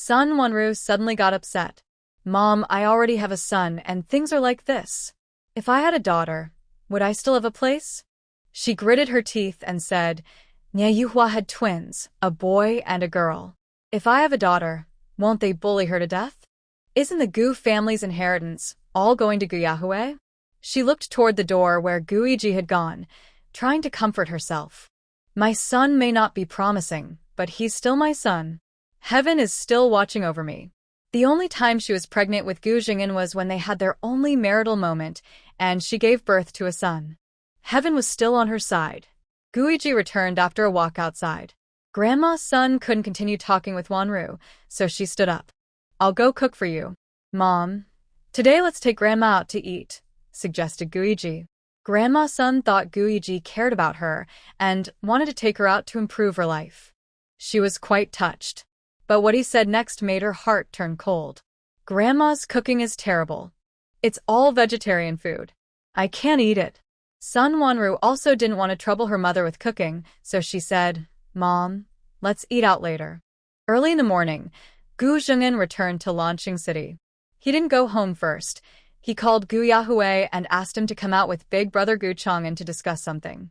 Son Wanru suddenly got upset. Mom, I already have a son and things are like this. If I had a daughter, would I still have a place? She gritted her teeth and said, Nya Yuhua had twins, a boy and a girl. If I have a daughter, won't they bully her to death? Isn't the Gu family's inheritance all going to Gu Yahue? She looked toward the door where Guiji had gone, trying to comfort herself. My son may not be promising, but he's still my son. Heaven is still watching over me. The only time she was pregnant with Gu Jing'an was when they had their only marital moment, and she gave birth to a son. Heaven was still on her side. Guiji returned after a walk outside. Grandma's son couldn't continue talking with Wanru, so she stood up. I'll go cook for you. Mom, today let's take Grandma out to eat, suggested Guiji. Grandma's son thought Guiji cared about her and wanted to take her out to improve her life. She was quite touched. But what he said next made her heart turn cold. Grandma's cooking is terrible. It's all vegetarian food. I can't eat it. Son Wanru also didn't want to trouble her mother with cooking, so she said, Mom, let's eat out later. Early in the morning, Gu Jing'an returned to Lanqing City. He didn't go home first. He called Gu Yahue and asked him to come out with big brother Gu Chang'an to discuss something.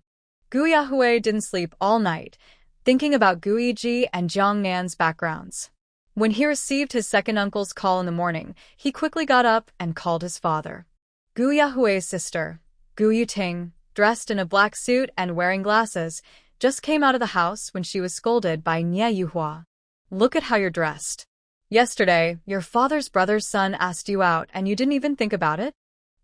Gu Yahue didn't sleep all night, thinking about Guiji and Jiang Nan's backgrounds. When he received his second uncle's call in the morning, he quickly got up and called his father. Gu Yahue's sister, Gu Yuting, dressed in a black suit and wearing glasses, just came out of the house when she was scolded by Nya Yuhua. Look at how you're dressed. Yesterday, your father's brother's son asked you out and you didn't even think about it?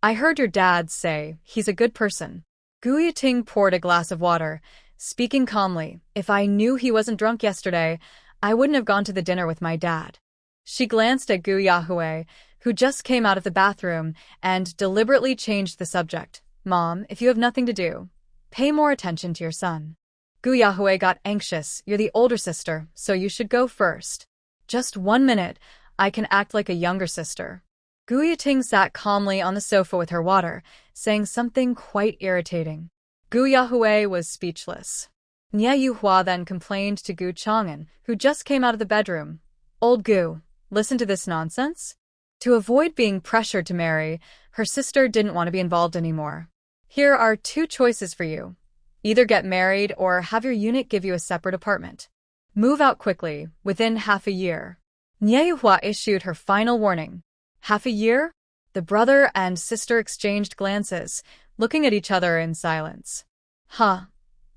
I heard your dad say he's a good person. Gu Yuting poured a glass of water, speaking calmly. If I knew he wasn't drunk yesterday, I wouldn't have gone to the dinner with my dad. She glanced at Gu Yahue, who just came out of the bathroom, and deliberately changed the subject. Mom, if you have nothing to do, pay more attention to your son. Gu Yahue got anxious. You're the older sister, so you should go first. Just 1 minute, I can act like a younger sister. Gu Yuting sat calmly on the sofa with her water, saying something quite irritating. Gu Yahue was speechless. Nya Yuhua then complained to Gu Chang'an, who just came out of the bedroom. Old Gu, listen to this nonsense? To avoid being pressured to marry, her sister didn't want to be involved anymore. Here are 2 choices for you. Either get married or have your unit give you a separate apartment. Move out quickly, within half a year. Nya Yuhua issued her final warning. Half a year? The brother and sister exchanged glances, looking at each other in silence.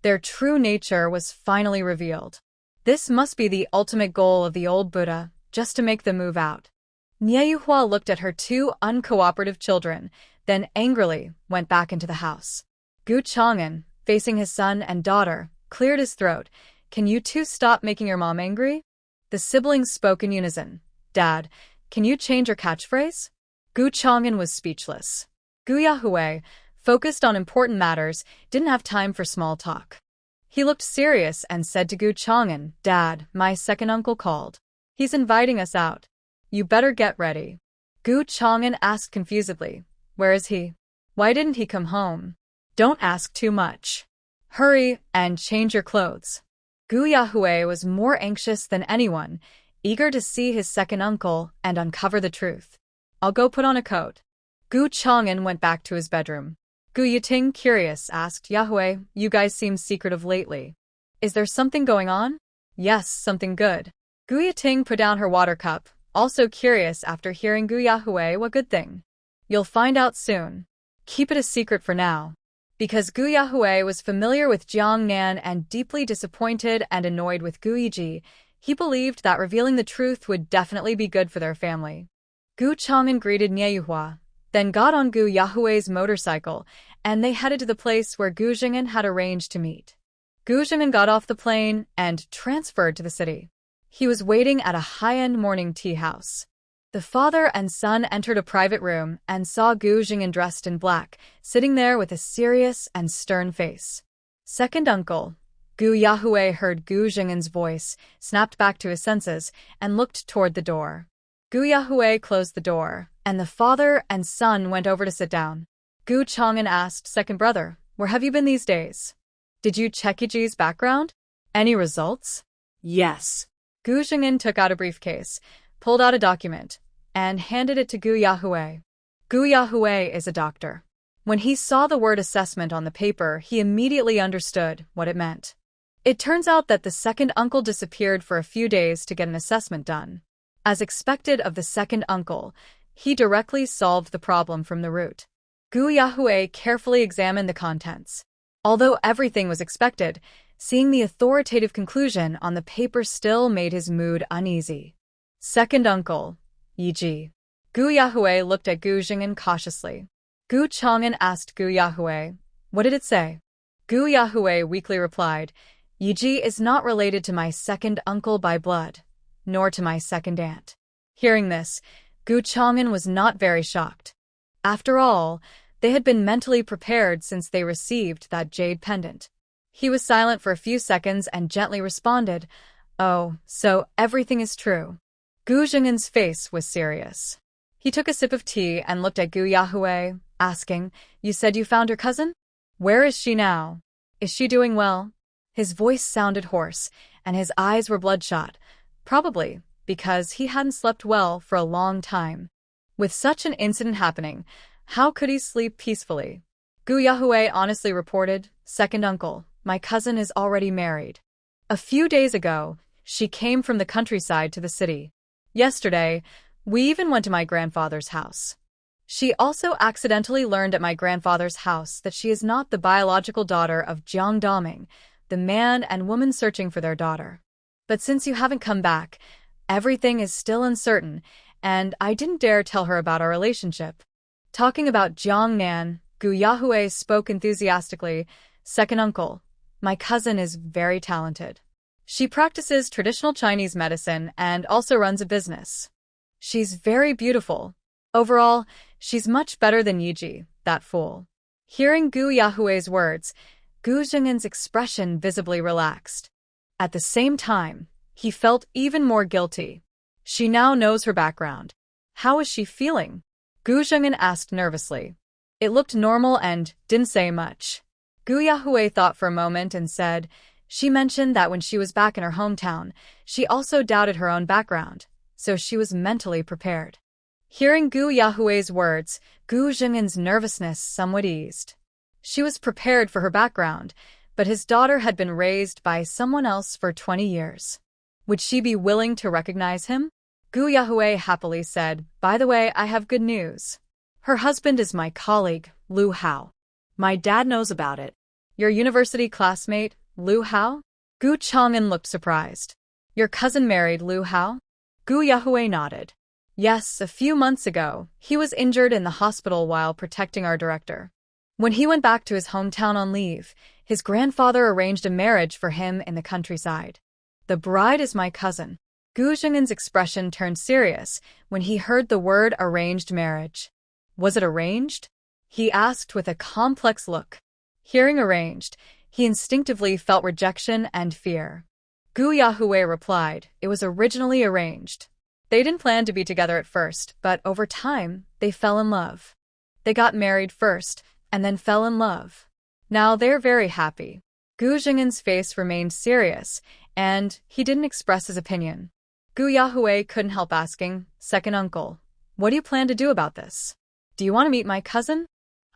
Their true nature was finally revealed. This must be the ultimate goal of the old Buddha, just to make them move out. Nya Yuhua looked at her 2 uncooperative children, then angrily went back into the house. Gu Chang'an, facing his son and daughter, cleared his throat. Can you 2 stop making your mom angry? The siblings spoke in unison. Dad, can you change your catchphrase? Gu Chang'an was speechless. Gu Yahue, focused on important matters, didn't have time for small talk. He looked serious and said to Gu Chang'an, Dad, my second uncle called. He's inviting us out. You better get ready. Gu Chang'an asked confusedly, Where is he? Why didn't he come home? Don't ask too much. Hurry and change your clothes. Gu Yahue was more anxious than anyone, eager to see his second uncle and uncover the truth. I'll go put on a coat. Gu Chang'an went back to his bedroom. Gu Yuting, curious, asked, Yahue, you guys seem secretive lately. Is there something going on? Yes, something good. Gu Yuting put down her water cup, also curious after hearing Gu Yahue. What good thing? You'll find out soon. Keep it a secret for now. Because Gu Yahue was familiar with Jiang Nan and deeply disappointed and annoyed with Guiji, he believed that revealing the truth would definitely be good for their family. Gu Chang'an greeted Nya Yuhua, then got on Gu Yahue's motorcycle, and they headed to the place where Gu Jing'an had arranged to meet. Gu Jing'an got off the plane and transferred to the city. He was waiting at a high-end morning tea house. The father and son entered a private room and saw Gu Jing'an dressed in black, sitting there with a serious and stern face. Second uncle, Gu Yahue, heard Gu Jing'an's voice, snapped back to his senses, and looked toward the door. Gu Yahue closed the door, and the father and son went over to sit down. Gu Chang'an asked, Second brother, where have you been these days? Did you check Yiji's background? Any results? Yes. Gu Xing'an took out a briefcase, pulled out a document, and handed it to Gu Yahui. Gu Yahui is a doctor. When he saw the word assessment on the paper, he immediately understood what it meant. It turns out that the second uncle disappeared for a few days to get an assessment done. As expected of the second uncle, he directly solved the problem from the root. Gu Yahui carefully examined the contents. Although everything was expected, seeing the authoritative conclusion on the paper still made his mood uneasy. Second uncle, Yi. Gu Yahui looked at Gu Xing'an cautiously. Gu Chang'an asked Gu Yahui, "What did it say?" Gu Yahui weakly replied, "Yi is not related to my second uncle by blood, nor to my second aunt." Hearing this, Gu Chang'an was not very shocked. After all, they had been mentally prepared since they received that jade pendant. He was silent for a few seconds and gently responded, "Oh, so everything is true." Gu Xing'an's face was serious. He took a sip of tea and looked at Gu Yahui, asking, "You said you found your cousin? Where is she now? Is she doing well?" His voice sounded hoarse, and his eyes were bloodshot, probably because he hadn't slept well for a long time. With such an incident happening, how could he sleep peacefully? Gu Yahui honestly reported, "Second uncle, my cousin is already married. A few days ago, she came from the countryside to the city. Yesterday, we even went to my grandfather's house. She also accidentally learned at my grandfather's house that she is not the biological daughter of Jiang Daming, the man and woman searching for their daughter. But since you haven't come back, everything is still uncertain, and I didn't dare tell her about our relationship." Talking about Jiang Nan, Gu Yahui spoke enthusiastically, "Second uncle, my cousin is very talented. She practices traditional Chinese medicine and also runs a business. She's very beautiful. Overall, she's much better than Yi, that fool." Hearing Gu Yahui's words, Gu Xing'an's expression visibly relaxed. At the same time, he felt even more guilty. She now knows her background. How is she feeling? Gu Xing'an asked nervously. It looked normal and didn't say much. Gu Yahui thought for a moment and said, "She mentioned that when she was back in her hometown, she also doubted her own background, so she was mentally prepared." Hearing Gu Yahui's words, Gu Xing'an's nervousness somewhat eased. She was prepared for her background, but his daughter had been raised by someone else for 20 years. Would she be willing to recognize him? Gu Yahui happily said, "By the way, I have good news. Her husband is my colleague, Lu Hao. My dad knows about it." "Your university classmate, Lu Hao?" Gu Chang'an looked surprised. "Your cousin married Lu Hao?" Gu Yahui nodded. "Yes, a few months ago, he was injured in the hospital while protecting our director. When he went back to his hometown on leave, his grandfather arranged a marriage for him in the countryside. The bride is my cousin." Gu Xing'an's expression turned serious when he heard the word arranged marriage. "Was it arranged?" he asked with a complex look. Hearing arranged, he instinctively felt rejection and fear. Gu Yahui replied, "It was originally arranged. They didn't plan to be together at first, but over time, they fell in love. They got married first, and then fell in love. Now they're very happy." Gu Xing'an's face remained serious, and he didn't express his opinion. Gu Yahui couldn't help asking, "Second uncle, what do you plan to do about this? Do you want to meet my cousin?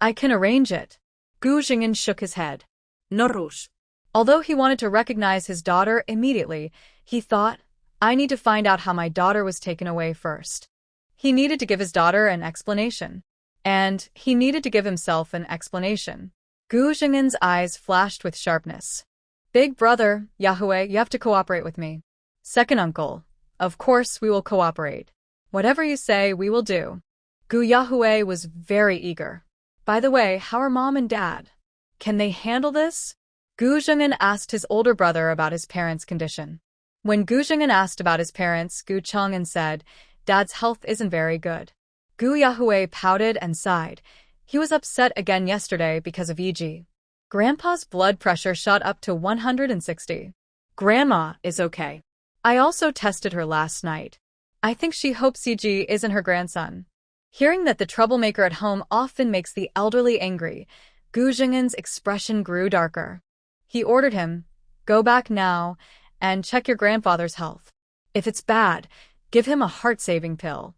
I can arrange it." Gu Xing'an shook his head. "No rush." Although he wanted to recognize his daughter immediately, he thought, "I need to find out how my daughter was taken away first." He needed to give his daughter an explanation. And he needed to give himself an explanation. Gu Xing'an's eyes flashed with sharpness. "Big brother, Yahui, you have to cooperate with me." "Second uncle, of course we will cooperate. Whatever you say, we will do." Gu Yahui was very eager. "By the way, how are mom and dad? Can they handle this?" Gu Xing'an asked his older brother about his parents' condition. When Gu Xing'an asked about his parents, Gu Chang'an said, "Dad's health isn't very good." Gu Yahui pouted and sighed. He was upset again yesterday because of Yi. Grandpa's blood pressure shot up to 160. "Grandma is okay. I also tested her last night. I think she hopes Yi isn't her grandson." Hearing that the troublemaker at home often makes the elderly angry, Gu Xing'an's expression grew darker. He ordered him, "Go back now and check your grandfather's health." If it's bad, give him a heart-saving pill.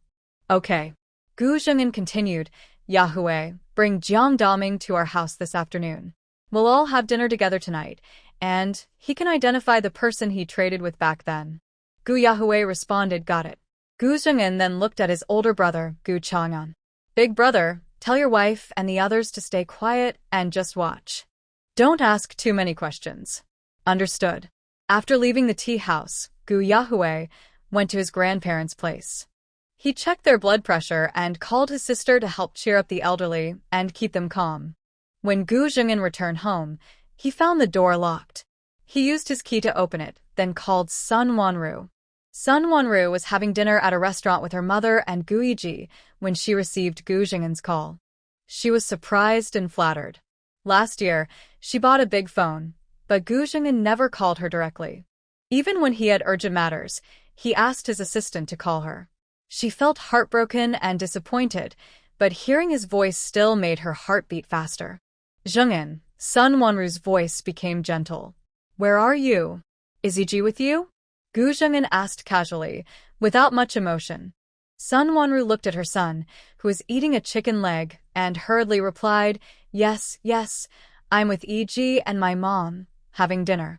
Okay. Gu Zhengin continued, Yahweh, bring Jiang Daming to our house this afternoon. We'll all have dinner together tonight, and he can identify the person he traded with back then. Gu Yahweh responded, got it. Gu Zhengin then looked at his older brother, Gu Chang'an. Big brother, tell your wife and the others to stay quiet and just watch. Don't ask too many questions. Understood. After leaving the tea house, Gu Yahweh went to his grandparents' place. He checked their blood pressure and called his sister to help cheer up the elderly and keep them calm. When Gu Zhengin returned home, he found the door locked. He used his key to open it, then called son Wanru. Son Wanru was having dinner at a restaurant with her mother and Gu Yiji when she received Gu Zhengin's call. She was surprised and flattered. Last year, she bought a big phone, but Gu Zhengin never called her directly. Even when he had urgent matters, he asked his assistant to call her. She felt heartbroken and disappointed, but hearing his voice still made her heart beat faster. Zhengin, son Wanru's voice became gentle. Where are you? Is Yiji with you? Gu Zhengin asked casually, without much emotion. Son Wanru looked at her son, who was eating a chicken leg, and hurriedly replied, yes, I'm with Yiji and my mom, having dinner.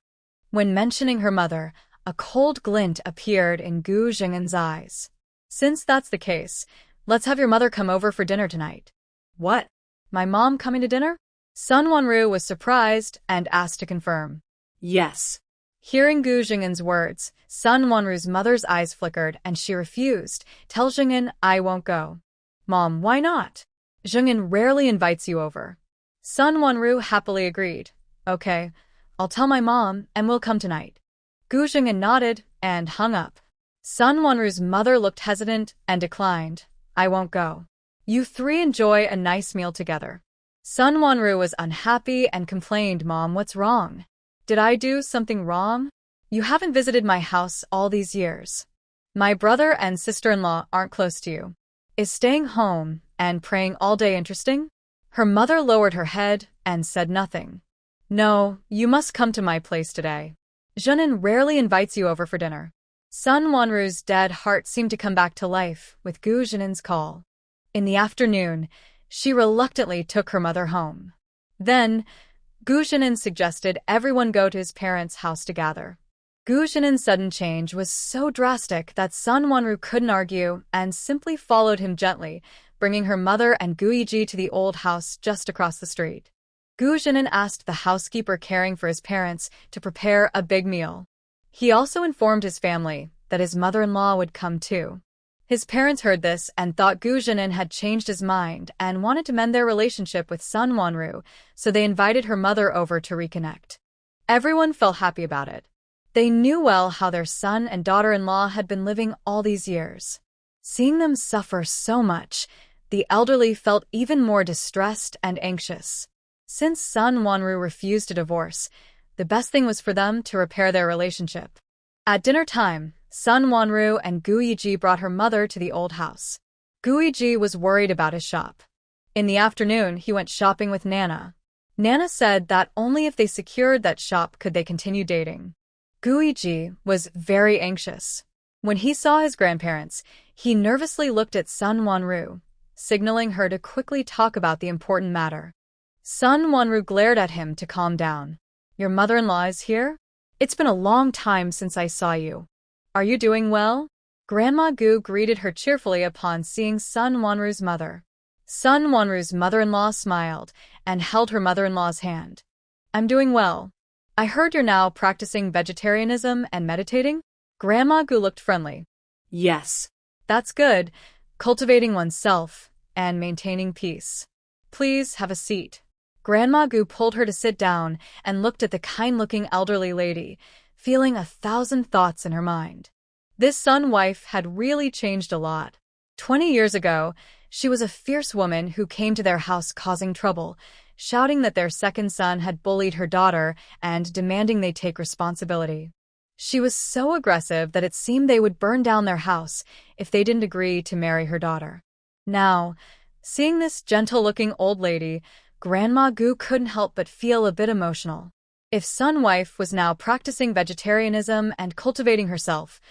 When mentioning her mother, a cold glint appeared in Gu Zhengin's eyes. Since that's the case, let's have your mother come over for dinner tonight. What? My mom coming to dinner? Son Wanru was surprised and asked to confirm. Yes. Hearing Gu Zhengin's words, son Wanru's mother's eyes flickered and she refused. Tell Zhengin I won't go. Mom, why not? Zhengin rarely invites you over. Son Wanru happily agreed. Okay, I'll tell my mom and we'll come tonight. Gu Zhengin nodded and hung up. Son Wanru's mother looked hesitant and declined. I won't go. You three enjoy a nice meal together. Son Wanru was unhappy and complained, Mom, what's wrong? Did I do something wrong? You haven't visited my house all these years. My brother and sister-in-law aren't close to you. Is staying home and praying all day interesting? Her mother lowered her head and said nothing. No, you must come to my place today. Zhengin rarely invites you over for dinner. Son Wanru's dead heart seemed to come back to life with Gu Zhengin's call. In the afternoon, she reluctantly took her mother home. Then, Gu Zhenin suggested everyone go to his parents' house to gather. Gu Zhenin's sudden change was so drastic that Son Wanru couldn't argue and simply followed him gently, bringing her mother and Gu Yiji to the old house just across the street. Gu Zhenin asked the housekeeper caring for his parents to prepare a big meal. He also informed his family that his mother-in-law would come too. His parents heard this and thought Gu Zhenin had changed his mind and wanted to mend their relationship with Son Wanru, so they invited her mother over to reconnect. Everyone felt happy about it. They knew well how their son and daughter-in-law had been living all these years. Seeing them suffer so much, the elderly felt even more distressed and anxious. Since Son Wanru refused to divorce, the best thing was for them to repair their relationship. At dinner time, Son Wanru and Gu Yiji brought her mother to the old house. Gu Yiji was worried about his shop. In the afternoon, he went shopping with Nana. Nana said that only if they secured that shop could they continue dating. Gu Yiji was very anxious. When he saw his grandparents, he nervously looked at Son Wanru, signaling her to quickly talk about the important matter. Son Wanru glared at him to calm down. Your mother-in-law is here? It's been a long time since I saw you. Are you doing well? Grandma Gu greeted her cheerfully upon seeing Son Wanru's mother. Son Wanru's mother-in-law smiled and held her mother-in-law's hand. I'm doing well. I heard you're now practicing vegetarianism and meditating? Grandma Gu looked friendly. Yes. That's good. Cultivating oneself and maintaining peace. Please have a seat. Grandma Gu pulled her to sit down and looked at the kind-looking elderly lady, feeling 1,000 thoughts in her mind. This son-wife had really changed a lot. 20 years ago, she was a fierce woman who came to their house causing trouble, shouting that their second son had bullied her daughter and demanding they take responsibility. She was so aggressive that it seemed they would burn down their house if they didn't agree to marry her daughter. Now, seeing this gentle-looking old lady, Grandma Gu couldn't help but feel a bit emotional. If son-wife was now practicing vegetarianism and cultivating herself,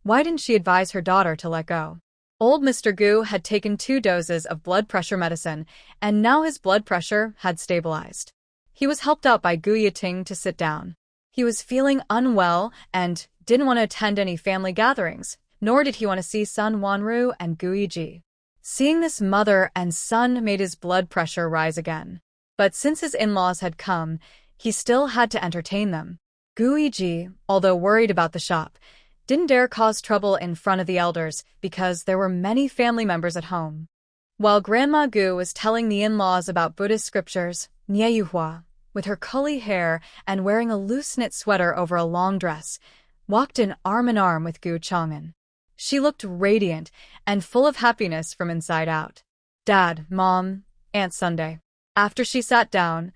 Why didn't she advise her daughter to let go? Old Mr. Gu had taken 2 doses of blood pressure medicine, and now his blood pressure had stabilized. He was helped out by Gu Yiting to sit down. He was feeling unwell and didn't want to attend any family gatherings, nor did he want to see son Wanru and Gu Yiji. Seeing this mother and son made his blood pressure rise again. But since his in-laws had come, he still had to entertain them. Gu Yiji, although worried about the shop, didn't dare cause trouble in front of the elders because there were many family members at home. While Grandma Gu was telling the in-laws about Buddhist scriptures, Nie Yuhua, with her curly hair and wearing a loose-knit sweater over a long dress, walked in arm with Gu Chang'an. She looked radiant and full of happiness from inside out. Dad, Mom, Aunt Sunday. After she sat down,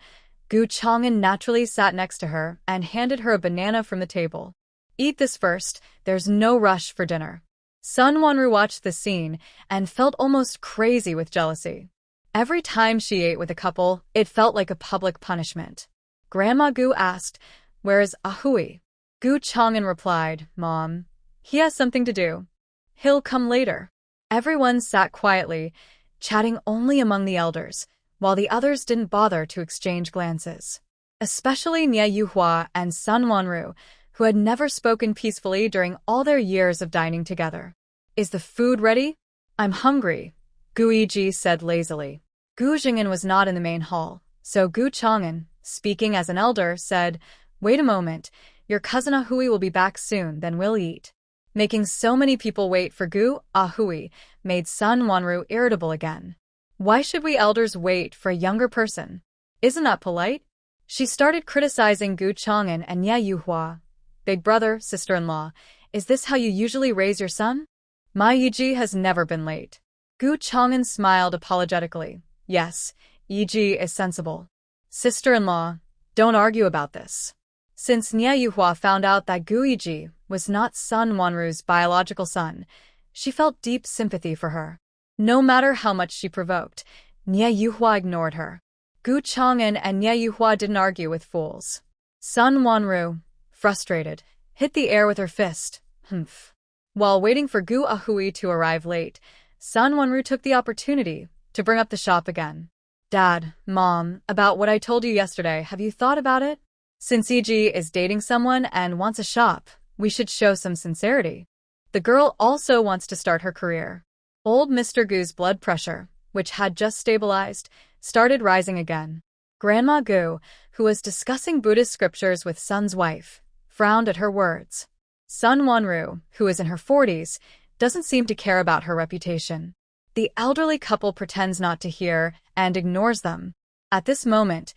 Gu Chang'an naturally sat next to her and handed her a banana from the table. Eat this first, there's no rush for dinner. Sun Wanru watched the scene and felt almost crazy with jealousy. Every time she ate with a couple, it felt like a public punishment. Grandma Gu asked, "Where is Ahui?" Gu Chang'an replied, "Mom, he has something to do. He'll come later." Everyone sat quietly, chatting only among the elders, while the others didn't bother to exchange glances. Especially Nie Yuhua and Sun Wanru, who had never spoken peacefully during all their years of dining together. "Is the food ready? I'm hungry," Gu Yiji said lazily. Gu Jing'an was not in the main hall, so Gu Chang'an, speaking as an elder, said, "Wait a moment, your cousin Ahui will be back soon, then we'll eat." Making so many people wait for Gu Ahui made Sun Wanru irritable again. Why should we elders wait for a younger person? Isn't that polite? She started criticizing Gu Chang'an and Nie Yuhua. "Big brother, sister-in-law, is this how you usually raise your son?" "My Yiji has never been late." Gu Chang'an smiled apologetically. "Yes, Yiji is sensible." "Sister-in-law, don't argue about this." Since Nie Yuhua found out that Gu Yiji was not Sun Wanru's biological son, she felt deep sympathy for her. No matter how much she provoked, Nie Yuhua ignored her. Gu Chang'an and Nie Yuhua didn't argue with fools. Sun Wanru, frustrated, hit the air with her fist. Humph. While waiting for Gu Ahui to arrive late, Sun Wanru took the opportunity to bring up the shop again. "Dad, Mom, about what I told you yesterday, have you thought about it? Since Yiji is dating someone and wants a shop, we should show some sincerity. The girl also wants to start her career." Old Mr. Gu's blood pressure, which had just stabilized, started rising again. Grandma Gu, who was discussing Buddhist scriptures with Sun's wife, frowned at her words. Sun Wanru, who is in her 40s, doesn't seem to care about her reputation. The elderly couple pretends not to hear and ignores them. At this moment,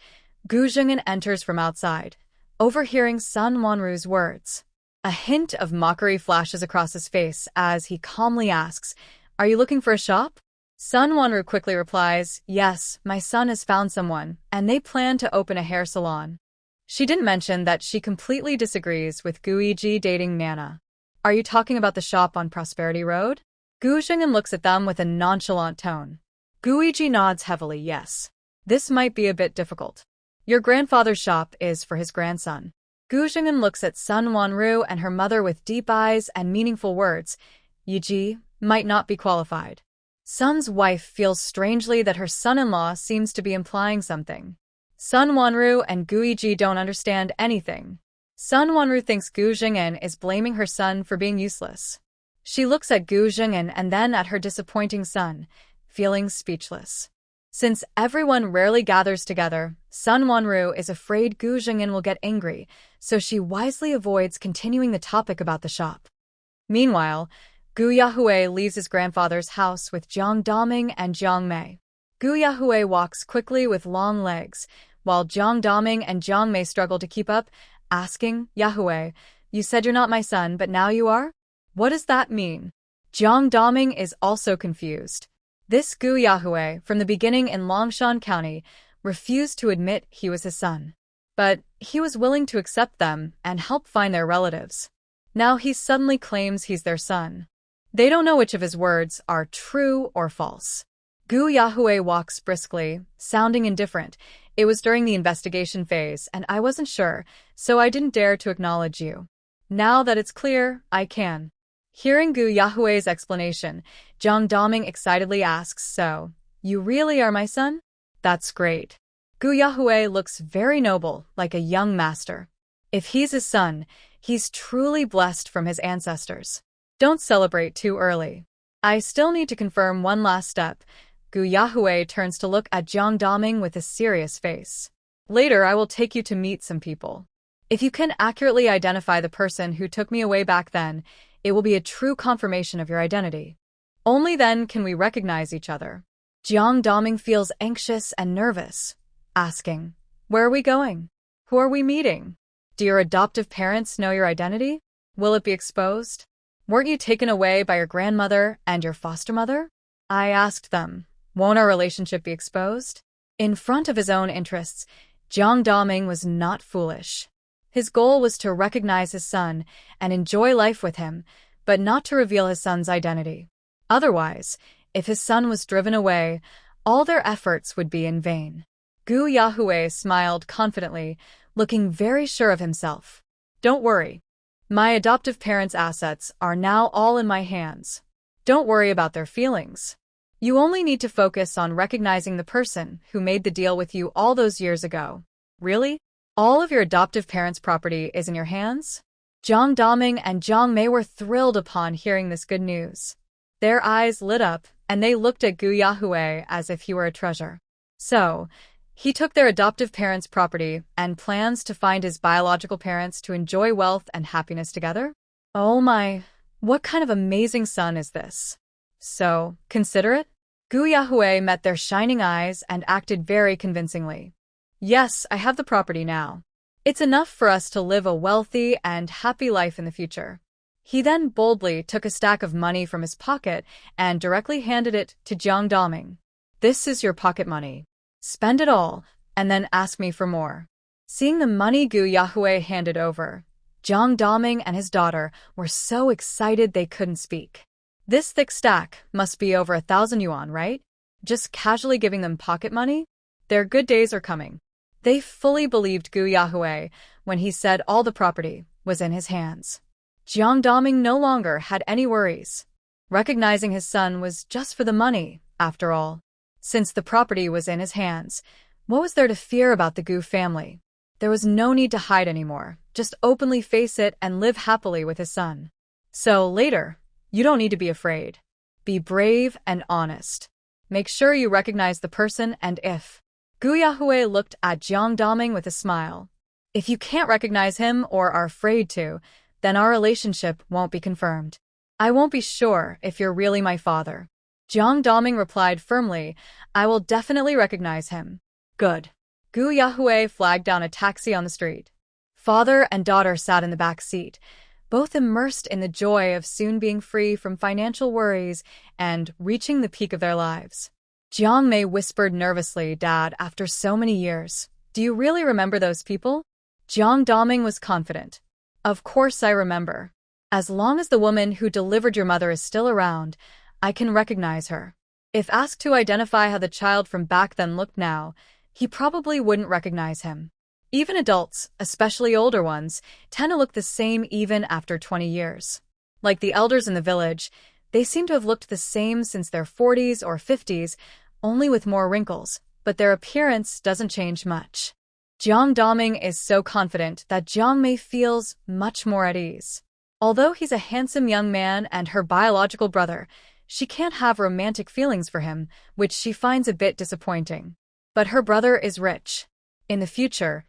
Gu Jing'an enters from outside, overhearing Sun Wanru's words. A hint of mockery flashes across his face as he calmly asks, "Are you looking for a shop?" Sun Wanru quickly replies, "Yes, my son has found someone, and they plan to open a hair salon." She didn't mention that she completely disagrees with Gu Yiji dating Nana. "Are you talking about the shop on Prosperity Road?" Gu Jing'an looks at them with a nonchalant tone. Gu Yiji nods heavily, "Yes. This might be a bit difficult. Your grandfather's shop is for his grandson." Gu Jing'an looks at Sun Wanru and her mother with deep eyes and meaningful words. Yiji might not be qualified. Sun's wife feels strangely that her son-in-law seems to be implying something. Sun Wanru and Gu Yiji don't understand anything. Sun Wanru thinks Gu Jing'an is blaming her son for being useless. She looks at Gu Jing'an and then at her disappointing son, feeling speechless. Since everyone rarely gathers together, Sun Wanru is afraid Gu Jing'an will get angry, so she wisely avoids continuing the topic about the shop. Meanwhile, Gu Yahue leaves his grandfather's house with Jiang Daming and Jiang Mei. Gu Yahue walks quickly with long legs, while Jiang Daming and Jiang Mei struggle to keep up, asking, "Yahue, you said you're not my son, but now you are? What does that mean?" Jiang Daming is also confused. This Gu Yahue, from the beginning in Longshan County, refused to admit he was his son. But he was willing to accept them and help find their relatives. Now he suddenly claims he's their son. They don't know which of his words are true or false. Gu Yahue walks briskly, sounding indifferent. "It was during the investigation phase, and I wasn't sure, so I didn't dare to acknowledge you. Now that it's clear, I can." Hearing Gu Yahui's explanation, Jiang Daming excitedly asks, "So, you really are my son?" "That's great." Gu Yahui looks very noble, like a young master. If he's his son, he's truly blessed from his ancestors. Don't celebrate too early. I still need to confirm one last step. Gu Yahui turns to look at Jiang Daming with a serious face. "Later, I will take you to meet some people. If you can accurately identify the person who took me away back then, it will be a true confirmation of your identity. Only then can we recognize each other." Jiang Daming feels anxious and nervous, asking, "Where are we going? Who are we meeting? Do your adoptive parents know your identity? Will it be exposed? Weren't you taken away by your grandmother and your foster mother?" I asked them, "Won't our relationship be exposed?" In front of his own interests, Jiang Daming was not foolish. His goal was to recognize his son and enjoy life with him, but not to reveal his son's identity. Otherwise, if his son was driven away, all their efforts would be in vain. Gu Yahui smiled confidently, looking very sure of himself. "Don't worry. My adoptive parents' assets are now all in my hands. Don't worry about their feelings. You only need to focus on recognizing the person who made the deal with you all those years ago." "Really? All of your adoptive parents' property is in your hands?" Jiang Daming and Jiang Mei were thrilled upon hearing this good news. Their eyes lit up, and they looked at Gu Yahui as if he were a treasure. So, he took their adoptive parents' property and plans to find his biological parents to enjoy wealth and happiness together? Oh my, what kind of amazing son is this? So, considerate? Gu Yahui met their shining eyes and acted very convincingly. "Yes, I have the property now. It's enough for us to live a wealthy and happy life in the future." He then boldly took a stack of money from his pocket and directly handed it to Jiang Daming. "This is your pocket money. Spend it all, and then ask me for more." Seeing the money Gu Yahui handed over, Jiang Daming and his daughter were so excited they couldn't speak. This thick stack must be over 1,000 yuan, right? Just casually giving them pocket money? Their good days are coming. They fully believed Gu Yahui when he said all the property was in his hands. Jiang Daming no longer had any worries. Recognizing his son was just for the money, after all. Since the property was in his hands, what was there to fear about the Gu family? There was no need to hide anymore, just openly face it and live happily with his son. So later, you don't need to be afraid. Be brave and honest. Make sure you recognize the person, and if... Gu Yahui looked at Jiang Daming with a smile. "If you can't recognize him or are afraid to, then our relationship won't be confirmed. I won't be sure if you're really my father." Jiang Daming replied firmly, "I will definitely recognize him." "Good." Gu Yahui flagged down a taxi on the street. Father and daughter sat in the back seat, both immersed in the joy of soon being free from financial worries and reaching the peak of their lives. Jiang Mei whispered nervously, "Dad, after so many years, do you really remember those people?" Jiang Daming was confident. "Of course I remember. As long as the woman who delivered your mother is still around, I can recognize her." If asked to identify how the child from back then looked now, he probably wouldn't recognize him. Even adults, especially older ones, tend to look the same even after 20 years. Like the elders in the village, they seem to have looked the same since their 40s or 50s, only with more wrinkles, but their appearance doesn't change much. Jiang Daming is so confident that Jiang Mei feels much more at ease. Although he's a handsome young man and her biological brother, she can't have romantic feelings for him, which she finds a bit disappointing. But her brother is rich. In the future,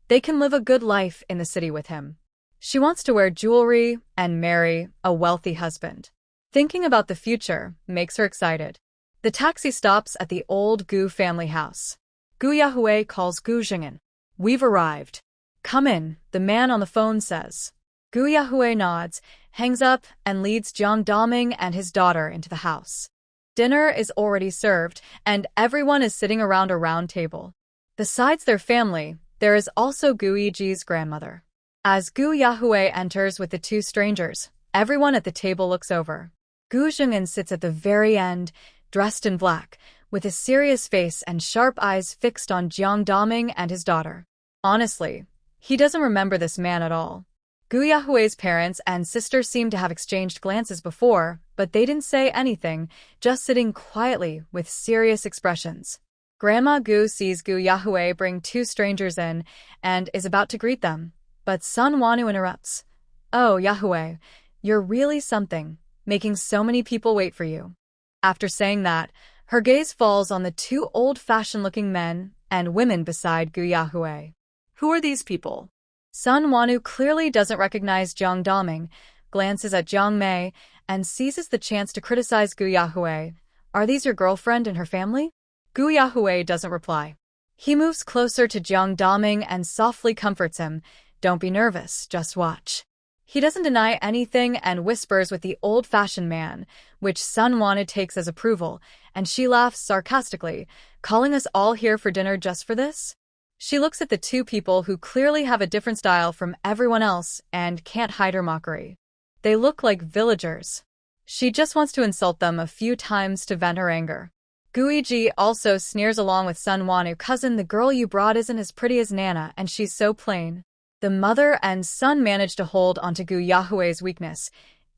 they can live a good life in the city with him. She wants to wear jewelry and marry a wealthy husband. Thinking about the future makes her excited. The taxi stops at the old Gu family house. Gu Yahui calls Gu Jing'an. "We've arrived." "Come in," the man on the phone says. Gu Yahui nods, hangs up, and leads Jiang Daming and his daughter into the house. Dinner is already served, and everyone is sitting around a round table. Besides their family, there is also Gu Yiji's grandmother. As Gu Yahui enters with the two strangers, everyone at the table looks over. Gu Jing'an sits at the very end, dressed in black, with a serious face and sharp eyes fixed on Jiang Daming and his daughter. Honestly, he doesn't remember this man at all. Gu Yahui's parents and sister seemed to have exchanged glances before, but they didn't say anything, just sitting quietly with serious expressions. Grandma Gu sees Gu Yahui bring two strangers in and is about to greet them, but Sun Wanru interrupts. "Oh, Yahui, you're really something, making so many people wait for you." After saying that, her gaze falls on the two old-fashioned-looking men and women beside Gu Yahui. Who are these people? Sun Wanru clearly doesn't recognize Jiang Daming, glances at Jiang Mei, and seizes the chance to criticize Gu Yahui. "Are these your girlfriend and her family?" Gu Yahui doesn't reply. He moves closer to Jiang Daming and softly comforts him. "Don't be nervous, just watch." He doesn't deny anything and whispers with the old-fashioned man, which Sun Wanru takes as approval, and she laughs sarcastically, "Calling us all here for dinner just for this?" She looks at the two people who clearly have a different style from everyone else and can't hide her mockery. They look like villagers. She just wants to insult them a few times to vent her anger. Guiji also sneers along with Sun Wanru. "Cousin, the girl you brought isn't as pretty as Nana, and she's so plain." The mother and son manage to hold onto Gu Yahui's weakness,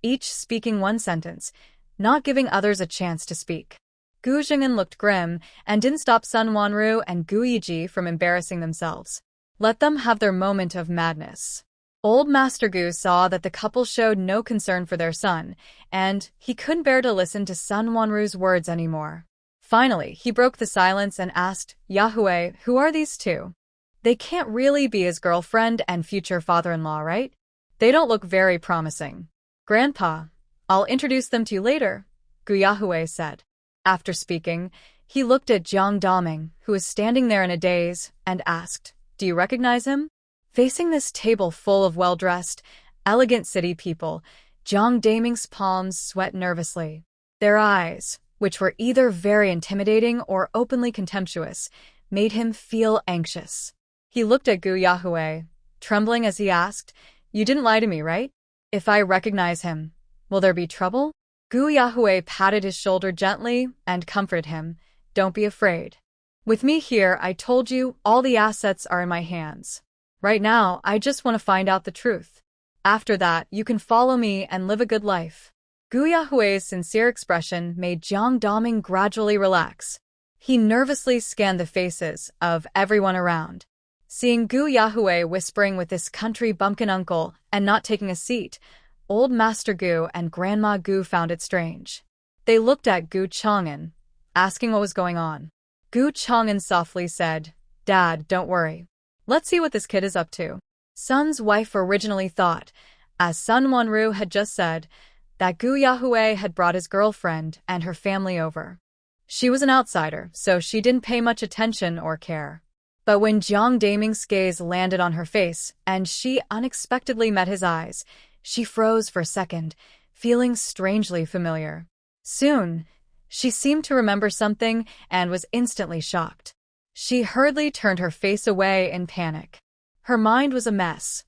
each speaking one sentence, not giving others a chance to speak. Gu Jing'an looked grim and didn't stop Sun Wanru and Gu Yiji from embarrassing themselves. Let them have their moment of madness. Old Master Gu saw that the couple showed no concern for their son, and he couldn't bear to listen to Sun Wanru's words anymore. Finally, he broke the silence and asked, "Yahui, who are these two? They can't really be his girlfriend and future father-in-law, right? They don't look very promising." "Grandpa, I'll introduce them to you later," Gu Yahui said. After speaking, he looked at Jiang Daming, who was standing there in a daze, and asked, "Do you recognize him?" Facing this table full of well-dressed, elegant city people, Jiang Daming's palms sweat nervously. Their eyes, which were either very intimidating or openly contemptuous, made him feel anxious. He looked at Gu Yahui, trembling as he asked, "You didn't lie to me, right? If I recognize him, will there be trouble?" Gu Yahui patted his shoulder gently and comforted him. "Don't be afraid. With me here, I told you, all the assets are in my hands. Right now, I just want to find out the truth. After that, you can follow me and live a good life." Gu Yahui's sincere expression made Jiang Daming gradually relax. He nervously scanned the faces of everyone around. Seeing Gu Yahui whispering with this country bumpkin uncle and not taking a seat, Old Master Gu and Grandma Gu found it strange. They looked at Gu Chang'an, asking what was going on. Gu Chang'an softly said, "Dad, don't worry. Let's see what this kid is up to." Sun's wife originally thought, as Sun Wanru had just said, that Gu Yahui had brought his girlfriend and her family over. She was an outsider, so she didn't pay much attention or care. But when Jiang Daming's gaze landed on her face and she unexpectedly met his eyes, she froze for a second, feeling strangely familiar. Soon, she seemed to remember something and was instantly shocked. She hurriedly turned her face away in panic. Her mind was a mess.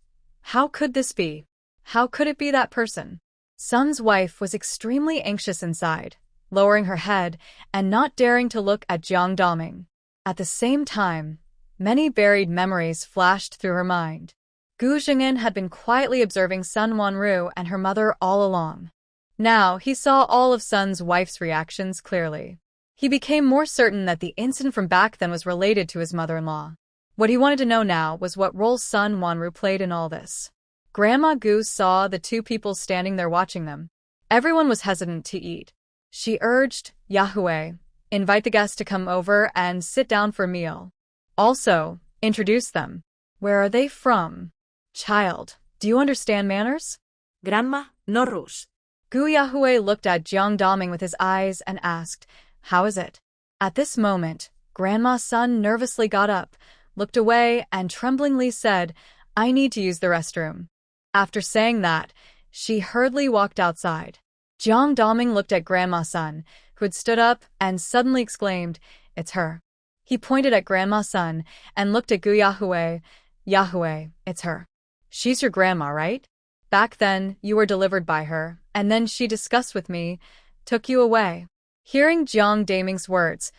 How could this be? How could it be that person? Sun's wife was extremely anxious inside, lowering her head and not daring to look at Jiang Daming. At the same time, many buried memories flashed through her mind. Gu Jing'an had been quietly observing Sun Wanru and her mother all along. Now he saw all of Sun's wife's reactions clearly. He became more certain that the incident from back then was related to his mother-in-law. What he wanted to know now was what role Sun Wanru played in all this. Grandma Gu saw the two people standing there watching them. Everyone was hesitant to eat. She urged, "Yahui, invite the guests to come over and sit down for a meal. Also, introduce them. Where are they from? Child, do you understand manners?" "Grandma, no rush." Gu Yahui looked at Jiang Daming with his eyes and asked, "How is it?" At this moment, Grandma's son nervously got up, looked away, and tremblingly said, "I need to use the restroom." After saying that, she hurriedly walked outside. Jiang Daming looked at Grandma's son, who had stood up, and suddenly exclaimed, "It's her." He pointed at Grandma's son and looked at Gu Yahui. "Yahui, it's her. She's your grandma, right? Back then, you were delivered by her, and then she discussed with me, took you away." Hearing Jiang Daming's words,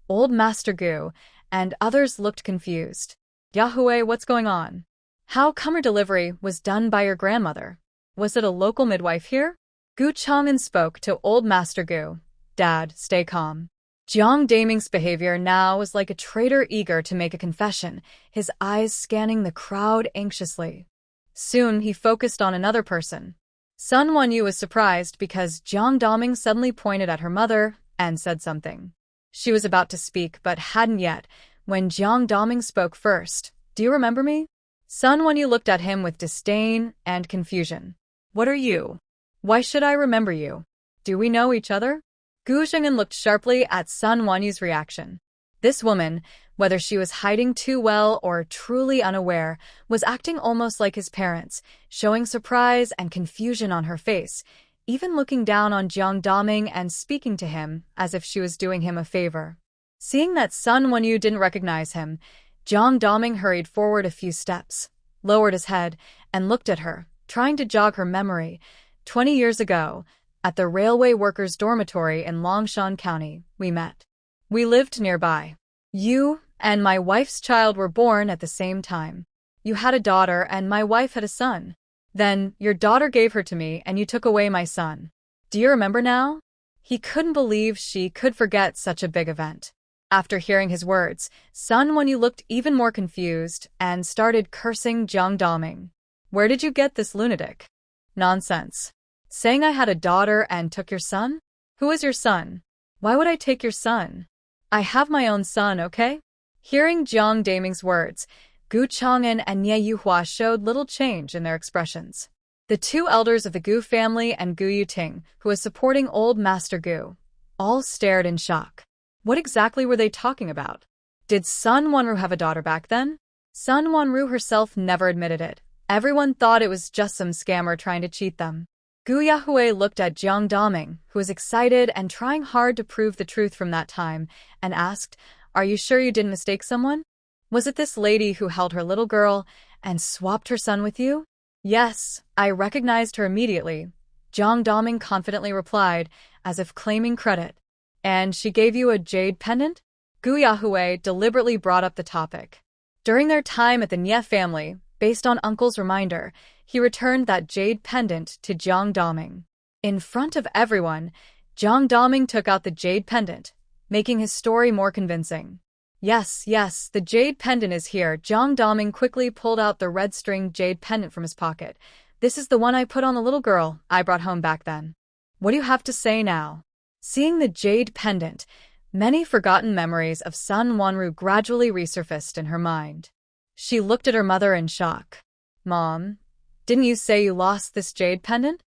Old Master Gu and others looked confused. "Yahui, what's going on? How come her delivery was done by your grandmother? Was it a local midwife here? Gu Chang'an spoke to old Master Gu. Dad, stay calm. Jiang Daming's behavior now was like a traitor eager to make a confession, his eyes scanning the crowd anxiously. Soon he focused on another person. Sun Wanyu was surprised because Jiang Daming suddenly pointed at her mother and said something. She was about to speak but hadn't yet, when Jiang Daming spoke first. Do you remember me? Sun Wanyu looked at him with disdain and confusion. What are you? Why should I remember you? Do we know each other? Gu Zheng'an looked sharply at Sun Wanyu's reaction. This woman, whether she was hiding too well or truly unaware, was acting almost like his parents, showing surprise and confusion on her face, even looking down on Jiang Daming and speaking to him as if she was doing him a favor. Seeing that Sun Wanyu didn't recognize him, Jiang Daming hurried forward a few steps, lowered his head, and looked at her, trying to jog her memory. 20 years ago, at the railway workers' dormitory in Longshan County, we met. We lived nearby. You and my wife's child were born at the same time. You had a daughter and my wife had a son. Then, your daughter gave her to me and you took away my son. Do you remember now? He couldn't believe she could forget such a big event. After hearing his words, Sun Wanyu looked even more confused and started cursing Jiang Daming. Where did you get this lunatic? Nonsense. Saying I had a daughter and took your son? Who is your son? Why would I take your son? I have my own son, okay? Hearing Jiang Daming's words, Gu Chang'an and Nie Yuhua showed little change in their expressions. The two elders of the Gu family and Gu Yuting, who was supporting old Master Gu, all stared in shock. What exactly were they talking about? Did Sun Wanru have a daughter back then? Sun Wanru herself never admitted it. Everyone thought it was just some scammer trying to cheat them. Gu Yahui looked at Jiang Daming, who was excited and trying hard to prove the truth from that time, and asked, Are you sure you didn't mistake someone? Was it this lady who held her little girl and swapped her son with you? Yes, I recognized her immediately, Jiang Daming confidently replied, as if claiming credit. And she gave you a jade pendant? Gu Yahui deliberately brought up the topic. During their time at the Nie family, based on Uncle's reminder, he returned that jade pendant to Jiang Daming. In front of everyone, Jiang Daming took out the jade pendant, making his story more convincing. Yes, the jade pendant is here. Jiang Daming quickly pulled out the red string jade pendant from his pocket. This is the one I put on the little girl I brought home back then. What do you have to say now? Seeing the jade pendant, many forgotten memories of Sun Wanru gradually resurfaced in her mind. She looked at her mother in shock. Mom, didn't you say you lost this jade pendant?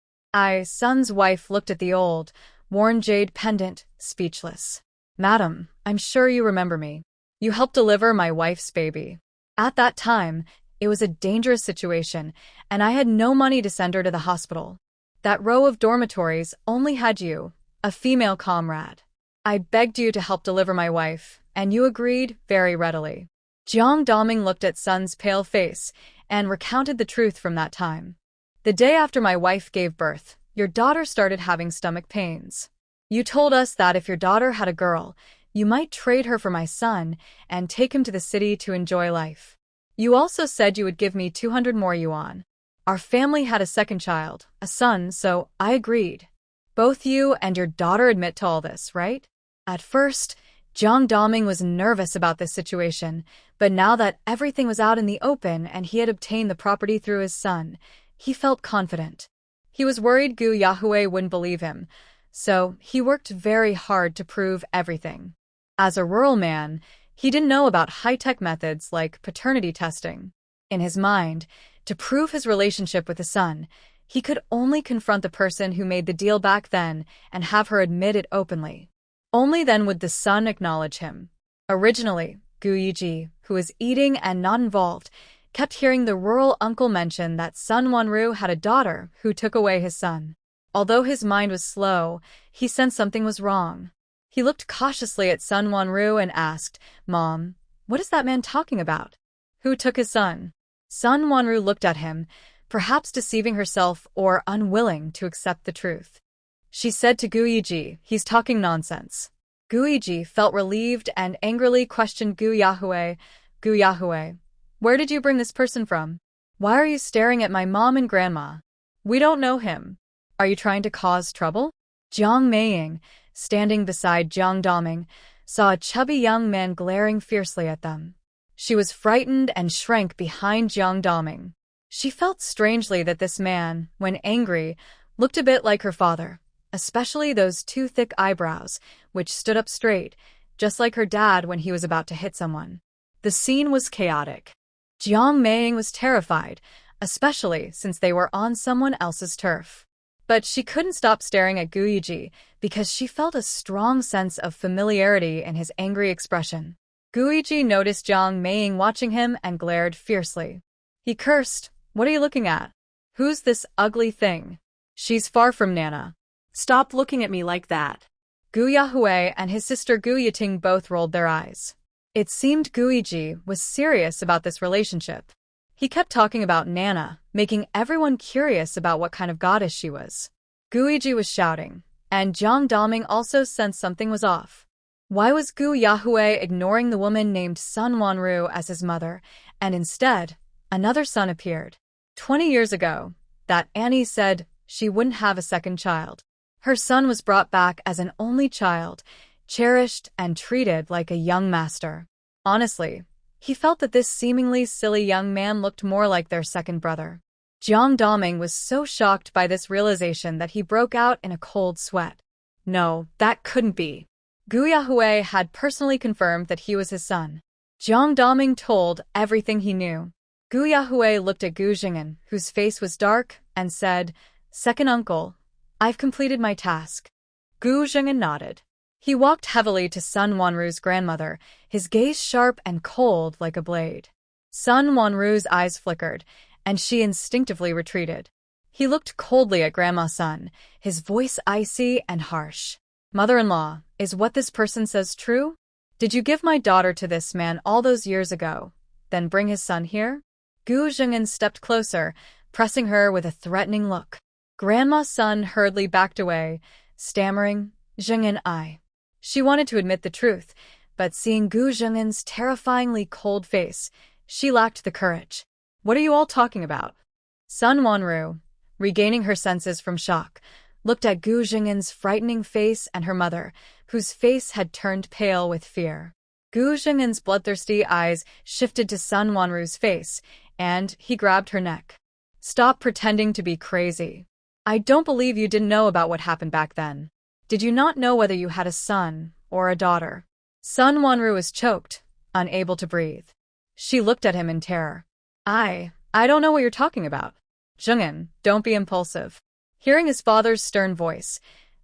Sun's wife looked at the old, worn jade pendant, speechless. Madam, I'm sure you remember me. You helped deliver my wife's baby. At that time, it was a dangerous situation, and I had no money to send her to the hospital. That row of dormitories only had you, a female comrade. I begged you to help deliver my wife, and you agreed very readily. Jiang Daming looked at Sun's pale face and recounted the truth from that time. The day after my wife gave birth, your daughter started having stomach pains. You told us that if your daughter had a girl, you might trade her for my son and take him to the city to enjoy life. You also said you would give me 200 more yuan. Our family had a second child, a son, so I agreed. Both you and your daughter admit to all this, right? At first, Jiang Daming was nervous about this situation, but now that everything was out in the open and he had obtained the property through his son, he felt confident. He was worried Gu Yahui wouldn't believe him, so he worked very hard to prove everything. As a rural man, he didn't know about high-tech methods like paternity testing. In his mind, to prove his relationship with the son, he could only confront the person who made the deal back then and have her admit it openly. Only then would the son acknowledge him. Originally, Gu Yiji, who was eating and not involved, kept hearing the rural uncle mention that Sun Wanru had a daughter who took away his son. Although his mind was slow, he sensed something was wrong. He looked cautiously at Sun Wanru and asked, Mom, what is that man talking about? Who took his son? Sun Wanru looked at him, perhaps deceiving herself or unwilling to accept the truth. She said to Gu Yiji, He's talking nonsense. Gu Yiji felt relieved and angrily questioned Gu Yahui, where did you bring this person from? Why are you staring at my mom and grandma? We don't know him. Are you trying to cause trouble? Jiang Daming, standing beside Jiang Daming, saw a chubby young man glaring fiercely at them. She was frightened and shrank behind Jiang Daming. She felt strangely that this man, when angry, looked a bit like her father, especially those two thick eyebrows, which stood up straight, just like her dad when he was about to hit someone. The scene was chaotic. Jiang Daming was terrified, especially since they were on someone else's turf. But she couldn't stop staring at Guiji because she felt a strong sense of familiarity in his angry expression. Guiji noticed Jiang Daming watching him and glared fiercely. He cursed, "What are you looking at? Who's this ugly thing? She's far from Nana. Stop looking at me like that." Gu Yahui and his sister Gu Yiting both rolled their eyes. It seemed Guiji was serious about this relationship. He kept talking about Nana, making everyone curious about what kind of goddess she was. Guiji was shouting, and Jiang Daming also sensed something was off. Why was Gu Yahui ignoring the woman named Sun Wanru as his mother, and instead, another son appeared? 20 years ago, that Annie said she wouldn't have a second child. Her son was brought back as an only child, cherished and treated like a young master. Honestly, he felt that this seemingly silly young man looked more like their second brother. Jiang Daming was so shocked by this realization that he broke out in a cold sweat. No, that couldn't be. Gu Yahui had personally confirmed that he was his son. Jiang Daming told everything he knew. Gu Yahui looked at Gu Jing'an, whose face was dark, and said, "Second uncle, I've completed my task." Gu Jing'an nodded. He walked heavily to Sun Wanru's grandmother, his gaze sharp and cold like a blade. Sun Wanru's eyes flickered, and she instinctively retreated. He looked coldly at Grandma Sun, his voice icy and harsh. "Mother-in-law, is what this person says true? Did you give my daughter to this man all those years ago, then bring his son here?" Gu Jing'an stepped closer, pressing her with a threatening look. Grandma Sun hurriedly backed away, stammering, "Jing'an, She wanted to admit the truth, but seeing Gu Jing'an's terrifyingly cold face, she lacked the courage. "What are you all talking about?" Sun Wanru, regaining her senses from shock, looked at Gu Jing'an's frightening face and her mother, whose face had turned pale with fear. Gu Jing'an's bloodthirsty eyes shifted to Sun Wanru's face, and he grabbed her neck. "Stop pretending to be crazy. I don't believe you didn't know about what happened back then. Did you not know whether you had a son or a daughter?" Sun Wanru was choked, unable to breathe. She looked at him in terror. I don't know what you're talking about. Jing'an, don't be impulsive." Hearing his father's stern voice,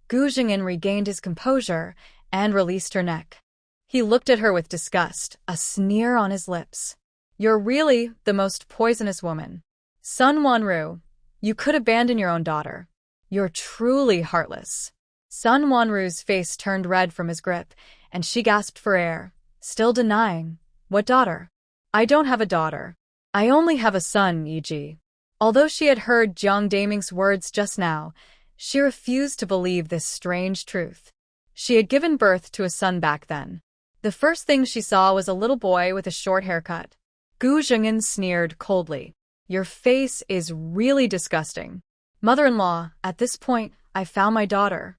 Gu Jing'an regained his composure and released her neck. He looked at her with disgust, a sneer on his lips. "You're really the most poisonous woman. Sun Wanru, you could abandon your own daughter. You're truly heartless." Sun Wanru's face turned red from his grip, and she gasped for air, still denying. "What daughter? I don't have a daughter. I only have a son, E.G." Although she had heard Jiang Daming's words just now, she refused to believe this strange truth. She had given birth to a son back then. The first thing she saw was a little boy with a short haircut. Gu Jing'an sneered coldly. "Your face is really disgusting. Mother-in-law, at this point, I found my daughter.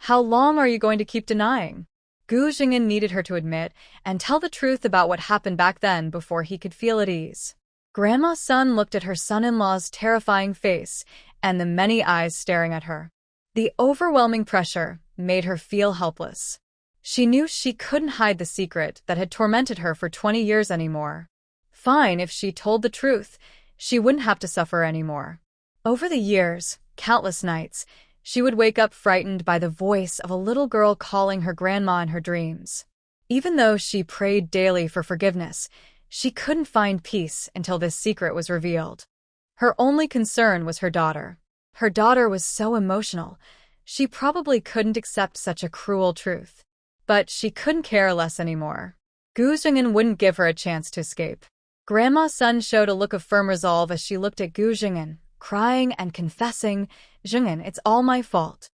How long are you going to keep denying?" Gu Jing'an needed her to admit and tell the truth about what happened back then before he could feel at ease. Grandma Sun looked at her son-in-law's terrifying face and the many eyes staring at her. The overwhelming pressure made her feel helpless. She knew she couldn't hide the secret that had tormented her for 20 years anymore. Fine, if she told the truth, she wouldn't have to suffer anymore. Over the years, countless nights, she would wake up frightened by the voice of a little girl calling her grandma in her dreams. Even though she prayed daily for forgiveness, she couldn't find peace until this secret was revealed. Her only concern was her daughter. Her daughter was so emotional, she probably couldn't accept such a cruel truth. But she couldn't care less anymore. Gu Jing'an wouldn't give her a chance to escape. Grandma Sun showed a look of firm resolve as she looked at Gu Jing'an, crying and confessing, "Jing'an, it's all my fault.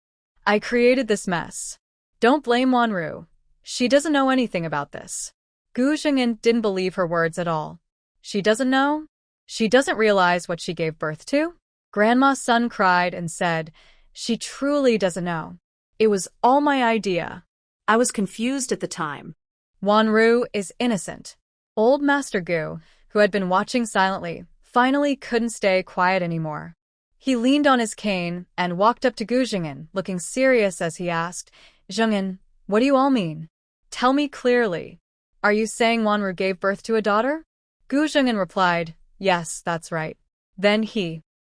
I created this mess. Don't blame Wanru. She doesn't know anything about this." Gu Jing'an didn't believe her words at all. "She doesn't know? She doesn't realize what she gave birth to? Grandma's son cried and said, she truly doesn't know. It was all my idea. I was confused at the time. Wanru is innocent. Old Master Gu, who had been watching silently, finally couldn't stay quiet anymore. He leaned on his cane and walked up to Gu Jing'an, looking serious as he asked, Jing'an, what do you all mean? Tell me clearly. Are you saying Wanru gave birth to a daughter? Gu Jing'an replied, yes, that's right. Then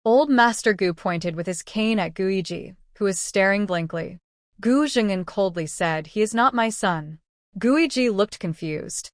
Old Master Gu pointed with his cane at Gu Yiji, who was staring blankly. Gu Jing'an coldly said, he is not my son. Gu Yiji looked confused.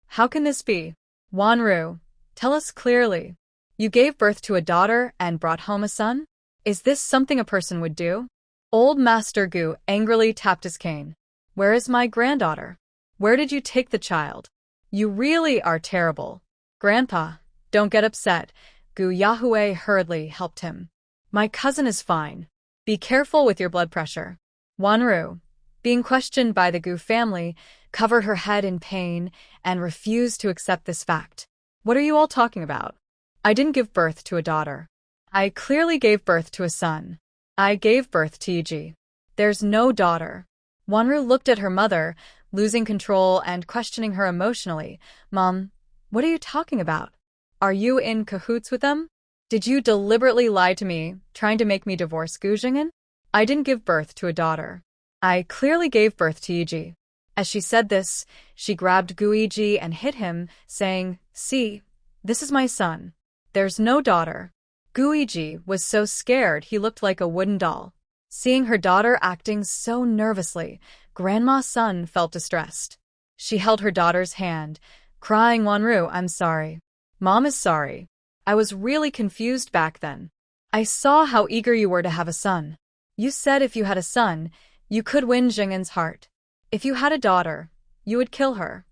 How can this be? Wanru, tell us clearly. You gave birth to a daughter and brought home a son? Is this something a person would do? Old Master Gu angrily tapped his cane. Where is my granddaughter? Where did you take the child? You really are terrible. Grandpa, don't get upset. Gu Yahweh hurriedly helped him. My cousin is fine. Be careful with your blood pressure. Wanru, being questioned by the Gu family, covered her head in pain and refused to accept this fact. What are you all talking about? I didn't give birth to a daughter. I clearly gave birth to a son. I gave birth to Yiji. There's no daughter. Wanru looked at her mother, losing control and questioning her emotionally. Mom, what are you talking about? Are you in cahoots with them? Did you deliberately lie to me, trying to make me divorce Gu Jing'an? I didn't give birth to a daughter. I clearly gave birth to Yiji. As she said this, she grabbed Gu Yiji and hit him, saying, see, this is my son. There's no daughter. Gu Yiji was so scared he looked like a wooden doll. Seeing her daughter acting so nervously, Grandma's son felt distressed. She held her daughter's hand, crying, Wanru, I'm sorry. Mom is sorry. I was really confused back then. I saw how eager you were to have a son. You said if you had a son, you could win Jing'an's heart. If you had a daughter, you would kill her.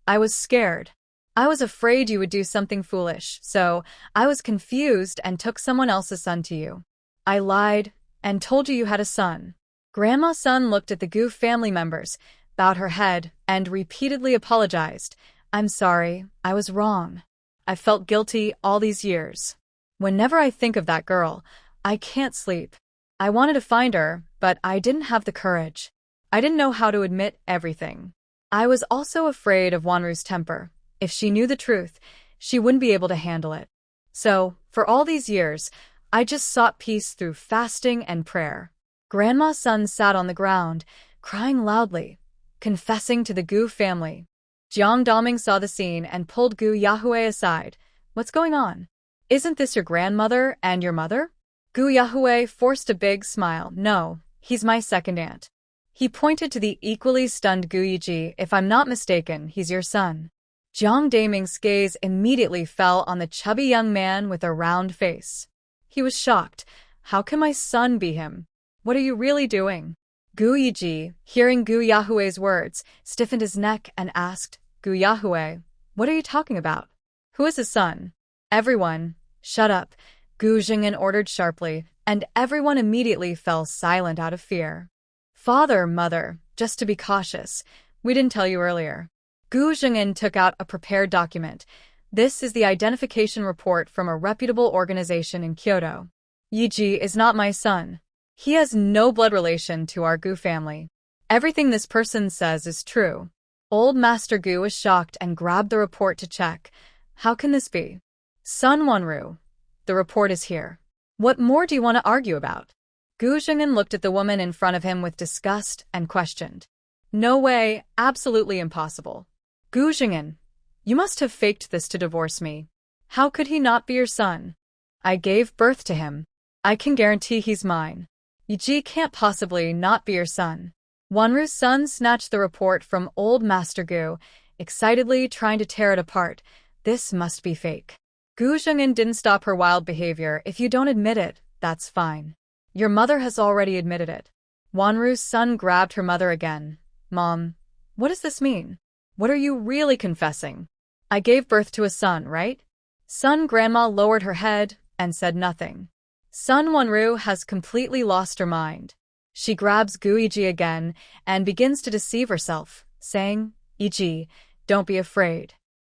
I was scared. I was afraid you would do something foolish, so I was confused and took someone else's son to you. I lied and told you had a son. Grandma's son looked at the Gu family members, bowed her head, and repeatedly apologized. I'm sorry, I was wrong. I felt guilty all these years. Whenever I think of that girl, I can't sleep. I wanted to find her, but I didn't have the courage. I didn't know how to admit everything. I was also afraid of Wanru's temper. If she knew the truth, she wouldn't be able to handle it. So, for all these years, I just sought peace through fasting and prayer. Grandma's son sat on the ground, crying loudly, confessing to the Gu family. Jiang Daming saw the scene and pulled Gu Yahweh aside. What's going on? Isn't this your grandmother and your mother? Gu Yahweh forced a big smile. No, he's my second aunt. He pointed to the equally stunned Gu Yiji. If I'm not mistaken, he's your son. Jiang Daming's gaze immediately fell on the chubby young man with a round face. He was shocked. How can my son be him? What are you really doing? Gu Yiji, hearing Gu Yahweh's words, stiffened his neck and asked, Gu Yahweh, what are you talking about? Who is his son? Everyone, shut up, Gu Jing'an ordered sharply, and everyone immediately fell silent out of fear. Father, mother, just to be cautious, we didn't tell you earlier. Gu Jing'an took out a prepared document. This is the identification report from a reputable organization in Kyoto. Yiji is not my son. He has no blood relation to our Gu family. Everything this person says is true. Old Master Gu was shocked and grabbed the report to check. How can this be? Son Wanru, the report is here. What more do you want to argue about? Gu Jing'an looked at the woman in front of him with disgust and questioned. No way, absolutely impossible. Gu Jing'an, you must have faked this to divorce me. How could he not be your son? I gave birth to him. I can guarantee he's mine. Yiji can't possibly not be your son. Wanru's son snatched the report from old Master Gu, excitedly trying to tear it apart. This must be fake. Gu Jing'an didn't stop her wild behavior. If you don't admit it, that's fine. Your mother has already admitted it. Wanru's son grabbed her mother again. Mom, what does this mean? What are you really confessing? I gave birth to a son, right? Son Grandma lowered her head and said nothing. Son Wanru has completely lost her mind. She grabs Gu Yiji again and begins to deceive herself, saying, Yiji, don't be afraid.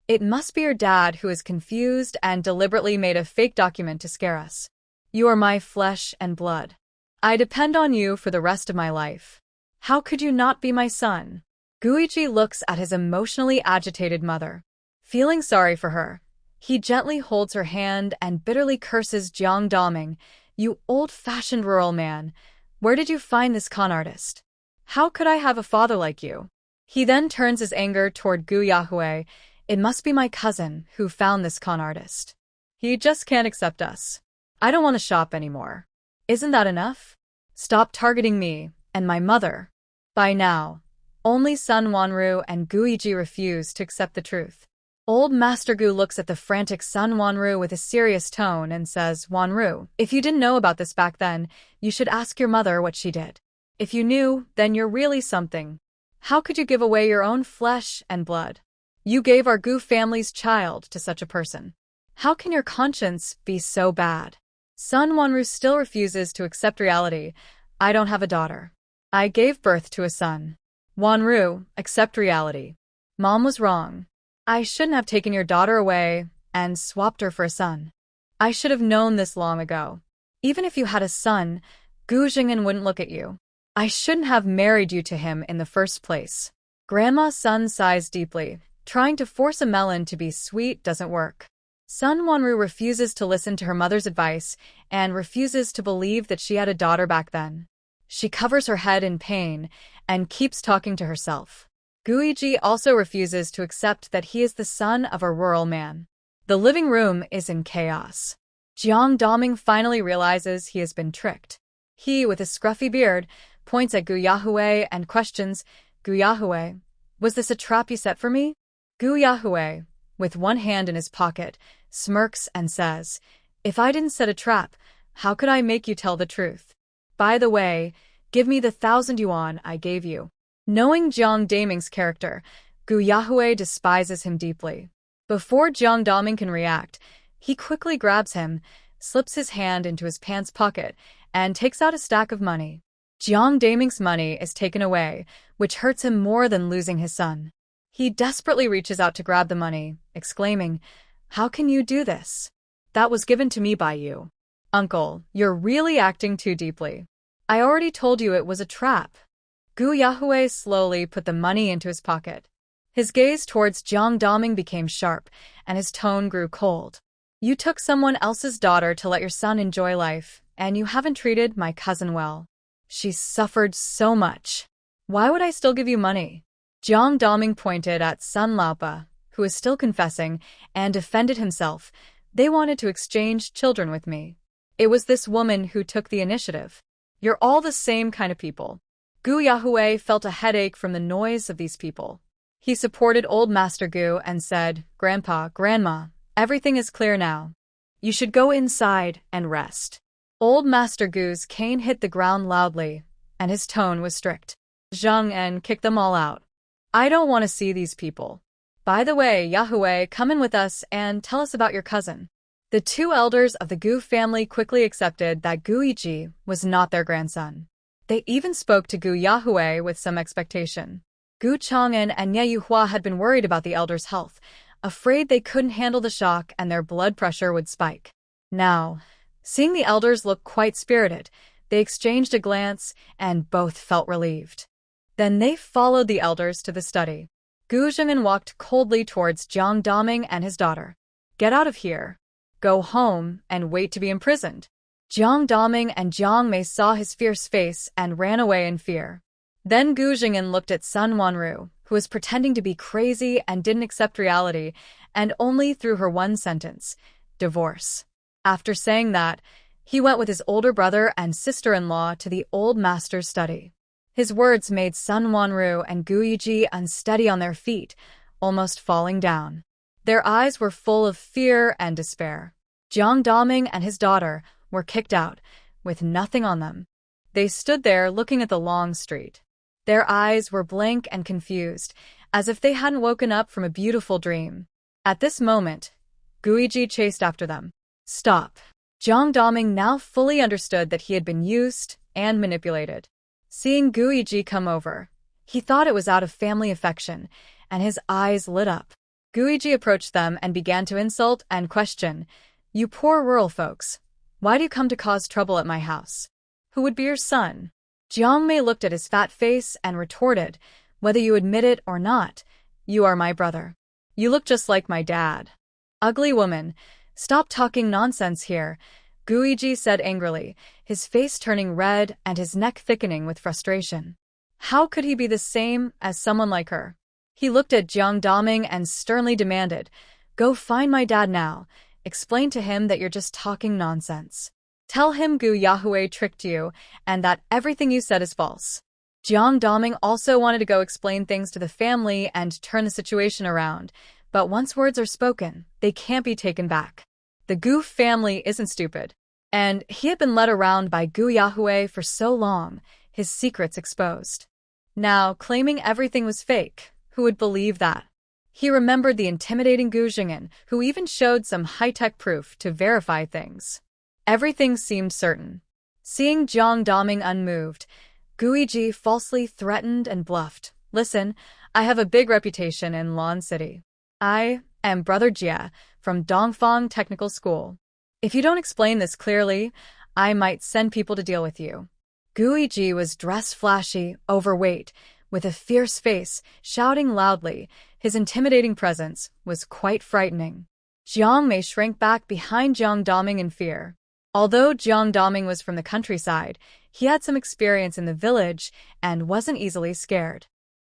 It must be your dad who is confused and deliberately made a fake document to scare us. You are my flesh and blood. I depend on you for the rest of my life. How could you not be my son? Guiji looks at his emotionally agitated mother. Feeling sorry for her, he gently holds her hand and bitterly curses Jiang Daming. You old-fashioned rural man, where did you find this con artist? How could I have a father like you? He then turns his anger toward Gu Yahue. It must be my cousin who found this con artist. He just can't accept us. I don't want to shop anymore. Isn't that enough? Stop targeting me and my mother. By now, only Sun Wanru and Guiji refuse to accept the truth. Old Master Gu looks at the frantic Sun Wanru with a serious tone and says, Wanru, if you didn't know about this back then, you should ask your mother what she did. If you knew, then you're really something. How could you give away your own flesh and blood? You gave our Gu family's child to such a person. How can your conscience be so bad? Sun Wanru still refuses to accept reality. I don't have a daughter. I gave birth to a son. Wanru, accept reality. Mom was wrong. I shouldn't have taken your daughter away and swapped her for a son. I should have known this long ago. Even if you had a son, Gu Jing'an wouldn't look at you. I shouldn't have married you to him in the first place. Grandma Sun sighs deeply. Trying to force a melon to be sweet doesn't work. Sun Wanru refuses to listen to her mother's advice and refuses to believe that she had a daughter back then. She covers her head in pain and keeps talking to herself. Guiji also refuses to accept that he is the son of a rural man. The living room is in chaos. Jiang Daming finally realizes he has been tricked. He, with his scruffy beard, points at Gu Yahue and questions, Gu Yahue, was this a trap you set for me? Gu Yahue, with one hand in his pocket, smirks and says, if I didn't set a trap, how could I make you tell the truth? By the way, give me the 1,000 yuan I gave you. Knowing Jiang Daming's character, Gu Yahue despises him deeply. Before Jiang Daming can react, he quickly grabs him, slips his hand into his pants pocket, and takes out a stack of money. Jiang Daming's money is taken away, which hurts him more than losing his son. He desperately reaches out to grab the money, exclaiming, how can you do this? That was given to me by you. Uncle, you're really acting too deeply. I already told you it was a trap. Gu Yahue slowly put the money into his pocket. His gaze towards Jiang Daming became sharp, and his tone grew cold. You took someone else's daughter to let your son enjoy life, and you haven't treated my cousin well. She's suffered so much. Why would I still give you money? Jiang Daming pointed at Sun Laopa, who was still confessing, and defended himself. They wanted to exchange children with me. It was this woman who took the initiative. You're all the same kind of people. Gu Yahue felt a headache from the noise of these people. He supported old Master Gu and said, Grandpa, Grandma, everything is clear now. You should go inside and rest. Old Master Gu's cane hit the ground loudly, and his tone was strict. Zhang En kicked them all out. I don't want to see these people. By the way, Yahue, come in with us and tell us about your cousin. The two elders of the Gu family quickly accepted that Guiji was not their grandson. They even spoke to Gu Yahue with some expectation. Gu Chang'an and Nie Yuhua had been worried about the elders' health, afraid they couldn't handle the shock and their blood pressure would spike. Now, seeing the elders look quite spirited, they exchanged a glance and both felt relieved. Then they followed the elders to the study. Gu Zheng'an walked coldly towards Jiang Daming and his daughter. Get out of here. Go home and wait to be imprisoned. Jiang Daming and Jiang Mei saw his fierce face and ran away in fear. Then Gu Jing'an looked at Sun Wanru, who was pretending to be crazy and didn't accept reality, and only threw her one sentence, divorce. After saying that, he went with his older brother and sister-in-law to the old master's study. His words made Sun Wanru and Gu Yiji unsteady on their feet, almost falling down. Their eyes were full of fear and despair. Jiang Daming and his daughter were kicked out, with nothing on them. They stood there looking at the long street. Their eyes were blank and confused, as if they hadn't woken up from a beautiful dream. At this moment, Guiji chased after them. Stop. Jiang Daming now fully understood that he had been used and manipulated. Seeing Guiji come over, he thought it was out of family affection, and his eyes lit up. Guiji approached them and began to insult and question. You poor rural folks. Why do you come to cause trouble at my house? Who would be your son? Jiang Mei looked at his fat face and retorted, whether you admit it or not, you are my brother. You look just like my dad. Ugly woman, stop talking nonsense here, Guiji said angrily, his face turning red and his neck thickening with frustration. How could he be the same as someone like her? He looked at Jiang Daming and sternly demanded, go find my dad now. Explain to him that you're just talking nonsense. Tell him Gu Yahweh tricked you and that everything you said is false. Jiang Daming also wanted to go explain things to the family and turn the situation around, but once words are spoken, they can't be taken back. The Gu family isn't stupid, and he had been led around by Gu Yahweh for so long, his secrets exposed. Now, claiming everything was fake, who would believe that? He remembered the intimidating Gu Jing'an, who even showed some high-tech proof to verify things. Everything seemed certain. Seeing Jiang Daming unmoved, Guiji falsely threatened and bluffed. Listen, I have a big reputation in Lan City. I am Brother Jia from Dongfang Technical School. If you don't explain this clearly, I might send people to deal with you. Guiji was dressed flashy, overweight, with a fierce face, shouting loudly. His intimidating presence was quite frightening. Jiang Mei shrank back behind Jiang Daming in fear. Although Jiang Daming was from the countryside, he had some experience in the village and wasn't easily scared.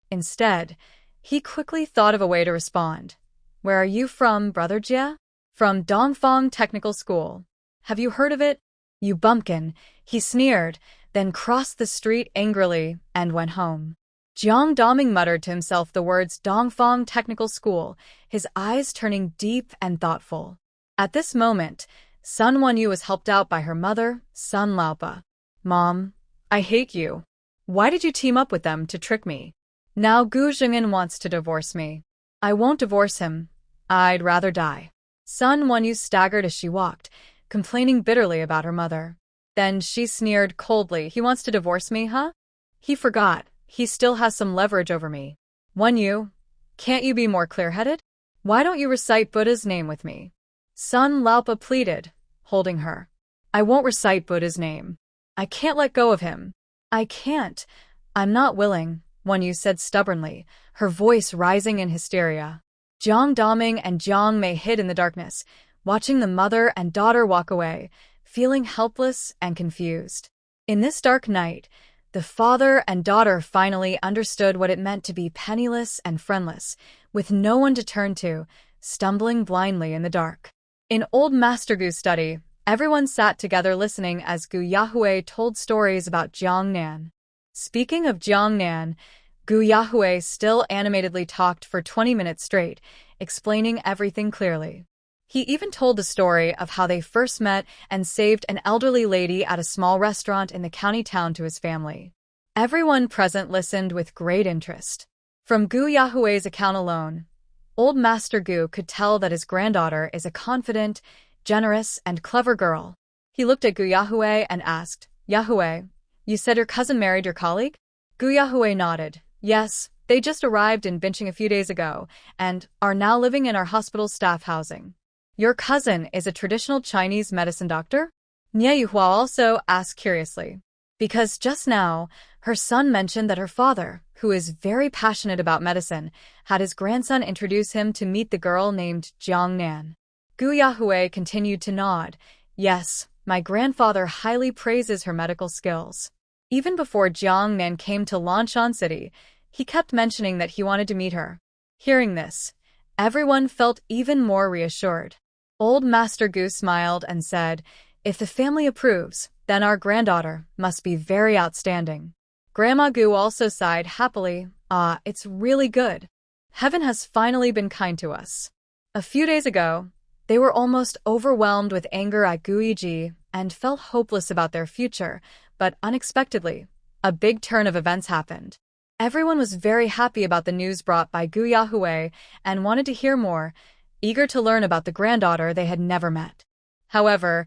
Instead, he quickly thought of a way to respond. Where are you from, Brother Jia? From Dongfang Technical School. Have you heard of it? You bumpkin, he sneered, then crossed the street angrily and went home. Jiang Daming muttered to himself the words Dongfang Technical School, his eyes turning deep and thoughtful. At this moment, Sun Wanyu was helped out by her mother, Sun Laopa. Mom, I hate you. Why did you team up with them to trick me? Now Gu Jing'an wants to divorce me. I won't divorce him. I'd rather die. Sun Wanyu staggered as she walked, complaining bitterly about her mother. Then she sneered coldly. He wants to divorce me, huh? He forgot. He still has some leverage over me. Wanyu, can't you be more clear-headed? Why don't you recite Buddha's name with me? Sun Laopa pleaded, holding her. I won't recite Buddha's name. I can't let go of him. I can't. I'm not willing, Wanyu said stubbornly, her voice rising in hysteria. Jiang Daming and Jiang Mei hid in the darkness, watching the mother and daughter walk away, feeling helpless and confused. In this dark night, the father and daughter finally understood what it meant to be penniless and friendless, with no one to turn to, stumbling blindly in the dark. In old Master Gu's study, everyone sat together listening as Gu Yahweh told stories about Jiang Nan. Speaking of Jiang Nan, Gu Yahweh still animatedly talked for 20 minutes straight, explaining everything clearly. He even told the story of how they first met and saved an elderly lady at a small restaurant in the county town to his family. Everyone present listened with great interest. From Gu Yahweh's account alone, old Master Gu could tell that his granddaughter is a confident, generous, and clever girl. He looked at Gu Yahweh and asked, Yahweh, you said your cousin married your colleague? Gu Yahweh nodded. Yes, they just arrived in Binching a few days ago and are now living in our hospital staff housing. Your cousin is a traditional Chinese medicine doctor? Nie Yuhua also asked curiously. Because just now, her son mentioned that her father, who is very passionate about medicine, had his grandson introduce him to meet the girl named Jiang Nan. Gu Yahweh continued to nod. Yes, my grandfather highly praises her medical skills. Even before Jiang Nan came to Lanshan City, he kept mentioning that he wanted to meet her. Hearing this, everyone felt even more reassured. Old Master Gu smiled and said, if the family approves, then our granddaughter must be very outstanding. Grandma Gu also sighed happily. It's really good. Heaven has finally been kind to us. A few days ago, they were almost overwhelmed with anger at Guiji and felt hopeless about their future, but unexpectedly, a big turn of events happened. Everyone was very happy about the news brought by Gu Yahweh and wanted to hear more, eager to learn about the granddaughter they had never met. However,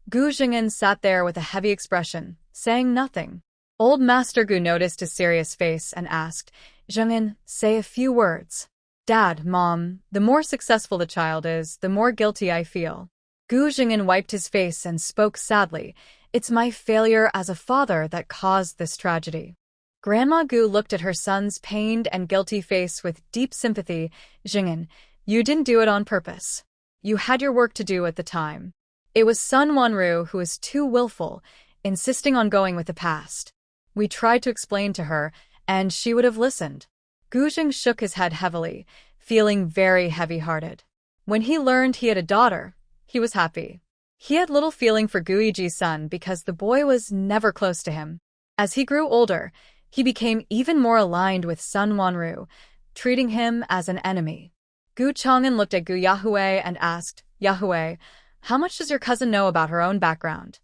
Gu Jing'an sat there with a heavy expression, saying nothing. Old Master Gu noticed his serious face and asked, Jing'an, say a few words. Dad, Mom, the more successful the child is, the more guilty I feel. Gu Jing'an wiped his face and spoke sadly. It's my failure as a father that caused this tragedy. Grandma Gu looked at her son's pained and guilty face with deep sympathy. Jing'an, you didn't do it on purpose. You had your work to do at the time. It was son Wanru who was too willful, insisting on going with the past. We tried to explain to her, and she would have listened. Gu Jing shook his head heavily, feeling very heavy-hearted. When he learned he had a daughter, he was happy. He had little feeling for Gu Yiji's son because the boy was never close to him. As he grew older, he became even more aligned with son Wanru, treating him as an enemy. Gu Chang'an looked at Gu Yahui and asked, Yahui, how much does your cousin know about her own background?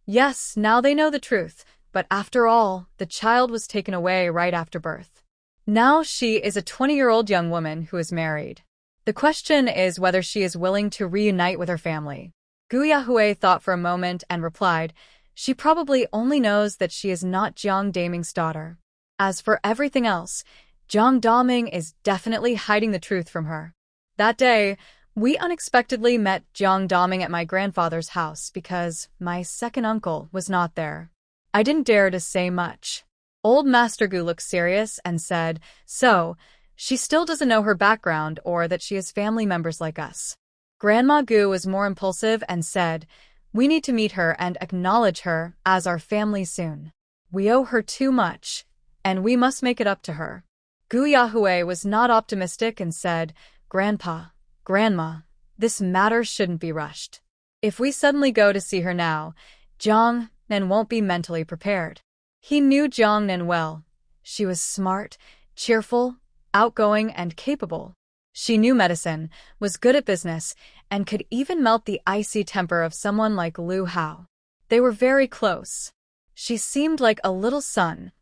Yes, now they know the truth, but after all, the child was taken away right after birth. Now she is a 20-year-old young woman who is married. The question is whether she is willing to reunite with her family. Gu Yahui thought for a moment and replied, she probably only knows that she is not Jiang Daming's daughter. As for everything else, Jiang Daming is definitely hiding the truth from her. That day, we unexpectedly met Jiang Daming at my grandfather's house because my second uncle was not there. I didn't dare to say much. Old Master Gu looked serious and said, so, she still doesn't know her background or that she has family members like us. Grandma Gu was more impulsive and said, we need to meet her and acknowledge her as our family soon. We owe her too much, and we must make it up to her. Gu Yahui was not optimistic and said, Grandpa, Grandma, this matter shouldn't be rushed. If we suddenly go to see her now, Jiang Nan won't be mentally prepared. He knew Jiang Nan well. She was smart, cheerful, outgoing, and capable. She knew medicine, was good at business, and could even melt the icy temper of someone like Lu Hao. They were very close. She seemed like a little sun,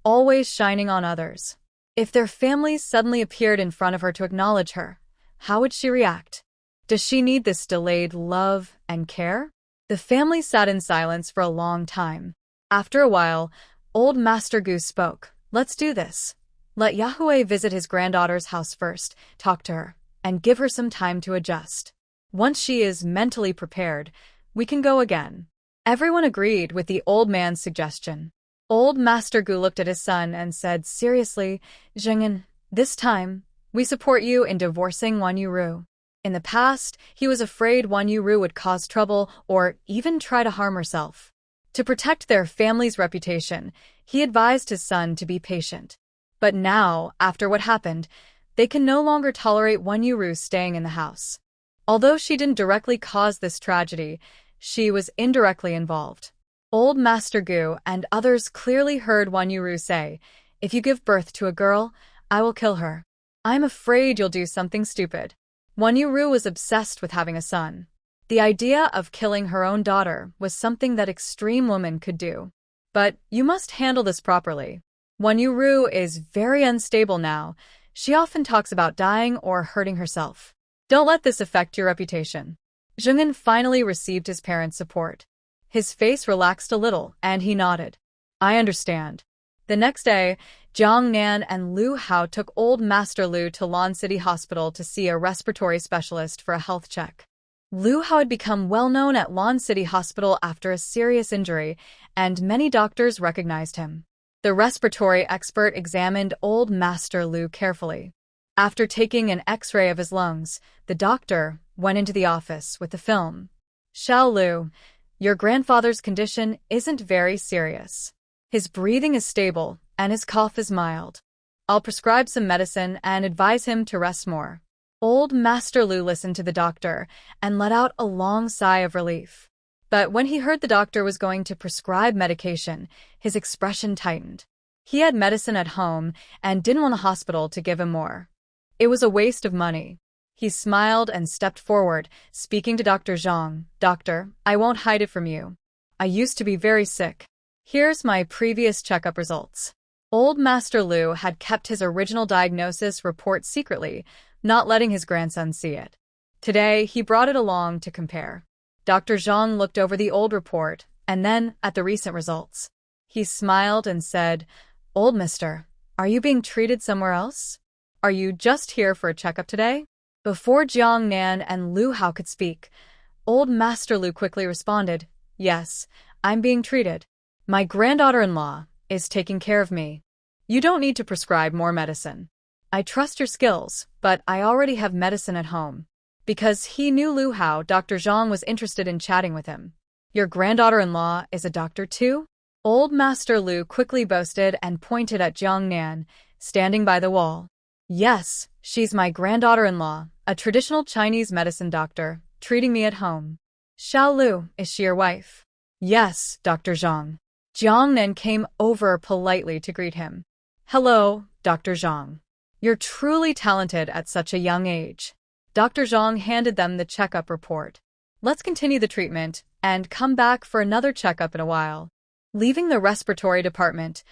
always shining on others. If their families suddenly appeared in front of her to acknowledge her, how would she react? Does she need this delayed love and care? The family sat in silence for a long time. After a while, old Master Gu spoke. Let's do this. Let Yahui visit his granddaughter's house first, talk to her, and give her some time to adjust. Once she is mentally prepared, we can go again. Everyone agreed with the old man's suggestion. Old Master Gu looked at his son and said seriously, Jing'an, this time, we support you in divorcing Wanru. In the past, he was afraid Wanru would cause trouble or even try to harm herself. To protect their family's reputation, he advised his son to be patient. But now, after what happened, they can no longer tolerate Wanru staying in the house. Although she didn't directly cause this tragedy, she was indirectly involved. Old Master Gu and others clearly heard Wanru say, if you give birth to a girl, I will kill her. I'm afraid you'll do something stupid. Wanru was obsessed with having a son. The idea of killing her own daughter was something that extreme women could do. But you must handle this properly. Wanru is very unstable now. She often talks about dying or hurting herself. Don't let this affect your reputation. Jing'an finally received his parents' support. His face relaxed a little, and he nodded. I understand. The next day, Jiang Nan and Lu Hao took old Master Lu to Lan City Hospital to see a respiratory specialist for a health check. Lu Hao had become well-known at Lan City Hospital after a serious injury, and many doctors recognized him. The respiratory expert examined old Master Lu carefully. After taking an X-ray of his lungs, the doctor went into the office with the film. Xiao Lu, your grandfather's condition isn't very serious. His breathing is stable, and his cough is mild. I'll prescribe some medicine and advise him to rest more. Old Master Lu listened to the doctor and let out a long sigh of relief. But when he heard the doctor was going to prescribe medication, his expression tightened. He had medicine at home and didn't want the hospital to give him more. It was a waste of money. He smiled and stepped forward, speaking to Dr. Zhang. Doctor, I won't hide it from you. I used to be very sick. Here's my previous checkup results. Old Master Lu had kept his original diagnosis report secretly, not letting his grandson see it. Today, he brought it along to compare. Dr. Zhang looked over the old report and then at the recent results. He smiled and said, Old mister, are you being treated somewhere else? Are you just here for a checkup today? Before Jiang Nan and Lu Hao could speak, old Master Lu quickly responded, Yes, I'm being treated. My granddaughter-in-law is taking care of me. You don't need to prescribe more medicine. I trust your skills, but I already have medicine at home. Because he knew Lu Hao, Dr. Zhang was interested in chatting with him. Your granddaughter-in-law is a doctor too? Old Master Lu quickly boasted and pointed at Jiang Nan, standing by the wall. Yes, she's my granddaughter-in-law, a traditional Chinese medicine doctor, treating me at home. Xiao Lu, is she your wife? Yes, Dr. Zhang. Jiang Nan came over politely to greet him. Hello, Dr. Zhang. You're truly talented at such a young age. Dr. Zhang handed them the checkup report. Let's continue the treatment and come back for another checkup in a while. Leaving the respiratory department,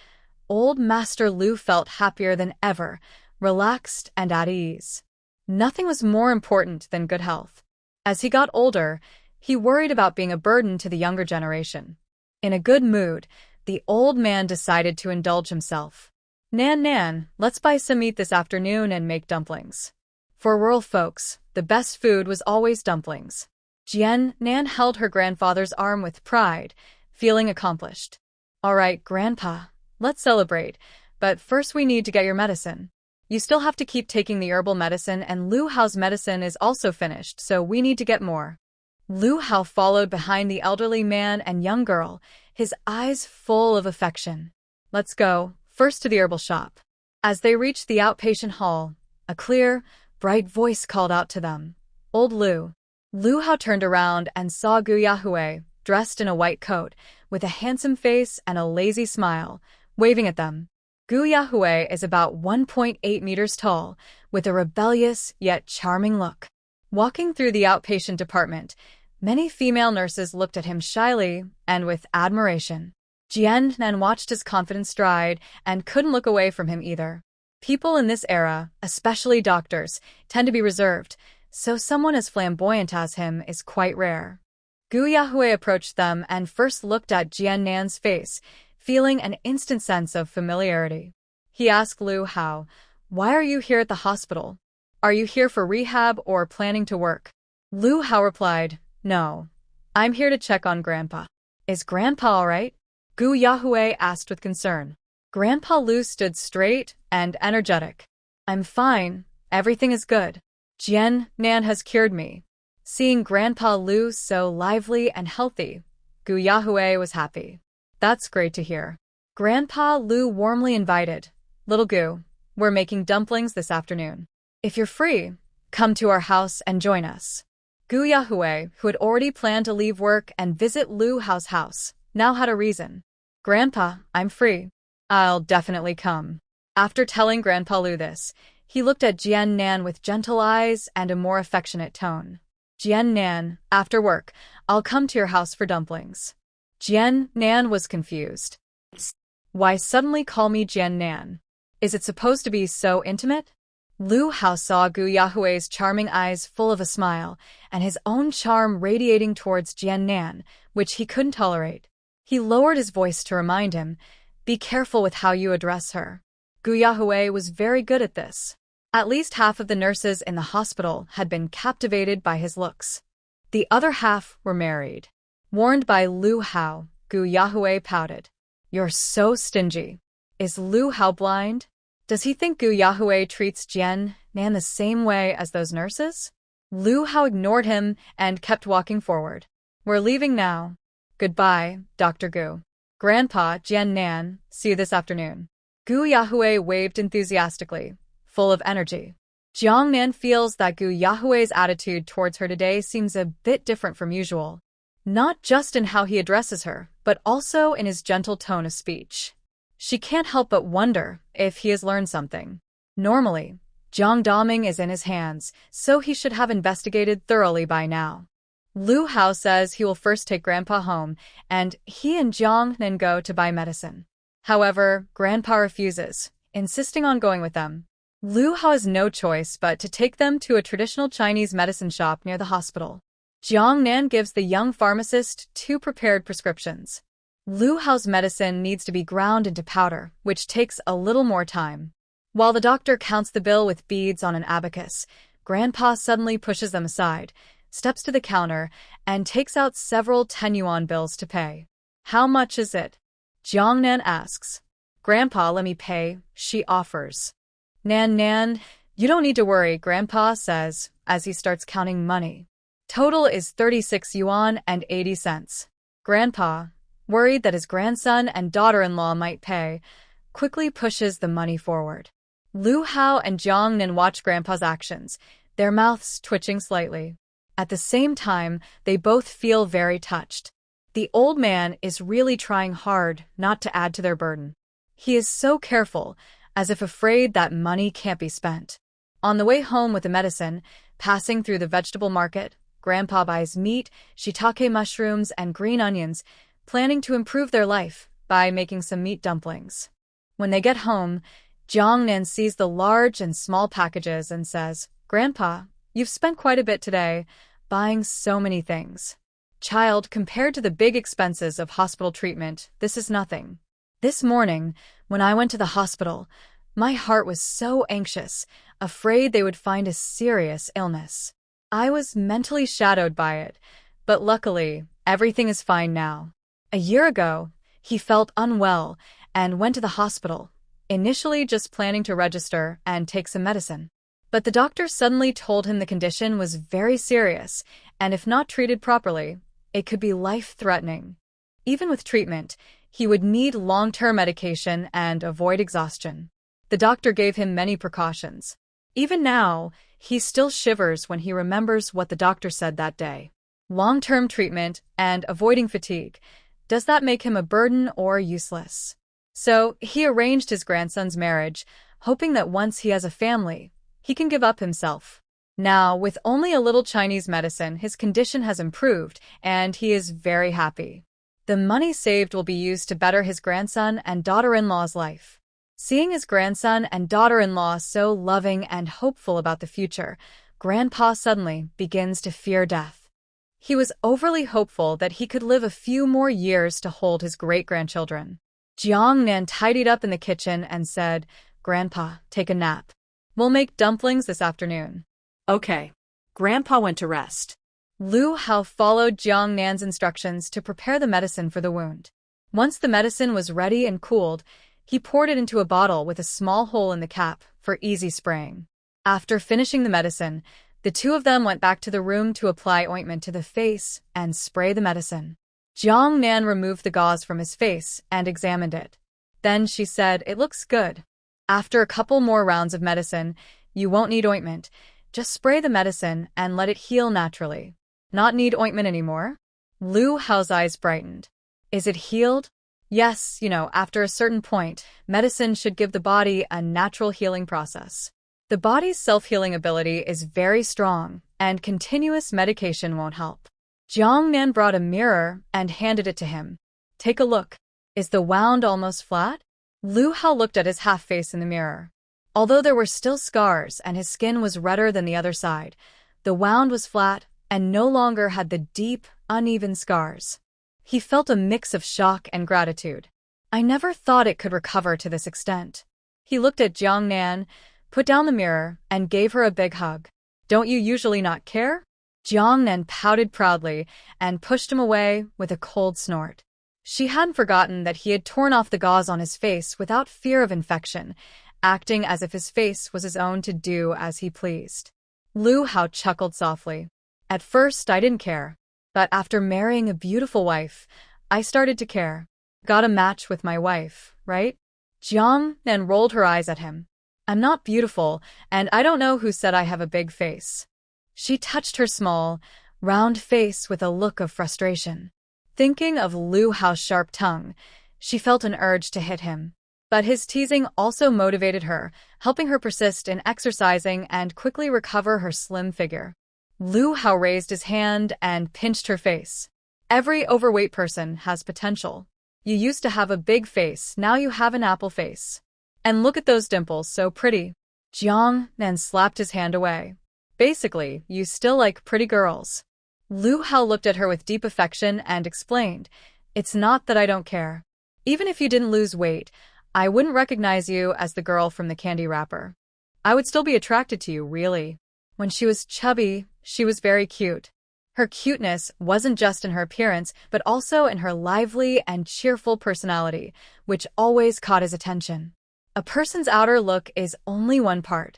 old Master Lu felt happier than ever, relaxed and at ease. Nothing was more important than good health. As he got older, he worried about being a burden to the younger generation. In a good mood, the old man decided to indulge himself. Nan, let's buy some meat this afternoon and make dumplings. For rural folks, the best food was always dumplings. Jiang Nan held her grandfather's arm with pride, feeling accomplished. All right, Grandpa, let's celebrate, but first we need to get your medicine. You still have to keep taking the herbal medicine, and Lu Hao's medicine is also finished, so we need to get more. Lu Hao followed behind the elderly man and young girl, his eyes full of affection. Let's go, first to the herbal shop. As they reached the outpatient hall, a clear, bright voice called out to them. Old Lu. Lu Hao turned around and saw Gu Yahui, dressed in a white coat, with a handsome face and a lazy smile, waving at them. Gu Yahui is about 1.8 meters tall, with a rebellious yet charming look. Walking through the outpatient department, many female nurses looked at him shyly and with admiration. Jiang Nan watched his confident stride and couldn't look away from him either. People in this era, especially doctors, tend to be reserved, so someone as flamboyant as him is quite rare. Gu Yahui approached them and first looked at Jiang Nan's face, feeling an instant sense of familiarity. He asked Lu Hao, Why are you here at the hospital? Are you here for rehab or planning to work? Lu Hao replied, No, I'm here to check on Grandpa. Is Grandpa all right? Gu Yahui asked with concern. Grandpa Lu stood straight and energetic. I'm fine, everything is good. Jiang Nan has cured me. Seeing Grandpa Lu so lively and healthy, Gu Yahui was happy. That's great to hear. Grandpa Lu warmly invited, Little Gu, we're making dumplings this afternoon. If you're free, come to our house and join us. Gu Yahui, who had already planned to leave work and visit Lu Hao's house, now had a reason. Grandpa, I'm free. I'll definitely come. After telling Grandpa Lu this, he looked at Jiang Nan with gentle eyes and a more affectionate tone. Jiang Nan, after work, I'll come to your house for dumplings. Jiang Nan was confused. Why suddenly call me Jiang Nan? Is it supposed to be so intimate? Lu Hao saw Gu Yahui's charming eyes full of a smile, and his own charm radiating towards Jiang Nan, which he couldn't tolerate. He lowered his voice to remind him, Be careful with how you address her. Gu Yahui was very good at this. At least half of the nurses in the hospital had been captivated by his looks. The other half were married. Warned by Lu Hao, Gu Yahui pouted. You're so stingy. Is Lu Hao blind? Does he think Gu Yahui treats Jiang Nan the same way as those nurses? Lu Hao ignored him and kept walking forward. We're leaving now. Goodbye, Dr. Gu. Grandpa, Jiang Nan, see you this afternoon. Gu Yahui waved enthusiastically, full of energy. Jiang Nan feels that Gu Yahui's attitude towards her today seems a bit different from usual. Not just in how he addresses her, but also in his gentle tone of speech. She can't help but wonder if he has learned something. Normally, Jiang Daming is in his hands, so he should have investigated thoroughly by now. Lu Hao says he will first take Grandpa home, and he and Jiang Nan go to buy medicine. However, Grandpa refuses, insisting on going with them. Lu Hao has no choice but to take them to a traditional Chinese medicine shop near the hospital. Jiang Nan gives the young pharmacist 2 prepared prescriptions. Lu Hao's medicine needs to be ground into powder, which takes a little more time. While the doctor counts the bill with beads on an abacus, Grandpa suddenly pushes them aside, steps to the counter, and takes out several 10 yuan bills to pay. How much is it? Jiang Nan asks. Grandpa, let me pay, she offers. Nan, you don't need to worry, Grandpa says, as he starts counting money. Total is 36 yuan and 80 cents. Grandpa, worried that his grandson and daughter-in-law might pay, quickly pushes the money forward. Hao and Jiang Nan watch Grandpa's actions, their mouths twitching slightly. At the same time, they both feel very touched. The old man is really trying hard not to add to their burden. He is so careful, as if afraid that money can't be spent. On the way home with the medicine, passing through the vegetable market, Grandpa buys meat, shiitake mushrooms, and green onions, planning to improve their life by making some meat dumplings. When they get home, Jiang Nan sees the large and small packages and says, Grandpa, you've spent quite a bit today, buying so many things. Child, compared to the big expenses of hospital treatment, this is nothing. This morning, when I went to the hospital, my heart was so anxious, afraid they would find a serious illness. I was mentally shadowed by it, but luckily, everything is fine now. A year ago, he felt unwell and went to the hospital, initially just planning to register and take some medicine. But the doctor suddenly told him the condition was very serious, and if not treated properly, it could be life-threatening. Even with treatment, he would need long-term medication and avoid exhaustion. The doctor gave him many precautions. Even now, he still shivers when he remembers what the doctor said that day. Long-term treatment and avoiding fatigue. Does that make him a burden or useless? So, he arranged his grandson's marriage, hoping that once he has a family, he can give up himself. Now, with only a little Chinese medicine, his condition has improved, and he is very happy. The money saved will be used to better his grandson and daughter-in-law's life. Seeing his grandson and daughter-in-law so loving and hopeful about the future, Grandpa suddenly begins to fear death. He was overly hopeful that he could live a few more years to hold his great-grandchildren. Jiang Nan tidied up in the kitchen and said, Grandpa, take a nap. We'll make dumplings this afternoon. Okay. Grandpa went to rest. Hao followed Jiang Nan's instructions to prepare the medicine for the wound. Once the medicine was ready and cooled, he poured it into a bottle with a small hole in the cap for easy spraying. After finishing the medicine, the two of them went back to the room to apply ointment to the face and spray the medicine. Jiang Nan removed the gauze from his face and examined it. Then she said, It looks good. After a couple more rounds of medicine, you won't need ointment. Just spray the medicine and let it heal naturally. Not need ointment anymore? Hao's eyes brightened. Is it healed? Yes, after a certain point, medicine should give the body a natural healing process. The body's self-healing ability is very strong, and continuous medication won't help. Jiang Nan brought a mirror and handed it to him. Take a look. Is the wound almost flat? Hao looked at his half-face in the mirror. Although there were still scars and his skin was redder than the other side, the wound was flat and no longer had the deep, uneven scars. He felt a mix of shock and gratitude. I never thought it could recover to this extent. He looked at Jiang Nan, put down the mirror, and gave her a big hug. Don't you usually not care? Jiang Nan pouted proudly and pushed him away with a cold snort. She hadn't forgotten that he had torn off the gauze on his face without fear of infection, acting as if his face was his own to do as he pleased. Hao chuckled softly. At first, I didn't care. But after marrying a beautiful wife, I started to care. Got a match with my wife, right? Jiang Nan rolled her eyes at him. I'm not beautiful, and I don't know who said I have a big face. She touched her small, round face with a look of frustration. Thinking of Hao's sharp tongue, she felt an urge to hit him. But his teasing also motivated her, helping her persist in exercising and quickly recover her slim figure. Hao raised his hand and pinched her face. Every overweight person has potential. You used to have a big face, now you have an apple face. And look at those dimples, so pretty. Jiang Nan slapped his hand away. Basically, you still like pretty girls. Hao looked at her with deep affection and explained, It's not that I don't care. Even if you didn't lose weight, I wouldn't recognize you as the girl from the candy wrapper. I would still be attracted to you, really. When she was chubby, she was very cute. Her cuteness wasn't just in her appearance, but also in her lively and cheerful personality, which always caught his attention. A person's outer look is only one part.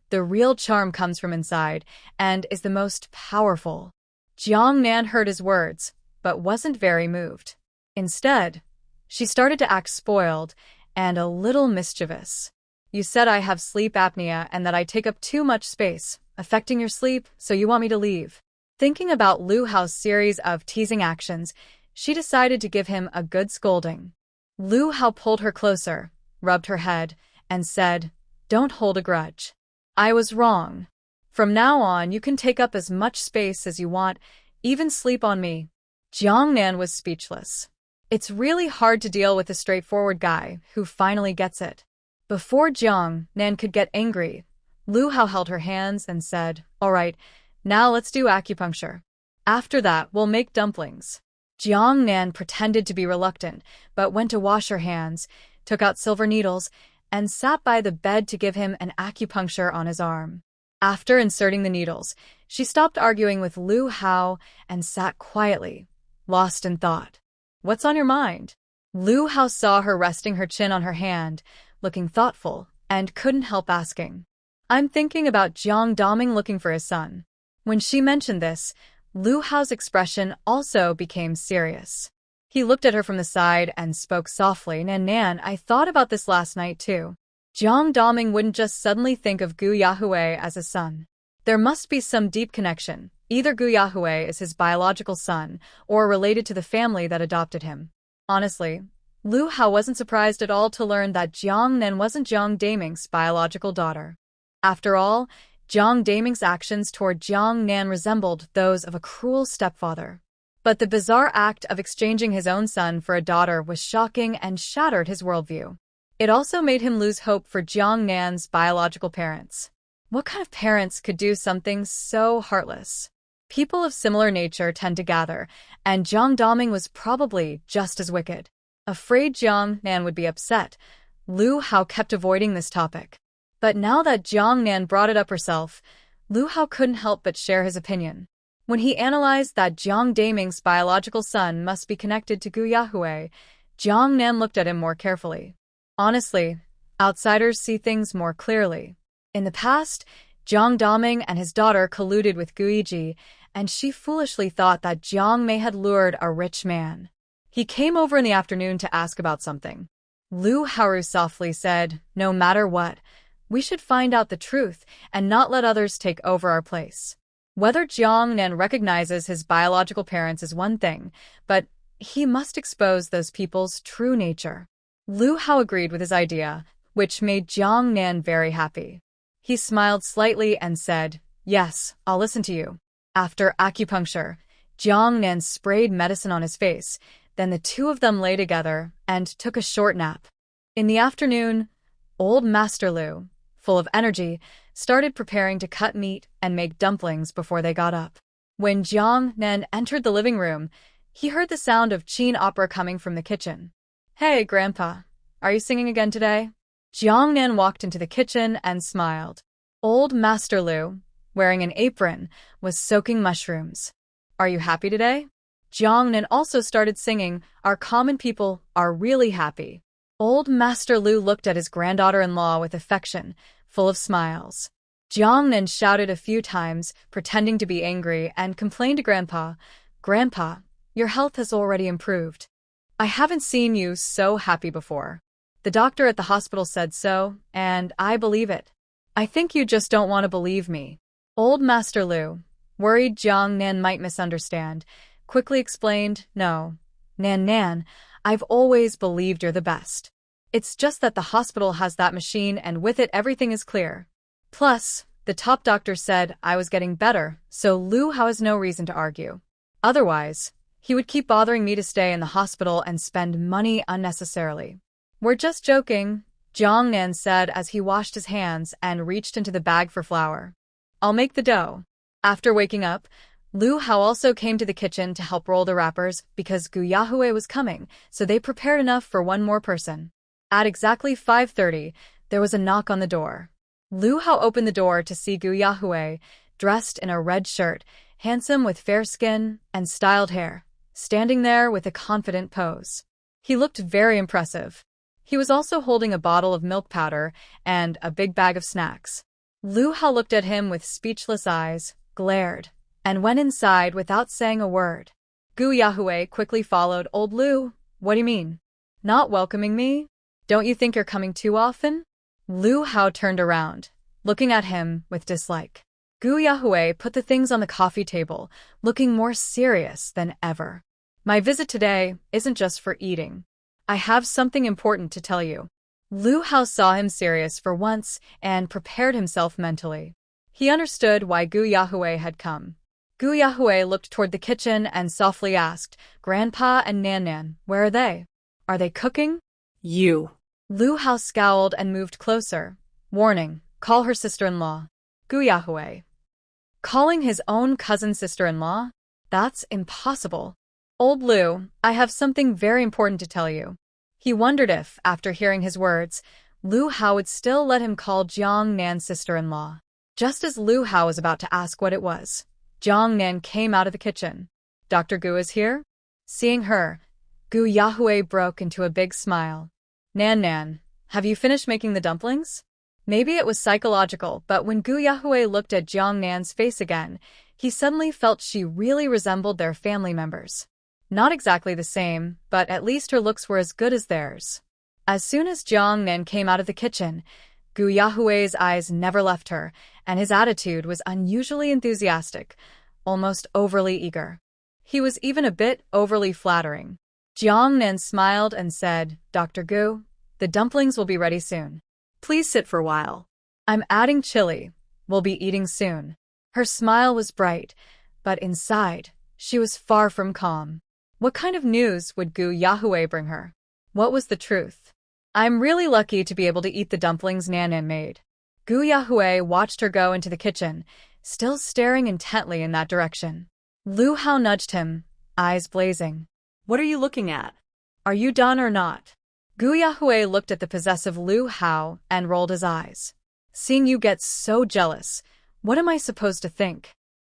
The real charm comes from inside, and is the most powerful. Jiang Nan heard his words, but wasn't very moved. Instead, she started to act spoiled and a little mischievous. You said I have sleep apnea and that I take up too much space, affecting your sleep, so you want me to leave. Thinking about Lu Hao's series of teasing actions, she decided to give him a good scolding. Lu Hao pulled her closer, rubbed her head, and said, "Don't hold a grudge. I was wrong. From now on, you can take up as much space as you want, even sleep on me." Jiang Nan was speechless. It's really hard to deal with a straightforward guy who finally gets it. Before Jiang Nan could get angry, Lu Hao held her hands and said, "All right, now let's do acupuncture. After that, we'll make dumplings." Jiang Nan pretended to be reluctant, but went to wash her hands, took out silver needles, and sat by the bed to give him an acupuncture on his arm. After inserting the needles, she stopped arguing with Lu Hao and sat quietly, lost in thought. "What's on your mind?" Lu Hao saw her resting her chin on her hand, looking thoughtful, and couldn't help asking. "I'm thinking about Jiang Daming looking for his son." When she mentioned this, Lu Hao's expression also became serious. He looked at her from the side and spoke softly, Nan, I thought about this last night too. Jiang Daming wouldn't just suddenly think of Gu Yahue as a son. There must be some deep connection. Either Gu Yahue is his biological son, or related to the family that adopted him. Honestly, Lu Hao wasn't surprised at all to learn that Jiang Nan wasn't Jiang Daming's biological daughter. After all, Jiang Daming's actions toward Jiang Nan resembled those of a cruel stepfather. But the bizarre act of exchanging his own son for a daughter was shocking and shattered his worldview. It also made him lose hope for Jiang Nan's biological parents. What kind of parents could do something so heartless? People of similar nature tend to gather, and Jiang Daming was probably just as wicked. Afraid Jiang Nan would be upset, Lu Hao kept avoiding this topic. But now that Jiang Nan brought it up herself, Lu Hao couldn't help but share his opinion. When he analyzed that Jiang Daming's biological son must be connected to Gu Yahue, Jiang Nan looked at him more carefully. Honestly, outsiders see things more clearly. In the past, Jiang Daming and his daughter colluded with Gu Yiji, and she foolishly thought that Jiang Mei had lured a rich man. He came over in the afternoon to ask about something. Lu Hao softly said, "No matter what, we should find out the truth and not let others take over our place." Whether Jiang Nan recognizes his biological parents is one thing, but he must expose those people's true nature. Lu Hao agreed with his idea, which made Jiang Nan very happy. He smiled slightly and said, "Yes, I'll listen to you." After acupuncture, Jiang Nan sprayed medicine on his face, then the two of them lay together and took a short nap. In the afternoon, old Master Lu, full of energy, started preparing to cut meat and make dumplings before they got up. When Jiang Nan entered the living room, he heard the sound of Qin opera coming from the kitchen. "Hey, Grandpa, are you singing again today?" Jiang Nan walked into the kitchen and smiled. Old Master Lu, wearing an apron, was soaking mushrooms. "Are you happy today?" Jiang Nan also started singing, "Our common people are really happy." Old Master Lu looked at his granddaughter-in-law with affection, full of smiles. Jiang Nan shouted a few times, pretending to be angry, and complained to Grandpa, "Grandpa, your health has already improved. I haven't seen you so happy before. The doctor at the hospital said so, and I believe it. I think you just don't want to believe me." Old Master Lu, worried Jiang Nan might misunderstand, quickly explained, "No, Nan, I've always believed you're the best. It's just that the hospital has that machine and with it everything is clear. Plus, the top doctor said I was getting better, so Lu Hao has no reason to argue. Otherwise, he would keep bothering me to stay in the hospital and spend money unnecessarily." "We're just joking," Jiang Nan said as he washed his hands and reached into the bag for flour. "I'll make the dough." After waking up, Lu Hao also came to the kitchen to help roll the wrappers because Gu Yahue was coming, so they prepared enough for one more person. At exactly 5:30, there was a knock on the door. Lu Hao opened the door to see Gu Yahue, dressed in a red shirt, handsome with fair skin and styled hair, standing there with a confident pose. He looked very impressive. He was also holding a bottle of milk powder and a big bag of snacks. Lu Hao looked at him with speechless eyes, glared, and went inside without saying a word. Gu Yahue quickly followed. Old Lu, what do you mean? Not welcoming me? Don't you think you're coming too often? Lu Hao turned around, looking at him with dislike. Gu Yahue put the things on the coffee table, looking more serious than ever. My visit today isn't just for eating. I have something important to tell you. Lu Hao saw him serious for once and prepared himself mentally. He understood why Gu Yahue had come. Gu Yahue looked toward the kitchen and softly asked, Grandpa and Nan Nan, where are they? Are they cooking? You. Lu Hao scowled and moved closer. Warning, call her sister-in-law. Gu Yahue. Calling his own cousin sister-in-law? That's impossible. Old Lu, I have something very important to tell you. He wondered if, after hearing his words, Lu Hao would still let him call Jiang Nan's sister-in-law. Just as Lu Hao was about to ask what it was, Jiang Nan came out of the kitchen. Dr. Gu is here? Seeing her, Gu Yahue broke into a big smile. Nan Nan, have you finished making the dumplings? Maybe it was psychological, but when Gu Yahue looked at Jiang Nan's face again, he suddenly felt she really resembled their family members. Not exactly the same, but at least her looks were as good as theirs. As soon as Jiang Nan came out of the kitchen, Gu Yahue's eyes never left her, and his attitude was unusually enthusiastic, almost overly eager. He was even a bit overly flattering. Jiang Nan smiled and said, Dr. Gu, the dumplings will be ready soon. Please sit for a while. I'm adding chili. We'll be eating soon. Her smile was bright, but inside, she was far from calm. What kind of news would Gu Yahue bring her? What was the truth? I'm really lucky to be able to eat the dumplings Nan Nan made. Gu Yahue watched her go into the kitchen, still staring intently in that direction. Lu Hao nudged him, eyes blazing. What are you looking at? Are you done or not? Gu Yahue looked at the possessive Lu Hao and rolled his eyes. Seeing you get so jealous, what am I supposed to think?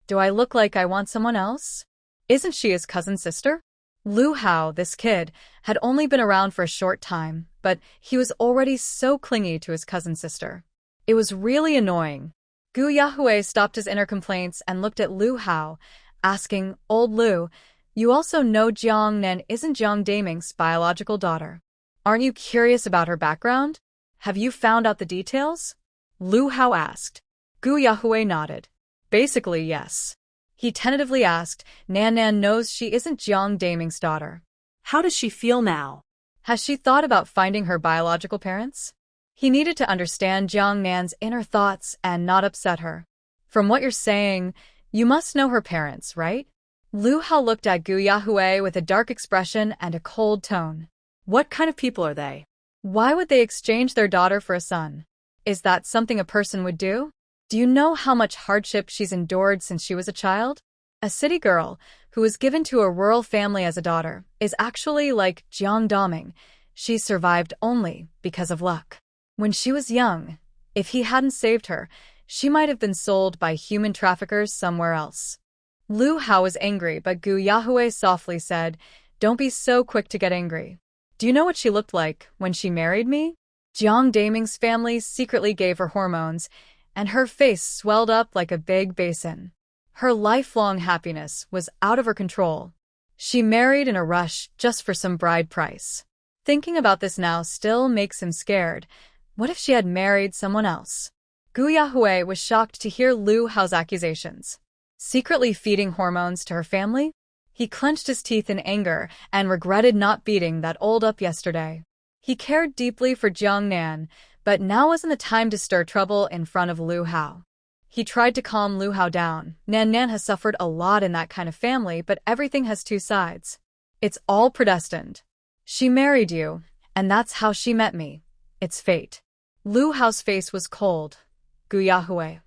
Do I look like I want someone else? Isn't she his cousin sister? Lu Hao, this kid, had only been around for a short time, but he was already so clingy to his cousin sister. It was really annoying. Gu Yahue stopped his inner complaints and looked at Lu Hao, asking, Old Lu, you also know Jiang Nan isn't Jiang Daming's biological daughter. Aren't you curious about her background? Have you found out the details? Lu Hao asked. Gu Yahue nodded. Basically, yes. He tentatively asked, Nan Nan knows she isn't Jiang Daming's daughter. How does she feel now? Has she thought about finding her biological parents? He needed to understand Jiang Nan's inner thoughts and not upset her. From what you're saying, you must know her parents, right? Lu Hao looked at Gu Yahue with a dark expression and a cold tone. What kind of people are they? Why would they exchange their daughter for a son? Is that something a person would do? Do you know how much hardship she's endured since she was a child? A city girl, who was given to a rural family as a daughter, is actually like Jiang Daming. She survived only because of luck. When she was young, if he hadn't saved her, she might have been sold by human traffickers somewhere else. Lu Hao was angry, but Gu Yahue softly said, Don't be so quick to get angry. Do you know what she looked like when she married me? Jiang Daming's family secretly gave her hormones, and her face swelled up like a big basin. Her lifelong happiness was out of her control. She married in a rush just for some bride price. Thinking about this now still makes him scared. What if she had married someone else? Gu Yahue was shocked to hear Lu Hao's accusations. Secretly feeding hormones to her family? He clenched his teeth in anger and regretted not beating that old up yesterday. He cared deeply for Jiang Nan, but now wasn't the time to stir trouble in front of Lu Hao. He tried to calm Lu Hao down. Nan Nan has suffered a lot in that kind of family, but everything has two sides. It's all predestined. She married you, and that's how she met me. It's fate. Lu Hao's face was cold. Gu Yahue.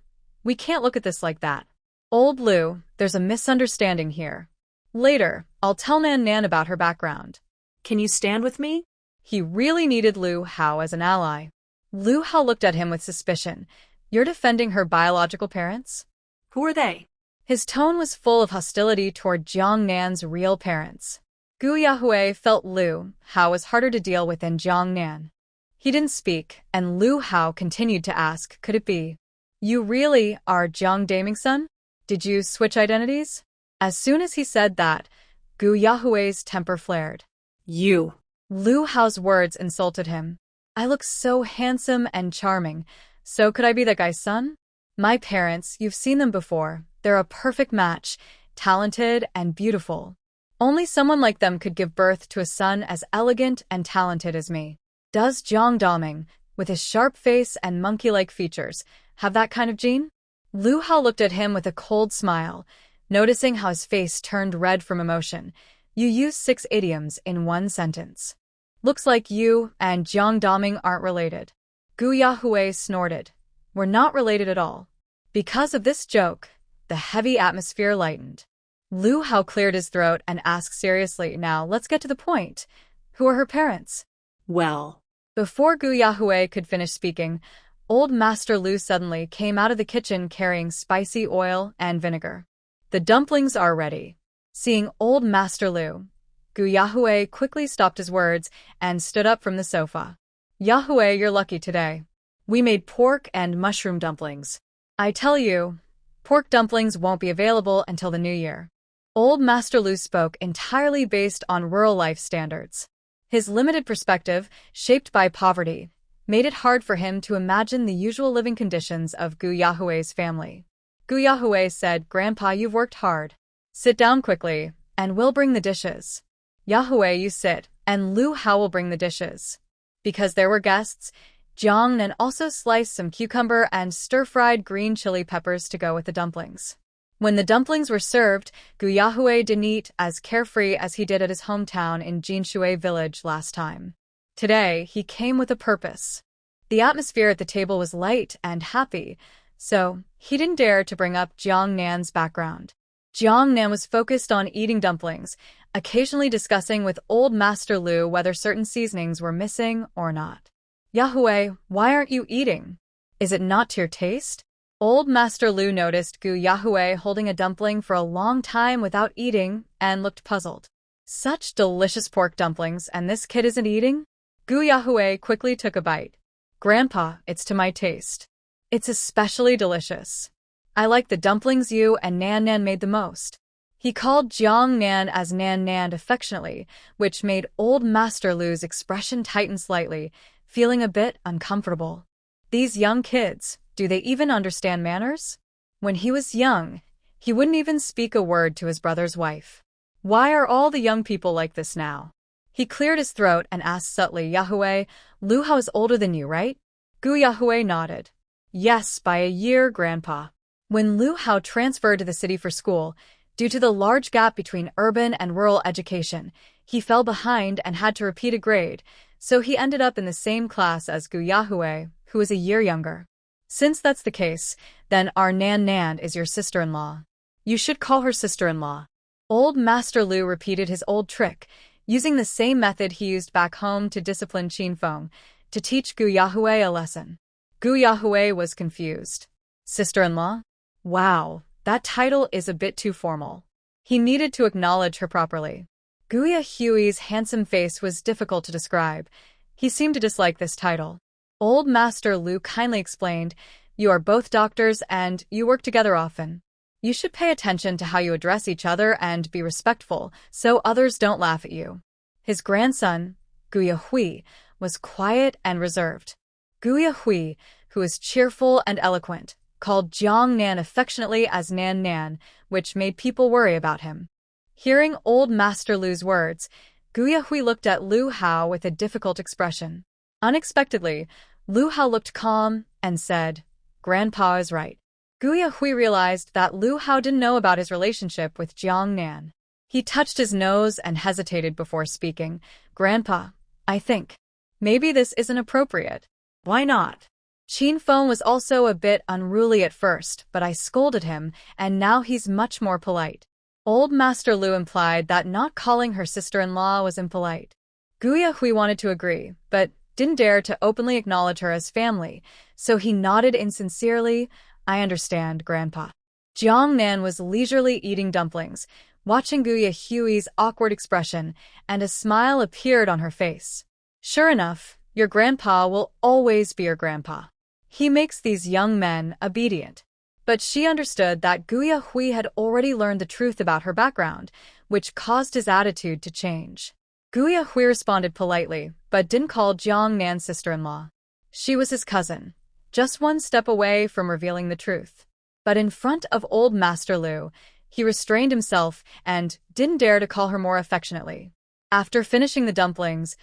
We can't look at this like that. Old Lu, there's a misunderstanding here. Later, I'll tell Nan Nan about her background. Can you stand with me? He really needed Lu Hao as an ally. Lu Hao looked at him with suspicion. You're defending her biological parents? Who are they? His tone was full of hostility toward Jiang Nan's real parents. Gu Yahui felt Lu Hao was harder to deal with than Jiang Nan. He didn't speak, and Lu Hao continued to ask, could it be? You really are Jiang Daming's son? Did you switch identities? As soon as he said that, Gu Yahui's temper flared. You. Lu Hao's words insulted him. I look so handsome and charming, so could I be that guy's son? My parents, you've seen them before. They're a perfect match, talented and beautiful. Only someone like them could give birth to a son as elegant and talented as me. Does Jiang Daming, with his sharp face and monkey-like features, have that kind of gene? Lu Hao looked at him with a cold smile, noticing how his face turned red from emotion. You use 6 idioms in one sentence. Looks like you and Jiang Daming aren't related. Gu Yahui snorted. We're not related at all. Because of this joke, the heavy atmosphere lightened. Lu Hao cleared his throat and asked seriously, now let's get to the point. Who are her parents? Well. Before Gu Yahui could finish speaking, old Master Lu suddenly came out of the kitchen carrying spicy oil and vinegar. The dumplings are ready. Seeing old Master Lu, Gu Yahui quickly stopped his words and stood up from the sofa. Yahui, you're lucky today. We made pork and mushroom dumplings. I tell you, pork dumplings won't be available until the new year. Old Master Lu spoke entirely based on rural life standards. His limited perspective, shaped by poverty, made it hard for him to imagine the usual living conditions of Gu Yahui's family. Gu Yahui said, Grandpa, you've worked hard. Sit down quickly, and we'll bring the dishes. Yahui, you sit, and Lu Hao will bring the dishes. Because there were guests, Jiang Nan also sliced some cucumber and stir-fried green chili peppers to go with the dumplings. When the dumplings were served, Gu Yahui didn't eat as carefree as he did at his hometown in Jinshui village last time. Today, he came with a purpose. The atmosphere at the table was light and happy, so he didn't dare to bring up Jiang Nan's background. Jiang Nan was focused on eating dumplings, occasionally discussing with old Master Lu whether certain seasonings were missing or not. Yahui, why aren't you eating? Is it not to your taste? Old Master Lu noticed Gu Yahui holding a dumpling for a long time without eating and looked puzzled. Such delicious pork dumplings, and this kid isn't eating? Gu Yahui quickly took a bite. Grandpa, it's to my taste. It's especially delicious. I like the dumplings you and Nan Nan made the most. He called Jiang Nan as Nan Nan affectionately, which made old Master Lu's expression tighten slightly, feeling a bit uncomfortable. These young kids, do they even understand manners? When he was young, he wouldn't even speak a word to his brother's wife. Why are all the young people like this now? He cleared his throat and asked subtly, Yahui, Lu Hao is older than you, right? Gu Yahui nodded. Yes, by a year, Grandpa. When Lu Hao transferred to the city for school, due to the large gap between urban and rural education, he fell behind and had to repeat a grade, so he ended up in the same class as Gu Yahui, who was a year younger. Since that's the case, then our Nan Nan is your sister-in-law. You should call her sister-in-law. Old Master Lu repeated his old trick, using the same method he used back home to discipline Qin Feng, to teach Gu Yahui a lesson. Gu Yahui was confused. Sister-in-law? Wow, that title is a bit too formal. He needed to acknowledge her properly. Gu Yahui's handsome face was difficult to describe. He seemed to dislike this title. Old Master Lu kindly explained, you are both doctors and you work together often. You should pay attention to how you address each other and be respectful so others don't laugh at you. His grandson, Gu Yahui, was quiet and reserved. Gu Yahui, who was cheerful and eloquent, called Jiang Nan affectionately as Nan Nan, which made people worry about him. Hearing old Master Lu's words, Gu Yahui looked at Lu Hao with a difficult expression. Unexpectedly, Lu Hao looked calm and said, Grandpa is right. Gu Yahui realized that Lu Hao didn't know about his relationship with Jiang Nan. He touched his nose and hesitated before speaking. Grandpa, I think maybe this isn't appropriate. Why not? Qin Feng was also a bit unruly at first, but I scolded him, and now he's much more polite. Old Master Lu implied that not calling her sister-in-law was impolite. Gu Yahui wanted to agree, but didn't dare to openly acknowledge her as family, so he nodded insincerely. I understand, Grandpa. Jiang Nan was leisurely eating dumplings, watching Gu Yahui's awkward expression, and a smile appeared on her face. Sure enough, your grandpa will always be your grandpa. He makes these young men obedient. But she understood that Gu Yahui had already learned the truth about her background, which caused his attitude to change. Gu Yahui responded politely, but didn't call Jiang Nan's sister-in-law. She was his cousin, just one step away from revealing the truth. But in front of old Master Lu, he restrained himself and didn't dare to call her more affectionately. After finishing the dumplings,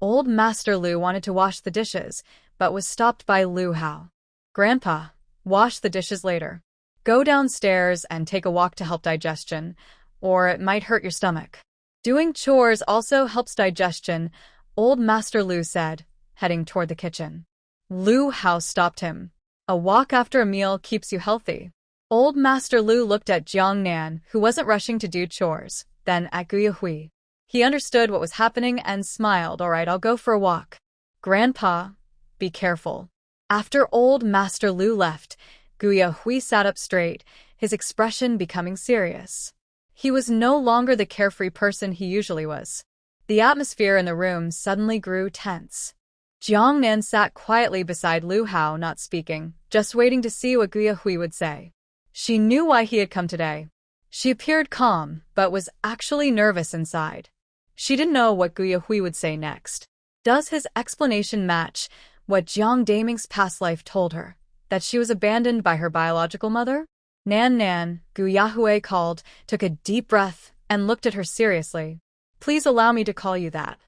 old Master Lu wanted to wash the dishes, but was stopped by Lu Hao. Grandpa, wash the dishes later. Go downstairs and take a walk to help digestion, or it might hurt your stomach. Doing chores also helps digestion, old Master Lu said, heading toward the kitchen. Lu Hao stopped him. A walk after a meal keeps you healthy. Old Master Lu looked at Jiang Nan, who wasn't rushing to do chores, then at Gu Yahui. He understood what was happening and smiled. All right, I'll go for a walk. Grandpa, be careful. After old Master Lu left, Gu Yahui sat up straight, his expression becoming serious. He was no longer the carefree person he usually was. The atmosphere in the room suddenly grew tense. Jiang Nan sat quietly beside Lu Hao, not speaking, just waiting to see what Gu Yahui would say. She knew why he had come today. She appeared calm, but was actually nervous inside. She didn't know what Gu Yahui would say next. Does his explanation match what Jiang Daming's past life told her? That she was abandoned by her biological mother? Nan, Gu Yahui called, took a deep breath, and looked at her seriously. Please allow me to call you that.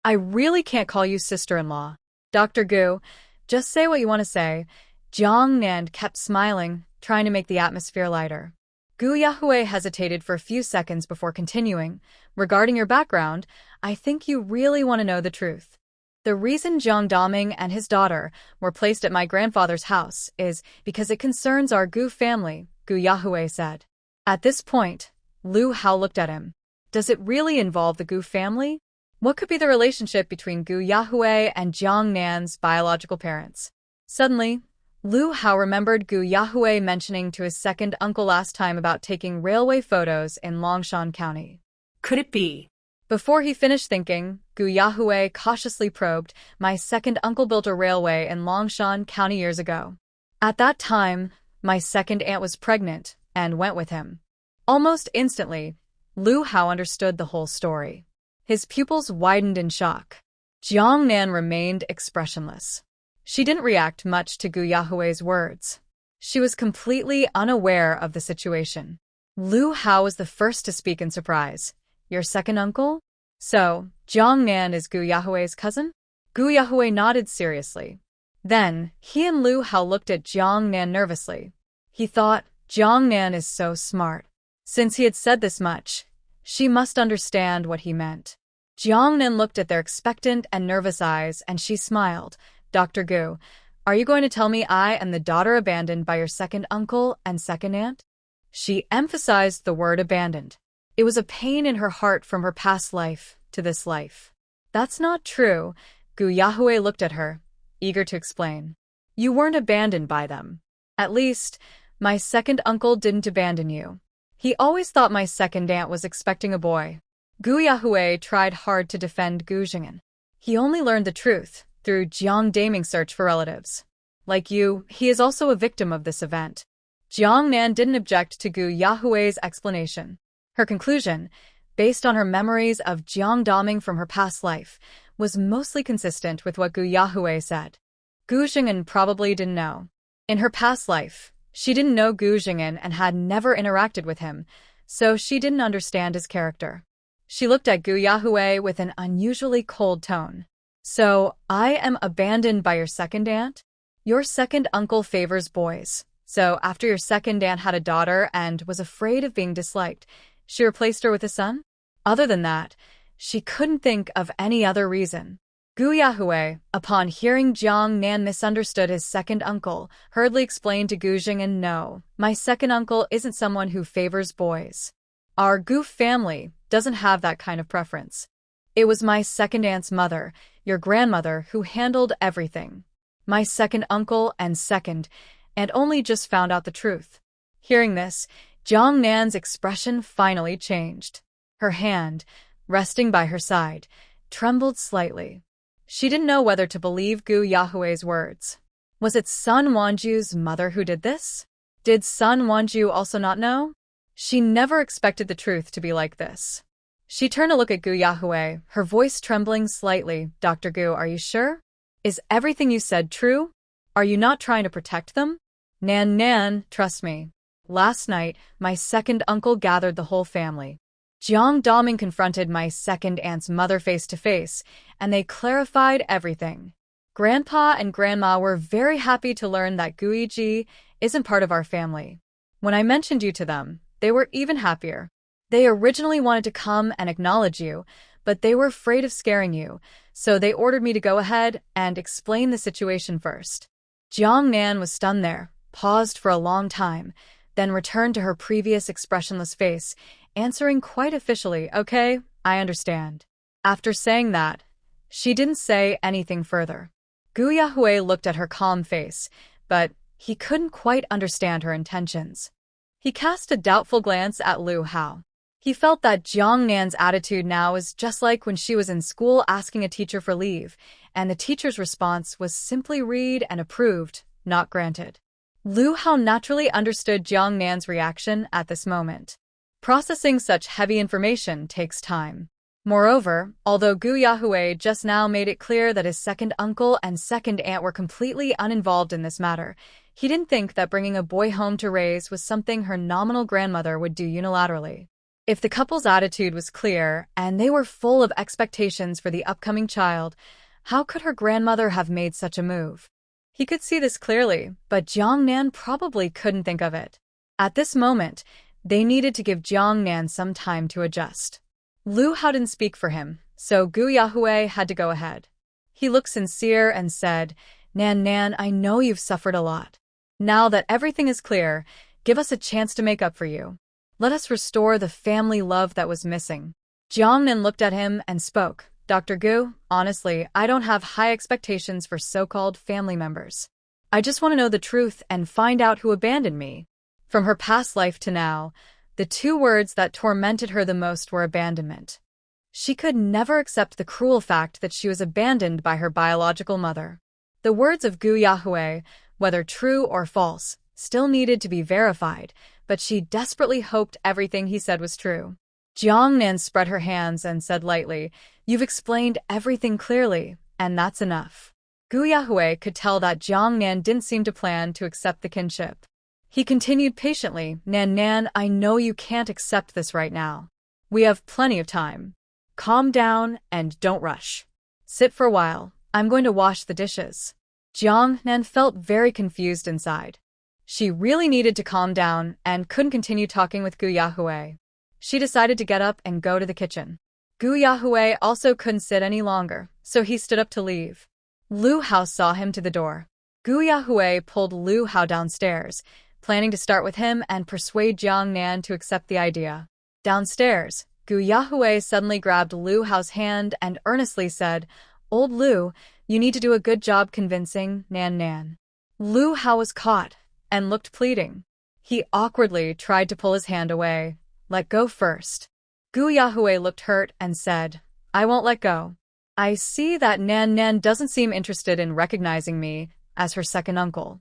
I really can't call you sister-in-law. Dr. Gu, just say what you want to say. Jiang Nan kept smiling, trying to make the atmosphere lighter. Gu Yahui hesitated for a few seconds before continuing. Regarding your background, I think you really want to know the truth. The reason Jiang Daming and his daughter were placed at my grandfather's house is because it concerns our Gu family, Gu Yahui said. At this point, Lu Hao looked at him. Does it really involve the Gu family? What could be the relationship between Gu Yahui and Jiang Nan's biological parents? Suddenly, Lu Hao remembered Gu Yahui mentioning to his second uncle last time about taking railway photos in Longshan County. Could it be? Before he finished thinking, Gu Yahui cautiously probed, my second uncle built a railway in Longshan County years ago. At that time, my second aunt was pregnant and went with him. Almost instantly, Lu Hao understood the whole story. His pupils widened in shock. Jiang Nan remained expressionless. She didn't react much to Gu Yahui's words. She was completely unaware of the situation. Lu Hao was the first to speak in surprise. Your second uncle? So, Jiang Nan is Gu Yahui's cousin? Gu Yahui nodded seriously. Then, he and Lu Hao looked at Jiang Nan nervously. He thought, Jiang Nan is so smart. Since he had said this much, she must understand what he meant. Jiang Nan looked at their expectant and nervous eyes, and she smiled. Dr. Gu, are you going to tell me I am the daughter abandoned by your second uncle and second aunt? She emphasized the word abandoned. It was a pain in her heart from her past life to this life. That's not true. Gu Yahui looked at her, eager to explain. You weren't abandoned by them. At least, my second uncle didn't abandon you. He always thought my second aunt was expecting a boy. Gu Yahui tried hard to defend Gu Jing'an. He only learned the truth through Jiang Daming's search for relatives. Like you, he is also a victim of this event. Jiang Nan didn't object to Gu Yahui's explanation. Her conclusion, based on her memories of Jiang Daming from her past life, was mostly consistent with what Gu Yahui said. Gu Jing'an probably didn't know. In her past life, she didn't know Gu Jing'an and had never interacted with him, so she didn't understand his character. She looked at Gu Yahui with an unusually cold tone. So, I am abandoned by your second aunt? Your second uncle favors boys. So, after your second aunt had a daughter and was afraid of being disliked, she replaced her with a son? Other than that, she couldn't think of any other reason. Gu Yahui, upon hearing Jiang Nan misunderstood his second uncle, hurriedly explained to Gu Jing'an, no, my second uncle isn't someone who favors boys. Our Gu family doesn't have that kind of preference. It was my second aunt's mother, your grandmother, who handled everything. My second uncle and only just found out the truth. Hearing this, Jiang Nan's expression finally changed. Her hand, resting by her side, trembled slightly. She didn't know whether to believe Gu Yahui's words. Was it Sun Wanju's mother who did this? Did Sun Wanju also not know? She never expected the truth to be like this. She turned to look at Gu Yahui, her voice trembling slightly. Dr. Gu, are you sure? Is everything you said true? Are you not trying to protect them? Nan, trust me. Last night, my second uncle gathered the whole family. Jiang Daming confronted my second aunt's mother face to face, and they clarified everything. Grandpa and Grandma were very happy to learn that Guiji isn't part of our family. When I mentioned you to them, they were even happier. They originally wanted to come and acknowledge you, but they were afraid of scaring you, so they ordered me to go ahead and explain the situation first. Jiang Nan was stunned there, paused for a long time, then returned to her previous expressionless face, answering quite officially, "Okay, I understand." After saying that, she didn't say anything further. Gu Yahui looked at her calm face, but he couldn't quite understand her intentions. He cast a doubtful glance at Lu Hao. He felt that Jiang Nan's attitude now was just like when she was in school asking a teacher for leave, and the teacher's response was simply read and approved, not granted. Lu Hao naturally understood Jiang Nan's reaction at this moment. Processing such heavy information takes time. Moreover, although Gu Yahui just now made it clear that his second uncle and second aunt were completely uninvolved in this matter, he didn't think that bringing a boy home to raise was something her nominal grandmother would do unilaterally. If the couple's attitude was clear and they were full of expectations for the upcoming child, how could her grandmother have made such a move? He could see this clearly, but Jiang Nan probably couldn't think of it. At this moment, they needed to give Jiang Nan some time to adjust. Lu Hao didn't speak for him, so Gu Yahui had to go ahead. He looked sincere and said, Nan, I know you've suffered a lot. Now that everything is clear, give us a chance to make up for you. Let us restore the family love that was missing. Jiang Nan looked at him and spoke. Dr. Gu, honestly, I don't have high expectations for so-called family members. I just want to know the truth and find out who abandoned me. From her past life to now, the two words that tormented her the most were abandonment. She could never accept the cruel fact that she was abandoned by her biological mother. The words of Gu Yahui, whether true or false, still needed to be verified, but she desperately hoped everything he said was true. Jiang Nan spread her hands and said lightly, You've explained everything clearly, and that's enough. Gu Yahui could tell that Jiang Nan didn't seem to plan to accept the kinship. He continued patiently, Nan, I know you can't accept this right now. We have plenty of time. Calm down and don't rush. Sit for a while. I'm going to wash the dishes. Jiang Nan felt very confused inside. She really needed to calm down and couldn't continue talking with Gu Yahui. She decided to get up and go to the kitchen. Gu Yahui also couldn't sit any longer, so he stood up to leave. Lu Hao saw him to the door. Gu Yahui pulled Lu Hao downstairs, planning to start with him and persuade Jiang Nan to accept the idea. Downstairs, Gu Yahui suddenly grabbed Lu Hao's hand and earnestly said, Old Lu, you need to do a good job convincing Nan. Lu Hao was caught and looked pleading. He awkwardly tried to pull his hand away. Let go first. Gu Yahui looked hurt and said, I won't let go. I see that Nan doesn't seem interested in recognizing me as her second uncle.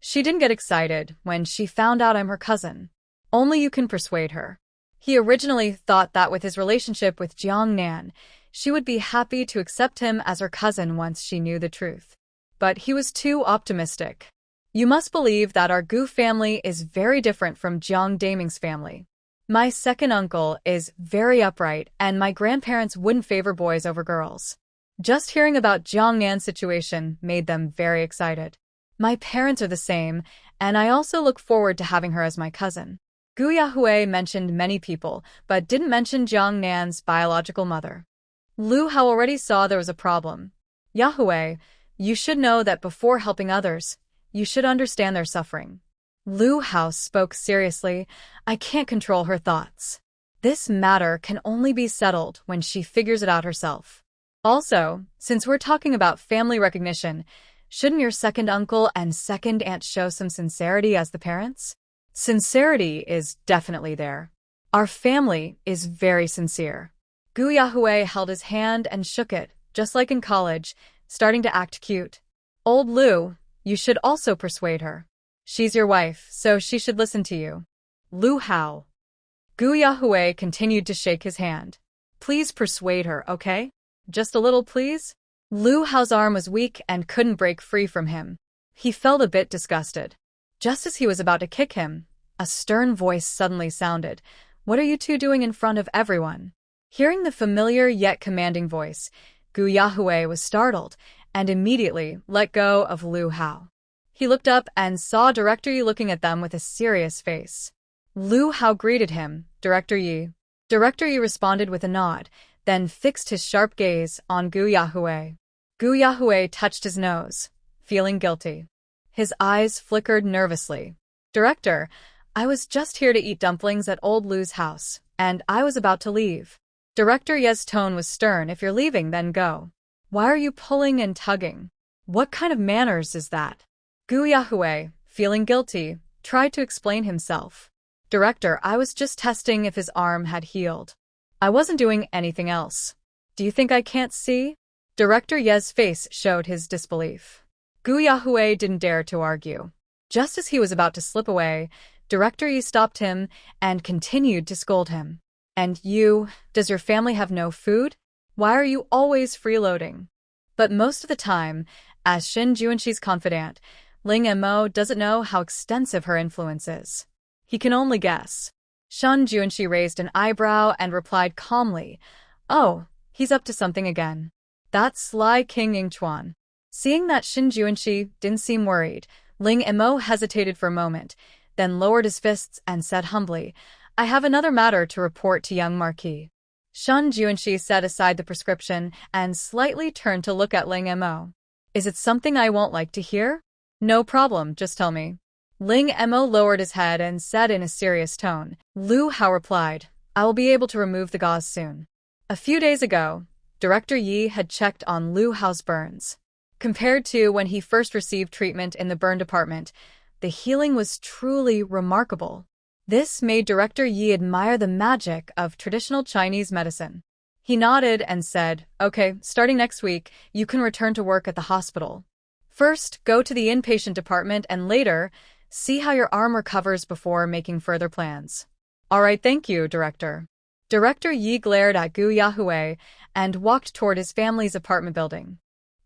She didn't get excited when she found out I'm her cousin. Only you can persuade her. He originally thought that with his relationship with Jiang Nan, she would be happy to accept him as her cousin once she knew the truth. But he was too optimistic. You must believe that our Gu family is very different from Jiang Daming's family. My second uncle is very upright, and my grandparents wouldn't favor boys over girls. Just hearing about Jiang Nan's situation made them very excited. My parents are the same, and I also look forward to having her as my cousin. Gu Yahui mentioned many people, but didn't mention Jiang Nan's biological mother. Lu Hao already saw there was a problem. Yahui, you should know that before helping others, you should understand their suffering. Lu Hao spoke seriously. I can't control her thoughts. This matter can only be settled when she figures it out herself. Also, since we're talking about family recognition, shouldn't your second uncle and second aunt show some sincerity as the parents? Sincerity is definitely there. Our family is very sincere. Gu Yahui held his hand and shook it, just like in college, starting to act cute. Old Lu, you should also persuade her. She's your wife, so she should listen to you. Lu Hao. Gu Yahui continued to shake his hand. Please persuade her, okay? Just a little, please? Lu Hao's arm was weak and couldn't break free from him. He felt a bit disgusted. Just as he was about to kick him, a stern voice suddenly sounded. What are you two doing in front of everyone? Hearing the familiar yet commanding voice, Gu Yahui was startled and immediately let go of Lu Hao. He looked up and saw Director Yi looking at them with a serious face. Lu Hao greeted him, Director Yi. Director Yi responded with a nod, then fixed his sharp gaze on Gu Yahui. Gu Yahui touched his nose, feeling guilty. His eyes flickered nervously. Director, I was just here to eat dumplings at old Lu's house, and I was about to leave. Director Ye's tone was stern. If you're leaving, then go. Why are you pulling and tugging? What kind of manners is that? Gu Yahui, feeling guilty, tried to explain himself. Director, I was just testing if his arm had healed. I wasn't doing anything else. Do you think I can't see? Director Ye's face showed his disbelief. Gu Yahui didn't dare to argue. Just as he was about to slip away, Director Yi stopped him and continued to scold him. And you, does your family have no food? Why are you always freeloading? But most of the time, as Shin Juanxi's confidant, Ling Mo doesn't know how extensive her influence is. He can only guess. Shin Juanxi raised an eyebrow and replied calmly, Oh, he's up to something again. That's sly King Yingchuan. Seeing that Shin Juanxi didn't seem worried, Ling Mo hesitated for a moment, then lowered his fists and said humbly, I have another matter to report to young Marquis. Shin Juanxi set aside the prescription and slightly turned to look at Ling Mo. Is it something I won't like to hear? No problem, just tell me. Ling Mo lowered his head and said in a serious tone. Lu Hao replied, I will be able to remove the gauze soon. A few days ago, Director Yi had checked on Lu Hao's burns. Compared to when he first received treatment in the burn department, the healing was truly remarkable. This made Director Yi admire the magic of traditional Chinese medicine. He nodded and said, Okay, starting next week, you can return to work at the hospital. First, go to the inpatient department and later, see how your arm recovers before making further plans. All right, thank you, Director. Director Yi glared at Gu Yahui and walked toward his family's apartment building.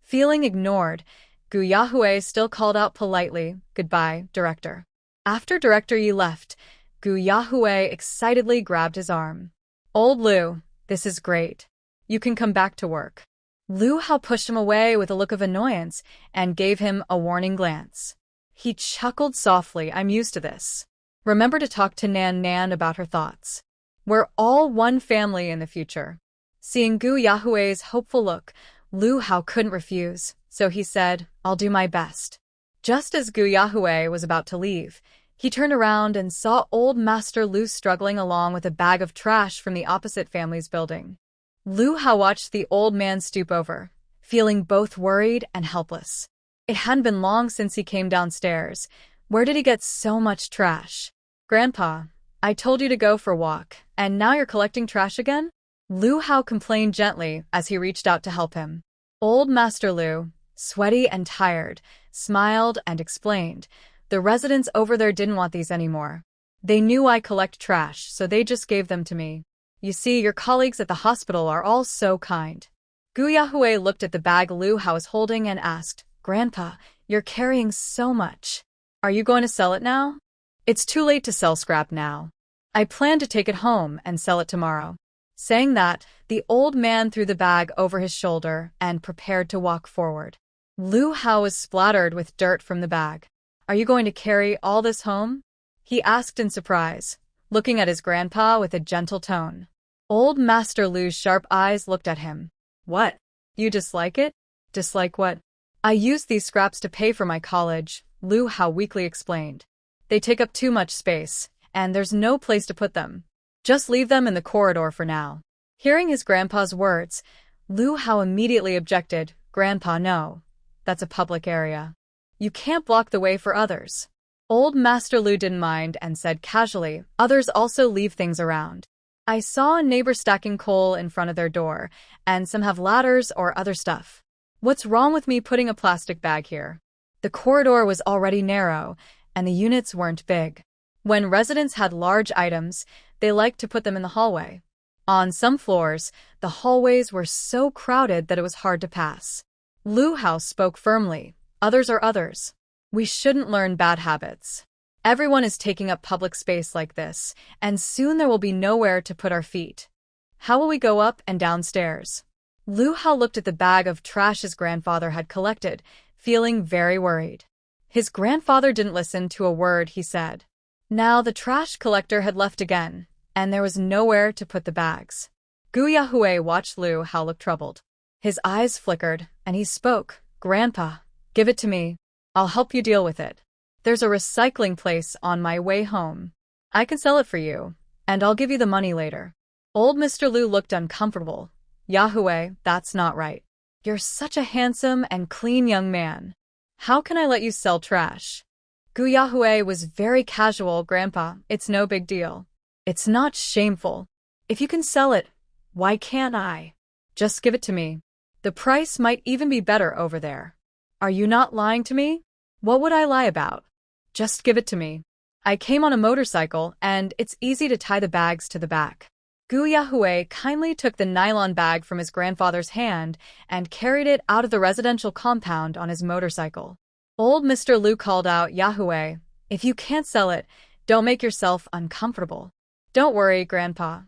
Feeling ignored, Gu Yahui still called out politely, Goodbye, Director. After Director Yi left, Gu Yahui excitedly grabbed his arm. Old Lu, this is great. You can come back to work. Lu Hao pushed him away with a look of annoyance and gave him a warning glance. He chuckled softly, I'm used to this. Remember to talk to Nan about her thoughts. We're all one family in the future. Seeing Gu Yahui's hopeful look, Lu Hao couldn't refuse, so he said, I'll do my best. Just as Gu Yahui was about to leave, he turned around and saw old Master Lu struggling along with a bag of trash from the opposite family's building. Lu Hao watched the old man stoop over, feeling both worried and helpless. It hadn't been long since he came downstairs. Where did he get so much trash? Grandpa, I told you to go for a walk, and now you're collecting trash again? Lu Hao complained gently as he reached out to help him. Old Master Lu, sweaty and tired, smiled and explained, the residents over there didn't want these anymore. They knew I collect trash, so they just gave them to me. You see, your colleagues at the hospital are all so kind. Gu Yahui looked at the bag Lu Hao was holding and asked, Grandpa, you're carrying so much. Are you going to sell it now? It's too late to sell scrap now. I plan to take it home and sell it tomorrow. Saying that, the old man threw the bag over his shoulder and prepared to walk forward. Lu Hao was splattered with dirt from the bag. Are you going to carry all this home? He asked in surprise, looking at his grandpa with a gentle tone. Old Master Lu's sharp eyes looked at him. What? You dislike it? Dislike what? I used these scraps to pay for my college, Lu Hao weakly explained. They take up too much space, and there's no place to put them. Just leave them in the corridor for now. Hearing his grandpa's words, Lu Hao immediately objected. Grandpa, no. That's a public area. You can't block the way for others. Old Master Lu didn't mind and said casually, others also leave things around. I saw a neighbor stacking coal in front of their door, and some have ladders or other stuff. What's wrong with me putting a plastic bag here? The corridor was already narrow, and the units weren't big. When residents had large items, they liked to put them in the hallway. On some floors, the hallways were so crowded that it was hard to pass. Lu Hao spoke firmly. Others are others. We shouldn't learn bad habits. Everyone is taking up public space like this, and soon there will be nowhere to put our feet. How will we go up and downstairs? Lu Hao looked at the bag of trash his grandfather had collected, feeling very worried. His grandfather didn't listen to a word he said. Now the trash collector had left again, and there was nowhere to put the bags. Gu Yahui watched Lu Hao look troubled. His eyes flickered, and he spoke. Grandpa, give it to me. I'll help you deal with it. There's a recycling place on my way home. I can sell it for you, and I'll give you the money later. Old Mr. Lu looked uncomfortable. Yahui, that's not right. You're such a handsome and clean young man. How can I let you sell trash? Gu Yahui was very casual. Grandpa, it's no big deal. It's not shameful. If you can sell it, why can't I? Just give it to me. The price might even be better over there. Are you not lying to me? What would I lie about? Just give it to me. I came on a motorcycle, and it's easy to tie the bags to the back. Gu Yahui kindly took the nylon bag from his grandfather's hand and carried it out of the residential compound on his motorcycle. Old Mr. Lu called out, Yahui, if you can't sell it, don't make yourself uncomfortable. Don't worry, Grandpa,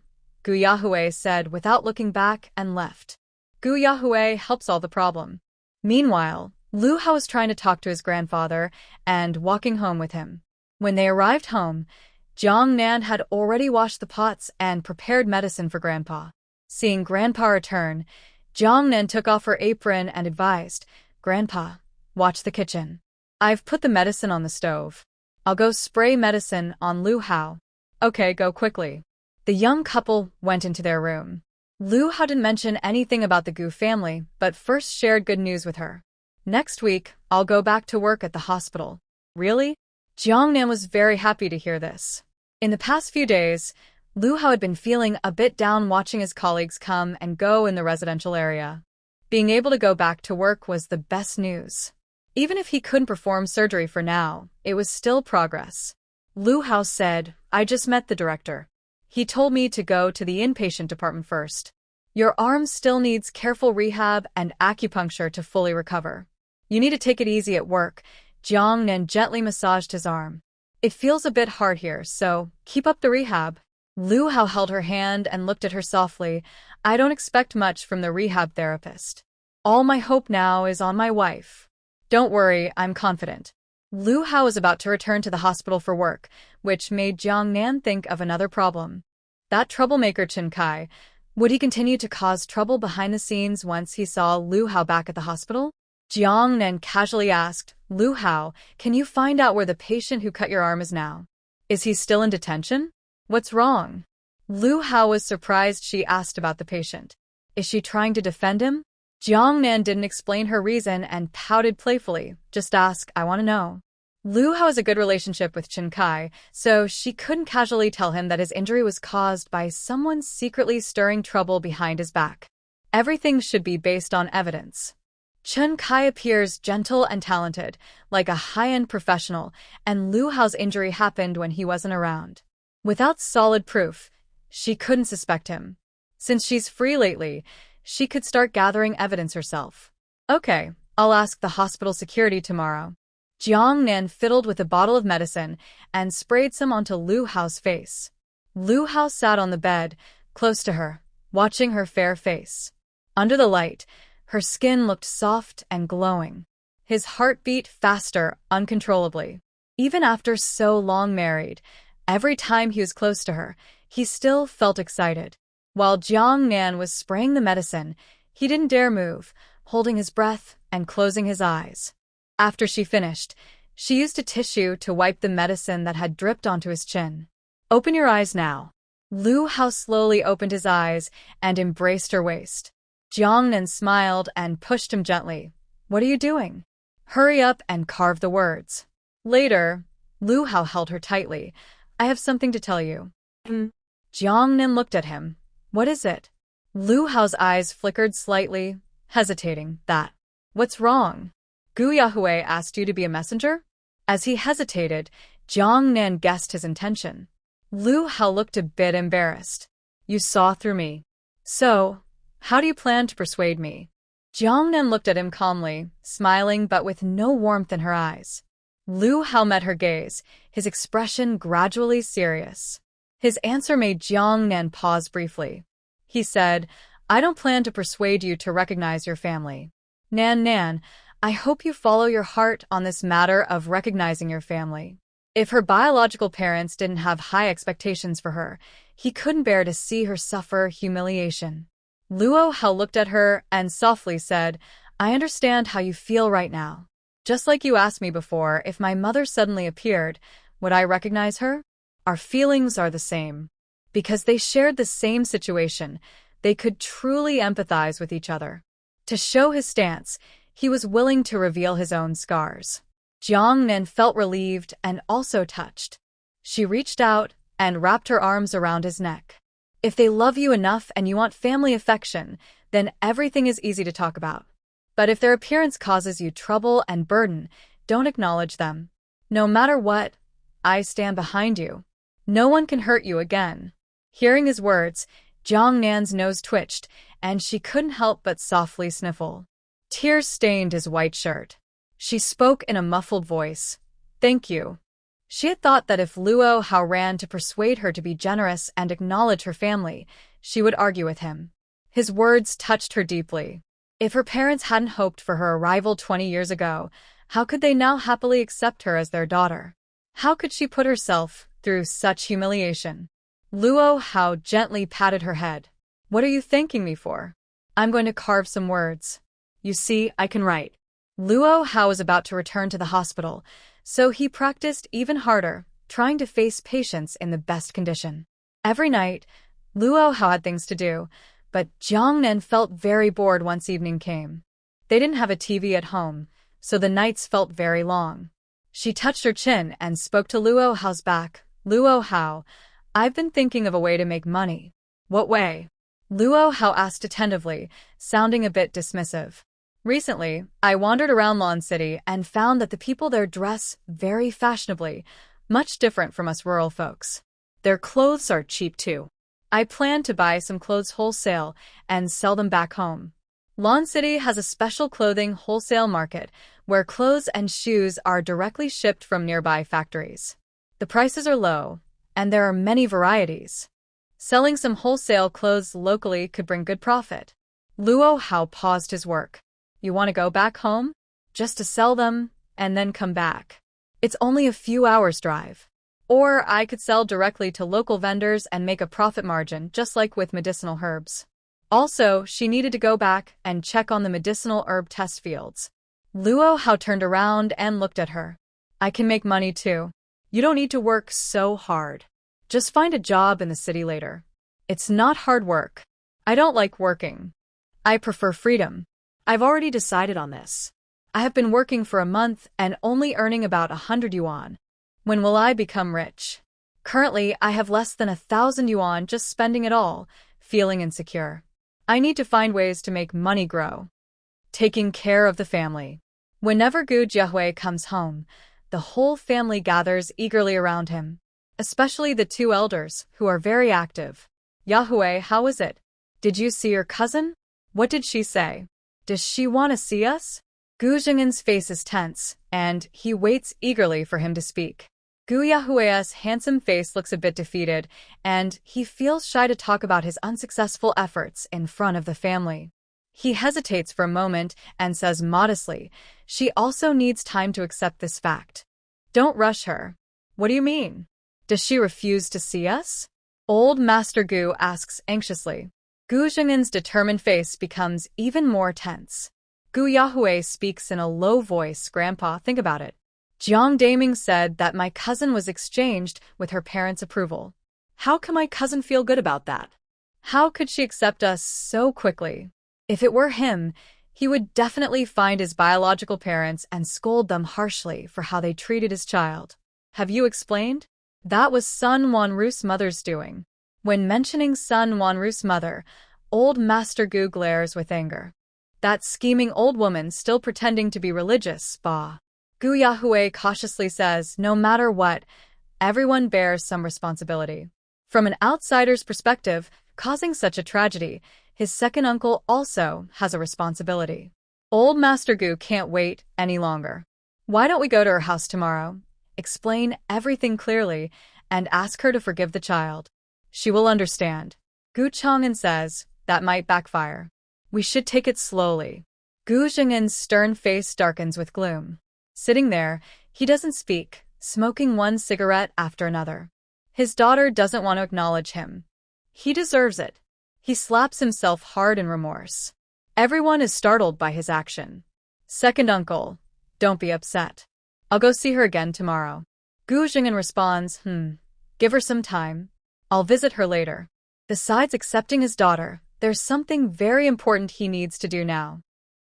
Gu Yahui said without looking back and left. Gu Yahui helped solve the problem. Meanwhile, Lu Hao was trying to talk to his grandfather and walking home with him. When they arrived home, Jiang Nan had already washed the pots and prepared medicine for Grandpa. Seeing Grandpa return, Jiang Nan took off her apron and advised, Grandpa, watch the kitchen. I've put the medicine on the stove. I'll go spray medicine on Lu Hao. Okay, go quickly. The young couple went into their room. Lu Hao didn't mention anything about the Gu family, but first shared good news with her. Next week, I'll go back to work at the hospital. Really? Jiang Nan was very happy to hear this. In the past few days, Lu Hao had been feeling a bit down watching his colleagues come and go in the residential area. Being able to go back to work was the best news. Even if he couldn't perform surgery for now, it was still progress. Lu Hao said, I just met the director. He told me to go to the inpatient department first. Your arm still needs careful rehab and acupuncture to fully recover. You need to take it easy at work. Jiang Nan gently massaged his arm. It feels a bit hard here, so keep up the rehab. Lu Hao held her hand and looked at her softly. I don't expect much from the rehab therapist. All my hope now is on my wife. Don't worry, I'm confident. Lu Hao was about to return to the hospital for work, which made Jiang Nan think of another problem. That troublemaker Chen Kai, would he continue to cause trouble behind the scenes once he saw Lu Hao back at the hospital? Jiang Nan casually asked, Lu Hao, can you find out where the patient who cut your arm is now? Is he still in detention? What's wrong? Lu Hao was surprised she asked about the patient. Is she trying to defend him? Jiang Nan didn't explain her reason and pouted playfully. Just ask, I want to know. Lu Hao has a good relationship with Chen Kai, so she couldn't casually tell him that his injury was caused by someone secretly stirring trouble behind his back. Everything should be based on evidence. Chen Kai appears gentle and talented, like a high-end professional, and Lu Hao's injury happened when he wasn't around. Without solid proof, she couldn't suspect him. Since she's free lately, she could start gathering evidence herself. Okay, I'll ask the hospital security tomorrow. Jiang Nan fiddled with a bottle of medicine and sprayed some onto Lu Hao's face. Lu Hao sat on the bed, close to her, watching her fair face. Under the light, her skin looked soft and glowing. His heart beat faster, uncontrollably. Even after so long married, every time he was close to her, he still felt excited. While Jiang Nan was spraying the medicine, he didn't dare move, holding his breath and closing his eyes. After she finished, she used a tissue to wipe the medicine that had dripped onto his chin. Open your eyes now. Lu Hao slowly opened his eyes and embraced her waist. Jiang Nan smiled and pushed him gently. What are you doing? Hurry up and carve the words. Later, Lu Hao held her tightly. I have something to tell you. Jiang Nan looked at him. What is it? Lu Hao's eyes flickered slightly, hesitating. That. What's wrong? Gu Yahue asked you to be a messenger? As he hesitated, Jiang Nan guessed his intention. Lu Hao looked a bit embarrassed. You saw through me. So, how do you plan to persuade me? Jiang Nan looked at him calmly, smiling but with no warmth in her eyes. Lu Hao met her gaze, his expression gradually serious. His answer made Jiang Nan pause briefly. He said, I don't plan to persuade you to recognize your family. Nan, I hope you follow your heart on this matter of recognizing your family. If her biological parents didn't have high expectations for her, he couldn't bear to see her suffer humiliation. Luo Hao looked at her and softly said, I understand how you feel right now. Just like you asked me before, if my mother suddenly appeared, would I recognize her? Our feelings are the same. Because they shared the same situation, they could truly empathize with each other. To show his stance, he was willing to reveal his own scars. Jiang Nan felt relieved and also touched. She reached out and wrapped her arms around his neck. If they love you enough and you want family affection, then everything is easy to talk about. But if their appearance causes you trouble and burden, don't acknowledge them. No matter what, I stand behind you. No one can hurt you again. Hearing his words, Jiang Nan's nose twitched, and she couldn't help but softly sniffle. Tears stained his white shirt. She spoke in a muffled voice. Thank you. She had thought that if Luo Hao ran to persuade her to be generous and acknowledge her family, she would argue with him. His words touched her deeply. If her parents hadn't hoped for her arrival 20 years ago, how could they now happily accept her as their daughter? How could she put herself through such humiliation? Luo Hao gently patted her head. What are you thanking me for? I'm going to carve some words. You see, I can write. Luo Hao was about to return to the hospital, so he practiced even harder, trying to face patients in the best condition. Every night, Luo Hao had things to do, but Jiang Nan felt very bored once evening came. They didn't have a TV at home, so the nights felt very long. She touched her chin and spoke to Luo Hao's back. Luo Hao, I've been thinking of a way to make money. What way? Luo Hao asked attentively, sounding a bit dismissive. Recently, I wandered around Lan City and found that the people there dress very fashionably, much different from us rural folks. Their clothes are cheap too. I plan to buy some clothes wholesale and sell them back home. Lan City has a special clothing wholesale market where clothes and shoes are directly shipped from nearby factories. The prices are low, and there are many varieties. Selling some wholesale clothes locally could bring good profit. Luo Hao paused his work. You want to go back home? Just to sell them, and then come back. It's only a few hours' drive. Or I could sell directly to local vendors and make a profit margin, just like with medicinal herbs. Also, she needed to go back and check on the medicinal herb test fields. Luo Hao turned around and looked at her. I can make money too. You don't need to work so hard. Just find a job in the city later. It's not hard work. I don't like working. I prefer freedom. I've already decided on this. I have been working for a month and only earning about 100 yuan. When will I become rich? Currently, I have less than 1,000 yuan just spending it all, feeling insecure. I need to find ways to make money grow. Taking care of the family. Whenever Gu Jiahui comes home, the whole family gathers eagerly around him, especially the two elders, who are very active. Yahue, how is it? Did you see your cousin? What did she say? Does she want to see us? Gu Zheng'an's face is tense, and he waits eagerly for him to speak. Gu Yahue's handsome face looks a bit defeated, and he feels shy to talk about his unsuccessful efforts in front of the family. He hesitates for a moment and says modestly, she also needs time to accept this fact. Don't rush her. What do you mean? Does she refuse to see us? Old Master Gu asks anxiously. Gu Zheng'an's determined face becomes even more tense. Gu Yahue speaks in a low voice. Grandpa, think about it. Jiang Daming said that my cousin was exchanged with her parents' approval. How can my cousin feel good about that? How could she accept us so quickly? If it were him, he would definitely find his biological parents and scold them harshly for how they treated his child. Have you explained? That was Sun Wanru's mother's doing. When mentioning Sun Wanru's mother, old Master Gu glares with anger. That scheming old woman still pretending to be religious, bah. Gu Yahue cautiously says, no matter what, everyone bears some responsibility. From an outsider's perspective, causing such a tragedy, his second uncle also has a responsibility. Old Master Gu can't wait any longer. Why don't we go to her house tomorrow, explain everything clearly, and ask her to forgive the child? She will understand. Gu Chang'an says, that might backfire. We should take it slowly. Gu Jing'an's stern face darkens with gloom. Sitting there, he doesn't speak, smoking one cigarette after another. His daughter doesn't want to acknowledge him. He deserves it. He slaps himself hard in remorse. Everyone is startled by his action. Second uncle, don't be upset. I'll go see her again tomorrow. Gu Jing'an responds, give her some time. I'll visit her later. Besides accepting his daughter, there's something very important he needs to do now.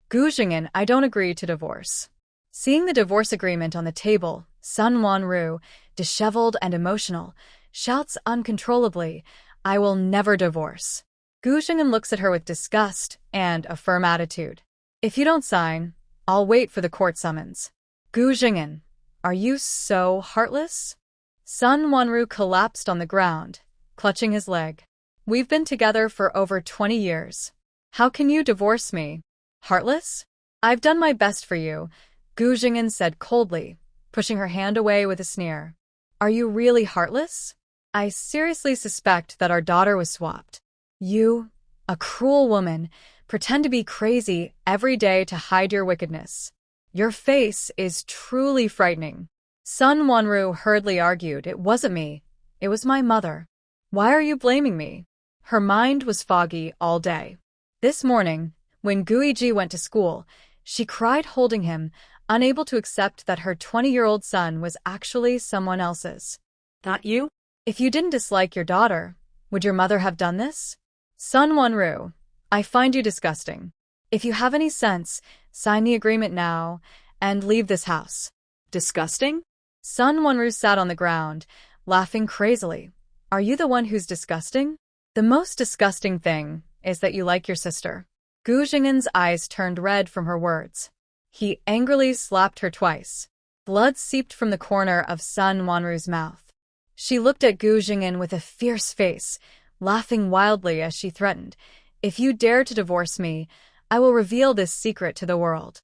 Gu Jing'an, I don't agree to divorce. Seeing the divorce agreement on the table, Sun Wanru, disheveled and emotional, shouts uncontrollably, I will never divorce. Gu Jing'an looks at her with disgust and a firm attitude. If you don't sign, I'll wait for the court summons. Gu Jing'an, are you so heartless? Sun Wanru collapsed on the ground, clutching his leg. We've been together for over 20 years. How can you divorce me? Heartless? I've done my best for you, Gu Jing'an said coldly, pushing her hand away with a sneer. Are you really heartless? I seriously suspect that our daughter was swapped. You, a cruel woman, pretend to be crazy every day to hide your wickedness. Your face is truly frightening. Sun Wanru hurriedly argued, it wasn't me. It was my mother. Why are you blaming me? Her mind was foggy all day. This morning, when Guiji went to school, she cried holding him, unable to accept that her 20-year-old son was actually someone else's. Not you? If you didn't dislike your daughter, would your mother have done this? Sun Wanru, I find you disgusting. If you have any sense, sign the agreement now and leave this house. Disgusting? Sun Wanru sat on the ground, laughing crazily. Are you the one who's disgusting? The most disgusting thing is that you like your sister. Gu Jing'an's eyes turned red from her words. He angrily slapped her twice. Blood seeped from the corner of Sun Wanru's mouth. She looked at Gu Jing'an with a fierce face, laughing wildly as she threatened, if you dare to divorce me, I will reveal this secret to the world.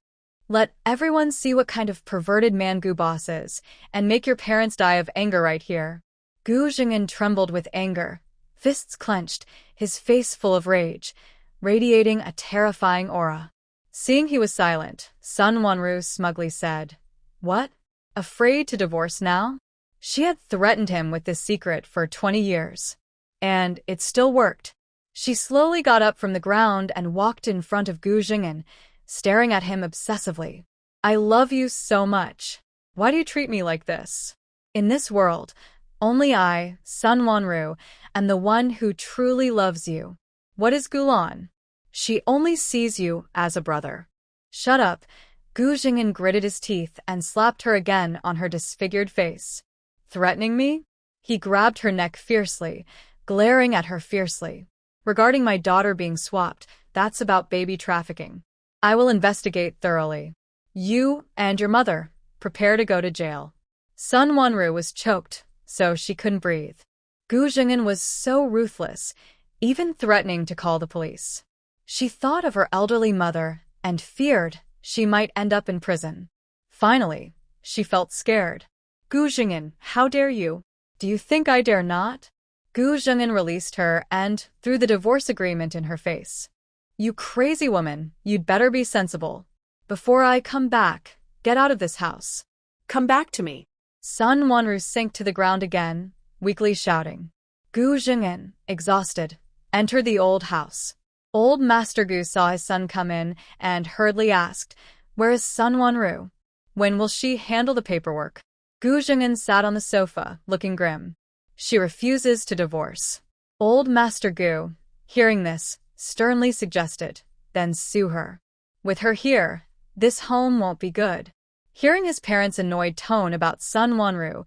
Let everyone see what kind of perverted man Gu Boss is, and make your parents die of anger right here. Gu Jing'an trembled with anger, fists clenched, his face full of rage, radiating a terrifying aura. Seeing he was silent, Sun Wanru smugly said, What? Afraid to divorce now? She had threatened him with this secret for 20 years. And it still worked. She slowly got up from the ground and walked in front of Gu Jing'an, staring at him obsessively. I love you so much. Why do you treat me like this? In this world, only I, Sun Wanru, am the one who truly loves you. What is Gulan? She only sees you as a brother. Shut up. Gu Jing'an gritted his teeth and slapped her again on her disfigured face. Threatening me? He grabbed her neck fiercely, glaring at her fiercely. Regarding my daughter being swapped, that's about baby trafficking. I will investigate thoroughly. You and your mother, prepare to go to jail. Sun Wanru was choked, so she couldn't breathe. Gu Jing'an was so ruthless, even threatening to call the police. She thought of her elderly mother and feared she might end up in prison. Finally, she felt scared. Gu Jing'an, how dare you? Do you think I dare not? Gu Jing'an released her and threw the divorce agreement in her face. You crazy woman, you'd better be sensible. Before I come back, get out of this house. Come back to me. Sun Wanru sank to the ground again, weakly shouting. Gu Jing'an, exhausted, entered the old house. Old Master Gu saw his son come in and hurriedly asked, Where is Sun Wanru? When will she handle the paperwork? Gu Jing'an sat on the sofa, looking grim. She refuses to divorce. Old Master Gu, hearing this, sternly suggested, then sue her. With her here, this home won't be good. Hearing his parents' annoyed tone about son Wanru,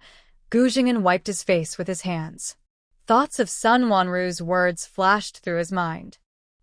Gu Jing'an wiped his face with his hands. Thoughts of son Wanru's words flashed through his mind.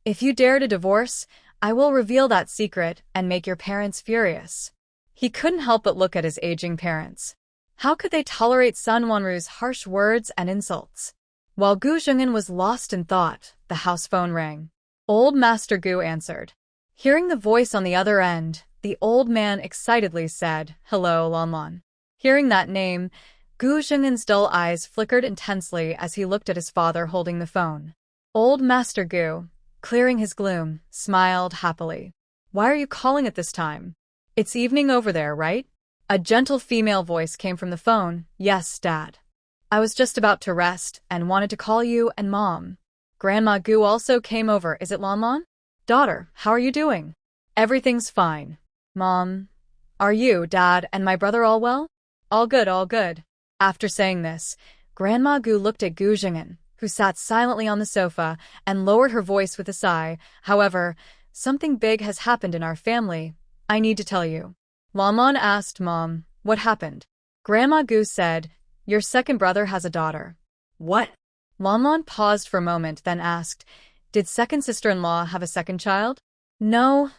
If you dare to divorce, I will reveal that secret and make your parents furious. He couldn't help but look at his aging parents. How could they tolerate son Wanru's harsh words and insults? While Gu Jing'an was lost in thought, the house phone rang. Old Master Gu answered. Hearing the voice on the other end, the old man excitedly said, "Hello, Lanlan." Hearing that name, Gu Jing'an's dull eyes flickered intensely as he looked at his father holding the phone. Old Master Gu, clearing his gloom, smiled happily. "Why are you calling at this time? It's evening over there, right?" A gentle female voice came from the phone. "Yes, Dad. I was just about to rest and wanted to call you and Mom. Grandma Gu also came over, is it Lanlan? Daughter, how are you doing?" "Everything's fine. Mom. Are you, Dad, and my brother all well?" "All good, all good." After saying this, Grandma Gu looked at Gu Jing'an, who sat silently on the sofa, and lowered her voice with a sigh. "However, something big has happened in our family. I need to tell you." Lanlan asked Mom, "What happened?" Grandma Gu said, "Your second brother has a daughter." What? Lanlan paused for a moment, then asked, "Did second sister-in-law have a second child?" "No."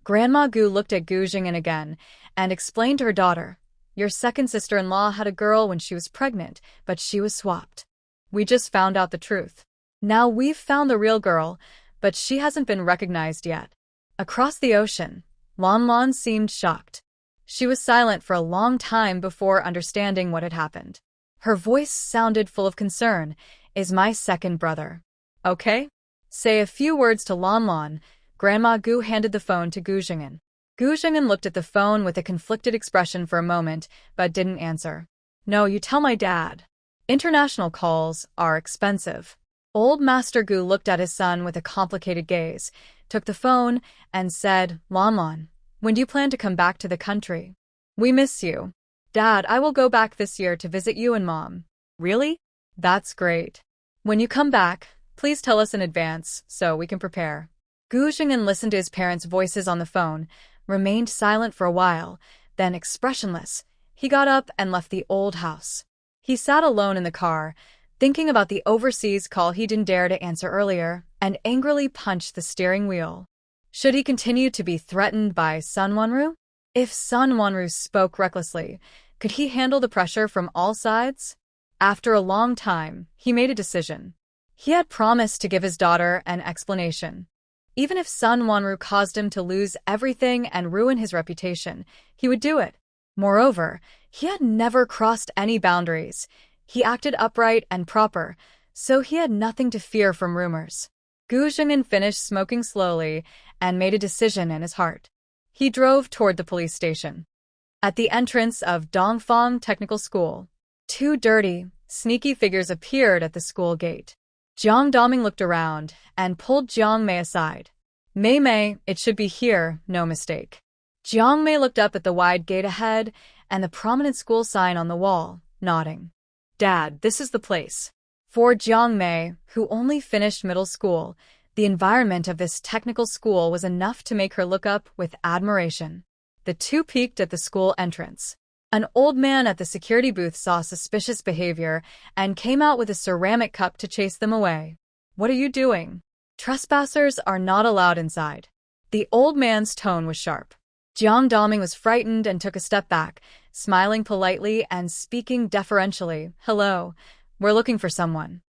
Grandma Gu looked at Gu Jing'an again and explained to her daughter, "Your second sister-in-law had a girl when she was pregnant, but she was swapped. We just found out the truth. Now we've found the real girl, but she hasn't been recognized yet." Across the ocean, Lanlan seemed shocked. She was silent for a long time before understanding what had happened. Her voice sounded full of concern. "Is my second brother okay?" "Say a few words to Lanlan." Grandma Gu handed the phone to Gu Jing'an. Gu Jing'an looked at the phone with a conflicted expression for a moment, but didn't answer. "No, you tell my dad. International calls are expensive." Old Master Gu looked at his son with a complicated gaze, took the phone, and said, "Lanlan, when do you plan to come back to the country? We miss you." "Dad, I will go back this year to visit you and Mom." "Really? That's great. When you come back, please tell us in advance so we can prepare." Gu Jing'an listened to his parents' voices on the phone, remained silent for a while, then expressionless, he got up and left the old house. He sat alone in the car, thinking about the overseas call he didn't dare to answer earlier, and angrily punched the steering wheel. Should he continue to be threatened by Sun Wanru? If Sun Wanru spoke recklessly, could he handle the pressure from all sides? After a long time, he made a decision. He had promised to give his daughter an explanation. Even if Sun Wanru caused him to lose everything and ruin his reputation, he would do it. Moreover, he had never crossed any boundaries. He acted upright and proper, so he had nothing to fear from rumors. Gu Jing'an finished smoking slowly and made a decision in his heart. He drove toward the police station. At the entrance of Dongfang Technical School, two dirty, sneaky figures appeared at the school gate. Jiang Daming looked around and pulled Jiang Mei aside. "Mei, it should be here, no mistake." Jiang Mei looked up at the wide gate ahead and the prominent school sign on the wall, nodding. "Dad, this is the place." For Jiang Mei, who only finished middle school, the environment of this technical school was enough to make her look up with admiration. The two peeked at the school entrance. An old man at the security booth saw suspicious behavior and came out with a ceramic cup to chase them away. "What are you doing? Trespassers are not allowed inside." The old man's tone was sharp. Jiang Daming was frightened and took a step back, smiling politely and speaking deferentially. "Hello, we're looking for someone."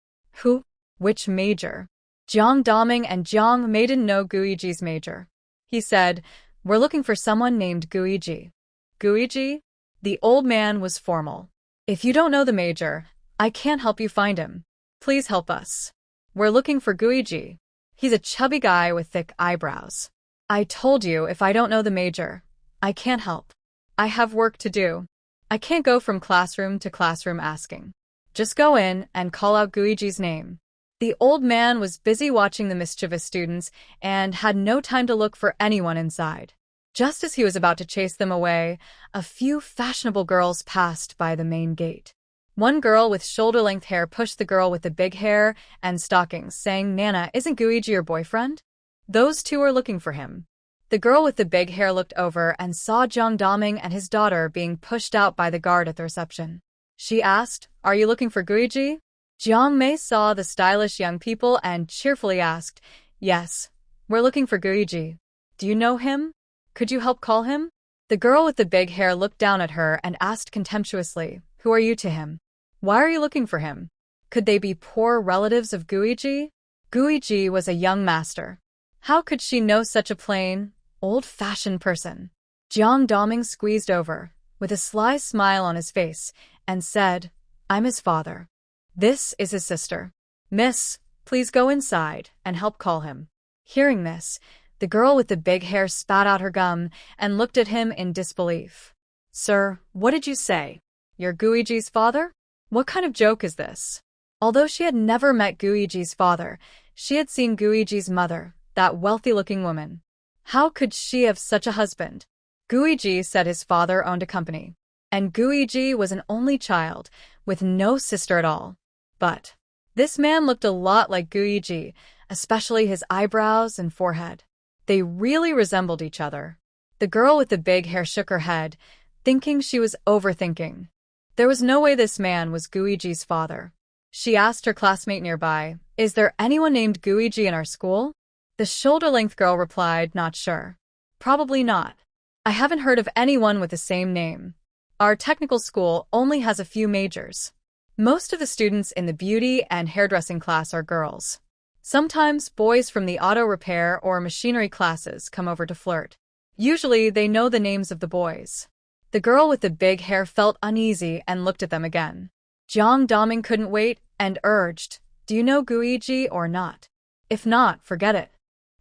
"Who? Which major?" Jiang Daming and Jiang Mei didn't know Guiji's major. He said, "We're looking for someone named Guiji." "Guiji?" The old man was formal. "If you don't know the major, I can't help you find him. Please help us. We're looking for Guiji. He's a chubby guy with thick eyebrows." "I told you if I don't know the major, I can't help. I have work to do. I can't go from classroom to classroom asking. Just go in and call out Guiji's name." The old man was busy watching the mischievous students and had no time to look for anyone inside. Just as he was about to chase them away, a few fashionable girls passed by the main gate. One girl with shoulder-length hair pushed the girl with the big hair and stockings, saying, "Nana, isn't Guiji your boyfriend? Those two are looking for him." The girl with the big hair looked over and saw Jiang Daming and his daughter being pushed out by the guard at the reception. She asked, "Are you looking for Guiji?" Jiang Mei saw the stylish young people and cheerfully asked, "Yes, we're looking for Guiji. Do you know him? Could you help call him?" The girl with the big hair looked down at her and asked contemptuously, "Who are you to him? Why are you looking for him? Could they be poor relatives of Guiji?" Guiji was a young master. How could she know such a plain, old-fashioned person? Jiang Daming squeezed over, with a sly smile on his face, and said, "I'm his father. This is his sister. Miss, please go inside and help call him." Hearing this, the girl with the big hair spat out her gum and looked at him in disbelief. "Sir, what did you say? You're Guiji's father? What kind of joke is this?" Although she had never met Guiji's father, she had seen Guiji's mother, that wealthy-looking woman. How could she have such a husband? Guiji said his father owned a company, and Guiji was an only child, with no sister at all. But this man looked a lot like Guiji, especially his eyebrows and forehead. They really resembled each other. The girl with the big hair shook her head, thinking she was overthinking. There was no way this man was Guiji's father. She asked her classmate nearby, "Is there anyone named Guiji in our school?" The shoulder-length girl replied, "Not sure. Probably not. I haven't heard of anyone with the same name. Our technical school only has a few majors. Most of the students in the beauty and hairdressing class are girls. Sometimes boys from the auto repair or machinery classes come over to flirt. Usually they know the names of the boys." The girl with the big hair felt uneasy and looked at them again. Jiang Daming couldn't wait and urged, "Do you know Guiji or not? If not, forget it.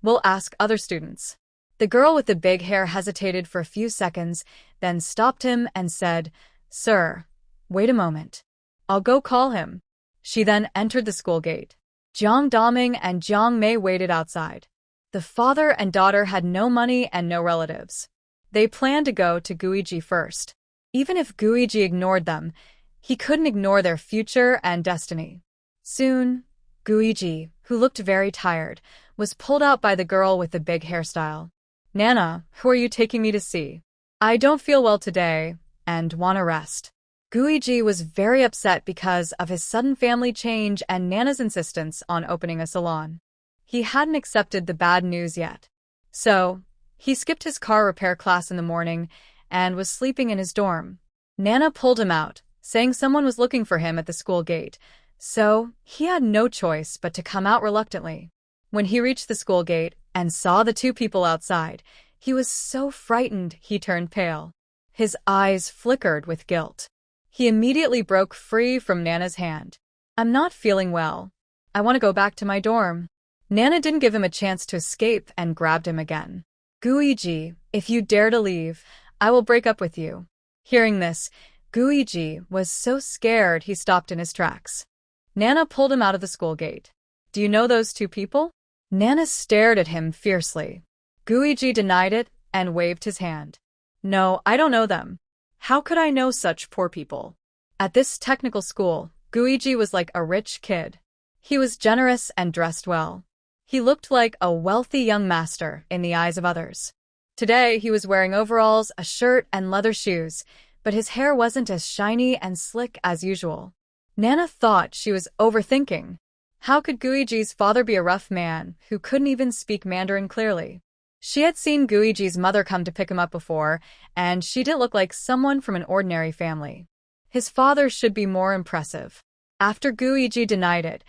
We'll ask other students." The girl with the big hair hesitated for a few seconds, then stopped him and said, "Sir, wait a moment. I'll go call him." She then entered the school gate. Jiang Daming and Jiang Mei waited outside. The father and daughter had no money and no relatives. They planned to go to Guiji first. Even if Guiji ignored them, he couldn't ignore their future and destiny. Soon, Guiji, who looked very tired, was pulled out by the girl with the big hairstyle. "Nana, who are you taking me to see? I don't feel well today and want to rest." Guiji was very upset because of his sudden family change and Nana's insistence on opening a salon. He hadn't accepted the bad news yet. So, he skipped his car repair class in the morning and was sleeping in his dorm. Nana pulled him out, saying someone was looking for him at the school gate, so he had no choice but to come out reluctantly. When he reached the school gate and saw the two people outside, he was so frightened he turned pale. His eyes flickered with guilt. He immediately broke free from Nana's hand. "I'm not feeling well. I want to go back to my dorm." Nana didn't give him a chance to escape and grabbed him again. "Guiji, if you dare to leave, I will break up with you." Hearing this, Guiji was so scared he stopped in his tracks. Nana pulled him out of the school gate. "Do you know those two people?" Nana stared at him fiercely. Guiji denied it and waved his hand. "No, I don't know them. How could I know such poor people?" At this technical school, Guiji was like a rich kid. He was generous and dressed well. He looked like a wealthy young master in the eyes of others. Today, he was wearing overalls, a shirt, and leather shoes, but his hair wasn't as shiny and slick as usual. Nana thought she was overthinking. How could Guiji's father be a rough man who couldn't even speak Mandarin clearly? She had seen Guiji's mother come to pick him up before, and she didn't look like someone from an ordinary family. His father should be more impressive. After Guiji denied it,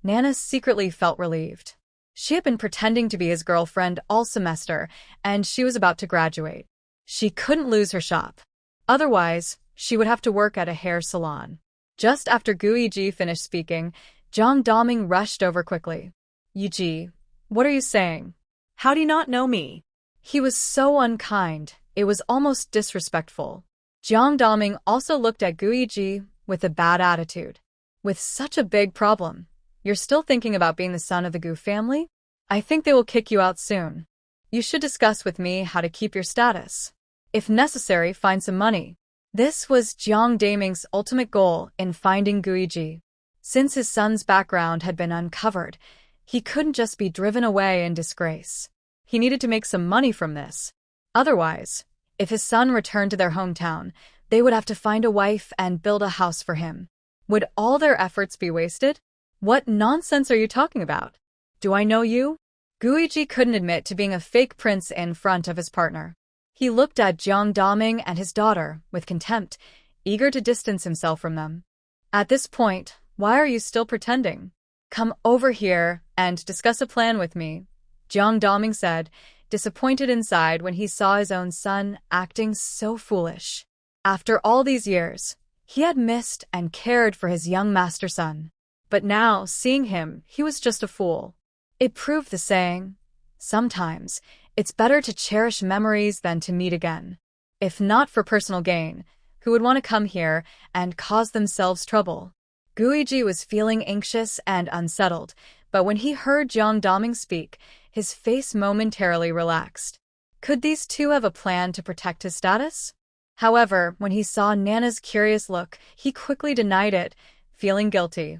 Nana secretly felt relieved. She had been pretending to be his girlfriend all semester, and she was about to graduate. She couldn't lose her shop. Otherwise, she would have to work at a hair salon. Just after Guiji finished speaking, Jiang Daming rushed over quickly. "Yuji, what are you saying? How do you not know me?" He was so unkind, it was almost disrespectful. Jiang Daming also looked at Guiji with a bad attitude. "With such a big problem, you're still thinking about being the son of the Gu family? I think they will kick you out soon. You should discuss with me how to keep your status. If necessary, find some money. This was Jiang Daming's ultimate goal in finding Guiji. Since his son's background had been uncovered, he couldn't just be driven away in disgrace. He needed to make some money from this. Otherwise, if his son returned to their hometown, they would have to find a wife and build a house for him. Would all their efforts be wasted? What nonsense are you talking about? Do I know you? Guiji couldn't admit to being a fake prince in front of his partner. He looked at Jiang Daming and his daughter with contempt, eager to distance himself from them. At this point, why are you still pretending? Come over here and discuss a plan with me, Jiang Daming said, disappointed inside when he saw his own son acting so foolish. After all these years, he had missed and cared for his young master son. But now, seeing him, he was just a fool. It proved the saying, sometimes, it's better to cherish memories than to meet again. If not for personal gain, who would want to come here and cause themselves trouble? Guiji was feeling anxious and unsettled, but when he heard Jiang Daming speak, his face momentarily relaxed. Could these two have a plan to protect his status? However, when he saw Nana's curious look, he quickly denied it, feeling guilty.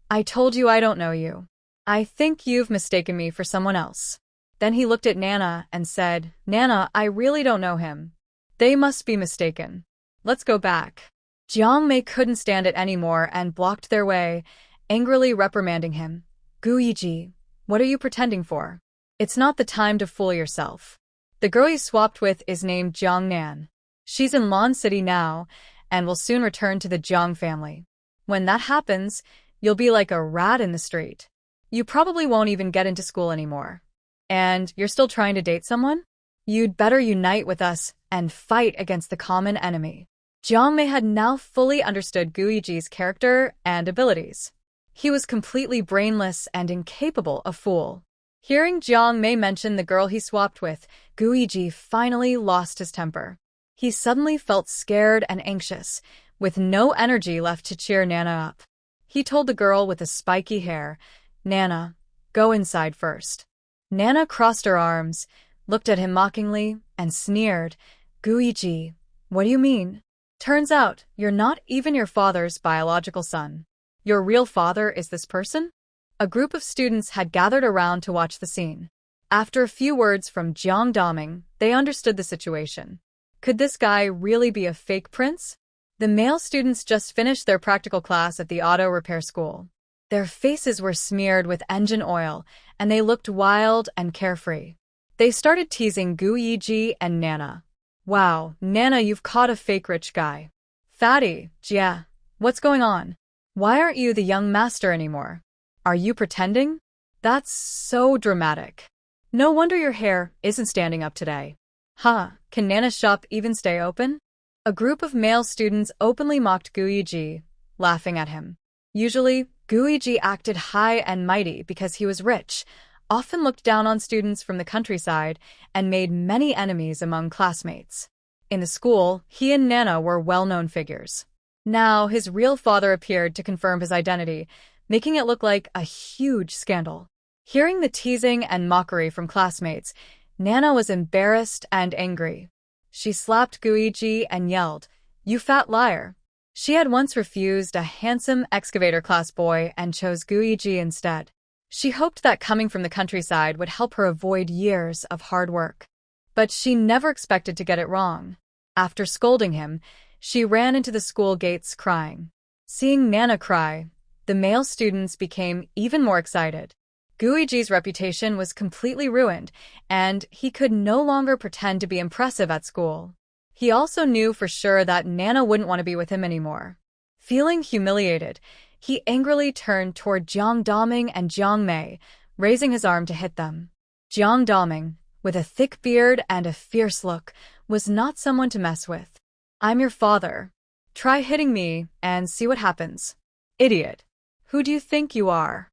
I told you I don't know you. I think you've mistaken me for someone else. Then he looked at Nana and said, Nana, I really don't know him. They must be mistaken. Let's go back. Jiang Mei couldn't stand it anymore and blocked their way, angrily reprimanding him. Guiji, what are you pretending for? It's not the time to fool yourself. The girl you swapped with is named Jiang Nan. She's in Lan City now and will soon return to the Jiang family. When that happens, you'll be like a rat in the street. You probably won't even get into school anymore. And you're still trying to date someone? You'd better unite with us and fight against the common enemy. Jiang Mei had now fully understood Guiji's character and abilities. He was completely brainless and incapable of fool. Hearing Jiang Mei mention the girl he swapped with, Guiji finally lost his temper. He suddenly felt scared and anxious, with no energy left to cheer Nana up. He told the girl with the spiky hair, Nana, go inside first. Nana crossed her arms, looked at him mockingly, and sneered, Guiji, what do you mean? Turns out, you're not even your father's biological son. Your real father is this person? A group of students had gathered around to watch the scene. After a few words from Jiang Daming, they understood the situation. Could this guy really be a fake prince? The male students just finished their practical class at the auto repair school. Their faces were smeared with engine oil, and they looked wild and carefree. They started teasing Guiji and Nana. Wow, Nana, you've caught a fake rich guy. Fatty, Jia, what's going on? Why aren't you the young master anymore? Are you pretending? That's so dramatic. No wonder your hair isn't standing up today. Huh, can Nana's shop even stay open? A group of male students openly mocked Guiji, laughing at him. Usually, Guiji acted high and mighty because he was rich, often looked down on students from the countryside, and made many enemies among classmates. In the school, he and Nana were well-known figures. Now, his real father appeared to confirm his identity, making it look like a huge scandal. Hearing the teasing and mockery from classmates, Nana was embarrassed and angry. She slapped Guiji and yelled, You fat liar. She had once refused a handsome excavator class boy and chose Guiji instead. She hoped that coming from the countryside would help her avoid years of hard work. But she never expected to get it wrong. After scolding him, she ran into the school gates crying. Seeing Nana cry, the male students became even more excited. Guiji's reputation was completely ruined, and he could no longer pretend to be impressive at school. He also knew for sure that Nana wouldn't want to be with him anymore. Feeling humiliated, he angrily turned toward Jiang Daming and Jiang Mei, raising his arm to hit them. Jiang Daming, with a thick beard and a fierce look, was not someone to mess with. I'm your father. Try hitting me and see what happens. Idiot. Who do you think you are?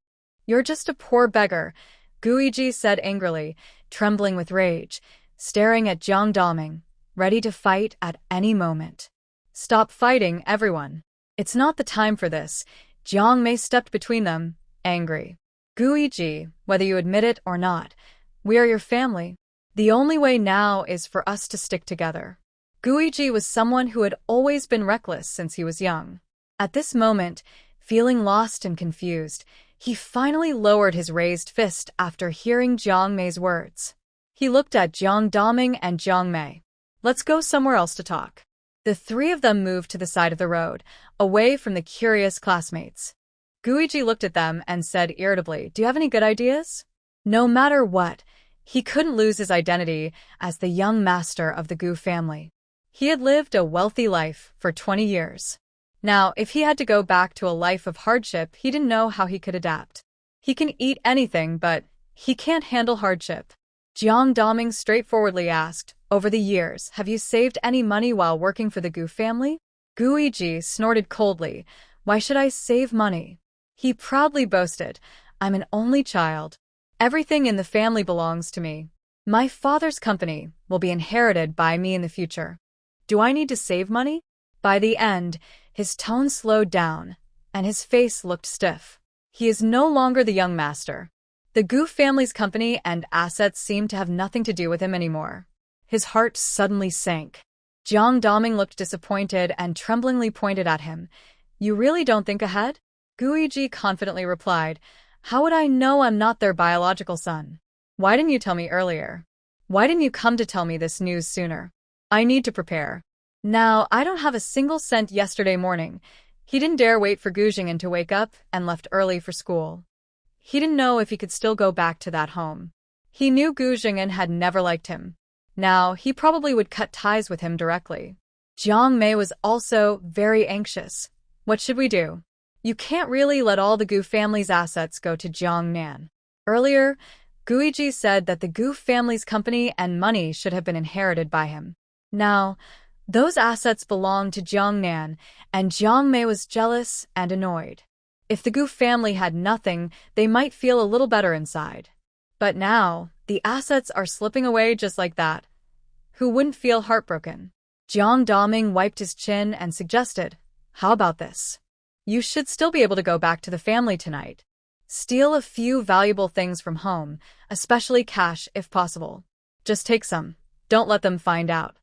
You're just a poor beggar, Guiji said angrily, trembling with rage, staring at Jiang Daming, ready to fight at any moment. Stop fighting, everyone. It's not the time for this. Jiang Mei stepped between them, angry. Guiji, whether you admit it or not, we are your family. The only way now is for us to stick together. Guiji was someone who had always been reckless since he was young. At this moment, feeling lost and confused, he finally lowered his raised fist after hearing Jiang Mei's words. He looked at Jiang Daming and Jiang Mei. Let's go somewhere else to talk. The three of them moved to the side of the road, away from the curious classmates. Guiji looked at them and said irritably, "Do you have any good ideas?" No matter what, he couldn't lose his identity as the young master of the Gu family. He had lived a wealthy life for 20 years. Now, if he had to go back to a life of hardship, he didn't know how he could adapt. He can eat anything, but he can't handle hardship. Jiang Daming straightforwardly asked, "Over the years, have you saved any money while working for the Gu family?" Guiji snorted coldly. "Why should I save money?" He proudly boasted, "I'm an only child. Everything in the family belongs to me. My father's company will be inherited by me in the future. Do I need to save money?" By the end, his tone slowed down, and his face looked stiff. He is no longer the young master. The Gu family's company and assets seemed to have nothing to do with him anymore. His heart suddenly sank. Jiang Daming looked disappointed and tremblingly pointed at him. "You really don't think ahead?" Guiji confidently replied, "How would I know I'm not their biological son? Why didn't you tell me earlier? Why didn't you come to tell me this news sooner? I need to prepare. Now, I don't have a single cent yesterday morning." He didn't dare wait for Gujing'an to wake up and left early for school. He didn't know if he could still go back to that home. He knew Gujing'an had never liked him. Now, he probably would cut ties with him directly. Jiang Mei was also very anxious. "What should we do? You can't really let all the Gu family's assets go to Jiang Nan." Earlier, Guiji said that the Gu family's company and money should have been inherited by him. Now, those assets belonged to Jiang Nan, and Jiang Mei was jealous and annoyed. If the Gu family had nothing, they might feel a little better inside. But now, the assets are slipping away just like that. Who wouldn't feel heartbroken? Jiang Daming wiped his chin and suggested, "How about this? You should still be able to go back to the family tonight. Steal a few valuable things from home, especially cash if possible. Just take some. Don't let them find out.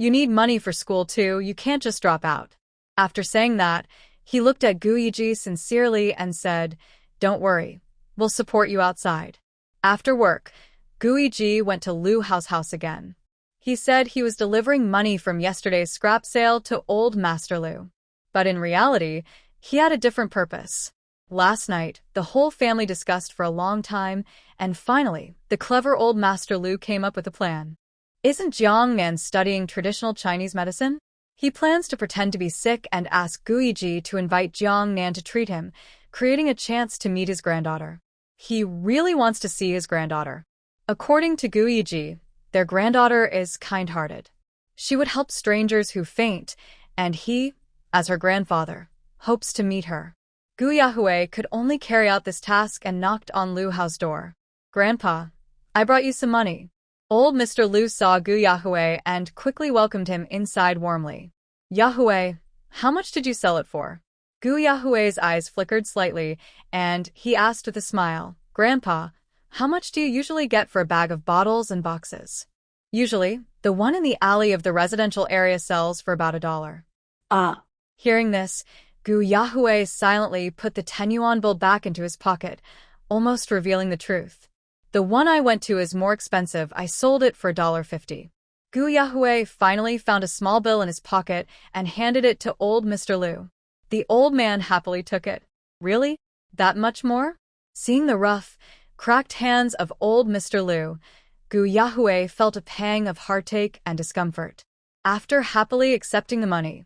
You need money for school too, you can't just drop out." After saying that, he looked at Guiji sincerely and said, "Don't worry, we'll support you outside." After work, Guiji went to Lu Hao's house again. He said he was delivering money from yesterday's scrap sale to old Master Lu. But in reality, he had a different purpose. Last night, the whole family discussed for a long time, and finally, the clever old Master Lu came up with a plan. Isn't Jiang Nan studying traditional Chinese medicine? He plans to pretend to be sick and ask Guiji to invite Jiang Nan to treat him, creating a chance to meet his granddaughter. He really wants to see his granddaughter. According to Guiji, their granddaughter is kind-hearted. She would help strangers who faint, and he, as her grandfather, hopes to meet her. Gu Yahue could only carry out this task and knocked on Lu Hao's door. "Grandpa, I brought you some money." Old Mr. Lu saw Gu Yahue and quickly welcomed him inside warmly. "Yahue, how much did you sell it for?" Gu Yahue's eyes flickered slightly, and he asked with a smile, "Grandpa, how much do you usually get for a bag of bottles and boxes?" "Usually, the one in the alley of the residential area sells for about $1." Ah. Hearing this, Gu Yahue silently put the 10-yuan bill back into his pocket, almost revealing the truth. "The one I went to is more expensive. I sold it for $1.50. Gu Yahue finally found a small bill in his pocket and handed it to old Mr. Lu. The old man happily took it. "Really? That much more?" Seeing the rough, cracked hands of old Mr. Lu, Gu Yahue felt a pang of heartache and discomfort. After happily accepting the money,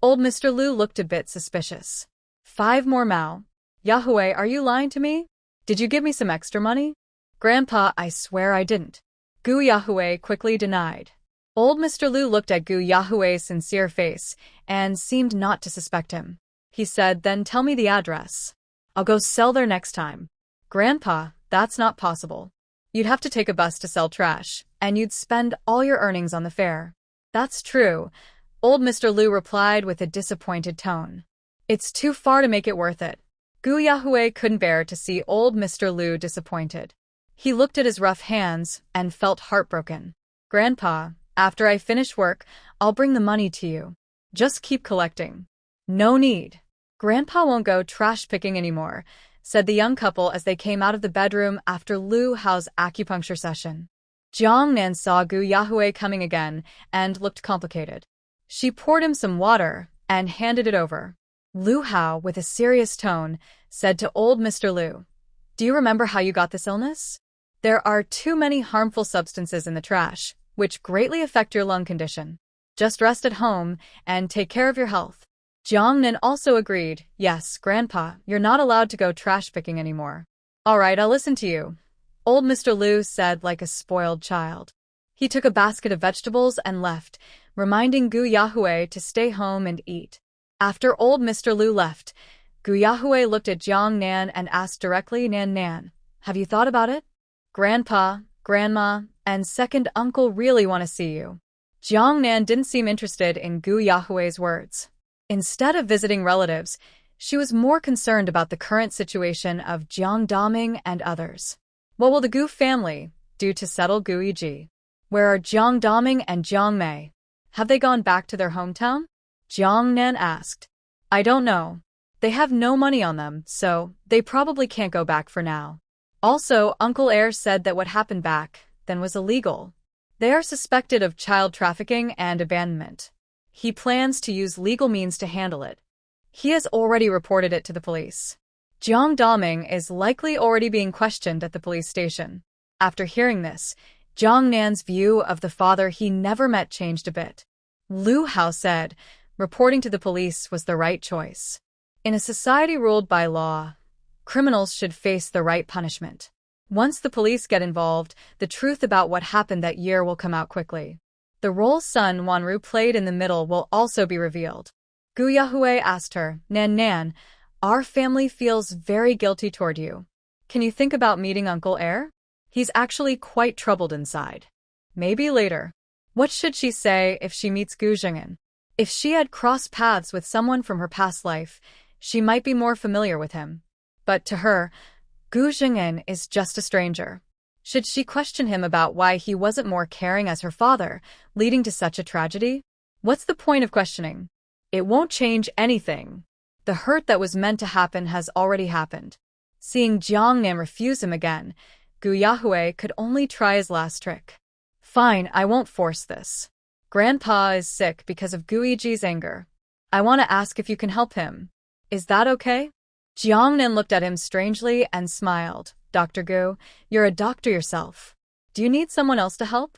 old Mr. Lu looked a bit suspicious. "5 more Mao. Yahue, are you lying to me? Did you give me some extra money?" "Grandpa, I swear I didn't." Gu Yahue quickly denied. Old Mr. Lu looked at Gu Yahue's sincere face and seemed not to suspect him. He said, "Then tell me the address. I'll go sell there next time." "Grandpa, that's not possible. You'd have to take a bus to sell trash, and you'd spend all your earnings on the fare." "That's true," old Mr. Lu replied with a disappointed tone. "It's too far to make it worth it." Gu Yahue couldn't bear to see old Mr. Lu disappointed. He looked at his rough hands and felt heartbroken. "Grandpa, After I finish work, I'll bring the money to you. Just keep collecting. No need. Grandpa won't go trash picking anymore, said the young couple as they came out of the bedroom after Lu Hao's acupuncture session. Jiang Nan saw Gu Yahue coming again and looked complicated. She poured him some water and handed it over. Lu Hao, with a serious tone, said to old Mr. Lu, "Do you remember how you got this illness? There are too many harmful substances in the trash, which greatly affect your lung condition. Just rest at home and take care of your health." Jiang Nan also agreed, "Yes, Grandpa, you're not allowed to go trash picking anymore." "All right, I'll listen to you," old Mr. Lu said like a spoiled child. He took a basket of vegetables and left, reminding Gu Yahue to stay home and eat. After old Mr. Lu left, Gu Yahue looked at Jiang Nan and asked directly, Nan, have you thought about it? Grandpa, Grandma, and second uncle really want to see you." Jiang Nan didn't seem interested in Gu Yahue's words. Instead of visiting relatives, she was more concerned about the current situation of Jiang Daming and others. What will the Gu family do to settle Gu Yiji? Where are Jiang Daming and Jiang Mei? Have they gone back to their hometown? Jiang Nan asked. "I don't know. They have no money on them, so they probably can't go back for now. Also, Uncle Air said that what happened back then was illegal. They are suspected of child trafficking and abandonment. He plans to use legal means to handle it. He has already reported it to the police. Jiang Daming is likely already being questioned at the police station." After hearing this, Jiang Nan's view of the father he never met changed a bit. Lu Hao said, reporting to the police was the right choice. In a society ruled by law, criminals should face the right punishment. Once the police get involved, the truth about what happened that year will come out quickly. The role son Wanru played in the middle will also be revealed. Gu Yahue asked her, Nan, our family feels very guilty toward you. Can you think about meeting Uncle Air? He's actually quite troubled inside. Maybe later. What should she say if she meets Gu Zheng'an? If she had crossed paths with someone from her past life, she might be more familiar with him. But to her, Gu Zheng'an is just a stranger. Should she question him about why he wasn't more caring as her father, leading to such a tragedy? What's the point of questioning? It won't change anything. The hurt that was meant to happen has already happened. Seeing Jiang Nan refuse him again, Gu Yahue could only try his last trick. Fine, I won't force this. Grandpa is sick because of Gu Yiji's anger. I want to ask if you can help him. Is that okay? Jiang Nan looked at him strangely and smiled. Dr. Gu, you're a doctor yourself. Do you need someone else to help?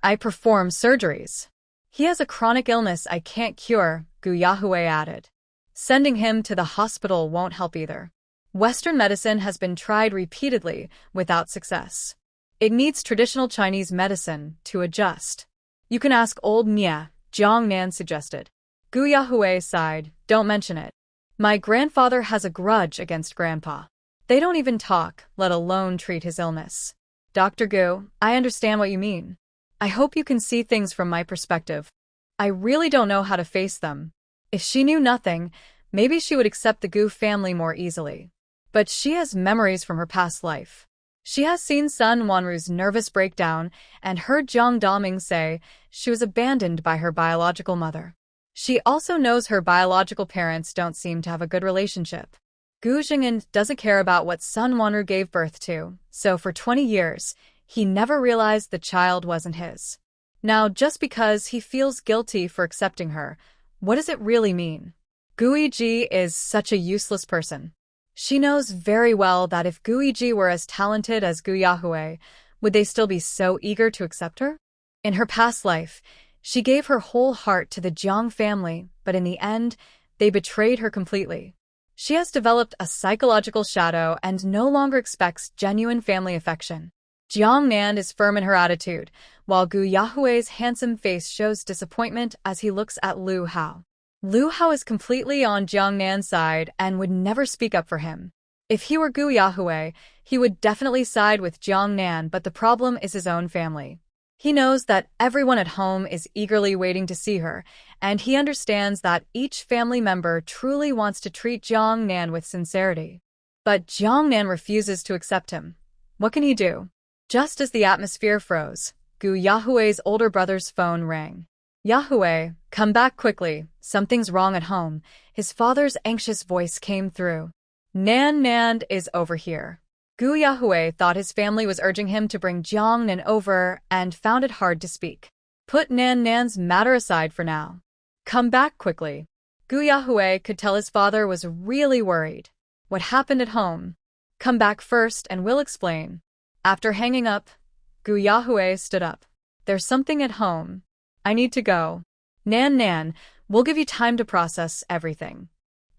I perform surgeries. He has a chronic illness I can't cure, Gu Yahue added. Sending him to the hospital won't help either. Western medicine has been tried repeatedly without success. It needs traditional Chinese medicine to adjust. You can ask old Mia, Jiang Nan suggested. Gu Yahue sighed, don't mention it. My grandfather has a grudge against Grandpa. They don't even talk, let alone treat his illness. Dr. Gu, I understand what you mean. I hope you can see things from my perspective. I really don't know how to face them. If she knew nothing, maybe she would accept the Gu family more easily. But she has memories from her past life. She has seen son Wanru's nervous breakdown and heard Jiang Daming say she was abandoned by her biological mother. She also knows her biological parents don't seem to have a good relationship. Gu Zheng'an doesn't care about what son Wanru gave birth to, so for 20 years, he never realized the child wasn't his. Now, just because he feels guilty for accepting her, what does it really mean? Gu Yiji is such a useless person. She knows very well that if Gu Yiji were as talented as Gu Yahue, would they still be so eager to accept her? In her past life, she gave her whole heart to the Jiang family, but in the end, they betrayed her completely. She has developed a psychological shadow and no longer expects genuine family affection. Jiang Nan is firm in her attitude, while Gu Yahue's handsome face shows disappointment as he looks at Lu Hao. Lu Hao is completely on Jiang Nan's side and would never speak up for him. If he were Gu Yahue, he would definitely side with Jiang Nan, but the problem is his own family. He knows that everyone at home is eagerly waiting to see her, and he understands that each family member truly wants to treat Jiang Nan with sincerity. But Jiang Nan refuses to accept him. What can he do? Just as the atmosphere froze, Gu Yahue's older brother's phone rang. Yahue, come back quickly. Something's wrong at home. His father's anxious voice came through. Nan is over here. Gu Yahue thought his family was urging him to bring Jiang Nan over and found it hard to speak. Put Nan's matter aside for now. Come back quickly. Gu Yahue could tell his father was really worried. What happened at home? Come back first and we'll explain. After hanging up, Gu Yahue stood up. There's something at home. I need to go. Nan, we'll give you time to process everything.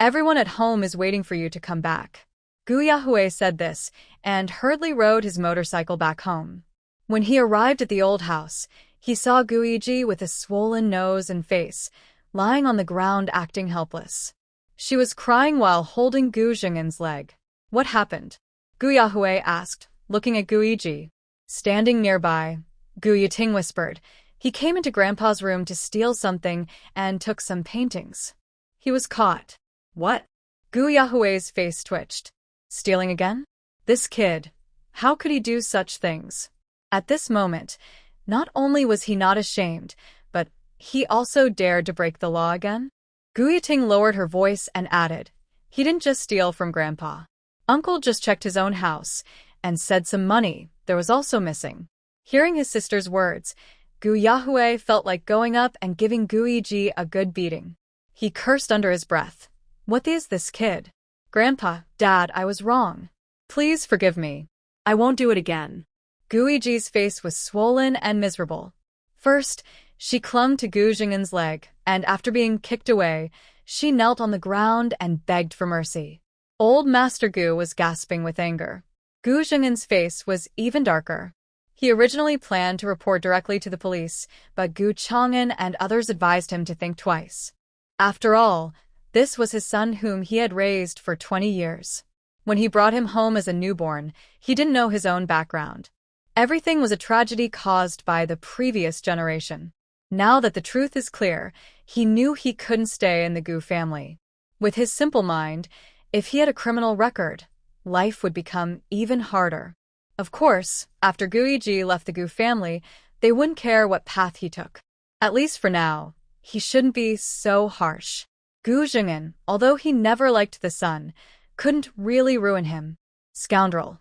Everyone at home is waiting for you to come back. Gu Yahue said this and hurriedly rode his motorcycle back home. When he arrived at the old house, he saw Guiji with a swollen nose and face, lying on the ground acting helpless. She was crying while holding Gu Jingan's leg. What happened? Gu Yahue asked, looking at Guiji. Standing nearby, Gu Yiting whispered. He came into Grandpa's room to steal something and took some paintings. He was caught. What? Gu Yahue's face twitched. Stealing again? This kid. How could he do such things? At this moment, not only was he not ashamed, but he also dared to break the law again? Gu Yiting lowered her voice and added, he didn't just steal from Grandpa. Uncle just checked his own house and said some money there was also missing. Hearing his sister's words, Gu Yahue felt like going up and giving Guiji a good beating. He cursed under his breath. What is this kid? Grandpa, Dad, I was wrong. Please forgive me. I won't do it again. Guiji's face was swollen and miserable. First, she clung to Gu Jingan's leg, and after being kicked away, she knelt on the ground and begged for mercy. Old Master Gu was gasping with anger. Gu Jingan's face was even darker. He originally planned to report directly to the police, but Gu Chang'an and others advised him to think twice. After all, this was his son whom he had raised for 20 years. When he brought him home as a newborn, he didn't know his own background. Everything was a tragedy caused by the previous generation. Now that the truth is clear, he knew he couldn't stay in the Gu family. With his simple mind, if he had a criminal record, life would become even harder. Of course, after Guiji left the Gu family, they wouldn't care what path he took. At least for now, he shouldn't be so harsh. Gu Jingan, although he never liked the son, couldn't really ruin him. Scoundrel.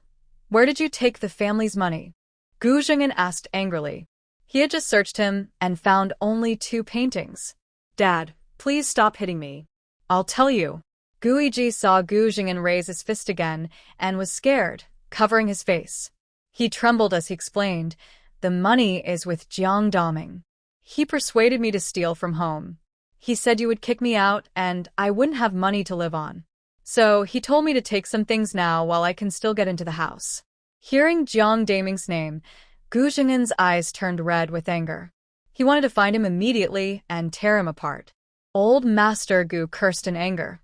Where did you take the family's money? Gu Jingan asked angrily. He had just searched him and found only 2 paintings. Dad, please stop hitting me. I'll tell you. Guiji saw Gu Jingan raise his fist again and was scared, covering his face. He trembled as he explained, the money is with Jiang Daming. He persuaded me to steal from home. He said you would kick me out and I wouldn't have money to live on. So he told me to take some things now while I can still get into the house. Hearing Jiang Daming's name, Gu Jingan's eyes turned red with anger. He wanted to find him immediately and tear him apart. Old Master Gu cursed in anger.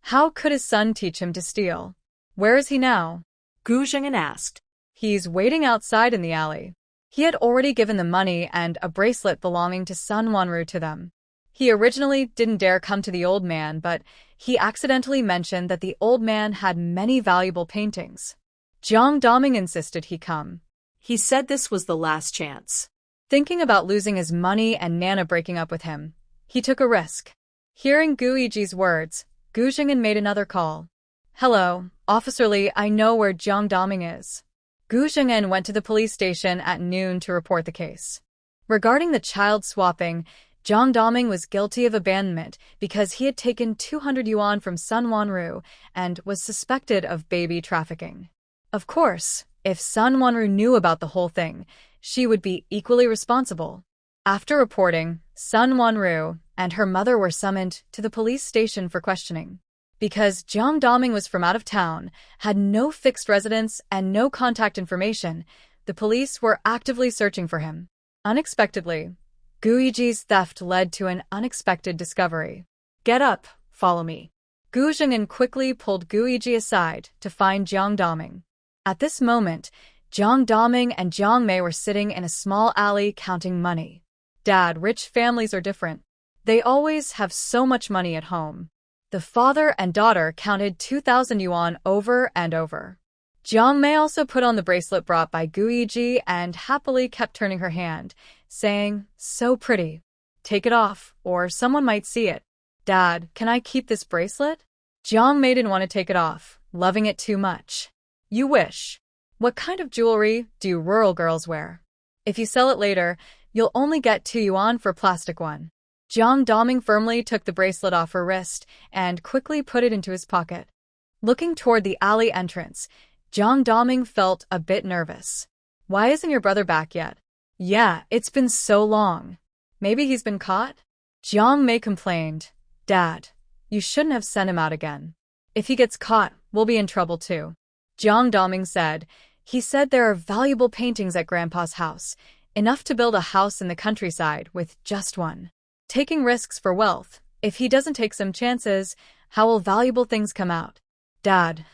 How could his son teach him to steal? Where is he now? Gu Jingan asked. He's waiting outside in the alley. He had already given the money and a bracelet belonging to son Wanru to them. He originally didn't dare come to the old man, but he accidentally mentioned that the old man had many valuable paintings. Jiang Daming insisted he come. He said this was the last chance. Thinking about losing his money and Nana breaking up with him, he took a risk. Hearing Guiji's words, Gu Jingan made another call. Hello, Officer Lee, I know where Jiang Daming is. Gu Jingan went to the police station at noon to report the case. Regarding the child swapping, Jiang Daming was guilty of abandonment because he had taken 200 yuan from Sun Wanru and was suspected of baby trafficking. Of course, if Sun Wanru knew about the whole thing, she would be equally responsible. After reporting, Sun Wanru and her mother were summoned to the police station for questioning. Because Jiang Daming was from out of town, had no fixed residence and no contact information, the police were actively searching for him. Unexpectedly, Guiji's theft led to an unexpected discovery. Get up, follow me. Gu Jingan quickly pulled Guiji aside to find Jiang Daming. At this moment, Jiang Daming and Jiang Mei were sitting in a small alley counting money. Dad, rich families are different. They always have so much money at home. The father and daughter counted 2,000 yuan over and over. Jiang Mei also put on the bracelet brought by Guiji and happily kept turning her hand, saying, "So pretty. Take it off, or someone might see it." "Dad, can I keep this bracelet?" Jiang Mei didn't want to take it off, loving it too much. "You wish. What kind of jewelry do rural girls wear? If you sell it later, you'll only get 2 yuan for plastic one." Jiang Daming firmly took the bracelet off her wrist and quickly put it into his pocket. Looking toward the alley entrance, Jiang Daming felt a bit nervous. "Why isn't your brother back yet?" "Yeah, it's been so long. Maybe he's been caught?" Jiang Mei complained. "Dad, you shouldn't have sent him out again. If he gets caught, we'll be in trouble too." Jiang Daming said, "He said there are valuable paintings at Grandpa's house, enough to build a house in the countryside with just one. Taking risks for wealth. If he doesn't take some chances, how will valuable things come out?" "Dad,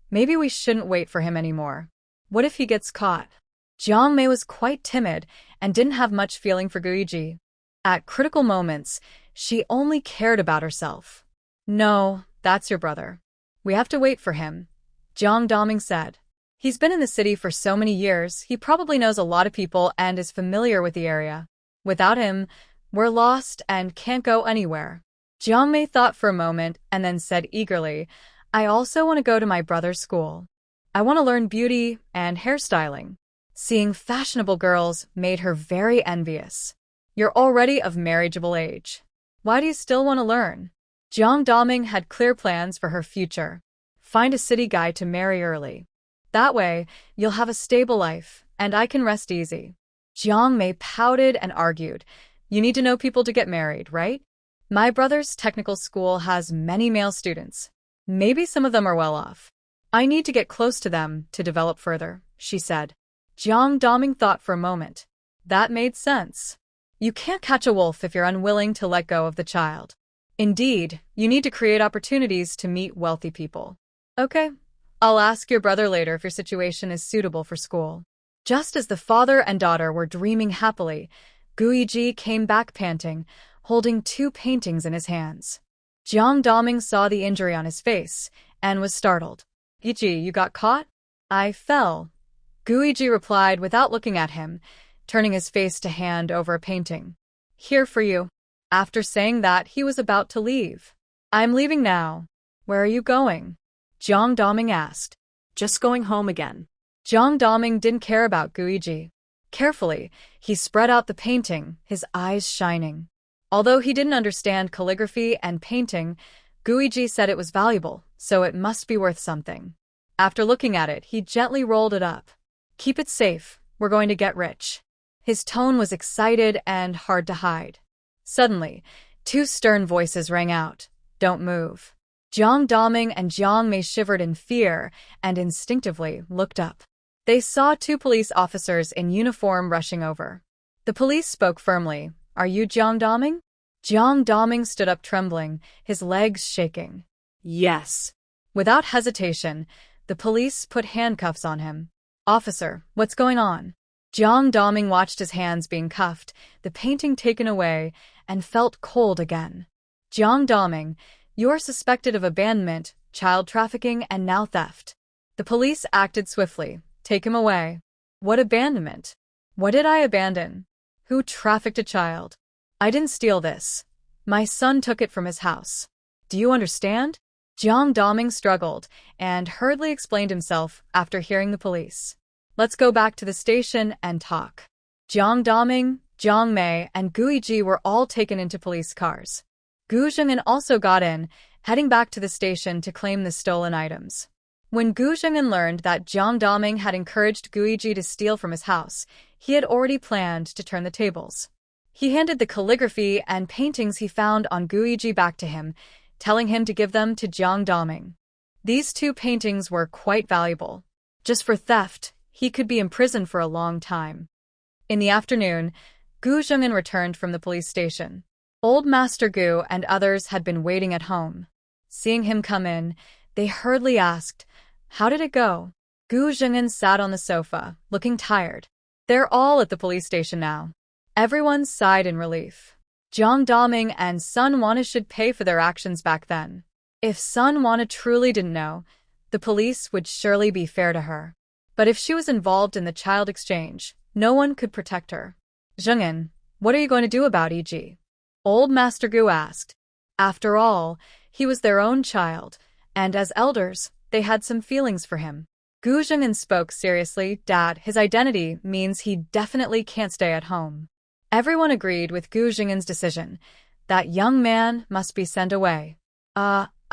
maybe we shouldn't wait for him anymore. What if he gets caught?" Jiang Mei was quite timid and didn't have much feeling for Guiji. At critical moments, she only cared about herself. "No, that's your brother. We have to wait for him," Jiang Daming said. "He's been in the city for so many years, he probably knows a lot of people and is familiar with the area. Without him, we're lost and can't go anywhere." Jiang Mei thought for a moment and then said eagerly, "I also want to go to my brother's school. I want to learn beauty and hairstyling." Seeing fashionable girls made her very envious. "You're already of marriageable age. Why do you still want to learn?" Jiang Daming had clear plans for her future. Find a city guy to marry early. That way, you'll have a stable life, and I can rest easy. Jiang Mei pouted and argued, "You need to know people to get married, right? My brother's technical school has many male students. Maybe some of them are well off. I need to get close to them to develop further," she said. Jiang Daming thought for a moment. That made sense. You can't catch a wolf if you're unwilling to let go of the child. Indeed, you need to create opportunities to meet wealthy people. "Okay, I'll ask your brother later if your situation is suitable for school." Just as the father and daughter were dreaming happily, Guiji came back panting, holding 2 paintings in his hands. Jiang Daming saw the injury on his face and was startled. "Guiji, you got caught?" "I fell," Guiji replied without looking at him, turning his face to hand over a painting. "Here for you." After saying that, he was about to leave. "I'm leaving now." "Where are you going?" Jiang Daming asked. "Just going home again." Jiang Daming didn't care about Guiji. Carefully, he spread out the painting, his eyes shining. Although he didn't understand calligraphy and painting, Guiji said it was valuable, so it must be worth something. After looking at it, he gently rolled it up. "Keep it safe, we're going to get rich." His tone was excited and hard to hide. Suddenly, 2 stern voices rang out, "Don't move." Jiang Daming and Jiang Mei shivered in fear and instinctively looked up. They saw 2 police officers in uniform rushing over. The police spoke firmly. "Are you Jiang Daming?" Jiang Daming stood up trembling, his legs shaking. "Yes." Without hesitation, the police put handcuffs on him. "Officer, what's going on?" Jiang Daming watched his hands being cuffed, the painting taken away, and felt cold again. "Jiang Daming, you are suspected of abandonment, child trafficking, and now theft." The police acted swiftly. "Take him away." "What abandonment? What did I abandon? Who trafficked a child? I didn't steal this. My son took it from his house. Do you understand?" Jiang Daming struggled and hurriedly explained himself after hearing the police. "Let's go back to the station and talk." Jiang Daming, Jiang Mei, and Guiji were all taken into police cars. Gu Zheng'an also got in, heading back to the station to claim the stolen items. When Gu Zheng'an learned that Jiang Daming had encouraged Guiji to steal from his house, he had already planned to turn the tables. He handed the calligraphy and paintings he found on Guiji back to him, telling him to give them to Jiang Daming. These 2 paintings were quite valuable. Just for theft, he could be imprisoned for a long time. In the afternoon, Gu Zheng'an returned from the police station. Old Master Gu and others had been waiting at home. Seeing him come in, they hurriedly asked, "How did it go?" Gu Zheng'an sat on the sofa, looking tired. "They're all at the police station now." Everyone sighed in relief. Jiang Daming and Sun Wana should pay for their actions back then. If Sun Wana truly didn't know, The police would surely be fair to her. But if she was involved in the child exchange, no one could protect her. Jiangnan, what are you going to do about E.G.? Old Master Gu asked. After all, he was their own child, and as elders, they had some feelings for him. Gu Jiangnan spoke seriously. Dad, his identity means he definitely can't stay at home. Everyone agreed with Gu Jiangnan's decision. That young man must be sent away.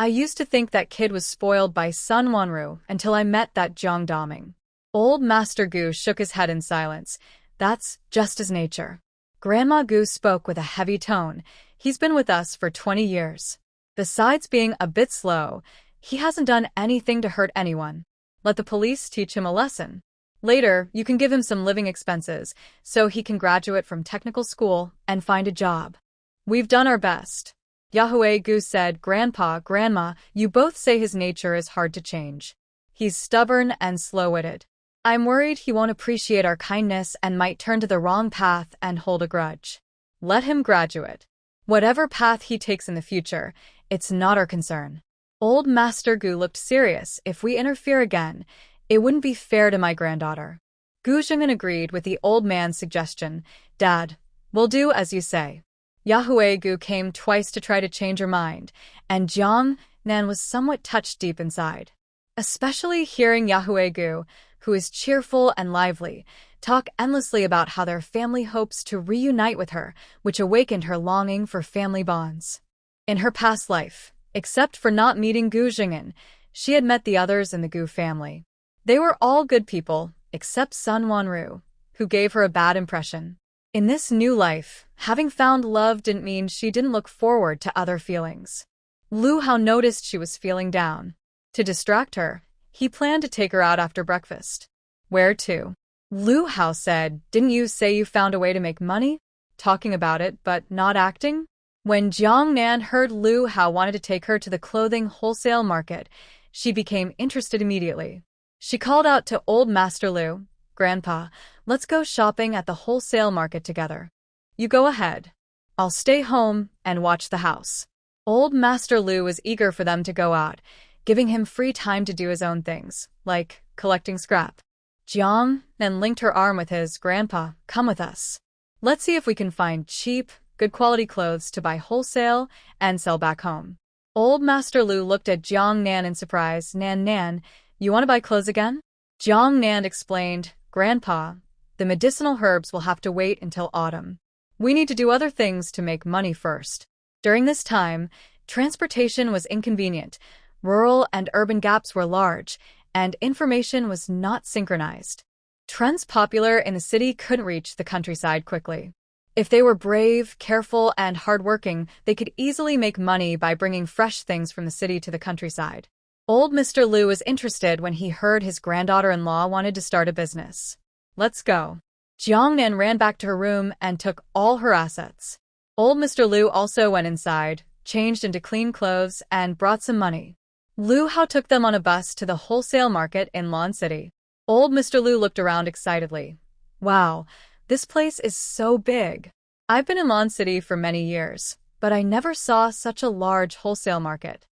I used to think that kid was spoiled by son Wanru until I met that Jiang Daming. Old Master Gu shook his head in silence. That's just his nature. Grandma Gu spoke with a heavy tone. He's been with us for 20 years. Besides being a bit slow, he hasn't done anything to hurt anyone. Let the police teach him a lesson. Later, you can give him some living expenses so he can graduate from technical school and find a job. We've done our best. Yahweh Gu said, Grandpa, Grandma, you both say his nature is hard to change. He's stubborn and slow-witted. I'm worried he won't appreciate our kindness and might turn to the wrong path and hold a grudge. Let him graduate. Whatever path he takes in the future, it's not our concern. Old Master Gu looked serious. If we interfere again, it wouldn't be fair to my granddaughter. Gu Jiangnan agreed with the old man's suggestion. Dad, we'll do as you say. Yahweh Gu came twice to try to change her mind, and Jiang Nan was somewhat touched deep inside. Especially hearing Yahweh Gu, who is cheerful and lively, talk endlessly about how their family hopes to reunite with her, which awakened her longing for family bonds. In her past life, except for not meeting Gu Jiangnan, she had met the others in the Gu family. They were all good people, except son Wanru, who gave her a bad impression. In this new life, having found love didn't mean she didn't look forward to other feelings. Lu Hao noticed she was feeling down. To distract her, he planned to take her out after breakfast. Where to? Lu Hao said, Didn't you say you found a way to make money? Talking about it, but not acting? When Jiang Nan heard Lu Hao wanted to take her to the clothing wholesale market, she became interested immediately. She called out to old Master Lu, Grandpa, let's go shopping at the wholesale market together. You go ahead. I'll stay home and watch the house. Old Master Lu was eager for them to go out, giving him free time to do his own things, like collecting scrap. Jiang Nan linked her arm with his. Grandpa, come with us. Let's see if we can find cheap, good quality clothes to buy wholesale and sell back home. Old Master Lu looked at Jiang Nan in surprise. Nan, you want to buy clothes again? Jiang Nan explained, Grandpa, the medicinal herbs will have to wait until autumn. We need to do other things to make money first. During this time, transportation was inconvenient, rural and urban gaps were large, and information was not synchronized. Trends popular in the city couldn't reach the countryside quickly. If they were brave, careful, and hardworking, they could easily make money by bringing fresh things from the city to the countryside. Old Mr. Lu was interested when he heard his granddaughter-in-law wanted to start a business. Let's go. Jiang Nan ran back to her room and took all her assets. Old Mr. Lu also went inside, changed into clean clothes, and brought some money. Lu Hao took them on a bus to the wholesale market in Lan City. Old Mr. Lu looked around excitedly. Wow, this place is so big. I've been in Lan City for many years, but I never saw such a large wholesale market.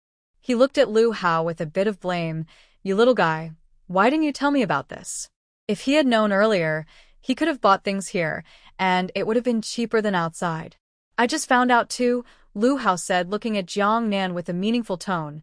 He looked at Lu Hao with a bit of blame. You little guy, why didn't you tell me about this? If he had known earlier, he could have bought things here, and it would have been cheaper than outside. I just found out too, Lu Hao said, looking at Jiang Nan with a meaningful tone.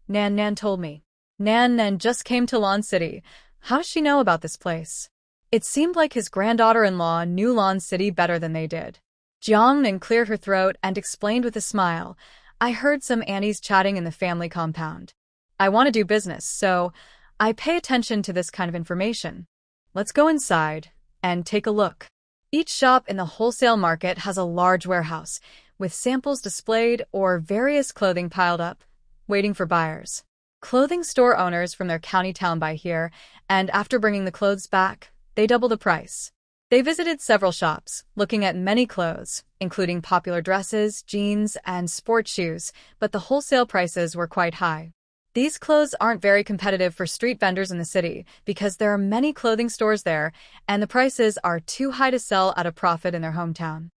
Nan told me. Nan just came to Lan City. How does she know about this place? It seemed like his granddaughter-in-law knew Lan City better than they did. Jiang Nan cleared her throat and explained with a smile. I heard some aunties chatting in the family compound. I want to do business, so I pay attention to this kind of information. Let's go inside and take a look. Each shop in the wholesale market has a large warehouse, with samples displayed or various clothing piled up, waiting for buyers. Clothing store owners from their county town buy here, and after bringing the clothes back, they double the price. They visited several shops, looking at many clothes, including popular dresses, jeans, and sports shoes, but the wholesale prices were quite high. These clothes aren't very competitive for street vendors in the city because there are many clothing stores there, and the prices are too high to sell at a profit in their hometown.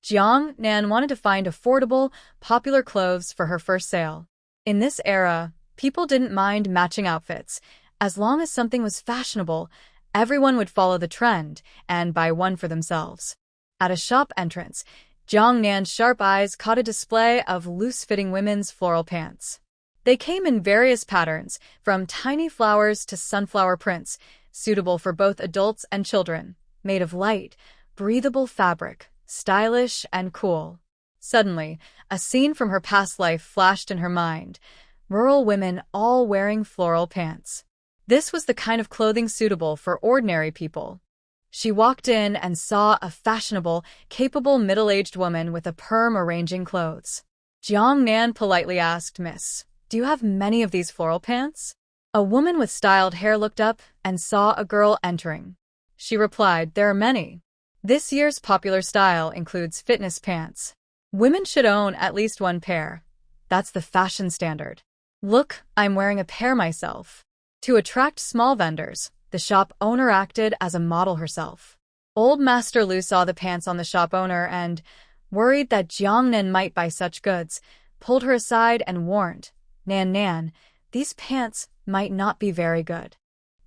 Jiang Nan wanted to find affordable, popular clothes for her first sale. In this era, People didn't mind matching outfits. As long as something was fashionable, everyone would follow the trend and buy one for themselves. At a shop entrance, Jiang Nan's sharp eyes caught a display of loose-fitting women's floral pants. They came in various patterns, from tiny flowers to sunflower prints, suitable for both adults and children, made of light, breathable fabric, stylish and cool. Suddenly, a scene from her past life flashed in her mind. Rural women all wearing floral pants. This was the kind of clothing suitable for ordinary people. She walked in and saw a fashionable, capable middle-aged woman with a perm arranging clothes. Jiang Nan politely asked, "Miss, do you have many of these floral pants?" A woman with styled hair looked up and saw a girl entering. She replied, "There are many. This year's popular style includes fitness pants. Women should own at least one pair. That's the fashion standard. Look, I'm wearing a pair myself." To attract small vendors, the shop owner acted as a model herself. Old Master Lu saw the pants on the shop owner and, worried that Jiang Nan might buy such goods, pulled her aside and warned, Nan, these pants might not be very good.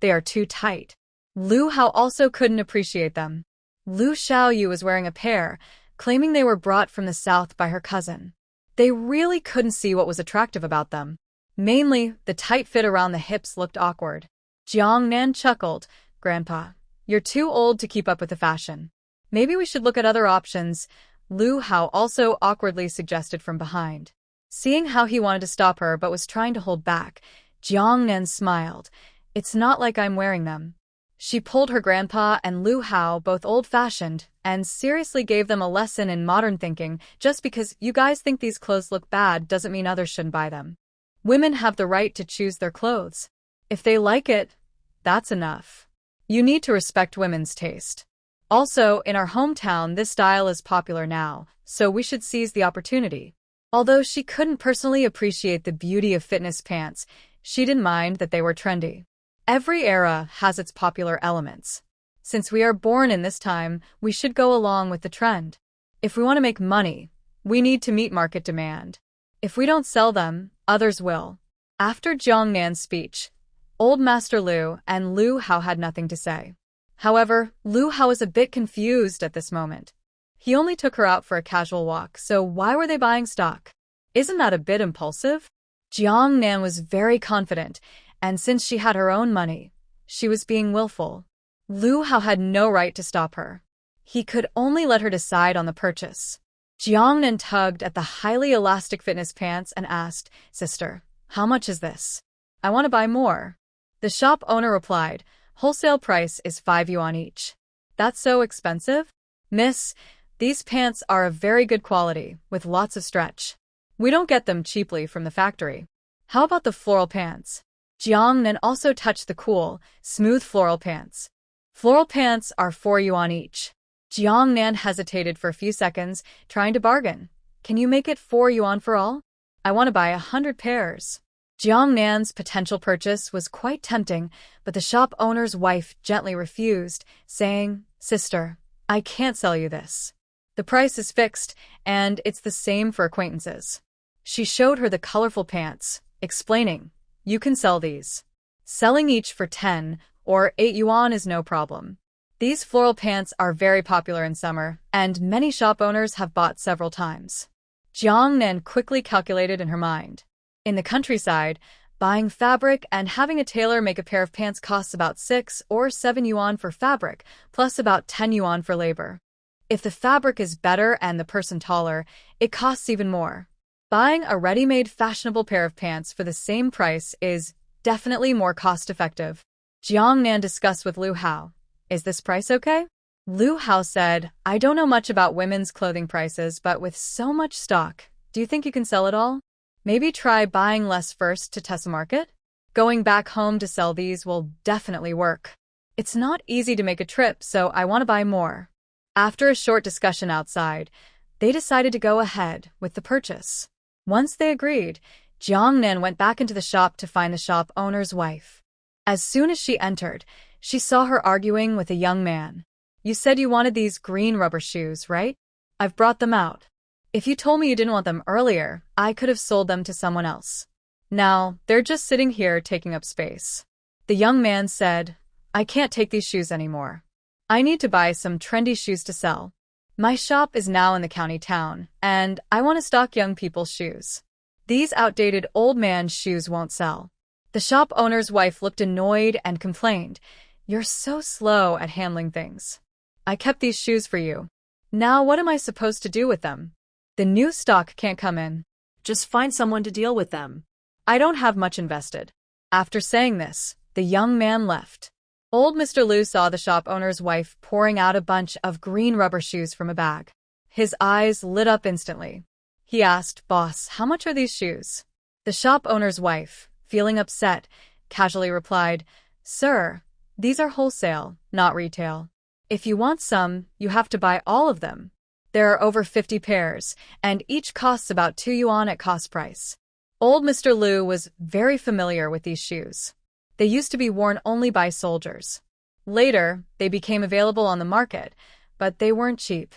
They are too tight." Lu Hao also couldn't appreciate them. Lu Xiaoyu was wearing a pair, claiming they were brought from the south by her cousin. They really couldn't see what was attractive about them. Mainly, the tight fit around the hips looked awkward. Jiang Nan chuckled, "Grandpa, you're too old to keep up with the fashion. Maybe we should look at other options," Lu Hao also awkwardly suggested from behind. Seeing how he wanted to stop her but was trying to hold back, Jiang Nan smiled. "It's not like I'm wearing them." She pulled her grandpa and Lu Hao, both old-fashioned, and seriously gave them a lesson in modern thinking. Just because you guys think these clothes look bad doesn't mean others shouldn't buy them. Women have the right to choose their clothes. If they like it, that's enough. You need to respect women's taste. Also, in our hometown, this style is popular now, so we should seize the opportunity. Although she couldn't personally appreciate the beauty of fitness pants, she didn't mind that they were trendy. Every era has its popular elements. Since we are born in this time, we should go along with the trend. If we want to make money, we need to meet market demand. If we don't sell them, others will. After Jiang Nan's speech, Old Master Lu and Lu Hao had nothing to say. However, Lu Hao was a bit confused at this moment. He only took her out for a casual walk, so why were they buying stock? Isn't that a bit impulsive? Jiang Nan was very confident, and since she had her own money, she was being willful. Lu Hao had no right to stop her. He could only let her decide on the purchase. Jiang Nan tugged at the highly elastic fitness pants and asked, "Sister, how much is this? I want to buy more." The shop owner replied, "Wholesale price is 5 yuan each." "That's so expensive?" "Miss, these pants are of very good quality, with lots of stretch. We don't get them cheaply from the factory." "How about the floral pants?" Jiang Nan also touched the cool, smooth floral pants. "Floral pants are 4 yuan each." Jiang Nan hesitated for a few seconds, trying to bargain. "Can you make it 4 yuan for all? I want to buy 100 pairs. Jiang Nan's potential purchase was quite tempting, but the shop owner's wife gently refused, saying, "Sister, I can't sell you this. The price is fixed, and it's the same for acquaintances." She showed her the colorful pants, explaining, "You can sell these. Selling each for 10 or 8 yuan is no problem." These floral pants are very popular in summer, and many shop owners have bought several times. Jiang Nan quickly calculated in her mind. In the countryside, buying fabric and having a tailor make a pair of pants costs about 6 or 7 yuan for fabric, plus about 10 yuan for labor. If the fabric is better and the person taller, it costs even more. Buying a ready-made fashionable pair of pants for the same price is definitely more cost-effective. Jiang Nan discussed with Lu Hao, "Is this price okay?" Lu Hao said, "I don't know much about women's clothing prices, but with so much stock, do you think you can sell it all? Maybe try buying less first to test the market? Going back home to sell these will definitely work. It's not easy to make a trip, so I want to buy more." After a short discussion outside, they decided to go ahead with the purchase. Once they agreed, Jiang Nan went back into the shop to find the shop owner's wife. As soon as she entered, she saw her arguing with a young man. "You said you wanted these green rubber shoes, right? I've brought them out. If you told me you didn't want them earlier, I could have sold them to someone else." Now, they're just sitting here taking up space. The young man said, I can't take these shoes anymore. I need to buy some trendy shoes to sell. My shop is now in the county town, and I want to stock young people's shoes. These outdated old man's shoes won't sell. The shop owner's wife looked annoyed and complained, You're so slow at handling things. I kept these shoes for you. Now what am I supposed to do with them? The new stock can't come in. Just find someone to deal with them. I don't have much invested. After saying this, the young man left. Old Mr. Liu saw the shop owner's wife pouring out a bunch of green rubber shoes from a bag. His eyes lit up instantly. He asked, Boss, how much are these shoes? The shop owner's wife, feeling upset, casually replied, Sir, these are wholesale, not retail. If you want some, you have to buy all of them. There are over 50 pairs, and each costs about 2 yuan at cost price. Old Mr. Liu was very familiar with these shoes. They used to be worn only by soldiers. Later, they became available on the market, but they weren't cheap.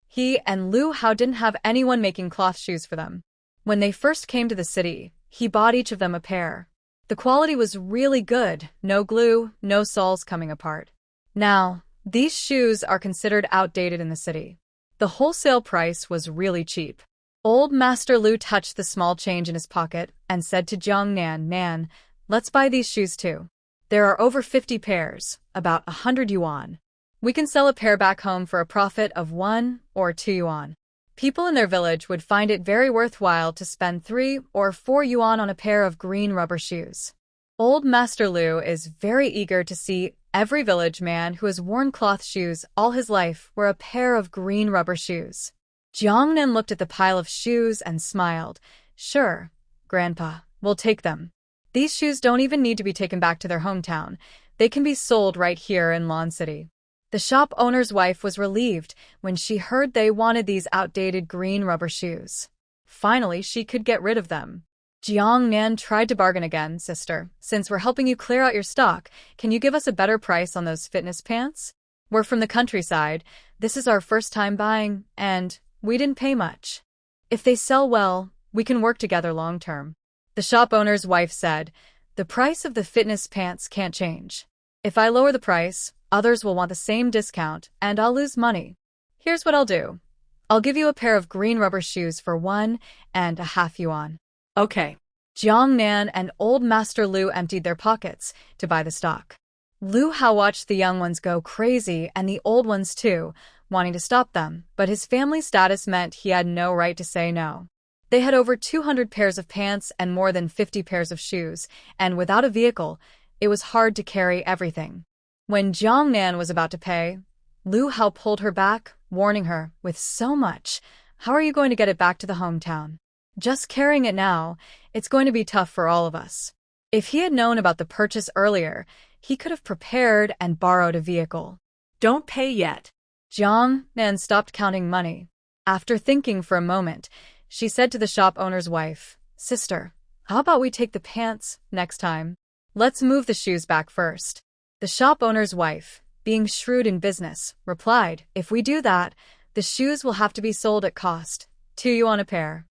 He and Liu Hao didn't have anyone making cloth shoes for them. When they first came to the city, he bought each of them a pair. The quality was really good, no glue, no soles coming apart. Now, these shoes are considered outdated in the city. The wholesale price was really cheap. Old Master Liu touched the small change in his pocket and said to Jiang Nan, Nan, let's buy these shoes too. There are over 50 pairs, about 100 yuan. We can sell a pair back home for a profit of 1 or 2 yuan. People in their village would find it very worthwhile to spend 3 or 4 yuan on a pair of green rubber shoes. Old Master Liu is very eager to see every village man who has worn cloth shoes all his life wear a pair of green rubber shoes. Jiang Nan looked at the pile of shoes and smiled. Sure, Grandpa, we'll take them. These shoes don't even need to be taken back to their hometown. They can be sold right here in Lon City. The shop owner's wife was relieved when she heard they wanted these outdated green rubber shoes. Finally, she could get rid of them. Jiang Nan tried to bargain again, Sister. Since we're helping you clear out your stock, can you give us a better price on those fitness pants? We're from the countryside. This is our first time buying, and we didn't pay much. If they sell well, we can work together long term. The shop owner's wife said, The price of the fitness pants can't change. If I lower the price, others will want the same discount, and I'll lose money. Here's what I'll do. I'll give you a pair of green rubber shoes for 1.5 yuan. Okay. Jiang Nan and Old Master Liu emptied their pockets to buy the stock. Liu Hao watched the young ones go crazy and the old ones too, wanting to stop them, but his family status meant he had no right to say no. They had over 200 pairs of pants and more than 50 pairs of shoes, and without a vehicle, it was hard to carry everything. When Jiang Nan was about to pay, Liu Hao pulled her back, warning her, with so much, how are you going to get it back to the hometown? Just carrying it now, it's going to be tough for all of us. If he had known about the purchase earlier, he could have prepared and borrowed a vehicle. Don't pay yet. Jiang Nan stopped counting money. After thinking for a moment, she said to the shop owner's wife, Sister, how about we take the pants next time? Let's move the shoes back first. The shop owner's wife, being shrewd in business, replied, If we do that, the shoes will have to be sold at cost, 2 yuan a pair.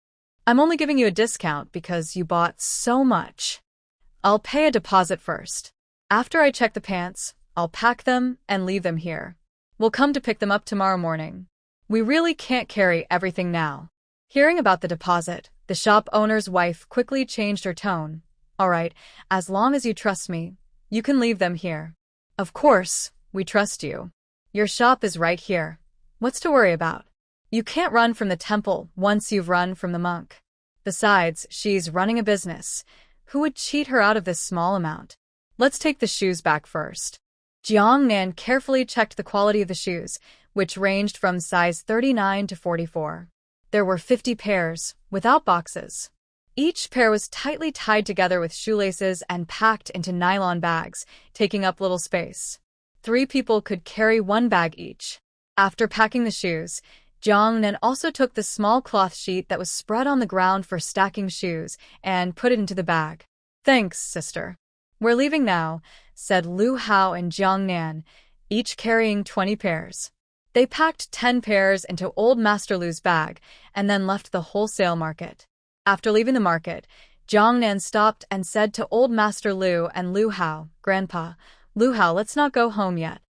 I'm only giving you a discount because you bought so much. I'll pay a deposit first. After I check the pants, I'll pack them and leave them here. We'll come to pick them up tomorrow morning. We really can't carry everything now. Hearing about the deposit, the shop owner's wife quickly changed her tone. All right, as long as you trust me, you can leave them here. Of course, we trust you. Your shop is right here. What's to worry about? You can't run from the temple once you've run from the monk. Besides, she's running a business. Who would cheat her out of this small amount? Let's take the shoes back first. Jiang Nan carefully checked the quality of the shoes, which ranged from size 39 to 44. There were 50 pairs, without boxes. Each pair was tightly tied together with shoelaces and packed into nylon bags, taking up little space. 3 people could carry 1 bag each. After packing the shoes, Jiang Nan also took the small cloth sheet that was spread on the ground for stacking shoes and put it into the bag. Thanks, sister. We're leaving now, said Liu Hao and Jiang Nan, each carrying 20 pairs. They packed 10 pairs into Old Master Liu's bag and then left the wholesale market. After leaving the market, Jiang Nan stopped and said to old Master Lu and Lu Hao, "Grandpa, Lu Hao, let's not go home yet."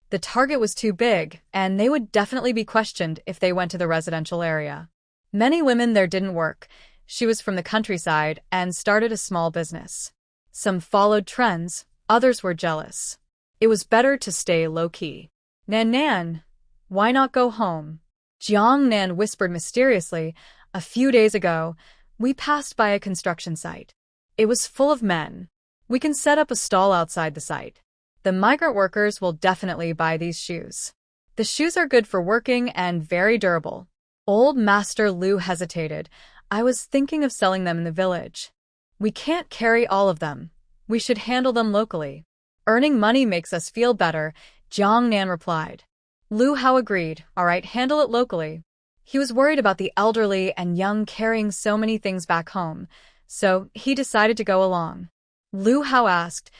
The target was too big, and they would definitely be questioned if they went to the residential area. Many women there didn't work. She was from the countryside and started a small business. Some followed trends, others were jealous. It was better to stay low-key. Nan, why not go home?" Jiang Nan whispered mysteriously. "A few days ago, we passed by a construction site. It was full of men. We can set up a stall outside the site. The migrant workers will definitely buy these shoes. The shoes are good for working and very durable." Old Master Lu hesitated. "I was thinking of selling them in the village." "We can't carry all of them. We should handle them locally. Earning money makes us feel better," Jiang Nan replied. Lu Hao agreed. "All right, handle it locally." He was worried about the elderly and young carrying so many things back home, so he decided to go along. Lu Hao asked,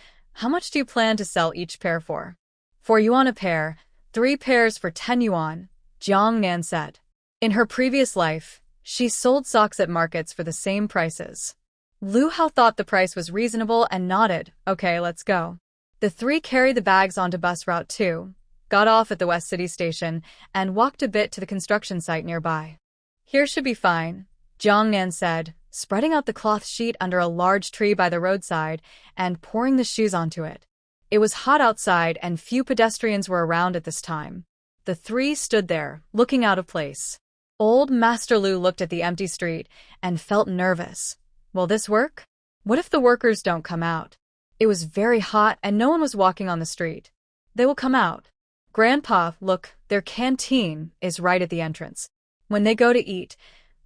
"How much do you plan to sell each pair for?" "4 yuan a pair, 3 pairs for 10 yuan, Jiang Nan said. In her previous life, she sold socks at markets for the same prices. Lu Hao thought the price was reasonable and nodded. "Okay, let's go." The three carried the bags onto bus route 2, got off at the West City station, and walked a bit to the construction site nearby. "Here should be fine," Jiang Nan said, spreading out the cloth sheet under a large tree by the roadside and pouring the shoes onto it. It was hot outside and few pedestrians were around at this time. The three stood there, looking out of place. Old Master Lu looked at the empty street and felt nervous. Will this work? What if the workers don't come out? It was very hot and no one was walking on the street. They will come out. "Grandpa, look, their canteen is right at the entrance. When they go to eat,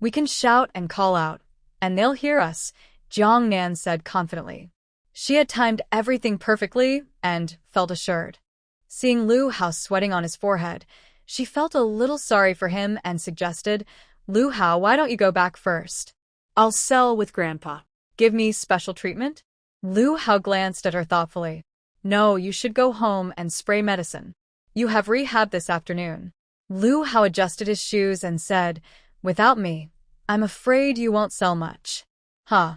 we can shout and call out, and they'll hear us," Jiang Nan said confidently. She had timed everything perfectly and felt assured. Seeing Lu Hao sweating on his forehead, she felt a little sorry for him and suggested, "Lu Hao, why don't you go back first? I'll sell with Grandpa. Give me special treatment?" Lu Hao glanced at her thoughtfully. "No, you should go home and spray medicine. You have rehab this afternoon." Lu Hao adjusted his shoes and said, "Without me, I'm afraid you won't sell much." "Huh?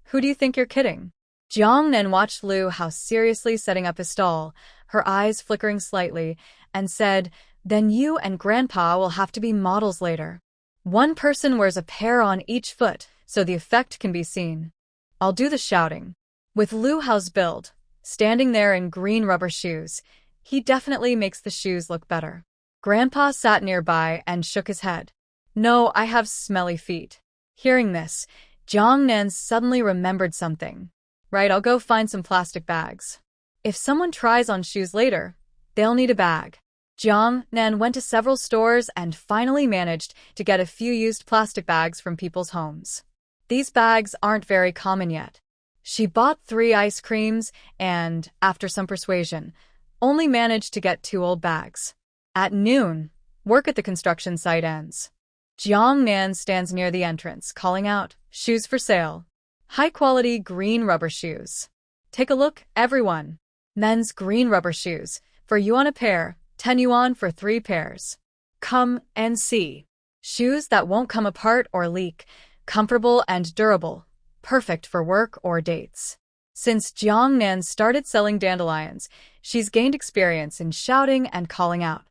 Who do you think you're kidding?" Jiang Nan watched Lu Hao seriously setting up his stall, her eyes flickering slightly, and said, "Then you and Grandpa will have to be models later. One person wears a pair on each foot, so the effect can be seen. I'll do the shouting." With Lu Hao's build, standing there in green rubber shoes, he definitely makes the shoes look better. Grandpa sat nearby and shook his head. "No, I have smelly feet." Hearing this, Jiang Nan suddenly remembered something. "Right, I'll go find some plastic bags. If someone tries on shoes later, they'll need a bag." Jiang Nan went to several stores and finally managed to get a few used plastic bags from people's homes. These bags aren't very common yet. She bought 3 ice creams and, after some persuasion, only managed to get 2 old bags. At noon, work at the construction site ends. Jiang Nan stands near the entrance, calling out, "Shoes for sale. High-quality green rubber shoes. Take a look, everyone. Men's green rubber shoes, 4 yuan a pair, 10 yuan for 3 pairs. Come and see. Shoes that won't come apart or leak, comfortable and durable, perfect for work or dates." Since Jiang Nan started selling dandelions, she's gained experience in shouting and calling out.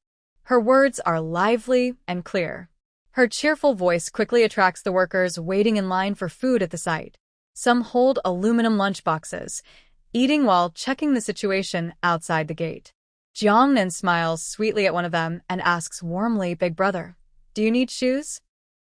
Her words are lively and clear. Her cheerful voice quickly attracts the workers waiting in line for food at the site. Some hold aluminum lunchboxes, eating while checking the situation outside the gate. Jiang Nan smiles sweetly at one of them and asks warmly, "Big brother, do you need shoes?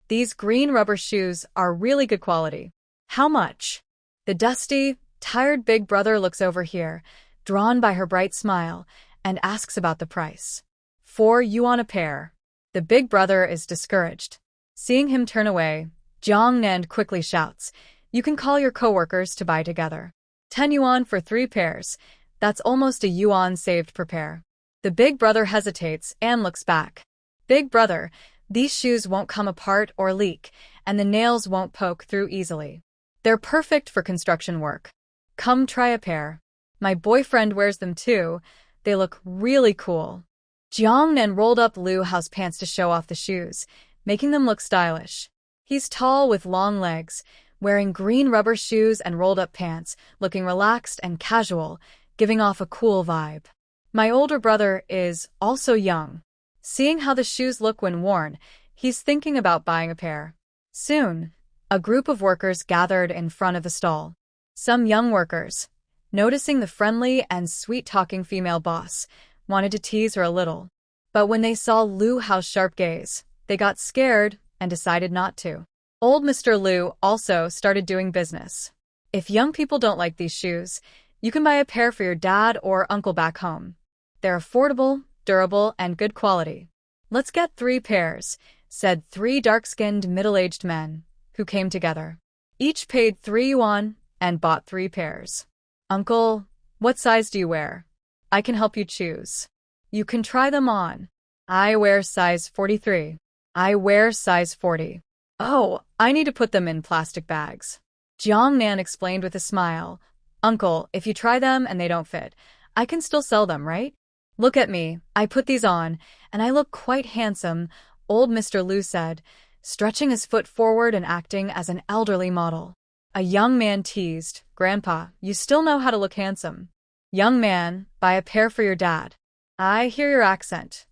These green rubber shoes are really good quality. How much?" The dusty, tired big brother looks over here, drawn by her bright smile, and asks about the price. 4 yuan a pair. The big brother is discouraged. Seeing him turn away, Jiang Nan quickly shouts, "You can call your coworkers to buy together. 10 yuan for 3 pairs. That's almost a yuan saved per pair." The big brother hesitates and looks back. "Big brother, these shoes won't come apart or leak, and the nails won't poke through easily. They're perfect for construction work. Come try a pair. My boyfriend wears them too. They look really cool." Jiang Nan rolled up Lu Hao's pants to show off the shoes, making them look stylish. He's tall with long legs, wearing green rubber shoes and rolled-up pants, looking relaxed and casual, giving off a cool vibe. My older brother is also young. Seeing how the shoes look when worn, he's thinking about buying a pair. Soon, a group of workers gathered in front of the stall. Some young workers, noticing the friendly and sweet-talking female boss, wanted to tease her a little. But when they saw Lu Hao's sharp gaze, they got scared and decided not to. Old Mr. Lu also started doing business. If young people don't like these shoes, you can buy a pair for your dad or uncle back home. They're affordable, durable, and good quality. Let's get 3 pairs, said 3 dark-skinned middle-aged men, who came together. Each paid 3 yuan and bought 3 pairs. Uncle, what size do you wear? I can help you choose. You can try them on. I wear size 43. I wear size 40. Oh, I need to put them in plastic bags. Jiang Nan explained with a smile. Uncle, if you try them and they don't fit, I can still sell them, right? Look at me, I put these on, and I look quite handsome, old Mr. Lu said, stretching his foot forward and acting as an elderly model. A young man teased, Grandpa, you still know how to look handsome. Young man, buy a pair for your dad. I hear your accent.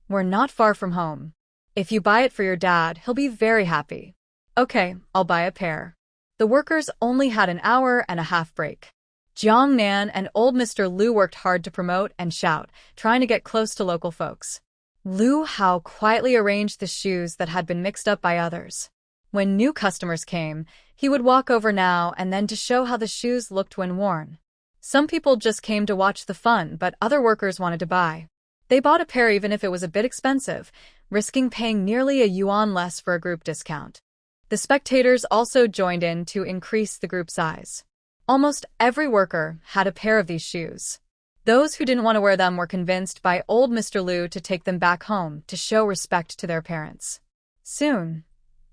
We're not far from home. If you buy it for your dad, he'll be very happy. Okay, I'll buy a pair. The workers only had an hour and a half break. Jiang Nan and old Mr. Lu worked hard to promote and shout, trying to get close to local folks. Lu Hao quietly arranged the shoes that had been mixed up by others. When new customers came, he would walk over now and then to show how the shoes looked when worn. Some people just came to watch the fun, but other workers wanted to buy. They bought a pair even if it was a bit expensive, risking paying nearly a yuan less for a group discount. The spectators also joined in to increase the group size. Almost every worker had a pair of these shoes. Those who didn't want to wear them were convinced by old Mr. Lu to take them back home to show respect to their parents. Soon,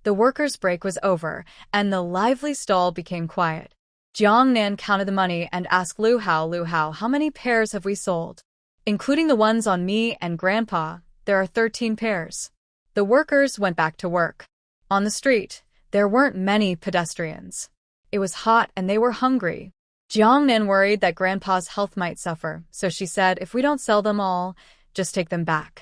the workers' break was over, and the lively stall became quiet. Jiang Nan counted the money and asked Lu Hao, how many pairs have we sold? Including the ones on me and Grandpa, there are 13 pairs. The workers went back to work. On the street, there weren't many pedestrians. It was hot and they were hungry. Jiang Nan worried that Grandpa's health might suffer, so she said, if we don't sell them all, just take them back.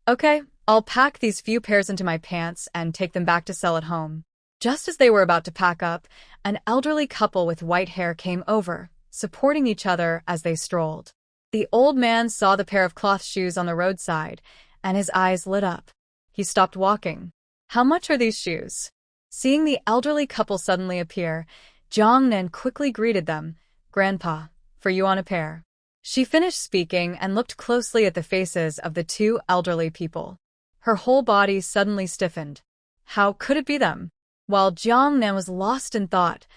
Okay, I'll pack these few pairs into my pants and take them back to sell at home. Just as they were about to pack up, an elderly couple with white hair came over, supporting each other as they strolled. The old man saw the pair of cloth shoes on the roadside, and his eyes lit up. He stopped walking. How much are these shoes? Seeing the elderly couple suddenly appear, Jiang Nan quickly greeted them. Grandpa, for you on a pair. She finished speaking and looked closely at the faces of the 2 elderly people. Her whole body suddenly stiffened. How could it be them? While Jiang Nan was lost in thought,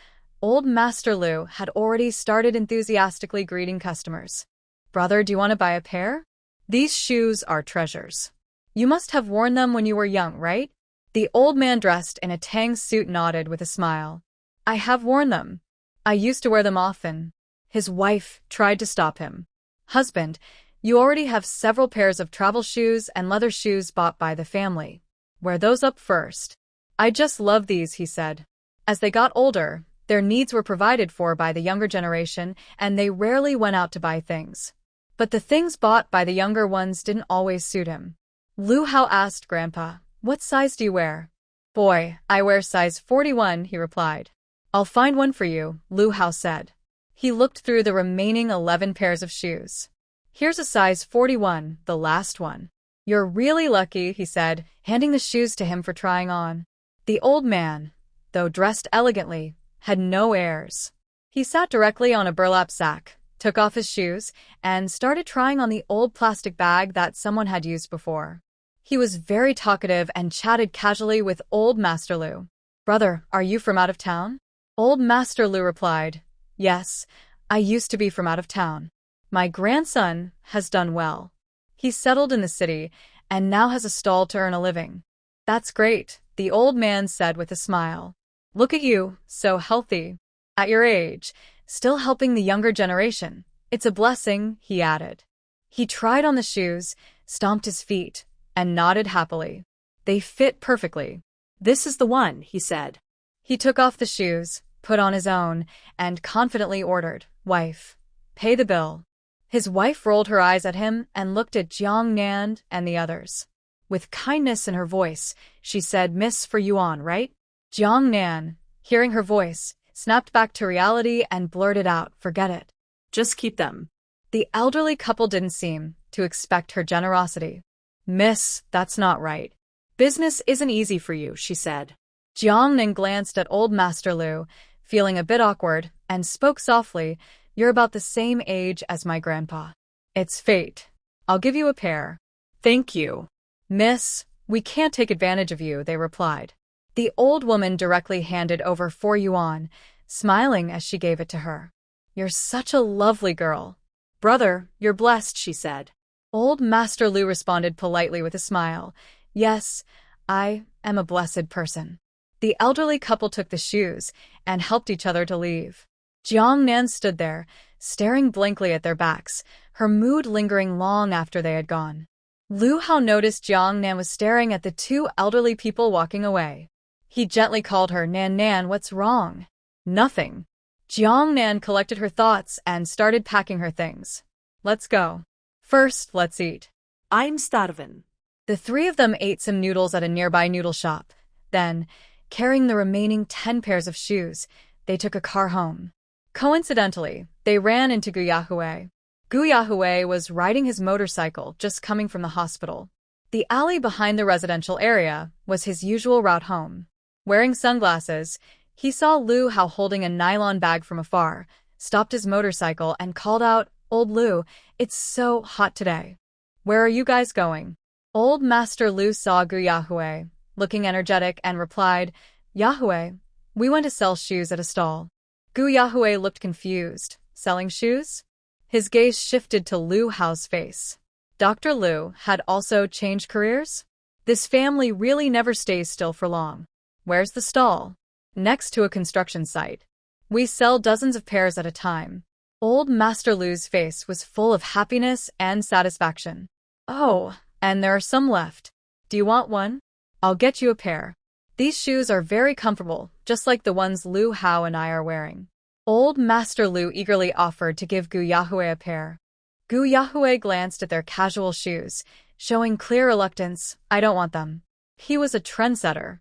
old Master Lu had already started enthusiastically greeting customers. Brother, do you want to buy a pair? These shoes are treasures. You must have worn them when you were young, right? The old man dressed in a tang suit nodded with a smile. I have worn them. I used to wear them often. His wife tried to stop him. Husband, you already have several pairs of travel shoes and leather shoes bought by the family. Wear those up first. I just love these, he said. As they got older, their needs were provided for by the younger generation, and they rarely went out to buy things. But the things bought by the younger ones didn't always suit him. Lu Hao asked Grandpa, what size do you wear? Boy, I wear size 41, he replied. I'll find one for you, Lu Hao said. He looked through the remaining 11 pairs of shoes. Here's a size 41, the last one. You're really lucky, he said, handing the shoes to him for trying on. The old man, though dressed elegantly, had no airs. He sat directly on a burlap sack, took off his shoes, and started trying on the old plastic bag that someone had used before. He was very talkative and chatted casually with old Master Lu. Brother, are you from out of town? Old Master Lu replied, Yes, I used to be from out of town. My grandson has done well. He's settled in the city and now has a stall to earn a living. That's great, the old man said with a smile. Look at you, so healthy. At your age, still helping the younger generation. It's a blessing, he added. He tried on the shoes, stomped his feet, and nodded happily. They fit perfectly. This is the one, he said. He took off the shoes, put on his own, and confidently ordered, "Wife, pay the bill." His wife rolled her eyes at him and looked at Jiang Nan and the others. With kindness in her voice, she said, "Miss for yuan, right?" Jiang Nan, hearing her voice, snapped back to reality and blurted out, "Forget it." Just keep them. The elderly couple didn't seem to expect her generosity. "Miss, that's not right. Business isn't easy for you," she said. Jiang Nan glanced at old Master Lu, feeling a bit awkward, and spoke softly, "You're about the same age as my grandpa. It's fate. I'll give you a pair." Thank you. "Miss, we can't take advantage of you," they replied. The old woman directly handed over 4 yuan, smiling as she gave it to her. "You're such a lovely girl." Brother, you're blessed, she said. Old Master Lu responded politely with a smile. "Yes, I am a blessed person." The elderly couple took the shoes and helped each other to leave. Jiang Nan stood there, staring blankly at their backs, her mood lingering long after they had gone. Lu Hao noticed Jiang Nan was staring at the 2 elderly people walking away. He gently called her, "Nan Nan, what's wrong?" "Nothing." Jiang Nan collected her thoughts and started packing her things. "Let's go. First, let's eat." I'm starving. The 3 of them ate some noodles at a nearby noodle shop. Then, carrying the remaining 10 pairs of shoes, they took a car home. Coincidentally, they ran into Gu Yahue. Gu Yahue was riding his motorcycle just coming from the hospital. The alley behind the residential area was his usual route home. Wearing sunglasses, he saw Lu Hao holding a nylon bag from afar, stopped his motorcycle, and called out, "Old Lu, it's so hot today. Where are you guys going?" Old Master Lu saw Gu Yahue, looking energetic, and replied, "Yahue, we went to sell shoes at a stall." Gu Yahue looked confused. "Selling shoes?" His gaze shifted to Lu Hao's face. Dr. Lu had also changed careers? This family really never stays still for long. "Where's the stall?" "Next to a construction site. We sell dozens of pairs at a time." Old Master Lu's face was full of happiness and satisfaction. "Oh, and there are some left. Do you want one? I'll get you a pair. These shoes are very comfortable, just like the ones Lu Hao and I are wearing." Old Master Lu eagerly offered to give Gu Yahue a pair. Gu Yahue glanced at their casual shoes, showing clear reluctance. "I don't want them." He was a trendsetter.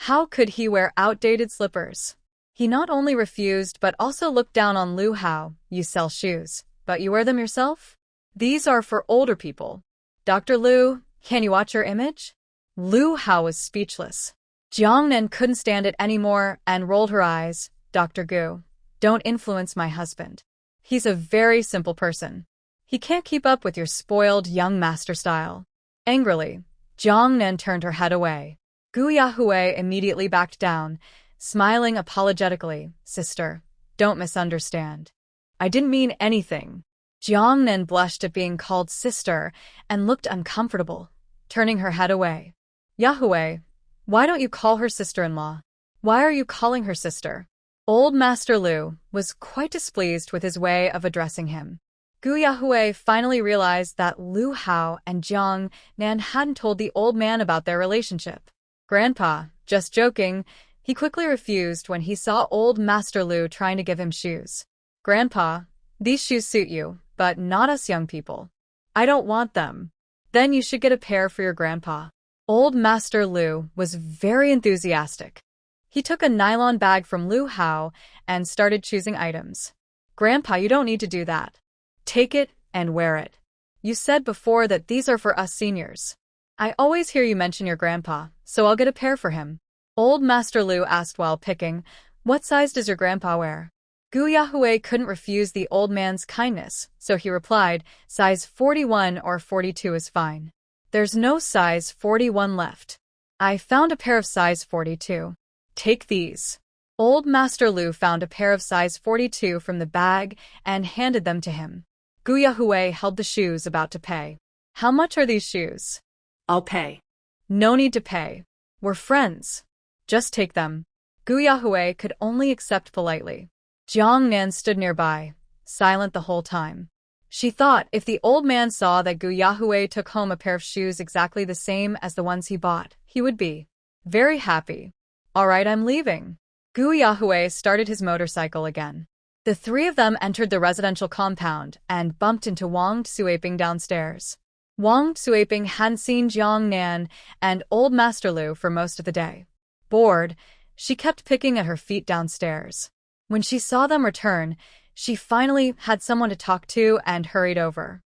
How could he wear outdated slippers? He not only refused but also looked down on Lu Hao. "You sell shoes, but you wear them yourself? These are for older people. Dr. Lu, can you watch your image?" Lu Hao was speechless. Jiang Nan couldn't stand it anymore and rolled her eyes. "Dr. Gu, don't influence my husband. He's a very simple person. He can't keep up with your spoiled young master style." Angrily, Jiang Nan turned her head away. Gu Yahue immediately backed down, smiling apologetically. "Sister, don't misunderstand. I didn't mean anything." Jiang Nan blushed at being called sister and looked uncomfortable, turning her head away. "Yahue, why don't you call her sister-in-law? Why are you calling her sister?" Old Master Lu was quite displeased with his way of addressing him. Gu Yahue finally realized that Lu Hao and Jiang Nan hadn't told the old man about their relationship. "Grandpa, just joking." He quickly refused when he saw old Master Lu trying to give him shoes. "Grandpa, these shoes suit you, but not us young people." "I don't want them." "Then you should get a pair for your grandpa." Old Master Lu was very enthusiastic. He took a nylon bag from Lu Hao and started choosing items. "Grandpa, you don't need to do that. Take it and wear it. You said before that these are for us seniors. I always hear you mention your grandpa, so I'll get a pair for him." Old Master Lu asked while picking, "What size does your grandpa wear?" Gu Yahue couldn't refuse the old man's kindness, so he replied, "Size 41 or 42 is fine." "There's no size 41 left. I found a pair of size 42. Take these." Old Master Lu found a pair of size 42 from the bag and handed them to him. Gu Yahue held the shoes about to pay. "How much are these shoes?" "I'll pay." "No need to pay. We're friends. Just take them." Gu Yahue could only accept politely. Jiang Nan stood nearby, silent the whole time. She thought if the old man saw that Gu Yahue took home a pair of shoes exactly the same as the ones he bought, he would be very happy. "All right, I'm leaving." Gu Yahue started his motorcycle again. The three of them entered the residential compound and bumped into Wang Suiping downstairs. Wang Suiping hadn't seen Jiang Nan and old Master Lu for most of the day. Bored, she kept picking at her feet downstairs. When she saw them return, she finally had someone to talk to and hurried over.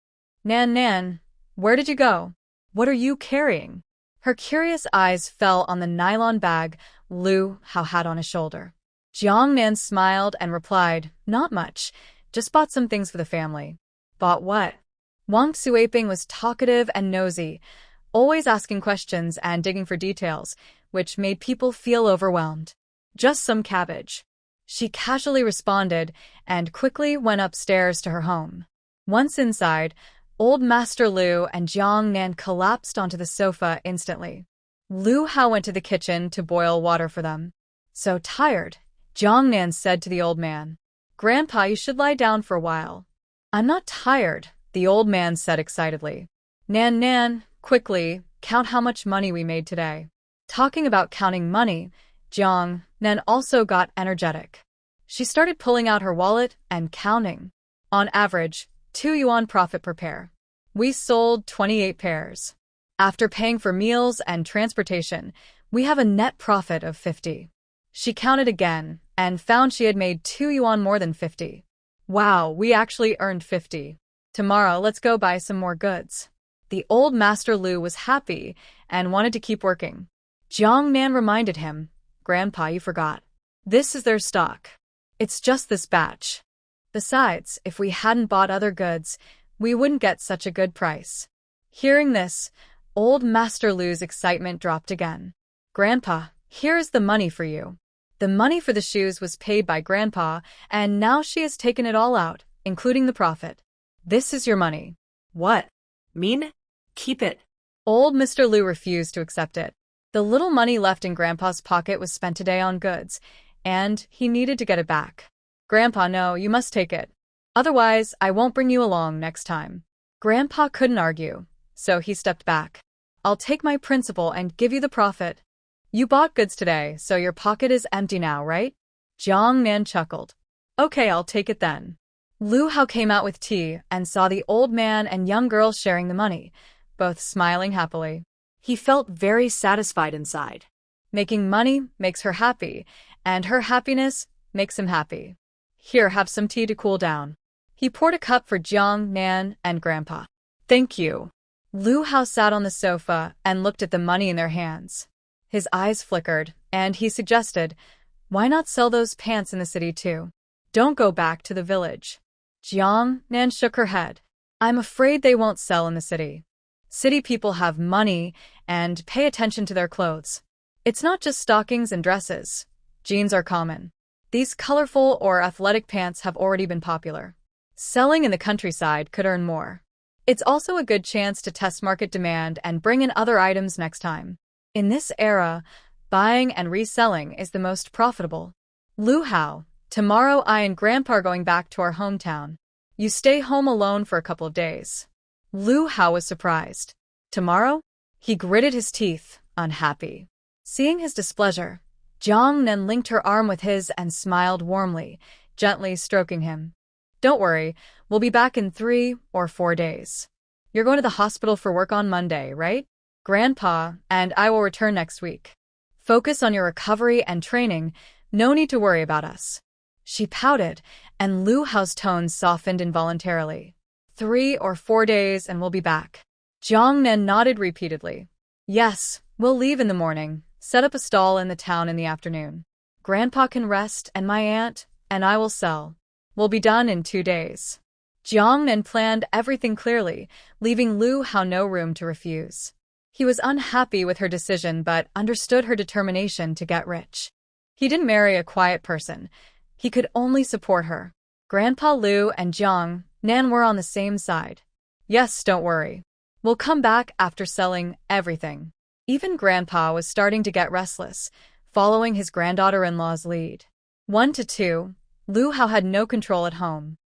Nan, where did you go? What are you carrying? Her curious eyes fell on the nylon bag Lu Hao had on his shoulder. Jiang Nan smiled and replied, not much, just bought some things for the family. Bought what? Wang Suiping was talkative and nosy, always asking questions and digging for details, which made people feel overwhelmed. Just some cabbage. She casually responded and quickly went upstairs to her home. Once inside, old Master Lu and Jiang Nan collapsed onto the sofa instantly. Lu Hao went to the kitchen to boil water for them. So tired, Jiang Nan said to the old man. Grandpa, you should lie down for a while. I'm not tired, the old man said excitedly. Nan, quickly, count how much money we made today. Talking about counting money, Jiang Nan also got energetic. She started pulling out her wallet and counting. On average, 2 yuan profit per pair. We sold 28 pairs. After paying for meals and transportation, we have a net profit of 50. She counted again and found she had made 2 yuan more than 50. Wow, we actually earned 50. Tomorrow, let's go buy some more goods. The old Master Lu was happy and wanted to keep working. Jiang Nan reminded him, Grandpa, you forgot. This is their stock. It's just this batch. Besides, if we hadn't bought other goods, we wouldn't get such a good price. Hearing this, old Master Lu's excitement dropped again. Grandpa, here's the money for you. The money for the shoes was paid by Grandpa, and now she has taken it all out, including the profit. This is your money. What? Mean? Keep it. Old Mr. Lu refused to accept it. The little money left in Grandpa's pocket was spent today on goods, and he needed to get it back. Grandpa, no, you must take it. Otherwise, I won't bring you along next time. Grandpa couldn't argue, so he stepped back. I'll take my principal and give you the profit. You bought goods today, so your pocket is empty now, right? Jiang Nan chuckled. Okay, I'll take it then. Lu Hao came out with tea and saw the old man and young girl sharing the money, both smiling happily. He felt very satisfied inside. Making money makes her happy, and her happiness makes him happy. Here, have some tea to cool down. He poured a cup for Jiang Nan and Grandpa. Thank you. Lu Hao sat on the sofa and looked at the money in their hands. His eyes flickered, and he suggested, why not sell those pants in the city too? Don't go back to the village. Jiang Nan shook her head. I'm afraid they won't sell in the city. City people have money and pay attention to their clothes. It's not just stockings and dresses. Jeans are common. These colorful or athletic pants have already been popular. Selling in the countryside could earn more. It's also a good chance to test market demand and bring in other items next time. In this era, buying and reselling is the most profitable. Lu Hao, tomorrow I and Grandpa are going back to our hometown. You stay home alone for a couple of days. Lu Hao was surprised. Tomorrow? He gritted his teeth, unhappy. Seeing his displeasure, Jiang Nan linked her arm with his and smiled warmly, gently stroking him. Don't worry, we'll be back in 3 or 4 days. You're going to the hospital for work on Monday, right? Grandpa and I will return next week. Focus on your recovery and training, no need to worry about us. She pouted, and Lu Hao's tone softened involuntarily. 3 or 4 days and we'll be back. Jiang Nan nodded repeatedly. Yes, we'll leave in the morning, set up a stall in the town in the afternoon. Grandpa can rest and my aunt and I will sell. We'll be done in 2 days. Jiang Nan planned everything clearly, leaving Lu Hao no room to refuse. He was unhappy with her decision but understood her determination to get rich. He didn't marry a quiet person. He could only support her. Grandpa Lu and Jiang Nan were on the same side. Yes, don't worry. We'll come back after selling everything. Even Grandpa was starting to get restless, following his granddaughter-in-law's lead. 1 to 2, Lu Hao had no control at home.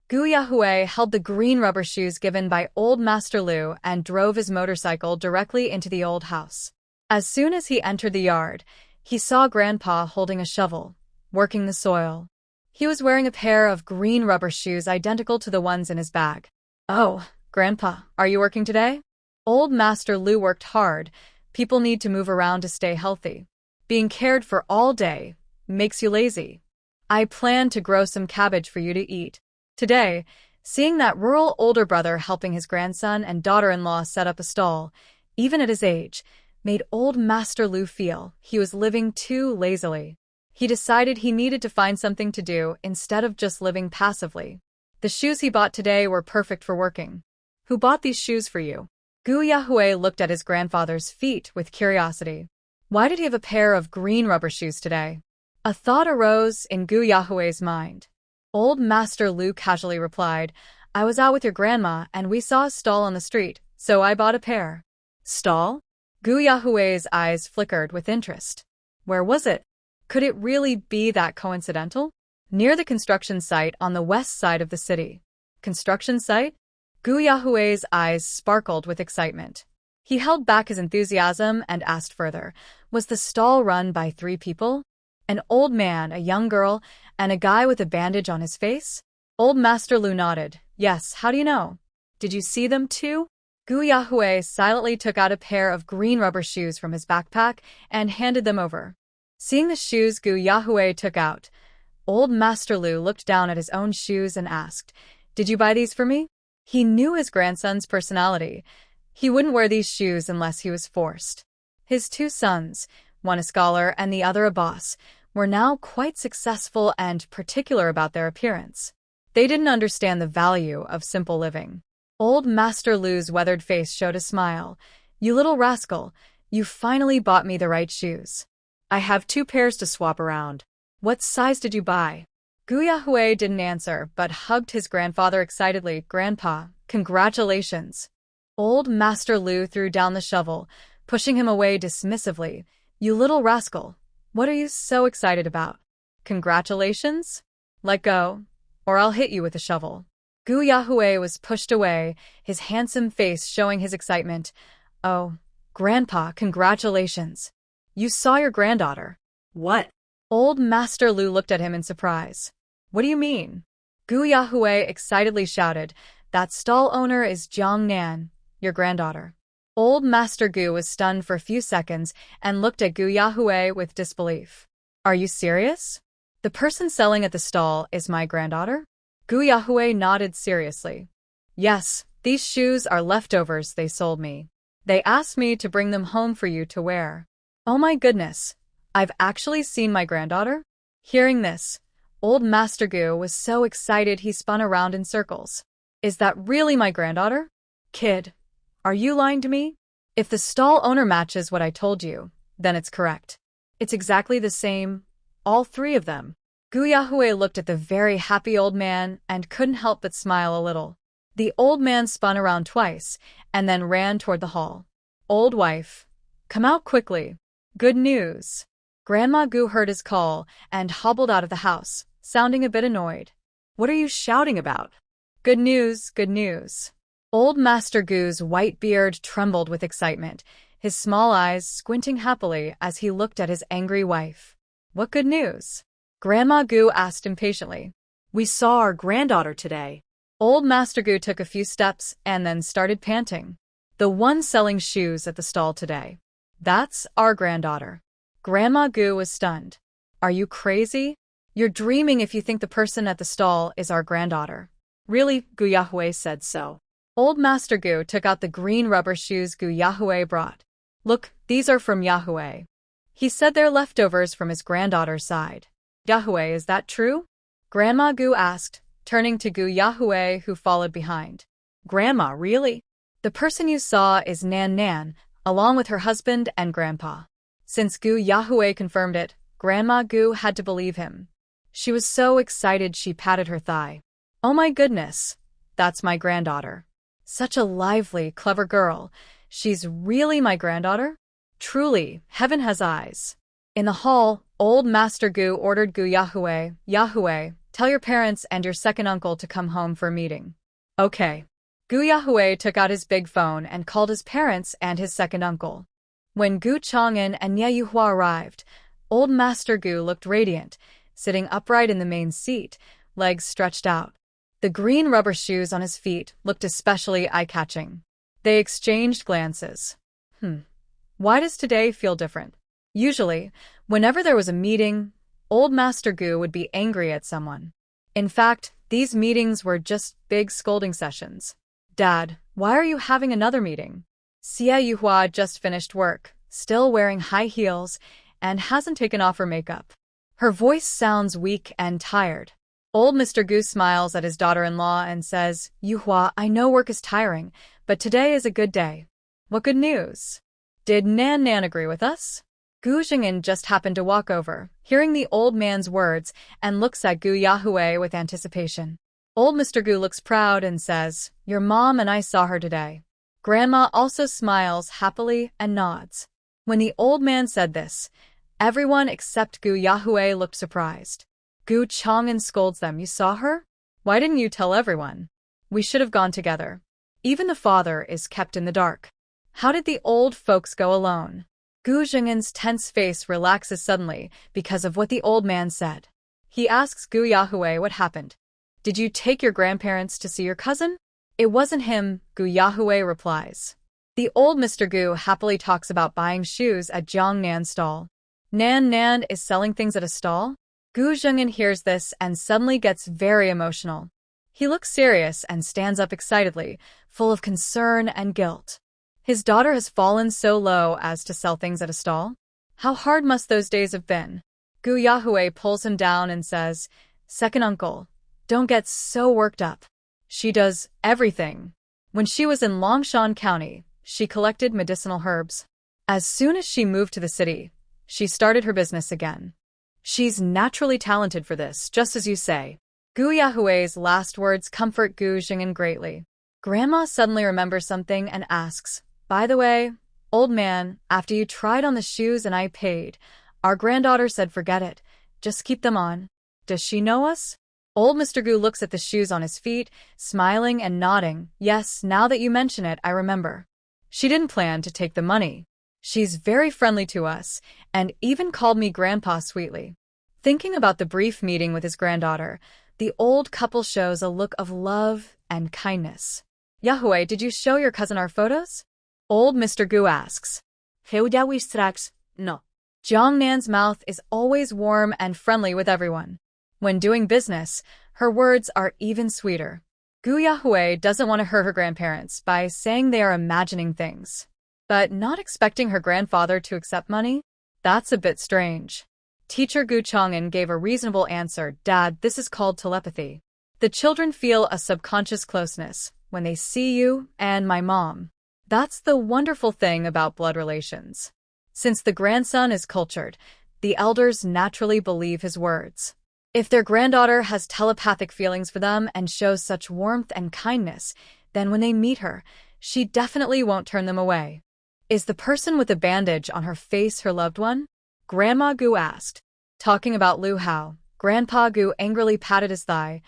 Gu Yahue held the green rubber shoes given by old Master Lu and drove his motorcycle directly into the old house. As soon as he entered the yard, he saw Grandpa holding a shovel, working the soil. He was wearing a pair of green rubber shoes identical to the ones in his bag. Oh, Grandpa, are you working today? Old Master Lu worked hard. People need to move around to stay healthy. Being cared for all day makes you lazy. I plan to grow some cabbage for you to eat. Today, seeing that rural older brother helping his grandson and daughter-in-law set up a stall, even at his age, made old Master Lu feel he was living too lazily. He decided he needed to find something to do instead of just living passively. The shoes he bought today were perfect for working. Who bought these shoes for you? Gu Yahui looked at his grandfather's feet with curiosity. Why did he have a pair of green rubber shoes today? A thought arose in Gu Yahui's mind. Old Master Lu casually replied, I was out with your grandma and we saw a stall on the street, so I bought a pair. Stall? Gu Yahui's eyes flickered with interest. Where was it? Could it really be that coincidental? Near the construction site on the west side of the city. Construction site? Gu Yahui's eyes sparkled with excitement. He held back his enthusiasm and asked further, was the stall run by 3 people? An old man, a young girl, and a guy with a bandage on his face? Old Master Lu nodded. Yes, how do you know? Did you see them too? Gu Yahui silently took out a pair of green rubber shoes from his backpack and handed them over. Seeing the shoes Gu Yahui took out, old Master Lu looked down at his own shoes and asked, Did you buy these for me? He knew his grandson's personality. He wouldn't wear these shoes unless he was forced. His 2 sons, one a scholar and the other a boss, were now quite successful and particular about their appearance. They didn't understand the value of simple living. Old Master Lu's weathered face showed a smile. You little rascal, you finally bought me the right shoes. I have 2 pairs to swap around. What size did you buy? Gu Yahui didn't answer, but hugged his grandfather excitedly. Grandpa, congratulations. Old Master Lu threw down the shovel, pushing him away dismissively. You little rascal, what are you so excited about? Congratulations? Let go, or I'll hit you with a shovel. Gu Yahui was pushed away, his handsome face showing his excitement. Oh, Grandpa, congratulations. You saw your granddaughter. What? Old Master Lu looked at him in surprise. What do you mean? Gu Yahui excitedly shouted, That stall owner is Jiang Nan, your granddaughter. Old Master Gu was stunned for a few seconds and looked at Gu Yahui with disbelief. Are you serious? The person selling at the stall is my granddaughter? Gu Yahui nodded seriously. Yes, these shoes are leftovers they sold me. They asked me to bring them home for you to wear. Oh my goodness, I've actually seen my granddaughter? Hearing this, old Master Gu was so excited he spun around in circles. Is that really my granddaughter? Kid, are you lying to me? If the stall owner matches what I told you, then it's correct. It's exactly the same, all 3 of them. Gu Yahui looked at the very happy old man and couldn't help but smile a little. The old man spun around twice and then ran toward the hall. Old wife, come out quickly. Good news. Grandma Gu heard his call and hobbled out of the house, sounding a bit annoyed. What are you shouting about? Good news, good news. Old Master Gu's white beard trembled with excitement, his small eyes squinting happily as he looked at his angry wife. What good news? Grandma Gu asked impatiently. We saw our granddaughter today. Old Master Gu took a few steps and then started panting. The one selling shoes at the stall today. That's our granddaughter. Grandma Gu was stunned. Are you crazy? You're dreaming if you think the person at the stall is our granddaughter. Really? Gu Yahui said so. Old Master Gu took out the green rubber shoes Gu Yahui brought. Look, these are from Yahui. He said they're leftovers from his granddaughter's side. Yahui, is that true? Grandma Gu asked, turning to Gu Yahui who followed behind. Grandma, really? The person you saw is Nan Nan, along with her husband and grandpa. Since Gu Yahui confirmed it, Grandma Gu had to believe him. She was so excited she patted her thigh. Oh my goodness, that's my granddaughter. Such a lively, clever girl. She's really my granddaughter? Truly, heaven has eyes. In the hall, old Master Gu ordered Gu Yahui, Yahui, tell your parents and your second uncle to come home for a meeting. Okay. Gu Yahui took out his big phone and called his parents and his second uncle. When Gu Chang'an and Ye Yuhua arrived, old Master Gu looked radiant. sitting upright in the main seat, legs stretched out. The green rubber shoes on his feet looked especially eye-catching. They exchanged glances. Why does today feel different? Usually, whenever there was a meeting, old Master Gu would be angry at someone. In fact, these meetings were just big scolding sessions. Dad, why are you having another meeting? Xie Yuhua just finished work, still wearing high heels, and hasn't taken off her makeup. Her voice sounds weak and tired. Old Mr. Gu smiles at his daughter-in-law and says, Yuhua, I know work is tiring, but today is a good day. What good news? Did Nan agree with us? Gu Jing'an just happened to walk over, hearing the old man's words, and looks at Gu Yahui with anticipation. Old Mr. Gu looks proud and says, Your mom and I saw her today. Grandma also smiles happily and nods. When the old man said this, everyone except Gu Yahui looked surprised. Gu Chang'an scolds them. You saw her? Why didn't you tell everyone? We should have gone together. Even the father is kept in the dark. How did the old folks go alone? Gu Jing'an's tense face relaxes suddenly because of what the old man said. He asks Gu Yahui what happened. Did you take your grandparents to see your cousin? It wasn't him, Gu Yahui replies. The old Mr. Gu happily talks about buying shoes at Jiang Nan's stall. Nan is selling things at a stall? Gu Jing'an hears this and suddenly gets very emotional. He looks serious and stands up excitedly, full of concern and guilt. His daughter has fallen so low as to sell things at a stall? How hard must those days have been? Gu Yahui pulls him down and says, Second uncle, don't get so worked up. She does everything. When she was in Longshan County, she collected medicinal herbs. As soon as she moved to the city, she started her business again. She's naturally talented for this, just as you say. Gu Yahui's last words comfort Gu Jing'an greatly. Grandma suddenly remembers something and asks, By the way, old man, after you tried on the shoes and I paid, our granddaughter said forget it, just keep them on. Does she know us? Old Mr. Gu looks at the shoes on his feet, smiling and nodding. Yes, now that you mention it, I remember. She didn't plan to take the money. She's very friendly to us, and even called me Grandpa sweetly. Thinking about the brief meeting with his granddaughter, the old couple shows a look of love and kindness. Yahui, did you show your cousin our photos? Old Mr. Gu asks. No. Jiang Nan's mouth is always warm and friendly with everyone. When doing business, her words are even sweeter. Gu Yahui doesn't want to hurt her grandparents by saying they are imagining things. But not expecting her grandfather to accept money? That's a bit strange. Teacher Gu Chang'an gave a reasonable answer. Dad, this is called telepathy. The children feel a subconscious closeness when they see you and my mom. That's the wonderful thing about blood relations. Since the grandson is cultured, the elders naturally believe his words. If their granddaughter has telepathic feelings for them and shows such warmth and kindness, then when they meet her, she definitely won't turn them away. Is the person with the bandage on her face her loved one? Grandma Gu asked. Talking about Lu Hao, Grandpa Gu angrily patted his thigh.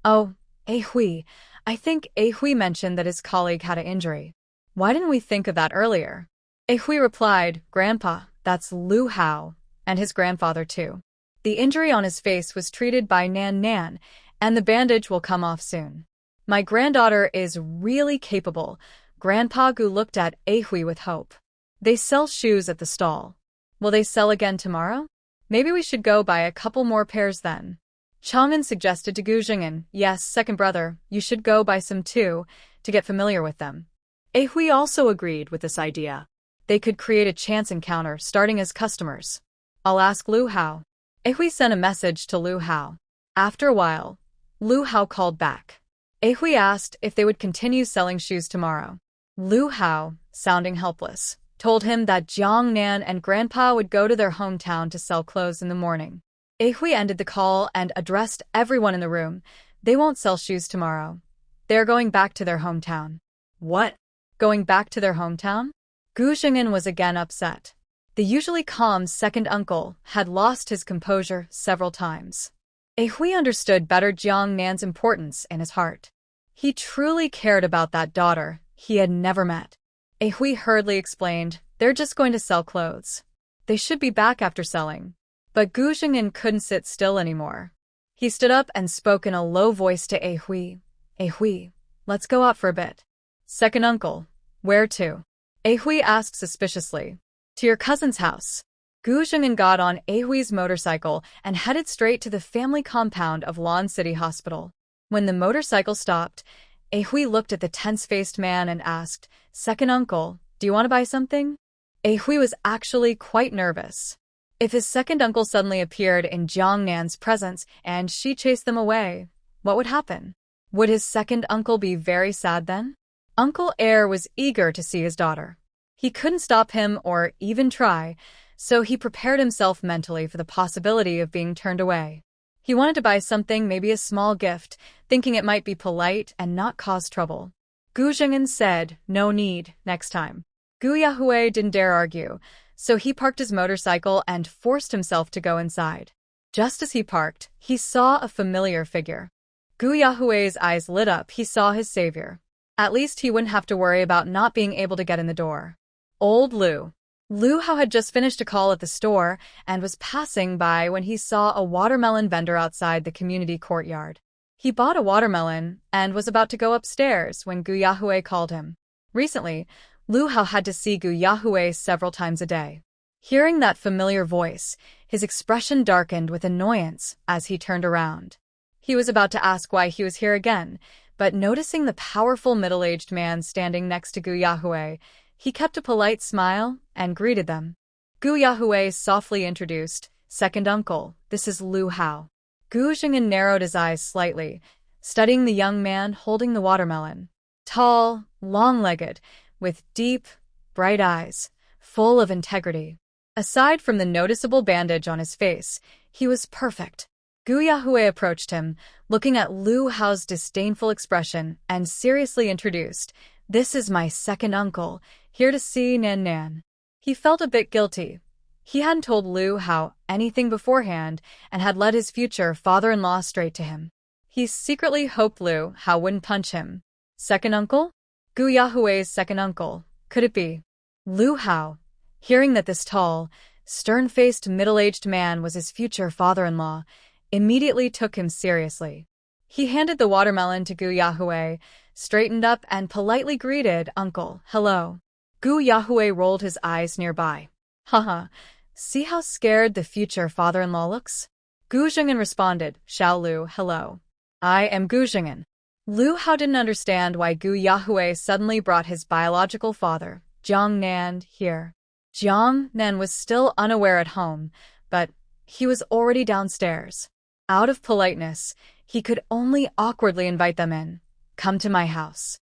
Oh, Hui, I think Hui mentioned that his colleague had an injury. Why didn't we think of that earlier? Hui replied, Grandpa, that's Lu Hao, and his grandfather too. The injury on his face was treated by Nan, and the bandage will come off soon. My granddaughter is really capable. Grandpa Gu looked at Hui with hope. They sell shoes at the stall. Will they sell again tomorrow? Maybe we should go buy a couple more pairs then. Chang'an suggested to Gu Jing'an, yes, second brother, you should go buy some too, to get familiar with them. Hui also agreed with this idea. They could create a chance encounter starting as customers. I'll ask Lu Hao. Hui sent a message to Lu Hao. After a while, Lu Hao called back. Hui asked if they would continue selling shoes tomorrow. Lu Hao, sounding helpless, told him that Jiang Nan and Grandpa would go to their hometown to sell clothes in the morning. Hui ended the call and addressed everyone in the room. They won't sell shoes tomorrow. They're going back to their hometown. What? Going back to their hometown? Gu Jing'an was again upset. The usually calm second uncle had lost his composure several times. Hui understood better Jiang Nan's importance in his heart. He truly cared about that daughter he had never met. Hui hurriedly explained, they're just going to sell clothes. They should be back after selling. But Gu Xingyan couldn't sit still anymore. He stood up and spoke in a low voice to A Hui. A Hui, let's go out for a bit. Second uncle, where to? A Hui asked suspiciously. To your cousin's house. Gu Xingyan got on A Hui's motorcycle and headed straight to the family compound of Lan City Hospital. When the motorcycle stopped, A Hui looked at the tense-faced man and asked, Second uncle, do you want to buy something? A Hui was actually quite nervous. If his second uncle suddenly appeared in Jiang Nan's presence and she chased them away, what would happen? Would his second uncle be very sad then? Uncle Air was eager to see his daughter. He couldn't stop him or even try, so he prepared himself mentally for the possibility of being turned away. He wanted to buy something, maybe a small gift, thinking it might be polite and not cause trouble. Gu Xingyan said, no need, next time. Gu Yahui didn't dare argue, so he parked his motorcycle and forced himself to go inside. Just as he parked, he saw a familiar figure. Gu Yahui's eyes lit up. He saw his savior. At least he wouldn't have to worry about not being able to get in the door. Old Lu. Lu Hao had just finished a call at the store and was passing by when he saw a watermelon vendor outside the community courtyard. He bought a watermelon and was about to go upstairs when Gu Yahui called him. Recently, Lu Hao had to see Gu Yahui several times a day. Hearing that familiar voice, his expression darkened with annoyance as he turned around. He was about to ask why he was here again, but noticing the powerful middle-aged man standing next to Gu Yahui, he kept a polite smile and greeted them. Gu Yahui softly introduced, Second uncle, this is Lu Hao. Gu Xingyan narrowed his eyes slightly, studying the young man holding the watermelon. Tall, long-legged, with deep, bright eyes, full of integrity. Aside from the noticeable bandage on his face, he was perfect. Gu Yahui approached him, looking at Lu Hao's disdainful expression, and seriously introduced, This is my second uncle, here to see Nan Nan. He felt a bit guilty. He hadn't told Lu Hao anything beforehand and had led his future father-in-law straight to him. He secretly hoped Lu Hao wouldn't punch him. Second uncle? Gu Yahui's second uncle. Could it be? Lu Hao, hearing that this tall, stern-faced middle-aged man was his future father-in-law, immediately took him seriously. He handed the watermelon to Gu Yahui, straightened up and politely greeted, Uncle, hello. Gu Yahui rolled his eyes nearby. Haha, see how scared the future father-in-law looks? Gu Xingyan responded, Xiao Lu, hello. I am Gu Xingyan. Lu Hao didn't understand why Gu Yahui suddenly brought his biological father, Jiang Nan, here. Jiang Nan was still unaware at home, but he was already downstairs. Out of politeness, he could only awkwardly invite them in. Come to my house.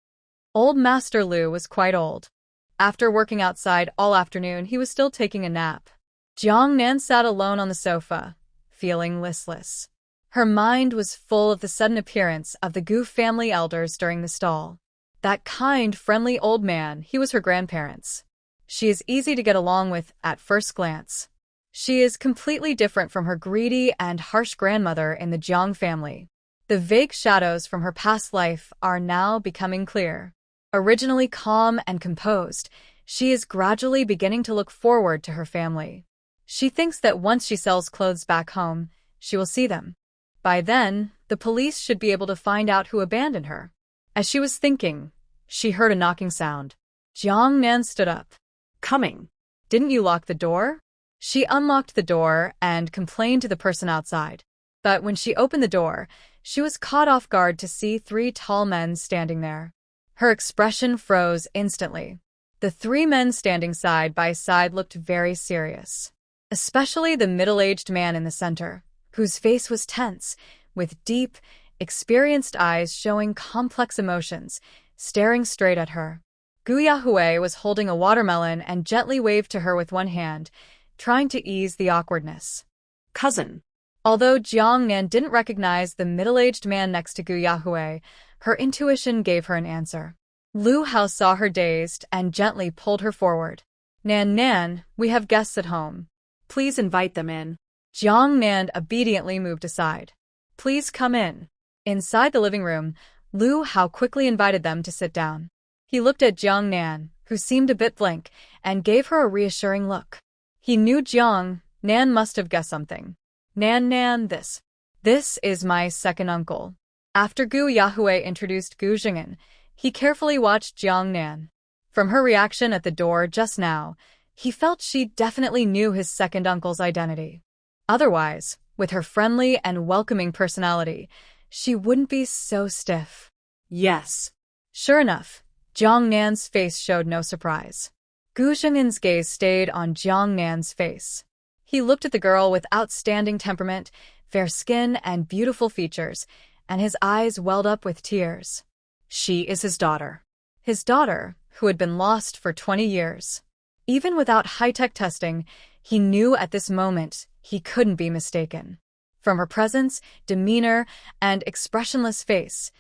Old Master Lu was quite old. After working outside all afternoon, he was still taking a nap. Jiang Nan sat alone on the sofa, feeling listless. Her mind was full of the sudden appearance of the Gu family elders during the stall. That kind, friendly old man, he was her grandparents. She is easy to get along with at first glance. She is completely different from her greedy and harsh grandmother in the Jiang family. The vague shadows from her past life are now becoming clear. Originally calm and composed, she is gradually beginning to look forward to her family. She thinks that once she sells clothes back home, she will see them. By then, the police should be able to find out who abandoned her. As she was thinking, she heard a knocking sound. Jiang Nan stood up. Coming. Didn't you lock the door? She unlocked the door and complained to the person outside. But when she opened the door, she was caught off guard to see 3 tall men standing there. Her expression froze instantly. The 3 men standing side by side looked very serious. Especially the middle-aged man in the center, whose face was tense, with deep, experienced eyes showing complex emotions, staring straight at her. Gu Yahui was holding a watermelon and gently waved to her with one hand, trying to ease the awkwardness. Cousin. Although Jiang Nan didn't recognize the middle-aged man next to Gu Yahui, her intuition gave her an answer. Lu Hao saw her dazed and gently pulled her forward. Nan Nan, we have guests at home. Please invite them in. Jiang Nan obediently moved aside. Please come in. Inside the living room, Lu Hao quickly invited them to sit down. He looked at Jiang Nan, who seemed a bit blank, and gave her a reassuring look. He knew Jiang Nan must have guessed something. Nan, this is my second uncle. After Gu Yahue introduced Gu Jing'an, he carefully watched Jiang Nan. From her reaction at the door just now, he felt she definitely knew his second uncle's identity. Otherwise, with her friendly and welcoming personality, she wouldn't be so stiff. Yes. Sure enough, Jiang Nan's face showed no surprise. Gu Jing'an's gaze stayed on Jiang Nan's face. He looked at the girl with outstanding temperament, fair skin, and beautiful features, and his eyes welled up with tears. She is his daughter. His daughter, who had been lost for 20 years. Even without high-tech testing, he knew at this moment he couldn't be mistaken. From her presence, demeanor, and expressionless face,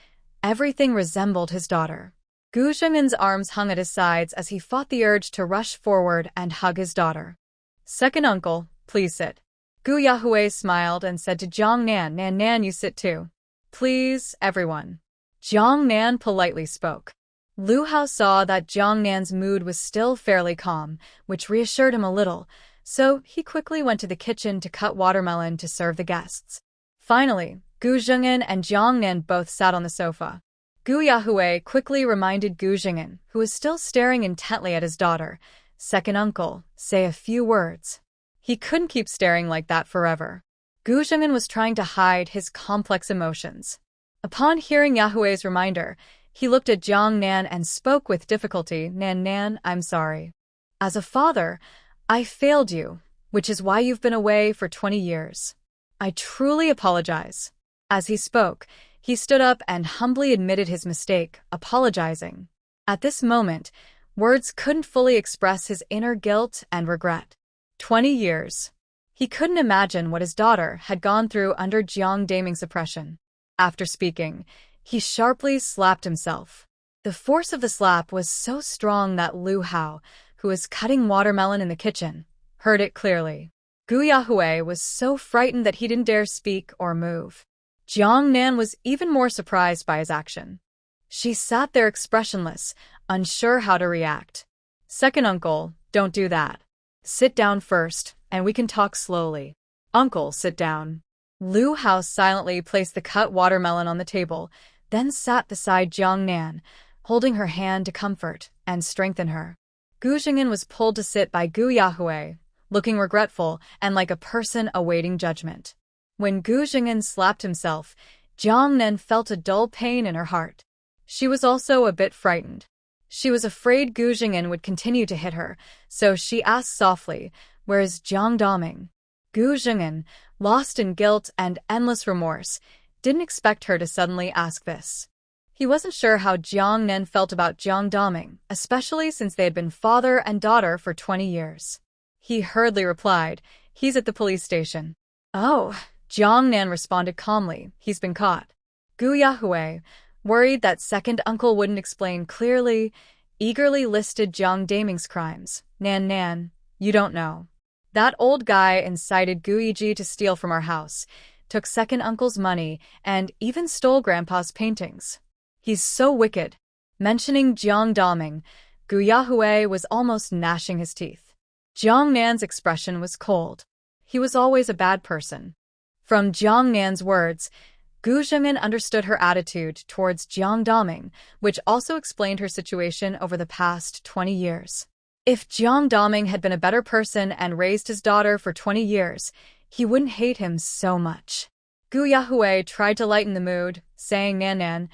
everything resembled his daughter. Gu Jing'an's arms hung at his sides as he fought the urge to rush forward and hug his daughter. Second uncle, please sit. Gu Yahue smiled and said to Jiang Nan, Nan, you sit too. Please, everyone. Jiang Nan politely spoke. Lu Hao saw that Jiang Nan's mood was still fairly calm, which reassured him a little, so he quickly went to the kitchen to cut watermelon to serve the guests. Finally, Gu Jing'an and Jiang Nan both sat on the sofa. Gu Yahue quickly reminded Gu Jing'an, who was still staring intently at his daughter, second uncle, say a few words. He couldn't keep staring like that forever. Gu Jing'an was trying to hide his complex emotions. Upon hearing Yahue's reminder, he looked at Jiang Nan and spoke with difficulty. Nan, I'm sorry. As a father, I failed you, which is why you've been away for 20 years. I truly apologize. As he spoke, he stood up and humbly admitted his mistake, apologizing. At this moment, words couldn't fully express his inner guilt and regret. 20 years. He couldn't imagine what his daughter had gone through under Jiang Daming's oppression. After speaking, he sharply slapped himself. The force of the slap was so strong that Lu Hao, who was cutting watermelon in the kitchen, heard it clearly. Gu Yahue was so frightened that he didn't dare speak or move. Jiang Nan was even more surprised by his action. She sat there expressionless, unsure how to react. Second uncle, don't do that. Sit down first, and we can talk slowly. Uncle, sit down. Lu Hao silently placed the cut watermelon on the table, then sat beside Jiang Nan, holding her hand to comfort and strengthen her. Gu Jing'an was pulled to sit by Gu Yahue, looking regretful and like a person awaiting judgment. When Gu Jing'an slapped himself, Jiang Nan felt a dull pain in her heart. She was also a bit frightened. She was afraid Gu Jing'an would continue to hit her, so she asked softly, "Where is Jiang Daming?" Gu Jing'an, lost in guilt and endless remorse, didn't expect her to suddenly ask this. He wasn't sure how Jiang Nan felt about Jiang Daming, especially since they had been father and daughter for 20 years. He hurriedly replied, "He's at the police station." "Oh," Jiang Nan responded calmly, "he's been caught." Gu Yahue, worried that second uncle wouldn't explain clearly, eagerly listed Jiang Daming's crimes. Nan, you don't know. That old guy incited Gu Yiji to steal from our house, took second uncle's money, and even stole grandpa's paintings. He's so wicked. Mentioning Jiang Daming, Gu Yahue was almost gnashing his teeth. Jiang Nan's expression was cold. He was always a bad person. From Jiang Nan's words, Gu Jing'an understood her attitude towards Jiang Daming, which also explained her situation over the past 20 years. If Jiang Daming had been a better person and raised his daughter for 20 years, he wouldn't hate him so much. Gu Yahue tried to lighten the mood, saying, Nan,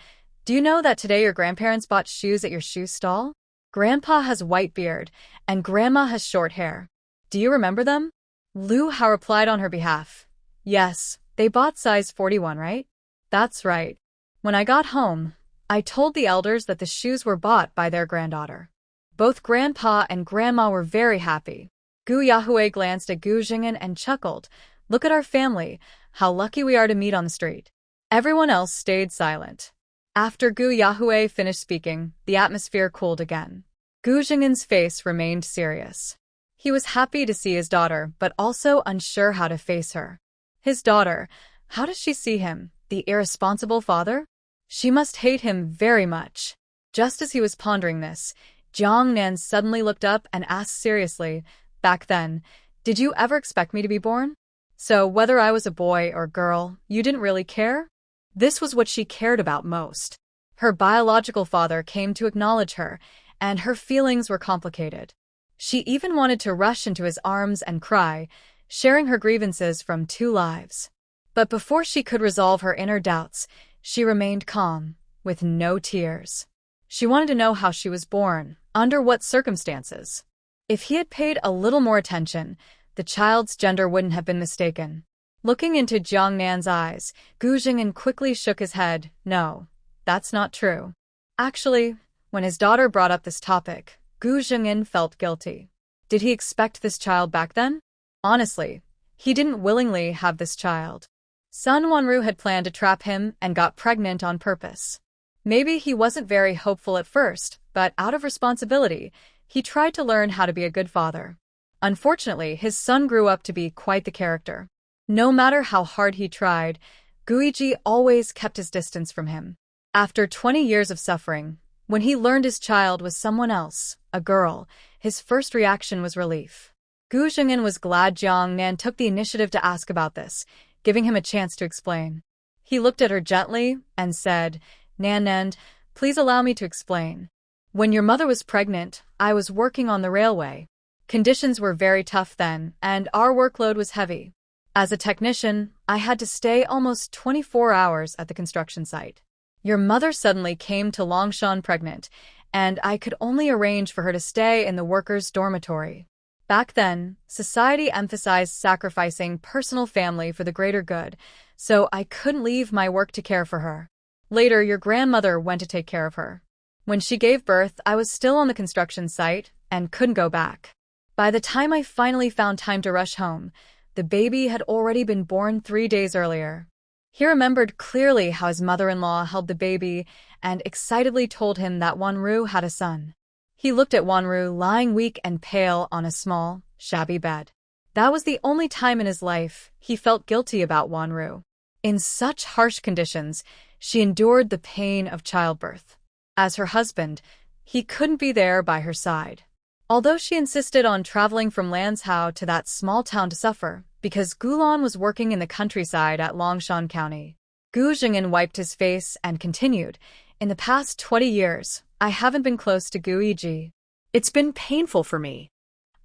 do you know that today your grandparents bought shoes at your shoe stall? Grandpa has white beard, and Grandma has short hair. Do you remember them? Lu Hao replied on her behalf. Yes, they bought size 41, right? That's right. When I got home, I told the elders that the shoes were bought by their granddaughter. Both Grandpa and Grandma were very happy. Gu Yahue glanced at Gu Jing'an and chuckled. Look at our family, how lucky we are to meet on the street. Everyone else stayed silent. After Gu Yahue finished speaking, the atmosphere cooled again. Gu Jing'an's face remained serious. He was happy to see his daughter, but also unsure how to face her. His daughter, how does she see him, the irresponsible father? She must hate him very much. Just as he was pondering this, Jiang Nan suddenly looked up and asked seriously, back then, Did you ever expect me to be born? So whether I was a boy or girl, you didn't really care? This was what she cared about most. Her biological father came to acknowledge her, and her feelings were complicated. She even wanted to rush into his arms and cry, sharing her grievances from 2 lives. But before she could resolve her inner doubts, she remained calm, with no tears. She wanted to know how she was born, under what circumstances. If he had paid a little more attention, the child's gender wouldn't have been mistaken. Looking into Jiang Nan's eyes, Gu Jing'an quickly shook his head. No, that's not true. Actually, when his daughter brought up this topic, Gu Jing'an felt guilty. Did he expect this child back then? Honestly, he didn't willingly have this child. Son Wanru had planned to trap him and got pregnant on purpose. Maybe he wasn't very hopeful at first, but out of responsibility, he tried to learn how to be a good father. Unfortunately, his son grew up to be quite the character. No matter how hard he tried, Guiji always kept his distance from him. After 20 years of suffering, when he learned his child was someone else, a girl, his first reaction was relief. Gu Jing'an was glad Jiang Nan took the initiative to ask about this, giving him a chance to explain. He looked at her gently and said, Nan, please allow me to explain. When your mother was pregnant, I was working on the railway. Conditions were very tough then, and our workload was heavy. As a technician, I had to stay almost 24 hours at the construction site. Your mother suddenly came to Longshan pregnant, and I could only arrange for her to stay in the workers' dormitory. Back then, society emphasized sacrificing personal family for the greater good, so I couldn't leave my work to care for her. Later, your grandmother went to take care of her. When she gave birth, I was still on the construction site and couldn't go back. By the time I finally found time to rush home, the baby had already been born 3 days earlier. He remembered clearly how his mother-in-law held the baby and excitedly told him that Wanru had a son. He looked at Wanru lying weak and pale on a small, shabby bed. That was the only time in his life he felt guilty about Wanru. In such harsh conditions, she endured the pain of childbirth. As her husband, he couldn't be there by her side. Although she insisted on traveling from Lanzhou to that small town to suffer, because Gulan was working in the countryside at Longshan County. Gu Jing'an wiped his face and continued, in the past 20 years, I haven't been close to Guiji. It's been painful for me.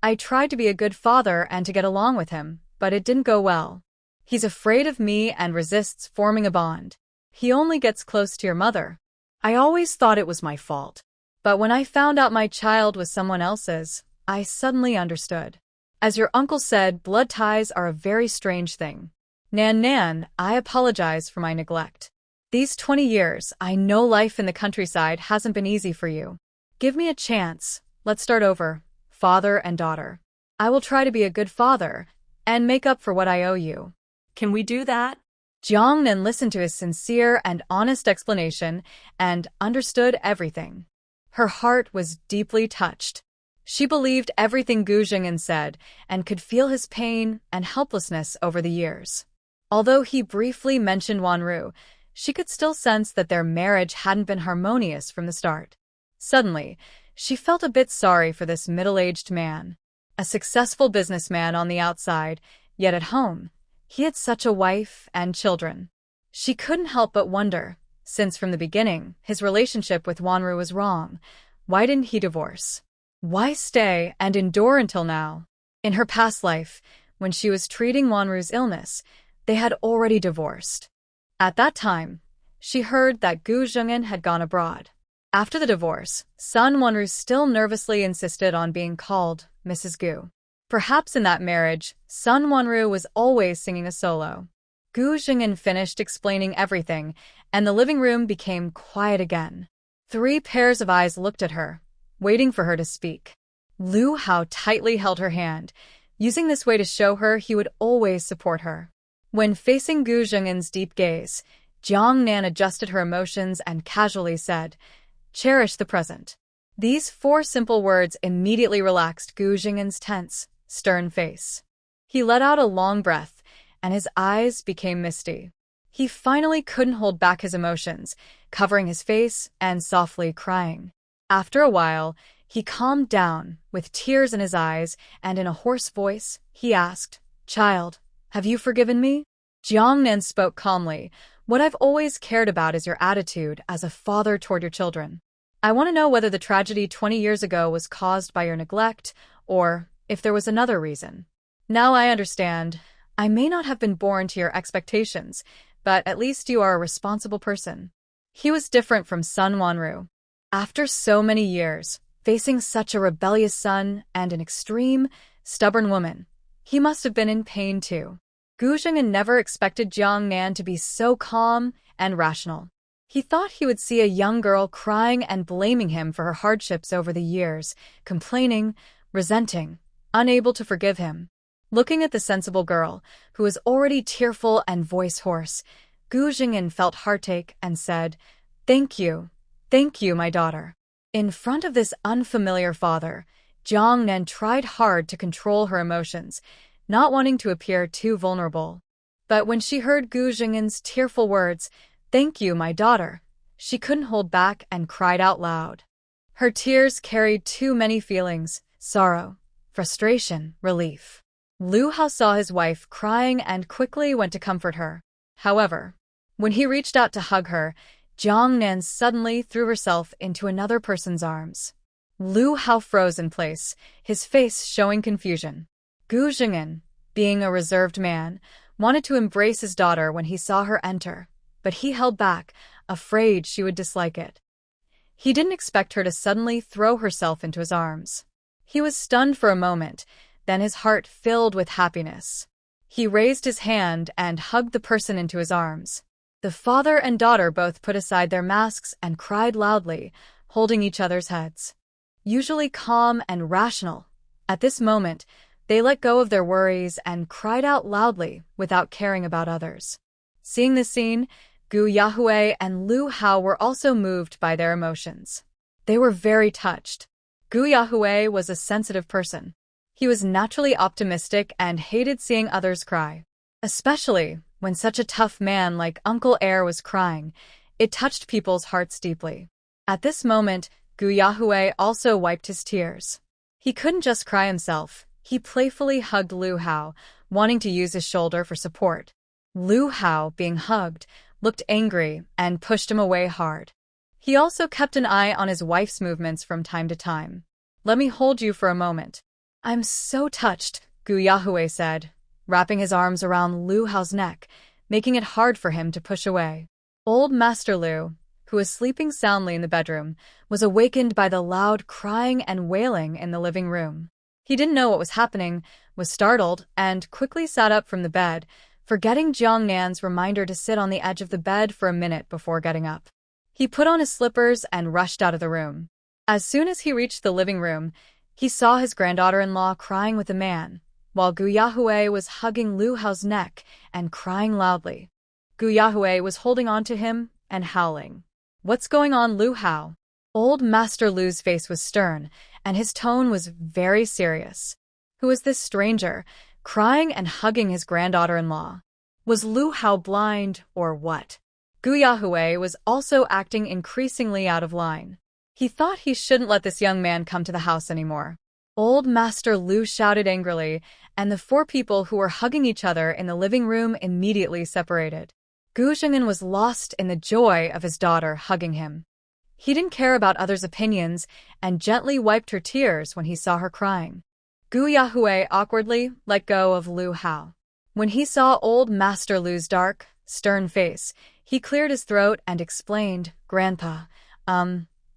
I tried to be a good father and to get along with him, but it didn't go well. He's afraid of me and resists forming a bond. He only gets close to your mother. I always thought it was my fault. But when I found out my child was someone else's, I suddenly understood. As your uncle said, blood ties are a very strange thing. Nan, I apologize for my neglect. These 20 years, I know life in the countryside hasn't been easy for you. Give me a chance. Let's start over, father and daughter. I will try to be a good father and make up for what I owe you. Can we do that? Jiang Nan listened to his sincere and honest explanation and understood everything. Her heart was deeply touched. She believed everything Gu Jing'an said and could feel his pain and helplessness over the years. Although he briefly mentioned Wanru, she could still sense that their marriage hadn't been harmonious from the start. Suddenly, she felt a bit sorry for this middle-aged man. A successful businessman on the outside, yet at home, he had such a wife and children. She couldn't help but wonder, since from the beginning, his relationship with Wanru was wrong, why didn't he divorce? Why stay and endure until now? In her past life, when she was treating Wanru's illness, they had already divorced. At that time, she heard that Gu Jing'an had gone abroad. After the divorce, son Wanru still nervously insisted on being called Mrs. Gu. Perhaps in that marriage, son Wanru was always singing a solo. Gu Jing'an finished explaining everything, and the living room became quiet again. 3 pairs of eyes looked at her, waiting for her to speak. Lu Hao tightly held her hand, using this way to show her he would always support her. When facing Gu Jing'an's deep gaze, Jiang Nan adjusted her emotions and casually said, "Cherish the present." These 4 simple words immediately relaxed Gu Jing'an's tense, stern face. He let out a long breath, and his eyes became misty. He finally couldn't hold back his emotions, covering his face and softly crying. After a while, He calmed down, with tears in his eyes, and in a hoarse voice, he asked, "Child, have you forgiven me?" Jiang Nan spoke calmly. "What I've always cared about is your attitude as a father toward your children. I want to know whether the tragedy 20 years ago was caused by your neglect, or if there was another reason. Now I understand. I may not have been born to your expectations, but at least you are a responsible person." He was different from son Wanru. After so many years, facing such a rebellious son and an extreme, stubborn woman, he must have been in pain too. Gu Zheng'an never expected Jiang Nan to be so calm and rational. He thought he would see a young girl crying and blaming him for her hardships over the years, complaining, resenting, unable to forgive him. Looking at the sensible girl, who was already tearful and voice hoarse, Gu Zheng'an felt heartache and said, thank you, my daughter." In front of this unfamiliar father, Jiang Nan tried hard to control her emotions, not wanting to appear too vulnerable. But when she heard Gu Zheng'an's tearful words, "Thank you, my daughter," she couldn't hold back and cried out loud. Her tears carried too many feelings: sorrow, frustration, relief. Lu Hao saw his wife crying and quickly went to comfort her. However, when he reached out to hug her, Jiang Nan suddenly threw herself into another person's arms. Lu Hao froze in place, his face showing confusion. Gu Zheng'an, being a reserved man, wanted to embrace his daughter when he saw her enter, but he held back, afraid she would dislike it. He didn't expect her to suddenly throw herself into his arms. He was stunned for a moment, then his heart filled with happiness. He raised his hand and hugged the person into his arms. The father and daughter both put aside their masks and cried loudly, holding each other's heads. Usually calm and rational, at this moment, they let go of their worries and cried out loudly without caring about others. Seeing this scene, Gu Yahui and Lu Hao were also moved by their emotions. They were very touched. Gu Yahui was a sensitive person. He was naturally optimistic and hated seeing others cry. Especially when such a tough man like Uncle Air was crying, it touched people's hearts deeply. At this moment, Gu Yahui also wiped his tears. He couldn't just cry himself. He playfully hugged Lu Hao, wanting to use his shoulder for support. Lu Hao, being hugged, looked angry and pushed him away hard. He also kept an eye on his wife's movements from time to time. "Let me hold you for a moment." "I'm so touched," Gu Yahui said, wrapping his arms around Lu Hao's neck, making it hard for him to push away. Old Master Lu, who was sleeping soundly in the bedroom, was awakened by the loud crying and wailing in the living room. He didn't know what was happening, was startled, and quickly sat up from the bed, forgetting Jiang Nan's reminder to sit on the edge of the bed for a minute before getting up. He put on his slippers and rushed out of the room. As soon as he reached the living room, he saw his granddaughter-in-law crying with a man, while Gu Yahui was hugging Lu Hao's neck and crying loudly. Gu Yahui was holding on to him and howling. "What's going on, Lu Hao?" Old Master Lu's face was stern, and his tone was very serious. Who was this stranger, crying and hugging his granddaughter-in-law? Was Lu Hao blind, or what? Gu Yahui was also acting increasingly out of line. He thought he shouldn't let this young man come to the house anymore. Old Master Lu shouted angrily, and the four people who were hugging each other in the living room immediately separated. Gu Zheng'an was lost in the joy of his daughter hugging him. He didn't care about others' opinions and gently wiped her tears when he saw her crying. Gu Yahui awkwardly let go of Lu Hao. When he saw old Master Lu's dark, stern face, he cleared his throat and explained, "Grandpa,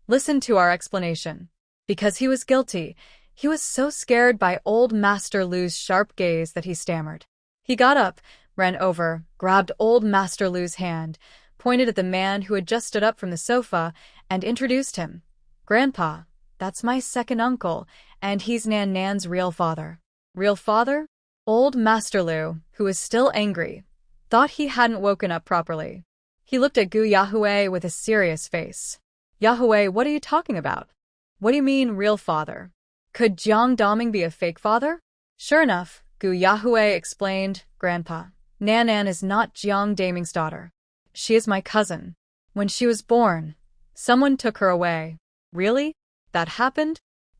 listen to our explanation." Because he was guilty, he was so scared by old Master Lu's sharp gaze that he stammered. He got up, ran over, grabbed old Master Lu's hand, pointed at the man who had just stood up from the sofa, and introduced him. "Grandpa, that's my second uncle, and he's Nan's real father." "Real father?" Old Master Lu, who was still angry, thought he hadn't woken up properly. He looked at Gu Yahui with a serious face. "Yahui, what are you talking about? What do you mean, real father? Could Jiang Daming be a fake father?" "Sure enough," Gu Yahui explained, "Grandpa, Nan is not Jiang Daming's daughter. She is my cousin. When she was born, someone took her away." "Really? That happened?"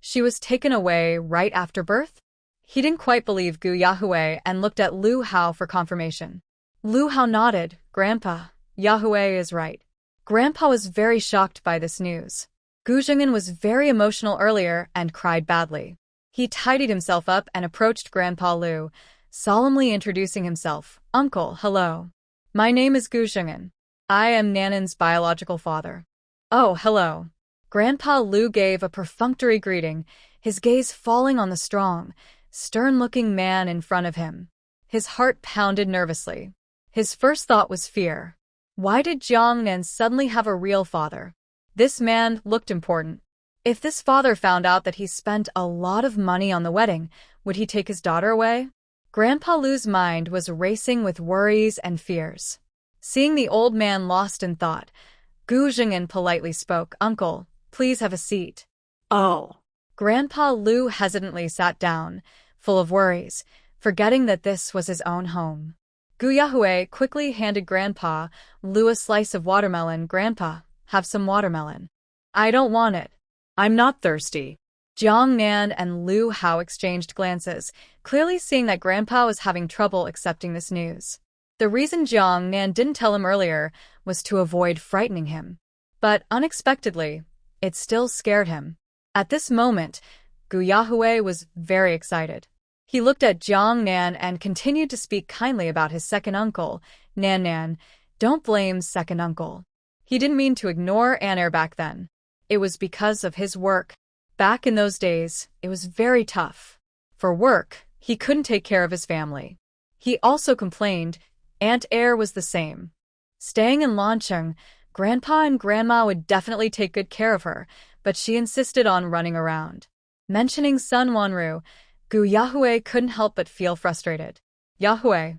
She was taken away right after birth? He didn't quite believe Gu Yahweh and looked at Lu Hao for confirmation. Lu Hao nodded. Grandpa, Yahweh is right. Grandpa was very shocked by this news. Gu Jing'an was very emotional earlier and cried badly. He tidied himself up and approached Grandpa Lu, solemnly introducing himself. Uncle, hello. My name is Gu Jing'an. I am Nanan's biological father. Oh, hello. Grandpa Lu gave a perfunctory greeting, his gaze falling on the strong, stern-looking man in front of him. His heart pounded nervously. His first thought was fear. Why did Jiang Nan suddenly have a real father? This man looked important. If this father found out that he spent a lot of money on the wedding, would he take his daughter away? Grandpa Lu's mind was racing with worries and fears. Seeing the old man lost in thought, Gu Jing'an politely spoke. Uncle, please have a seat. Oh. Grandpa Lu hesitantly sat down, full of worries, forgetting that this was his own home. Gu Yahweh quickly handed Grandpa Lu a slice of watermelon. Grandpa, have some watermelon. I don't want it. I'm not thirsty. Jiang Nan and Lu Hao exchanged glances, clearly seeing that Grandpa was having trouble accepting this news. The reason Jiang Nan didn't tell him earlier was to avoid frightening him. But unexpectedly, it still scared him. At this moment, Gu Yahweh was very excited. He looked at Jiang Nan and continued to speak kindly about his second uncle. Nan, don't blame second uncle. He didn't mean to ignore Anair back then. It was because of his work. Back in those days, it was very tough. For work, he couldn't take care of his family. He also complained. Aunt Air was the same. Staying in Lancheng, Grandpa and Grandma would definitely take good care of her, but she insisted on running around. Mentioning son Wanru, Gu Yahweh couldn't help but feel frustrated. Yahweh.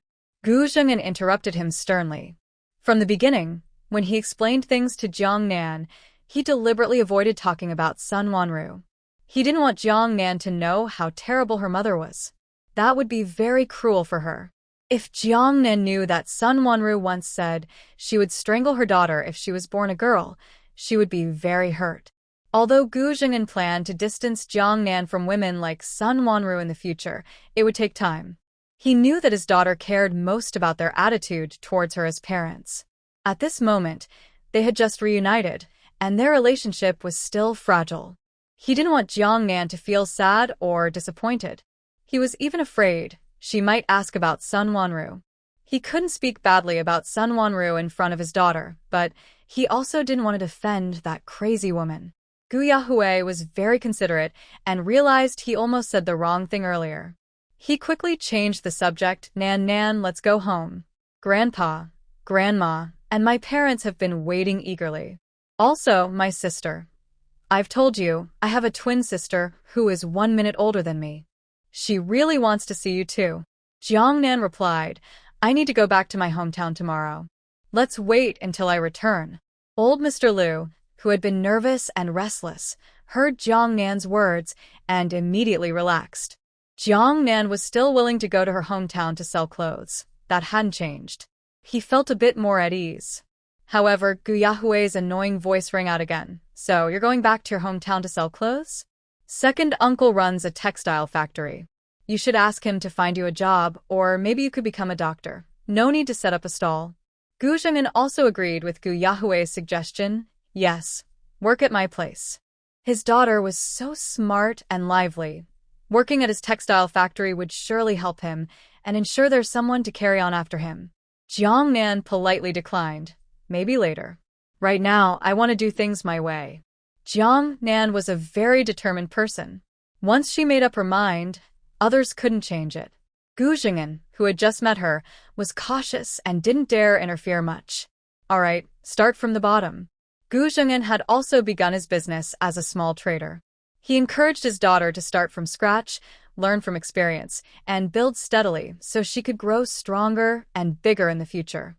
Gu Jing'an interrupted him sternly. From the beginning, when he explained things to Jiang Nan, he deliberately avoided talking about son Wanru. He didn't want Jiang Nan to know how terrible her mother was. That would be very cruel for her. If Jiang Nan knew that son Wanru once said she would strangle her daughter if she was born a girl, she would be very hurt. Although Gu Jing'an planned to distance Jiang Nan from women like son Wanru in the future, it would take time. He knew that his daughter cared most about their attitude towards her as parents. At this moment, they had just reunited, and their relationship was still fragile. He didn't want Jiang Nan to feel sad or disappointed. He was even afraid she might ask about son Wanru. He couldn't speak badly about son Wanru in front of his daughter, but he also didn't want to defend that crazy woman. Gu Yahweh was very considerate and realized he almost said the wrong thing earlier. He quickly changed the subject. Nan, let's go home. Grandpa, Grandma, and my parents have been waiting eagerly. Also, my sister. I've told you, I have a twin sister who is 1 minute older than me. She really wants to see you too. Jiang Nan replied, I need to go back to my hometown tomorrow. Let's wait until I return. Old Mr. Lu, who had been nervous and restless, heard Jiang Nan's words and immediately relaxed. Jiang Nan was still willing to go to her hometown to sell clothes. That hadn't changed. He felt a bit more at ease. However, Gu Yahweh's annoying voice rang out again. So, you're going back to your hometown to sell clothes? Second uncle runs a textile factory. You should ask him to find you a job, or maybe you could become a doctor. No need to set up a stall. Gu Jing'an also agreed with Gu Yahweh's suggestion. Yes, work at my place. His daughter was so smart and lively. Working at his textile factory would surely help him and ensure there's someone to carry on after him. Jiang Nan politely declined. Maybe later. Right now, I want to do things my way. Jiang Nan was a very determined person. Once she made up her mind, others couldn't change it. Gu Jing'an, who had just met her, was cautious and didn't dare interfere much. All right, start from the bottom. Gu Jing'an had also begun his business as a small trader. He encouraged his daughter to start from scratch, learn from experience, and build steadily so she could grow stronger and bigger in the future.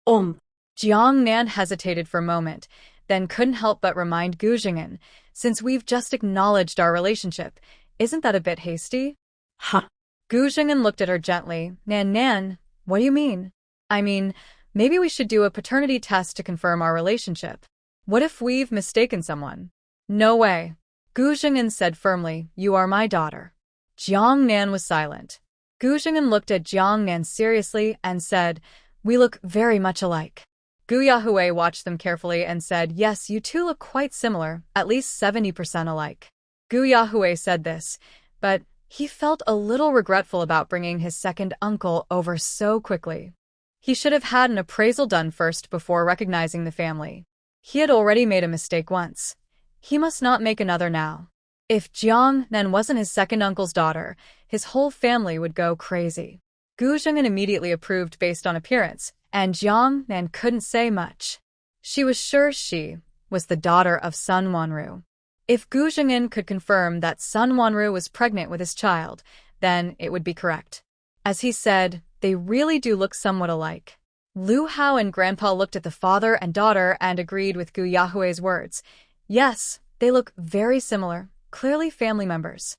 Jiang Nan hesitated for a moment, then couldn't help but remind Gu Jing'an, since we've just acknowledged our relationship, isn't that a bit hasty? Huh. Gu Jing'an looked at her gently. Nan, what do you mean? I mean, maybe we should do a paternity test to confirm our relationship. What if we've mistaken someone? No way. Gu Xing'an said firmly, "You are my daughter." Jiang Nan was silent. Gu Xing'an looked at Jiang Nan seriously and said, "We look very much alike." Gu Yahui watched them carefully and said, "Yes, you two look quite similar, at least 70% alike." Gu Yahui said this, but he felt a little regretful about bringing his second uncle over so quickly. He should have had an appraisal done first before recognizing the family. He had already made a mistake once. He must not make another now. If Jiang Nan wasn't his second uncle's daughter, his whole family would go crazy. Gu Xing'an immediately approved based on appearance, and Jiang Nan couldn't say much. She was sure she was the daughter of Sun Wanru. If Gu Xing'an could confirm that Sun Wanru was pregnant with his child, then it would be correct. As he said, they really do look somewhat alike. Lu Hao and Grandpa looked at the father and daughter and agreed with Gu Yahui's words. Yes, they look very similar, clearly family members.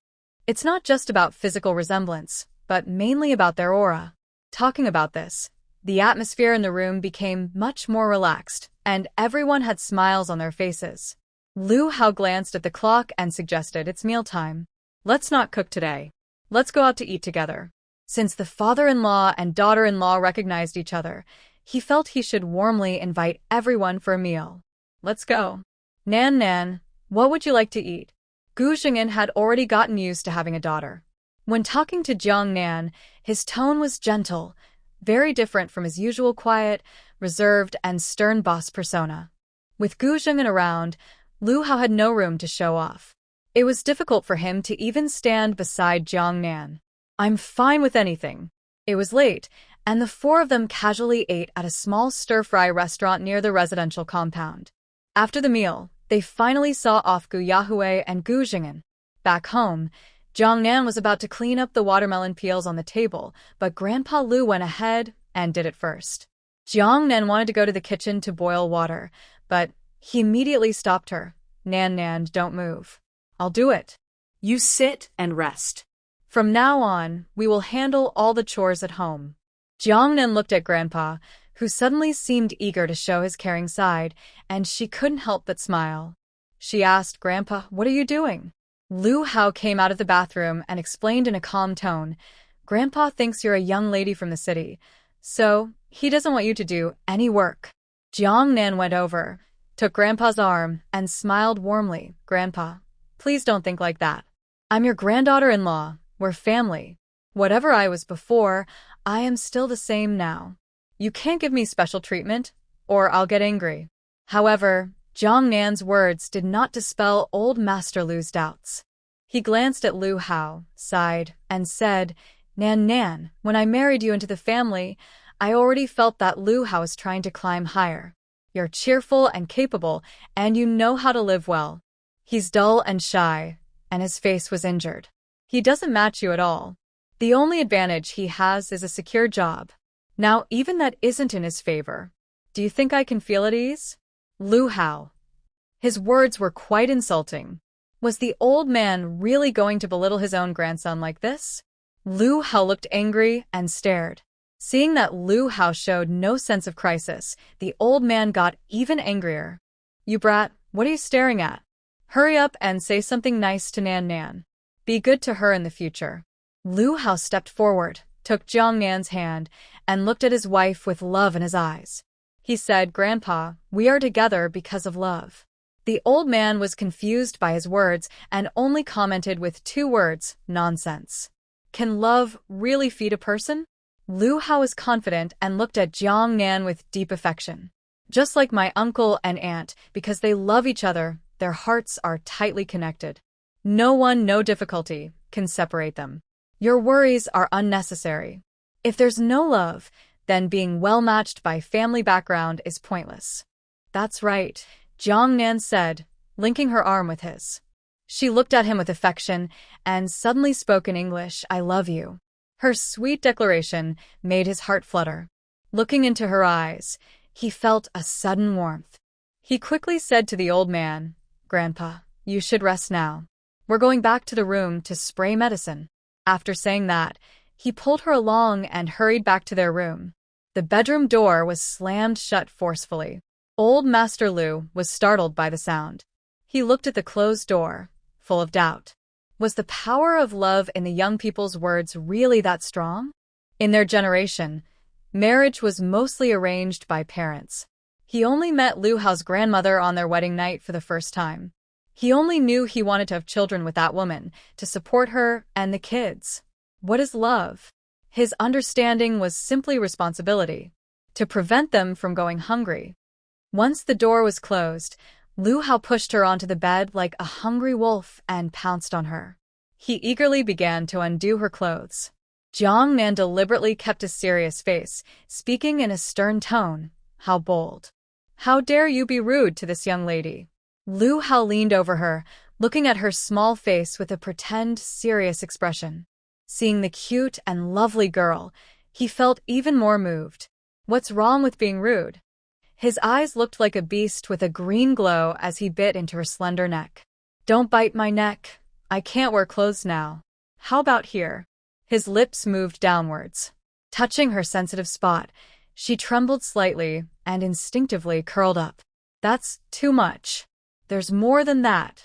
It's not just about physical resemblance, but mainly about their aura. Talking about this, the atmosphere in the room became much more relaxed, and everyone had smiles on their faces. Lu Hao glanced at the clock and suggested, "It's mealtime. Let's not cook today. Let's go out to eat together." Since the father-in-law and daughter-in-law recognized each other, he felt he should warmly invite everyone for a meal. "Let's go." "Nan Nan, what would you like to eat?" Gu Xing'an had already gotten used to having a daughter. When talking to Jiang Nan, his tone was gentle, very different from his usual quiet, reserved, and stern boss persona. With Gu Xing'an around, Lu Hao had no room to show off. It was difficult for him to even stand beside Jiang Nan. "I'm fine with anything." It was late, and the four of them casually ate at a small stir-fry restaurant near the residential compound. After the meal, they finally saw off Gu Yahui and Gu Xing'an. Back home, Jiang Nan was about to clean up the watermelon peels on the table, but Grandpa Lu went ahead and did it first. Jiang Nan wanted to go to the kitchen to boil water, but he immediately stopped her. "Nan Nan, don't move. I'll do it. You sit and rest. From now on, we will handle all the chores at home." Jiang Nan looked at Grandpa, who suddenly seemed eager to show his caring side, and she couldn't help but smile. She asked, "Grandpa, what are you doing?" Lu Hao came out of the bathroom and explained in a calm tone, "Grandpa thinks you're a young lady from the city, so he doesn't want you to do any work." Jiang Nan went over, took Grandpa's arm, and smiled warmly. "Grandpa, please don't think like that. I'm your granddaughter-in-law. We're family. Whatever I was before, I am still the same now. You can't give me special treatment, or I'll get angry." However, Jiang Nan's words did not dispel old Master Lu's doubts. He glanced at Lu Hao, sighed, and said, "Nan Nan, when I married you into the family, I already felt that Lu Hao is trying to climb higher. You're cheerful and capable, and you know how to live well. He's dull and shy, and his face was injured. He doesn't match you at all. The only advantage he has is a secure job. Now, even that isn't in his favor. Do you think I can feel at ease?" Lu Hao. His words were quite insulting. Was the old man really going to belittle his own grandson like this? Lu Hao looked angry and stared. Seeing that Lu Hao showed no sense of crisis, the old man got even angrier. "You brat, what are you staring at? Hurry up and say something nice to Nan Nan. Be good to her in the future." Lu Hao stepped forward, took Jiang Nan's hand, and looked at his wife with love in his eyes. He said, "Grandpa, we are together because of love." The old man was confused by his words and only commented with 2 words, "Nonsense." Can love really feed a person? Lu Hao was confident and looked at Jiang Nan with deep affection. "Just like my uncle and aunt, because they love each other, their hearts are tightly connected. No one, no difficulty, can separate them. Your worries are unnecessary. If there's no love, then being well-matched by family background is pointless." "That's right," Jiang Nan said, linking her arm with his. She looked at him with affection and suddenly spoke in English, "I love you." Her sweet declaration made his heart flutter. Looking into her eyes, he felt a sudden warmth. He quickly said to the old man, "Grandpa, you should rest now. We're going back to the room to spray medicine." After saying that, he pulled her along and hurried back to their room. The bedroom door was slammed shut forcefully. Old Master Lu was startled by the sound. He looked at the closed door, full of doubt. Was the power of love in the young people's words really that strong? In their generation, marriage was mostly arranged by parents. He only met Lu Hao's grandmother on their wedding night for the first time. He only knew he wanted to have children with that woman, to support her and the kids. What is love? His understanding was simply responsibility, to prevent them from going hungry. Once the door was closed, Lu Hao pushed her onto the bed like a hungry wolf and pounced on her. He eagerly began to undo her clothes. Jiang Nan deliberately kept a serious face, speaking in a stern tone. How bold. How dare you be rude to this young lady? Lu Hao leaned over her, looking at her small face with a pretend serious expression. Seeing the cute and lovely girl, he felt even more moved. What's wrong with being rude? His eyes looked like a beast with a green glow as he bit into her slender neck. Don't bite my neck. I can't wear clothes now. How about here? His lips moved downwards. Touching her sensitive spot, she trembled slightly and instinctively curled up. That's too much. There's more than that.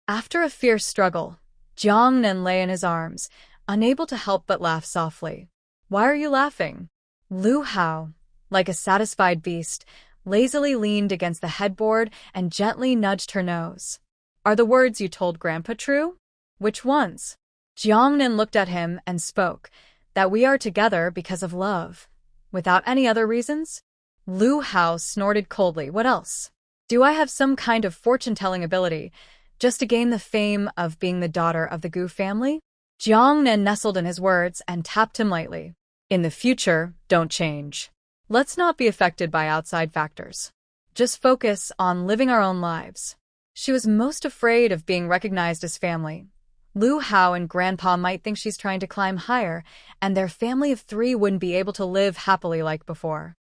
After a fierce struggle, Jiang Nan lay in his arms, unable to help but laugh softly. Why are you laughing? Lu Hao, like a satisfied beast, lazily leaned against the headboard and gently nudged her nose. Are the words you told Grandpa true? Which ones? Jiang Nan looked at him and spoke, that we are together because of love. Without any other reasons? Lu Hao snorted coldly. What else? Do I have some kind of fortune-telling ability, just to gain the fame of being the daughter of the Gu family? Jiang Nan nestled in his words and tapped him lightly. In the future, don't change. Let's not be affected by outside factors. Just focus on living our own lives. She was most afraid of being recognized as family. Lu Hao and Grandpa might think she's trying to climb higher, and their family of 3 wouldn't be able to live happily like before.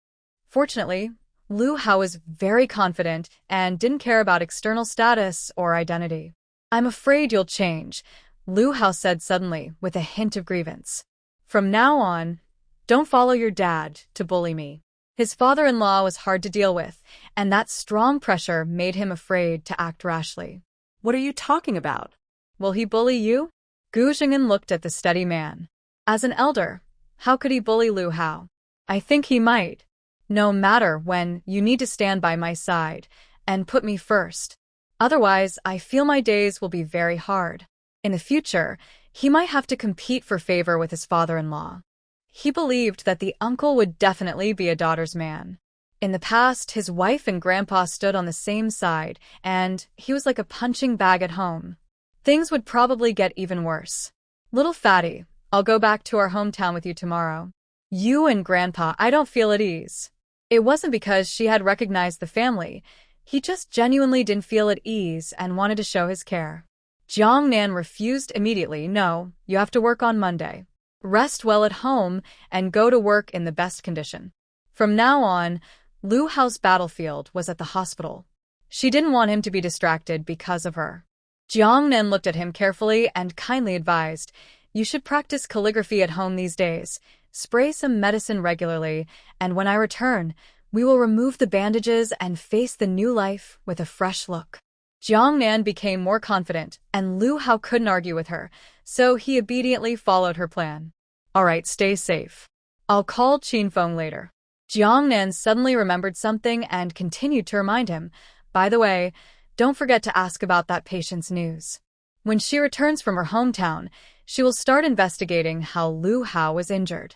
Fortunately, Lu Hao was very confident and didn't care about external status or identity. I'm afraid you'll change, Lu Hao said suddenly, with a hint of grievance. From now on, don't follow your dad to bully me. His father-in-law was hard to deal with, and that strong pressure made him afraid to act rashly. What are you talking about? Will he bully you? Gu Xing'an looked at the steady man. As an elder, how could he bully Lu Hao? I think he might. No matter when, you need to stand by my side and put me first. Otherwise, I feel my days will be very hard. In the future, he might have to compete for favor with his father-in-law. He believed that the uncle would definitely be a daughter's man. In the past, his wife and grandpa stood on the same side, and he was like a punching bag at home. Things would probably get even worse. Little fatty, I'll go back to our hometown with you tomorrow. You and Grandpa, I don't feel at ease. It wasn't because she had recognized the family. He just genuinely didn't feel at ease and wanted to show his care. Jiang Nan refused immediately. No, you have to work on Monday. Rest well at home and go to work in the best condition. From now on, Lu Hao's battlefield was at the hospital. She didn't want him to be distracted because of her. Jiang Nan looked at him carefully and kindly advised, you should practice calligraphy at home these days, spray some medicine regularly, and when I return, we will remove the bandages and face the new life with a fresh look. Jiang Nan became more confident, and Lu Hao couldn't argue with her, so he obediently followed her plan. All right, stay safe. I'll call Qin Feng later. Jiang Nan suddenly remembered something and continued to remind him, by the way, don't forget to ask about that patient's news. When she returns from her hometown, she will start investigating how Lu Hao was injured.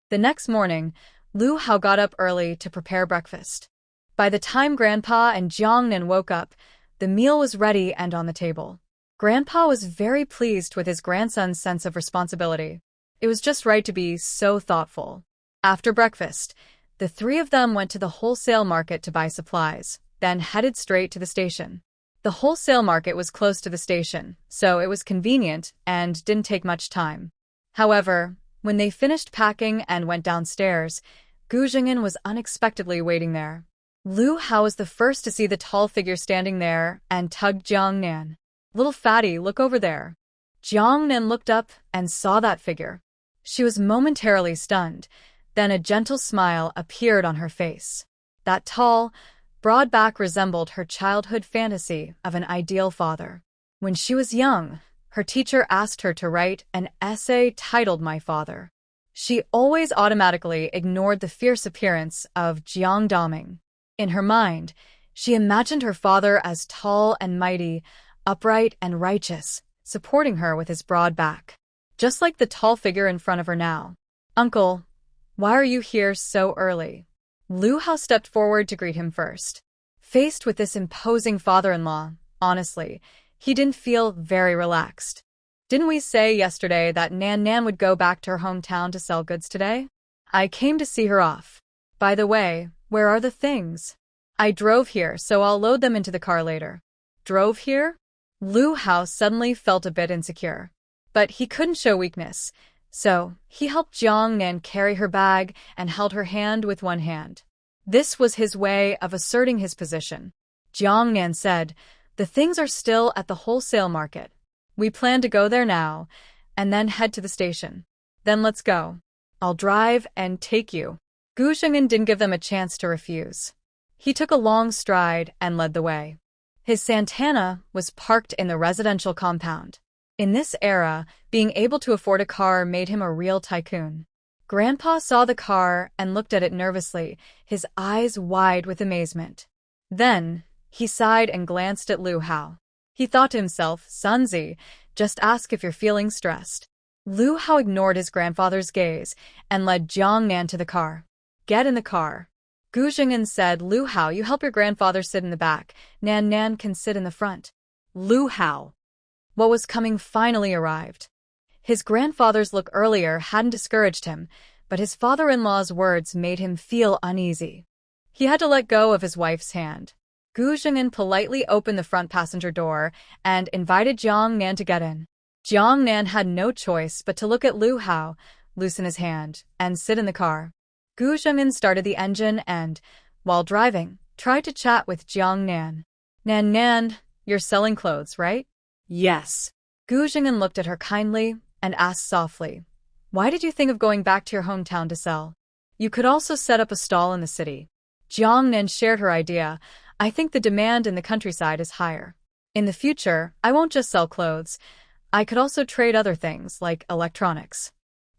The next morning, Lu Hao got up early to prepare breakfast. By the time Grandpa and Jiang Nan woke up, the meal was ready and on the table. Grandpa was very pleased with his grandson's sense of responsibility. It was just right to be so thoughtful. After breakfast, the 3 of them went to the wholesale market to buy supplies, then headed straight to the station. The wholesale market was close to the station, so it was convenient and didn't take much time. However, when they finished packing and went downstairs, Gu Xing'an was unexpectedly waiting there. Lu Hao was the first to see the tall figure standing there and tugged Jiang Nan. Little fatty, look over there. Jiang Nan looked up and saw that figure. She was momentarily stunned, then a gentle smile appeared on her face. That tall, broad back resembled her childhood fantasy of an ideal father. When she was young, her teacher asked her to write an essay titled My Father. She always automatically ignored the fierce appearance of Jiang Daming. In her mind, she imagined her father as tall and mighty, upright and righteous, supporting her with his broad back. Just like the tall figure in front of her now. "Uncle, why are you here so early?" Lu Hao stepped forward to greet him first. Faced with this imposing father-in-law, honestly, he didn't feel very relaxed. "Didn't we say yesterday that Nan would go back to her hometown to sell goods today? I came to see her off. By the way, where are the things? I drove here, so I'll load them into the car later." Drove here? Lu Hao suddenly felt a bit insecure. But he couldn't show weakness, so he helped Jiang Nan carry her bag and held her hand with one hand. This was his way of asserting his position. Jiang Nan said, "The things are still at the wholesale market. We plan to go there now, and then head to the station. Then let's go. I'll drive and take you." Gu Zhengin didn't give them a chance to refuse. He took a long stride and led the way. His Santana was parked in the residential compound. In this era, being able to afford a car made him a real tycoon. Grandpa saw the car and looked at it nervously, his eyes wide with amazement. Then, he sighed and glanced at Lu Hao. He thought to himself, "Sunzi, just ask if you're feeling stressed." Lu Hao ignored his grandfather's gaze and led Jiang Nan to the car. "Get in the car." Gu Zhengin said, "Lu Hao, you help your grandfather sit in the back. Nan can sit in the front." Lu Hao. What was coming finally arrived. His grandfather's look earlier hadn't discouraged him, but his father-in-law's words made him feel uneasy. He had to let go of his wife's hand. Gu Zhengin politely opened the front passenger door and invited Jiang Nan to get in. Jiang Nan had no choice but to look at Lu Hao, loosen his hand, and sit in the car. Gu Zhengin started the engine and, while driving, tried to chat with Jiang Nan. Nan, you're selling clothes, right?" "Yes." Gu Zhengin looked at her kindly and asked softly, "Why did you think of going back to your hometown to sell? You could also set up a stall in the city." Jiang Nan shared her idea. "I think the demand in the countryside is higher. In the future, I won't just sell clothes. I could also trade other things, like electronics.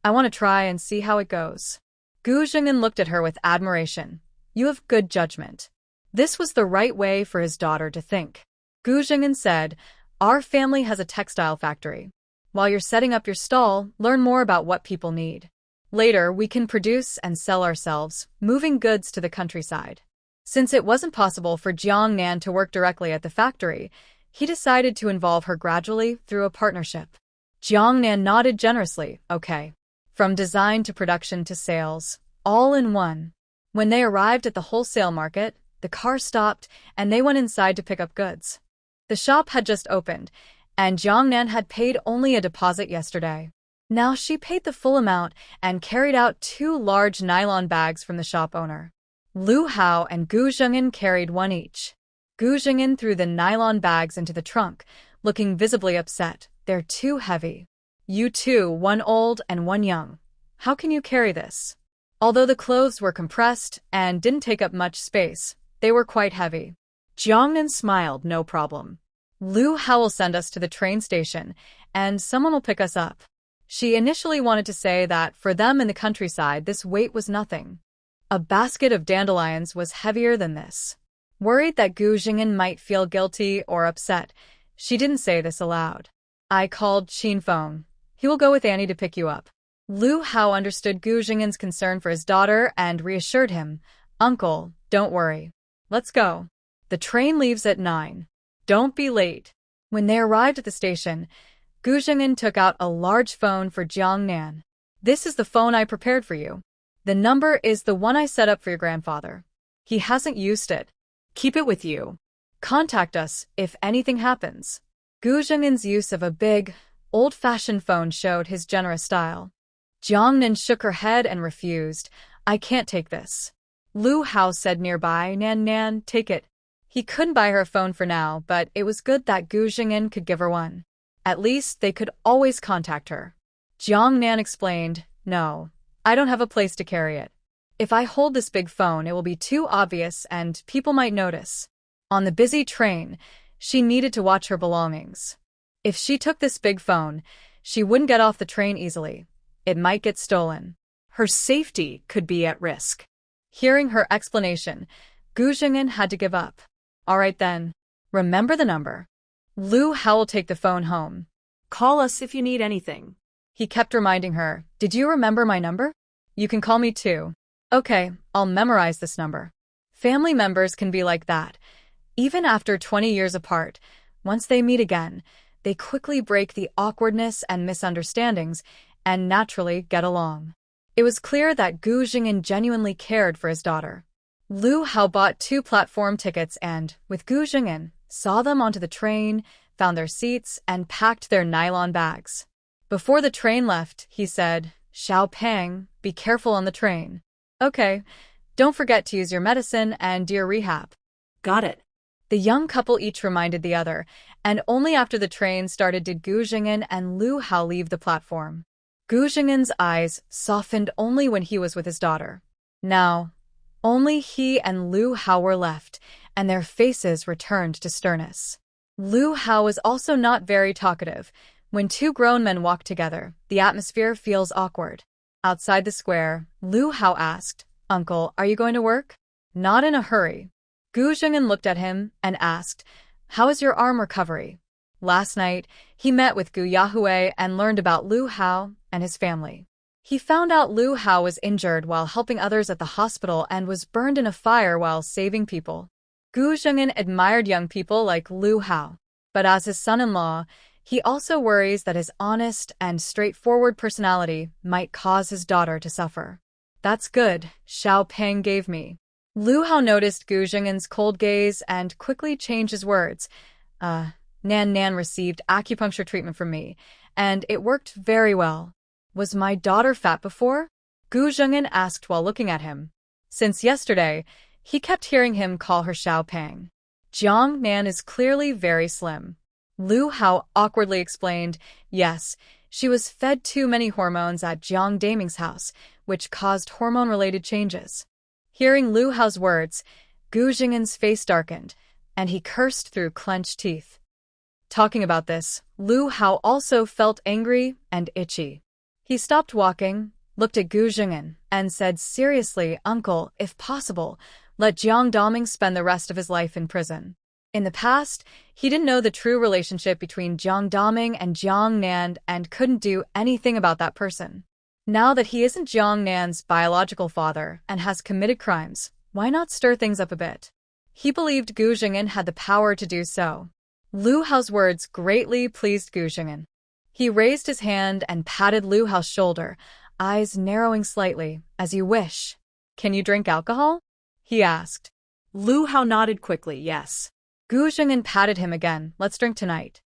I want to try and see how it goes." Gu Zhengin looked at her with admiration. "You have good judgment." This was the right way for his daughter to think. Gu Zhengin said, "Our family has a textile factory. While you're setting up your stall, learn more about what people need. Later, we can produce and sell ourselves, moving goods to the countryside." Since it wasn't possible for Jiang Nan to work directly at the factory, he decided to involve her gradually through a partnership. Jiang Nan nodded generously, "Okay." From design to production to sales, all in one. When they arrived at the wholesale market, the car stopped and they went inside to pick up goods. The shop had just opened, and Jiang Nan had paid only a deposit yesterday. Now she paid the full amount and carried out 2 large nylon bags from the shop owner. Lu Hao and Gu Zhengin carried one each. Gu Zhengin threw the nylon bags into the trunk, looking visibly upset. "They're too heavy." "You two, one old and one young. How can you carry this?" Although the clothes were compressed and didn't take up much space, they were quite heavy. Jiang Nan smiled, "No problem. Lu Hao will send us to the train station, and someone will pick us up." She initially wanted to say that for them in the countryside this weight was nothing. A basket of dandelions was heavier than this. Worried that Gu Zhengin might feel guilty or upset, she didn't say this aloud. "I called Qin Feng. He will go with Annie to pick you up." Lu Hao understood Gu Zhengin's concern for his daughter and reassured him, "Uncle, don't worry. Let's go. The train leaves at 9. Don't be late." When they arrived at the station, Gu Zhengin took out a large phone for Jiang Nan. "This is the phone I prepared for you. The number is the one I set up for your grandfather. He hasn't used it. Keep it with you. Contact us if anything happens." Gu Zhengin's use of a big, old-fashioned phone showed his generous style. Jiang Nan shook her head and refused. "I can't take this." Lu Hao said nearby, Nan, take it." He couldn't buy her a phone for now, but it was good that Gu Zhengin could give her one. At least they could always contact her. Jiang Nan explained, "No, I don't have a place to carry it. If I hold this big phone, it will be too obvious and people might notice." On the busy train, she needed to watch her belongings. If she took this big phone, she wouldn't get off the train easily. It might get stolen. Her safety could be at risk. Hearing her explanation, Gu Jing'an had to give up. All right then. Remember the number. Lu Hao will take the phone home. Call us if you need anything. He kept reminding her, did you remember my number? You can call me too. Okay, I'll memorize this number. Family members can be like that. Even after 20 years apart, once they meet again, they quickly break the awkwardness and misunderstandings and naturally get along. It was clear that Gu Jing'an genuinely cared for his daughter. Lu Hao bought 2 platform tickets and, with Gu Jing'an, saw them onto the train, found their seats, and packed their nylon bags. Before the train left, he said, Xiao Peng, be careful on the train. Okay, don't forget to use your medicine and do your rehab. Got it. The young couple each reminded the other, and only after the train started did Gu Jing'an and Lu Hao leave the platform. Gu Jing'an's eyes softened only when he was with his daughter. Now, only he and Lu Hao were left, and their faces returned to sternness. Lu Hao was also not very talkative. When 2 grown men walk together, the atmosphere feels awkward. Outside the square, Lu Hao asked, Uncle, are you going to work? Not in a hurry. Gu Jing'an looked at him and asked, how is your arm recovery? Last night, he met with Gu Yahue and learned about Lu Hao and his family. He found out Lu Hao was injured while helping others at the hospital and was burned in a fire while saving people. Gu Jing'an admired young people like Lu Hao, but as his son-in-law, he also worries that his honest and straightforward personality might cause his daughter to suffer. That's good, Xiao Peng gave me. Lu Hao noticed Gu Jing'an's cold gaze and quickly changed his words. Nan received acupuncture treatment from me, and it worked very well. Was my daughter fat before? Gu Jing'an asked while looking at him. Since yesterday, he kept hearing him call her Xiao Peng. Jiang Nan is clearly very slim. Lu Hao awkwardly explained, yes, she was fed too many hormones at Jiang Daming's house, which caused hormone-related changes. Hearing Lu Hao's words, Gu Jing'an's face darkened, and he cursed through clenched teeth. Talking about this, Lu Hao also felt angry and itchy. He stopped walking, looked at Gu Jing'an, and said seriously, Uncle, if possible, let Jiang Daming spend the rest of his life in prison. In the past, he didn't know the true relationship between Jiang Daming and Jiang Nan and couldn't do anything about that person. Now that he isn't Jiang Nan's biological father and has committed crimes, why not stir things up a bit? He believed Gu Jing'an had the power to do so. Lu Hao's words greatly pleased Gu Jing'an. He raised his hand and patted Lu Hao's shoulder, eyes narrowing slightly, as you wish. Can you drink alcohol? He asked. Lu Hao nodded quickly, yes. Gu Jing'an patted him again. Let's drink tonight.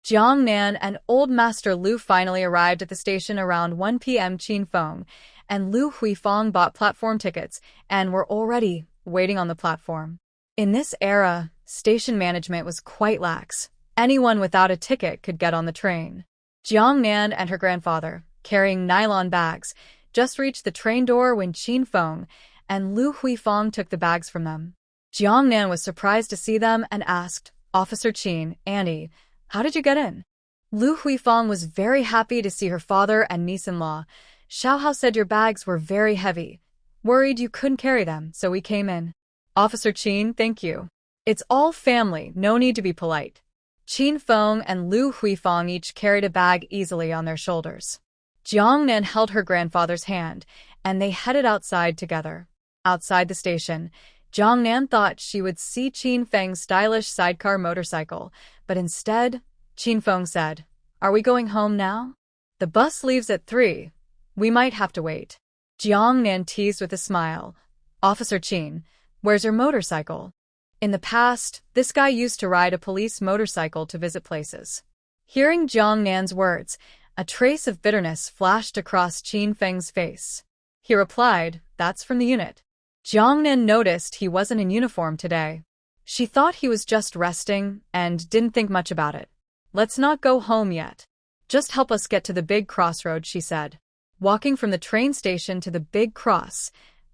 Jiang Nan and Old Master Lu finally arrived at the station around 1 p.m. Qin Feng, and Lu Huifang bought platform tickets and were already waiting on the platform. In this era, station management was quite lax. Anyone without a ticket could get on the train. Jiang Nan and her grandfather, carrying nylon bags, just reached the train door when Qin Feng and Lu Huifang took the bags from them. Jiang Nan was surprised to see them and asked, Officer Qin, Annie, how did you get in? Lu Huifang was very happy to see her father and niece-in-law. Xiao Hao said your bags were very heavy. Worried you couldn't carry them, so we came in. Officer Qin, thank you. It's all family, no need to be polite. Qin Feng and Lu Huifang each carried a bag easily on their shoulders. Jiang Nan held her grandfather's hand, and they headed outside together. Outside the station, Jiang Nan thought she would see Qin Feng's stylish sidecar motorcycle, but instead, Qin Feng said, Are we going home now? The bus leaves at 3. We might have to wait. Jiang Nan teased with a smile. Officer Qin, where's your motorcycle? In the past, this guy used to ride a police motorcycle to visit places. Hearing Jiang Nan's words, a trace of bitterness flashed across Qin Feng's face. He replied, That's from the unit. Jiang Nan noticed he wasn't in uniform today. She thought he was just resting and didn't think much about it. Let's not go home yet. Just help us get to the big crossroad, she said. Walking from the train station to the big cross,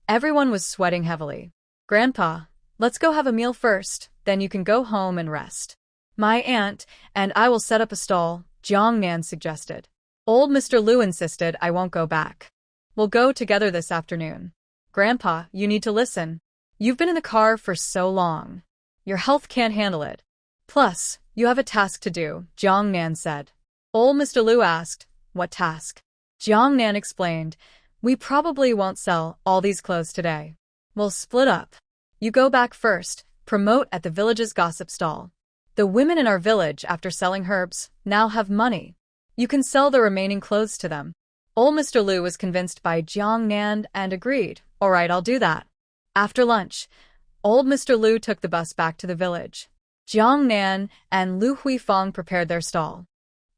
everyone was sweating heavily. Grandpa, let's go have a meal first, then you can go home and rest. My aunt and I will set up a stall, Jiang Nan suggested. Old Mr. Liu insisted I won't go back. We'll go together this afternoon. Grandpa, you need to listen. You've been in the car for so long. Your health can't handle it. Plus, you have a task to do, Jiang Nan said. Old Mr. Liu asked, what task? Jiang Nan explained, we probably won't sell all these clothes today. We'll split up. You go back first, promote at the village's gossip stall. The women in our village, after selling herbs, now have money. You can sell the remaining clothes to them. Old Mr. Liu was convinced by Jiang Nan and agreed, all right, I'll do that. After lunch, old Mr. Liu took the bus back to the village. Jiang Nan and Lu Huifeng prepared their stall.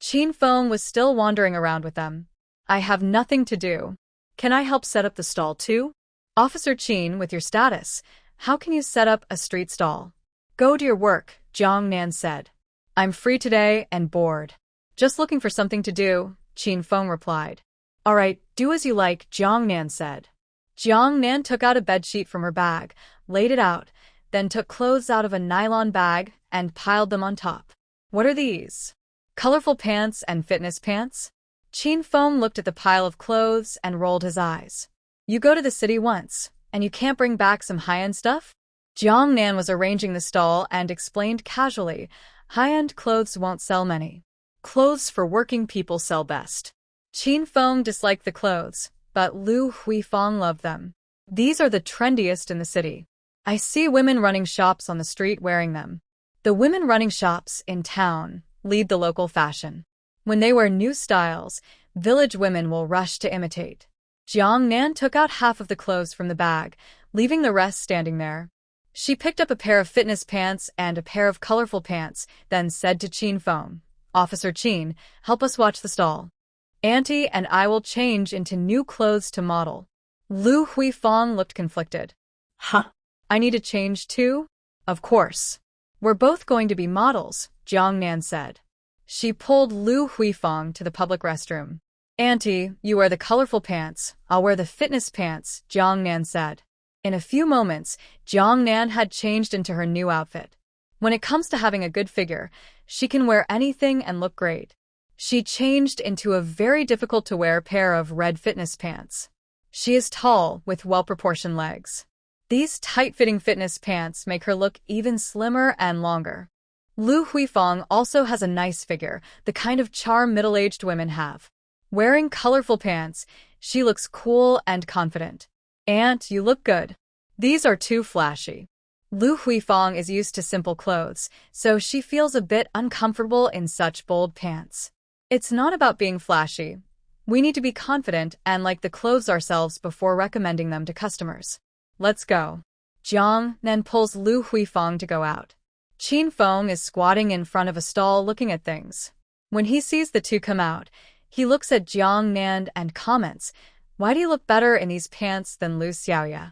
Qin Feng was still wandering around with them. I have nothing to do. Can I help set up the stall too? Officer Qin, with your status, how can you set up a street stall? Go to your work, Jiang Nan said. I'm free today and bored. Just looking for something to do, Qin Feng replied. All right, do as you like, Jiang Nan said. Jiang Nan took out a bedsheet from her bag, laid it out, then took clothes out of a nylon bag and piled them on top. What are these? Colorful pants and fitness pants? Qin Feng looked at the pile of clothes and rolled his eyes. You go to the city once, and you can't bring back some high-end stuff? Jiang Nan was arranging the stall and explained casually, high-end clothes won't sell many. Clothes for working people sell best. Qin Feng disliked the clothes, but Lu Huifeng loved them. These are the trendiest in the city. I see women running shops on the street wearing them. The women running shops in town lead the local fashion. When they wear new styles, village women will rush to imitate. Jiang Nan took out half of the clothes from the bag, leaving the rest standing there. She picked up a pair of fitness pants and a pair of colorful pants, then said to Qin Feng, Officer Qin, help us watch the stall. Auntie and I will change into new clothes to model. Lu Huifeng looked conflicted. Huh? I need to change too? Of course. We're both going to be models, Jiang Nan said. She pulled Lu Huifeng to the public restroom. Auntie, you wear the colorful pants, I'll wear the fitness pants, Jiang Nan said. In a few moments, Jiang Nan had changed into her new outfit. When it comes to having a good figure, she can wear anything and look great. She changed into a very difficult-to-wear pair of red fitness pants. She is tall, with well-proportioned legs. These tight-fitting fitness pants make her look even slimmer and longer. Lu Huifeng also has a nice figure, the kind of charm middle-aged women have. Wearing colorful pants, she looks cool and confident. Aunt, you look good. These are too flashy. Lu Huifeng is used to simple clothes, so she feels a bit uncomfortable in such bold pants. It's not about being flashy. We need to be confident and like the clothes ourselves before recommending them to customers. Let's go. Jiang Nan pulls Lu Huifeng to go out. Qin Feng is squatting in front of a stall looking at things. When he sees the two come out, he looks at Jiang Nan and comments, why do you look better in these pants than Lu Xiaoya?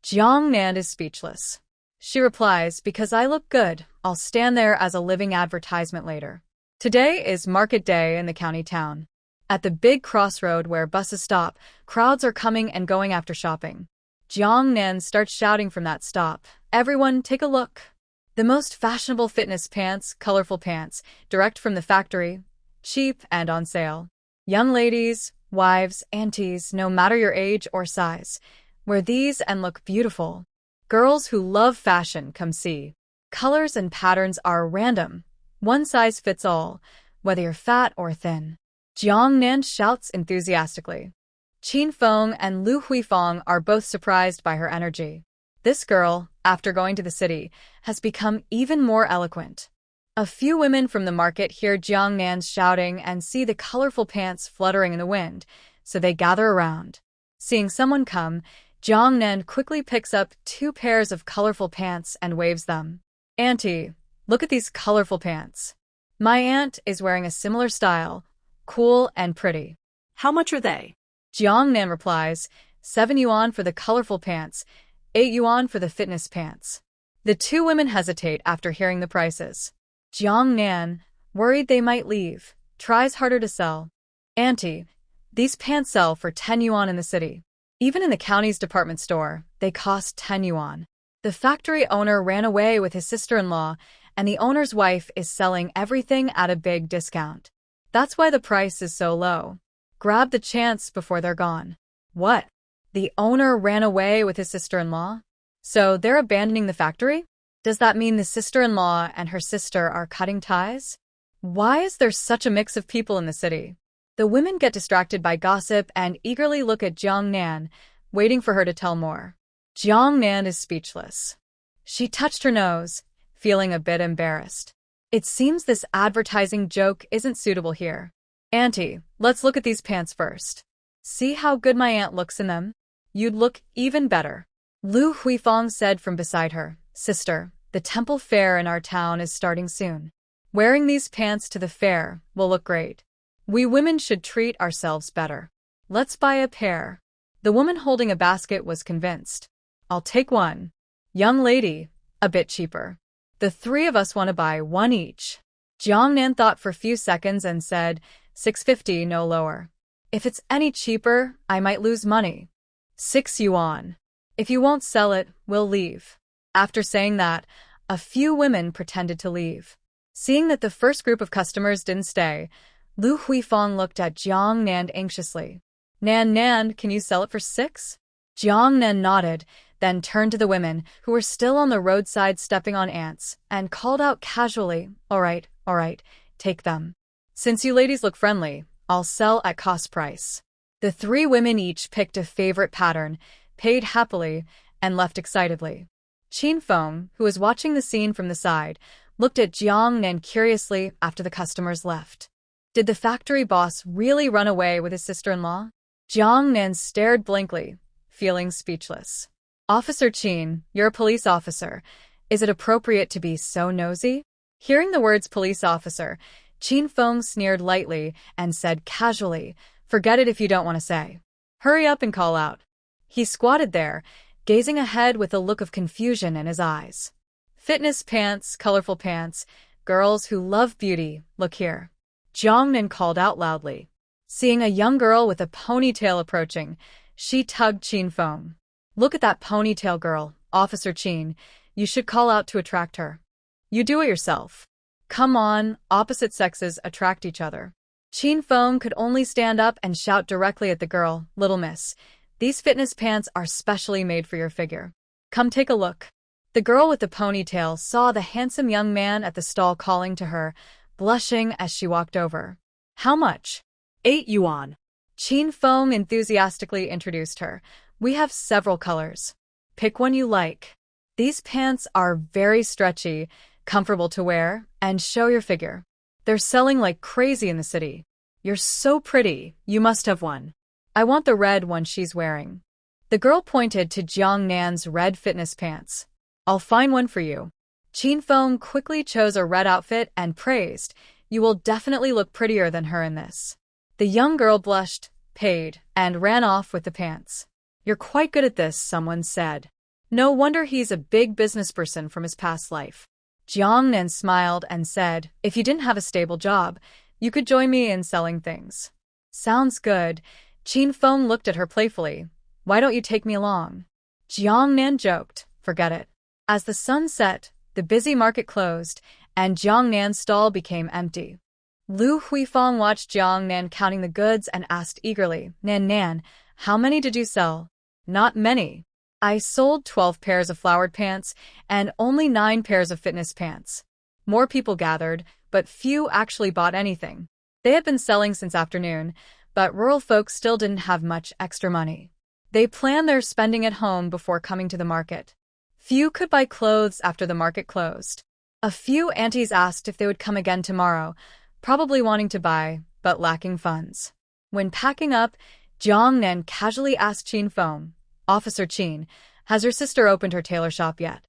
Jiang Nan is speechless. She replies, because I look good, I'll stand there as a living advertisement later. Today is market day in the county town. At the big crossroad where buses stop, crowds are coming and going after shopping. Jiang Nan starts shouting from that stop, everyone take a look. The most fashionable fitness pants, colorful pants, direct from the factory, cheap and on sale. Young ladies, wives, aunties, no matter your age or size, wear these and look beautiful. Girls who love fashion come see. Colors and patterns are random. One size fits all, whether you're fat or thin. Jiang Nan shouts enthusiastically. Qin Feng and Lu Huifeng are both surprised by her energy. This girl, after going to the city, has become even more eloquent. A few women from the market hear Jiang Nan's shouting and see the colorful pants fluttering in the wind, so they gather around. Seeing someone come, Jiang Nan quickly picks up 2 pairs of colorful pants and waves them. Auntie, look at these colorful pants. My aunt is wearing a similar style, cool and pretty. How much are they? Jiang Nan replies, 7 yuan for the colorful pants, 8 yuan for the fitness pants. The 2 women hesitate after hearing the prices. Jiang Nan, worried they might leave, tries harder to sell. Auntie, these pants sell for 10 yuan in the city. Even in the county's department store, they cost 10 yuan. The factory owner ran away with his sister-in-law, and the owner's wife is selling everything at a big discount. That's why the price is so low. Grab the chance before they're gone. What? The owner ran away with his sister-in-law? So they're abandoning the factory? Does that mean the sister-in-law and her sister are cutting ties? Why is there such a mix of people in the city? The women get distracted by gossip and eagerly look at Jiang Nan, waiting for her to tell more. Jiang Nan is speechless. She touched her nose, feeling a bit embarrassed. It seems this advertising joke isn't suitable here. Auntie, let's look at these pants first. See how good my aunt looks in them? You'd look even better. Lu Huifeng said from beside her, Sister, the temple fair in our town is starting soon. Wearing these pants to the fair will look great. We women should treat ourselves better. Let's buy a pair. The woman holding a basket was convinced. I'll take one. Young lady, a bit cheaper. The three of us want to buy one each. Jiang Nan thought for a few seconds and said, 650, no lower. If it's any cheaper, I might lose money. 6 yuan. If you won't sell it, we'll leave. After saying that, a few women pretended to leave. Seeing that the first group of customers didn't stay, Lu Huifeng looked at Jiang Nan anxiously. Nan, can you sell it for 6? Jiang Nan nodded, then turned to the women, who were still on the roadside stepping on ants, and called out casually, All right, take them. Since you ladies look friendly, I'll sell at cost price. The 3 women each picked a favorite pattern, paid happily, and left excitedly. Qin Feng, who was watching the scene from the side, looked at Jiang Nan curiously after the customers left. Did the factory boss really run away with his sister-in-law? Jiang Nan stared blankly, feeling speechless. Officer Qin, you're a police officer. Is it appropriate to be so nosy? Hearing the words police officer, Qin Feng sneered lightly and said casually, Forget it if you don't want to say. Hurry up and call out. He squatted there, gazing ahead with a look of confusion in his eyes. Fitness pants, colorful pants, girls who love beauty, look here. Jiang Nan called out loudly. Seeing a young girl with a ponytail approaching, she tugged Qin Feng. Look at that ponytail girl, Officer Qin. You should call out to attract her. You do it yourself. Come on, opposite sexes attract each other. Qin Feng could only stand up and shout directly at the girl, Little miss, these fitness pants are specially made for your figure. Come take a look. The girl with the ponytail saw the handsome young man at the stall calling to her, blushing as she walked over. How much? 8 yuan. Qin Feng enthusiastically introduced her. We have several colors. Pick one you like. These pants are very stretchy, comfortable to wear, and show your figure. They're selling like crazy in the city. You're so pretty, you must have one. I want the red one she's wearing. The girl pointed to Jiang Nan's red fitness pants. I'll find one for you. Qin Feng quickly chose a red outfit and praised, You will definitely look prettier than her in this. The young girl blushed, paid, and ran off with the pants. You're quite good at this, someone said. No wonder he's a big businessperson from his past life. Jiang Nan smiled and said, If you didn't have a stable job, you could join me in selling things. Sounds good. Qin Feng looked at her playfully. Why don't you take me along? Jiang Nan joked, Forget it. As the sun set, the busy market closed, and Jiang Nan's stall became empty. Lu Huifeng watched Jiang Nan counting the goods and asked eagerly, Nan, how many did you sell? Not many. I sold 12 pairs of flowered pants and only 9 pairs of fitness pants. More people gathered, but few actually bought anything. They had been selling since afternoon, but rural folks still didn't have much extra money. They planned their spending at home before coming to the market. Few could buy clothes after the market closed. A few aunties asked if they would come again tomorrow, probably wanting to buy, but lacking funds. When packing up, Jiang Nan casually asked Qin Feng, Officer Qin, has your sister opened her tailor shop yet?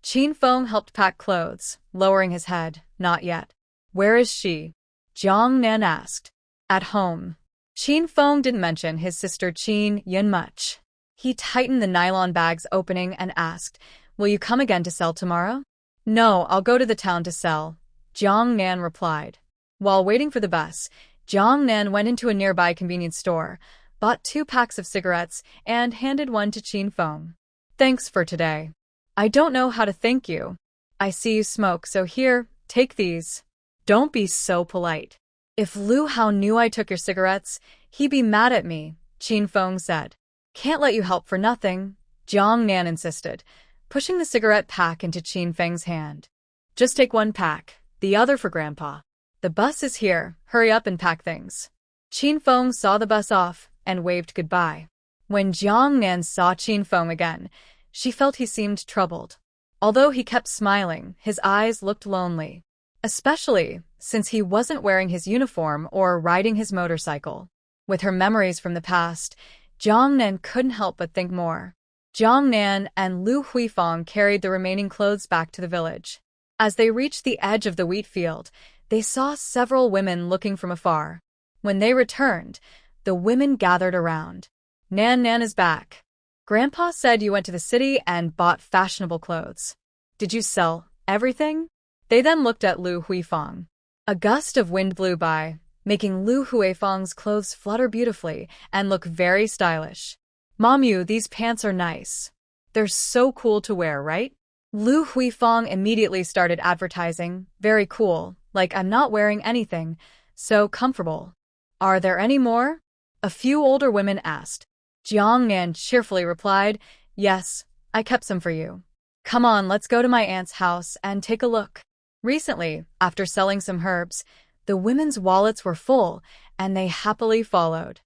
Qin Feng helped pack clothes, lowering his head, Not yet. Where is she? Jiang Nan asked. At home. Qin Feng didn't mention his sister Qin Yin much. He tightened the nylon bag's opening and asked, Will you come again to sell tomorrow? No, I'll go to the town to sell, Jiang Nan replied. While waiting for the bus, Jiang Nan went into a nearby convenience store, bought 2 packs of cigarettes, and handed one to Qin Feng. Thanks for today. I don't know how to thank you. I see you smoke, so here, take these. Don't be so polite. If Lu Hao knew I took your cigarettes, he'd be mad at me, Qin Feng said. Can't let you help for nothing, Jiang Nan insisted, pushing the cigarette pack into Qin Feng's hand. Just take one pack, the other for Grandpa. The bus is here, hurry up and pack things. Qin Feng saw the bus off and waved goodbye. When Jiang Nan saw Qin Feng again, she felt he seemed troubled. Although he kept smiling, his eyes looked lonely. Especially since he wasn't wearing his uniform or riding his motorcycle. With her memories from the past, Jiang Nan couldn't help but think more. Jiang Nan and Lu Huifeng carried the remaining clothes back to the village. As they reached the edge of the wheat field, they saw several women looking from afar. When they returned, the women gathered around. Nan is back. Grandpa said you went to the city and bought fashionable clothes. Did you sell everything? They then looked at Lu Huifeng. A gust of wind blew by, making Lu Huifeng's clothes flutter beautifully and look very stylish. Mamu, these pants are nice. They're so cool to wear, right? Lu Huifeng immediately started advertising, very cool, like I'm not wearing anything, so comfortable. Are there any more? A few older women asked. Jiang Nan cheerfully replied, yes, I kept some for you. Come on, let's go to my aunt's house and take a look. Recently, after selling some herbs, the women's wallets were full, and they happily followed.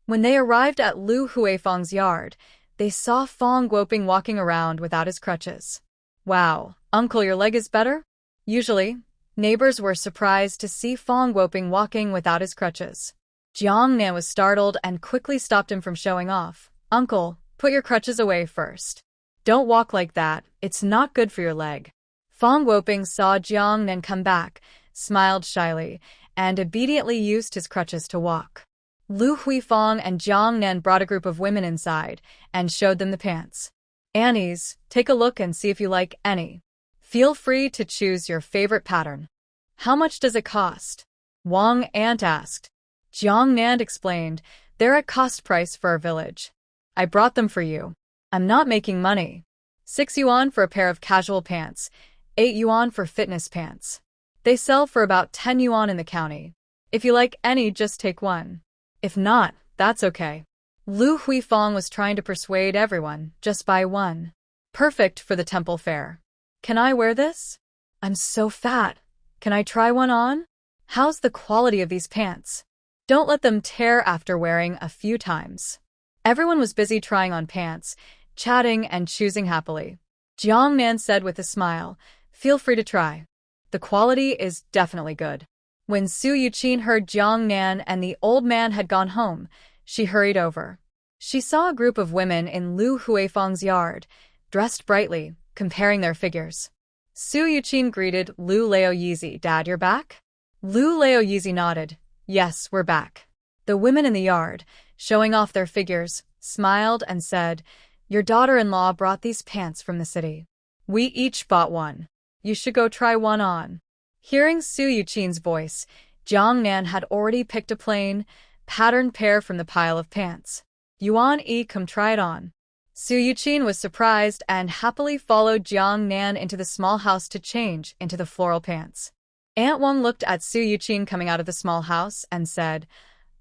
When they arrived at Lu Huifeng's yard, they saw Fong Guoping walking around without his crutches. Wow, uncle, your leg is better? Usually, neighbors were surprised to see Fong Guoping walking without his crutches. Jiang Nan was startled and quickly stopped him from showing off. Uncle, put your crutches away first. Don't walk like that, it's not good for your leg. Fong Guoping saw Jiang Nan come back, smiled shyly, and obediently used his crutches to walk. Lu Huifeng and Jiang Nan brought a group of women inside and showed them the pants. Annies, take a look and see if you like any. Feel free to choose your favorite pattern. How much does it cost? Wang Aunt asked. Jiang Nan explained, they're at cost price for our village. I brought them for you. I'm not making money. 6 yuan for a pair of casual pants, 8 yuan for fitness pants. They sell for about 10 yuan in the county. If you like any, just take one. If not, that's okay. Lu Huifeng was trying to persuade everyone, just buy one. Perfect for the temple fair. Can I wear this? I'm so fat. Can I try one on? How's the quality of these pants? Don't let them tear after wearing a few times. Everyone was busy trying on pants, chatting and choosing happily. Jiang Nan said with a smile, feel free to try. The quality is definitely good. When Su Yuqin heard Jiang Nan and the old man had gone home, she hurried over. She saw a group of women in Lu Huifeng's yard, dressed brightly, comparing their figures. Su Yuqin greeted Lu Laoyizi, Dad, you're back? Lu Laoyizi nodded. Yes, we're back. The women in the yard, showing off their figures, smiled and said, your daughter-in-law brought these pants from the city. We each bought one. You should go try one on. Hearing Su Yuqin's voice, Jiang Nan had already picked a plain, patterned pair from the pile of pants. Yuan come try it on. Su Yuqin was surprised and happily followed Jiang Nan into the small house to change into the floral pants. Aunt Wang looked at Su Yuqin coming out of the small house and said,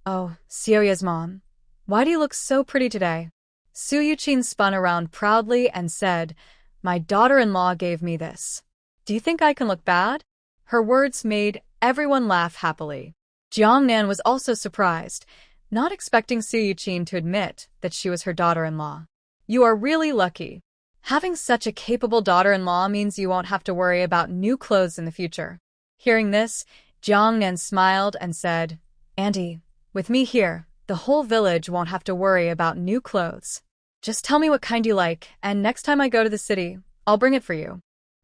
oh, Xiaoya's mom, why do you look so pretty today? Su Yuqin spun around proudly and said, my daughter-in-law gave me this. Do you think I can look bad? Her words made everyone laugh happily. Jiang Nan was also surprised, not expecting Su Yuqin to admit that she was her daughter-in-law. You are really lucky. Having such a capable daughter-in-law means you won't have to worry about new clothes in the future. Hearing this, Jiang Nan smiled and said, Auntie, with me here, the whole village won't have to worry about new clothes. Just tell me what kind you like, and next time I go to the city, I'll bring it for you.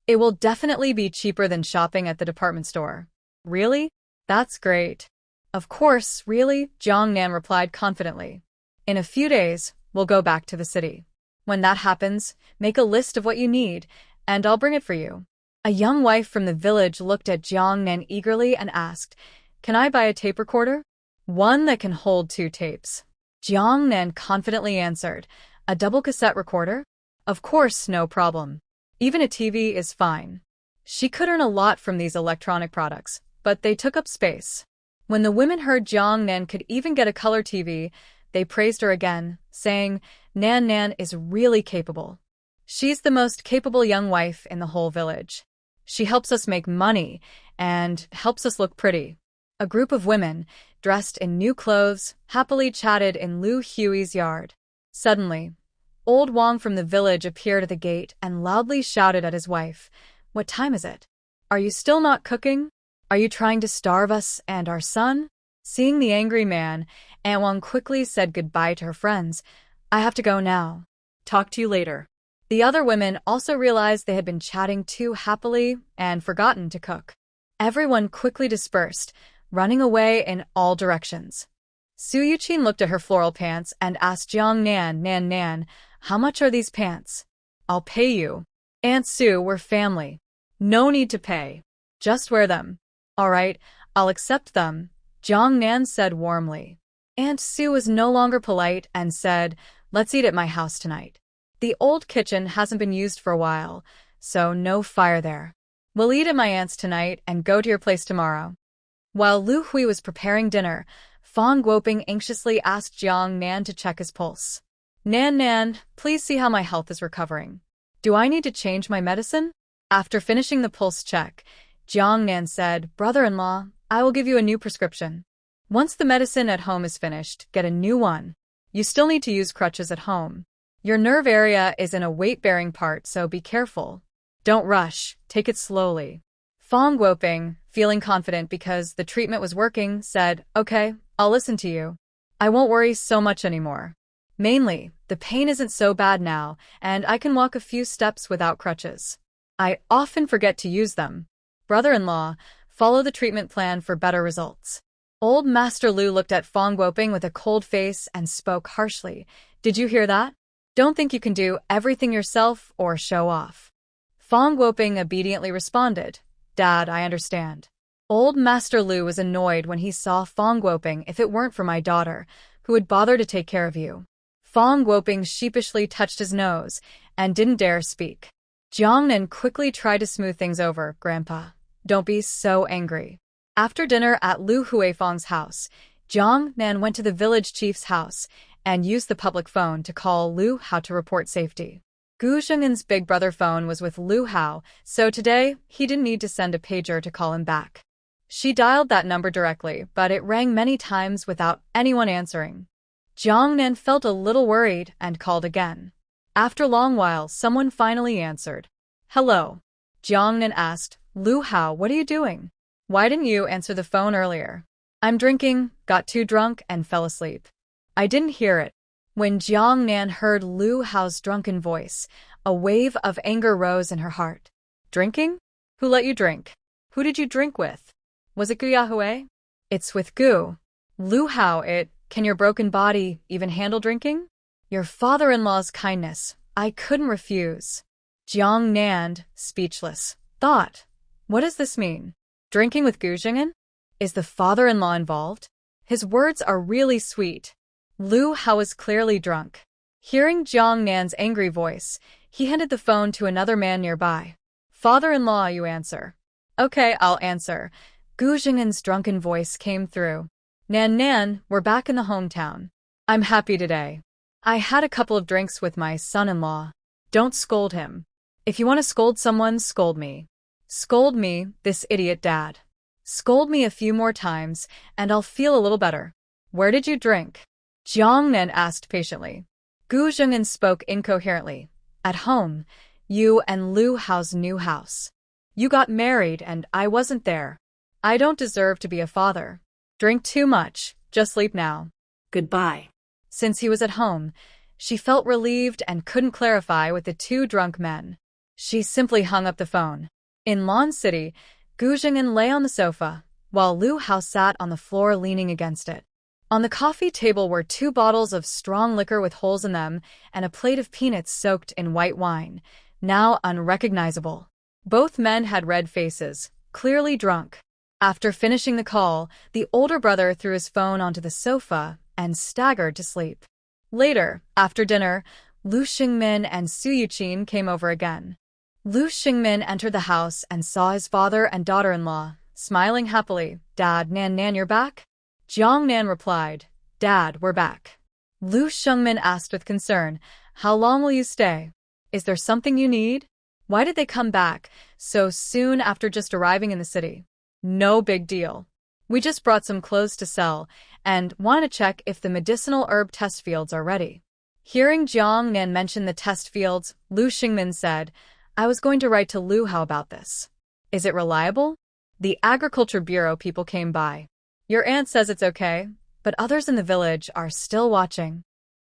It will definitely be cheaper than shopping at the department store. Really? That's great. Of course, really, Jiang Nan replied confidently. In a few days, we'll go back to the city. When that happens, make a list of what you need, and I'll bring it for you. A young wife from the village looked at Jiang Nan eagerly and asked, can I buy a tape recorder? One that can hold 2 tapes. Jiang Nan confidently answered, a double cassette recorder? Of course, no problem. Even a TV is fine. She could earn a lot from these electronic products, but they took up space. When the women heard Jiang Nan could even get a color TV, they praised her again, saying, Nan Nan is really capable. She's the most capable young wife in the whole village. She helps us make money and helps us look pretty. A group of women, dressed in new clothes, happily chatted in Lu Hui's yard. Suddenly, old Wang from the village appeared at the gate and loudly shouted at his wife, What time is it? Are you still not cooking? Are you trying to starve us and our son? Seeing the angry man, Aunt Wang quickly said goodbye to her friends. I have to go now. Talk to you later. The other women also realized they had been chatting too happily and forgotten to cook. Everyone quickly dispersed, running away in all directions. Su Yuqin looked at her floral pants and asked Jiang Nan, how much are these pants? I'll pay you. Aunt Su, we're family. No need to pay. Just wear them. All right, I'll accept them, Jiang Nan said warmly. Aunt Su was no longer polite and said, Let's eat at my house tonight. The old kitchen hasn't been used for a while, so no fire there. We'll eat at my aunt's tonight and go to your place tomorrow. While Lu Hui was preparing dinner, Fang Guoping anxiously asked Jiang Nan to check his pulse. Nan, please see how my health is recovering. Do I need to change my medicine? After finishing the pulse check, Jiang Nan said, Brother-in-law, I will give you a new prescription. Once the medicine at home is finished, get a new one. You still need to use crutches at home. Your nerve area is in a weight-bearing part, so be careful. Don't rush, take it slowly. Fang Guoping, feeling confident because the treatment was working, said, Okay, I'll listen to you. I won't worry so much anymore. Mainly, the pain isn't so bad now, and I can walk a few steps without crutches. I often forget to use them. Brother-in-law, follow the treatment plan for better results. Old Master Lu looked at Fang Guoping with a cold face and spoke harshly. Did you hear that? Don't think you can do everything yourself or show off. Fang Guoping obediently responded, Dad, I understand. Old Master Lu was annoyed when he saw Fang Guoping. If it weren't for my daughter, who would bother to take care of you? Fang Guoping sheepishly touched his nose and didn't dare speak. Jiang Nan quickly tried to smooth things over. Grandpa, don't be so angry. After dinner at Lu Huifang's house, Jiang Nan went to the village chief's house and used the public phone to call Lu Hao to report safety. Gu Zheng'an's big brother phone was with Lu Hao, so today he didn't need to send a pager to call him back. She dialed that number directly, but it rang many times without anyone answering. Jiang Nan felt a little worried and called again. After a long while, someone finally answered. Hello. Jiang Nan asked, Lu Hao, what are you doing? Why didn't you answer the phone earlier? I'm drinking, got too drunk, and fell asleep. I didn't hear it. When Jiang Nan heard Lu Hao's drunken voice, a wave of anger rose in her heart. Drinking? Who let you drink? Who did you drink with? Was it Gu Yahue? It's with Gu. Lu Hao, can your broken body even handle drinking? Your father-in-law's kindness, I couldn't refuse. Jiang Nan, speechless, thought, what does this mean? Drinking with Gu Zheng'an? Is the father-in-law involved? His words are really sweet. Lu Hao was clearly drunk. Hearing Jiang Nan's angry voice, he handed the phone to another man nearby. Father-in-law, you answer. Okay, I'll answer. Gu Zheng'an's drunken voice came through. Nan, we're back in the hometown. I'm happy today. I had a couple of drinks with my son-in-law. Don't scold him. If you want to scold someone, scold me. Scold me, this idiot dad. Scold me a few more times, and I'll feel a little better. Where did you drink? Jiang Nan asked patiently. Gu Zheng'an spoke incoherently. At home, you and Lu Hao's new house. You got married and I wasn't there. I don't deserve to be a father. Drink too much, just sleep now. Goodbye. Since he was at home, she felt relieved and couldn't clarify with the two drunk men. She simply hung up the phone. In Lan City, Gu Zheng'an lay on the sofa, while Lu Hao sat on the floor leaning against it. On the coffee table were 2 bottles of strong liquor with holes in them and a plate of peanuts soaked in white wine, now unrecognizable. Both men had red faces, clearly drunk. After finishing the call, the older brother threw his phone onto the sofa and staggered to sleep. Later, after dinner, Lu Xingmin and Su Yuqin came over again. Lu Xingmin entered the house and saw his father and daughter-in-law, smiling happily. "Dad, Nan, you're back?" Jiang Nan replied, "Dad, we're back." Lu Xingmin asked with concern, "How long will you stay? Is there something you need? Why did they come back so soon after just arriving in the city?" "No big deal. We just brought some clothes to sell and want to check if the medicinal herb test fields are ready." Hearing Jiang Nan mention the test fields, Lu Xingmin said, "I was going to write to Lu Hao about this. Is it reliable? The Agriculture Bureau people came by. Your aunt says it's okay, but others in the village are still watching."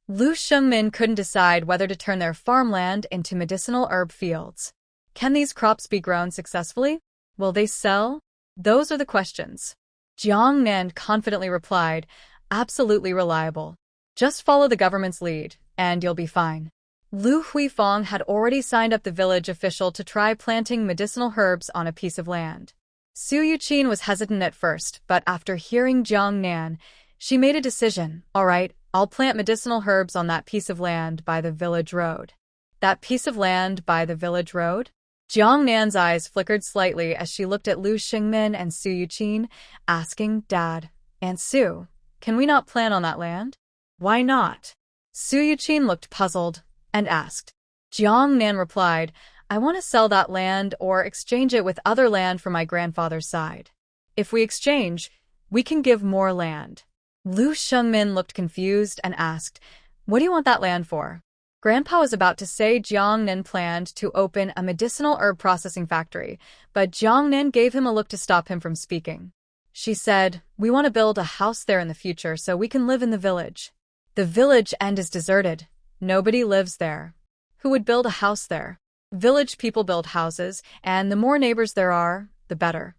Lu Xingmin couldn't decide whether to turn their farmland into medicinal herb fields. Can these crops be grown successfully? Will they sell? Those are the questions. Jiang Nan confidently replied, "Absolutely reliable. Just follow the government's lead, and you'll be fine." Lu Huifeng had already signed up the village official to try planting medicinal herbs on a piece of land. Su Yuqin was hesitant at first, but after hearing Jiang Nan, she made a decision. "All right, I'll plant medicinal herbs on that piece of land by the village road." "That piece of land by the village road?" Jiang Nan's eyes flickered slightly as she looked at Lu Xingmin and Su Yuqin, asking, "Dad, Aunt Su, can we not plant on that land?" "Why not?" Su Yuqin looked puzzled and asked. Jiang Nan replied, "I want to sell that land or exchange it with other land from my grandfather's side. If we exchange, we can give more land." Lu Xingmin looked confused and asked, "What do you want that land for?" Grandpa was about to say Jiang Nan planned to open a medicinal herb processing factory, but Jiang Nan gave him a look to stop him from speaking. She said, "We want to build a house there in the future so we can live in the village. The village end is deserted. Nobody lives there. Who would build a house there? Village people build houses, and the more neighbors there are, the better.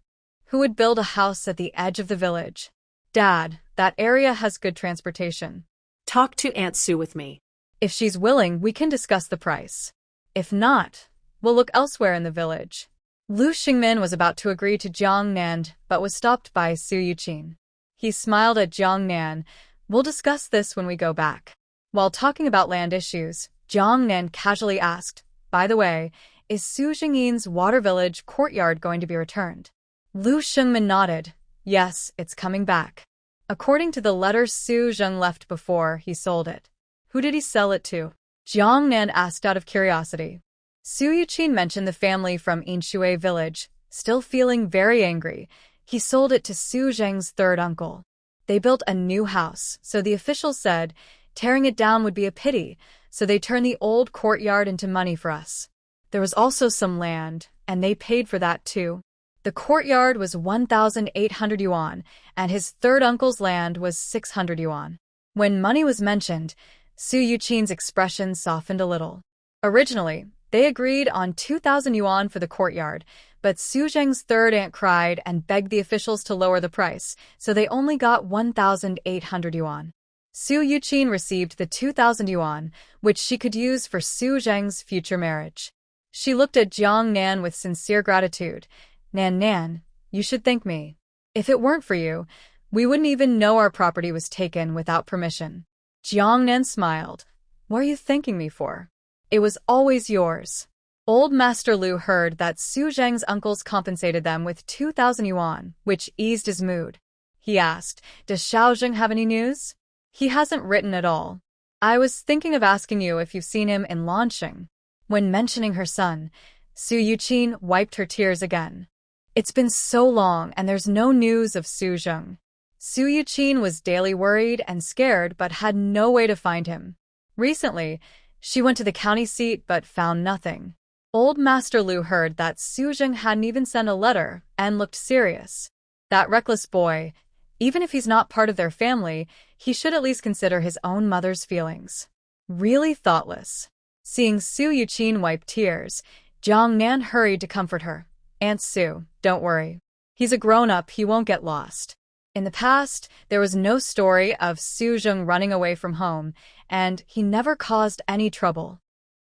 Who would build a house at the edge of the village? Dad, that area has good transportation. Talk to Aunt Su with me. If she's willing, we can discuss the price. If not, we'll look elsewhere in the village." Lu Xingmin was about to agree to Jiang Nan, but was stopped by Su Yuqin. He smiled at Jiang Nan. "We'll discuss this when we go back." While talking about land issues, Jiang Nan casually asked, "By the way, is Su Jingyin's water village courtyard going to be returned?" Lu Xingmin nodded. "Yes, it's coming back. According to the letter Su Zheng left before he sold it." "Who did he sell it to?" Jiang Nan asked out of curiosity. Su Yuqin mentioned the family from Inshui village. Still feeling very angry, he sold it to Su Zheng's third uncle. They built a new house, so the officials said tearing it down would be a pity, so they turned the old courtyard into money for us. There was also some land, and they paid for that too. The courtyard was 1,800 yuan, and his third uncle's land was 600 yuan. When money was mentioned, Su Yuqin's expression softened a little. Originally, they agreed on 2,000 yuan for the courtyard, but Su Zheng's third aunt cried and begged the officials to lower the price, so they only got 1,800 yuan. Su Yuqin received the 2,000 yuan, which she could use for Su Zheng's future marriage. She looked at Jiang Nan with sincere gratitude. Nan, you should thank me. If it weren't for you, we wouldn't even know our property was taken without permission." Jiang Nan smiled. "What are you thanking me for? It was always yours." Old Master Lu heard that Su Zheng's uncles compensated them with 2,000 yuan, which eased his mood. He asked, "Does Xiao Zheng have any news?" "He hasn't written at all. I was thinking of asking you if you've seen him in Lanxing." When mentioning her son, Su Yuqin wiped her tears again. "It's been so long and there's no news of Su Zheng." Su Yuqin was daily worried and scared but had no way to find him. Recently, she went to the county seat but found nothing. Old Master Lu heard that Su Zheng hadn't even sent a letter and looked serious. That reckless boy, even if he's not part of their family, he should at least consider his own mother's feelings. Really thoughtless. Seeing Su Yuqin wipe tears, Jiang Nan hurried to comfort her. "Aunt Su, don't worry. He's a grown-up, he won't get lost." In the past, there was no story of Su Zheng running away from home, and he never caused any trouble.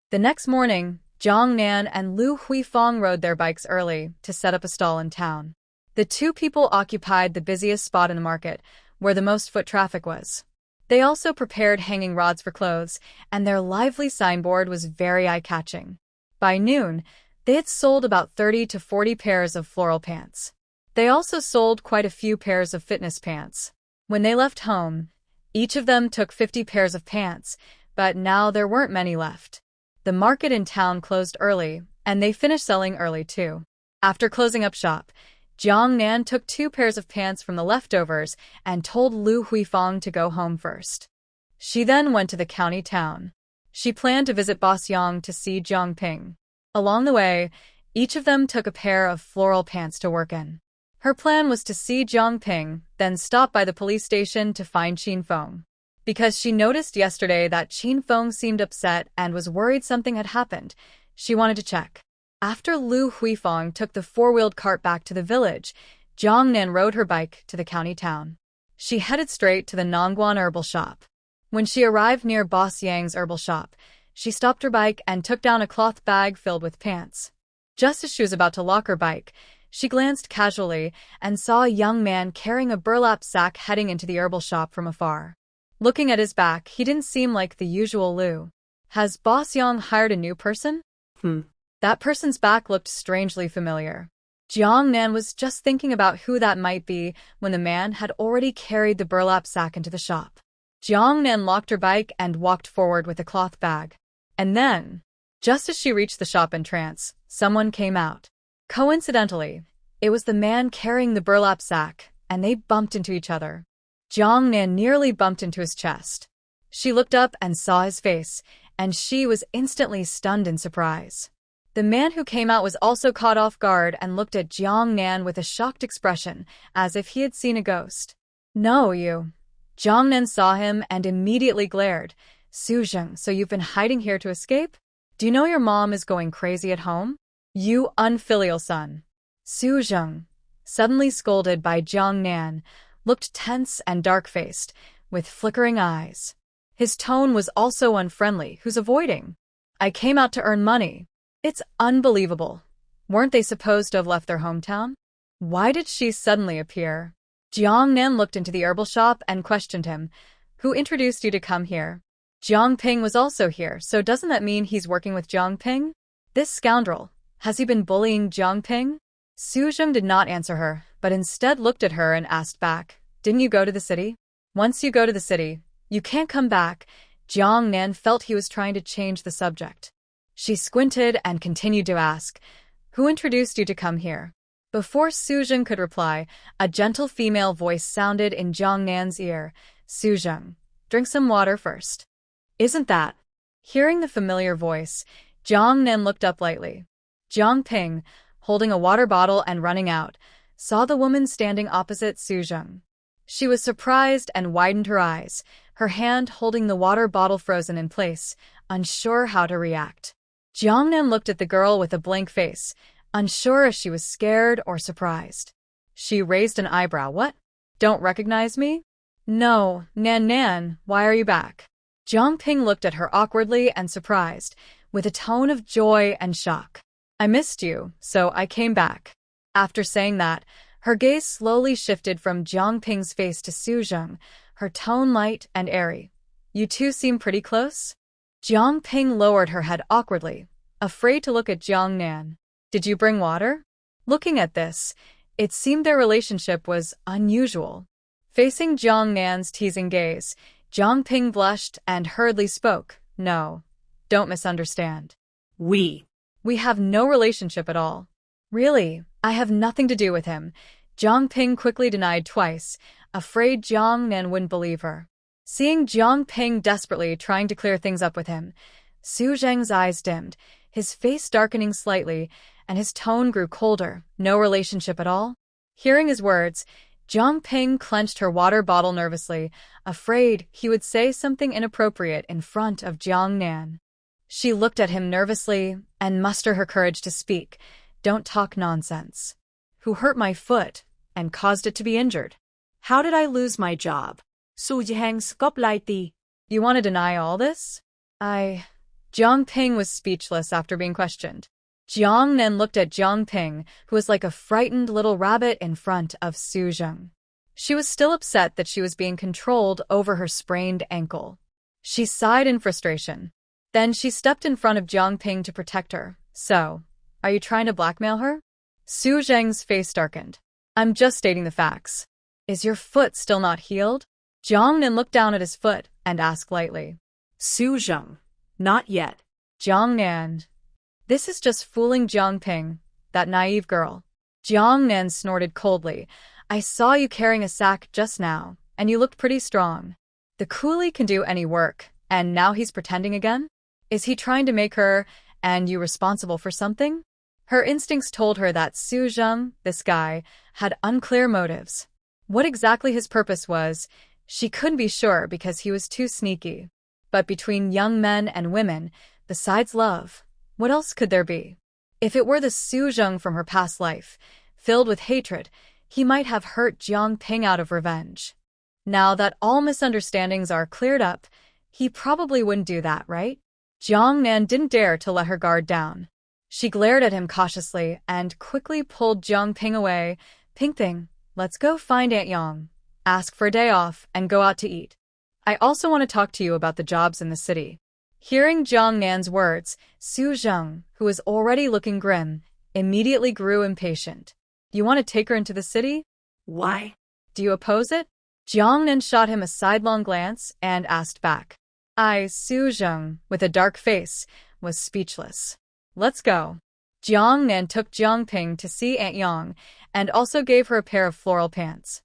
The next morning, Jiang Nan and Lu Huifeng rode their bikes early to set up a stall in town. The two people occupied the busiest spot in the market, where the most foot traffic was. They also prepared hanging rods for clothes, and their lively signboard was very eye-catching. By noon, They had sold about 30 to 40 pairs of floral pants. They also sold quite a few pairs of fitness pants. When they left home, each of them took 50 pairs of pants, but now there weren't many left. The market in town closed early, and they finished selling early too. After closing up shop, Jiang Nan took 2 pairs of pants from the leftovers and told Lu Huifang to go home first. She then went to the county town. She planned to visit Boss Yang to see Jiang Ping. Along the way, each of them took a pair of floral pants to work in. Her plan was to see Jiang Ping, then stop by the police station to find Qin Feng. Because she noticed yesterday that Qin Feng seemed upset and was worried something had happened, she wanted to check. After Lu Huifang took the 4-wheeled cart back to the village, Jiang Nan rode her bike to the county town. She headed straight to the Nongguan herbal shop. When she arrived near Boss Yang's herbal shop, she stopped her bike and took down a cloth bag filled with pants. Just as she was about to lock her bike, she glanced casually and saw a young man carrying a burlap sack heading into the herbal shop from afar. Looking at his back, he didn't seem like the usual Lu. Has Boss Yang hired a new person? That person's back looked strangely familiar. Jiang Nan was just thinking about who that might be when the man had already carried the burlap sack into the shop. Jiang Nan locked her bike and walked forward with a cloth bag. And then, just as she reached the shop entrance, someone came out. Coincidentally, it was the man carrying the burlap sack, and they bumped into each other. Jiang Nan nearly bumped into his chest. She looked up and saw his face, and she was instantly stunned in surprise. The man who came out was also caught off guard and looked at Jiang Nan with a shocked expression, as if he had seen a ghost. No, you. Jiang Nan saw him and immediately glared. Su Zheng, so you've been hiding here to escape? Do you know your mom is going crazy at home? You unfilial son. Su Zheng, suddenly scolded by Jiang Nan, looked tense and dark-faced, with flickering eyes. His tone was also unfriendly. Who's avoiding? I came out to earn money. It's unbelievable. Weren't they supposed to have left their hometown? Why did she suddenly appear? Jiang Nan looked into the herbal shop and questioned him. Who introduced you to come here? Jiang Ping was also here, so doesn't that mean he's working with Jiang Ping? This scoundrel. Has he been bullying Jiang Ping? Su Zheng did not answer her, but instead looked at her and asked back, Didn't you go to the city? Once you go to the city, you can't come back. Jiang Nan felt he was trying to change the subject. She squinted and continued to ask, Who introduced you to come here? Before Su Zheng could reply, a gentle female voice sounded in Jiang Nan's ear. Su Zheng, drink some water first. Isn't that? Hearing the familiar voice, Jiang Nan looked up lightly. Jiang Ping, holding a water bottle and running out, saw the woman standing opposite Su Zheng. She was surprised and widened her eyes, her hand holding the water bottle frozen in place, unsure how to react. Jiang Nan looked at the girl with a blank face, unsure if she was scared or surprised. She raised an eyebrow. What? Don't recognize me? No, Nan, why are you back? Jiang Ping looked at her awkwardly and surprised, with a tone of joy and shock. I missed you, so I came back. After saying that, her gaze slowly shifted from Jiang Ping's face to Su Zheng, her tone light and airy. You two seem pretty close? Jiang Ping lowered her head awkwardly, afraid to look at Jiang Nan. Did you bring water? Looking at this, it seemed their relationship was unusual. Facing Jiang Nan's teasing gaze, Jiang Ping blushed and hurriedly spoke. No, don't misunderstand. We have no relationship at all. Really, I have nothing to do with him. Jiang Ping quickly denied twice, afraid Jiang Nan wouldn't believe her. Seeing Jiang Ping desperately trying to clear things up with him, Su Zheng's eyes dimmed, his face darkening slightly, and his tone grew colder. No relationship at all? Hearing his words, Jiang Ping clenched her water bottle nervously, afraid he would say something inappropriate in front of Jiang Nan. She looked at him nervously and mustered her courage to speak. Don't talk nonsense. Who hurt my foot and caused it to be injured? How did I lose my job? Su Zheng's copyrighty. You want to deny all this? Jiang Ping was speechless after being questioned. Jiang Nan looked at Jiang Ping, who was like a frightened little rabbit in front of Su Zheng. She was still upset that she was being controlled over her sprained ankle. She sighed in frustration. Then she stepped in front of Jiang Ping to protect her. So, Are you trying to blackmail her? Su Zheng's face darkened. I'm just stating the facts. Is your foot still not healed? Jiang Nan looked down at his foot and asked lightly. Su Zheng. Not yet. Jiang Nan. This is just fooling Jiang Ping, that naive girl. Jiang Nan snorted coldly. I saw you carrying a sack just now, and you looked pretty strong. The coolie can do any work, and now he's pretending again? Is he trying to make her and you responsible for something? Her instincts told her that Su Zheng, this guy, had unclear motives. What exactly his purpose was, she couldn't be sure because he was too sneaky. But between young men and women, besides love, what else could there be? If it were the Su Zheng from her past life, filled with hatred, he might have hurt Jiang Ping out of revenge. Now that all misunderstandings are cleared up, he probably wouldn't do that, right? Jiang Nan didn't dare to let her guard down. She glared at him cautiously and quickly pulled Jiang Ping away. Ping, let's go find Aunt Yang, ask for a day off, and go out to eat. I also want to talk to you about the jobs in the city. Hearing Jiang Nan's words, Su Zheng, who was already looking grim, immediately grew impatient. Do you want to take her into the city? Why? Do you oppose it? Jiang Nan shot him a sidelong glance and asked back. Su Zheng, with a dark face, was speechless. Let's go. Jiang Nan took Jiang Ping to see Aunt Yang and also gave her a pair of floral pants.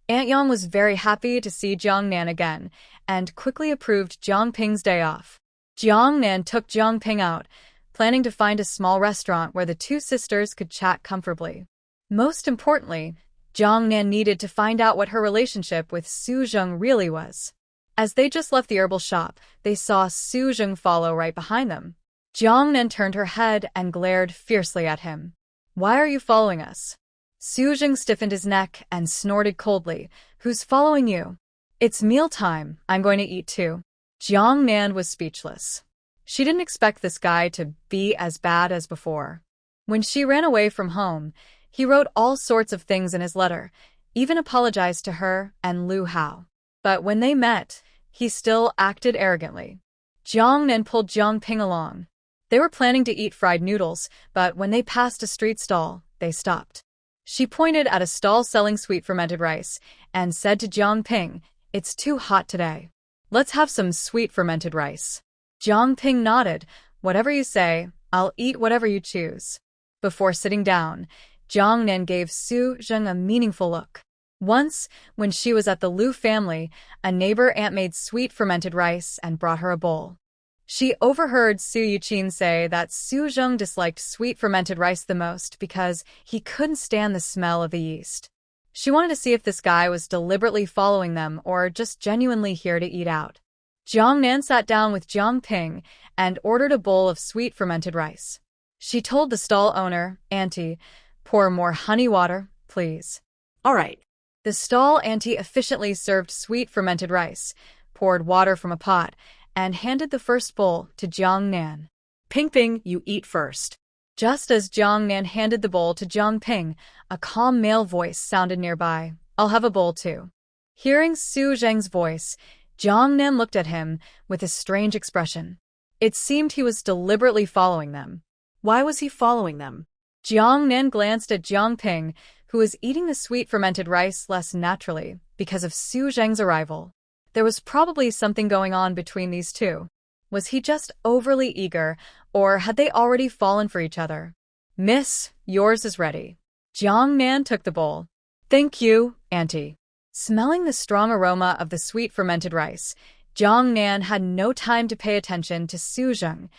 Aunt Yang was very happy to see Jiang Nan again and quickly approved Jiang Ping's day off. Jiang Nan took Jiang Ping out, planning to find a small restaurant where the two sisters could chat comfortably. Most importantly, Jiang Nan needed to find out what her relationship with Su Zheng really was. As they just left the herbal shop, they saw Su Zheng follow right behind them. Jiang Nan turned her head and glared fiercely at him. Why are you following us? Su Zheng stiffened his neck and snorted coldly. Who's following you? It's mealtime. I'm going to eat too. Jiang Nan was speechless. She didn't expect this guy to be as bad as before. When she ran away from home, he wrote all sorts of things in his letter, even apologized to her and Lu Hao. But when they met, he still acted arrogantly. Jiang Nan pulled Jiang Ping along. They were planning to eat fried noodles, but when they passed a street stall, they stopped. She pointed at a stall selling sweet fermented rice and said to Jiang Ping, "It's too hot today. Let's have some sweet fermented rice." Jiang Ping nodded. "Whatever you say, I'll eat whatever you choose." Before sitting down, Jiang Nan gave Su Zheng a meaningful look. Once, when she was at the Lu family, a neighbor aunt made sweet fermented rice and brought her a bowl. She overheard Su Yuqin say that Su Zheng disliked sweet fermented rice the most because he couldn't stand the smell of the yeast. She wanted to see if this guy was deliberately following them or just genuinely here to eat out. Jiang Nan sat down with Jiang Ping and ordered a bowl of sweet fermented rice. She told the stall owner, "Auntie, pour more honey water, please." All right. The stall auntie efficiently served sweet fermented rice, poured water from a pot, and handed the first bowl to Jiang Nan. Ping, you eat first. Just as Jiang Nan handed the bowl to Jiang Ping, a calm male voice sounded nearby. "I'll have a bowl too." Hearing Su Zheng's voice, Jiang Nan looked at him with a strange expression. It seemed he was deliberately following them. Why was he following them? Jiang Nan glanced at Jiang Ping, who was eating the sweet fermented rice less naturally because of Su Zheng's arrival. There was probably something going on between these two. Was he just overly eager, or had they already fallen for each other? "Miss, yours is ready." Jiang Nan took the bowl. "Thank you, Auntie." Smelling the strong aroma of the sweet fermented rice, Jiang Nan had no time to pay attention to Su Zheng.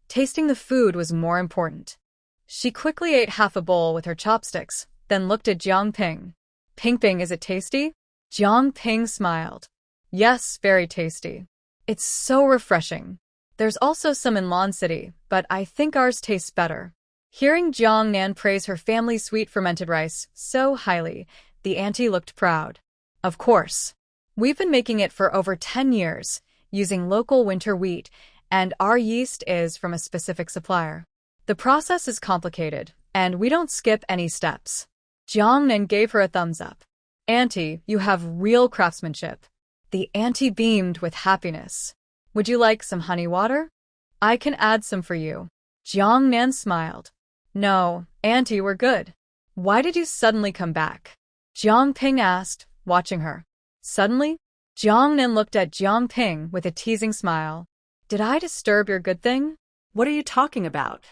Tasting the food was more important. She quickly ate half a bowl with her chopsticks, then looked at Jiang Ping. Ping, is it tasty?" Jiang Ping smiled. "Yes, very tasty. It's so refreshing. There's also some in Lan City, but I think ours tastes better." Hearing Jiang Nan praise her family's sweet fermented rice so highly, the auntie looked proud. "Of course. We've been making it for over 10 years, using local winter wheat, and our yeast is from a specific supplier. The process is complicated, and we don't skip any steps." Jiang Nan gave her a thumbs up. "Auntie, you have real craftsmanship." The auntie beamed with happiness. "Would you like some honey water?" "I can add some for you." Jiang Nan smiled. No, Auntie, we're good. Why did you suddenly come back? Jiang Ping asked, watching her. Suddenly? Jiang Nan looked at Jiang Ping with a teasing smile. Did I disturb your good thing? What are you talking about?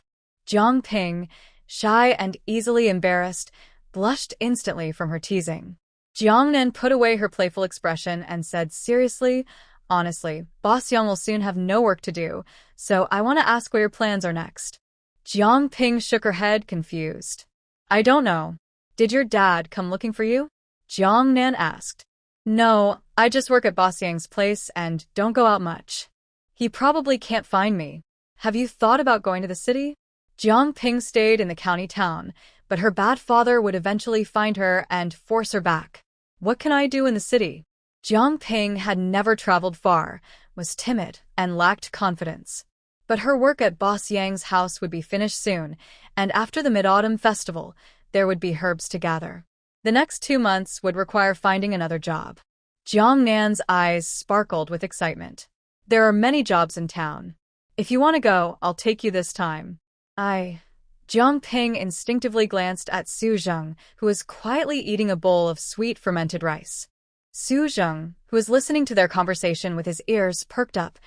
Jiang Ping, shy and easily embarrassed, blushed instantly from her teasing. Jiang Nan put away her playful expression and said seriously, honestly, Boss Yang will soon have no work to do, so I want to ask what your plans are next. Jiang Ping shook her head, confused. I don't know. Did your dad come looking for you? Jiang Nan asked. No, I just work at Boss Yang's place and don't go out much. He probably can't find me. Have you thought about going to the city? Jiang Ping stayed in the county town, but her bad father would eventually find her and force her back. What can I do in the city? Jiang Ping had never traveled far, was timid, and lacked confidence. But her work at Boss Yang's house would be finished soon, and after the Mid-Autumn Festival, there would be herbs to gather. The next 2 months would require finding another job. Jiang Nan's eyes sparkled with excitement. There are many jobs in town. If you want to go, I'll take you this time. Jiang Ping instinctively glanced at Su Zheng, who was quietly eating a bowl of sweet fermented rice. Su Zheng, who was listening to their conversation with his ears perked up,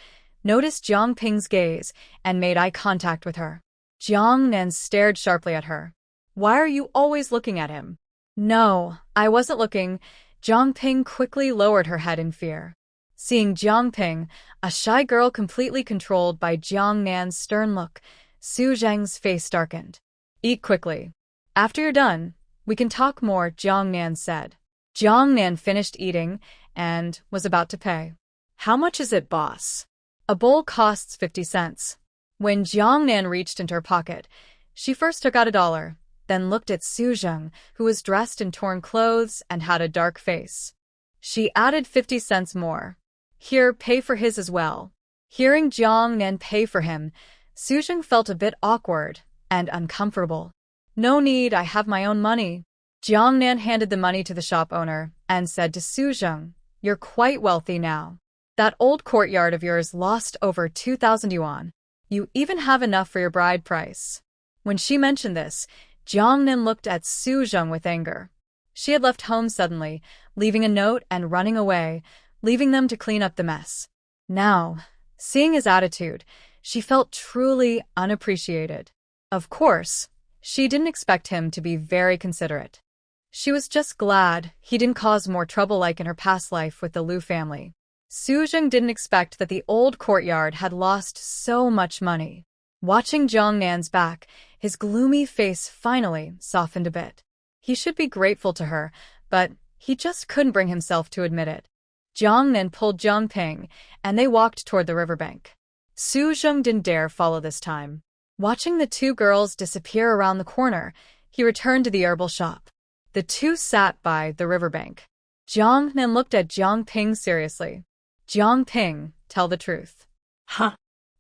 noticed Jiang Ping's gaze and made eye contact with her. Jiang Nan stared sharply at her. Why are you always looking at him? No, I wasn't looking. Jiang Ping quickly lowered her head in fear. Seeing Jiang Ping, a shy girl completely controlled by Jiang Nan's stern look, Su Zheng's face darkened. Eat quickly. After you're done, we can talk more, Jiang Nan said. Jiang Nan finished eating and was about to pay. How much is it, boss? A bowl costs 50 cents. When Jiang Nan reached into her pocket, she first took out $1, then looked at Su Zheng, who was dressed in torn clothes and had a dark face. She added 50 cents more. Here, pay for his as well. Hearing Jiang Nan pay for him, Su Zheng felt a bit awkward and uncomfortable. No need, I have my own money. Jiang Nan handed the money to the shop owner and said to Su Zheng, You're quite wealthy now. That old courtyard of yours lost over 2,000 yuan. You even have enough for your bride price. When she mentioned this, Jiang Nan looked at Su Zheng with anger. She had left home suddenly, leaving a note and running away, leaving them to clean up the mess. Now, seeing his attitude, she felt truly unappreciated. Of course, she didn't expect him to be very considerate. She was just glad he didn't cause more trouble like in her past life with the Liu family. Su Zheng didn't expect that the old courtyard had lost so much money. Watching Jiang Nan's back, his gloomy face finally softened a bit. He should be grateful to her, but he just couldn't bring himself to admit it. Jiang Nan pulled Jiang Ping, and they walked toward the riverbank. Su Zheng didn't dare follow this time. Watching the two girls disappear around the corner, he returned to the herbal shop. The two sat by the riverbank. Jiang Nan looked at Jiang Ping seriously. Jiang Ping, tell the truth. Huh?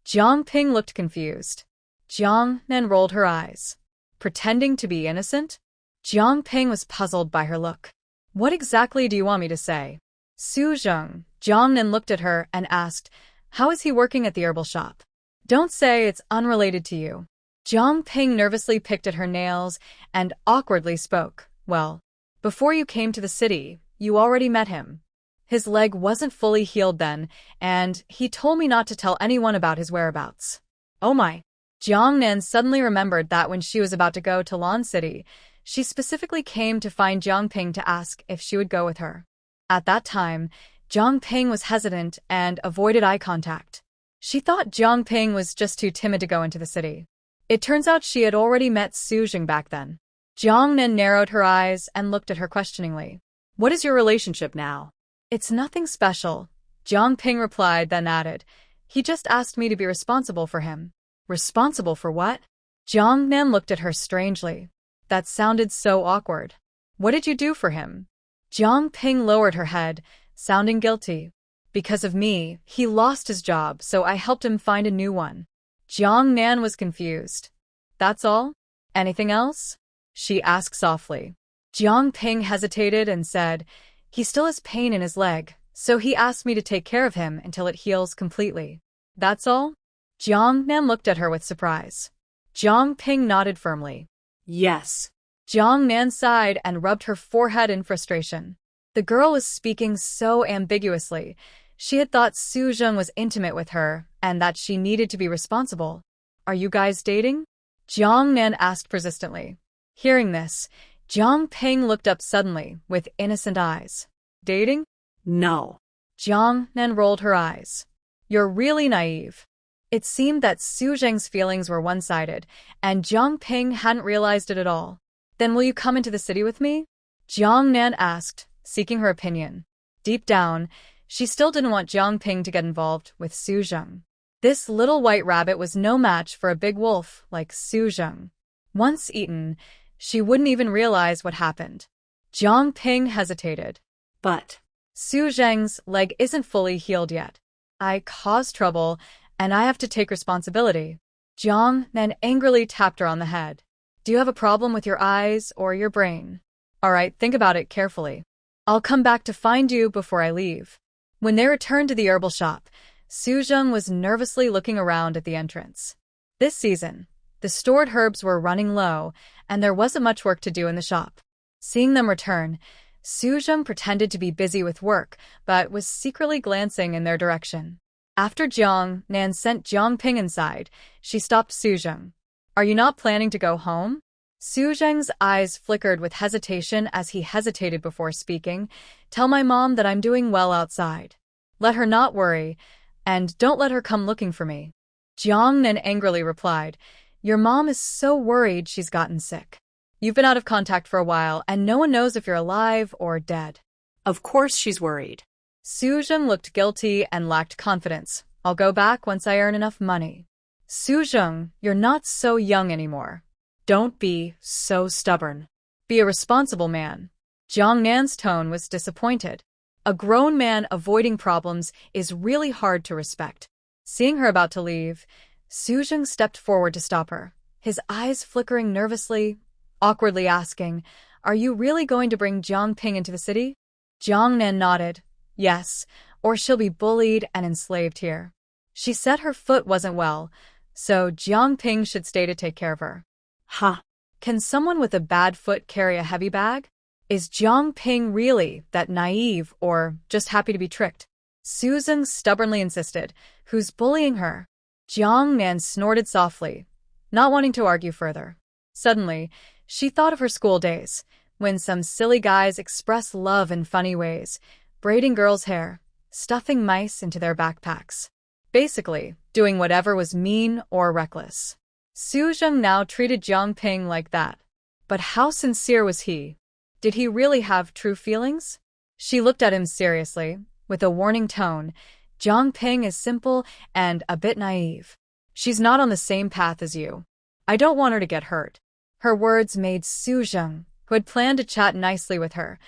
Jiang Ping looked confused. Jiang Nan rolled her eyes. Pretending to be innocent? Jiang Ping was puzzled by her look. What exactly do you want me to say? Su Zheng, Jiang Nan looked at her and asked, How is he working at the herbal shop? Don't say it's unrelated to you. Jiang Ping nervously picked at her nails and awkwardly spoke. Well, before you came to the city, you already met him. His leg wasn't fully healed then, and he told me not to tell anyone about his whereabouts. Oh my! Jiang Nan suddenly remembered that when she was about to go to Lan City, she specifically came to find Jiang Ping to ask if she would go with her. At that time, Jiang Ping was hesitant and avoided eye contact. She thought Jiang Ping was just too timid to go into the city. It turns out she had already met Su Zheng back then. Jiang Nan narrowed her eyes and looked at her questioningly. What is your relationship now? It's nothing special, Jiang Ping replied, then added, He just asked me to be responsible for him. Responsible for what? Jiang Nan looked at her strangely. That sounded so awkward. What did you do for him? Jiang Ping lowered her head, sounding guilty. Because of me, he lost his job, so I helped him find a new one. Jiang Nan was confused. That's all? Anything else? She asked softly. Jiang Ping hesitated and said, He still has pain in his leg, so he asked me to take care of him until it heals completely. That's all? Jiang Nan looked at her with surprise. Jiang Ping nodded firmly. Yes. Jiang Nan sighed and rubbed her forehead in frustration. The girl was speaking so ambiguously. She had thought Su Zheng was intimate with her and that she needed to be responsible. Are you guys dating? Jiang Nan asked persistently. Hearing this, Jiang Ping looked up suddenly with innocent eyes. Dating? No. Jiang Nan rolled her eyes. You're really naive. It seemed that Su Zheng's feelings were one-sided, and Jiang Ping hadn't realized it at all. Then will you come into the city with me? Jiang Nan asked, seeking her opinion. Deep down, she still didn't want Jiang Ping to get involved with Su Zheng. This little white rabbit was no match for a big wolf like Su Zheng. Once eaten, she wouldn't even realize what happened. Jiang Ping hesitated. But Su Zheng's leg isn't fully healed yet. I caused trouble, and I have to take responsibility. Jiang Nan angrily tapped her on the head. Do you have a problem with your eyes or your brain? All right, think about it carefully. I'll come back to find you before I leave. When they returned to the herbal shop, Su Zheng was nervously looking around at the entrance. This season, the stored herbs were running low, and there wasn't much work to do in the shop. Seeing them return, Su Zheng pretended to be busy with work, but was secretly glancing in their direction. After Jiang Nan sent Jiang Ping inside, she stopped Su Zheng. Are you not planning to go home? Su Zheng's eyes flickered with hesitation as he hesitated before speaking. Tell my mom that I'm doing well outside. Let her not worry, and don't let her come looking for me. Jiang Nan angrily replied, Your mom is so worried she's gotten sick. You've been out of contact for a while, and no one knows if you're alive or dead. Of course she's worried. Su Zheng looked guilty and lacked confidence. I'll go back once I earn enough money. Su Zheng, you're not so young anymore. Don't be so stubborn. Be a responsible man. Jiang Nan's tone was disappointed. A grown man avoiding problems is really hard to respect. Seeing her about to leave, Su Zheng stepped forward to stop her, his eyes flickering nervously, awkwardly asking, Are you really going to bring Jiang Ping into the city? Jiang Nan nodded. Yes, or she'll be bullied and enslaved here. She said her foot wasn't well, so Jiang Ping should stay to take care of her. Ha! Can someone with a bad foot carry a heavy bag? Is Jiang Ping really that naive or just happy to be tricked? Su Zheng stubbornly insisted. Who's bullying her? Jiang Nan snorted softly, not wanting to argue further. Suddenly, she thought of her school days, when some silly guys express love in funny ways, braiding girls' hair, stuffing mice into their backpacks. Basically, doing whatever was mean or reckless. Su Zheng now treated Jiang Ping like that. But how sincere was he? Did he really have true feelings? She looked at him seriously, with a warning tone. Jiang Ping is simple and a bit naive. She's not on the same path as you. I don't want her to get hurt. Her words made Su Zheng, who had planned to chat nicely with her,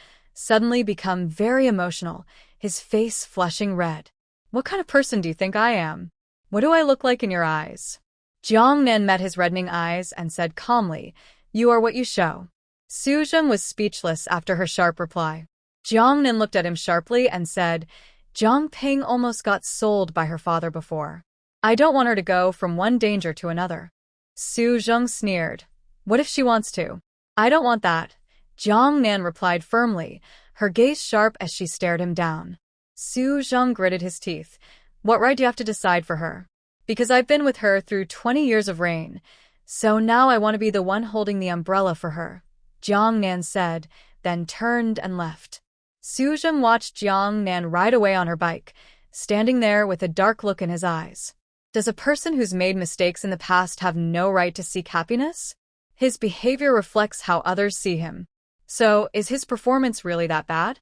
suddenly become very emotional, his face flushing red. What kind of person do you think I am? What do I look like in your eyes? Jiang Nan met his reddening eyes and said calmly, You are what you show. Su Zheng was speechless after her sharp reply. Jiang Nan looked at him sharply and said, Jiang Ping almost got sold by her father before. I don't want her to go from one danger to another. Su Zheng sneered. What if she wants to? I don't want that. Jiang Nan replied firmly, her gaze sharp as she stared him down. Su Zheng gritted his teeth. What right do you have to decide for her? Because I've been with her through 20 years of reign, so now I want to be the one holding the umbrella for her, Jiang Nan said, then turned and left. Su Zheng watched Jiang Nan ride away on her bike, standing there with a dark look in his eyes. Does a person who's made mistakes in the past have no right to seek happiness? His behavior reflects how others see him. So, is his performance really that bad?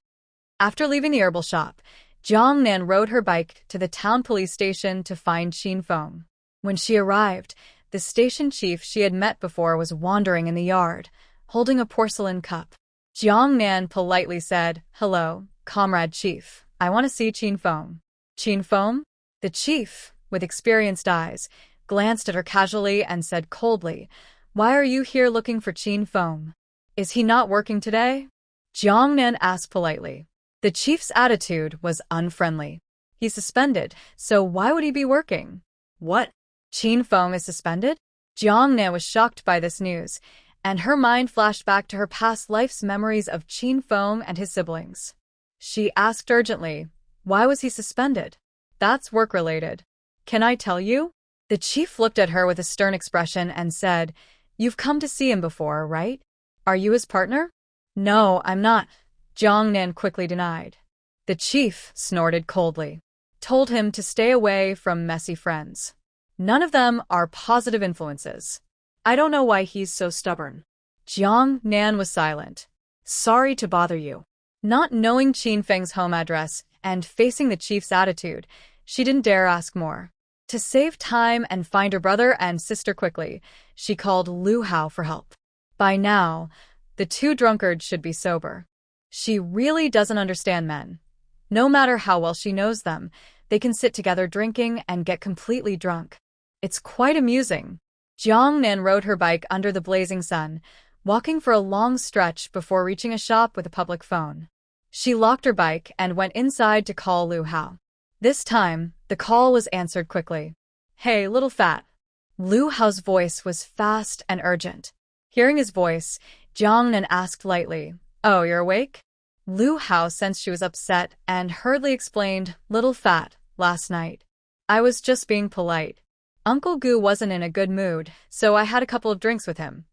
After leaving the herbal shop, Jiang Nan rode her bike to the town police station to find Qin Feng. When she arrived, the station chief she had met before was wandering in the yard, holding a porcelain cup. Jiang Nan politely said, Hello, comrade chief. I want to see Qin Feng. Qin Feng? The chief, with experienced eyes, glanced at her casually and said coldly, Why are you here looking for Qin Feng? Is he not working today? Jiang Nan asked politely. The chief's attitude was unfriendly. He's suspended, so why would he be working? What? Qin Feng is suspended? Jiang Nan was shocked by this news, and her mind flashed back to her past life's memories of Qin Feng and his siblings. She asked urgently, "Why was he suspended?" "That's work-related. Can I tell you?" The chief looked at her with a stern expression and said, "You've come to see him before, right? Are you his partner?" "No, I'm not," Jiang Nan quickly denied. The chief snorted coldly, told him to stay away from messy friends. None of them are positive influences. I don't know why he's so stubborn. Jiang Nan was silent. Sorry to bother you. Not knowing Qin Feng's home address and facing the chief's attitude, she didn't dare ask more. To save time and find her brother and sister quickly, she called Lu Hao for help. By now, the two drunkards should be sober. She really doesn't understand men. No matter how well she knows them, they can sit together drinking and get completely drunk. It's quite amusing. Jiang Nan rode her bike under the blazing sun, walking for a long stretch before reaching a shop with a public phone. She locked her bike and went inside to call Lu Hao. This time, the call was answered quickly. "Hey, little fat." Lu Hao's voice was fast and urgent. Hearing his voice, Jiang Nan asked lightly, "Oh, you're awake?" Lu Hao sensed she was upset and hurriedly explained, "Little fat, last night. I was just being polite. Uncle Gu wasn't in a good mood, so I had a couple of drinks with him."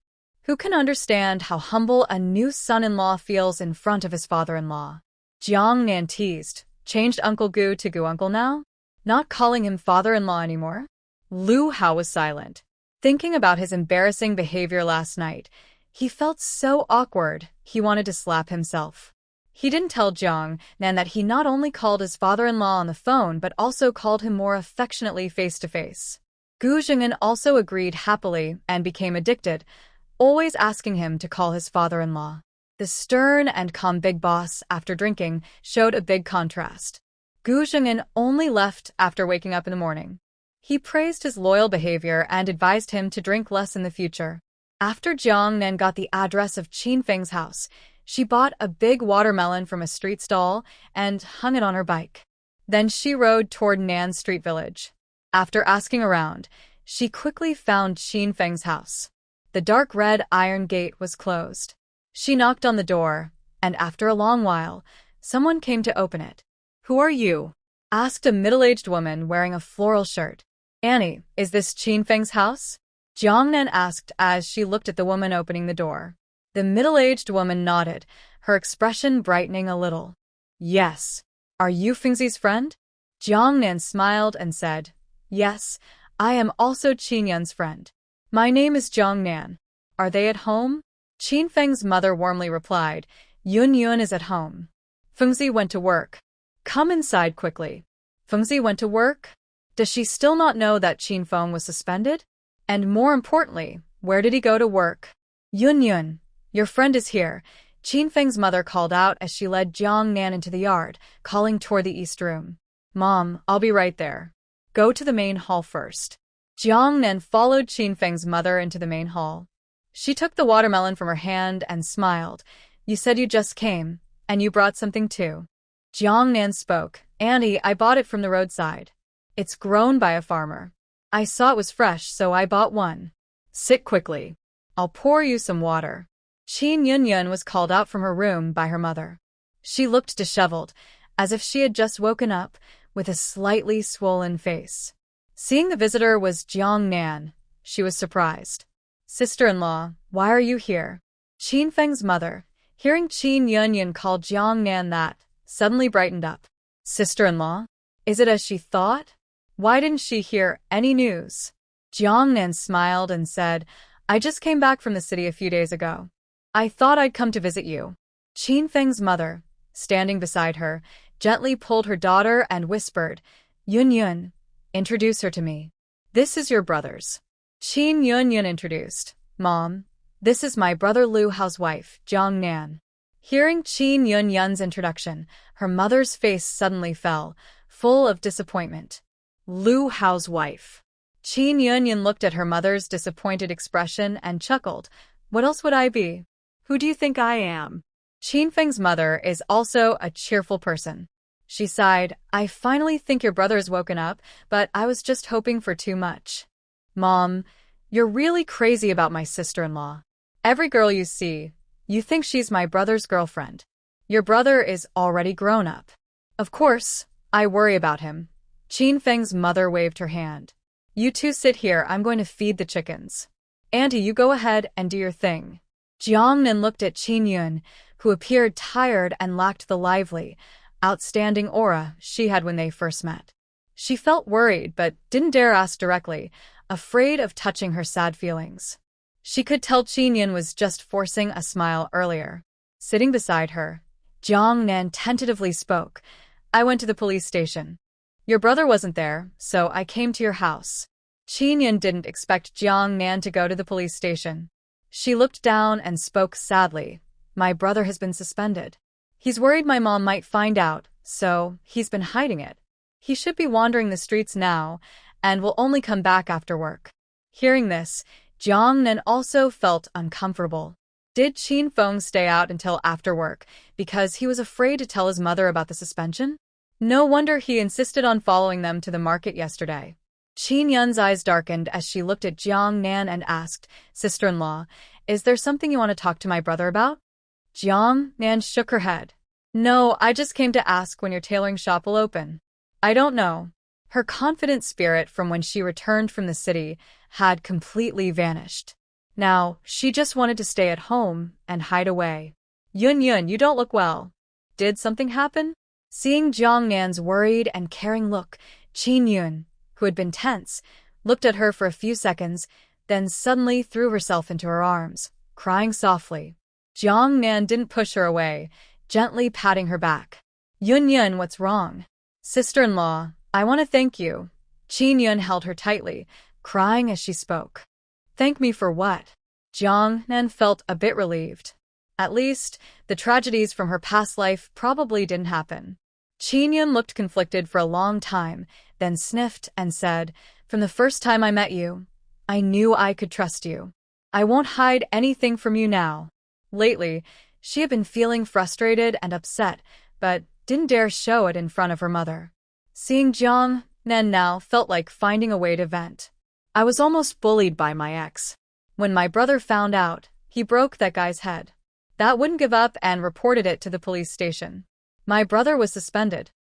Who can understand how humble a new son-in-law feels in front of his father-in-law? Jiang Nan teased, "Changed Uncle Gu to Gu Uncle now? Not calling him father-in-law anymore?" Lu Hao was silent. Thinking about his embarrassing behavior last night, he felt so awkward he wanted to slap himself. He didn't tell Jiang Nan that he not only called his father-in-law on the phone but also called him more affectionately face-to-face. Gu Zheng'an also agreed happily and became addicted, always asking him to call his father-in-law. The stern and calm big boss after drinking showed a big contrast. Gu Zheng'an only left after waking up in the morning. He praised his loyal behavior and advised him to drink less in the future. After Jiang Nan got the address of Qin Feng's house, she bought a big watermelon from a street stall and hung it on her bike. Then she rode toward Nan's street village. After asking around, she quickly found Qin Feng's house. The dark red iron gate was closed. She knocked on the door, and after a long while, someone came to open it. "Who are you?" asked a middle-aged woman wearing a floral shirt. "Annie, is this Qin Feng's house?" Jiang Nan asked as she looked at the woman opening the door. The middle-aged woman nodded, her expression brightening a little. "Yes. Are you Fengzi's friend?" Jiang Nan smiled and said, "Yes, I am also Qin Yun's friend. My name is Jiang Nan. Are they at home?" Qin Feng's mother warmly replied, Yun is at home. Fengzi went to work. Come inside quickly." Fengzi went to work? Does she still not know that Qin Feng was suspended? And more importantly, where did he go to work? Yun, your friend is here," Qin Feng's mother called out as she led Jiang Nan into the yard, calling toward the east room. "Mom, I'll be right there. Go to the main hall first." Jiang Nan followed Qin Feng's mother into the main hall. She took the watermelon from her hand and smiled. "You said you just came, and you brought something too." Jiang Nan spoke. "Auntie, I bought it from the roadside. It's grown by a farmer. I saw it was fresh, so I bought one. Sit quickly. I'll pour you some water." Qin Yun was called out from her room by her mother. She looked disheveled, as if she had just woken up, with a slightly swollen face. Seeing the visitor was Jiang Nan, she was surprised. "Sister-in-law, why are you here?" Qin Feng's mother, hearing Qin Yun call Jiang Nan that, suddenly brightened up. "Sister-in-law? Is it as she thought? Why didn't she hear any news?" Jiang Nan smiled and said, "I just came back from the city a few days ago. I thought I'd come to visit you." Qin Feng's mother, standing beside her, gently pulled her daughter and whispered, Yun, introduce her to me. This is your brother's." Qin Yun introduced, "Mom, this is my brother Lu Hao's wife, Jiang Nan." Hearing Qin Yun's introduction, her mother's face suddenly fell, full of disappointment. Lu Hao's wife. Qin Yun looked at her mother's disappointed expression and chuckled. "What else would I be? Who do you think I am?" Qin Feng's mother is also a cheerful person. She sighed, "I finally think your brother's woken up, but I was just hoping for too much." "Mom, You're really crazy about my sister-in-law. Every girl you see, you think she's my brother's girlfriend. Your brother is already grown up. Of course, I worry about him. Qin Feng's mother waved her hand. You two sit here, I'm going to feed the chickens. Auntie, you go ahead and do your thing. Jiang Nan looked at Qin Yun, who appeared tired and lacked the lively, outstanding aura she had when they first met. She felt worried but didn't dare ask directly, afraid of touching her sad feelings. She could tell Qin Yun was just forcing a smile earlier. Sitting beside her, Jiang Nan tentatively spoke. I went to the police station. Your brother wasn't there, so I came to your house. Qin Yun didn't expect Jiang Nan to go to the police station. She looked down and spoke sadly. My brother has been suspended. He's worried my mom might find out, so he's been hiding it. He should be wandering the streets now, and will only come back after work. Hearing this, Jiang Nan also felt uncomfortable. Did Qin Feng stay out until after work because he was afraid to tell his mother about the suspension? No wonder he insisted on following them to the market yesterday. Qin Yun's eyes darkened as she looked at Jiang Nan and asked, Sister-in-law, is there something you want to talk to my brother about? Jiang Nan shook her head. No, I just came to ask when your tailoring shop will open. I don't know. Her confident spirit from when she returned from the city had completely vanished. Now, she just wanted to stay at home and hide away. Yun, you don't look well. Did something happen? Seeing Jiang Nan's worried and caring look, Qin Yun, who had been tense, looked at her for a few seconds, then suddenly threw herself into her arms, crying softly. Jiang Nan didn't push her away, gently patting her back. Yun, what's wrong? Sister-in-law, I want to thank you. Qin Yun held her tightly, crying as she spoke. Thank me for what? Jiang Nan felt a bit relieved. At least, the tragedies from her past life probably didn't happen. Qin Yun looked conflicted for a long time, then sniffed and said, From the first time I met you, I knew I could trust you. I won't hide anything from you now. Lately, she had been feeling frustrated and upset, but didn't dare show it in front of her mother. Seeing Jiang Nan now felt like finding a way to vent. I was almost bullied by my ex. When my brother found out, he broke that guy's head. That wouldn't give up and reported it to the police station. My brother was suspended.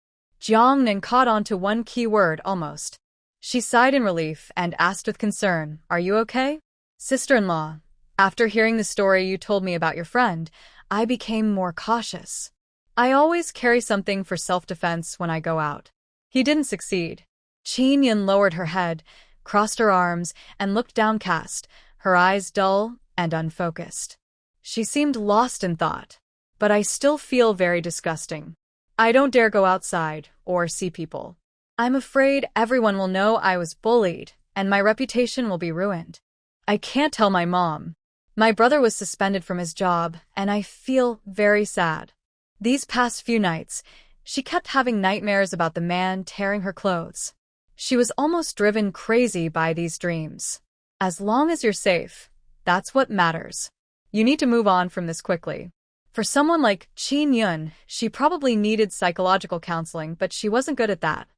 Jiang Nan caught on to one key word almost. She sighed in relief and asked with concern, Are you okay? Sister-in-law, after hearing the story you told me about your friend, I became more cautious. I always carry something for self-defense when I go out. He didn't succeed. Qin Yun lowered her head, crossed her arms, and looked downcast, her eyes dull and unfocused. She seemed lost in thought. But I still feel very disgusting. I don't dare go outside or see people. I'm afraid everyone will know I was bullied and my reputation will be ruined. I can't tell my mom. My brother was suspended from his job and I feel very sad. These past few nights, she kept having nightmares about the man tearing her clothes. She was almost driven crazy by these dreams. As long as you're safe, that's what matters. You need to move on from this quickly. For someone like Qin Yun, she probably needed psychological counseling, but she wasn't good at that.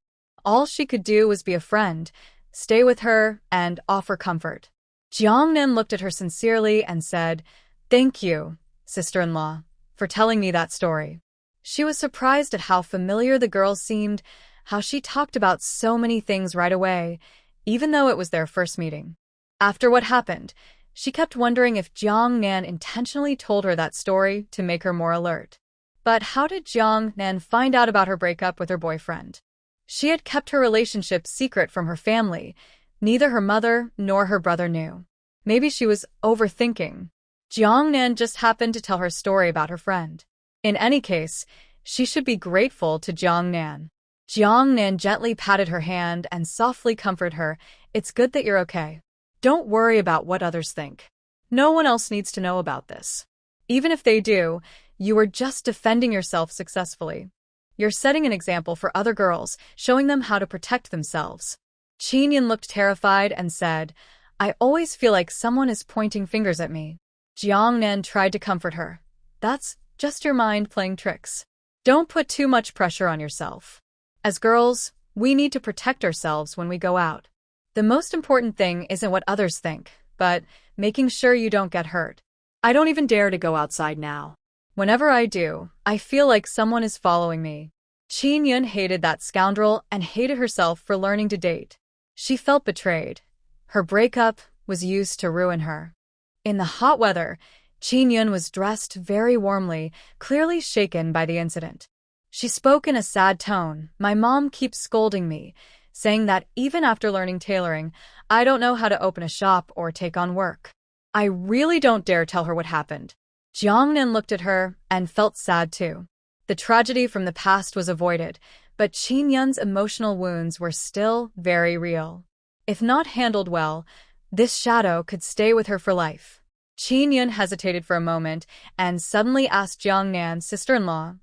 All she could do was be a friend, stay with her, and offer comfort. Jiang Nan looked at her sincerely and said, Thank you, sister-in-law, for telling me that story. She was surprised at how familiar the girl seemed, how she talked about so many things right away, even though it was their first meeting. After what happened, she kept wondering if Jiang Nan intentionally told her that story to make her more alert. But how did Jiang Nan find out about her breakup with her boyfriend? She had kept her relationship secret from her family. Neither her mother nor her brother knew. Maybe she was overthinking. Jiang Nan just happened to tell her story about her friend. In any case, she should be grateful to Jiang Nan. Jiang Nan gently patted her hand and softly comforted her. It's good that you're okay. Don't worry about what others think. No one else needs to know about this. Even if they do, you are just defending yourself successfully. You're setting an example for other girls, showing them how to protect themselves. Qin Yun looked terrified and said, I always feel like someone is pointing fingers at me. Jiang Nan tried to comfort her. That's just your mind playing tricks. Don't put too much pressure on yourself. As girls, we need to protect ourselves when we go out. The most important thing isn't what others think, but making sure you don't get hurt. I don't even dare to go outside now. Whenever I do, I feel like someone is following me. Qin Yun hated that scoundrel and hated herself for learning to date. She felt betrayed. Her breakup was used to ruin her. In the hot weather, Qin Yun was dressed very warmly, clearly shaken by the incident. She spoke in a sad tone. My mom keeps scolding me, saying that even after learning tailoring, I don't know how to open a shop or take on work. I really don't dare tell her what happened. Jiang Nan looked at her and felt sad too. The tragedy from the past was avoided, but Qin Yun's emotional wounds were still very real. If not handled well, this shadow could stay with her for life. Qin Yun hesitated for a moment and suddenly asked Jiang Nan, sister-in-law,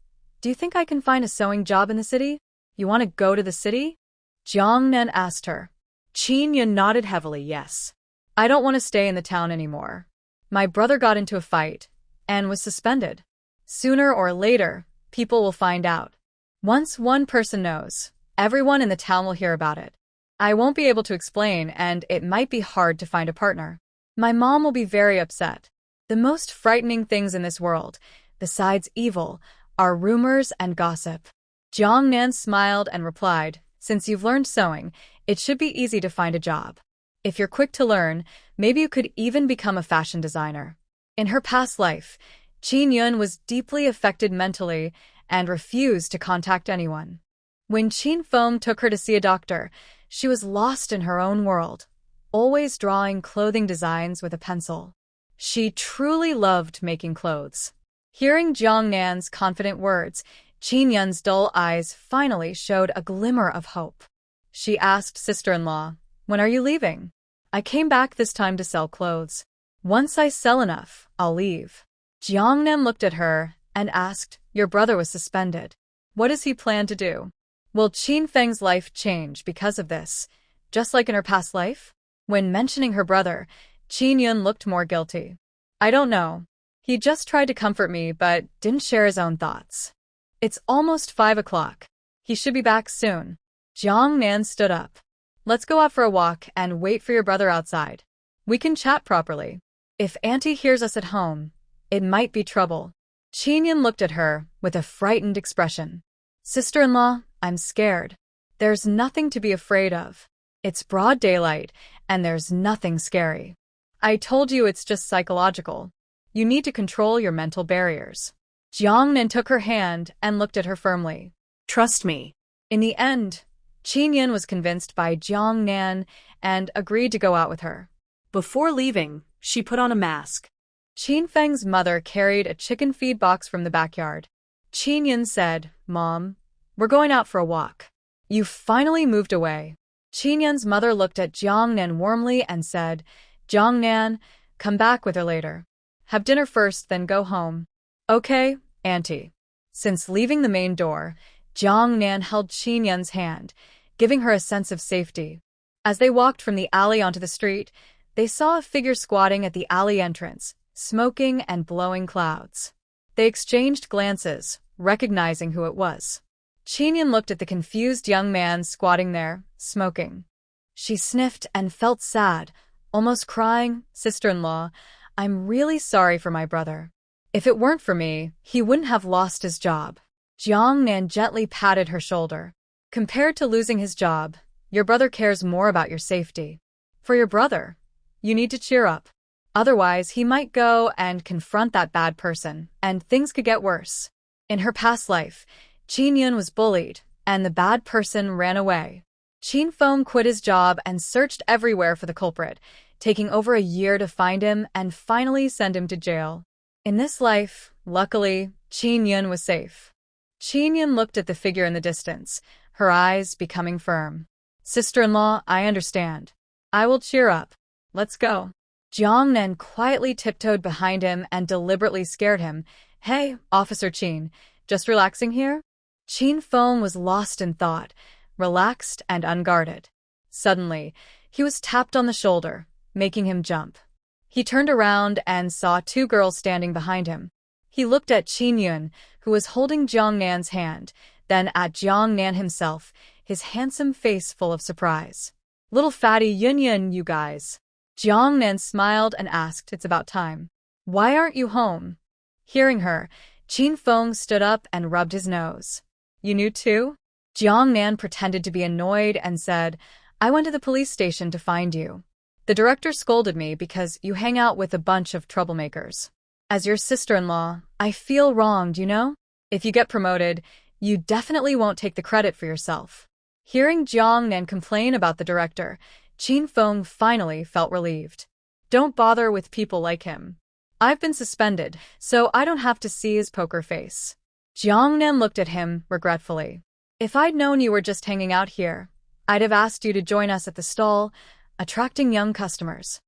"Do you think I can find a sewing job in the city? You want to go to the city?" Jiang Nan asked her. Qin Yun nodded heavily, yes. I don't want to stay in the town anymore. My brother got into a fight and was suspended. Sooner or later, people will find out. Once one person knows, everyone in the town will hear about it. I won't be able to explain, and it might be hard to find a partner. My mom will be very upset. The most frightening things in this world, besides evil, are rumors and gossip. Jiang Nan smiled and replied, "Since you've learned sewing, it should be easy to find a job. If you're quick to learn, maybe you could even become a fashion designer." In her past life, Qin Yun was deeply affected mentally and refused to contact anyone. When Qin Feng took her to see a doctor, she was lost in her own world, always drawing clothing designs with a pencil. She truly loved making clothes. Hearing Jiang Nan's confident words, Qin Yun's dull eyes finally showed a glimmer of hope. She asked sister-in-law, "When are you leaving?" "I came back this time to sell clothes. Once I sell enough, I'll leave." Jiang Nan looked at her and asked, "Your brother was suspended. What does he plan to do? Will Qin Feng's life change because of this, just like in her past life?" When mentioning her brother, Qin Yun looked more guilty. "I don't know. He just tried to comfort me but didn't share his own thoughts. It's almost 5 o'clock. He should be back soon." Jiang Nan stood up. "Let's go out for a walk and wait for your brother outside. We can chat properly. If Auntie hears us at home, it might be trouble." Qin Yun looked at her with a frightened expression. "Sister-in-law, I'm scared. There's nothing to be afraid of. It's broad daylight, and there's nothing scary. I told you it's just psychological. You need to control your mental barriers." Jiang Nan took her hand and looked at her firmly. "Trust me." In the end, Qin Yun was convinced by Jiang Nan and agreed to go out with her. Before leaving, she put on a mask. Qin Feng's mother carried a chicken feed box from the backyard. Qin Yun said, "Mom, we're going out for a walk. You finally moved away." Qin Yun's mother looked at Jiang Nan warmly and said, "Jiang Nan, come back with her later. Have dinner first, then go home." "Okay, Auntie." Since leaving the main door, Jiang Nan held Qin Yun's hand, giving her a sense of safety. As they walked from the alley onto the street, they saw a figure squatting at the alley entrance, smoking and blowing clouds. They exchanged glances, recognizing who it was. Qin Yun looked at the confused young man squatting there, smoking. She sniffed and felt sad, almost crying, "Sister-in-law, I'm really sorry for my brother. If it weren't for me, he wouldn't have lost his job." Jiang Nan gently patted her shoulder. "Compared to losing his job, your brother cares more about your safety. For your brother, you need to cheer up. Otherwise, he might go and confront that bad person, and things could get worse." In her past life, Qin Yun was bullied, and the bad person ran away. Qin Feng quit his job and searched everywhere for the culprit, taking over a year to find him and finally send him to jail. In this life, luckily, Qin Yun was safe. Qin Yun looked at the figure in the distance, her eyes becoming firm. "Sister-in-law, I understand. I will cheer up. Let's go." Jiang Nan quietly tiptoed behind him and deliberately scared him. "Hey, Officer Qin, just relaxing here?" Qin Feng was lost in thought, relaxed and unguarded. Suddenly, he was tapped on the shoulder, making him jump. He turned around and saw 2 girls standing behind him. He looked at Qin Yun, who was holding Jiang Nan's hand, then at Jiang Nan himself, his handsome face full of surprise. "Little fatty Yun Yun, you guys. Jiang Nan smiled and asked, "It's about time. Why aren't you home?" Hearing her, Qin Feng stood up and rubbed his nose. "You knew too?" Jiang Nan pretended to be annoyed and said, "I went to the police station to find you. The director scolded me because you hang out with a bunch of troublemakers. As your sister-in-law, I feel wronged, you know? If you get promoted, you definitely won't take the credit for yourself." Hearing Jiang Nan complain about the director, Qin Feng finally felt relieved. Don't bother with people like him. I've been suspended, so I don't have to see his poker face. Jiang Nan looked at him regretfully. "If I'd known you were just hanging out here, I'd have asked you to join us at the stall, attracting young customers.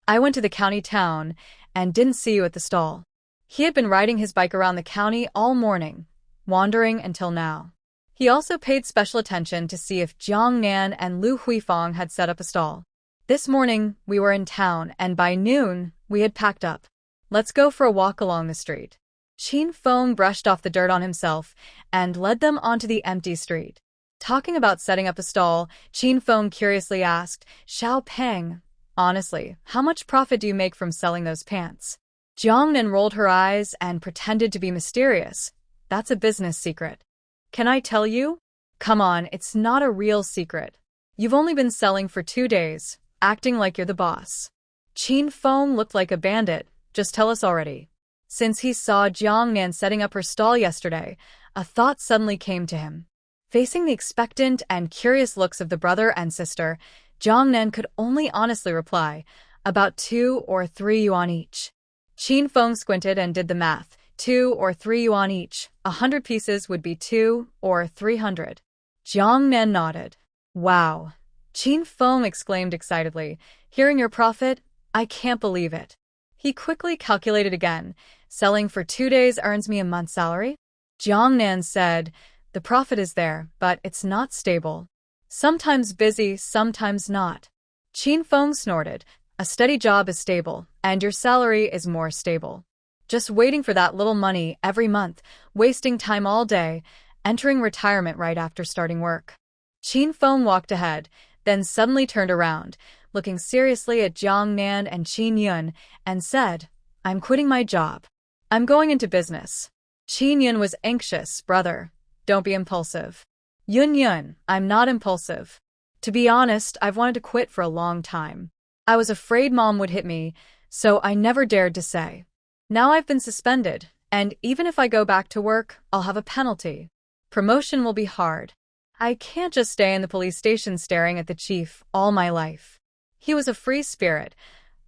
I went to the county town and didn't see you at the stall." He had been riding his bike around the county all morning, wandering until now. He also paid special attention to see if Jiang Nan and Lu Huifang had set up a stall. "This morning, we were in town, and by noon, we had packed up. Let's go for a walk along the street." Qin Feng brushed off the dirt on himself and led them onto the empty street. Talking about setting up a stall, Qin Feng curiously asked, "Xiao Peng, honestly, how much profit do you make from selling those pants?" Jiang Nan rolled her eyes and pretended to be mysterious. "That's a business secret." "Can I tell you?" "Come on, it's not a real secret. You've only been selling for 2 days, acting like you're the boss." Qin Feng looked like a bandit. "Just tell us already." Since he saw Jiang Nan setting up her stall yesterday, a thought suddenly came to him. Facing the expectant and curious looks of the brother and sister, Jiang Nan could only honestly reply, "About 2 or 3 yuan each." Qin Feng squinted and did the math. 2 or 3 yuan each, 100 pieces would be 2 or 300. Jiang Nan nodded. "Wow." Qin Feng exclaimed excitedly, "Hearing your profit, I can't believe it." He quickly calculated again. "Selling for 2 days earns me a month's salary?" Jiang Nan said, "The profit is there, but it's not stable. Sometimes busy, sometimes not." Qin Feng snorted. "A steady job is stable, and your salary is more stable. Just waiting for that little money every month, wasting time all day, entering retirement right after starting work." Qin Feng walked ahead, then suddenly turned around, looking seriously at Jiang Nan and Qin Yun, and said, "I'm quitting my job. I'm going into business." Qin Yun was anxious. "Brother, don't be impulsive." Yun, "I'm not impulsive. To be honest, I've wanted to quit for a long time. I was afraid Mom would hit me, so I never dared to say. Now I've been suspended, and even if I go back to work, I'll have a penalty. Promotion will be hard. I can't just stay in the police station staring at the chief all my life." He was a free spirit,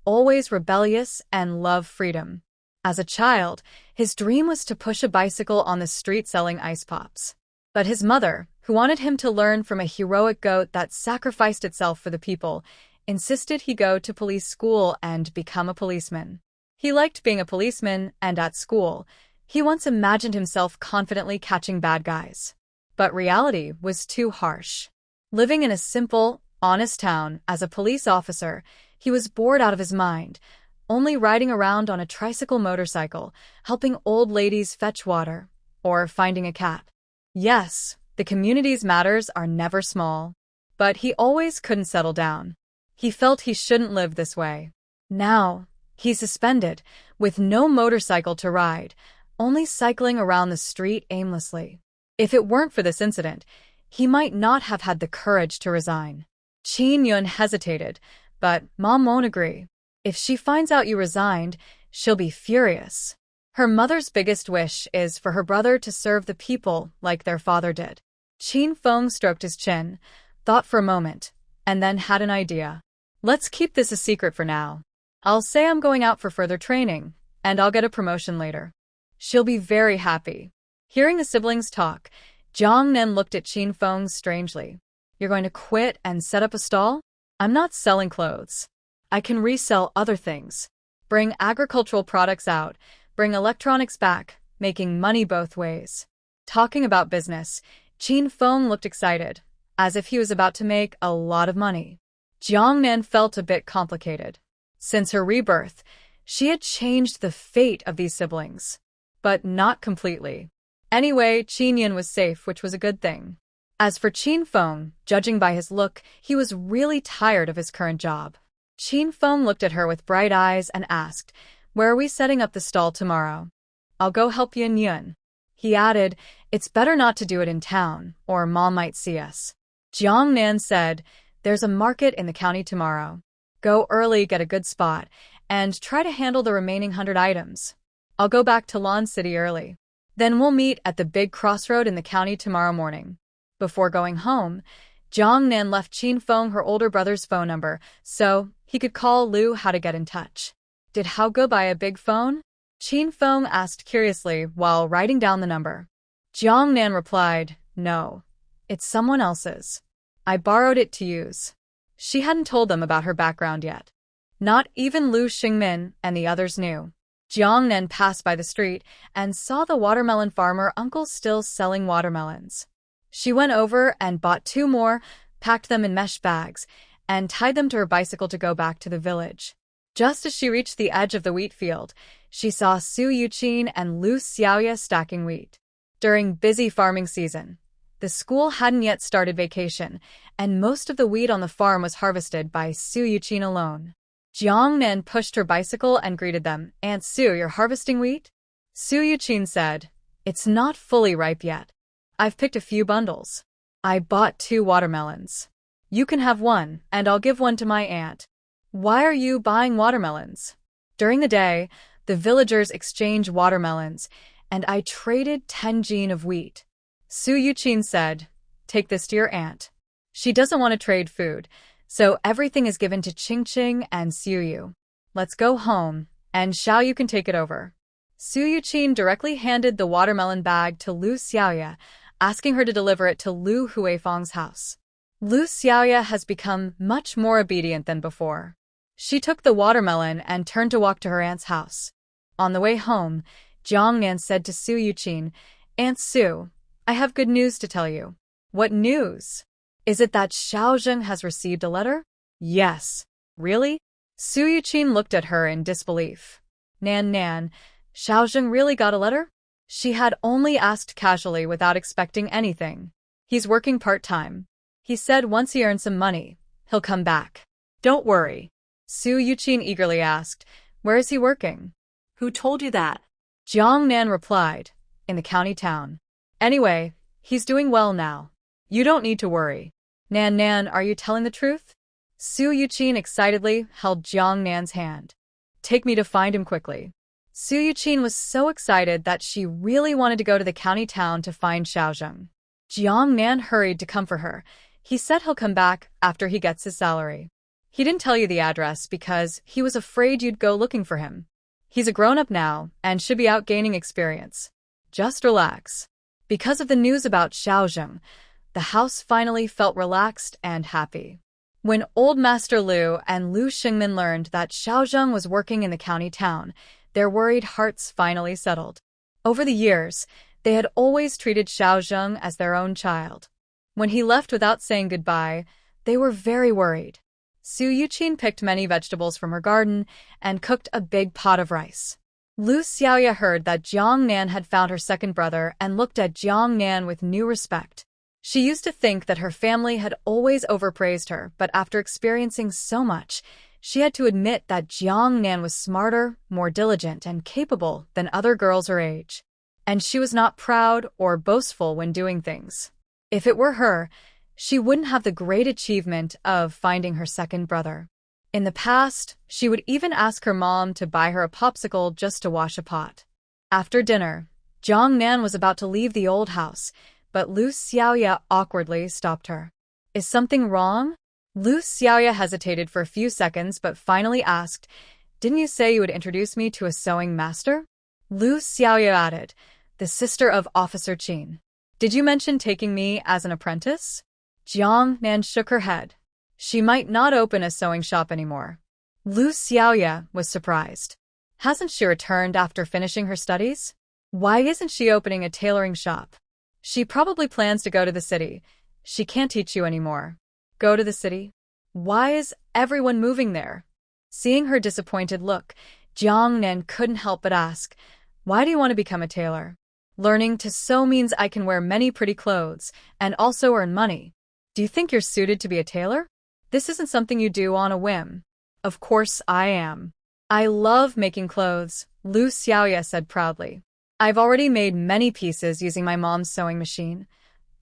always rebellious and loved freedom. As a child, his dream was to push a bicycle on the street selling ice pops. But his mother, who wanted him to learn from a heroic goat that sacrificed itself for the people, insisted he go to police school and become a policeman. He liked being a policeman, and at school, he once imagined himself confidently catching bad guys. But reality was too harsh. Living in a simple, honest town as a police officer, he was bored out of his mind, only riding around on a tricycle motorcycle, helping old ladies fetch water, or finding a cat. Yes, the community's matters are never small. But he always couldn't settle down. He felt he shouldn't live this way. Now, he's suspended, with no motorcycle to ride, only cycling around the street aimlessly. If it weren't for this incident, he might not have had the courage to resign. Qin Yun hesitated, "But Mom won't agree. If she finds out you resigned, she'll be furious. Her mother's biggest wish is for her brother to serve the people like their father did." Qin Feng stroked his chin, thought for a moment, and then had an idea. "Let's keep this a secret for now. I'll say I'm going out for further training, and I'll get a promotion later. She'll be very happy." Hearing the siblings talk, Jiang Nan looked at Qin Feng strangely. "You're going to quit and set up a stall?" "I'm not selling clothes. I can resell other things. Bring agricultural products out, bring electronics back, making money both ways." Talking about business, Qin Feng looked excited, as if he was about to make a lot of money. Jiang Nan felt a bit complicated. Since her rebirth, she had changed the fate of these siblings. But not completely. Anyway, Qin Yun was safe, which was a good thing. As for Qin Feng, judging by his look, he was really tired of his current job. Qin Feng looked at her with bright eyes and asked, "Where are we setting up the stall tomorrow?" "I'll go help Yun Yun." He added, "It's better not to do it in town, or Mom might see us." Jiang Nan said, "There's a market in the county tomorrow. Go early, get a good spot, and try to handle the remaining 100 items. I'll go back to Lawn City early. Then we'll meet at the big crossroad in the county tomorrow morning." Before going home, Jiang Nan left Qin Feng her older brother's phone number so he could call Lu Hao to get in touch. "Did Hao go buy a big phone?" Qin Feng asked curiously while writing down the number. Jiang Nan replied, "No, it's someone else's. I borrowed it to use." She hadn't told them about her background yet. Not even Lu Xingmin and the others knew. Jiang Nan passed by the street and saw the watermelon farmer uncle still selling watermelons. She went over and bought 2 more, packed them in mesh bags, and tied them to her bicycle to go back to the village. Just as she reached the edge of the wheat field, she saw Su Yuqin and Lu Xiaoya stacking wheat. During busy farming season, the school hadn't yet started vacation, and most of the wheat on the farm was harvested by Su Yuqin alone. Jiang Nan pushed her bicycle and greeted them. "Aunt Su, you're harvesting wheat?" Su Yuqin said, "It's not fully ripe yet. I've picked a few bundles. I bought 2 watermelons. You can have one, and I'll give one to my aunt." "Why are you buying watermelons?" "During the day, the villagers exchange watermelons, and I traded 10 jin of wheat." Su Yuqin said, "Take this to your aunt. She doesn't want to trade food, so everything is given to Qingqing and Xiuyu. Let's go home, and Xiao you can take it over." Su Yuqin directly handed the watermelon bag to Lu Xiaoya, asking her to deliver it to Lu Huifeng's house. Lu Xiaoya has become much more obedient than before. She took the watermelon and turned to walk to her aunt's house. On the way home, Jiang Nan said to Su Yuqin, "Aunt Su, I have good news to tell you." "What news? Is it that Xiaozheng has received a letter?" "Yes." "Really?" Su Yuqin looked at her in disbelief. Nan, Xiaozheng really got a letter?" She had only asked casually without expecting anything. "He's working part-time. He said once he earns some money, he'll come back." "Don't worry." Su Yuqin eagerly asked, "Where is he working?" Who told you that? Jiang Nan replied, "In the county town. Anyway, he's doing well now. You don't need to worry." Nan, are you telling the truth?" Su Yuqin excitedly held Jiang Nan's hand. "Take me to find him quickly." Su Yuqin was so excited that she really wanted to go to the county town to find Xiaozheng. Jiang Nan hurried to comfort her. "He said he'll come back after he gets his salary. He didn't tell you the address because he was afraid you'd go looking for him. He's a grown-up now and should be out gaining experience. Just relax." Because of the news about Xiaozheng, the house finally felt relaxed and happy. When Old Master Lu and Lu Xingmin learned that Xiaozheng was working in the county town, their worried hearts finally settled. Over the years, they had always treated Xiaozheng as their own child. When he left without saying goodbye, they were very worried. Su Yuqin picked many vegetables from her garden and cooked a big pot of rice. Lu Xiaoya heard that Jiang Nan had found her second brother and looked at Jiang Nan with new respect. She used to think that her family had always overpraised her, but after experiencing so much, she had to admit that Jiang Nan was smarter, more diligent, and capable than other girls her age. And she was not proud or boastful when doing things. If it were her, she wouldn't have the great achievement of finding her second brother. In the past, she would even ask her mom to buy her a popsicle just to wash a pot. After dinner, Jiang Nan was about to leave the old house, but Lu Xiaoya awkwardly stopped her. "Is something wrong?" Lu Xiaoya hesitated for a few seconds but finally asked, "Didn't you say you would introduce me to a sewing master?" Lu Xiaoya added, "The sister of Officer Qin. Did you mention taking me as an apprentice?" Jiang Nan shook her head. She might not open a sewing shop anymore. Lu Xiaoya was surprised. Hasn't she returned after finishing her studies? Why isn't she opening a tailoring shop? She probably plans to go to the city. She can't teach you anymore. Go to the city? Why is everyone moving there? Seeing her disappointed look, Jiang Nan couldn't help but ask, "Why do you want to become a tailor?" "Learning to sew means I can wear many pretty clothes and also earn money." "Do you think you're suited to be a tailor? This isn't something you do on a whim. Of course I am. I love making clothes, Lu Xiaoya said proudly. I've already made many pieces using my mom's sewing machine.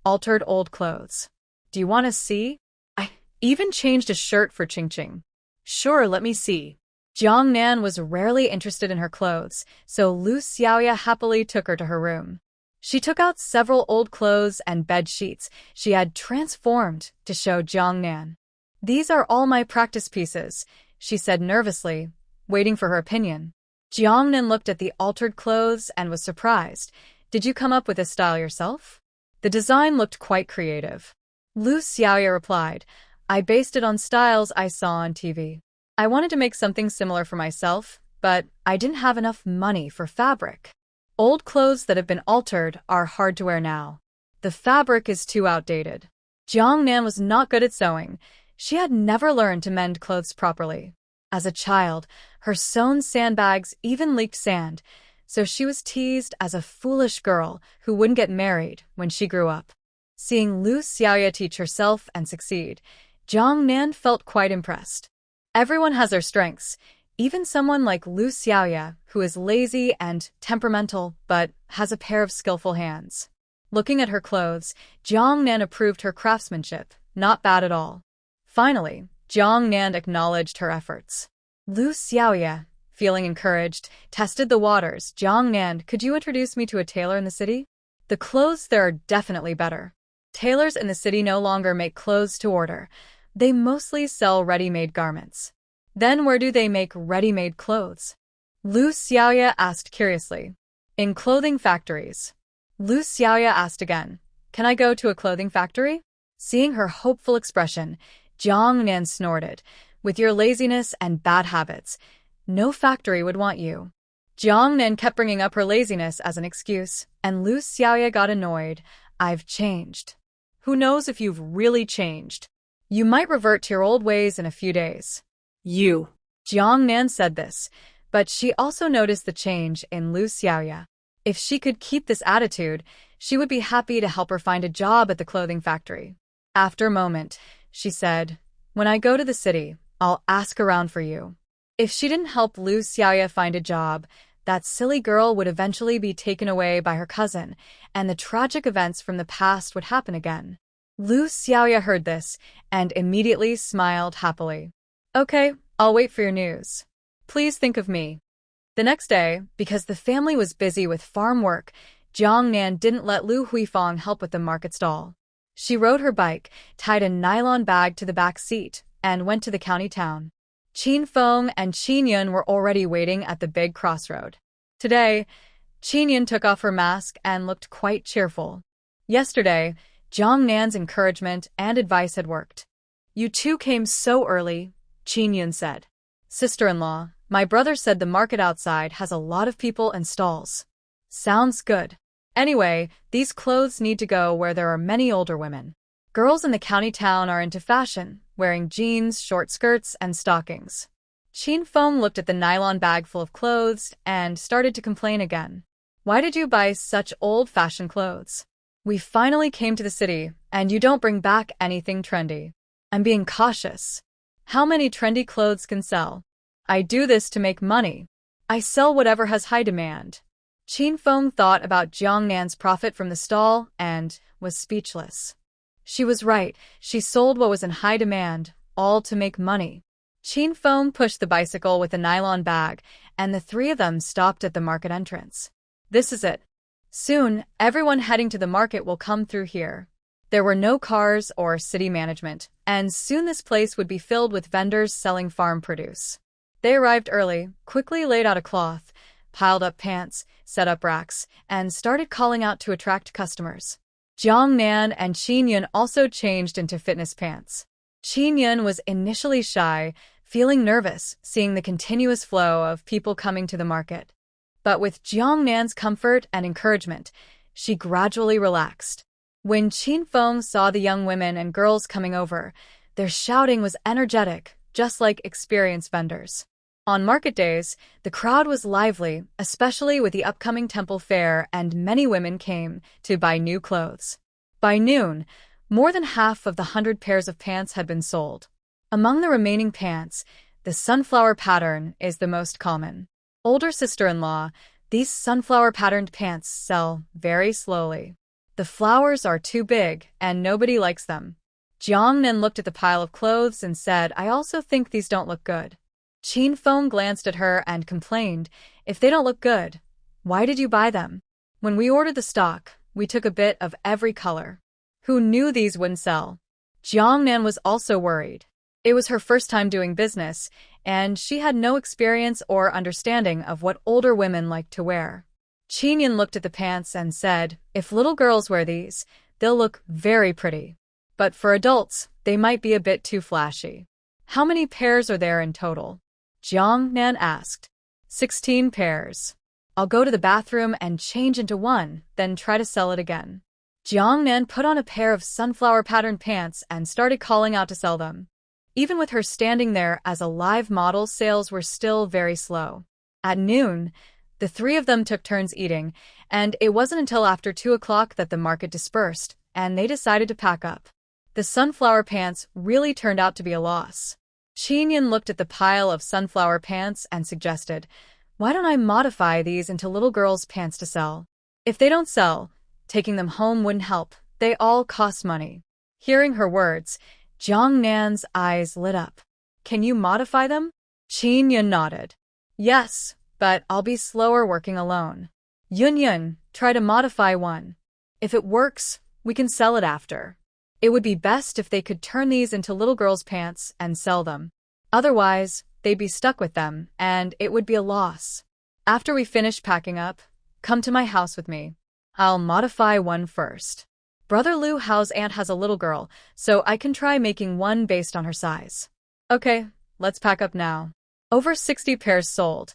Altered old clothes. Do you want to see? I even changed a shirt for Qingqing. Sure, let me see. Jiang Nan was rarely interested in her clothes, so Lu Xiaoya happily took her to her room. She took out several old clothes and bed sheets she had transformed to show Jiang Nan. These are all my practice pieces, she said nervously, waiting for her opinion. Jiang Nan looked at the altered clothes and was surprised. Did you come up with this style yourself? The design looked quite creative. Lu Xiaoya replied, I based it on styles I saw on TV. I wanted to make something similar for myself, but I didn't have enough money for fabric. Old clothes that have been altered are hard to wear now. The fabric is too outdated. Jiang Nan was not good at sewing. She had never learned to mend clothes properly. As a child, her sewn sandbags even leaked sand, so she was teased as a foolish girl who wouldn't get married when she grew up. Seeing Lu Xiaoya teach herself and succeed, Jiang Nan felt quite impressed. Everyone has their strengths, even someone like Lu Xiaoya, who is lazy and temperamental but has a pair of skillful hands. Looking at her clothes, Jiang Nan approved her craftsmanship, not bad at all. Finally, Jiang Nan acknowledged her efforts. Lu Xiaoya, feeling encouraged, tested the waters. Jiang Nan, could you introduce me to a tailor in the city? The clothes there are definitely better. Tailors in the city no longer make clothes to order. They mostly sell ready-made garments. Then where do they make ready-made clothes? Lu Xiaoya asked curiously. In clothing factories. Lu Xiaoya asked again, can I go to a clothing factory? Seeing her hopeful expression, Jiang Nan snorted. With your laziness and bad habits, no factory would want you. Jiang Nan kept bringing up her laziness as an excuse, and Lu Xiaoya got annoyed. I've changed. Who knows if you've really changed? You might revert to your old ways in a few days. You. Jiang Nan said this, but she also noticed the change in Lu Xiaoya. If she could keep this attitude, she would be happy to help her find a job at the clothing factory. After a moment, she said, when I go to the city, I'll ask around for you. If she didn't help Lu Xiaoya find a job, that silly girl would eventually be taken away by her cousin, and the tragic events from the past would happen again. Lu Xiaoya heard this and immediately smiled happily. Okay, I'll wait for your news. Please think of me. The next day, because the family was busy with farm work, Jiang Nan didn't let Lu Huifang help with the market stall. She rode her bike, tied a nylon bag to the back seat, and went to the county town. Qin Feng and Qin Yun were already waiting at the big crossroad. Today, Qin Yun took off her mask and looked quite cheerful. Yesterday, Jiang Nan's encouragement and advice had worked. You two came so early, Qin Yun said. Sister-in-law, my brother said the market outside has a lot of people and stalls. Sounds good. Anyway, these clothes need to go where there are many older women. Girls in the county town are into fashion, wearing jeans, short skirts, and stockings. Qin Feng looked at the nylon bag full of clothes and started to complain again. Why did you buy such old-fashioned clothes? We finally came to the city, and you don't bring back anything trendy. I'm being cautious. How many trendy clothes can sell? I do this to make money. I sell whatever has high demand. Qin Feng thought about Jiang Nan's profit from the stall and was speechless. She was right. She sold what was in high demand, all to make money. Qin Feng pushed the bicycle with the nylon bag, and the three of them stopped at the market entrance. This is it. Soon, everyone heading to the market will come through here. There were no cars or city management, and soon this place would be filled with vendors selling farm produce. They arrived early, quickly laid out a cloth, piled up pants, set up racks, and started calling out to attract customers. Jiang Nan and Qin Yun also changed into fitness pants. Qin Yun was initially shy, feeling nervous seeing the continuous flow of people coming to the market. But with Jiang Nan's comfort and encouragement, she gradually relaxed. When Qin Feng saw the young women and girls coming over, their shouting was energetic, just like experienced vendors. On market days, the crowd was lively, especially with the upcoming temple fair, and many women came to buy new clothes. By noon, more than half of the 100 pairs of pants had been sold. Among the remaining pants, The sunflower pattern is the most common. Older sister-in-law, these sunflower-patterned pants sell very slowly. The flowers are too big, and nobody likes them. Jiang Nan looked at the pile of clothes and said, I also think these don't look good. Qin Feng glanced at her and complained, if they don't look good, why did you buy them? When we ordered the stock, we took a bit of every color. Who knew these wouldn't sell? Jiang Nan was also worried. It was her first time doing business, and she had no experience or understanding of what older women like to wear. Qin Yan looked at the pants and said, if little girls wear these, they'll look very pretty. But for adults, they might be a bit too flashy. How many pairs are there in total? Jiang Nan asked. 16 pairs. I'll go to the bathroom and change into one, then try to sell it again. Jiang Nan put on a pair of sunflower-patterned pants and started calling out to sell them. Even with her standing there as a live model, sales were still very slow. At noon, the three of them took turns eating, and it wasn't until after 2 o'clock that the market dispersed, and they decided to pack up. The sunflower pants really turned out to be a loss. Qin Yan looked at the pile of sunflower pants and suggested, why don't I modify these into little girls' pants to sell? If they don't sell, taking them home wouldn't help. They all cost money. Hearing her words, Jiang Nan's eyes lit up. Can you modify them? Qin Yan nodded. Yes, but I'll be slower working alone. Yun, try to modify one. If it works, we can sell it after. It would be best if they could turn these into little girls' pants and sell them. Otherwise, they'd be stuck with them, and it would be a loss. After we finish packing up, come to my house with me. I'll modify one first. Brother Lu Hao's aunt has a little girl, so I can try making one based on her size. Okay, let's pack up now. Over 60 pairs sold.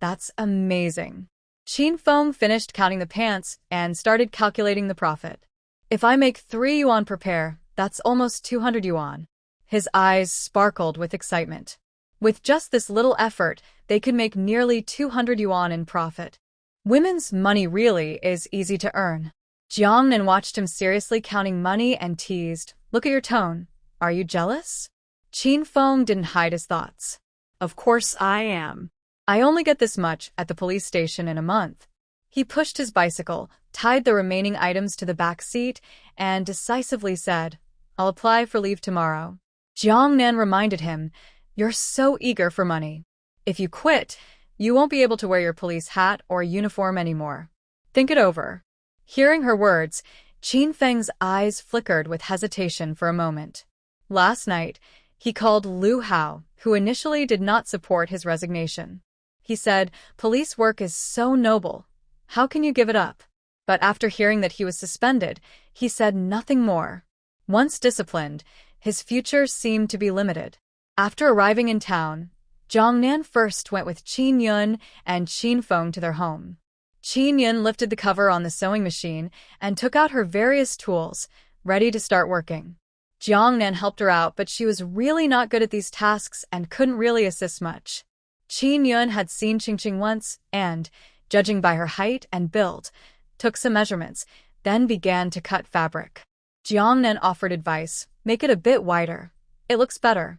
That's amazing. Qin Feng finished counting the pants and started calculating the profit. If I make 3 yuan per pair, that's almost 200 yuan. His eyes sparkled with excitement. With just this little effort, they could make nearly 200 yuan in profit. Women's money really is easy to earn. Jiang Nan watched him seriously counting money and teased, look at your tone. Are you jealous? Qin Feng didn't hide his thoughts. Of course I am. I only get this much at the police station in a month. He pushed his bicycle, tied the remaining items to the back seat, and decisively said, I'll apply for leave tomorrow. Jiang Nan reminded him, you're so eager for money. If you quit, you won't be able to wear your police hat or uniform anymore. Think it over. Hearing her words, Qin Feng's eyes flickered with hesitation for a moment. Last night, he called Lu Hao, who initially did not support his resignation. He said, police work is so noble. How can you give it up? But after hearing that he was suspended, he said nothing more. Once disciplined, his future seemed to be limited. After arriving in town, Jiang Nan first went with Qin Yun and Qin Feng to their home. Qin Yun lifted the cover on the sewing machine and took out her various tools, ready to start working. Jiang Nan helped her out, but she was really not good at these tasks and couldn't really assist much. Qin Yun had seen Qingqing once and, judging by her height and build, took some measurements, then began to cut fabric. Jiang Nan offered advice, make it a bit wider. It looks better.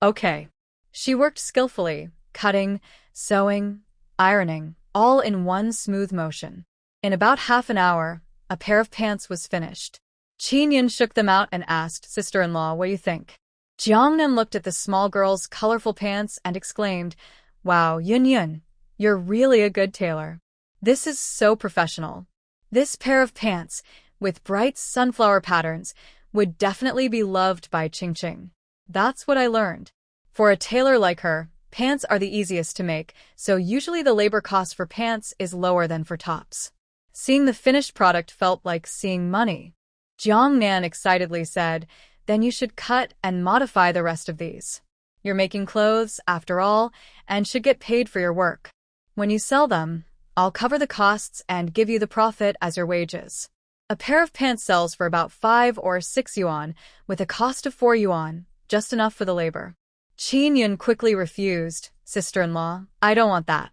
Okay. She worked skillfully, cutting, sewing, ironing, all in one smooth motion. In about half an hour, a pair of pants was finished. Qin Yun shook them out and asked sister-in-law, what do you think? Jiang Nan looked at the small girl's colorful pants and exclaimed, wow, Yun, you're really a good tailor. This is so professional. This pair of pants, with bright sunflower patterns, would definitely be loved by Qingqing. That's what I learned. For a tailor like her, pants are the easiest to make, so usually the labor cost for pants is lower than for tops. Seeing the finished product felt like seeing money. Jiang Nan excitedly said, then you should cut and modify the rest of these. You're making clothes, after all, and should get paid for your work. When you sell them, I'll cover the costs and give you the profit as your wages. A pair of pants sells for about 5 or 6 yuan, with a cost of 4 yuan, just enough for the labor. Qin Yun quickly refused, sister-in-law, I don't want that.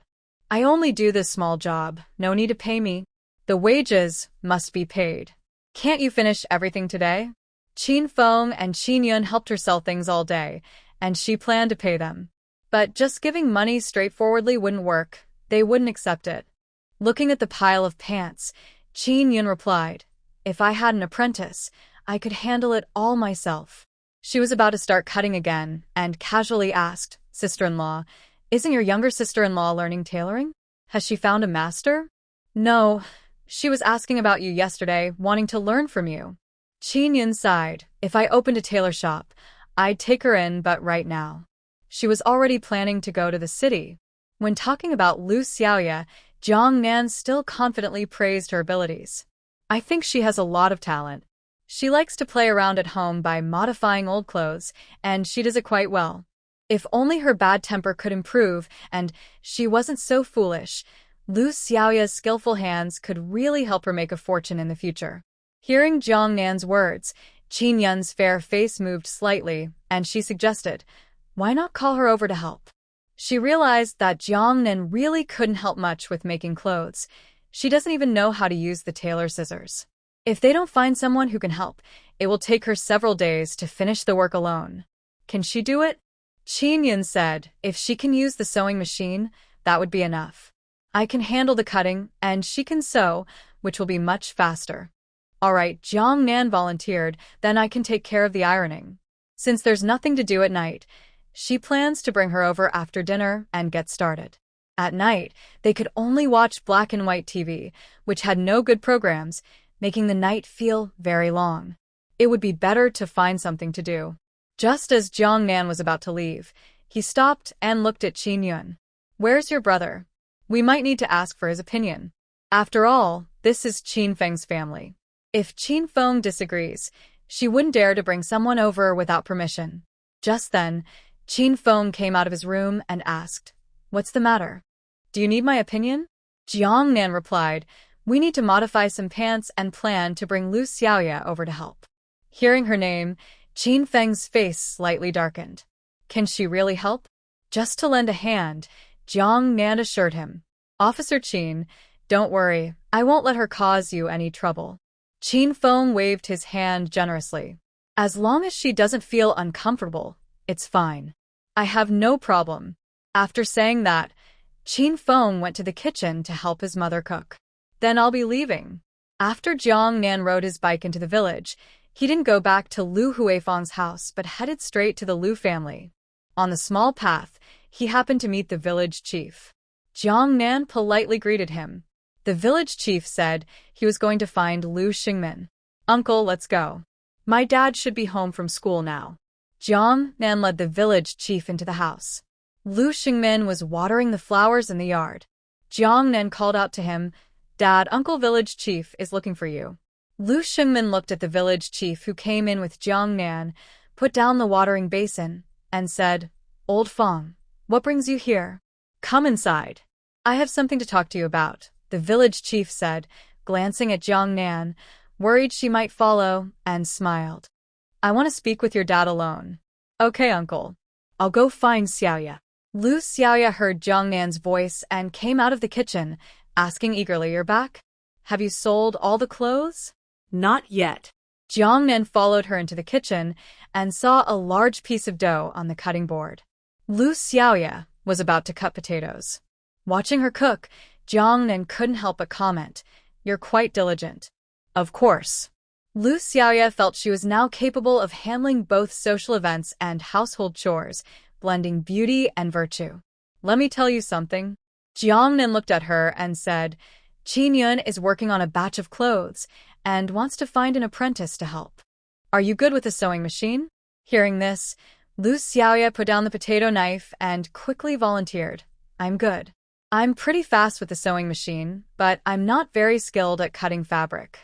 I only do this small job, no need to pay me. The wages must be paid. Can't you finish everything today? Qin Feng and Qin Yun helped her sell things all day, and she planned to pay them. But just giving money straightforwardly wouldn't work. They wouldn't accept it. Looking at the pile of pants, Qin Yun replied, "If I had an apprentice, I could handle it all myself." She was about to start cutting again and casually asked, "Sister-in-law, isn't your younger sister-in-law learning tailoring? Has she found a master?" "No, she was asking about you yesterday, wanting to learn from you." Qin Yun sighed. "If I opened a tailor shop, I'd take her in, but right now." She was already planning to go to the city. When talking about Lu Xiaoya, Jiang Nan still confidently praised her abilities. "I think she has a lot of talent. She likes to play around at home by modifying old clothes, and she does it quite well. If only her bad temper could improve and she wasn't so foolish, Lu Xiaoya's skillful hands could really help her make a fortune in the future." Hearing Jiang Nan's words, Qin Yun's fair face moved slightly, and she suggested, "Why not call her over to help?" She realized that Jiang Nan really couldn't help much with making clothes. She doesn't even know how to use the tailor scissors. If they don't find someone who can help, it will take her several days to finish the work alone. Can she do it? Qin Yun said, "If she can use the sewing machine, that would be enough. I can handle the cutting, and she can sew, which will be much faster." "All right," Jiang Nan volunteered, "then I can take care of the ironing." Since there's nothing to do at night, she plans to bring her over after dinner and get started. At night, they could only watch black and white TV, which had no good programs, making the night feel very long. It would be better to find something to do. Just as Jiang Nan was about to leave, he stopped and looked at Qin Yun. "Where's your brother? We might need to ask for his opinion. After all, this is Qin Feng's family. If Qin Feng disagrees, she wouldn't dare to bring someone over without permission." Just then, Qin Feng came out of his room and asked, "What's the matter? Do you need my opinion?" Jiang Nan replied, "We need to modify some pants and plan to bring Lu Xiaoya over to help." Hearing her name, Qin Feng's face slightly darkened. Can she really help? Just to lend a hand, Jiang Nan assured him. "Officer Qin, don't worry, I won't let her cause you any trouble." Qin Feng waved his hand generously. "As long as she doesn't feel uncomfortable, it's fine. I have no problem." After saying that, Qin Feng went to the kitchen to help his mother cook. "Then I'll be leaving." After Jiang Nan rode his bike into the village, he didn't go back to Lu Huifeng's house but headed straight to the Lu family. On the small path, he happened to meet the village chief. Jiang Nan politely greeted him. The village chief said he was going to find Lu Xingmin. "Uncle, let's go. My dad should be home from school now." Jiang Nan led the village chief into the house. Lu Xingmin was watering the flowers in the yard. Jiang Nan called out to him, "Dad, Uncle Village Chief is looking for you." Lu Xingmin looked at the village chief who came in with Jiang Nan, put down the watering basin, and said, "Old Feng, what brings you here? Come inside. I have something to talk to you about," the village chief said, glancing at Jiang Nan, worried she might follow, and smiled. "I want to speak with your dad alone." "Okay, uncle. I'll go find Xiaoya." Lu Xiaoya heard Jiang Nan's voice and came out of the kitchen, asking eagerly, "You're back? Have you sold all the clothes?" Not yet. Jiang Nan followed her into the kitchen and saw a large piece of dough on the cutting board. Lu Xiaoya was about to cut potatoes. Watching her cook, Jiang Nan couldn't help but comment, "You're quite diligent." Of course. Lu Xiaoya felt she was now capable of handling both social events and household chores, blending beauty and virtue. "Let me tell you something." Jiang Nan looked at her and said, "Qin Yun is working on a batch of clothes and wants to find an apprentice to help. Are you good with a sewing machine?" Hearing this, Lu Xiaoya put down the potato knife and quickly volunteered, "I'm good. I'm pretty fast with the sewing machine, but I'm not very skilled at cutting fabric."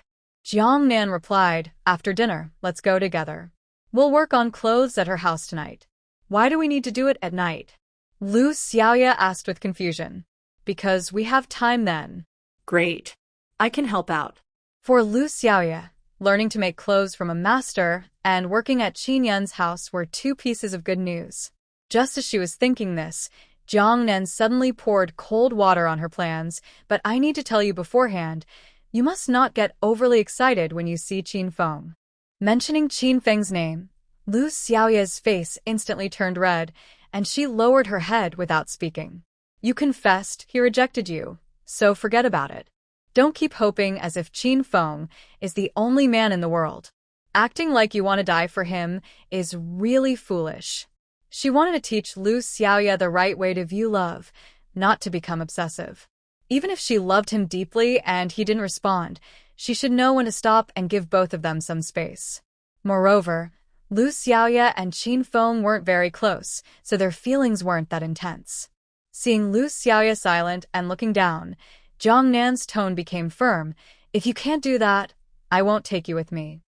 Jiang Nan replied, "After dinner, let's go together. We'll work on clothes at her house tonight." "Why do we need to do it at night?" Lu Xiaoya asked with confusion. "Because we have time then." Great. I can help out. For Lu Xiaoya, learning to make clothes from a master and working at Qin Yun's house were two pieces of good news. Just as she was thinking this, Jiang Nan suddenly poured cold water on her plans, "But I need to tell you beforehand, you must not get overly excited when you see Qin Feng." Mentioning Qin Feng's name, Lu Xiaoya's face instantly turned red, and she lowered her head without speaking. You confessed he rejected you, so forget about it. Don't keep hoping as if Qin Feng is the only man in the world. Acting like you want to die for him is really foolish. She wanted to teach Lu Xiaoya the right way to view love, not to become obsessive. Even if she loved him deeply and he didn't respond, she should know when to stop and give both of them some space. Moreover, Lu Xiaoya and Qin Feng weren't very close, so their feelings weren't that intense. Seeing Lu Xiaoya silent and looking down, Jiang Nan's tone became firm. If you can't do that, I won't take you with me.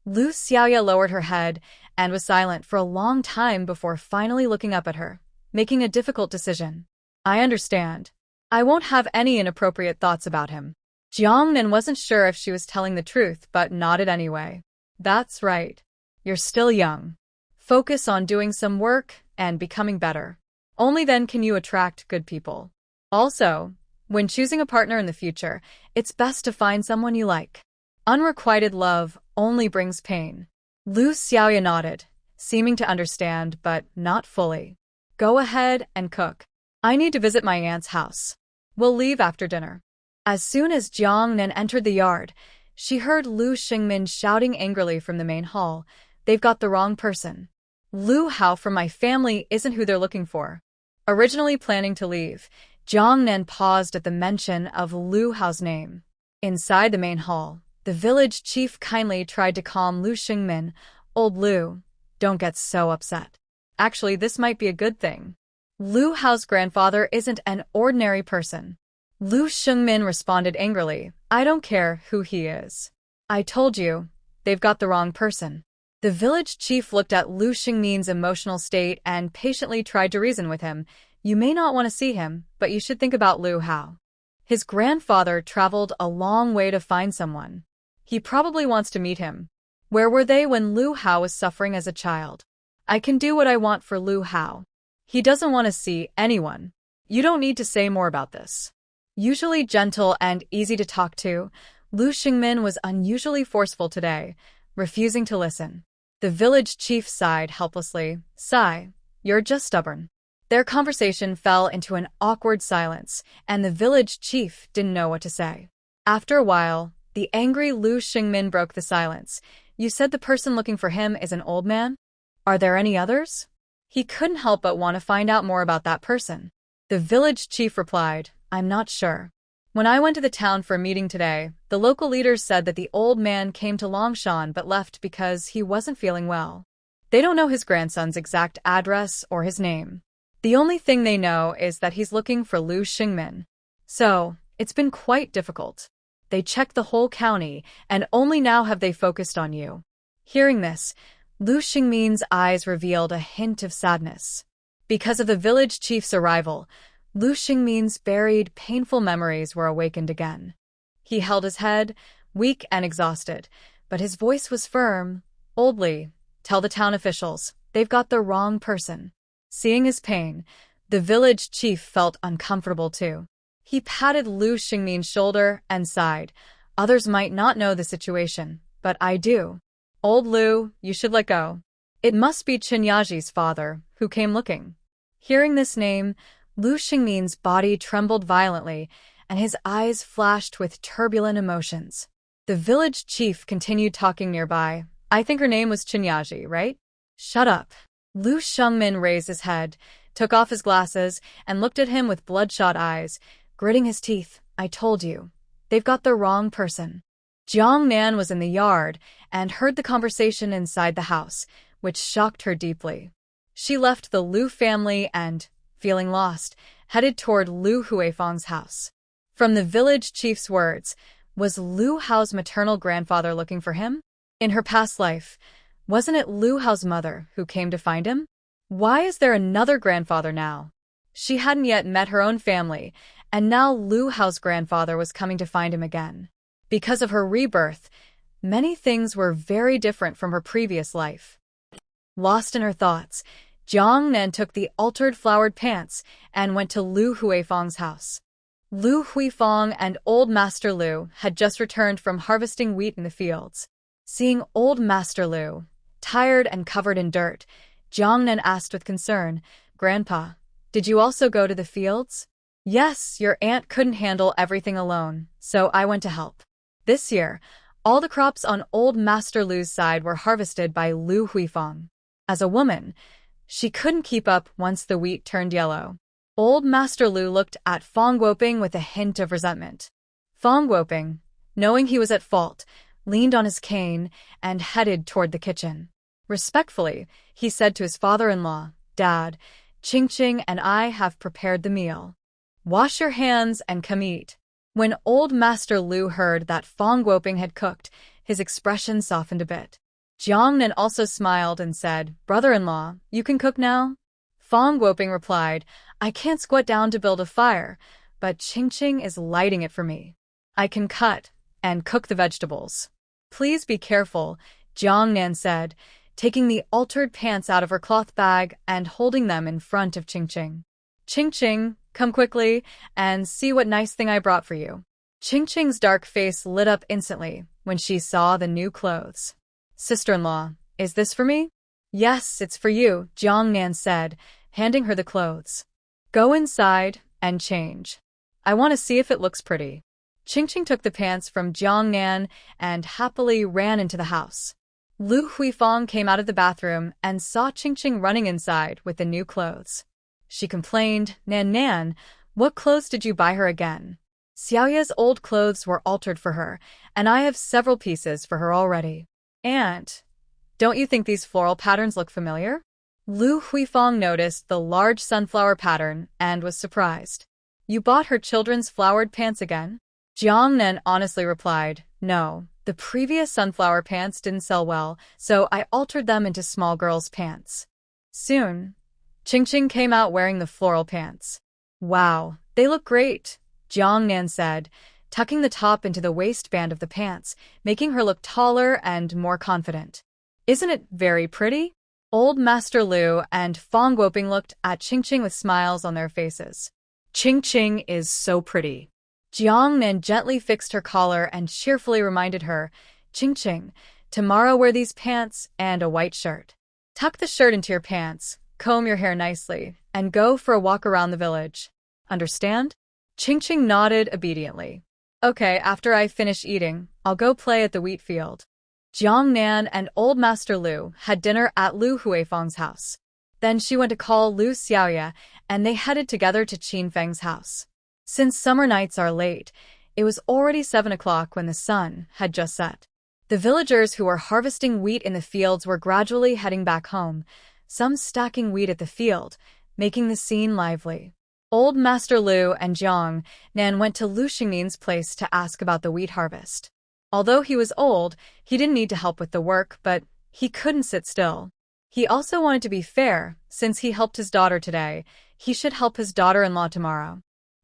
Lu Xiaoya lowered her head and was silent for a long time before finally looking up at her, making a difficult decision. I understand. I won't have any inappropriate thoughts about him. Jiang Nan wasn't sure if she was telling the truth, but nodded anyway. That's right. You're still young. Focus on doing some work and becoming better. Only then can you attract good people. Also, when choosing a partner in the future, it's best to find someone you like. Unrequited love only brings pain. Lu Xiaoya nodded, seeming to understand but not fully. Go ahead and cook. I need to visit my aunt's house. We'll leave after dinner. As soon as Jiang Nan entered the yard, she heard Lu Xingmin shouting angrily from the main hall. They've got the wrong person. Lu Hao from my family isn't who they're looking for. Originally planning to leave, Jiang Nan paused at the mention of Lu Hao's name. Inside the main hall, the village chief kindly tried to calm Lu Xingmin. Old Lu, don't get so upset. Actually, this might be a good thing. Lu Hao's grandfather isn't an ordinary person. Lu Xingmin responded angrily. I don't care who he is. I told you, they've got the wrong person. The village chief looked at Lu Xingmin's emotional state and patiently tried to reason with him. You may not want to see him, but you should think about Lu Hao. His grandfather traveled a long way to find someone. He probably wants to meet him. Where were they when Lu Hao was suffering as a child? I can do what I want for Lu Hao. He doesn't want to see anyone. You don't need to say more about this. Usually gentle and easy to talk to, Lu Xingmin was unusually forceful today, refusing to listen. The village chief sighed helplessly. Sigh, you're just stubborn. Their conversation fell into an awkward silence, and the village chief didn't know what to say. After a while, the angry Lu Xingmin broke the silence. You said the person looking for him is an old man? Are there any others? He couldn't help but want to find out more about that person. The village chief replied, I'm not sure. When I went to the town for a meeting today, the local leaders said that the old man came to Longshan but left because he wasn't feeling well. They don't know his grandson's exact address or his name. The only thing they know is that he's looking for Lu Xingmin. So, it's been quite difficult. They checked the whole county, and only now have they focused on you. Hearing this, Lu Xingmin's eyes revealed a hint of sadness. Because of the village chief's arrival, Lu Xingmin's buried, painful memories were awakened again. He held his head, weak and exhausted, but his voice was firm. Oldly, tell the town officials, they've got the wrong person. Seeing his pain, the village chief felt uncomfortable too. He patted Lu Xingmin's shoulder and sighed. Others might not know the situation, but I do. Old Lu, you should let go. It must be Chinyaji's father, who came looking. Hearing this name, Lu Xingmin's body trembled violently, and his eyes flashed with turbulent emotions. The village chief continued talking nearby. I think her name was Chinyaji, right? Shut up. Lu Xingmin raised his head, took off his glasses, and looked at him with bloodshot eyes, gritting his teeth. I told you. They've got the wrong person. Jiang Nan was in the yard and heard the conversation inside the house, which shocked her deeply. She left the Lu family and, feeling lost, headed toward Lu Huifeng's house. From the village chief's words, was Lu Hao's maternal grandfather looking for him? In her past life, wasn't it Lu Hao's mother who came to find him? Why is there another grandfather now? She hadn't yet met her own family, and now Lu Hao's grandfather was coming to find him again. Because of her rebirth, many things were very different from her previous life. Lost in her thoughts, Jiang Nan took the altered flowered pants and went to Lu Huifeng's house. Lu Huifeng and old Master Lu had just returned from harvesting wheat in the fields. Seeing old Master Lu, tired and covered in dirt, Jiang Nan asked with concern. Grandpa, did you also go to the fields? Yes, your aunt couldn't handle everything alone, so I went to help. This year, all the crops on old Master Lu's side were harvested by Lu Huifang. As a woman, she couldn't keep up once the wheat turned yellow. Old Master Lu looked at Fang Guoping with a hint of resentment. Fang Guoping, knowing he was at fault, leaned on his cane and headed toward the kitchen. Respectfully, he said to his father-in-law, Dad, Qingqing and I have prepared the meal. Wash your hands and come eat. When old Master Lu heard that Fang Guoping had cooked, his expression softened a bit. Jiang Nan also smiled and said, Brother-in-law, you can cook now? Fang Guoping replied, I can't squat down to build a fire, but Qingqing is lighting it for me. I can cut and cook the vegetables. Please be careful, Jiang Nan said, taking the altered pants out of her cloth bag and holding them in front of Qingqing. Qingqing, come quickly and see what nice thing I brought for you. Qingqing's dark face lit up instantly when she saw the new clothes. Sister-in-law, is this for me? Yes, it's for you, Jiang Nan said, handing her the clothes. Go inside and change. I want to see if it looks pretty. Qingqing took the pants from Jiang Nan and happily ran into the house. Lu Huifang came out of the bathroom and saw Qingqing running inside with the new clothes. She complained, Nan, what clothes did you buy her again? Xiaoya's old clothes were altered for her, and I have several pieces for her already. Aunt, don't you think these floral patterns look familiar? Lu Huifang noticed the large sunflower pattern and was surprised. You bought her children's flowered pants again? Jiang Nan honestly replied, No, the previous sunflower pants didn't sell well, so I altered them into small girls' pants. Soon, Qingqing came out wearing the floral pants. Wow, they look great, Jiang Nan said, tucking the top into the waistband of the pants, making her look taller and more confident. Isn't it very pretty? Old Master Lu and Fang Guoping looked at Qingqing with smiles on their faces. Qingqing is so pretty. Jiang Nan gently fixed her collar and cheerfully reminded her, Qingqing, tomorrow wear these pants and a white shirt. Tuck the shirt into your pants, comb your hair nicely, and go for a walk around the village. Understand? Qingqing nodded obediently. Okay, after I finish eating, I'll go play at the wheat field. Jiang Nan and old Master Lu had dinner at Lu Huifang's house. Then she went to call Lu Xiaoya, and they headed together to Qin Feng's house. Since summer nights are late, it was already 7 o'clock when the sun had just set. The villagers who were harvesting wheat in the fields were gradually heading back home, some stacking wheat at the field, making the scene lively. Old Master Lu and Jiang Nan went to Lu Xingmin's place to ask about the wheat harvest. Although he was old, he didn't need to help with the work, but he couldn't sit still. He also wanted to be fair. Since he helped his daughter today, he should help his daughter-in-law tomorrow.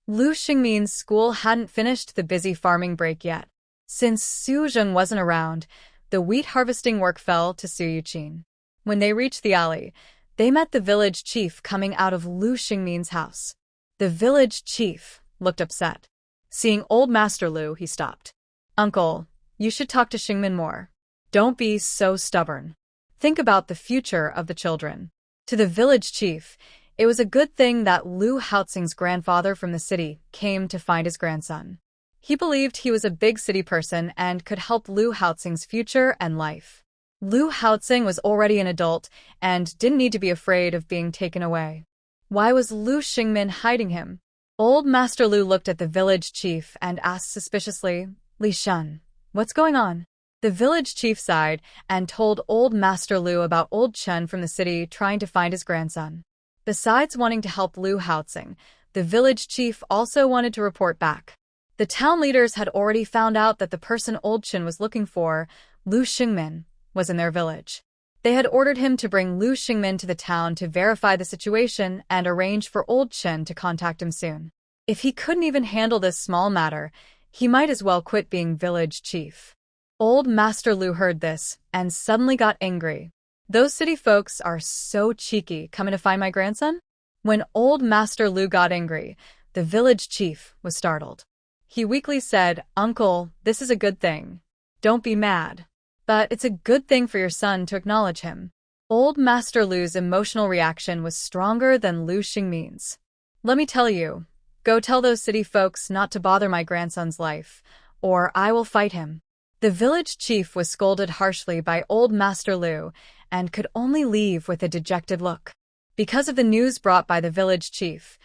Lu Xingmin's school hadn't finished the busy farming break yet. Since Su Zheng wasn't around, the wheat harvesting work fell to Su Yuqin. When they reached the alley, they met the village chief coming out of Lu Xingmin's house. The village chief looked upset. Seeing old Master Lu, he stopped. Uncle, you should talk to Xingmin more. Don't be so stubborn. Think about the future of the children. To the village chief, it was a good thing that Lu Haoxing's grandfather from the city came to find his grandson. He believed he was a big city person and could help Lu Haoxing's future and life. Lu Haoxing was already an adult and didn't need to be afraid of being taken away. Why was Lu Xingmin hiding him? Old Master Lu looked at the village chief and asked suspiciously, Li Shun, what's going on? The village chief sighed and told old Master Lu about old Chen from the city trying to find his grandson. Besides wanting to help Lu Haoxing, the village chief also wanted to report back. The town leaders had already found out that the person old Chen was looking for, Lu Xingmin, was in their village. They had ordered him to bring Lu Xingmin to the town to verify the situation and arrange for old Chen to contact him soon. If he couldn't even handle this small matter, he might as well quit being village chief. Old Master Lu heard this and suddenly got angry. Those city folks are so cheeky coming to find my grandson? When old Master Lu got angry, the village chief was startled. He weakly said, Uncle, this is a good thing. Don't be mad. But it's a good thing for your son to acknowledge him. Old Master Lu's emotional reaction was stronger than Lu Xingmin's. Let me tell you, go tell those city folks not to bother my grandson's life, or I will fight him. The village chief was scolded harshly by Old Master Lu and could only leave with a dejected look. Because of the news brought by the village chief,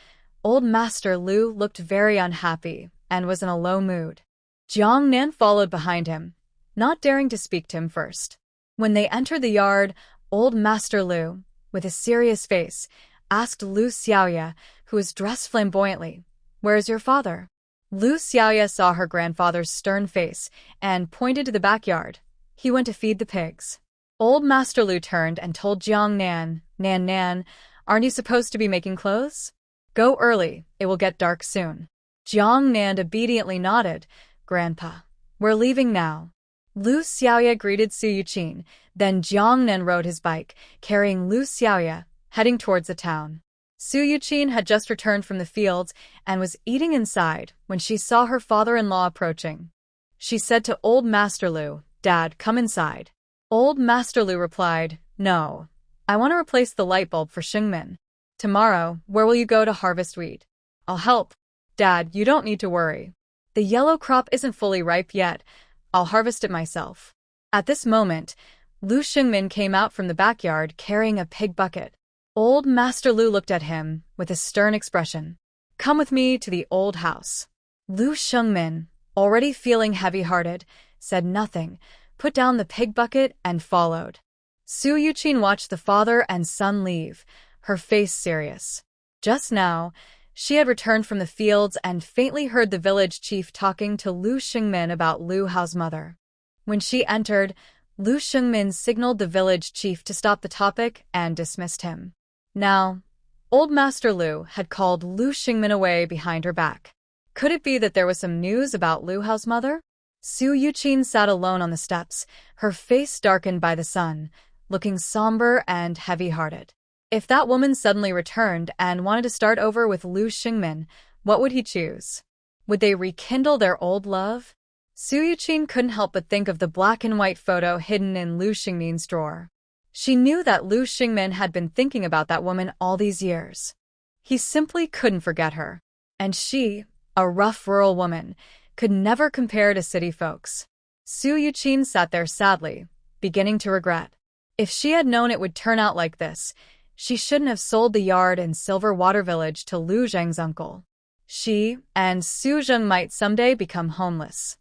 Old Master Lu looked very unhappy and was in a low mood. Jiang Nan followed behind him, not daring to speak to him first. When they entered the yard, Old Master Lu, with a serious face, asked Lu Xiaoya, who was dressed flamboyantly, "Where is your father?" Lu Xiaoya saw her grandfather's stern face and pointed to the backyard. "He went to feed the pigs." Old Master Lu turned and told Jiang Nan, Nan, aren't you supposed to be making clothes? Go early, it will get dark soon." Jiang Nan obediently nodded. "Grandpa, we're leaving now." Lu Xiaoya greeted Su Yuqin, then Jiang Nan rode his bike, carrying Lu Xiaoya, heading towards the town. Su Yuqin had just returned from the fields and was eating inside when she saw her father-in-law approaching. She said to Old Master Lu, "Dad, come inside." Old Master Lu replied, "No, I want to replace the light bulb for Xingmin. Tomorrow, where will you go to harvest wheat?" "I'll help. Dad, you don't need to worry. The yellow crop isn't fully ripe yet. I'll harvest it myself." At this moment, Lu Xingmin came out from the backyard carrying a pig bucket. Old Master Lu looked at him with a stern expression. "Come with me to the old house." Lu Xingmin, already feeling heavy-hearted, said nothing, put down the pig bucket and followed. Su Yuqin watched the father and son leave, her face serious. Just now, she had returned from the fields and faintly heard the village chief talking to Lu Xingmin about Lu Hao's mother. When she entered, Lu Xingmin signaled the village chief to stop the topic and dismissed him. Now, Old Master Lu had called Lu Xingmin away behind her back. Could it be that there was some news about Lu Hao's mother? Su Yuqin sat alone on the steps, her face darkened by the sun, looking somber and heavy-hearted. If that woman suddenly returned and wanted to start over with Lu Xingmin, what would he choose? Would they rekindle their old love? Su Yuqin couldn't help but think of the black-and-white photo hidden in Lu Xingmin's drawer. She knew that Lu Xingmin had been thinking about that woman all these years. He simply couldn't forget her. And she, a rough rural woman, could never compare to city folks. Su Yuqin sat there sadly, beginning to regret. If she had known it would turn out like this, she shouldn't have sold the yard in Silver Water Village to Lu Zheng's uncle. She and Su Zheng might someday become homeless.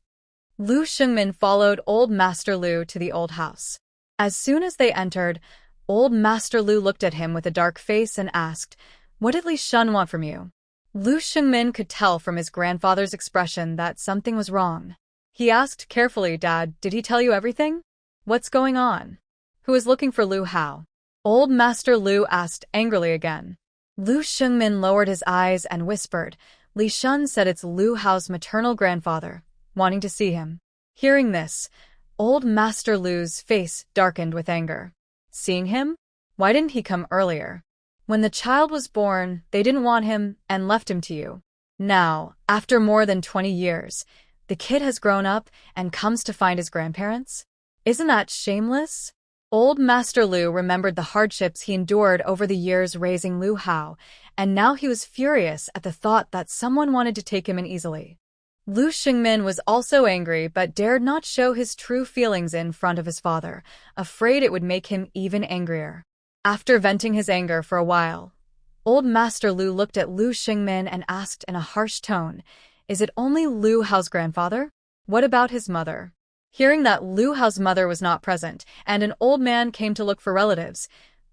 Lu Xingmin followed Old Master Lu to the old house. As soon as they entered, Old Master Lu looked at him with a dark face and asked, "What did Li Shun want from you?" Lu Xingmin could tell from his grandfather's expression that something was wrong. He asked carefully, "Dad, did he tell you everything? What's going on? Who is looking for Lu Hao?" Old Master Lu asked angrily again. Lu Xingmin lowered his eyes and whispered, "Li Shun said it's Lu Hao's maternal grandfather, wanting to see him." Hearing this, Old Master Lu's face darkened with anger. Seeing him? Why didn't he come earlier? When the child was born, they didn't want him and left him to you. Now, after more than 20 years, the kid has grown up and comes to find his grandparents? Isn't that shameless? Old Master Lu remembered the hardships he endured over the years raising Lu Hao, and now he was furious at the thought that someone wanted to take him in easily. Lu Xingmin was also angry but dared not show his true feelings in front of his father, afraid it would make him even angrier. After venting his anger for a while, Old Master Lu looked at Lu Xingmin and asked in a harsh tone, "Is it only Lu Hao's grandfather? What about his mother?" Hearing that Lu Hao's mother was not present and an old man came to look for relatives,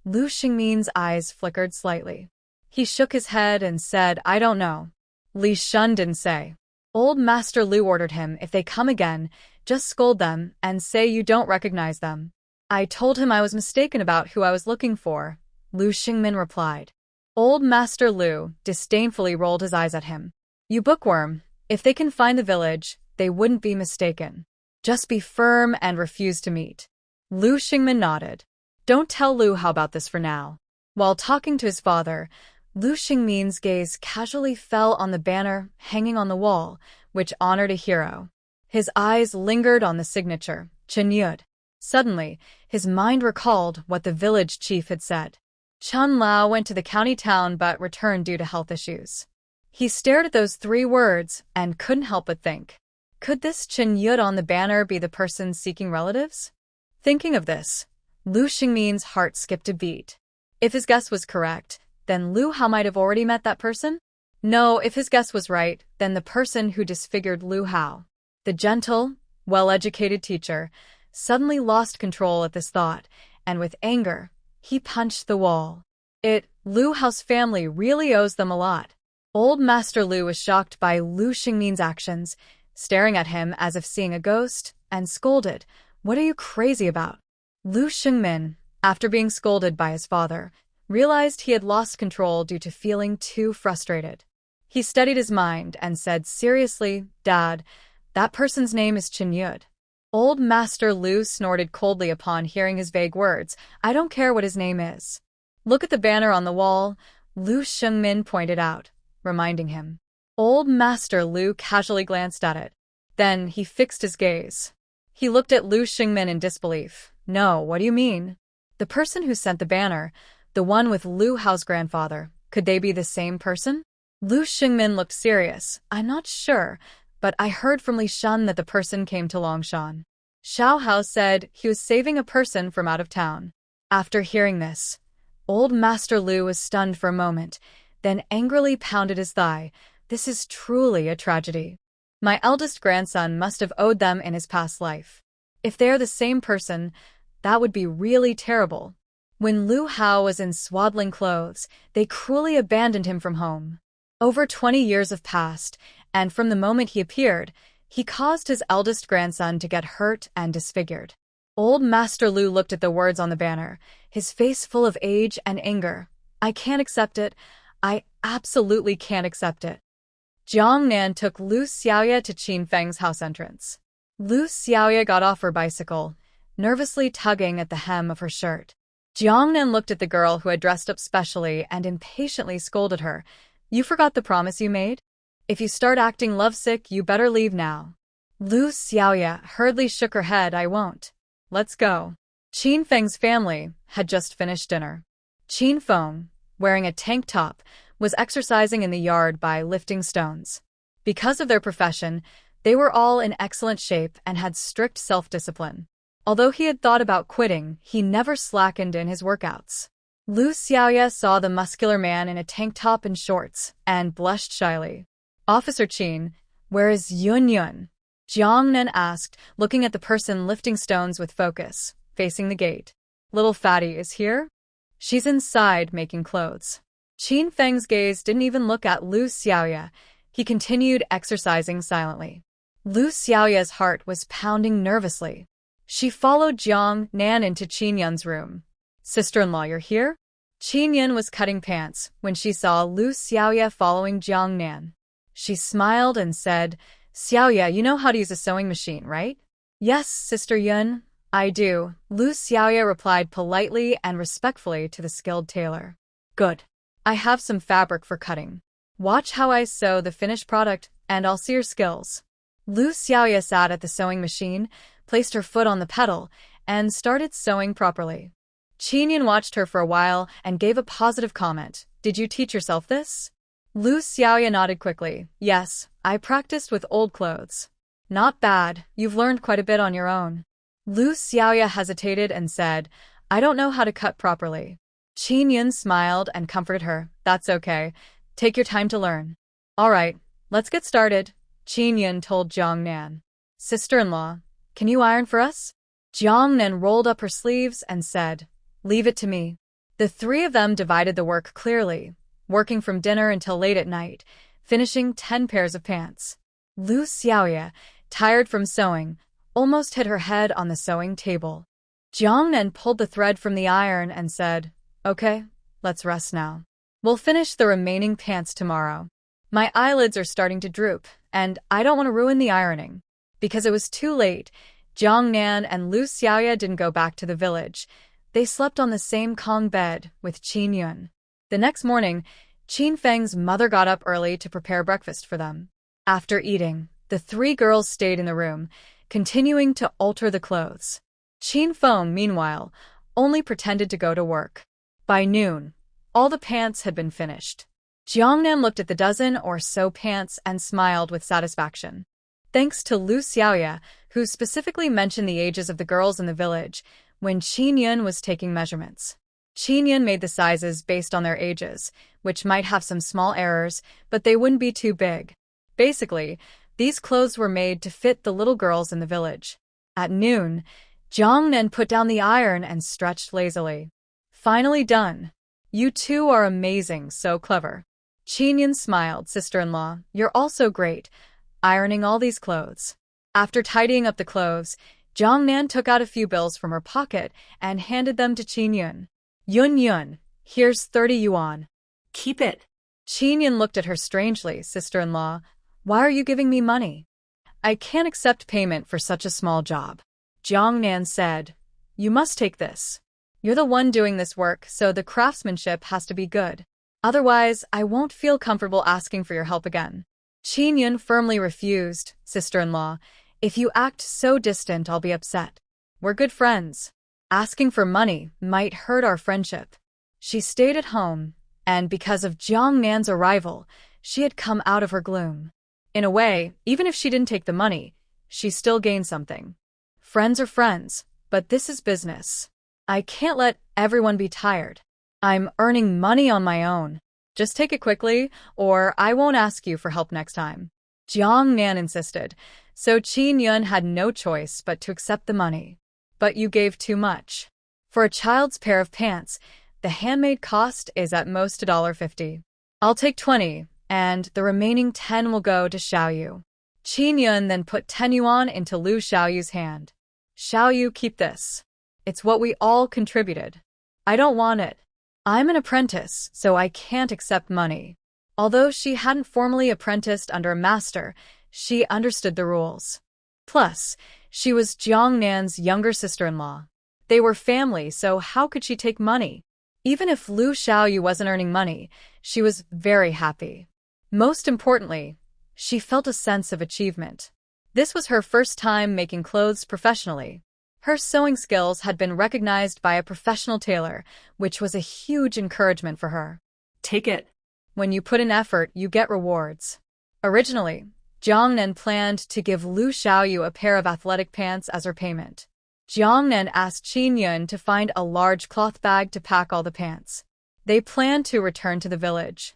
Lu Xingmin's eyes flickered slightly. He shook his head and said, "I don't know. Li Shun didn't say." Old Master Lu ordered him, "If they come again, just scold them and say you don't recognize them." "I told him I was mistaken about who I was looking for," Lu Xingmin replied. Old Master Lu disdainfully rolled his eyes at him. "You bookworm, if they can find the village, they wouldn't be mistaken. Just be firm and refuse to meet." Lu Xingmin nodded. "Don't tell Lu Hao about this for now." While talking to his father, Lu Xingmin's gaze casually fell on the banner hanging on the wall, which honored a hero. His eyes lingered on the signature, Chen Yud. Suddenly, his mind recalled what the village chief had said. Chun Lao went to the county town but returned due to health issues. He stared at those 3 words and couldn't help but think. Could this Chen Yud on the banner be the person seeking relatives? Thinking of this, Lu Xingmin's heart skipped a beat. If his guess was correct, then Lu Hao might have already met that person? No, if his guess was right, then the person who disfigured Lu Hao, the gentle, well-educated teacher, suddenly lost control at this thought, and with anger, he punched the wall. Lu Hao's family really owes them a lot. Old Master Lu was shocked by Lu Xingmin's actions, staring at him as if seeing a ghost, and scolded, "What are you crazy about?" Lu Xingmin, after being scolded by his father, realized he had lost control due to feeling too frustrated. He steadied his mind and said seriously, "Dad, that person's name is Chen Yud." Old Master Lu snorted coldly upon hearing his vague words. "I don't care what his name is." "Look at the banner on the wall," Lu Xingmin pointed out, reminding him. Old Master Lu casually glanced at it. Then he fixed his gaze. He looked at Lu Xingmin in disbelief. "No, what do you mean?" "The person who sent the banner, the one with Lu Hao's grandfather, could they be the same person?" Lu Xingmin looked serious. "I'm not sure, but I heard from Li Shun that the person came to Longshan. Xiao Hao said he was saving a person from out of town." After hearing this, Old Master Lu was stunned for a moment, then angrily pounded his thigh. "This is truly a tragedy. My eldest grandson must have owed them in his past life. If they are the same person, that would be really terrible. When Lu Hao was in swaddling clothes, they cruelly abandoned him from home. Over 20 years have passed, and from the moment he appeared, he caused his eldest grandson to get hurt and disfigured." Old Master Lu looked at the words on the banner, his face full of age and anger. "I can't accept it. I absolutely can't accept it." Jiang Nan took Lu Xiaoya to Qin Feng's house entrance. Lu Xiaoya got off her bicycle, nervously tugging at the hem of her shirt. Jiang Nan looked at the girl who had dressed up specially and impatiently scolded her. "You forgot the promise you made? If you start acting lovesick, you better leave now." Lu Xiaoya hurriedly shook her head. "I won't. Let's go." Qin Feng's family had just finished dinner. Qin Feng, wearing a tank top, was exercising in the yard by lifting stones. Because of their profession, they were all in excellent shape and had strict self-discipline. Although he had thought about quitting, he never slackened in his workouts. Lu Xiaoya saw the muscular man in a tank top and shorts, and blushed shyly. "Officer Qin, where is Yun Yun?" Jiang Nan asked, looking at the person lifting stones with focus, facing the gate. "Little fatty is here? She's inside making clothes." Qin Feng's gaze didn't even look at Lu Xiaoya. He continued exercising silently. Lu Xiaoya's heart was pounding nervously. She followed Jiang Nan into Qin Yun's room. "Sister-in-law, you're here?" Qin Yun was cutting pants when she saw Lu Xiaoya following Jiang Nan. She smiled and said, "Xiaoya, you know how to use a sewing machine, right?" "Yes, Sister Yun, I do," Lu Xiaoya replied politely and respectfully to the skilled tailor. "Good. I have some fabric for cutting. Watch how I sew the finished product, and I'll see your skills." Lu Xiaoya sat at the sewing machine, placed her foot on the pedal, and started sewing properly. Qin Yun watched her for a while and gave a positive comment. "Did you teach yourself this?" Lu Xiaoya nodded quickly. "Yes, I practiced with old clothes." "Not bad, you've learned quite a bit on your own." Lu Xiaoya hesitated and said, "I don't know how to cut properly." Qin Yun smiled and comforted her. "That's okay. Take your time to learn." "All right, let's get started," Qin Yun told Jiang Nan. "Sister-in-law, can you iron for us?" Jiang Nan rolled up her sleeves and said, "Leave it to me." The 3 of them divided the work clearly, working from dinner until late at night, finishing 10 pairs of pants. Lu Xiaoya, tired from sewing, almost hit her head on the sewing table. Jiang Nan pulled the thread from the iron and said, "Okay, let's rest now. We'll finish the remaining pants tomorrow. My eyelids are starting to droop, and I don't want to ruin the ironing." Because it was too late, Jiang Nan and Lu Xiaoya didn't go back to the village. They slept on the same Kong bed with Qin Yun. The next morning, Qin Feng's mother got up early to prepare breakfast for them. After eating, the 3 girls stayed in the room, continuing to alter the clothes. Qin Feng, meanwhile, only pretended to go to work. By noon, all the pants had been finished. Jiang Nan looked at the dozen or so pants and smiled with satisfaction. Thanks to Lu Xiaoya, who specifically mentioned the ages of the girls in the village when Qin Yun was taking measurements. Qin Yun made the sizes based on their ages, which might have some small errors, but they wouldn't be too big. Basically, these clothes were made to fit the little girls in the village. At noon, Jiang Nan put down the iron and stretched lazily. Finally done. You two are amazing, so clever. Qin Yun smiled. Sister-in-law, you're also great, ironing all these clothes. After tidying up the clothes, Jiang Nan took out a few bills from her pocket and handed them to Qin Yun. Yun, here's 30 yuan. Keep it. Qin Yun looked at her strangely. Sister-in-law, why are you giving me money? I can't accept payment for such a small job. Jiang Nan said, you must take this. You're the one doing this work, so the craftsmanship has to be good. Otherwise, I won't feel comfortable asking for your help again. Qin Yun firmly refused. Sister-in-law, if you act so distant, I'll be upset. We're good friends. Asking for money might hurt our friendship. She stayed at home, and because of Jiang Nan's arrival, she had come out of her gloom. In a way, even if she didn't take the money, she still gained something. Friends are friends, but this is business. I can't let everyone be tired. I'm earning money on my own. Just take it quickly, or I won't ask you for help next time. Jiang Nan insisted, so Qin Yun had no choice but to accept the money. But you gave too much. For a child's pair of pants, the handmade cost is at most $1.50. I'll take 20, and the remaining 10 will go to Xiaoyu. Qin Yun then put 10 yuan into Lu Xiaoyu's hand. Xiaoyu, keep this. It's what we all contributed. I don't want it. I'm an apprentice, so I can't accept money. Although she hadn't formally apprenticed under a master, she understood the rules. Plus, she was Jiang Nan's younger sister-in-law. They were family, so how could she take money? Even if Lu Xiaoyu wasn't earning money, she was very happy. Most importantly, she felt a sense of achievement. This was her first time making clothes professionally. Her sewing skills had been recognized by a professional tailor, which was a huge encouragement for her. Take it. When you put in effort, you get rewards. Originally, Jiang Nan planned to give Lu Xiaoyu a pair of athletic pants as her payment. Jiang Nan asked Qin Yun to find a large cloth bag to pack all the pants. They planned to return to the village.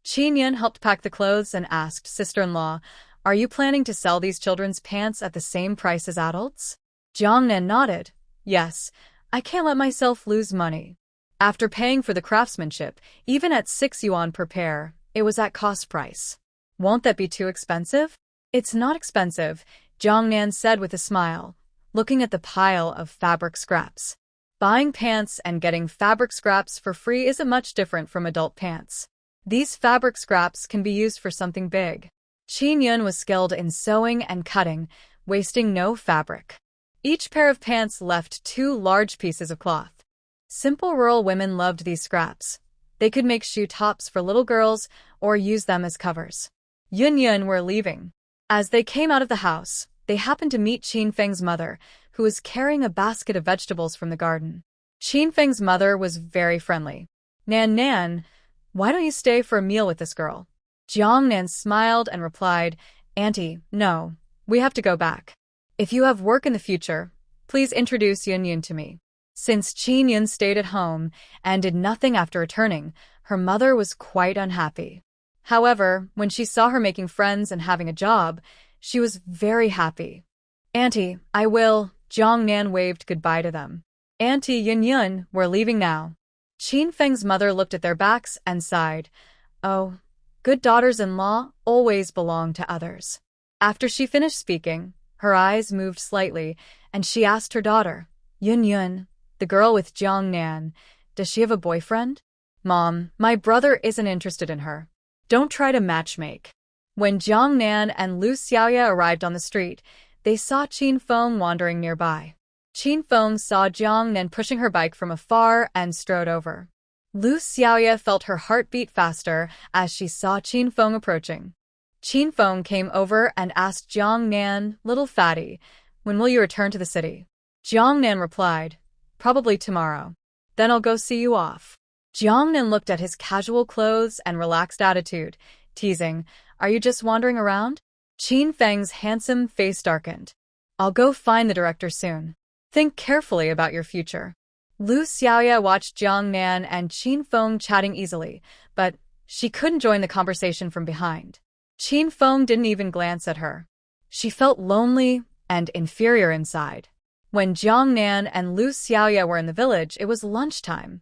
Qin Yun helped pack the clothes and asked, Sister-in-law, are you planning to sell these children's pants at the same price as adults? Jiang Nan nodded. Yes, I can't let myself lose money. After paying for the craftsmanship, even at 6 yuan per pair, it was at cost price. Won't that be too expensive? It's not expensive, Jiang Nan said with a smile, looking at the pile of fabric scraps. Buying pants and getting fabric scraps for free isn't much different from adult pants. These fabric scraps can be used for something big. Qin Yun was skilled in sewing and cutting, wasting no fabric. Each pair of pants left 2 large pieces of cloth. Simple rural women loved these scraps. They could make shoe tops for little girls or use them as covers. Yun were leaving. As they came out of the house, they happened to meet Qin Feng's mother, who was carrying a basket of vegetables from the garden. Qin Feng's mother was very friendly. Nan, why don't you stay for a meal with this girl? Jiang Nan smiled and replied, Auntie, no, we have to go back. If you have work in the future, please introduce Yun to me. Since Qin Yun stayed at home and did nothing after returning, her mother was quite unhappy. However, when she saw her making friends and having a job, she was very happy. Auntie, I will. Jiang Nan waved goodbye to them. Auntie Yun, we're leaving now. Qin Feng's mother looked at their backs and sighed. Oh, good daughters-in-law always belong to others. After she finished speaking, her eyes moved slightly, and she asked her daughter, Yun, the girl with Jiang Nan, does she have a boyfriend? Mom, my brother isn't interested in her. Don't try to matchmake. When Jiang Nan and Lu Xiaoya arrived on the street, they saw Qin Feng wandering nearby. Qin Feng saw Jiang Nan pushing her bike from afar and strode over. Lu Xiaoya felt her heart beat faster as she saw Qin Feng approaching. Qin Feng came over and asked Jiang Nan, little fatty, when will you return to the city? Jiang Nan replied, "Probably tomorrow. Then I'll go see you off." Jiang Nan looked at his casual clothes and relaxed attitude, teasing, "Are you just wandering around?" Qin Feng's handsome face darkened. "I'll go find the director soon. Think carefully about your future." Lu Xiaoya watched Jiang Nan and Qin Feng chatting easily, but she couldn't join the conversation from behind. Qin Feng didn't even glance at her. She felt lonely and inferior inside. When Jiang Nan and Lu Xiaoya were in the village, it was lunchtime.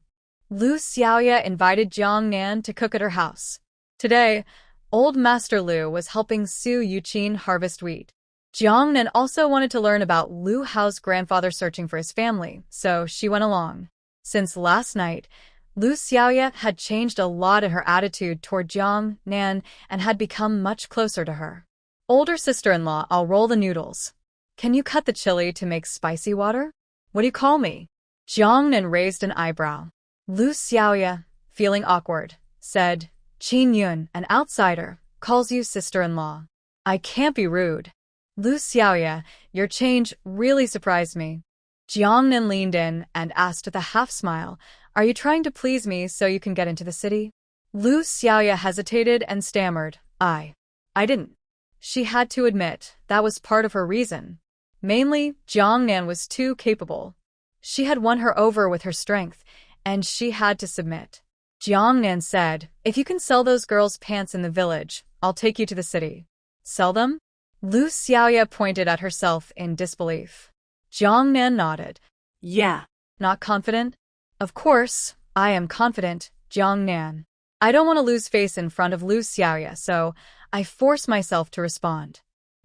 Lu Xiaoya invited Jiang Nan to cook at her house. Today, old Master Lu was helping Su Yuqin harvest wheat. Jiang Nan also wanted to learn about Lu Hao's grandfather searching for his family, so she went along. Since last night, Lu Xiaoya had changed a lot in her attitude toward Jiang Nan and had become much closer to her. "Older sister-in-law, I'll roll the noodles. Can you cut the chili to make spicy water? What do you call me?" Jiang Nan raised an eyebrow. Lu Xiaoya, feeling awkward, said, "Qin Yun, an outsider, calls you sister-in-law. I can't be rude." "Lu Xiaoya, your change really surprised me." Jiang Nan leaned in and asked with a half-smile, "Are you trying to please me so you can get into the city?" Lu Xiaoya hesitated and stammered, I didn't." She had to admit that was part of her reason. Mainly, Jiang Nan was too capable. She had won her over with her strength, and she had to submit. Jiang Nan said, "If you can sell those girls' pants in the village, I'll take you to the city." "Sell them?" Lu Xiaoya pointed at herself in disbelief. Jiang Nan nodded. Yeah. "Not confident?" "Of course, I am confident, Jiang Nan. I don't want to lose face in front of Lu Xiaoya, so I force myself to respond."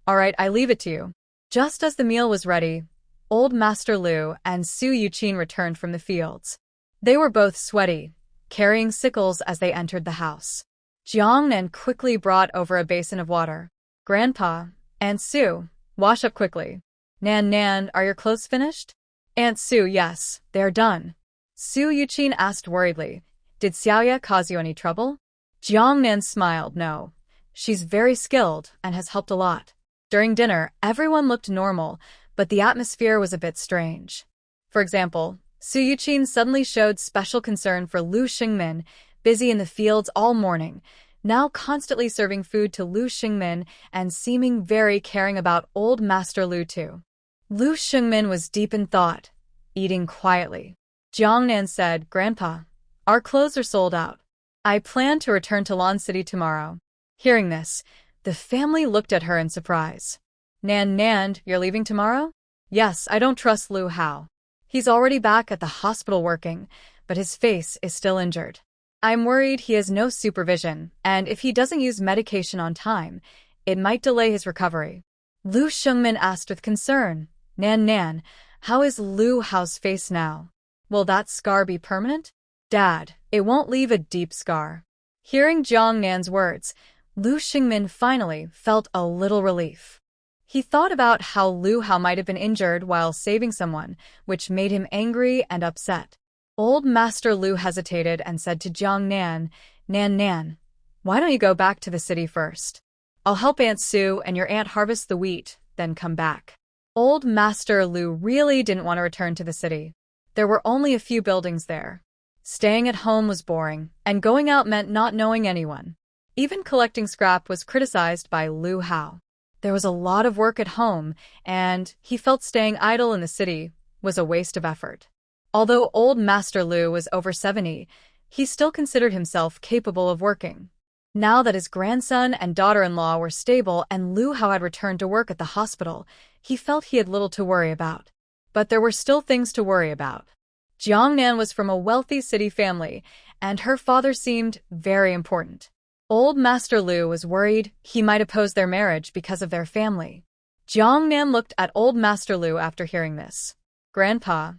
"All right, I leave it to you." Just as the meal was ready, old Master Lu and Su Yuqin returned from the fields. They were both sweaty, carrying sickles as they entered the house. Jiang Nan quickly brought over a basin of water. "Grandpa, Aunt Su, wash up quickly." Nan, are your clothes finished?" "Aunt Su, yes, they are done." Su Yuqin asked worriedly, "Did Xiaoya cause you any trouble?" Jiang Nan smiled, "No. She's very skilled and has helped a lot." During dinner, everyone looked normal, but the atmosphere was a bit strange. For example, Su Yuqin suddenly showed special concern for Lu Xingmin, busy in the fields all morning, now constantly serving food to Lu Xingmin and seeming very caring about old Master Lu too. Lu Xingmin was deep in thought, eating quietly. Jiang Nan said, "Grandpa, our clothes are sold out. I plan to return to Lan City tomorrow." Hearing this, the family looked at her in surprise. Nan, you're leaving tomorrow?" "Yes, I don't trust Lu Hao. He's already back at the hospital working, but his face is still injured. I'm worried he has no supervision, and if he doesn't use medication on time, it might delay his recovery." Lu Xingmin asked with concern, Nan, how is Lu Hao's face now? Will that scar be permanent?" "Dad, it won't leave a deep scar." Hearing Jiang Nan's words, Lu Xingmin finally felt a little relief. He thought about how Lu Hao might have been injured while saving someone, which made him angry and upset. Old Master Lu hesitated and said to Jiang Nan, why don't you go back to the city first? I'll help Aunt Su and your aunt harvest the wheat, then come back. Old Master Lu really didn't want to return to the city. There were only a few buildings there. Staying at home was boring, and going out meant not knowing anyone. Even collecting scrap was criticized by Lu Hao. There was a lot of work at home, and he felt staying idle in the city was a waste of effort. Although old Master Lu was over 70, he still considered himself capable of working. Now that his grandson and daughter-in-law were stable and Lu Hao had returned to work at the hospital, he felt he had little to worry about. But there were still things to worry about. Jiang Nan was from a wealthy city family, and her father seemed very important. Old Master Lu was worried he might oppose their marriage because of their family. Jiang Nan looked at old Master Lu after hearing this. "Grandpa,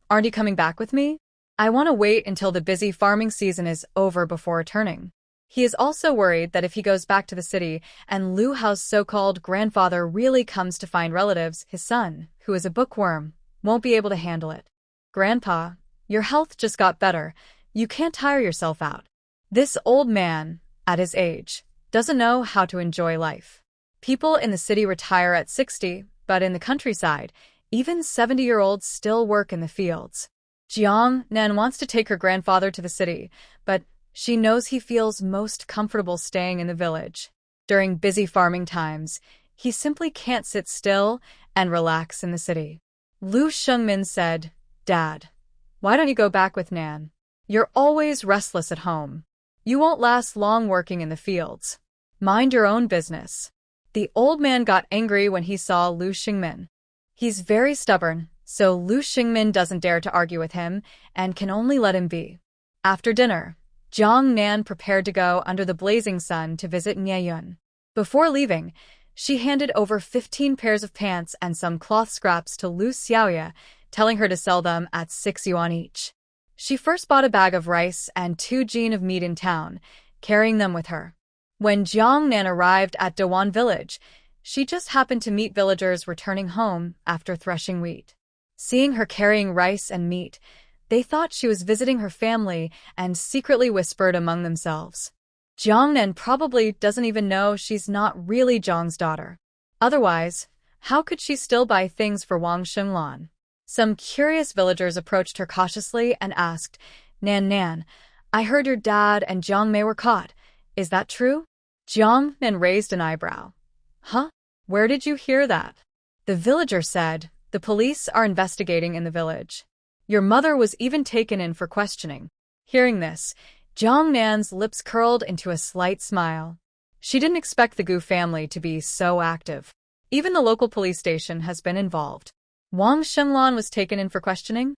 aren't you coming back with me? I want to wait until the busy farming season is over before returning." He is also worried that if he goes back to the city and Lu Hao's so-called grandfather really comes to find relatives, his son, who is a bookworm, won't be able to handle it. "Grandpa, your health just got better. You can't tire yourself out." This old man, at his age, doesn't know how to enjoy life. People in the city retire at 60, but in the countryside, Even 70-year-olds still work in the fields. Jiang Nan wants to take her grandfather to the city, but she knows he feels most comfortable staying in the village. During busy farming times, he simply can't sit still and relax in the city. Lu Shengmin said, "Dad, why don't you go back with Nan? You're always restless at home. You won't last long working in the fields. Mind your own business." The old man got angry when he saw Lu Shengmin. He's very stubborn, so Lu Shengmin doesn't dare to argue with him and can only let him be. After dinner, Jiang Nan prepared to go under the blazing sun to visit Nieyun. Before leaving, she handed over 15 pairs of pants and some cloth scraps to Lu Xiaoya, telling her to sell them at 6 yuan each. She first bought a bag of rice and 2 jin of meat in town, carrying them with her. When Jiang Nan arrived at Dawan village, she just happened to meet villagers returning home after threshing wheat. Seeing her carrying rice and meat, they thought she was visiting her family and secretly whispered among themselves. Jiang Nan probably doesn't even know she's not really Jiang's daughter. Otherwise, how could she still buy things for Wang Shenglan? Some curious villagers approached her cautiously and asked, Nan, I heard your dad and Jiang Mei were caught. Is that true?" Jiang Nan raised an eyebrow. "Huh? Where did you hear that?" The villager said, "The police are investigating in the village. Your mother was even taken in for questioning." Hearing this, Jiang Nan's lips curled into a slight smile. She didn't expect the Gu family to be so active. Even the local police station has been involved. Wang Shenglan was taken in for questioning?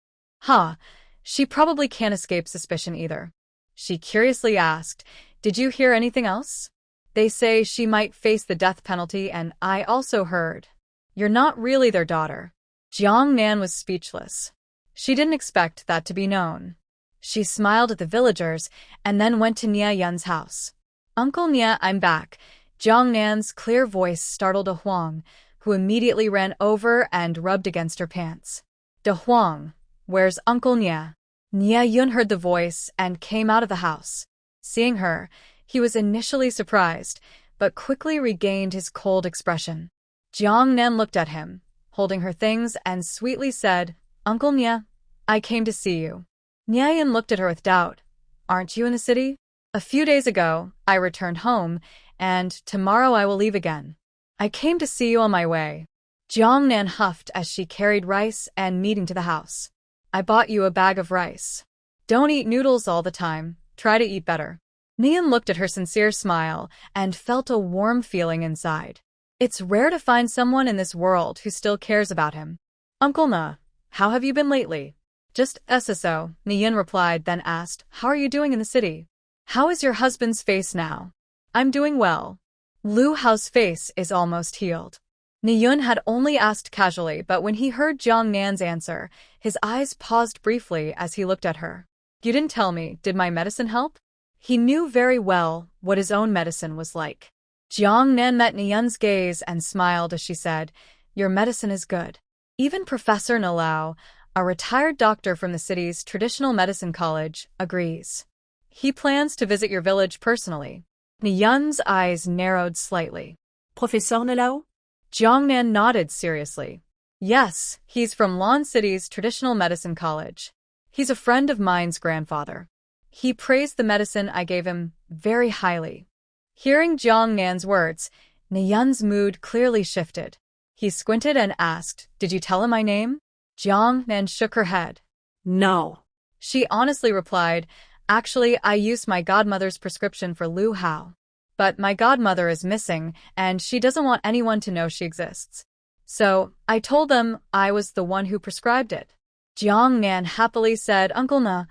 She probably can't escape suspicion either. She curiously asked, "Did you hear anything else?" "They say she might face the death penalty, and I also heard. You're not really their daughter." Jiang Nan was speechless. She didn't expect that to be known. She smiled at the villagers and then went to Nia Yun's house. "Uncle Nia, I'm back." Jiang Nan's clear voice startled De Huang, who immediately ran over and rubbed against her pants. "De Huang, where's Uncle Nia?" Nia Yun heard the voice and came out of the house. Seeing her, he was initially surprised, but quickly regained his cold expression. Jiang Nan looked at him, holding her things, and sweetly said, "Uncle Nia, I came to see you." Nia Yun looked at her with doubt. "Aren't you in the city?" "A few days ago, I returned home, and tomorrow I will leave again. I came to see you on my way." Jiang Nan huffed as she carried rice and meat into the house. "I bought you a bag of rice. Don't eat noodles all the time. Try to eat better." Nian looked at her sincere smile and felt a warm feeling inside. It's rare to find someone in this world who still cares about him. "Uncle Na, how have you been lately?" "Just so," Nian replied, then asked, "How are you doing in the city? How is your husband's face now?" "I'm doing well. Lu Hao's face is almost healed." Niyun had only asked casually, but when he heard Jiang Nan's answer, his eyes paused briefly as he looked at her. "You didn't tell me, did my medicine help?" He knew very well what his own medicine was like. Jiang Nan met Niyun's gaze and smiled as she said, "Your medicine is good. Even Professor Nalao, a retired doctor from the city's traditional medicine college, agrees. He plans to visit your village personally." Niyun's eyes narrowed slightly. Professor Nalao? Jiang Nan nodded seriously. "Yes, he's from Lan City's traditional medicine college. He's a friend of mine's grandfather. He praised the medicine I gave him very highly." Hearing Jiang Nan's words, Niyun's mood clearly shifted. He squinted and asked, "Did you tell him my name?" Jiang Nan shook her head. "No." She honestly replied, "Actually, I used my godmother's prescription for Lu Hao. But my godmother is missing, and she doesn't want anyone to know she exists. So, I told them I was the one who prescribed it." Jiang Nan happily said, "Uncle Na,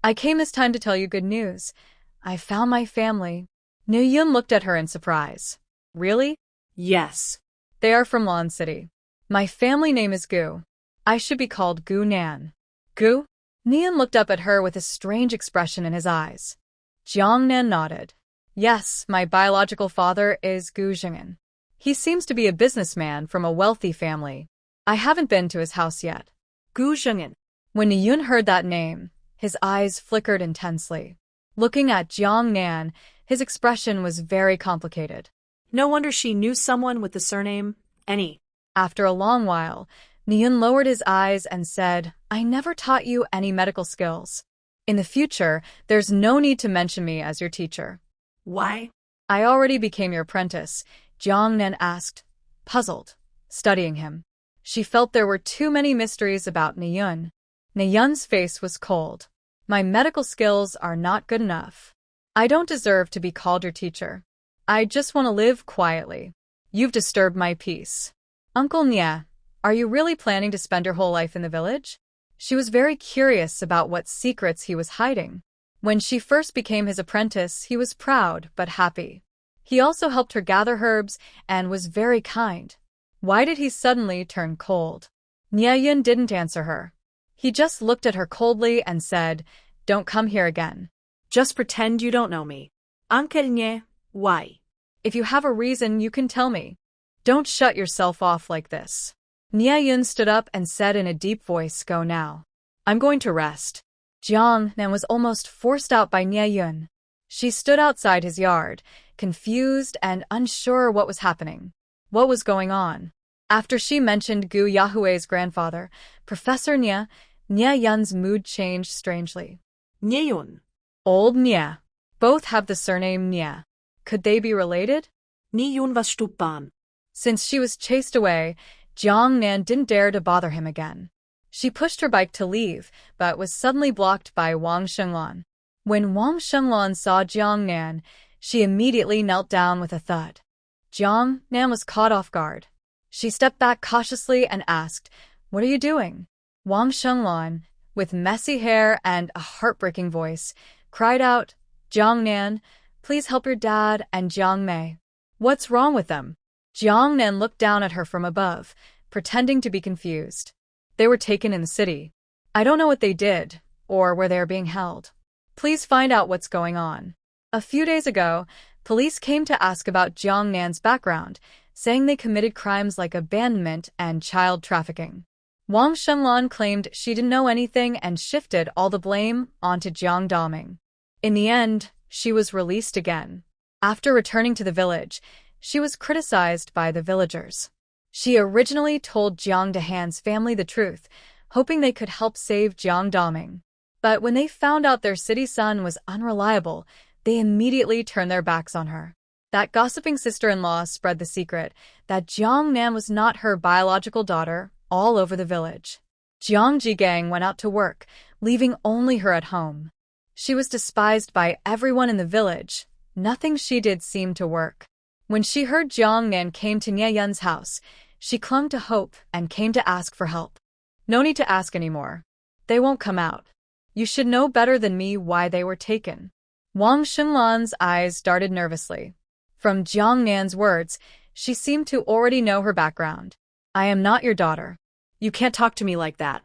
I came this time to tell you good news. I found my family." Nu Yun looked at her in surprise. "Really?" "Yes." "They are from Lan City. My family name is Gu. I should be called Gu Nan." "Gu?" Nian looked up at her with a strange expression in his eyes. Jiang Nan nodded. "Yes, my biological father is Gu Jing'an. He seems to be a businessman from a wealthy family. I haven't been to his house yet." Gu Jing'an. When Niyun heard that name, his eyes flickered intensely. Looking at Jiang Nan, his expression was very complicated. No wonder she knew someone with the surname Any. After a long while, Niyun lowered his eyes and said, I never taught you any medical skills. In the future, there's no need to mention me as your teacher. Why? I already became your apprentice, Jiang Nan asked, puzzled, studying him. She felt there were too many mysteries about Niyun. Niyun's face was cold. My medical skills are not good enough. I don't deserve to be called your teacher. I just want to live quietly. You've disturbed my peace. Uncle Nia, are you really planning to spend your whole life in the village? She was very curious about what secrets he was hiding. When she first became his apprentice, he was proud but happy. He also helped her gather herbs and was very kind. Why did he suddenly turn cold? Nia didn't answer her. He just looked at her coldly and said, Don't come here again. Just pretend you don't know me. Uncle Nia, why? If you have a reason, you can tell me. Don't shut yourself off like this. Nia stood up and said in a deep voice, Go now. I'm going to rest. Jiang Nan was almost forced out by Nia. She stood outside his yard, confused and unsure what was happening. What was going on? After she mentioned Gu Yahui's grandfather, Professor Nia-Yun's mood changed strangely. Nia-Yun. Old Nia. Both have the surname Nia. Could they be related? Nia-Yun was stupid. Since she was chased away, Jiang Nan didn't dare to bother him again. She pushed her bike to leave, but was suddenly blocked by Wang Shenglan. When Wang Shenglan saw Jiang Nan, she immediately knelt down with a thud. Jiang Nan was caught off guard. She stepped back cautiously and asked, What are you doing? Wang Shenglan, with messy hair and a heartbreaking voice, cried out, Jiang Nan, please help your dad and Jiang Mei. What's wrong with them? Jiang Nan looked down at her from above, pretending to be confused. They were taken in the city. I don't know what they did, or where they are being held. Please find out what's going on. A few days ago, police came to ask about Jiang Nan's background, saying they committed crimes like abandonment and child trafficking. Wang Shenglan claimed she didn't know anything and shifted all the blame onto Jiang Daming. In the end, she was released again. After returning to the village, she was criticized by the villagers. She originally told Jiang Dahan's family the truth, hoping they could help save Jiang Daming. But when they found out their city son was unreliable, they immediately turned their backs on her. That gossiping sister-in-law spread the secret that Jiang Nan was not her biological daughter all over the village. Jiang Jigang went out to work, leaving only her at home. She was despised by everyone in the village. Nothing she did seemed to work. When she heard Jiang Nan came to Nia-Yun's house, she clung to hope and came to ask for help. No need to ask anymore. They won't come out. You should know better than me why they were taken. Wang Shenglan's eyes darted nervously. From Jiang Nan's words, she seemed to already know her background. I am not your daughter. You can't talk to me like that.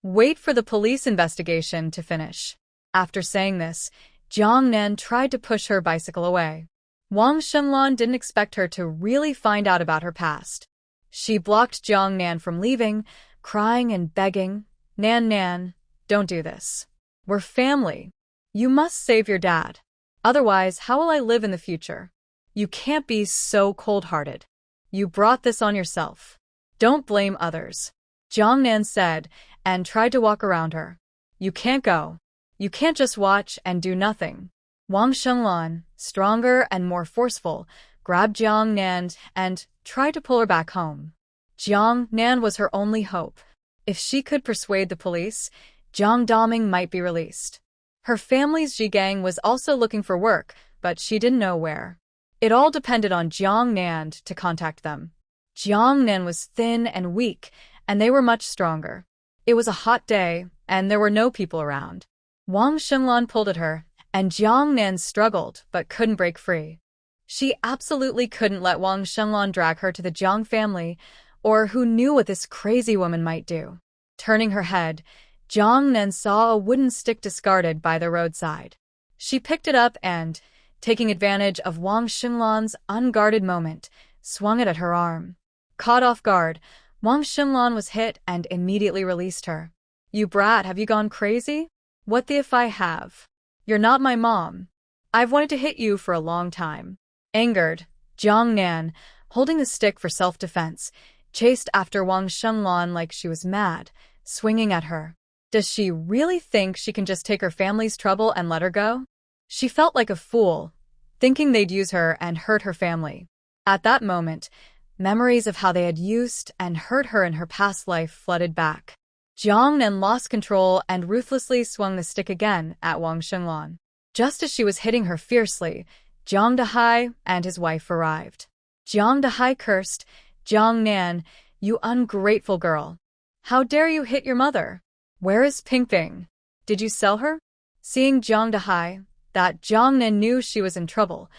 Wait for the police investigation to finish. After saying this, Jiang Nan tried to push her bicycle away. Wang Shenglan didn't expect her to really find out about her past. She blocked Jiang Nan from leaving, crying and begging, Nan, don't do this. We're family. You must save your dad. Otherwise, how will I live in the future? You can't be so cold-hearted. You brought this on yourself. Don't blame others. Jiang Nan said, and tried to walk around her. You can't go. You can't just watch and do nothing. Wang Shenglan, stronger and more forceful, grabbed Jiang Nan and tried to pull her back home. Jiang Nan was her only hope. If she could persuade the police, Jiang Daming might be released. Her family's Jigang was also looking for work, but she didn't know where. It all depended on Jiang Nan to contact them. Jiang Nan was thin and weak, and they were much stronger. It was a hot day, and there were no people around. Wang Shenglan pulled at her, and Jiang Nan struggled but couldn't break free. She absolutely couldn't let Wang Shenglan drag her to the Jiang family, or who knew what this crazy woman might do. Turning her head, Jiang Nan saw a wooden stick discarded by the roadside. She picked it up and, taking advantage of Wang Shenglan's unguarded moment, swung it at her arm. Caught off guard, Wang Shenglan was hit and immediately released her. You brat, have you gone crazy? What the if I have? You're not my mom. I've wanted to hit you for a long time. Angered, Jiang Nan, holding the stick for self-defense, chased after Wang Shenglan like she was mad, swinging at her. Does she really think she can just take her family's trouble and let her go? She felt like a fool, thinking they'd use her and hurt her family. At that moment, memories of how they had used and hurt her in her past life flooded back. Jiang Nan lost control and ruthlessly swung the stick again at Wang Shenglan. Just as she was hitting her fiercely, Jiang Dahai and his wife arrived. Jiang Dahai cursed, "Jiang Nan, you ungrateful girl. How dare you hit your mother? Where is Pingping? Did you sell her?" Seeing Jiang Dahai, that Jiang Nan knew she was in trouble,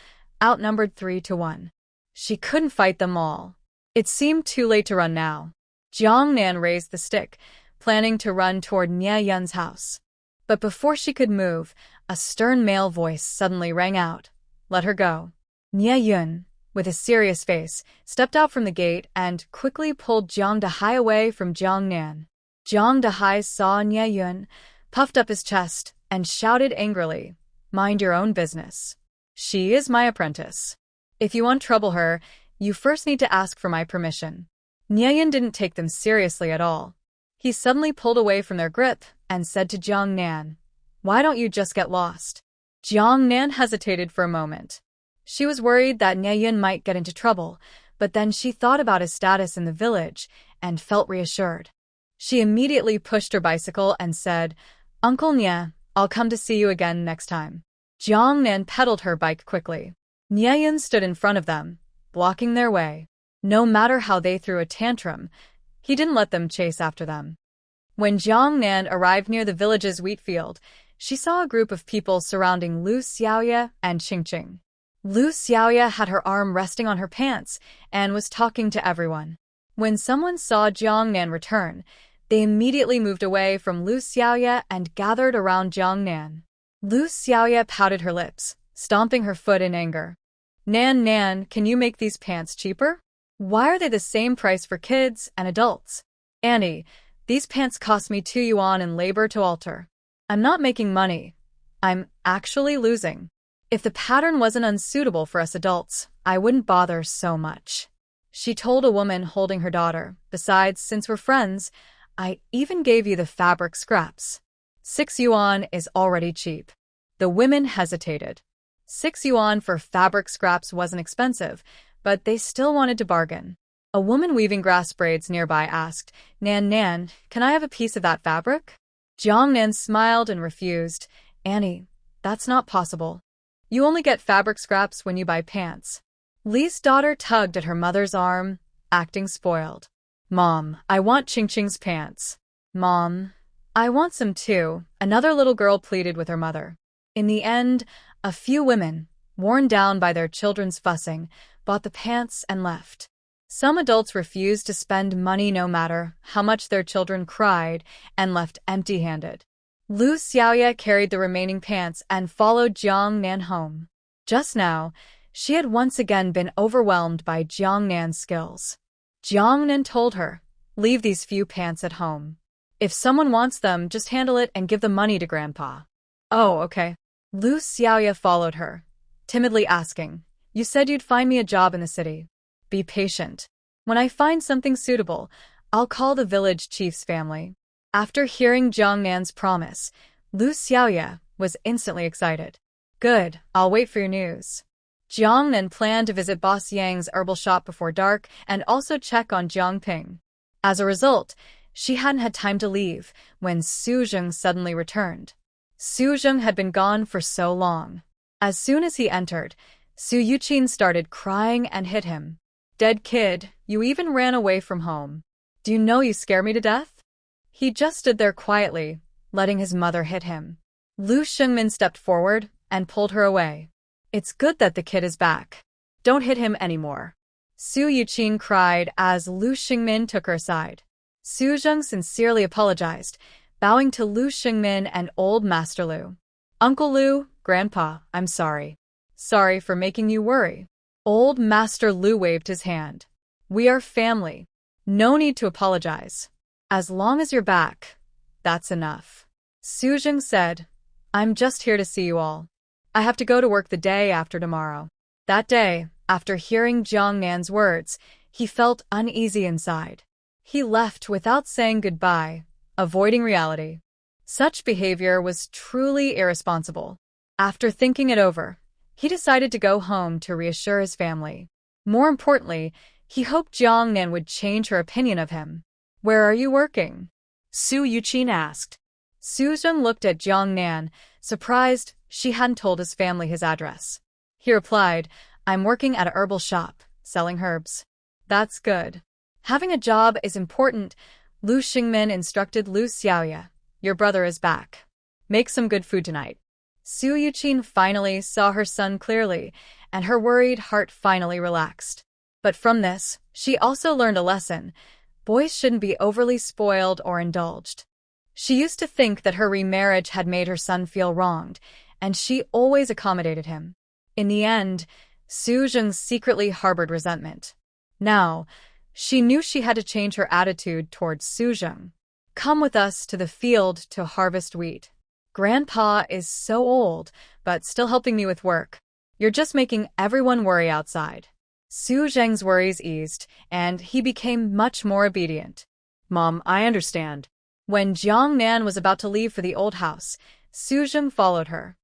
outnumbered 3-1. She couldn't fight them all. It seemed too late to run now. Jiang Nan raised the stick, planning to run toward Nie Yun's house. But before she could move, a stern male voice suddenly rang out. "Let her go." Nie Yun, with a serious face, stepped out from the gate and quickly pulled Jiang Dahai away from Jiang Nan. Jiang Dahai saw Nie Yun, puffed up his chest, and shouted angrily, "Mind your own business. She is my apprentice. If you untrouble her, you first need to ask for my permission." Nie Yun didn't take them seriously at all. He suddenly pulled away from their grip and said to Jiang Nan, "Why don't you just get lost?" Jiang Nan hesitated for a moment. She was worried that Nie Yun might get into trouble, but then she thought about his status in the village and felt reassured. She immediately pushed her bicycle and said, "Uncle Nie, I'll come to see you again next time." Jiang Nan pedaled her bike quickly. Nie Yun stood in front of them, blocking their way. No matter how they threw a tantrum, he didn't let them chase after them. When Jiang Nan arrived near the village's wheat field, she saw a group of people surrounding Lu Xiaoya and Qingqing. Lu Xiaoya had her arm resting on her pants and was talking to everyone. When someone saw Jiang Nan return, they immediately moved away from Lu Xiaoya and gathered around Jiang Nan. Lu Xiaoya pouted her lips, stomping her foot in anger. Nan, can you make these pants cheaper? Why are they the same price for kids and adults? Annie, these pants cost me 2 yuan in labor to alter. I'm not making money. I'm actually losing. If the pattern wasn't unsuitable for us adults, I wouldn't bother so much. She told a woman holding her daughter. Besides, since we're friends, I even gave you the fabric scraps. 6 yuan is already cheap. The women hesitated. 6 yuan for fabric scraps wasn't expensive, but they still wanted to bargain. A woman weaving grass braids nearby asked, Nan, can I have a piece of that fabric? Jiang Nan smiled and refused. Annie, that's not possible. You only get fabric scraps when you buy pants. Li's daughter tugged at her mother's arm, acting spoiled. Mom, I want Qingqing's pants. Mom, I want some too, another little girl pleaded with her mother. In the end, a few women, worn down by their children's fussing, bought the pants and left. Some adults refused to spend money no matter how much their children cried and left empty-handed. Lu Xiaoya carried the remaining pants and followed Jiang Nan home. Just now, she had once again been overwhelmed by Jiang Nan's skills. Jiang Nan told her, leave these few pants at home. If someone wants them, just handle it and give the money to Grandpa. Oh, okay. Lu Xiaoya followed her, timidly asking, you said you'd find me a job in the city. Be patient. When I find something suitable, I'll call the village chief's family. After hearing Jiang Nan's promise, Lu Xiaoya was instantly excited. Good, I'll wait for your news. Jiang Nan planned to visit Boss Yang's herbal shop before dark and also check on Jiang Ping. As a result, she hadn't had time to leave when Su Zheng suddenly returned. Su Zheng had been gone for so long. As soon as he entered, Su Yuqin started crying and hit him. Dead kid, you even ran away from home. Do you know you scare me to death? He just stood there quietly, letting his mother hit him. Lu Shengmin stepped forward and pulled her away. It's good that the kid is back. Don't hit him anymore. Su Yuqin cried as Lu Shengmin took her aside. Su Zheng sincerely apologized, bowing to Lu Shengmin and old Master Lu. Uncle Lu, Grandpa, I'm sorry. Sorry for making you worry. Old Master Lu waved his hand. We are family. No need to apologize. As long as you're back, that's enough. Su Zheng said, I'm just here to see you all. I have to go to work the day after tomorrow. That day, after hearing Jiang Nan's words, he felt uneasy inside. He left without saying goodbye, avoiding reality. Such behavior was truly irresponsible. After thinking it over, he decided to go home to reassure his family. More importantly, he hoped Jiang Nan would change her opinion of him. "Where are you working?" Su Yuqin asked. Su Zheng looked at Jiang Nan, surprised she hadn't told his family his address. He replied, "I'm working at a herbal shop, selling herbs." "That's good. Having a job is important," Lu Xingmin instructed Lu Xiaoya. "Your brother is back. Make some good food tonight." Su Yuqin finally saw her son clearly, and her worried heart finally relaxed. But from this, she also learned a lesson. Boys shouldn't be overly spoiled or indulged. She used to think that her remarriage had made her son feel wronged, and she always accommodated him. In the end, Su Zheng secretly harbored resentment. Now, she knew she had to change her attitude towards Su Zheng. "Come with us to the field to harvest wheat. Grandpa is so old, but still helping me with work. You're just making everyone worry outside." Su Zheng's worries eased, and he became much more obedient. "Mom, I understand." When Jiang Nan was about to leave for the old house, Su Zheng followed her.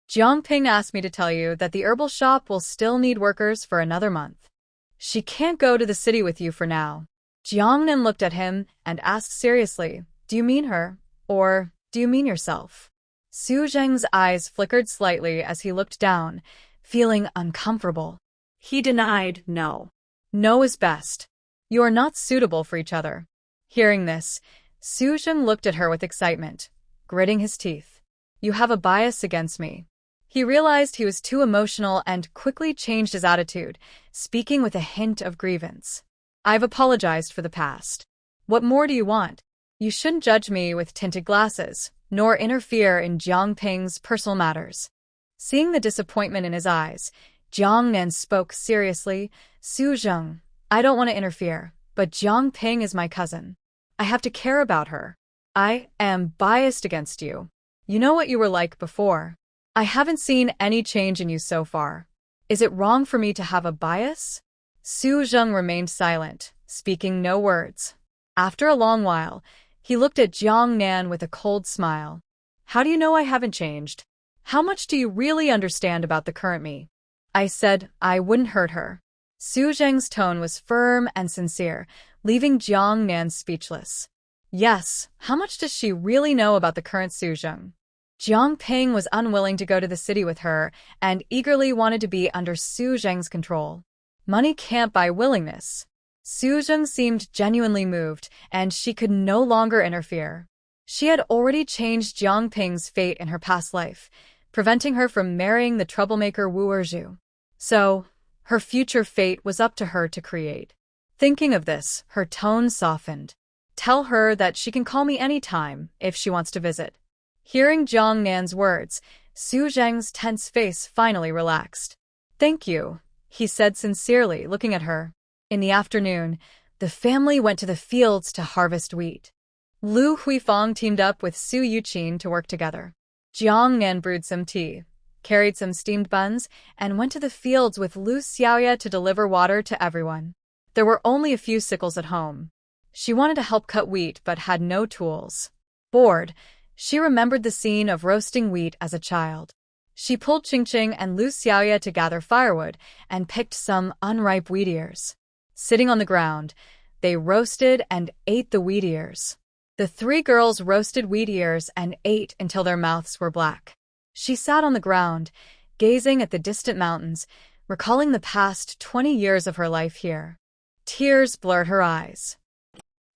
"Jiang Ping asked me to tell you that the herbal shop will still need workers for another month. She can't go to the city with you for now." Jiang Nan looked at him and asked seriously, "Do you mean her, or do you mean yourself?" Su Zheng's eyes flickered slightly as he looked down, feeling uncomfortable. He denied, "No." "No is best. You are not suitable for each other." Hearing this, Su Zheng looked at her with excitement, gritting his teeth. "You have a bias against me." He realized he was too emotional and quickly changed his attitude, speaking with a hint of grievance. "I've apologized for the past. What more do you want? You shouldn't judge me with tinted glasses, nor interfere in Jiang Ping's personal matters." Seeing the disappointment in his eyes, Jiang Nan spoke seriously. "Su Zheng, I don't want to interfere, but Jiang Ping is my cousin. I have to care about her. I am biased against you. You know what you were like before. I haven't seen any change in you so far. Is it wrong for me to have a bias?" Su Zheng remained silent, speaking no words. After a long while, he looked at Jiang Nan with a cold smile. "How do you know I haven't changed? How much do you really understand about the current me?" "I said I wouldn't hurt her." Su Zheng's tone was firm and sincere, leaving Jiang Nan speechless. Yes, how much does she really know about the current Su Zheng? Jiang Ping was unwilling to go to the city with her and eagerly wanted to be under Su Zheng's control. Money can't buy willingness. Su Zheng seemed genuinely moved, and she could no longer interfere. She had already changed Jiang Ping's fate in her past life, preventing her from marrying the troublemaker Wu Erju. So, her future fate was up to her to create. Thinking of this, her tone softened. "Tell her that she can call me anytime if she wants to visit." Hearing Jiang Nan's words, Su Zheng's tense face finally relaxed. "Thank you," he said sincerely, looking at her. In the afternoon, the family went to the fields to harvest wheat. Lu Huifang teamed up with Su Yuqin to work together. Jiang Nan brewed some tea, carried some steamed buns, and went to the fields with Lu Xiaoya to deliver water to everyone. There were only a few sickles at home. She wanted to help cut wheat but had no tools. Bored, she remembered the scene of roasting wheat as a child. She pulled Qingqing and Lu Xiaoya to gather firewood and picked some unripe wheat ears. Sitting on the ground, they roasted and ate the wheat ears. The three girls roasted wheat ears and ate until their mouths were black. She sat on the ground, gazing at the distant mountains, recalling the past 20 years of her life here. Tears blurred her eyes.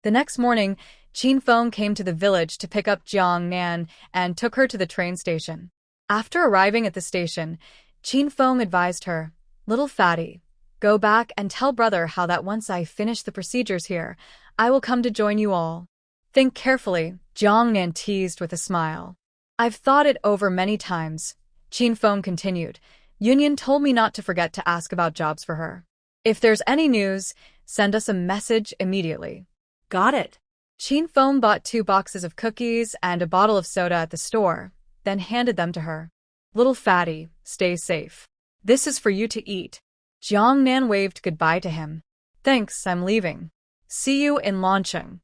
The next morning, Qin Feng came to the village to pick up Jiang Nan and took her to the train station. After arriving at the station, Qin Feng advised her, "Little fatty, go back and tell brother how that once I finish the procedures here, I will come to join you all." "Think carefully," Jiang Nan teased with a smile. "I've thought it over many times," Qin Feng continued. "Yunyan told me not to forget to ask about jobs for her. If there's any news, send us a message immediately." "Got it." Qin Feng bought 2 boxes of cookies and a bottle of soda at the store, then handed them to her. "Little fatty, stay safe. This is for you to eat. Jiang Nan waved goodbye to him. Thanks, I'm leaving. See you in Lancheng.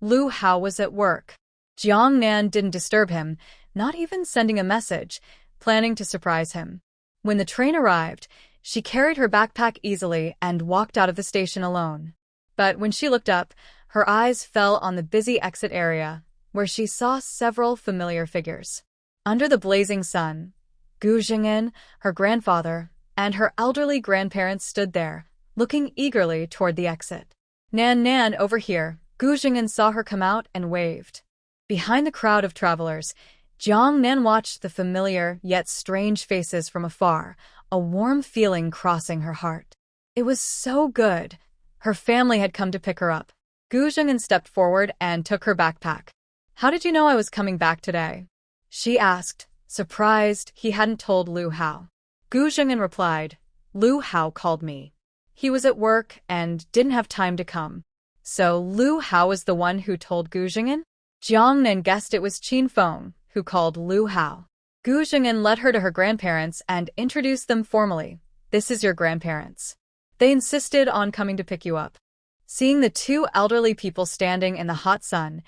Lu Hao was at work. Jiang Nan didn't disturb him, not even sending a message, planning to surprise him. When the train arrived, she carried her backpack easily and walked out of the station alone. But when she looked up, her eyes fell on the busy exit area, where she saw several familiar figures. Under the blazing sun, Gu Jing'an, her grandfather, and her elderly grandparents stood there, looking eagerly toward the exit. Nan, over here. Gu Jing'an saw her come out and waved. Behind the crowd of travelers, Jiang Nan watched the familiar yet strange faces from afar, a warm feeling crossing her heart. It was so good. Her family had come to pick her up. Gu Jing'an stepped forward and took her backpack. How did you know I was coming back today? She asked, surprised he hadn't told Lu Hao. Gu Jing'an replied, Lu Hao called me. He was at work and didn't have time to come. So Lu Hao was the one who told Gu Jing'an? Jiang Nan guessed it was Qin Feng who called Lu Hao. Gu Jing'an led her to her grandparents and introduced them formally. This is your grandparents. They insisted on coming to pick you up. Seeing the two elderly people standing in the hot sun,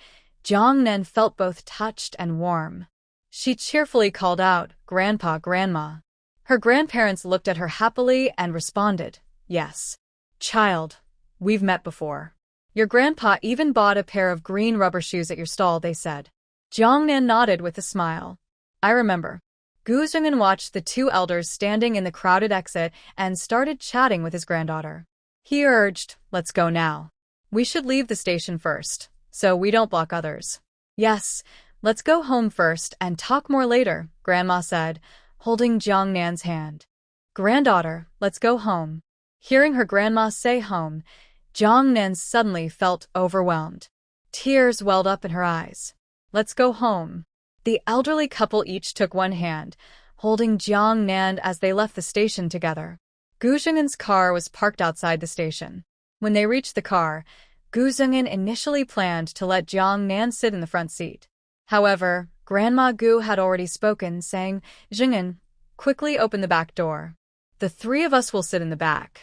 Jiang Nan felt both touched and warm. She cheerfully called out, Grandpa, Grandma. Her grandparents looked at her happily and responded, Yes. Child, we've met before. Your grandpa even bought a pair of green rubber shoes at your stall, they said. Jiang Nan nodded with a smile. I remember. Gu Jing'an watched the two elders standing in the crowded exit and started chatting with his granddaughter. He urged, Let's go now. We should leave the station first, so we don't block others. Yes, let's go home first and talk more later, Grandma said, holding Jiang Nan's hand. Granddaughter, let's go home. Hearing her grandma say home, Jiang Nan suddenly felt overwhelmed. Tears welled up in her eyes. Let's go home. The elderly couple each took one hand, holding Jiang Nan as they left the station together. Gu Jing'an's car was parked outside the station. When they reached the car, Gu Jing'an initially planned to let Jiang Nan sit in the front seat. However, Grandma Gu had already spoken, saying, Jing'an, quickly open the back door. The three of us will sit in the back.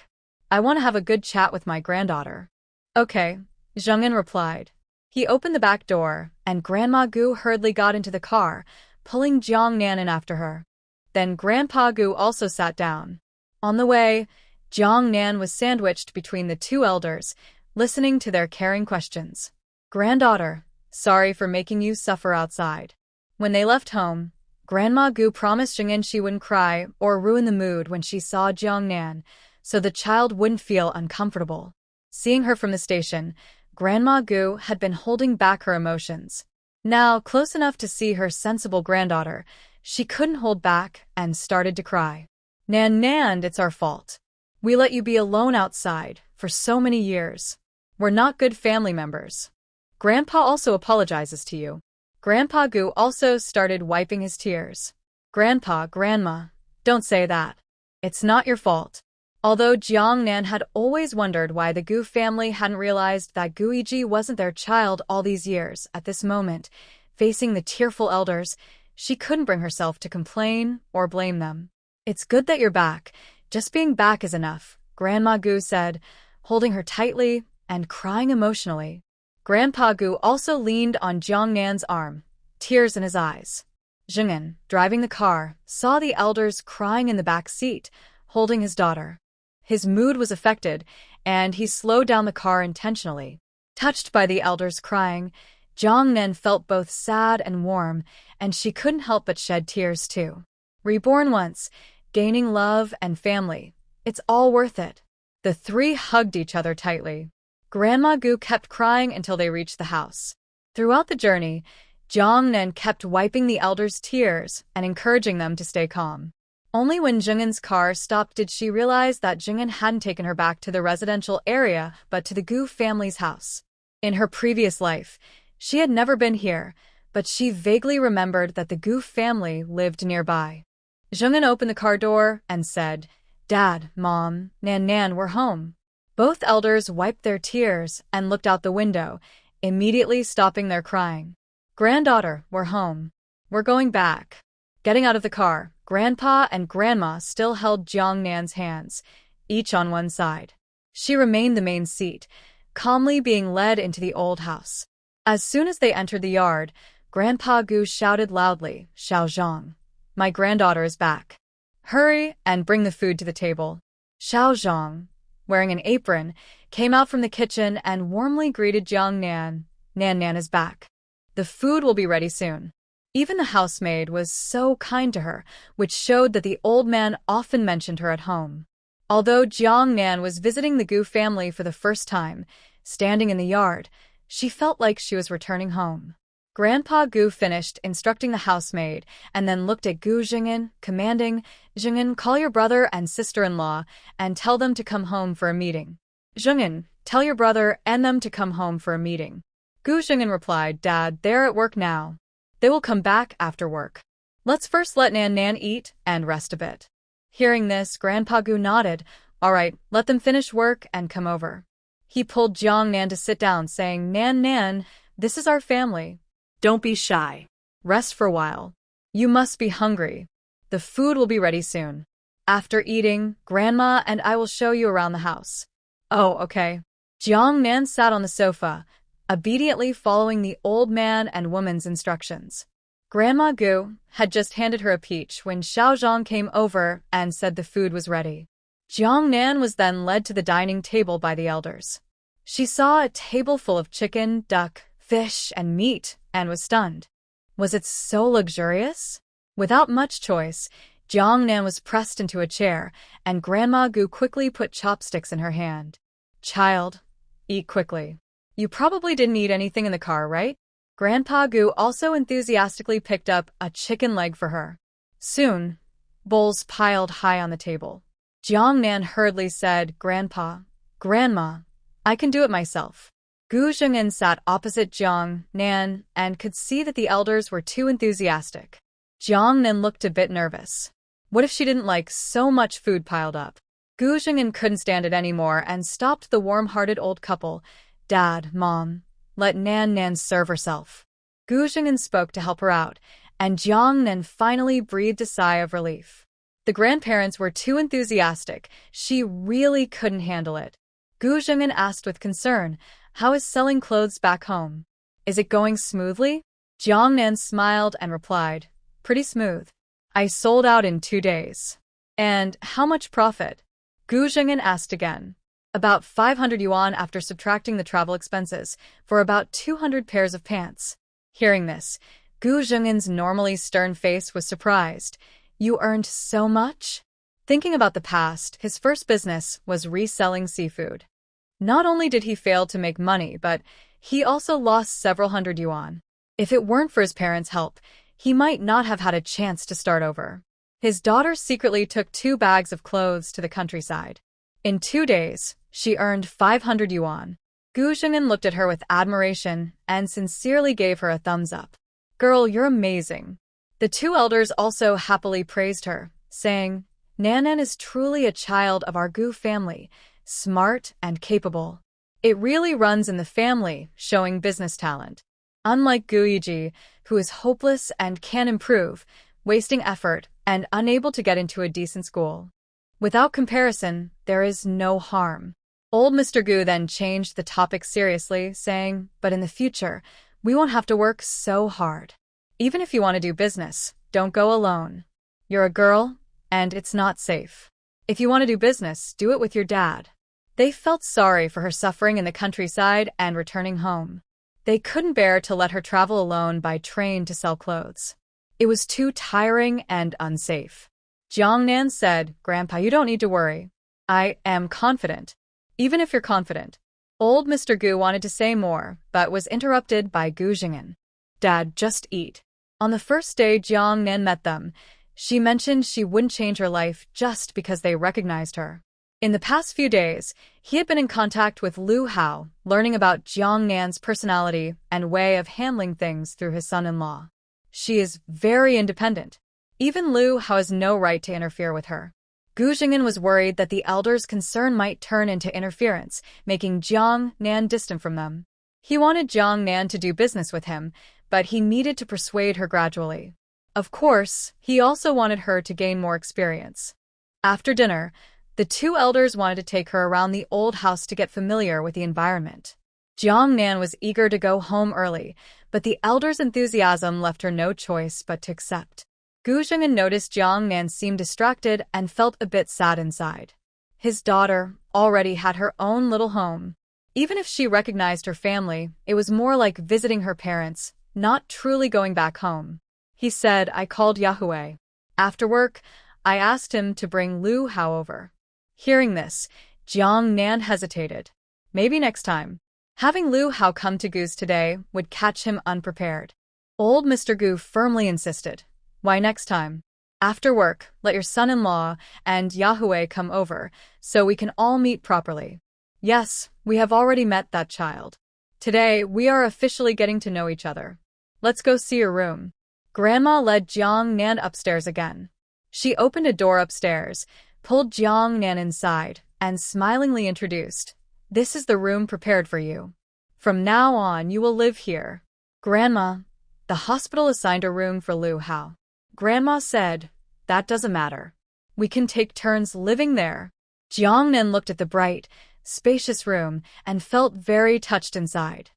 I want to have a good chat with my granddaughter. Okay, Jing'an replied. He opened the back door, and Grandma Gu hurriedly got into the car, pulling Jiang Nan in after her. Then Grandpa Gu also sat down. On the way, Jiang Nan was sandwiched between the two elders, listening to their caring questions. Granddaughter, sorry for making you suffer outside. When they left home, Grandma Gu promised Jing'an she wouldn't cry or ruin the mood when she saw Jiang Nan, so the child wouldn't feel uncomfortable. Seeing her from the station, Grandma Gu had been holding back her emotions. Now, close enough to see her sensible granddaughter, she couldn't hold back and started to cry. Nan, it's our fault. We let you be alone outside for so many years. We're not good family members. Grandpa also apologizes to you. Grandpa Gu also started wiping his tears. Grandpa, Grandma, don't say that. It's not your fault. Although Jiang Nan had always wondered why the Gu family hadn't realized that Guiji wasn't their child all these years, at this moment, facing the tearful elders, she couldn't bring herself to complain or blame them. It's good that you're back. Just being back is enough, Grandma Gu said, holding her tightly and crying emotionally. Grandpa Gu also leaned on Jiang Nan's arm, tears in his eyes. Jing'an, driving the car, saw the elders crying in the back seat, holding his daughter. His mood was affected, and he slowed down the car intentionally. Touched by the elders crying, Jiang Nan felt both sad and warm, and she couldn't help but shed tears too. Reborn once, gaining love and family. It's all worth it. The three hugged each other tightly. Grandma Gu kept crying until they reached the house. Throughout the journey, Jiang Nan kept wiping the elders' tears and encouraging them to stay calm. Only when Jing'an's car stopped did she realize that Jing'an hadn't taken her back to the residential area but to the Gu family's house. In her previous life, she had never been here, but she vaguely remembered that the Gu family lived nearby. Jing'an opened the car door and said, Dad, Mom, Nan, we're home. Both elders wiped their tears and looked out the window, immediately stopping their crying. Granddaughter, we're home. We're going back. Getting out of the car, Grandpa and Grandma still held Jiang Nan's hands, each on one side. She remained the main seat, calmly being led into the old house. As soon as they entered the yard, Grandpa Gu shouted loudly, "Xiao Zhang, my granddaughter is back. Hurry and bring the food to the table." Xiao Zhang, wearing an apron, came out from the kitchen and warmly greeted Jiang Nan. Nan is back. The food will be ready soon." Even the housemaid was so kind to her, which showed that the old man often mentioned her at home. Although Jiang Nan was visiting the Gu family for the first time, standing in the yard, she felt like she was returning home. Grandpa Gu finished instructing the housemaid and then looked at Gu Jing'an, commanding, "Jing'an, call your brother and sister-in-law and tell them to come home for a meeting." "Jing'an, tell your brother and them to come home for a meeting." Gu Jing'an replied, "Dad, they're at work now. They will come back after work. Let's first let Nan eat and rest a bit." Hearing this, Grandpa Gu nodded. "All right, let them finish work and come over." He pulled Jiang Nan to sit down, saying, Nan, this is our family. Don't be shy. Rest for a while. You must be hungry. The food will be ready soon. After eating, Grandma and I will show you around the house." "Oh, okay." Jiang Nan sat on the sofa, obediently following the old man and woman's instructions. Grandma Gu had just handed her a peach when Xiao Zhang came over and said the food was ready. Jiang Nan was then led to the dining table by the elders. She saw a table full of chicken, duck, fish, and meat, and was stunned. Was it so luxurious? Without much choice, Jiang Nan was pressed into a chair, and Grandma Gu quickly put chopsticks in her hand. "Child, eat quickly. You probably didn't eat anything in the car, right?" Grandpa Gu also enthusiastically picked up a chicken leg for her. Soon, bowls piled high on the table. Jiang Nan hurriedly said, "Grandpa, Grandma, I can do it myself." Gu Jing'an sat opposite Jiang Nan and could see that the elders were too enthusiastic. Jiang Nan looked a bit nervous. What if she didn't like so much food piled up? Gu Jing'an couldn't stand it anymore and stopped the warm-hearted old couple. "Dad, Mom, let Nan serve herself." Gu Jing'an spoke to help her out, and Jiang Nan finally breathed a sigh of relief. The grandparents were too enthusiastic. She really couldn't handle it. Gu Jing'an asked with concern, "How is selling clothes back home? Is it going smoothly?" Jiang Nan smiled and replied, "Pretty smooth. I sold out in 2 days." "And how much profit?" Gu Jing'an asked again. "About 500 yuan after subtracting the travel expenses, for about 200 pairs of pants." Hearing this, Gu Jing'an's normally stern face was surprised. "You earned so much?" Thinking about the past, his first business was reselling seafood. Not only did he fail to make money, but he also lost several hundred yuan. If it weren't for his parents' help, he might not have had a chance to start over. His daughter secretly took 2 bags of clothes to the countryside. In 2 days, she earned 500 yuan. Gu Jing'an looked at her with admiration and sincerely gave her a thumbs up. "Girl, you're amazing." The 2 elders also happily praised her, saying, Nan is truly a child of our Gu family, smart and capable. It really runs in the family, showing business talent. Unlike Gu Yiji, who is hopeless and can improve, wasting effort and unable to get into a decent school. Without comparison, there is no harm. Old Mr. Gu then changed the topic seriously, saying, "But in the future, we won't have to work so hard. Even if you want to do business, don't go alone. You're a girl, and it's not safe. If you want to do business, do it with your dad." They felt sorry for her suffering in the countryside and returning home. They couldn't bear to let her travel alone by train to sell clothes. It was too tiring and unsafe. Jiang Nan said, "Grandpa, you don't need to worry. I am confident." "Even if you're confident." Old Mr. Gu wanted to say more, but was interrupted by Gu Jing'an. "Dad, just eat." On the first day Jiang Nan met them, she mentioned she wouldn't change her life just because they recognized her. In the past few days, he had been in contact with Lu Hao, learning about Jiang Nan's personality and way of handling things through his son-in-law. She is very independent. Even Lu Hao has no right to interfere with her. Gu Jing'an was worried that the elders' concern might turn into interference, making Jiang Nan distant from them. He wanted Jiang Nan to do business with him, but he needed to persuade her gradually. Of course, he also wanted her to gain more experience. After dinner, the two elders wanted to take her around the old house to get familiar with the environment. Jiang Nan was eager to go home early, but the elders' enthusiasm left her no choice but to accept. Gu Zheng'an noticed Jiang Nan seemed distracted and felt a bit sad inside. His daughter already had her own little home. Even if she recognized her family, it was more like visiting her parents, not truly going back home. He said, I called Yahweh. After work, I asked him to bring Lu Hao over. Hearing this, Jiang Nan hesitated. Maybe next time. Having Lu Hao come to Gu's today would catch him unprepared. Old Mr. Gu firmly insisted. Why next time? After work, let your son-in-law and Yahweh come over, so we can all meet properly. Yes, we have already met that child. Today, we are officially getting to know each other. Let's go see your room. Grandma led Jiang Nan upstairs again. She opened a door upstairs, pulled Jiang Nan inside, and smilingly introduced, This is the room prepared for you. From now on, you will live here. Grandma, the hospital assigned a room for Lu Hao. Grandma said, That doesn't matter. We can take turns living there. Jiang Nan looked at the bright, spacious room and felt very touched inside.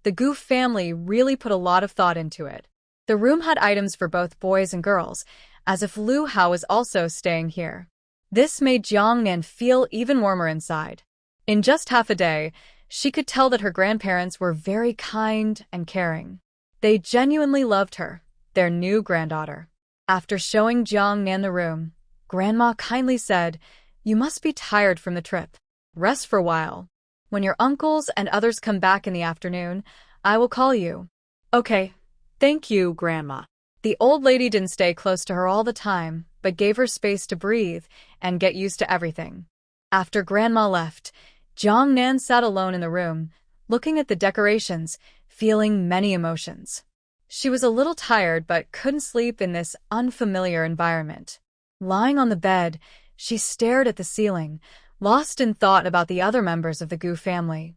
The Gu family really put a lot of thought into it. The room had items for both boys and girls, as if Lu Hao was also staying here. This made Jiang Nan feel even warmer inside. In just half a day, she could tell that her grandparents were very kind and caring. They genuinely loved her, their new granddaughter. After showing Jiang Nan the room, Grandma kindly said, You must be tired from the trip. Rest for a while. When your uncles and others come back in the afternoon, I will call you. Okay. Thank you, Grandma. The old lady didn't stay close to her all the time, but gave her space to breathe and get used to everything. After Grandma left, Jiang Nan sat alone in the room, looking at the decorations, feeling many emotions. She was a little tired but couldn't sleep in this unfamiliar environment. Lying on the bed, she stared at the ceiling, lost in thought about the other members of the Gu family.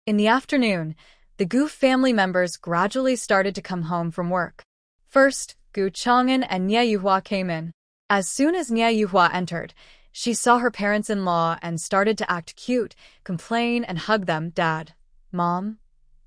In the afternoon, the Gu family members gradually started to come home from work. First, Gu Chang'an and Nie Yuhua came in. As soon as Nie Yuhua entered, she saw her parents-in-law and started to act cute, complain and hug them. Dad, Mom,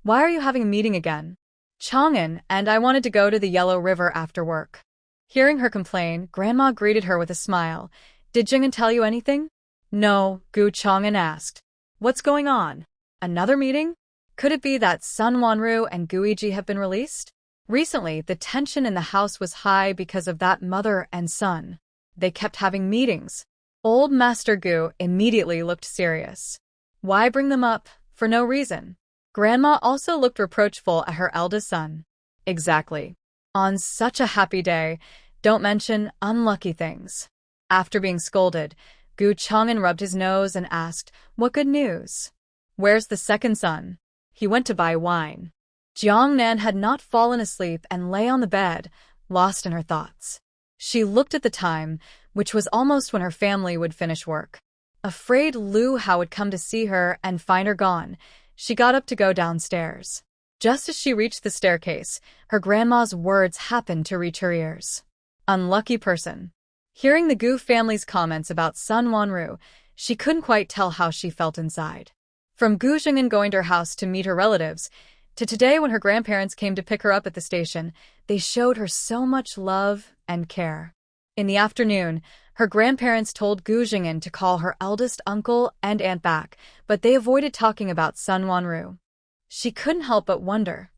why are you having a meeting again? Chang'an and I wanted to go to the Yellow River after work. Hearing her complain, Grandma greeted her with a smile. Did Jing'an tell you anything? No, Gu Chang'an asked. What's going on? Another meeting? Could it be that Sun Wanru and Guiji have been released? Recently, the tension in the house was high because of that mother and son. They kept having meetings. Old Master Gu immediately looked serious. Why bring them up? For no reason. Grandma also looked reproachful at her eldest son. Exactly. On such a happy day, don't mention unlucky things. After being scolded, Gu Chang'an rubbed his nose and asked, What good news? Where's the second son? He went to buy wine. Jiang Nan had not fallen asleep and lay on the bed, lost in her thoughts. She looked at the time, which was almost when her family would finish work. Afraid Lu Hao would come to see her and find her gone, she got up to go downstairs. Just as she reached the staircase, her grandma's words happened to reach her ears. Unlucky person. Hearing the Gu family's comments about Sun Wanru, she couldn't quite tell how she felt inside. From Gu Zheng'an going to her house to meet her relatives, to today when her grandparents came to pick her up at the station, they showed her so much love and care. In the afternoon, her grandparents told Gu Zheng'an to call her eldest uncle and aunt back, but they avoided talking about Sun Wanru. She couldn't help but wonder,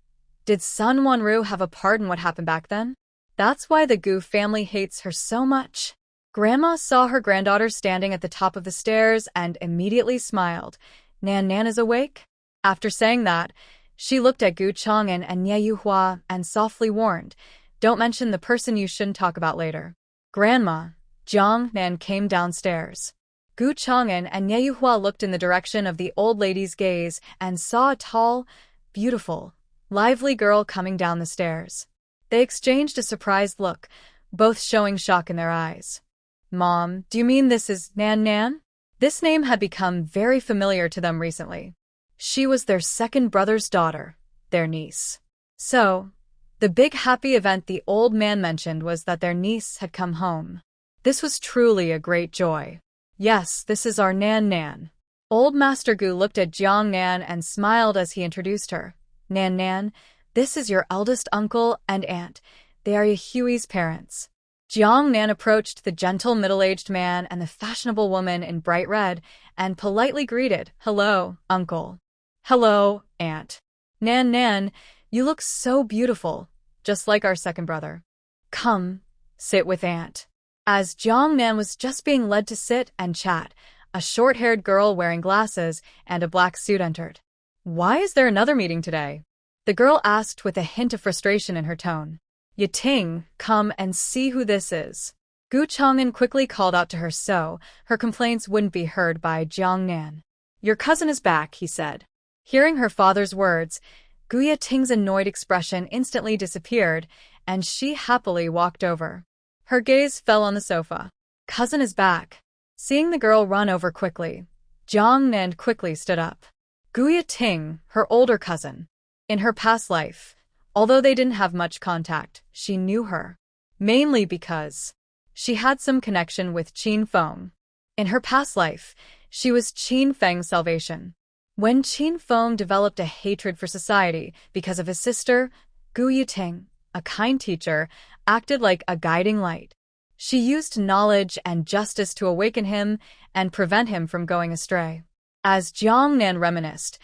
did Sun Wanru have a part in what happened back then? That's why the Gu family hates her so much. Grandma saw her granddaughter standing at the top of the stairs and immediately smiled. Nan Nan is awake? After saying that, she looked at Gu Chang'an and Nie Yuhua and softly warned, Don't mention the person you shouldn't talk about later. Grandma, Jiang Nan came downstairs. Gu Chang'an and Nie Yuhua looked in the direction of the old lady's gaze and saw a tall, beautiful, lively girl coming down the stairs. They exchanged a surprised look, both showing shock in their eyes. Mom, do you mean this is Nan Nan? This name had become very familiar to them recently. She was their second brother's daughter, their niece. So, The big happy event the old man mentioned was that their niece had come home. This was truly a great joy. Yes, this is our Nan Nan. Old Master Gu looked at Jiang Nan and smiled as he introduced her. Nan Nan, this is your eldest uncle and aunt. They are Yahui's parents. Jiang Nan approached the gentle middle-aged man and the fashionable woman in bright red and politely greeted, "Hello, uncle." "Hello, aunt." "Nan Nan, you look so beautiful, just like our second brother. Come, sit with aunt." As Jiang Nan was just being led to sit and chat, a short-haired girl wearing glasses and a black suit entered. "Why is there another meeting today?" the girl asked with a hint of frustration in her tone. "Yating, come and see who this is." Gu Chang'an quickly called out to her so her complaints wouldn't be heard by Jiang Nan. "Your cousin is back," he said. Hearing her father's words, Gu Yating's annoyed expression instantly disappeared, and she happily walked over. Her gaze fell on the sofa. "Cousin is back." Seeing the girl run over quickly, Jiang Nan quickly stood up. Gu Yating, her older cousin. In her past life, although they didn't have much contact, she knew her. Mainly because she had some connection with Qin Feng. In her past life, she was Qin Feng's salvation. When Qin Feng developed a hatred for society because of his sister, Gu Yating, a kind teacher, acted like a guiding light. She used knowledge and justice to awaken him and prevent him from going astray. As Jiang Nan reminisced,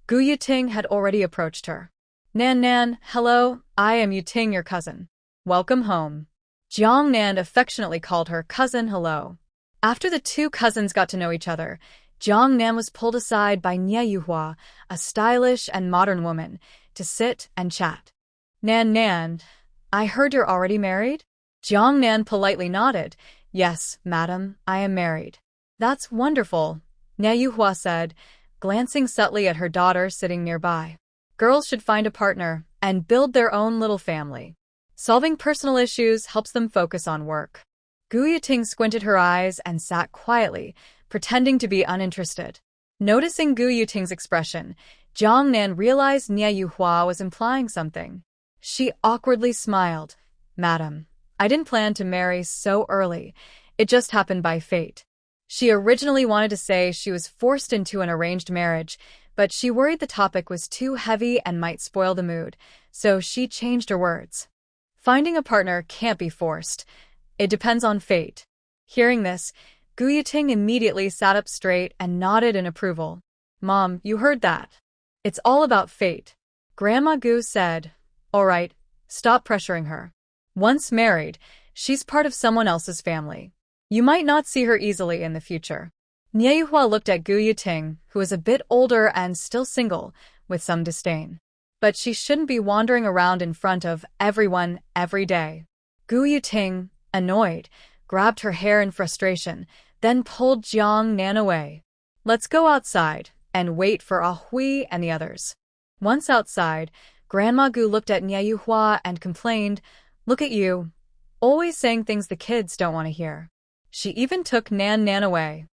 Gu Yating had already approached her. "Nan Nan, hello, I am Yating, your cousin. Welcome home." Jiang Nan affectionately called her cousin hello. After the two cousins got to know each other, Jiang Nan was pulled aside by Nie Yuhua, a stylish and modern woman, to sit and chat. "Nan Nan, I heard you're already married?" Jiang Nan politely nodded. "Yes, madam, I am married." "That's wonderful," Nie Yuhua said, glancing subtly at her daughter sitting nearby. "Girls should find a partner and build their own little family. Solving personal issues helps them focus on work." Gu Yating squinted her eyes and sat quietly, pretending to be uninterested. Noticing Gu Yating's expression, Jiang Nan realized Nie Yuhua was implying something. She awkwardly smiled. "Madam, I didn't plan to marry so early. It just happened by fate." She originally wanted to say she was forced into an arranged marriage, but she worried the topic was too heavy and might spoil the mood, so she changed her words. "Finding a partner can't be forced. It depends on fate." Hearing this, Gu Yating immediately sat up straight and nodded in approval. "Mom, you heard that. It's all about fate." Grandma Gu said, "All right, stop pressuring her. Once married, she's part of someone else's family. You might not see her easily in the future." Nie Yuhua looked at Gu Yating, who was a bit older and still single, with some disdain. But she shouldn't be wandering around in front of everyone every day. Gu Yating, annoyed, grabbed her hair in frustration, then pulled Jiang Nan away. "Let's go outside and wait for Ah Hui and the others." Once outside, Grandma Gu looked at Nie Yuhua and complained, "Look at you, always saying things the kids don't want to hear." She even took Nan Nan away.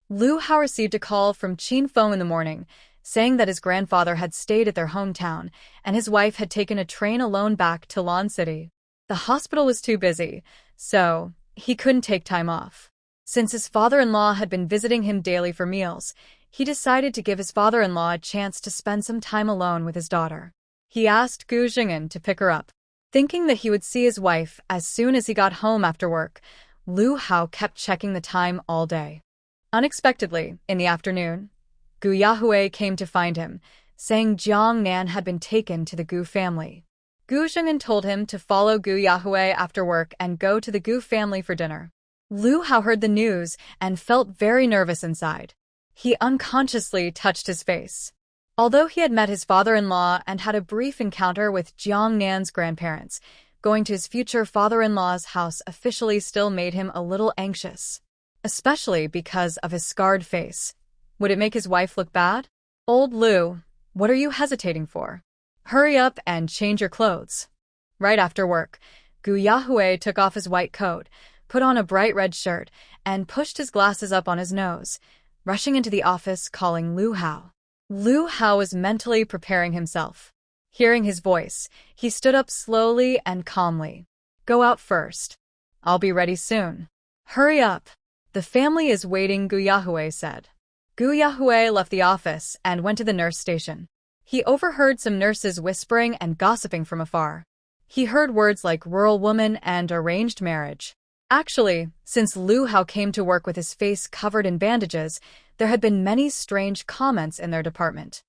Lu Hao received a call from Qin Feng in the morning, saying that his grandfather had stayed at their hometown and his wife had taken a train alone back to Lan City. The hospital was too busy, so he couldn't take time off. Since his father-in-law had been visiting him daily for meals, he decided to give his father-in-law a chance to spend some time alone with his daughter. He asked Gu Jing'an to pick her up. Thinking that he would see his wife as soon as he got home after work, Lu Hao kept checking the time all day. Unexpectedly, in the afternoon, Gu Yahui came to find him, saying Jiang Nan had been taken to the Gu family. Gu Jing'an told him to follow Gu Yahui after work and go to the Gu family for dinner. Lu Hao heard the news and felt very nervous inside. He unconsciously touched his face. Although he had met his father-in-law and had a brief encounter with Jiang Nan's grandparents, going to his future father-in-law's house officially still made him a little anxious. Especially because of his scarred face. Would it make his wife look bad? "Old Lu, what are you hesitating for? Hurry up and change your clothes." Right after work, Gu Yahui took off his white coat, put on a bright red shirt, and pushed his glasses up on his nose, rushing into the office calling Lu Hao. Lu Hao was mentally preparing himself. Hearing his voice, he stood up slowly and calmly. Go out first. I'll be ready soon. Hurry up. The family is waiting, Gu Yahue said. Gu Yahue left the office and went to the nurse station. He overheard some nurses whispering and gossiping from afar. He heard words like rural woman and arranged marriage. Actually, since Lu Hao came to work with his face covered in bandages, there had been many strange comments in their department.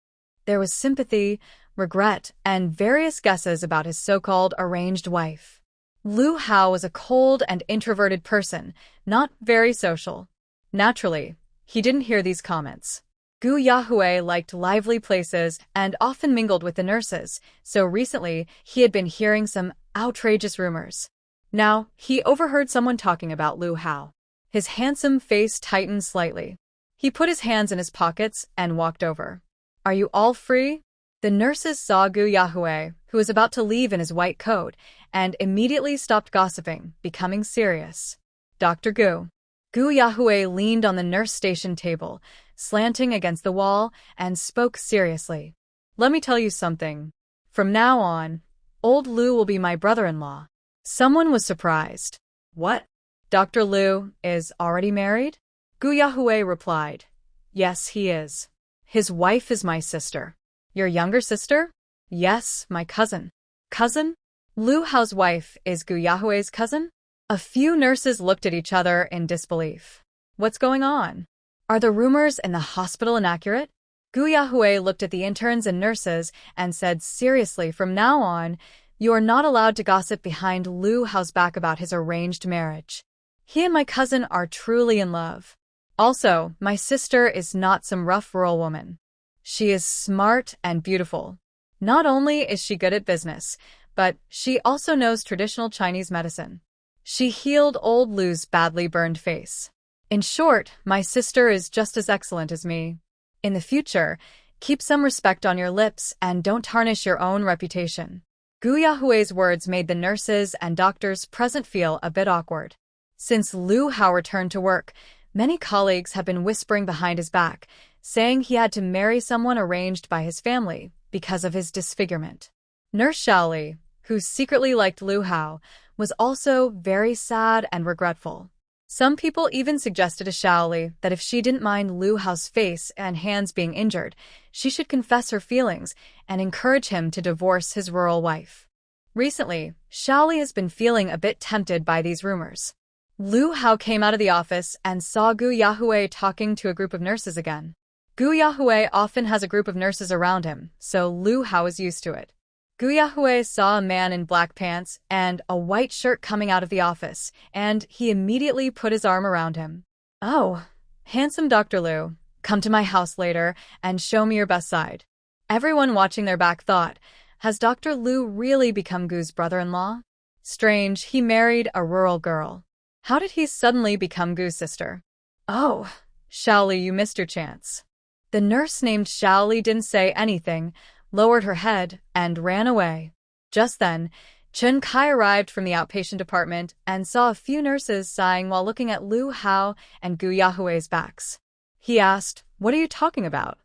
There was sympathy, regret, and various guesses about his so-called arranged wife. Lu Hao was a cold and introverted person, not very social. Naturally, he didn't hear these comments. Gu Yahue liked lively places and often mingled with the nurses, so recently he had been hearing some outrageous rumors. Now, he overheard someone talking about Lu Hao. His handsome face tightened slightly. He put his hands in his pockets and walked over. Are you all free? The nurses saw Gu Yahue, who was about to leave in his white coat, and immediately stopped gossiping, becoming serious. Dr. Gu. Gu Yahue leaned on the nurse station table, slanting against the wall, and spoke seriously. Let me tell you something. From now on, old Lu will be my brother-in-law. Someone was surprised. What? Dr. Lu is already married? Gu Yahue replied. Yes, he is. His wife is my sister. Your younger sister? Yes, my cousin. Cousin? Lu Hao's wife is Gu Yahue's cousin? A few nurses looked at each other in disbelief. What's going on? Are the rumors in the hospital inaccurate? Gu Yahue looked at the interns and nurses and said seriously, from now on, you are not allowed to gossip behind Lu Hao's back about his arranged marriage. He and my cousin are truly in love. Also, my sister is not some rough rural woman. She is smart and beautiful. Not only is she good at business, but she also knows traditional Chinese medicine. She healed old Lu's badly burned face. In short, my sister is just as excellent as me. In the future, keep some respect on your lips and don't tarnish your own reputation. Gu Yahue's words made the nurses and doctors present feel a bit awkward. Since Lu Hao returned to work, many colleagues have been whispering behind his back, saying he had to marry someone arranged by his family because of his disfigurement. Nurse Shaoli, who secretly liked Lu Hao, was also very sad and regretful. Some people even suggested to Shaoli that if she didn't mind Lu Hao's face and hands being injured, she should confess her feelings and encourage him to divorce his rural wife. Recently, Shaoli has been feeling a bit tempted by these rumors. Lu Hao came out of the office and saw Gu Yahue talking to a group of nurses again. Gu Yahue often has a group of nurses around him, so Lu Hao is used to it. Gu Yahue saw a man in black pants and a white shirt coming out of the office, and he immediately put his arm around him. Oh, handsome Dr. Lu, come to my house later and show me your best side. Everyone watching their back thought, has Dr. Lu really become Gu's brother-in-law? Strange, he married a rural girl. How did he suddenly become Gu's sister? Oh, Shaoli, you missed your chance. The nurse named Shaoli didn't say anything, lowered her head, and ran away. Just then, Chen Kai arrived from the outpatient department and saw a few nurses sighing while looking at Lu Hao and Gu Yahue's backs. He asked, "What are you talking about?"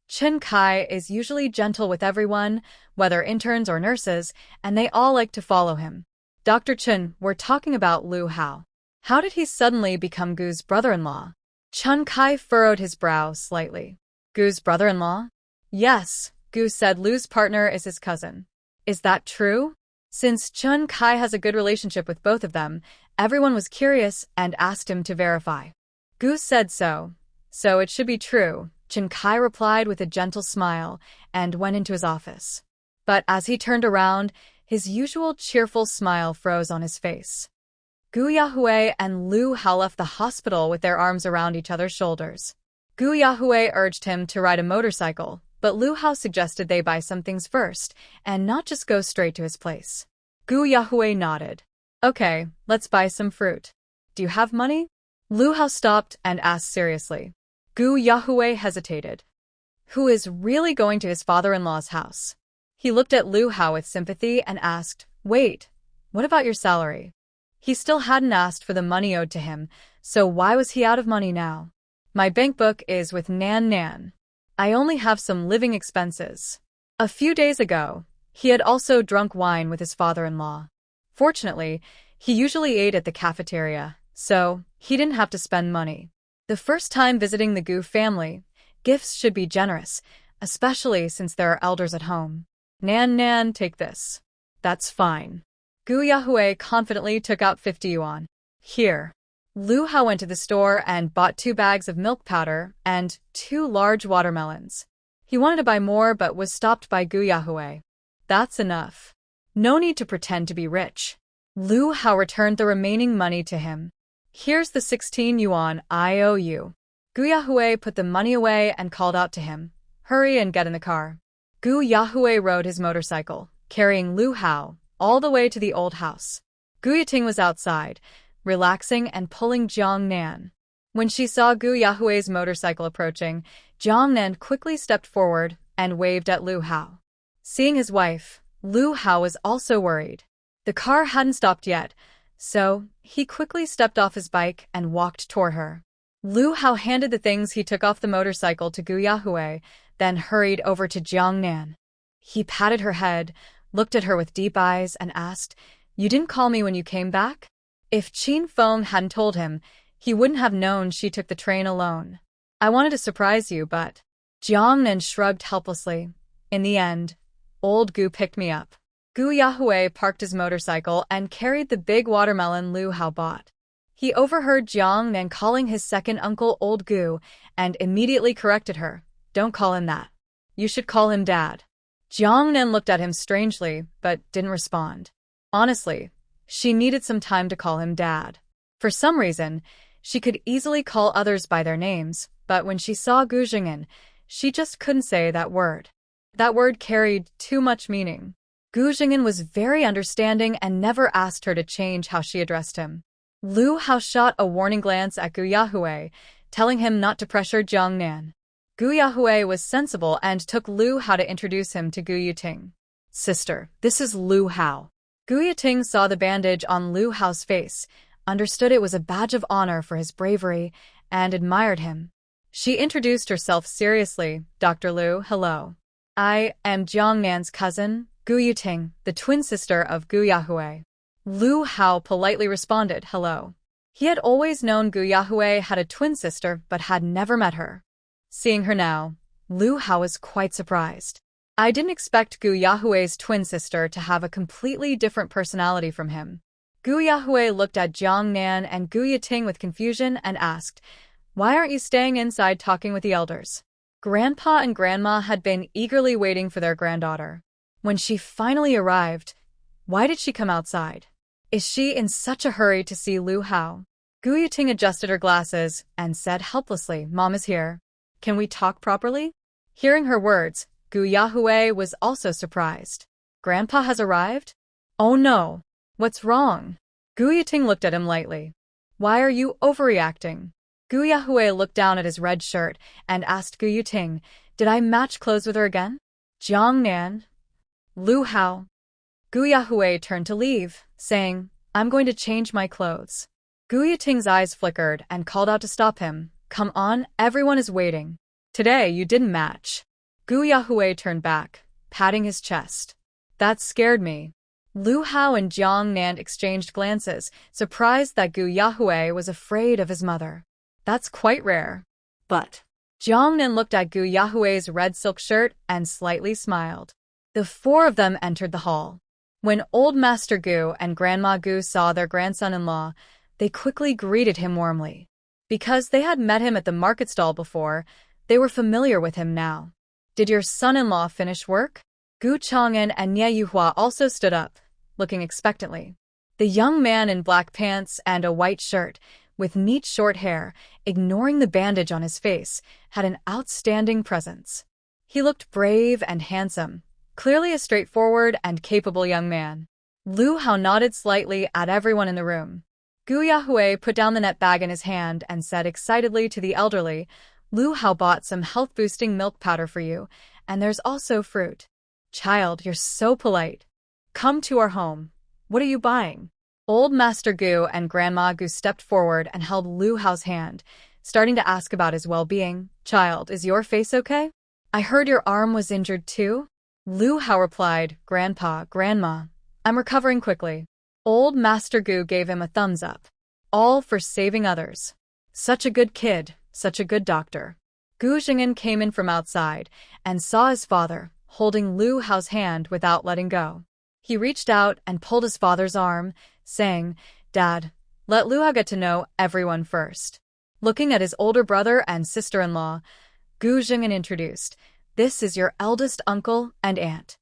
Chen Kai is usually gentle with everyone, whether interns or nurses, and they all like to follow him. Dr. Chen, we're talking about Lu Hao. How did he suddenly become Gu's brother-in-law? Chen Kai furrowed his brow slightly. Gu's brother-in-law? Yes, Gu said Lu's partner is his cousin. Is that true? Since Chen Kai has a good relationship with both of them, everyone was curious and asked him to verify. Gu said so it should be true, Chen Kai replied with a gentle smile and went into his office. But as he turned around, his usual cheerful smile froze on his face. Gu Yahue and Lu Hao left the hospital with their arms around each other's shoulders. Gu Yahue urged him to ride a motorcycle, but Lu Hao suggested they buy some things first and not just go straight to his place. Gu Yahue nodded. Okay, let's buy some fruit. Do you have money? Lu Hao stopped and asked seriously. Gu Yahue hesitated. Who is really going to his father-in-law's house? He looked at Lu Hao with sympathy and asked, wait, what about your salary? He still hadn't asked for the money owed to him, so why was he out of money now? My bank book is with Nan Nan. I only have some living expenses. A few days ago, He had also drunk wine with his father-in-law. Fortunately, he usually ate at the cafeteria, so he didn't have to spend money. The first time visiting the Gu family, gifts should be generous, especially since there are elders at home. Nan, take this. That's fine. Gu Yahui confidently took out 50 yuan. Here. Lu Hao went to the store and bought 2 bags of milk powder and 2 large watermelons. He wanted to buy more but was stopped by Gu Yahui. That's enough. No need to pretend to be rich. Lu Hao returned the remaining money to him. Here's the 16 yuan I owe you. Gu Yahui put the money away and called out to him. Hurry and get in the car. Gu Yahui rode his motorcycle, carrying Lu Hao, all the way to the old house. Gu Yiting was outside, relaxing and pulling Jiang Nan. When she saw Gu Yahui's motorcycle approaching, Jiang Nan quickly stepped forward and waved at Lu Hao. Seeing his wife, Lu Hao was also worried. The car hadn't stopped yet, so he quickly stepped off his bike and walked toward her. Lu Hao handed the things he took off the motorcycle to Gu Yahui, then hurried over to Jiang Nan. He patted her head, looked at her with deep eyes, and asked, "You didn't call me when you came back?" If Qin Feng hadn't told him, he wouldn't have known she took the train alone. "I wanted to surprise you, but..." Jiang Nan shrugged helplessly. In the end, old Gu picked me up. Gu Yahui parked his motorcycle and carried the big watermelon Lu Hao bought. He overheard Jiang Nan calling his second uncle Old Gu and immediately corrected her. "Don't call him that. You should call him Dad." Jiang Nan looked at him strangely, but didn't respond. Honestly, she needed some time to call him Dad. For some reason, she could easily call others by their names, but when she saw Gu Jing'an, she just couldn't say that word. That word carried too much meaning. Gu Jing'an was very understanding and never asked her to change how she addressed him. Lu Hao shot a warning glance at Gu Yahui, telling him not to pressure Jiang Nan. Gu Yahui was sensible and took Lu Hao to introduce him to Gu Yiting. "Sister, this is Lu Hao." Gu Yiting saw the bandage on Lu Hao's face, understood it was a badge of honor for his bravery, and admired him. She introduced herself seriously. "Dr. Lu, hello. I am Jiang Nan's cousin, Gu Yiting, the twin sister of Gu Yahui." Lu Hao politely responded, "Hello." He had always known Gu Yahui had a twin sister but had never met her. Seeing her now, Lu Hao was quite surprised. "I didn't expect Gu Yahui's twin sister to have a completely different personality from him." Gu Yahui looked at Jiang Nan and Gu Yiting with confusion and asked, "Why aren't you staying inside talking with the elders?" Grandpa and Grandma had been eagerly waiting for their granddaughter. When she finally arrived, why did she come outside? Is she in such a hurry to see Lu Hao? Gu Yiting adjusted her glasses and said helplessly, "Mom is here. Can we talk properly?" Hearing her words, Gu Yahui was also surprised. "Grandpa has arrived? Oh no. What's wrong?" Gu Yiting looked at him lightly. "Why are you overreacting?" Gu Yahui looked down at his red shirt and asked Gu Yiting, "Did I match clothes with her again?" Jiang Nan, Lu Hao. Gu Yahui turned to leave, saying, "I'm going to change my clothes." Gu Yiting's eyes flickered and called out to stop him. "Come on, everyone is waiting. Today you didn't match." Gu Yahui turned back, patting his chest. "That scared me." Lu Hao and Jiang Nan exchanged glances, surprised that Gu Yahui was afraid of his mother. That's quite rare. But Jiang Nan looked at Gu Yahui's red silk shirt and slightly smiled. The 4 of them entered the hall. When Old Master Gu and Grandma Gu saw their grandson-in-law, they quickly greeted him warmly. Because they had met him at the market stall before, they were familiar with him now. "Did your son-in-law finish work?" Gu Chang'an and Nie Yuhua also stood up, looking expectantly. The young man in black pants and a white shirt, with neat short hair, ignoring the bandage on his face, had an outstanding presence. He looked brave and handsome, clearly a straightforward and capable young man. Lu Hao nodded slightly at everyone in the room. Gu Yahui put down the net bag in his hand and said excitedly to the elderly, "Lu Hao bought some health-boosting milk powder for you, and there's also fruit." "Child, you're so polite. Come to our home. What are you buying?" Old Master Gu and Grandma Gu stepped forward and held Lu Hao's hand, starting to ask about his well-being. "Child, is your face okay? I heard your arm was injured too?" Lu Hao replied, Grandpa, Grandma, I'm recovering quickly. Old Master Gu gave him a thumbs up. All for saving others. Such a good kid, such a good doctor. Gu Jing'an came in from outside and saw his father holding Lu Hao's hand without letting go. He reached out and pulled his father's arm, saying, Dad, let Lu Hao get to know everyone first. Looking at his older brother and sister-in-law, Gu Jing'an introduced, This is your eldest uncle and aunt.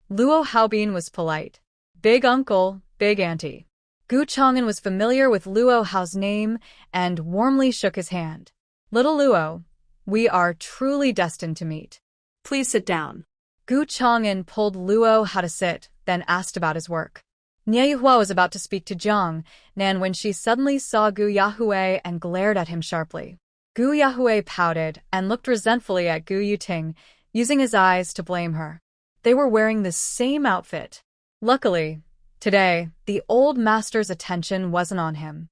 Luo Haobin was polite. Big uncle, big auntie. Gu Chang'an was familiar with Luo Hao's name and warmly shook his hand. Little Luo, we are truly destined to meet. Please sit down. Gu Chang'an pulled Luo Hao to sit, then asked about his work. Nie Yuhua was about to speak to Jiang Nan when she suddenly saw Gu Yahui and glared at him sharply. Gu Yahui pouted and looked resentfully at Gu Yuting, using his eyes to blame her. They were wearing the same outfit. Luckily, today, the old master's attention wasn't on him.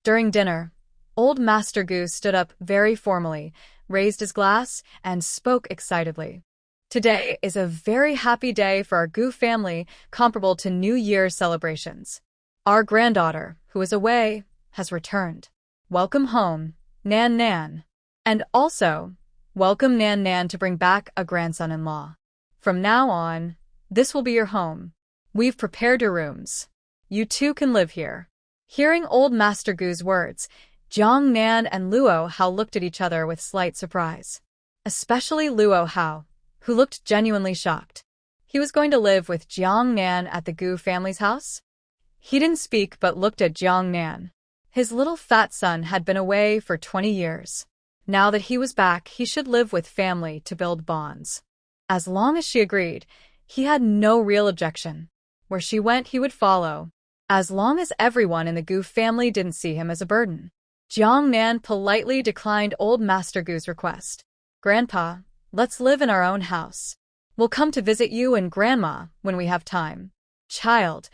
During dinner, old Master Gu stood up very formally, raised his glass, and spoke excitedly. Today is a very happy day for our Gu family, comparable to New Year's celebrations. Our granddaughter, who is away, has returned. Welcome home, Nan Nan. And also, welcome Nan Nan to bring back a grandson-in-law. From now on, this will be your home. We've prepared your rooms. You two can live here. Hearing old Master Gu's words, Jiang Nan and Luo Hao looked at each other with slight surprise. Especially Luo Hao, who looked genuinely shocked. He was going to live with Jiang Nan at the Gu family's house? He didn't speak but looked at Jiang Nan. His little fat son had been away for 20 years. Now that he was back, he should live with family to build bonds. As long as she agreed, he had no real objection. Where she went, he would follow, as long as everyone in the Gu family didn't see him as a burden. Jiang Nan politely declined old Master Gu's request. Grandpa, let's live in our own house. We'll come to visit you and Grandma when we have time. Child,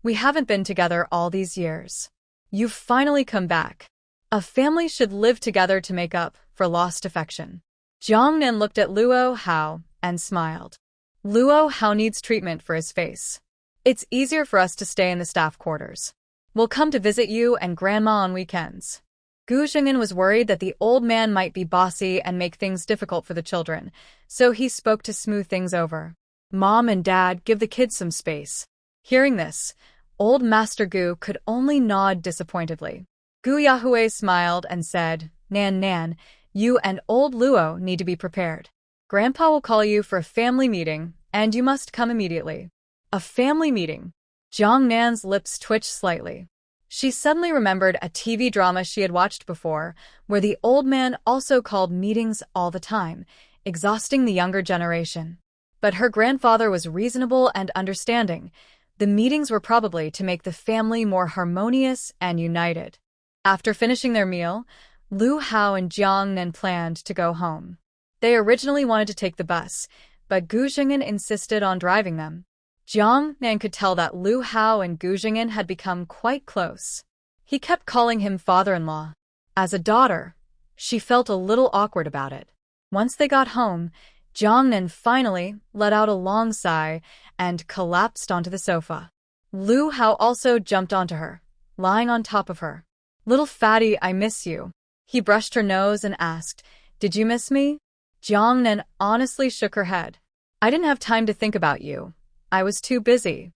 we haven't been together all these years. You've finally come back. A family should live together to make up for lost affection. Jiang Nan looked at Luo Hao and smiled. Luo Hao needs treatment for his face. It's easier for us to stay in the staff quarters. We'll come to visit you and Grandma on weekends. Gu Jing'an was worried that the old man might be bossy and make things difficult for the children, so he spoke to smooth things over. Mom and Dad, give the kids some space. Hearing this, old Master Gu could only nod disappointedly. Gu Yahui smiled and said, Nan Nan, you and old Luo need to be prepared. Grandpa will call you for a family meeting, and you must come immediately. A family meeting. Jiang Nan's lips twitched slightly. She suddenly remembered a TV drama she had watched before, where the old man also called meetings all the time, exhausting the younger generation. But her grandfather was reasonable and understanding. The meetings were probably to make the family more harmonious and united. After finishing their meal, Lu Hao and Jiang Nan planned to go home. They originally wanted to take the bus, but Gu Jing'an insisted on driving them. Jiang Nan could tell that Lu Hao and Gu Jing'an had become quite close. He kept calling him father-in-law. As a daughter, she felt a little awkward about it. Once they got home, Jiang Nan finally let out a long sigh and collapsed onto the sofa. Lu Hao also jumped onto her, lying on top of her. Little fatty, I miss you. He brushed her nose and asked, Did you miss me? Jiang Nan honestly shook her head. I didn't have time to think about you. I was too busy.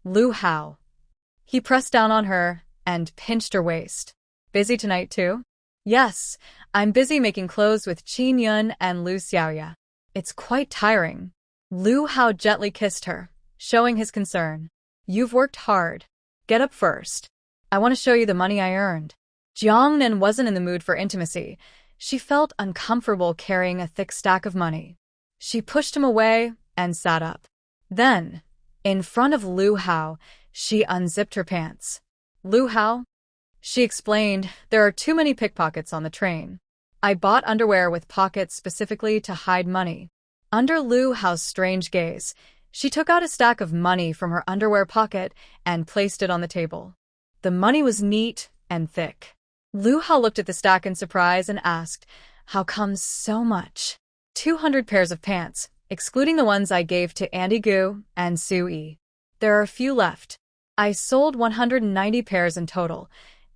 Lu Hao. He pressed down on her and pinched her waist. Busy tonight too? Yes, I'm busy making clothes with Qin Yun and Lu Xiaoya. It's quite tiring. Lu Hao gently kissed her, showing his concern. You've worked hard. Get up first. I want to show you the money I earned. Jiang Nan wasn't in the mood for intimacy. She felt uncomfortable carrying a thick stack of money. She pushed him away and sat up. Then, in front of Lu Hao, she unzipped her pants. Lu Hao? She explained, there are too many pickpockets on the train. I bought underwear with pockets specifically to hide money. Under Lu Hao's strange gaze, she took out a stack of money from her underwear pocket and placed it on the table. The money was neat and thick. Lu Hao looked at the stack in surprise and asked, How come so much? 200 pairs of pants, excluding the ones I gave to Andy Gu and Sue E. There are a few left. I sold 190 pairs in total,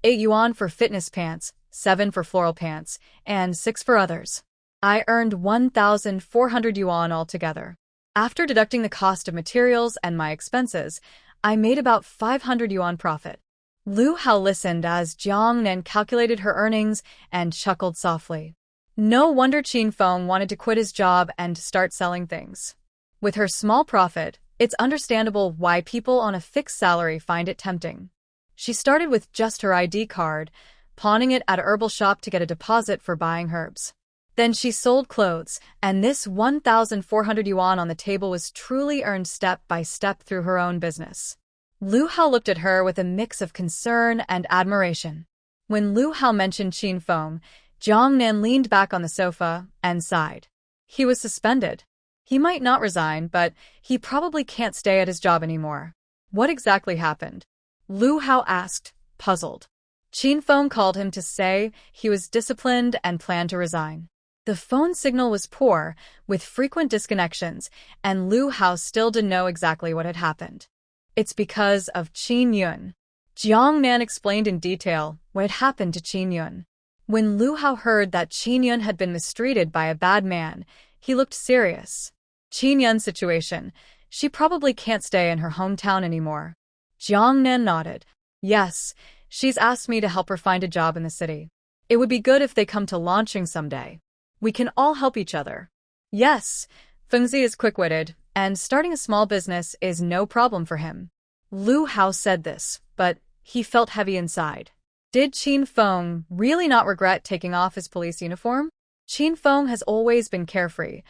8 yuan for fitness pants, 7 for floral pants, and 6 for others. I earned 1,400 yuan altogether. After deducting the cost of materials and my expenses, I made about 500 yuan profit. Lu Hao listened as Jiang Nan calculated her earnings and chuckled softly. No wonder Qin Feng wanted to quit his job and start selling things. With her small profit, it's understandable why people on a fixed salary find it tempting. She started with just her ID card, pawning it at a herbal shop to get a deposit for buying herbs. Then she sold clothes, and this 1,400 yuan on the table was truly earned step by step through her own business. Lu Hao looked at her with a mix of concern and admiration. When Lu Hao mentioned Qin Feng, Jiang Nan leaned back on the sofa and sighed. He was suspended. He might not resign, but he probably can't stay at his job anymore. What exactly happened? Lu Hao asked, puzzled. Qin Feng called him to say he was disciplined and planned to resign. The phone signal was poor, with frequent disconnections, and Lu Hao still didn't know exactly what had happened. It's because of Qin Yun. Jiang Nan explained in detail what had happened to Qin Yun. When Lu Hao heard that Qin Yun had been mistreated by a bad man, he looked serious. Qin Yun's situation, she probably can't stay in her hometown anymore. Jiang Nan nodded. Yes, she's asked me to help her find a job in the city. It would be good if they come to launching someday. We can all help each other. Yes, Fengzi is quick-witted, and starting a small business is no problem for him. Lu Hao said this, but he felt heavy inside. Did Qin Feng really not regret taking off his police uniform? Qin Feng has always been carefree,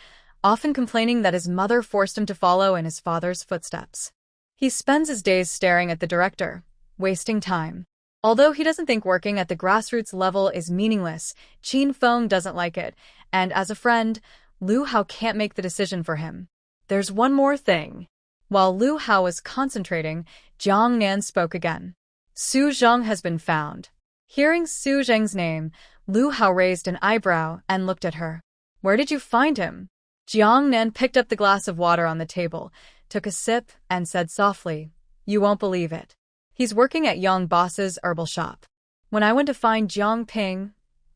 often complaining that his mother forced him to follow in his father's footsteps. He spends his days staring at the director, wasting time. Although he doesn't think working at the grassroots level is meaningless, Qin Feng doesn't like it, and as a friend, Lu Hao can't make the decision for him. There's one more thing. While Lu Hao was concentrating, Jiang Nan spoke again. Su Zheng has been found. Hearing Su Zheng's name, Lu Hao raised an eyebrow and looked at her. Where did you find him? Jiang Nan picked up the glass of water on the table, took a sip, and said softly, You won't believe it. He's working at Yang Boss's herbal shop. When I went to find Jiang Ping,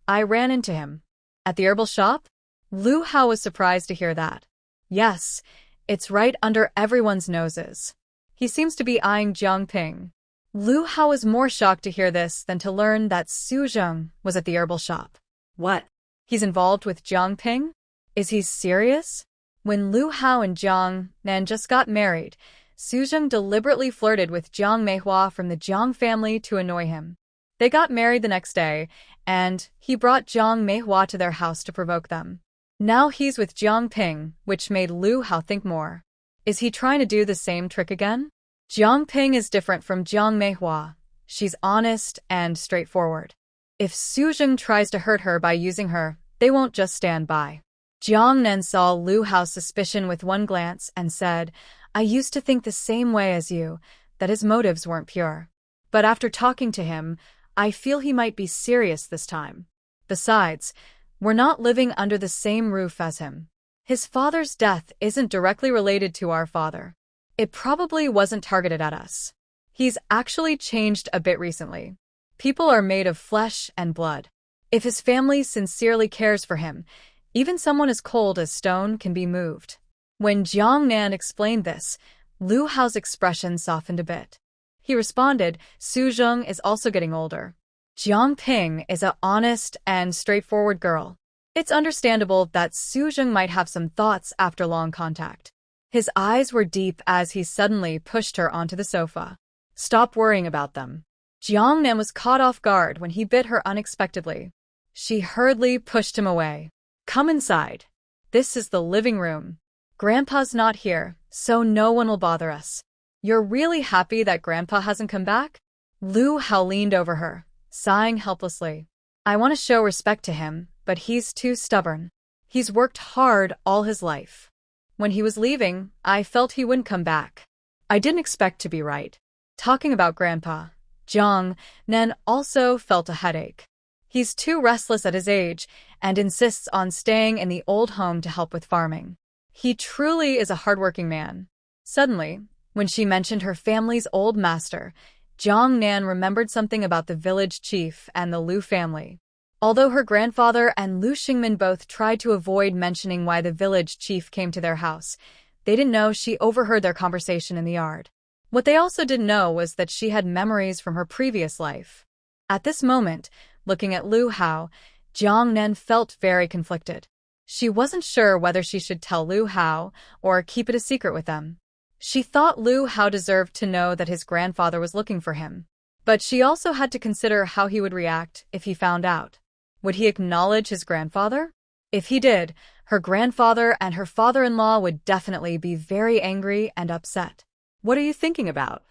I ran into him. At the herbal shop? Lu Hao was surprised to hear that. Yes, it's right under everyone's noses. He seems to be eyeing Jiang Ping. Lu Hao was more shocked to hear this than to learn that Su Zheng was at the herbal shop. What? He's involved with Jiang Ping? Is he serious? When Lu Hao and Jiang Nan just got married, Su Zheng deliberately flirted with Jiang Manhwa from the Jiang family to annoy him. They got married the next day, and he brought Jiang Manhwa to their house to provoke them. Now he's with Jiang Ping, which made Lu Hao think more. Is he trying to do the same trick again? Jiang Ping is different from Jiang Manhwa. She's honest and straightforward. If Su Zheng tries to hurt her by using her, they won't just stand by. Jiang Nan saw Lu Hao's suspicion with one glance and said, I used to think the same way as you, that his motives weren't pure. But after talking to him, I feel he might be serious this time. Besides, we're not living under the same roof as him. His father's death isn't directly related to our father. It probably wasn't targeted at us. He's actually changed a bit recently. People are made of flesh and blood. If his family sincerely cares for him, even someone as cold as stone can be moved. When Jiang Nan explained this, Lu Hao's expression softened a bit. He responded, Su Zheng is also getting older. Jiang Ping is a honest and straightforward girl. It's understandable that Su Zheng might have some thoughts after long contact. His eyes were deep as he suddenly pushed her onto the sofa. Stop worrying about them. Jiang Nan was caught off guard when he bit her unexpectedly. She hurriedly pushed him away. Come inside. This is the living room. Grandpa's not here, so no one will bother us. You're really happy that Grandpa hasn't come back? Lu Hao leaned over her, sighing helplessly. I want to show respect to him, but he's too stubborn. He's worked hard all his life. When he was leaving, I felt he wouldn't come back. I didn't expect to be right. Talking about Grandpa, Jiang Nan also felt a headache. He's too restless at his age and insists on staying in the old home to help with farming. He truly is a hardworking man. Suddenly, when she mentioned her family's old master, Jiang Nan remembered something about the village chief and the Lu family. Although her grandfather and Lu Xingmin both tried to avoid mentioning why the village chief came to their house, they didn't know she overheard their conversation in the yard. What they also didn't know was that she had memories from her previous life. At this moment, looking at Lu Hao, Jiang Nan felt very conflicted. She wasn't sure whether she should tell Lu Hao or keep it a secret with them. She thought Lu Hao deserved to know that his grandfather was looking for him. But she also had to consider how he would react if he found out. Would he acknowledge his grandfather? If he did, her grandfather and her father-in-law would definitely be very angry and upset. What are you thinking about?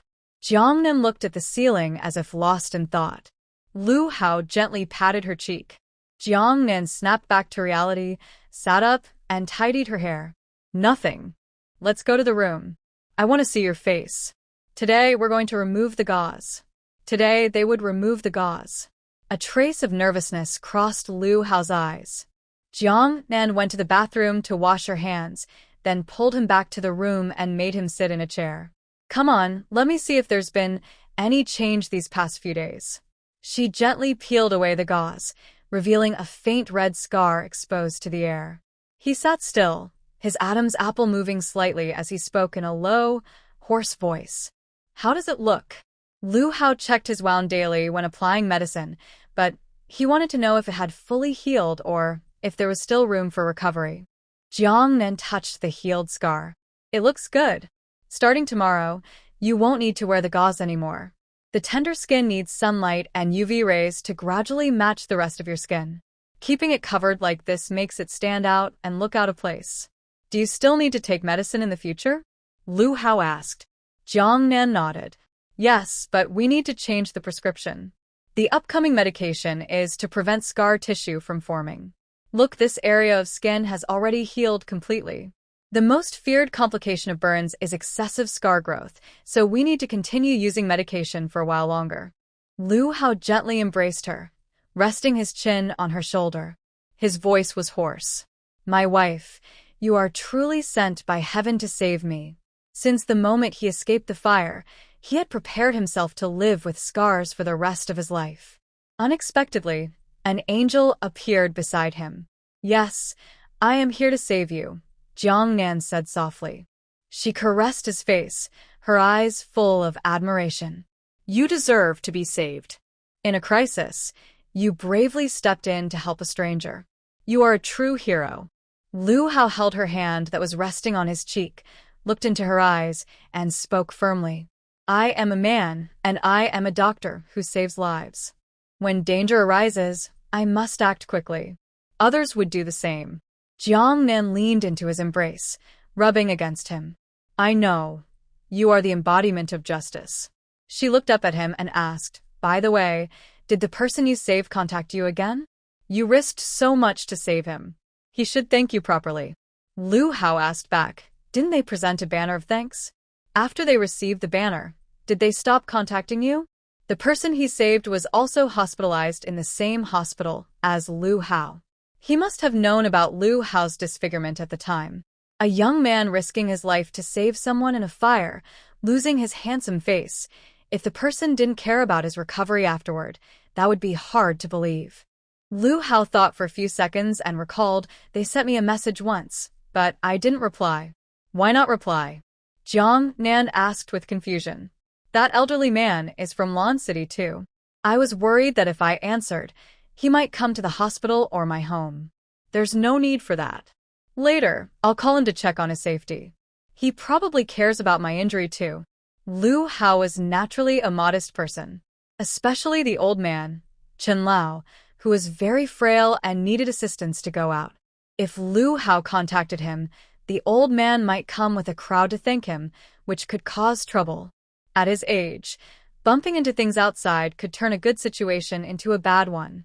Jiang Nan looked at the ceiling as if lost in thought. Lu Hao gently patted her cheek. Jiang Nan snapped back to reality, sat up, and tidied her hair. Nothing. Let's go to the room. I want to see your face. Today, we're going to remove the gauze. Today, they would remove the gauze. A trace of nervousness crossed Lu Hao's eyes. Jiang Nan went to the bathroom to wash her hands, then pulled him back to the room and made him sit in a chair. Come on, let me see if there's been any change these past few days. She gently peeled away the gauze, revealing a faint red scar exposed to the air. He sat still, his Adam's apple moving slightly as he spoke in a low, hoarse voice. How does it look? Lu Hao checked his wound daily when applying medicine, but he wanted to know if it had fully healed or if there was still room for recovery. Jiang Nan touched the healed scar. It looks good. Starting tomorrow, you won't need to wear the gauze anymore. The tender skin needs sunlight and UV rays to gradually match the rest of your skin. Keeping it covered like this makes it stand out and look out of place. Do you still need to take medicine in the future? Lu Hao asked. Jiang Nan nodded. Yes, but we need to change the prescription. The upcoming medication is to prevent scar tissue from forming. Look, this area of skin has already healed completely. The most feared complication of burns is excessive scar growth, so we need to continue using medication for a while longer. Lu Hao gently embraced her, resting his chin on her shoulder. His voice was hoarse. My wife, you are truly sent by heaven to save me. Since the moment he escaped the fire, he had prepared himself to live with scars for the rest of his life. Unexpectedly, an angel appeared beside him. Yes, I am here to save you, Jiang Nan said softly. She caressed his face, her eyes full of admiration. You deserve to be saved. In a crisis, you bravely stepped in to help a stranger. You are a true hero. Lu Hao held her hand that was resting on his cheek, looked into her eyes, and spoke firmly. I am a man, and I am a doctor who saves lives. When danger arises, I must act quickly. Others would do the same. Jiang Nan leaned into his embrace, rubbing against him. I know. You are the embodiment of justice. She looked up at him and asked, by the way, did the person you saved contact you again? You risked so much to save him. He should thank you properly. Lu Hao asked back, didn't they present a banner of thanks? After they received the banner, did they stop contacting you? The person he saved was also hospitalized in the same hospital as Lu Hao. He must have known about Lu Hao's disfigurement at the time. A young man risking his life to save someone in a fire, losing his handsome face. If the person didn't care about his recovery afterward, that would be hard to believe. Lu Hao thought for a few seconds and recalled, they sent me a message once, but I didn't reply. Why not reply? Jiang Nan asked with confusion. That elderly man is from Lan City too. I was worried that if I answered, he might come to the hospital or my home. There's no need for that. Later, I'll call him to check on his safety. He probably cares about my injury too. Lu Hao was naturally a modest person, especially the old man, Chen Lao, who was very frail and needed assistance to go out. If Lu Hao contacted him, the old man might come with a crowd to thank him, which could cause trouble. At his age, bumping into things outside could turn a good situation into a bad one.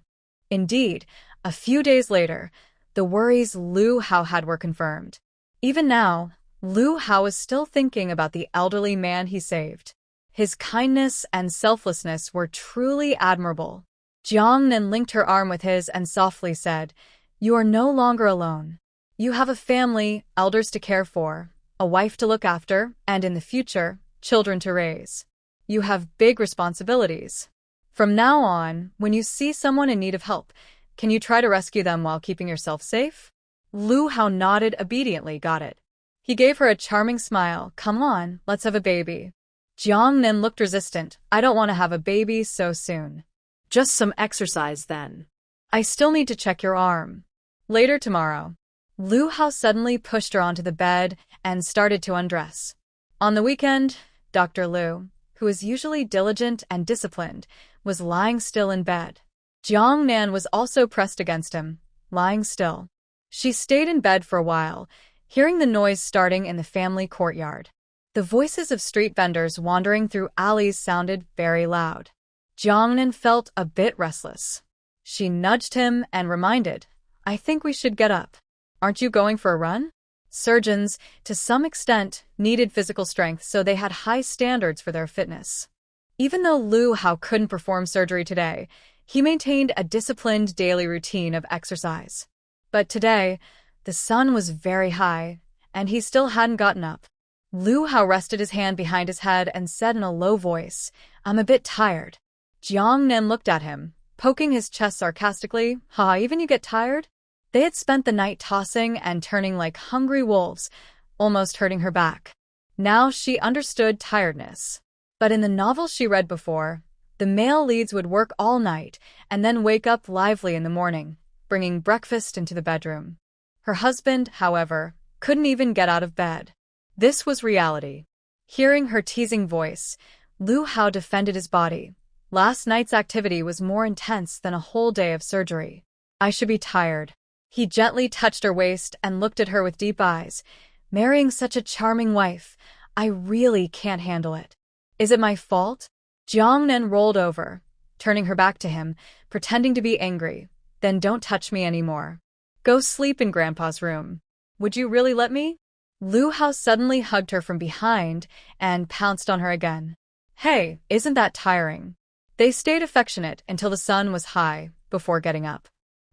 Indeed, a few days later, the worries Lu Hao had were confirmed. Even now, Lu Hao was still thinking about the elderly man he saved. His kindness and selflessness were truly admirable. Jiang Nan linked her arm with his and softly said, You are no longer alone. You have a family, elders to care for, a wife to look after, and in the future, children to raise. You have big responsibilities. From now on, when you see someone in need of help, can you try to rescue them while keeping yourself safe? Lu Hao nodded obediently, got it. He gave her a charming smile. Come on, let's have a baby. Jiang Nan looked resistant. I don't want to have a baby so soon. Just some exercise then. I still need to check your arm. Later tomorrow. Lu Hao suddenly pushed her onto the bed and started to undress. On the weekend, Dr. Lu, who is usually diligent and disciplined, was lying still in bed. Jiang Nan was also pressed against him, lying still. She stayed in bed for a while, hearing the noise starting in the family courtyard. The voices of street vendors wandering through alleys sounded very loud. Jiang Nan felt a bit restless. She nudged him and reminded, I think we should get up. Aren't you going for a run? Surgeons, to some extent, needed physical strength, so they had high standards for their fitness. Even though Lu Hao couldn't perform surgery today, he maintained a disciplined daily routine of exercise. But today, the sun was very high, and he still hadn't gotten up. Lu Hao rested his hand behind his head and said in a low voice, I'm a bit tired. Jiang Nan looked at him, poking his chest sarcastically. Ha, even you get tired? They had spent the night tossing and turning like hungry wolves, almost hurting her back. Now she understood tiredness. But in the novels she read before, the male leads would work all night and then wake up lively in the morning, bringing breakfast into the bedroom. Her husband, however, couldn't even get out of bed. This was reality. Hearing her teasing voice, Lu Hao defended his body. Last night's activity was more intense than a whole day of surgery. I should be tired. He gently touched her waist and looked at her with deep eyes. Marrying such a charming wife, I really can't handle it. Is it my fault? Jiang Nan rolled over, turning her back to him, pretending to be angry. Then don't touch me anymore. Go sleep in Grandpa's room. Would you really let me? Lu Hao suddenly hugged her from behind and pounced on her again. Hey, isn't that tiring? They stayed affectionate until the sun was high, before getting up.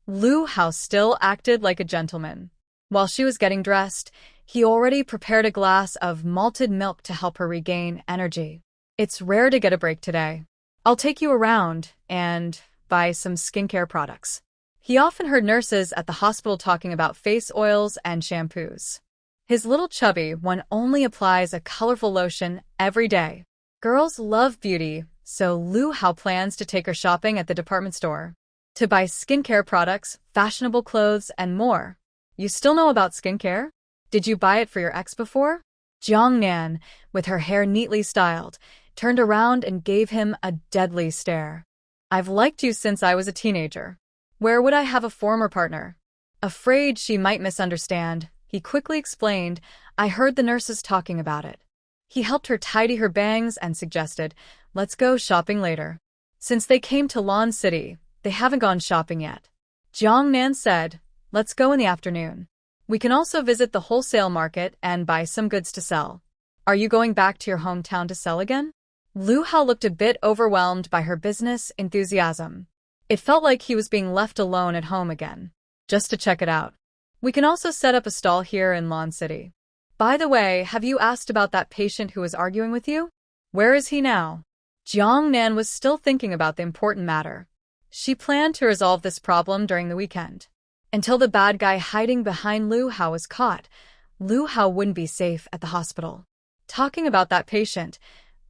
Lu Hao still acted like a gentleman. While she was getting dressed, he already prepared a glass of malted milk to help her regain energy. It's rare to get a break today. I'll take you around and buy some skincare products. He often heard nurses at the hospital talking about face oils and shampoos. His little chubby one only applies a colorful lotion every day. Girls love beauty, so Lu Hao plans to take her shopping at the department store. To buy skincare products, fashionable clothes, and more. You still know about skincare? Did you buy it for your ex before? Jiang Nan, with her hair neatly styled, turned around and gave him a deadly stare. I've liked you since I was a teenager. Where would I have a former partner? Afraid she might misunderstand, he quickly explained, I heard the nurses talking about it. He helped her tidy her bangs and suggested, let's go shopping later. Since they came to Lan City, they haven't gone shopping yet. Jiang Nan said, let's go in the afternoon. We can also visit the wholesale market and buy some goods to sell. Are you going back to your hometown to sell again? Lu Hao looked a bit overwhelmed by her business enthusiasm. It felt like he was being left alone at home again. Just to check it out. We can also set up a stall here in Lan City. By the way, have you asked about that patient who was arguing with you? Where is he now? Jiang Nan was still thinking about the important matter. She planned to resolve this problem during the weekend. Until the bad guy hiding behind Lu Hao was caught, Lu Hao wouldn't be safe at the hospital. Talking about that patient,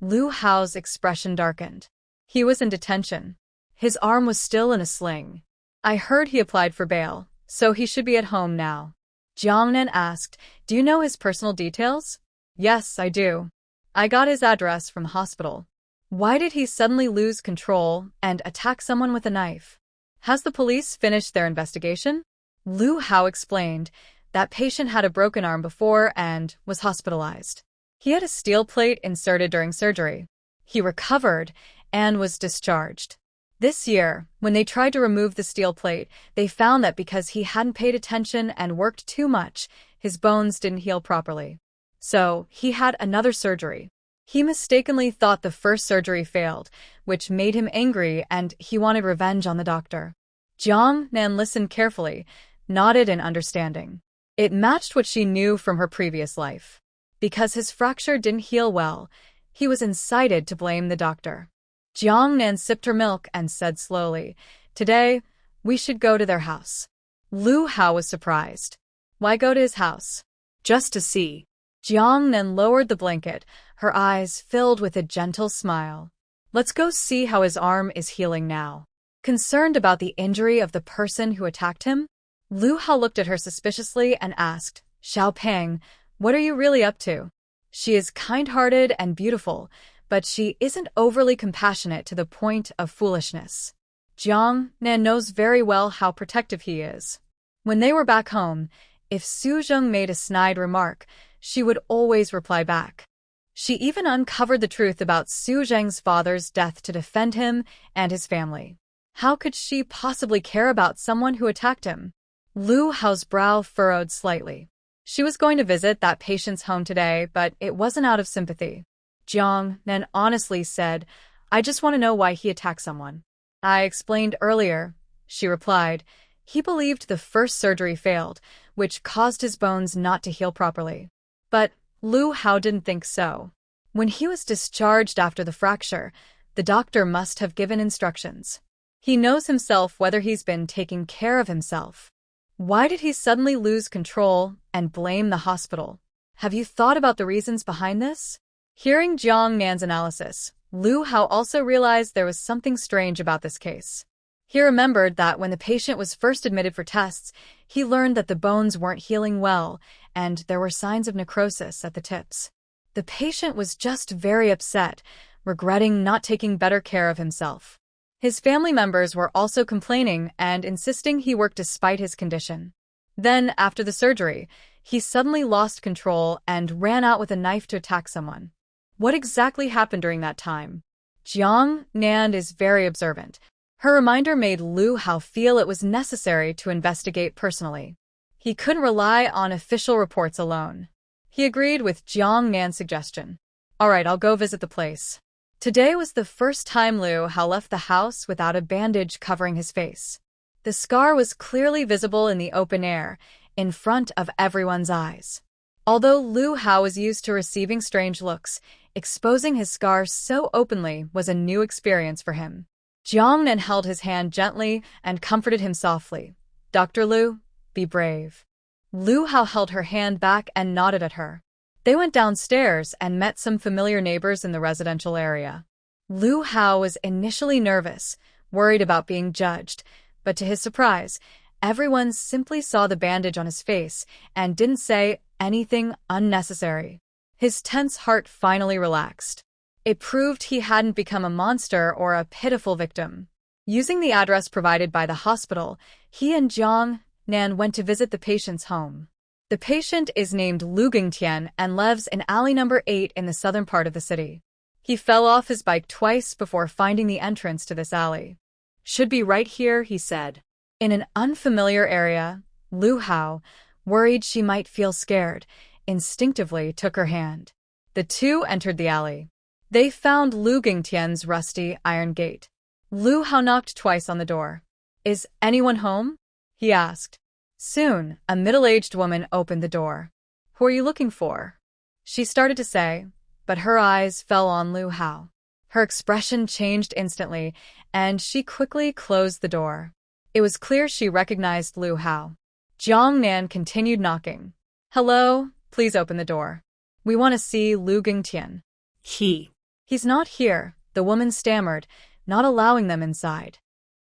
Lu Hao's expression darkened. He was in detention. His arm was still in a sling. I heard he applied for bail, so he should be at home now. Jiang Nan asked, do you know his personal details? Yes, I do. I got his address from the hospital. Why did he suddenly lose control and attack someone with a knife? Has the police finished their investigation? Lu Hao explained that patient had a broken arm before and was hospitalized. He had a steel plate inserted during surgery. He recovered and was discharged. This year, when they tried to remove the steel plate, they found that because he hadn't paid attention and worked too much, his bones didn't heal properly. So, he had another surgery. He mistakenly thought the first surgery failed, which made him angry and he wanted revenge on the doctor. Jiang Nan listened carefully, nodded in understanding. It matched what she knew from her previous life. Because his fracture didn't heal well, he was incited to blame the doctor. Jiang Nan sipped her milk and said slowly, "Today, we should go to their house." Lu Hao was surprised. Why go to his house? Just to see. Jiang Nan lowered the blanket, her eyes filled with a gentle smile. Let's go see how his arm is healing now. Concerned about the injury of the person who attacked him, Lu Hao looked at her suspiciously and asked, "Xiao Peng, what are you really up to?" She is kind-hearted and beautiful, but she isn't overly compassionate to the point of foolishness. Jiang Nan knows very well how protective he is. When they were back home, if Su Zheng made a snide remark, she would always reply back. She even uncovered the truth about Su Zheng's father's death to defend him and his family. How could she possibly care about someone who attacked him? Lu Hao's brow furrowed slightly. She was going to visit that patient's home today, but it wasn't out of sympathy. Jiang Nan honestly said, "I just want to know why he attacked someone." "I explained earlier," she replied. "He believed the first surgery failed, which caused his bones not to heal properly." But Lu Hao didn't think so. When he was discharged after the fracture, the doctor must have given instructions. He knows himself whether he's been taking care of himself. Why did he suddenly lose control and blame the hospital? Have you thought about the reasons behind this? Hearing Jiang Nan's analysis, Lu Hao also realized there was something strange about this case. He remembered that when the patient was first admitted for tests, he learned that the bones weren't healing well and there were signs of necrosis at the tips. The patient was just very upset, regretting not taking better care of himself. His family members were also complaining and insisting he work despite his condition. Then, after the surgery, he suddenly lost control and ran out with a knife to attack someone. What exactly happened during that time? Jiang Nan is very observant. Her reminder made Lu Hao feel it was necessary to investigate personally. He couldn't rely on official reports alone. He agreed with Jiang Nan's suggestion. "All right, I'll go visit the place." Today was the first time Lu Hao left the house without a bandage covering his face. The scar was clearly visible in the open air, in front of everyone's eyes. Although Lu Hao was used to receiving strange looks, exposing his scar so openly was a new experience for him. Jiang Nan held his hand gently and comforted him softly. "Dr. Lu, be brave." Lu Hao held her hand back and nodded at her. They went downstairs and met some familiar neighbors in the residential area. Lu Hao was initially nervous, worried about being judged, but to his surprise, everyone simply saw the bandage on his face and didn't say anything unnecessary. His tense heart finally relaxed. It proved he hadn't become a monster or a pitiful victim. Using the address provided by the hospital, he and Jiang Nan went to visit the patient's home. The patient is named Lu Gingtian and lives in alley number 8 in the southern part of the city. He fell off his bike twice before finding the entrance to this alley. "Should be right here," he said. In an unfamiliar area, Lu Hao, worried she might feel scared, instinctively took her hand. The two entered the alley. They found Lu Gingtian's rusty iron gate. Lu Hao knocked twice on the door. "Is anyone home?" he asked. Soon, a middle-aged woman opened the door. "Who are you looking for?" she started to say, but her eyes fell on Lu Hao. Her expression changed instantly, and she quickly closed the door. It was clear she recognized Lu Hao. Jiang Nan continued knocking. "Hello, please open the door. We want to see Lu Gingtian." He's not here," the woman stammered, not allowing them inside.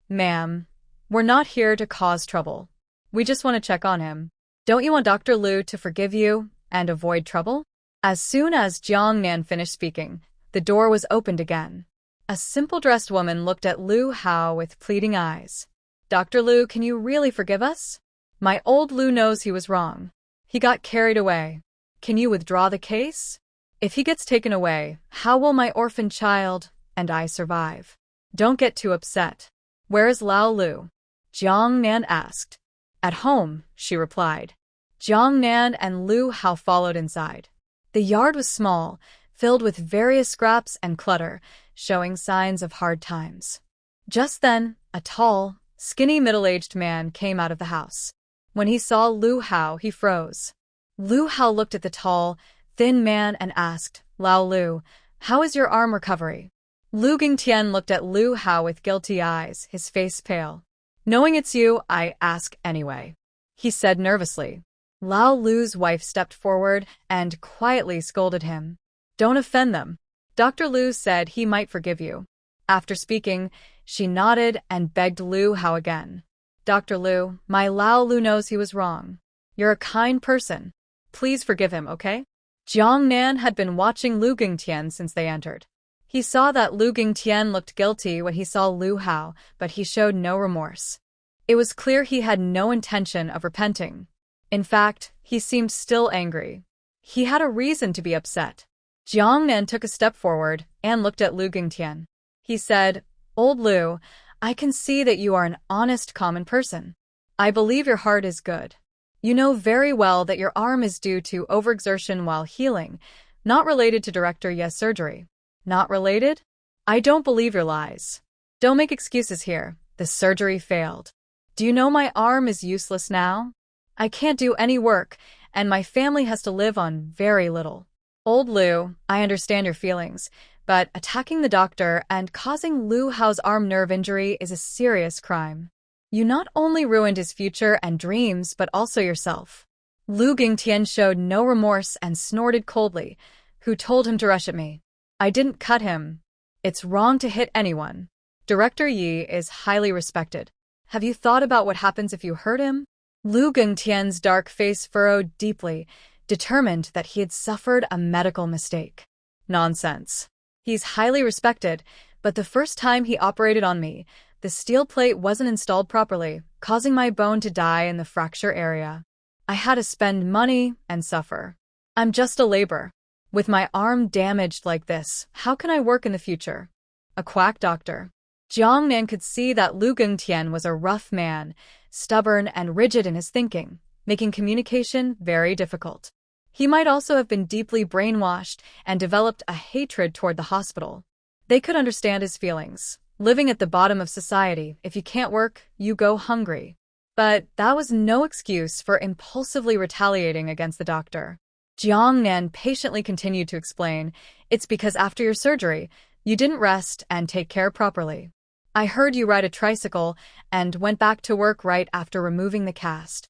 "Ma'am, we're not here to cause trouble. We just want to check on him. Don't you want Dr. Lu to forgive you and avoid trouble?" As soon as Jiang Nan finished speaking, the door was opened again. A simple-dressed woman looked at Lu Hao with pleading eyes. "Dr. Lu, can you really forgive us? My old Lu knows he was wrong. He got carried away. Can you withdraw the case? If he gets taken away, how will my orphan child and I survive? Don't get too upset." "Where is Lao Lu?" Jiang Nan asked. "At home," she replied. Jiang Nan and Lu Hao followed inside. The yard was small, filled with various scraps and clutter, showing signs of hard times. Just then, a tall, skinny middle-aged man came out of the house. When he saw Lu Hao, he froze. Lu Hao looked at the tall, thin man and asked, "Lao Lu, how is your arm recovery?" Lu Gingtian looked at Lu Hao with guilty eyes, his face pale. "Knowing it's you, I ask anyway," he said nervously. Lao Lu's wife stepped forward and quietly scolded him. "Don't offend them. Dr. Lu said he might forgive you." After speaking, she nodded and begged Lu Hao again. "Dr. Lu, my Lao Lu knows he was wrong. You're a kind person. Please forgive him, okay?" Jiang Nan had been watching Lu Gingtian since they entered. He saw that Lu Gingtian looked guilty when he saw Lu Hao, but he showed no remorse. It was clear he had no intention of repenting. In fact, he seemed still angry. He had a reason to be upset. Jiang Nan took a step forward and looked at Lu Gingtian. He said, "Old Lu, I can see that you are an honest, common person. I believe your heart is good. You know very well that your arm is due to overexertion while healing, not related to Director Ye's surgery." "Not related? I don't believe your lies. Don't make excuses here. The surgery failed. Do you know my arm is useless now? I can't do any work, and my family has to live on very little." "Old Lu, I understand your feelings, but attacking the doctor and causing Lu Hao's arm nerve injury is a serious crime. You not only ruined his future and dreams, but also yourself." Lu Gingtian showed no remorse and snorted coldly. "Who told him to rush at me? I didn't cut him. It's wrong to hit anyone. Director Yi is highly respected. Have you thought about what happens if you hurt him?" Lu Gingtian's dark face furrowed deeply, determined that he had suffered a medical mistake. "Nonsense. He's highly respected, but the first time he operated on me, the steel plate wasn't installed properly, causing my bone to die in the fracture area. I had to spend money and suffer. I'm just a labor. With my arm damaged like this, how can I work in the future?" A quack doctor. Jiang Nan could see that Lu Gingtian was a rough man, stubborn and rigid in his thinking, making communication very difficult. He might also have been deeply brainwashed and developed a hatred toward the hospital. They could understand his feelings. Living at the bottom of society, if you can't work, you go hungry. But that was no excuse for impulsively retaliating against the doctor. Jiang Nan patiently continued to explain, "It's because after your surgery, you didn't rest and take care properly. I heard you ride a tricycle and went back to work right after removing the cast.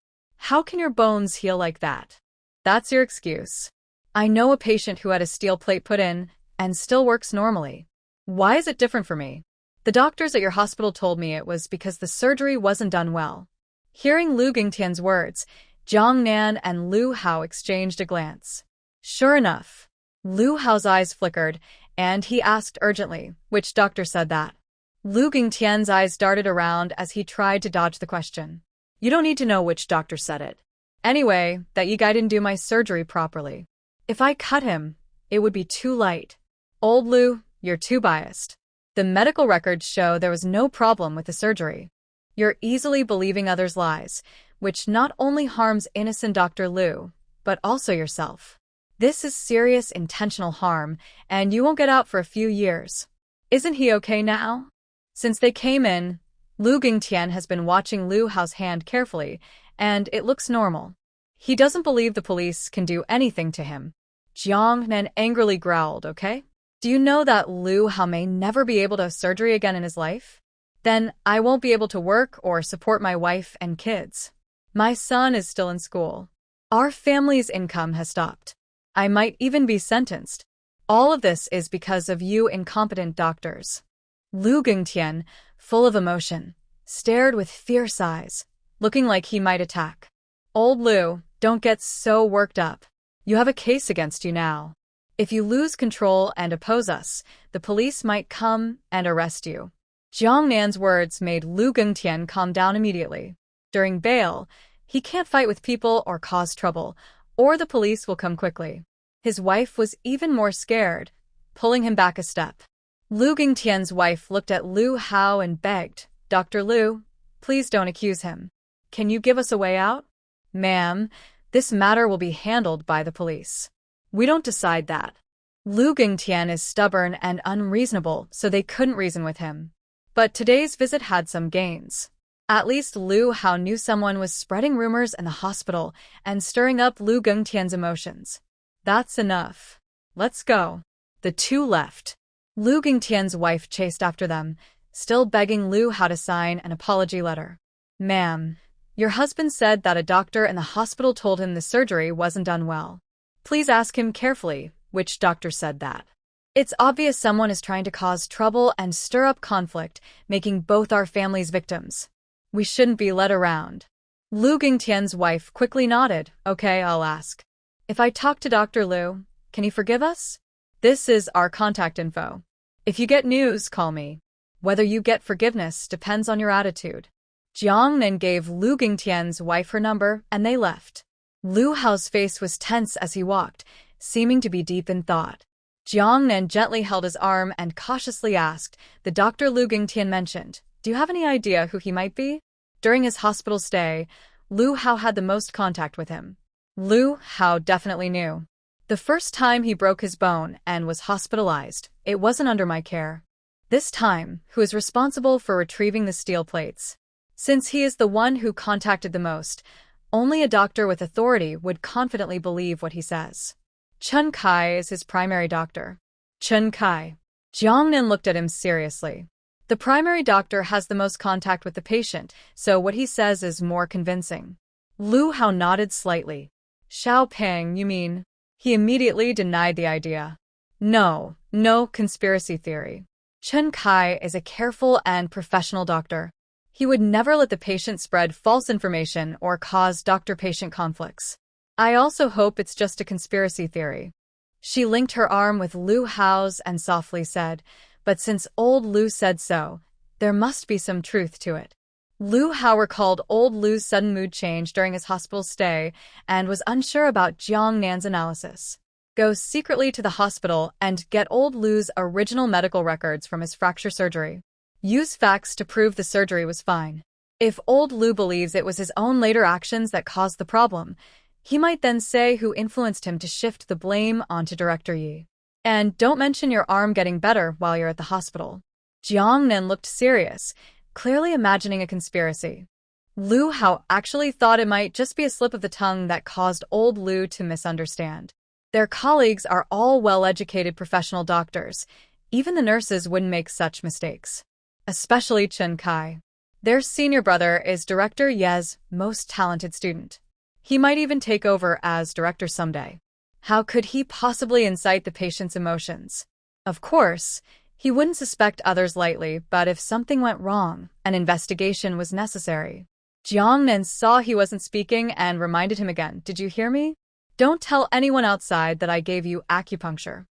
How can your bones heal like that? That's your excuse. I know a patient who had a steel plate put in and still works normally. Why is it different for me? The doctors at your hospital told me it was because the surgery wasn't done well." Hearing Lu Gingtian's words, Jiang Nan and Lu Hao exchanged a glance. Sure enough, Lu Hao's eyes flickered, and he asked urgently, "Which doctor said that?" Lu Gingtian's eyes darted around as he tried to dodge the question. "You don't need to know which doctor said it. Anyway, that you guy didn't do my surgery properly. If I cut him, it would be too late. Old Lu, you're too biased. The medical records show there was no problem with the surgery. You're easily believing others' lies, which not only harms innocent Dr. Lu, but also yourself. This is serious intentional harm, and you won't get out for a few years. Isn't he okay now?" Since they came in, Lu Gingtian has been watching Lu Hao's hand carefully, and it looks normal. He doesn't believe the police can do anything to him. Jiang Nan angrily growled, "Okay? Do you know that Lu Hao may never be able to have surgery again in his life? Then I won't be able to work or support my wife and kids. My son is still in school. Our family's income has stopped. I might even be sentenced. All of this is because of you incompetent doctors." Lu Gingtian, full of emotion, stared with fierce eyes, looking like he might attack. "Old Lu, don't get so worked up. You have a case against you now. If you lose control and oppose us, the police might come and arrest you." Jiang Nan's words made Lu Gingtian calm down immediately. During bail, he can't fight with people or cause trouble, or the police will come quickly. His wife was even more scared, pulling him back a step. Lu Gingtian's wife looked at Lu Hao and begged, "Dr. Lu, please don't accuse him. Can you give us a way out?" "Ma'am, this matter will be handled by the police. We don't decide that." Lu Gingtian is stubborn and unreasonable, so they couldn't reason with him. But today's visit had some gains. At least Lu Hao knew someone was spreading rumors in the hospital and stirring up Lu Gengtian's emotions. That's enough. Let's go. The two left. Lu Gengtian's wife chased after them, still begging Lu Hao to sign an apology letter. Ma'am, your husband said that a doctor in the hospital told him the surgery wasn't done well. Please ask him carefully which doctor said that. It's obvious someone is trying to cause trouble and stir up conflict, making both our families victims. We shouldn't be led around. Lu Gengtian's wife quickly nodded. Okay, I'll ask. If I talk to Dr. Lu, can he forgive us? This is our contact info. If you get news, call me. Whether you get forgiveness depends on your attitude. Jiang Nan gave Lu Gengtian's wife her number, and they left. Lu Hao's face was tense as he walked, seeming to be deep in thought. Jiang Nan gently held his arm and cautiously asked, the doctor Lu Gengtian mentioned, do you have any idea who he might be? During his hospital stay, Lu Hao had the most contact with him. Lu Hao definitely knew. The first time he broke his bone and was hospitalized, it wasn't under my care. This time, who is responsible for retrieving the steel plates? Since he is the one who contacted the most, only a doctor with authority would confidently believe what he says. Chen Kai is his primary doctor. Chen Kai. Jiang Nan looked at him seriously. The primary doctor has the most contact with the patient, so what he says is more convincing. Lu Hao nodded slightly. Xiao Peng, you mean? He immediately denied the idea. No conspiracy theory. Chen Kai is a careful and professional doctor. He would never let the patient spread false information or cause doctor-patient conflicts. I also hope it's just a conspiracy theory. She linked her arm with Lu Hao's and softly said, but since old Lu said so, there must be some truth to it. Lu Hao recalled old Lu's sudden mood change during his hospital stay and was unsure about Jiang Nan's analysis. Go secretly to the hospital and get old Lu's original medical records from his fracture surgery. Use facts to prove the surgery was fine. If old Lu believes it was his own later actions that caused the problem, he might then say who influenced him to shift the blame onto Director Yi. And don't mention your arm getting better while you're at the hospital. Jiang Nan looked serious, clearly imagining a conspiracy. Lu Hao actually thought it might just be a slip of the tongue that caused old Lu to misunderstand. Their colleagues are all well-educated professional doctors. Even the nurses wouldn't make such mistakes. Especially Chen Kai. Their senior brother is Director Ye's most talented student. He might even take over as director someday. How could he possibly incite the patient's emotions? Of course, he wouldn't suspect others lightly, but if something went wrong, an investigation was necessary. Jiang Nan saw he wasn't speaking and reminded him again, did you hear me? Don't tell anyone outside that I gave you acupuncture.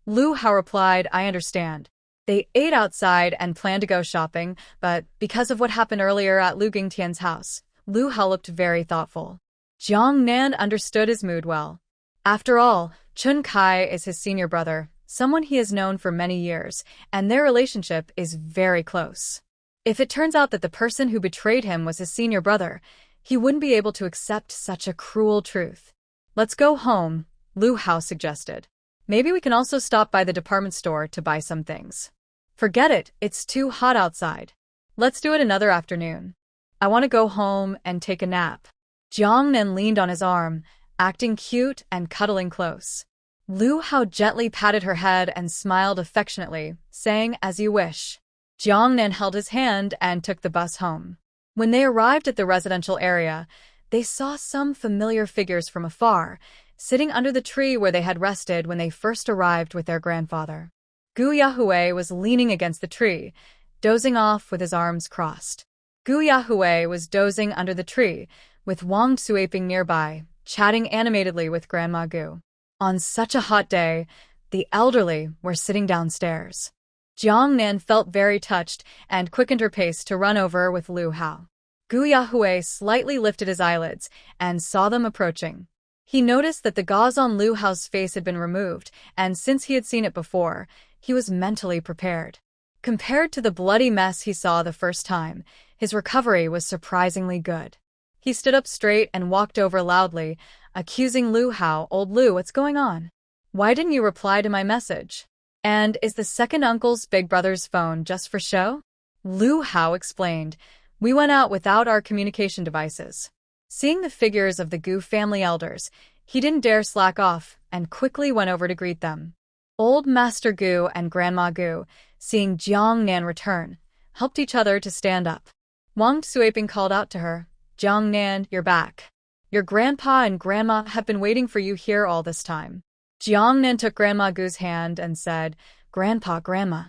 Lu Hao replied, I understand. They ate outside and planned to go shopping, but because of what happened earlier at Lu Gengtian's house, Lu Hao looked very thoughtful. Jiang Nan understood his mood well. After all, Chen Kai is his senior brother, someone he has known for many years, and their relationship is very close. If it turns out that the person who betrayed him was his senior brother, he wouldn't be able to accept such a cruel truth. Let's go home, Lu Hao suggested. Maybe we can also stop by the department store to buy some things. Forget it, it's too hot outside. Let's do it another afternoon. I want to go home and take a nap. Jiang Nan leaned on his arm, acting cute and cuddling close. Lu Hao gently patted her head and smiled affectionately, saying, as you wish. Jiang Nan held his hand and took the bus home. When they arrived at the residential area, they saw some familiar figures from afar, sitting under the tree where they had rested when they first arrived with their grandfather. Gu Yahue was leaning against the tree, dozing off with his arms crossed. Gu Yahue was dozing under the tree, with Wang Suaping nearby, chatting animatedly with Grandma Gu. On such a hot day, the elderly were sitting downstairs. Jiang Nan felt very touched and quickened her pace to run over with Lu Hao. Gu Yahue slightly lifted his eyelids and saw them approaching. He noticed that the gauze on Lu Hao's face had been removed, and since he had seen it before, he was mentally prepared. Compared to the bloody mess he saw the first time, his recovery was surprisingly good. He stood up straight and walked over loudly, accusing Lu Hao, Old Lu, what's going on? Why didn't you reply to my message? And is the second uncle's big brother's phone just for show? Lu Hao explained, We went out without our communication devices. Seeing the figures of the Gu family elders, he didn't dare slack off and quickly went over to greet them. Old Master Gu and Grandma Gu, seeing Jiang Nan return, helped each other to stand up. Wang Suiping called out to her, "Jiang Nan, you're back. Your grandpa and grandma have been waiting for you here all this time." Jiang Nan took Grandma Gu's hand and said, "Grandpa, Grandma,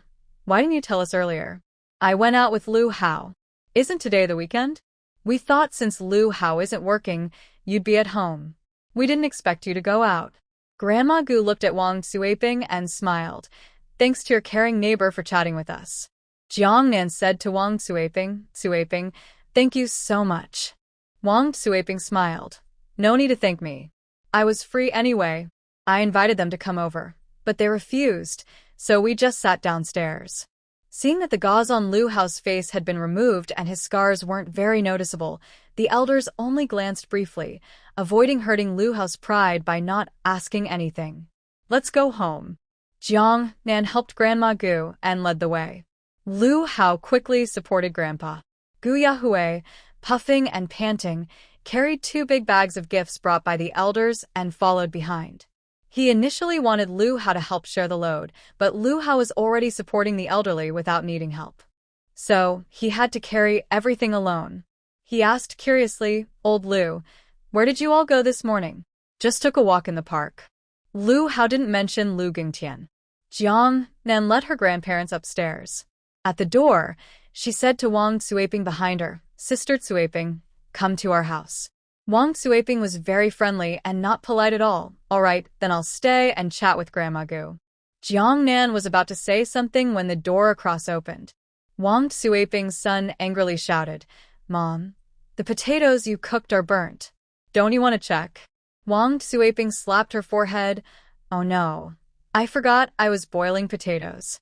why didn't you tell us earlier? I went out with Lu Hao. Isn't today the weekend? We thought since Lu Hao isn't working, you'd be at home. We didn't expect you to go out." Grandma Gu looked at Wang Suiping and smiled. "Thanks to your caring neighbor for chatting with us." Jiang Nan said to Wang Suiping, "Thank you so much." Wang Suiping smiled. "No need to thank me. I was free anyway. I invited them to come over, but they refused, so we just sat downstairs." Seeing that the gauze on Lu Hao's face had been removed and his scars weren't very noticeable, the elders only glanced briefly, avoiding hurting Lu Hao's pride by not asking anything. "Let's go home." Jiang Nan helped Grandma Gu and led the way. Lu Hao quickly supported Grandpa. Gu Yahue, puffing and panting, carried 2 big bags of gifts brought by the elders and followed behind. He initially wanted Lu Hao to help share the load, but Lu Hao was already supporting the elderly without needing help. So, he had to carry everything alone. He asked curiously, "Old Lu, where did you all go this morning?" "Just took a walk in the park." Lu Hao didn't mention Lu Gingtian. Jiang Nan led her grandparents upstairs. At the door, she said to Wang Suiping behind her, "Sister Suiping, come to our house." Wang Suiping was very friendly and not polite at all. "All right, then I'll stay and chat with Grandma Gu." Jiang Nan was about to say something when the door across opened. Wang Suiping's son angrily shouted, "Mom, the potatoes you cooked are burnt. Don't you want to check?" Wang Suiping slapped her forehead. "Oh no, I forgot I was boiling potatoes."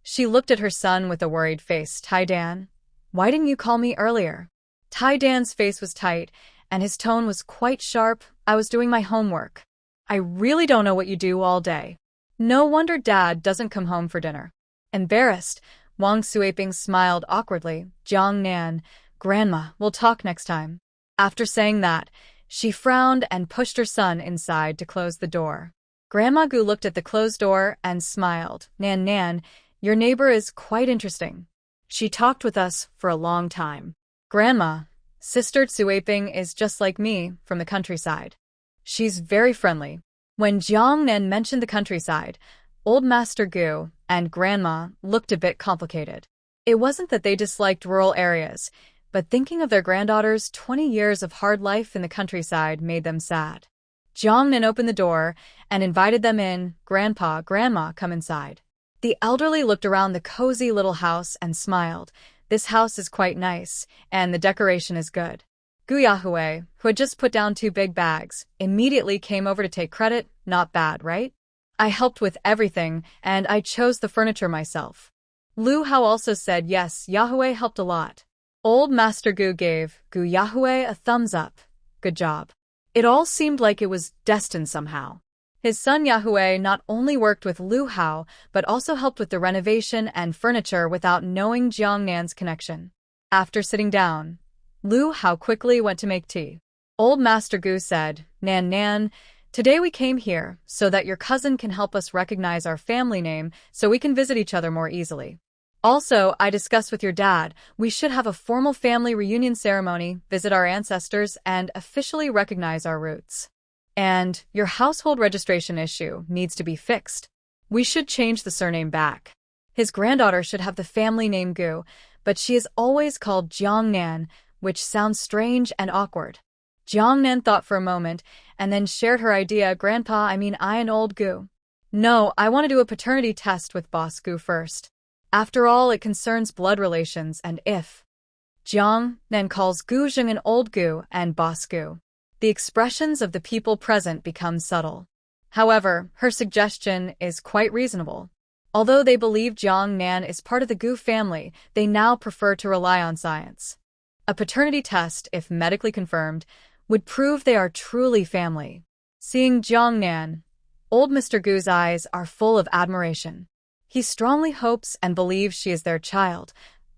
She looked at her son with a worried face. "Tai Dan, why didn't you call me earlier?" Tai Dan's face was tight, and his tone was quite sharp. "I was doing my homework. I really don't know what you do all day. No wonder Dad doesn't come home for dinner." Embarrassed, Wang Suiping smiled awkwardly. "Jiang Nan, Grandma, we'll talk next time." After saying that, she frowned and pushed her son inside to close the door. Grandma Gu looked at the closed door and smiled. Nan, your neighbor is quite interesting. She talked with us for a long time." "Grandma, Sister Suiping is just like me, from the countryside. She's very friendly." When Jiang Nan mentioned the countryside, Old Master Gu and Grandma looked a bit complicated. It wasn't that they disliked rural areas, but thinking of their granddaughter's 20 years of hard life in the countryside made them sad. Jiang Nan opened the door and invited them in. "Grandpa, Grandma, come inside." The elderly looked around the cozy little house and smiled. "This house is quite nice, and the decoration is good." Gu Yahue, who had just put down 2 big bags, immediately came over to take credit. "Not bad, right? I helped with everything, and I chose the furniture myself." Lu Hao also said yes, Yahue helped a lot. Old Master Gu gave Gu Yahue a thumbs up. "Good job." It all seemed like it was destined somehow. His son Yahue not only worked with Lu Hao, but also helped with the renovation and furniture without knowing Jiang Nan's connection. After sitting down, Lu Hao quickly went to make tea. Old Master Gu said, Nan, today we came here so that your cousin can help us recognize our family name so we can visit each other more easily. Also, I discussed with your dad, we should have a formal family reunion ceremony, visit our ancestors, and officially recognize our roots. And your household registration issue needs to be fixed. We should change the surname back. His granddaughter should have the family name Gu, but she is always called Jiang Nan, which sounds strange and awkward. Jiang Nan thought for a moment, and then shared her idea. Grandpa, I and old Gu. No, I want to do a paternity test with Boss Gu first. After all, it concerns blood relations, and if Jiang Nan calls Gu Zheng old Gu and Boss Gu, the expressions of the people present become subtle. However, her suggestion is quite reasonable. Although they believe Jiang Nan is part of the Gu family, they now prefer to rely on science. A paternity test, if medically confirmed, would prove they are truly family. Seeing Jiang Nan, old Mr. Gu's eyes are full of admiration. He strongly hopes and believes she is their child,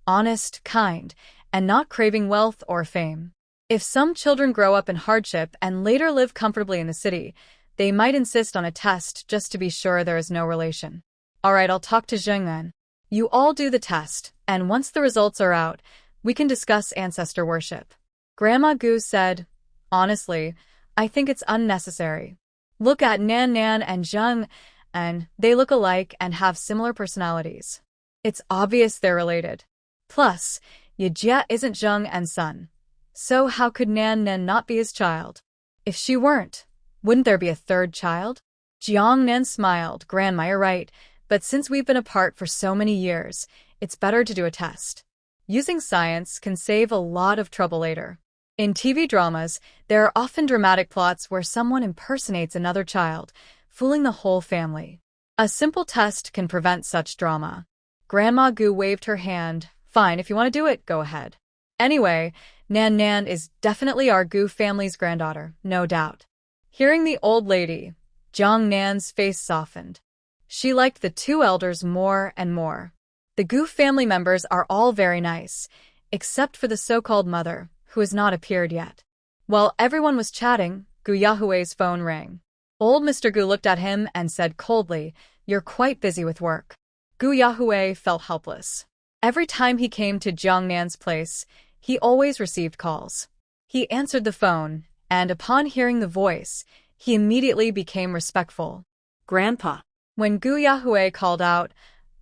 honest, kind, and not craving wealth or fame. If some children grow up in hardship and later live comfortably in the city, they might insist on a test just to be sure there is no relation. Alright, I'll talk to Jiang Nan. You all do the test, and once the results are out, we can discuss ancestor worship. Grandma Gu said, honestly, I think it's unnecessary. Look at Nan Nan and Jiang, and they look alike and have similar personalities. It's obvious they're related. Plus, Yejia isn't Jiang and son. So how could Nan Nan not be his child? If she weren't, wouldn't there be a third child? Jiang Nan smiled. Grandma, you're right, but since we've been apart for so many years, it's better to do a test. Using science can save a lot of trouble later. In TV dramas, there are often dramatic plots where someone impersonates another child, fooling the whole family. A simple test can prevent such drama. Grandma Gu waved her hand. Fine, if you want to do it, go ahead. Anyway, Nan Nan is definitely our Gu family's granddaughter, no doubt. Hearing the old lady, Jiang Nan's face softened. She liked the two elders more and more. The Gu family members are all very nice, except for the so-called mother, who has not appeared yet. While everyone was chatting, Gu Yahui's phone rang. Old Mr. Gu looked at him and said coldly, "You're quite busy with work." Gu Yahui felt helpless. Every time he came to Jiang Nan's place, he always received calls. He answered the phone, and upon hearing the voice, he immediately became respectful. Grandpa. When Gu Yahui called out,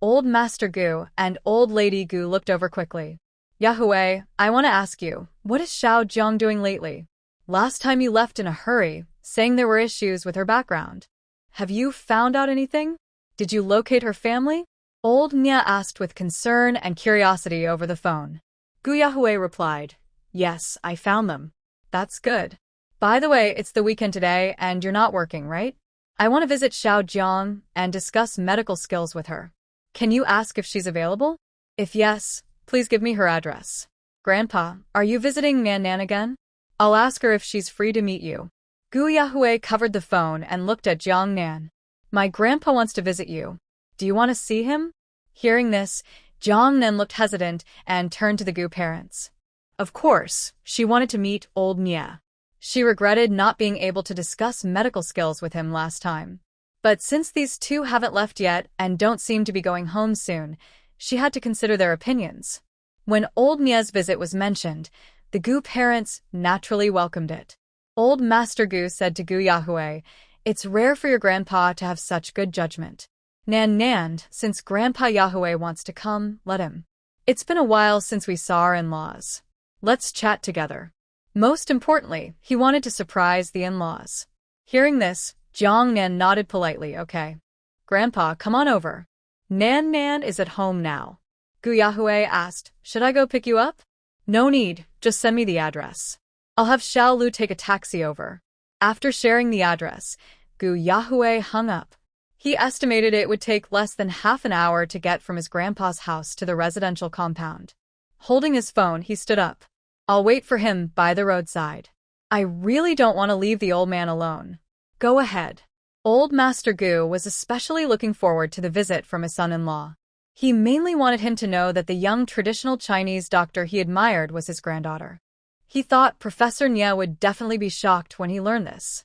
Old Master Gu and Old Lady Gu looked over quickly. Yahui, I want to ask you, what is Xiao Jiang doing lately? Last time you left in a hurry, saying there were issues with her background. Have you found out anything? Did you locate her family? Old Nya asked with concern and curiosity over the phone. Gu Yahui replied, Yes, I found them. That's good. By the way, it's the weekend today and you're not working, right? I want to visit Xiao Jiang and discuss medical skills with her. Can you ask if she's available? If yes, please give me her address. Grandpa, are you visiting Nan Nan again? I'll ask her if she's free to meet you. Gu Yahui covered the phone and looked at Jiang Nan. My grandpa wants to visit you. Do you want to see him? Hearing this, Jiang Nan looked hesitant and turned to the Gu parents. Of course, she wanted to meet old Nia. She regretted not being able to discuss medical skills with him last time. But since these two haven't left yet and don't seem to be going home soon, she had to consider their opinions. When old Nia's visit was mentioned, the Gu parents naturally welcomed it. Old Master Gu said to Gu Yahui, It's rare for your grandpa to have such good judgment. Nan, since Grandpa Yahui wants to come, let him. It's been a while since we saw our in-laws. Let's chat together. Most importantly, he wanted to surprise the in-laws. Hearing this, Jiang Nan nodded politely, okay. Grandpa, come on over. Nan is at home now. Gu Yahui asked, Should I go pick you up? No need, just send me the address. I'll have Xiao Lu take a taxi over. After sharing the address, Gu Yahui hung up. He estimated it would take less than half an hour to get from his grandpa's house to the residential compound. Holding his phone, he stood up. I'll wait for him by the roadside. I really don't want to leave the old man alone. Go ahead. Old Master Gu was especially looking forward to the visit from his son-in-law. He mainly wanted him to know that the young traditional Chinese doctor he admired was his granddaughter. He thought Professor Nia would definitely be shocked when he learned this.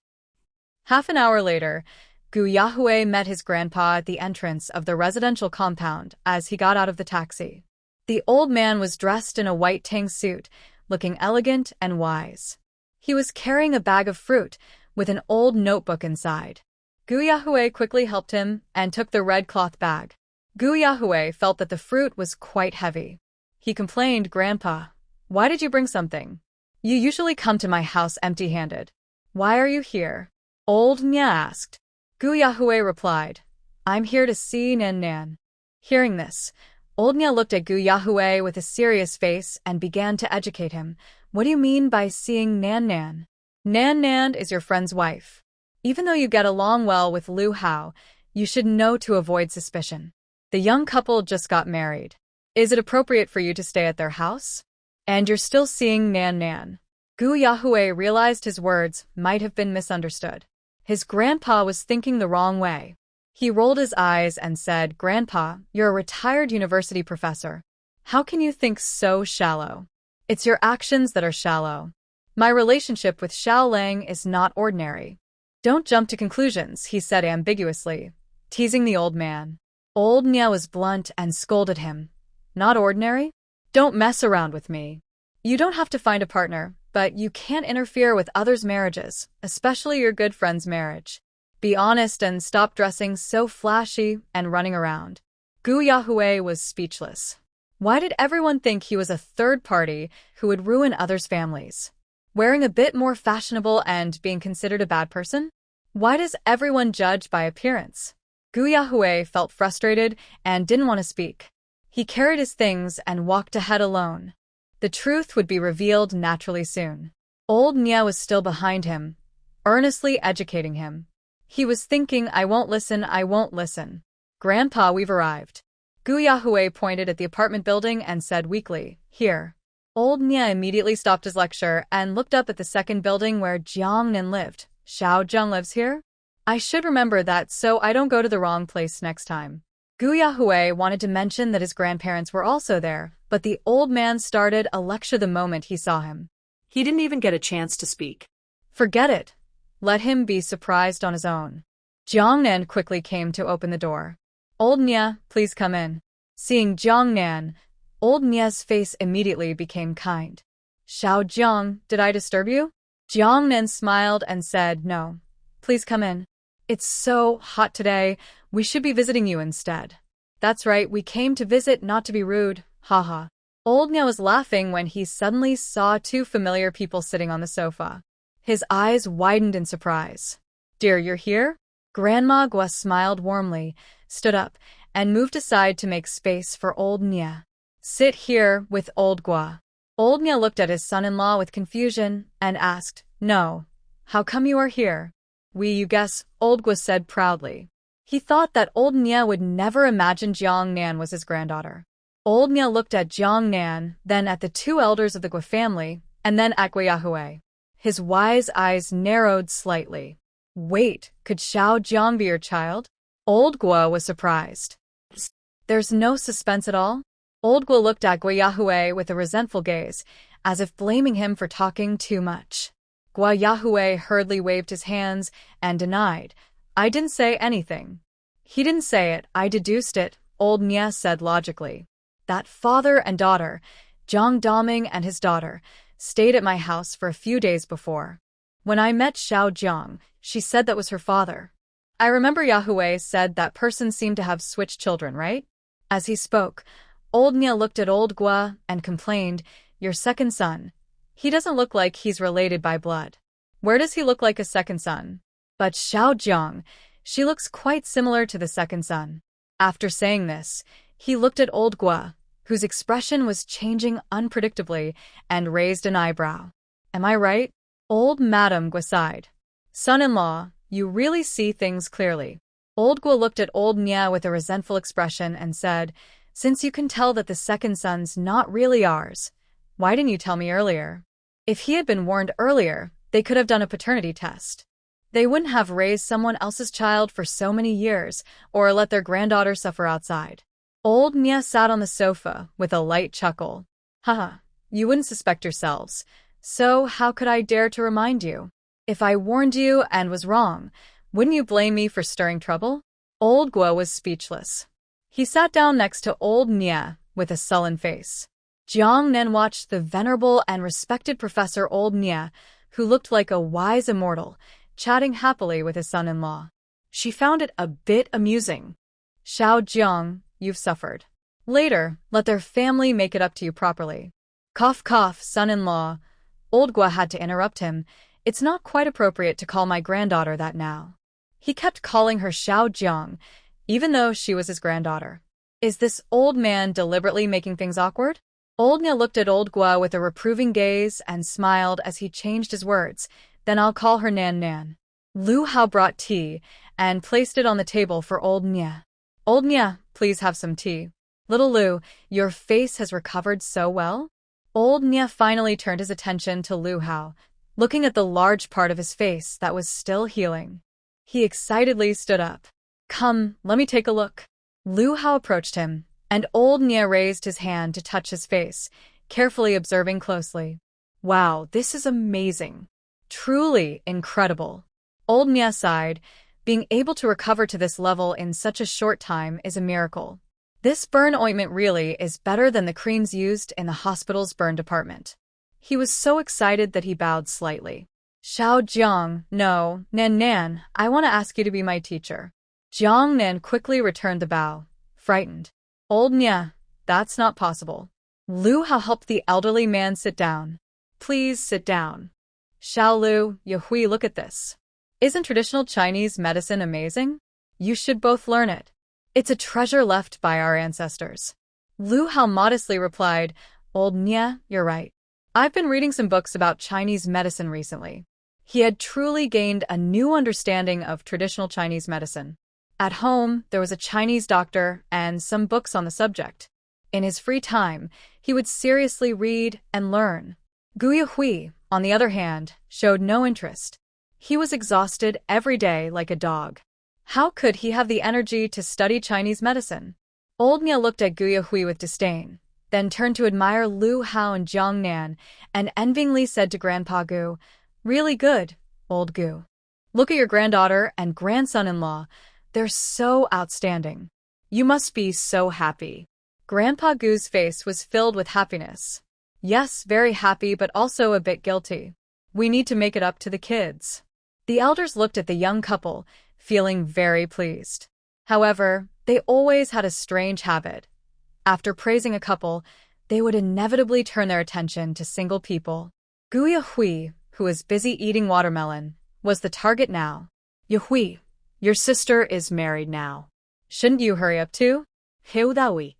Half an hour later, Gu Yahui met his grandpa at the entrance of the residential compound as he got out of the taxi. The old man was dressed in a white tang suit, looking elegant and wise. He was carrying a bag of fruit with an old notebook inside. Gu Yahui quickly helped him and took the red cloth bag. Gu Yahui felt that the fruit was quite heavy. He complained, Grandpa, why did you bring something? You usually come to my house empty-handed. Why are you here? Old Nia asked. Gu Yahui replied, I'm here to see Nan. Hearing this, Old Nia looked at Gu Yahui with a serious face and began to educate him. What do you mean by seeing Nan? Nan is your friend's wife. Even though you get along well with Lu Hao, you should know to avoid suspicion. The young couple just got married. Is it appropriate for you to stay at their house? And you're still seeing Nan. Gu Yahui realized his words might have been misunderstood. His grandpa was thinking the wrong way. He rolled his eyes and said, Grandpa, you're a retired university professor. How can you think so shallow? It's your actions that are shallow. My relationship with Xiao Lang is not ordinary. Don't jump to conclusions, he said ambiguously, teasing the old man. Old Nia was blunt and scolded him. Not ordinary? Don't mess around with me. You don't have to find a partner, but you can't interfere with others' marriages, especially your good friend's marriage. Be honest and stop dressing so flashy and running around. Gu Yahui was speechless. Why did everyone think he was a third party who would ruin others' families? Wearing a bit more fashionable and being considered a bad person? Why does everyone judge by appearance? Gu Yahui felt frustrated and didn't want to speak. He carried his things and walked ahead alone. The truth would be revealed naturally soon. Old Nia was still behind him, earnestly educating him. He was thinking, I won't listen, I won't listen. Grandpa, we've arrived. Gu Yahui pointed at the apartment building and said weakly, here. Old Nia immediately stopped his lecture and looked up at the second building where Jiang Nan lived. Xiao Zheng lives here? I should remember that so I don't go to the wrong place next time. Gu Yahui wanted to mention that his grandparents were also there, but the old man started a lecture the moment he saw him. He didn't even get a chance to speak. Forget it. Let him be surprised on his own. Jiang Nan quickly came to open the door. Old Nia, please come in. Seeing Jiang Nan, Old Nia's face immediately became kind. Xiao Jiang, did I disturb you? Jiang Nan smiled and said, no. Please come in. It's so hot today, we should be visiting you instead. That's right, we came to visit, not to be rude, haha. Old Nia was laughing when he suddenly saw two familiar people sitting on the sofa. His eyes widened in surprise. Dear, you're here? Grandma Gua smiled warmly, stood up, and moved aside to make space for Old Nia. Sit here with Old Gua. Old Nia looked at his son-in-law with confusion and asked, no. How come you are here? You guess, Old Gua said proudly. He thought that Old Nia would never imagine Jiang Nan was his granddaughter. Old Nia looked at Jiang Nan, then at the two elders of the Gua family, and then at Gu Yahui. His wise eyes narrowed slightly. Wait, could Xiao Jiang be your child? Old Gua was surprised. There's no suspense at all? Old Gua looked at Gu Yahui with a resentful gaze, as if blaming him for talking too much. Gu Yahui hurriedly waved his hands and denied. I didn't say anything. He didn't say it, I deduced it, Old Nia said logically. That father and daughter, Jiang Daming and his daughter, stayed at my house for a few days before. When I met Xiao Jiang, she said that was her father. I remember Yahui said that person seemed to have switched children, right? As he spoke, Old Nia looked at Old Gua and complained, your second son. He doesn't look like he's related by blood. Where does he look like a second son? But Xiao Jiang, she looks quite similar to the second son. After saying this, he looked at Old Gua, whose expression was changing unpredictably, and raised an eyebrow. Am I right? Old Madame Gua sighed. Son-in-law, you really see things clearly. Old Gua looked at Old Nia with a resentful expression and said, since you can tell that the second son's not really ours, why didn't you tell me earlier? If he had been warned earlier, they could have done a paternity test. They wouldn't have raised someone else's child for so many years, or let their granddaughter suffer outside. Old Nia sat on the sofa with a light chuckle. Haha, you wouldn't suspect yourselves. So how could I dare to remind you? If I warned you and was wrong, wouldn't you blame me for stirring trouble? Old Gua was speechless. He sat down next to Old Nia with a sullen face. Jiang Nan watched the venerable and respected Professor Old Nia, who looked like a wise immortal, chatting happily with his son-in-law. She found it a bit amusing. Xiao Jiang, you've suffered. Later, let their family make it up to you properly. Cough cough, son-in-law. Old Gua had to interrupt him. It's not quite appropriate to call my granddaughter that now. He kept calling her Xiao Jiang, even though she was his granddaughter. Is this old man deliberately making things awkward? Old Nia looked at Old Gua with a reproving gaze and smiled as he changed his words. Then I'll call her Nan Nan. Lu Hao brought tea and placed it on the table for Old Nia. Old Nia, please have some tea. Little Lu, your face has recovered so well. Old Nia finally turned his attention to Lu Hao, looking at the large part of his face that was still healing. He excitedly stood up. Come, let me take a look. Lu Hao approached him, and Old Nia raised his hand to touch his face, carefully observing closely. Wow, this is amazing. Truly incredible. Old Nya sighed. Being able to recover to this level in such a short time is a miracle. This burn ointment really is better than the creams used in the hospital's burn department. He was so excited that he bowed slightly. Xiao Jiang, no, Nan Nan, I want to ask you to be my teacher. Jiang Nan quickly returned the bow, frightened. Old Nya, that's not possible. Lu Hao helped the elderly man sit down. Please sit down. Xiao Lu, Yahui, look at this. Isn't traditional Chinese medicine amazing? You should both learn it. It's a treasure left by our ancestors. Lu Hao modestly replied, Old Nya, you're right. I've been reading some books about Chinese medicine recently. He had truly gained a new understanding of traditional Chinese medicine. At home, there was a Chinese doctor and some books on the subject. In his free time, he would seriously read and learn. Gu Yahui, on the other hand, showed no interest. He was exhausted every day like a dog. How could he have the energy to study Chinese medicine? Old Nya looked at Gu Yahui with disdain, then turned to admire Lu Hao and Jiang Nan, and envyingly said to Grandpa Gu, Really good, old Gu. Look at your granddaughter and grandson-in-law. They're so outstanding. You must be so happy. Grandpa Gu's face was filled with happiness. Yes, very happy, but also a bit guilty. We need to make it up to the kids. The elders looked at the young couple, feeling very pleased. However, they always had a strange habit. After praising a couple, they would inevitably turn their attention to single people. Gu Yahui, who was busy eating watermelon, was the target now. Yahui, your sister is married now. Shouldn't you hurry up too? Heudawi.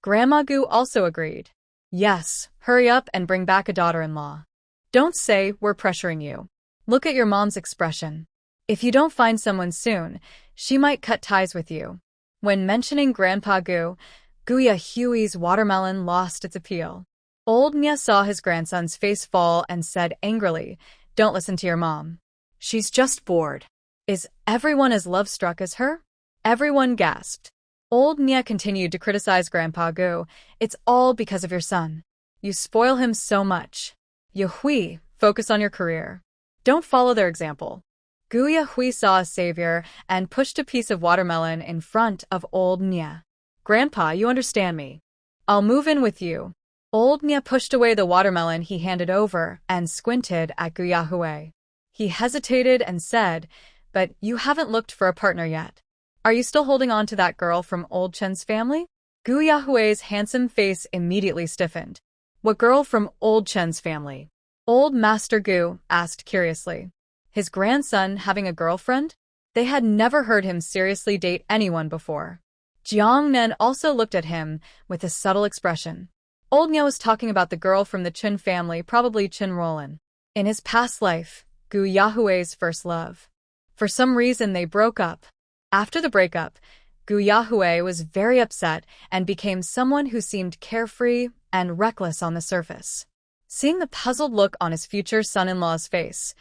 Grandma Gu also agreed. Yes, hurry up and bring back a daughter-in-law. Don't say we're pressuring you. Look at your mom's expression. If you don't find someone soon, she might cut ties with you. When mentioning Grandpa Gu, Gu Yahui's watermelon lost its appeal. Old Nya saw his grandson's face fall and said angrily, Don't listen to your mom. She's just bored. Is everyone as love-struck as her? Everyone gasped. Old Nya continued to criticize Grandpa Gu. It's all because of your son. You spoil him so much. Yahui, focus on your career. Don't follow their example. Gu Yahui saw a savior and pushed a piece of watermelon in front of Old Nya. Grandpa, you understand me. I'll move in with you. Old Nya pushed away the watermelon he handed over and squinted at Gu Yahui. He hesitated and said, But you haven't looked for a partner yet. Are you still holding on to that girl from Old Chen's family? Gu Yahui's handsome face immediately stiffened. What girl from Old Chen's family? Old Master Gu asked curiously. His grandson having a girlfriend? They had never heard him seriously date anyone before. Jiang Nan also looked at him with a subtle expression. Old Nya was talking about the girl from the Chen family, probably Chen Roland. In his past life, Gu Yahui's first love. For some reason they broke up. After the breakup, Gu Yahui was very upset and became someone who seemed carefree and reckless on the surface. Seeing the puzzled look on his future son-in-law's face,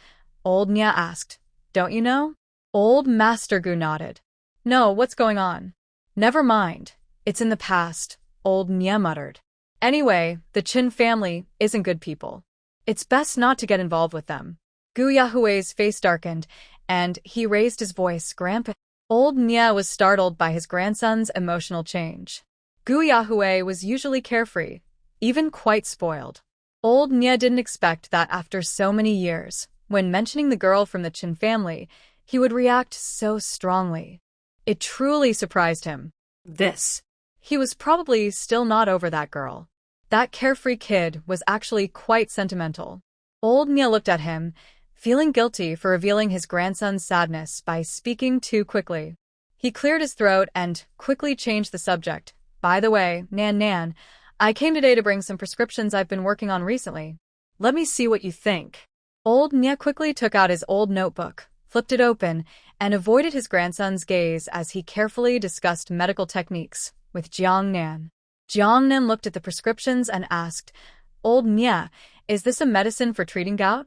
Old Nya asked, Don't you know? Old Master Gu nodded. No, what's going on? Never mind. It's in the past, Old Nya muttered. Anyway, the Chin family isn't good people. It's best not to get involved with them. Gu Yahui's face darkened, and he raised his voice, Grandpa. Old Nya was startled by his grandson's emotional change. Gu Yahui was usually carefree, even quite spoiled. Old Nya didn't expect that after so many years, when mentioning the girl from the Chin family, he would react so strongly. It truly surprised him. He was probably still not over that girl. That carefree kid was actually quite sentimental. Old Nya looked at him, feeling guilty for revealing his grandson's sadness by speaking too quickly. He cleared his throat and quickly changed the subject. By the way, Nan Nan, I came today to bring some prescriptions I've been working on recently. Let me see what you think. Old Nya quickly took out his old notebook, flipped it open, and avoided his grandson's gaze as he carefully discussed medical techniques with Jiang Nan. Jiang Nan looked at the prescriptions and asked, Old Nya, is this a medicine for treating gout?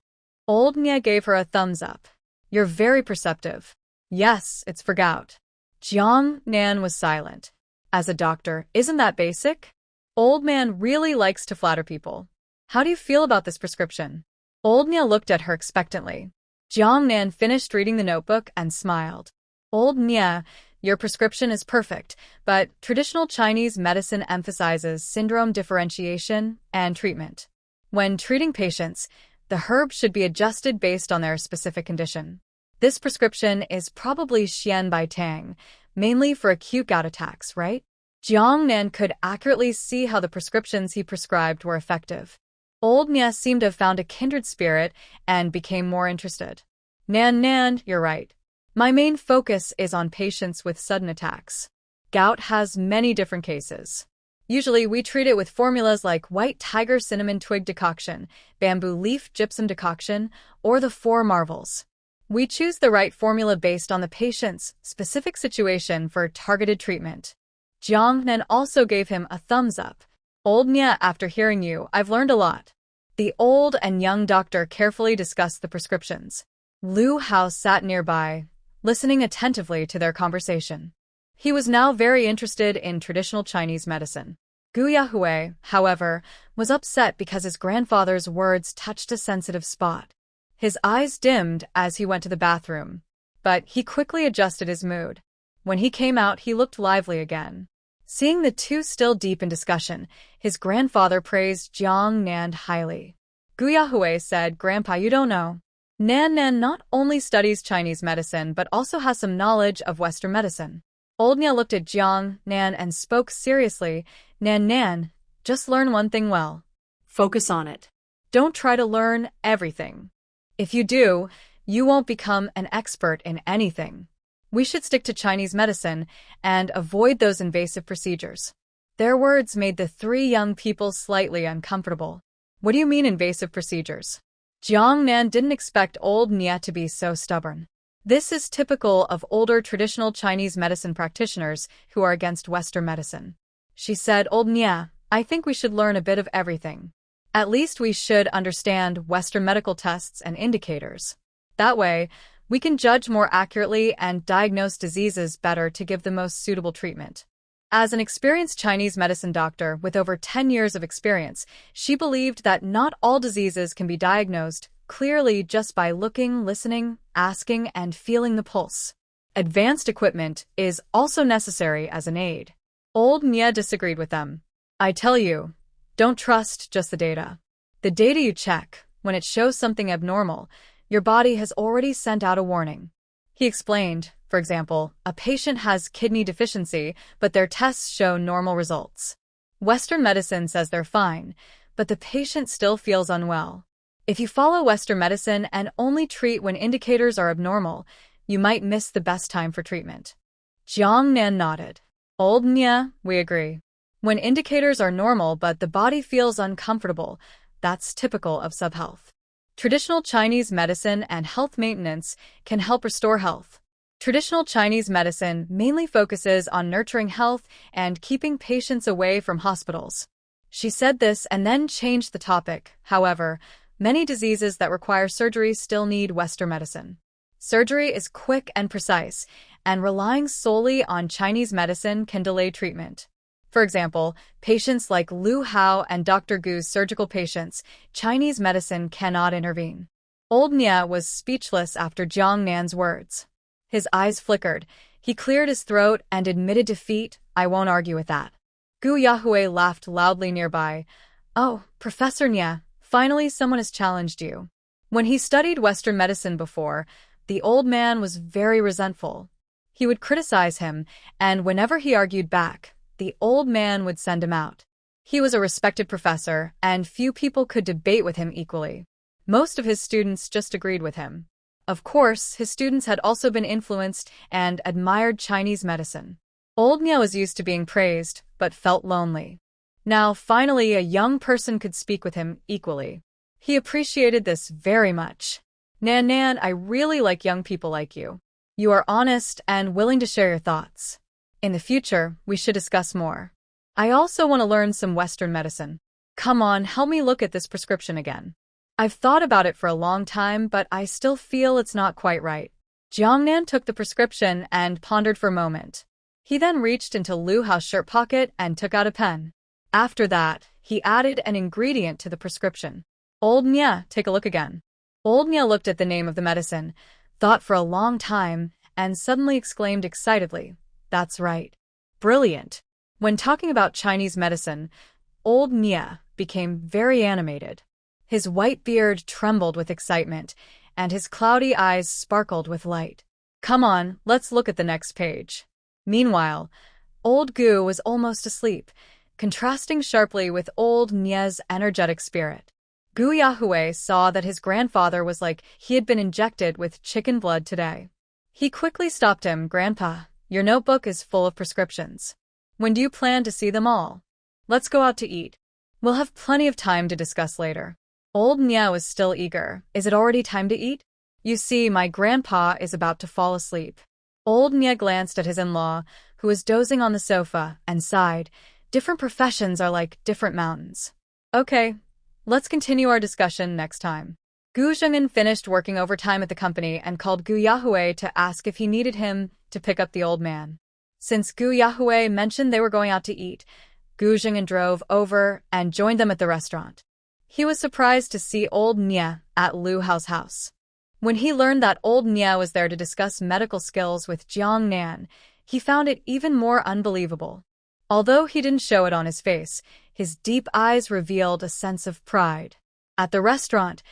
Old Nya gave her a thumbs up. You're very perceptive. Yes, it's for gout. Jiang Nan was silent. As a doctor, isn't that basic? Old man really likes to flatter people. How do you feel about this prescription? Old Nia looked at her expectantly. Jiang Nan finished reading the notebook and smiled. Old Nia, your prescription is perfect, but traditional Chinese medicine emphasizes syndrome differentiation and treatment. When treating patients, the herbs should be adjusted based on their specific condition. This prescription is probably Xian Bai Tang, mainly for acute gout attacks, right? Jiang Nan could accurately see how the prescriptions he prescribed were effective. Old Nia seemed to have found a kindred spirit and became more interested. Nan, you're right. My main focus is on patients with sudden attacks. Gout has many different cases. Usually, we treat it with formulas like white tiger cinnamon twig decoction, bamboo leaf gypsum decoction, or the Four Marvels. We choose the right formula based on the patient's specific situation for targeted treatment. Jiang Nan also gave him a thumbs up. Old Nia, after hearing you, I've learned a lot. The old and young doctor carefully discussed the prescriptions. Lu Hao sat nearby, listening attentively to their conversation. He was now very interested in traditional Chinese medicine. Gu Yahui, however, was upset because his grandfather's words touched a sensitive spot. His eyes dimmed as he went to the bathroom, but he quickly adjusted his mood. When he came out, he looked lively again. Seeing the two still deep in discussion, his grandfather praised Jiang Nan highly. Gu Yahui said, "Grandpa, you don't know. Nan not only studies Chinese medicine but also has some knowledge of Western medicine." Old Nia looked at Jiang Nan and spoke seriously. Nan, just learn one thing well. Focus on it. Don't try to learn everything. If you do, you won't become an expert in anything. We should stick to Chinese medicine and avoid those invasive procedures. Their words made the three young people slightly uncomfortable. What do you mean invasive procedures? Jiang Nan didn't expect old Nia to be so stubborn. This is typical of older traditional Chinese medicine practitioners who are against Western medicine. She said, "Old Nia, I think we should learn a bit of everything. At least we should understand Western medical tests and indicators. That way, we can judge more accurately and diagnose diseases better to give the most suitable treatment." As an experienced Chinese medicine doctor with over 10 years of experience, she believed that not all diseases can be diagnosed clearly just by looking, listening, asking, and feeling the pulse. Advanced equipment is also necessary as an aid. Old Nia disagreed with them. "I tell you, don't trust just the data. The data you check, when it shows something abnormal, your body has already sent out a warning." He explained, for example, a patient has kidney deficiency, but their tests show normal results. Western medicine says they're fine, but the patient still feels unwell. If you follow Western medicine and only treat when indicators are abnormal, you might miss the best time for treatment. Jiang Nan nodded. "Old Nia, we agree. When indicators are normal but the body feels uncomfortable, that's typical of subhealth. Traditional Chinese medicine and health maintenance can help restore health. Traditional Chinese medicine mainly focuses on nurturing health and keeping patients away from hospitals." She said this and then changed the topic. However, many diseases that require surgery still need Western medicine. Surgery is quick and precise, and relying solely on Chinese medicine can delay treatment. For example, patients like Lu Hao and Dr. Gu's surgical patients, Chinese medicine cannot intervene. Old Nia was speechless after Jiang Nan's words. His eyes flickered. He cleared his throat and admitted defeat. "I won't argue with that." Gu Yahui laughed loudly nearby. "Oh, Professor Nia, finally someone has challenged you." When he studied Western medicine before, the old man was very resentful. He would criticize him, and whenever he argued back, the old man would send him out. He was a respected professor, and few people could debate with him equally. Most of his students just agreed with him. Of course, his students had also been influenced and admired Chinese medicine. Old Nia was used to being praised, but felt lonely. Now, finally, a young person could speak with him equally. He appreciated this very much. Nan, I really like young people like you. You are honest and willing to share your thoughts. In the future, we should discuss more. I also want to learn some Western medicine. Come on, help me look at this prescription again. I've thought about it for a long time, but I still feel it's not quite right." Jiang Nan took the prescription and pondered for a moment. He then reached into Lu Hao's shirt pocket and took out a pen. After that, he added an ingredient to the prescription. Old Nya, take a look again. Old Nya looked at the name of the medicine, thought for a long time, and suddenly exclaimed excitedly, "That's right. Brilliant." When talking about Chinese medicine, Old Nya became very animated. His white beard trembled with excitement, and his cloudy eyes sparkled with light. "Come on, let's look at the next page." Meanwhile, Old Gu was almost asleep, contrasting sharply with Old Nya's energetic spirit. Gu Yahui saw that his grandfather was like he had been injected with chicken blood today. He quickly stopped him. "Grandpa, your notebook is full of prescriptions. When do you plan to see them all? Let's go out to eat. We'll have plenty of time to discuss later." Old Nya was still eager. "Is it already time to eat? You see, my grandpa is about to fall asleep." Old Nya glanced at his in-law, who was dozing on the sofa, and sighed. Different professions are like different mountains. "Okay, let's continue our discussion next time." Gu Zhengin finished working overtime at the company and called Gu Yahui to ask if he needed him to pick up the old man. Since Gu Yahui mentioned they were going out to eat, Gu Zhengin drove over and joined them at the restaurant. He was surprised to see Old Nya at Lu Hao's house. When he learned that Old Nya was there to discuss medical skills with Jiang Nan, he found it even more unbelievable. Although he didn't show it on his face, his deep eyes revealed a sense of pride. At the restaurant,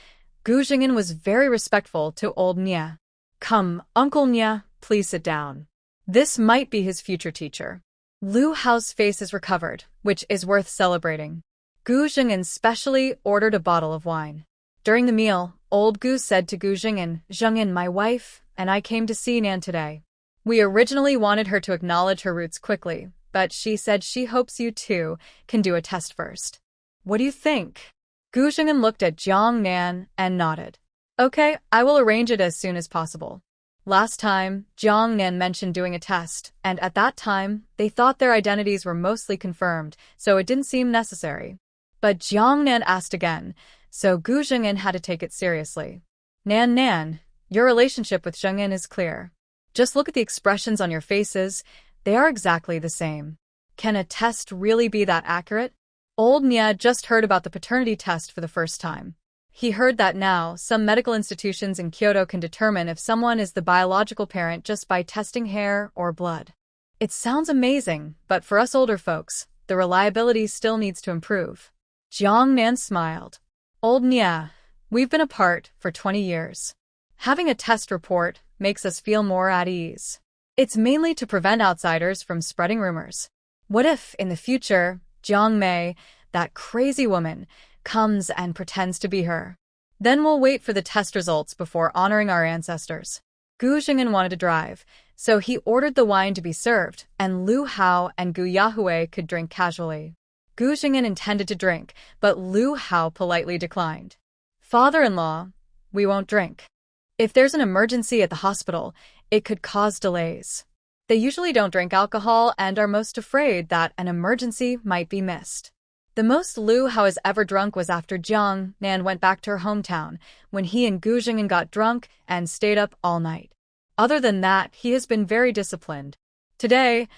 Gu Zhengin was very respectful to Old Nya. "Come, Uncle Nya, please sit down. This might be his future teacher." Lu Hao's face is recovered, which is worth celebrating. Gu Zhengin specially ordered a bottle of wine. During the meal, Old Gu said to Gu Zhengin, "Zhengin, my wife, and I came to see Nan today. We originally wanted her to acknowledge her roots quickly, but she said she hopes you two can do a test first. What do you think?" Gu Zhengin looked at Jiang Nan and nodded. "Okay, I will arrange it as soon as possible." Last time, Jiang Nan mentioned doing a test, and at that time, they thought their identities were mostly confirmed, so it didn't seem necessary. But Jiang Nan asked again, so Gu Zhengin had to take it seriously. Nan, your relationship with Zhengin is clear. Just look at the expressions on your faces, they are exactly the same. Can a test really be that accurate?" Old Nya just heard about the paternity test for the first time. He heard that now, some medical institutions in Kyoto can determine if someone is the biological parent just by testing hair or blood. It sounds amazing, but for us older folks, the reliability still needs to improve. Jiang Nan smiled. "Old Nya, we've been apart for 20 years. Having a test report makes us feel more at ease. It's mainly to prevent outsiders from spreading rumors. What if, in the future, Jiang Mei, that crazy woman, comes and pretends to be her? Then we'll wait for the test results before honoring our ancestors." Gu Zhengin wanted to drive, so he ordered the wine to be served, and Lu Hao and Gu Yahui could drink casually. Gu Zhengin intended to drink, but Lu Hao politely declined. "Father-in-law, we won't drink. If there's an emergency at the hospital, it could cause delays. They usually don't drink alcohol and are most afraid that an emergency might be missed." The most Lu Hao has ever drunk was after Jiang Nan went back to her hometown, when he and Gu Zhengin got drunk and stayed up all night. Other than that, he has been very disciplined. Today,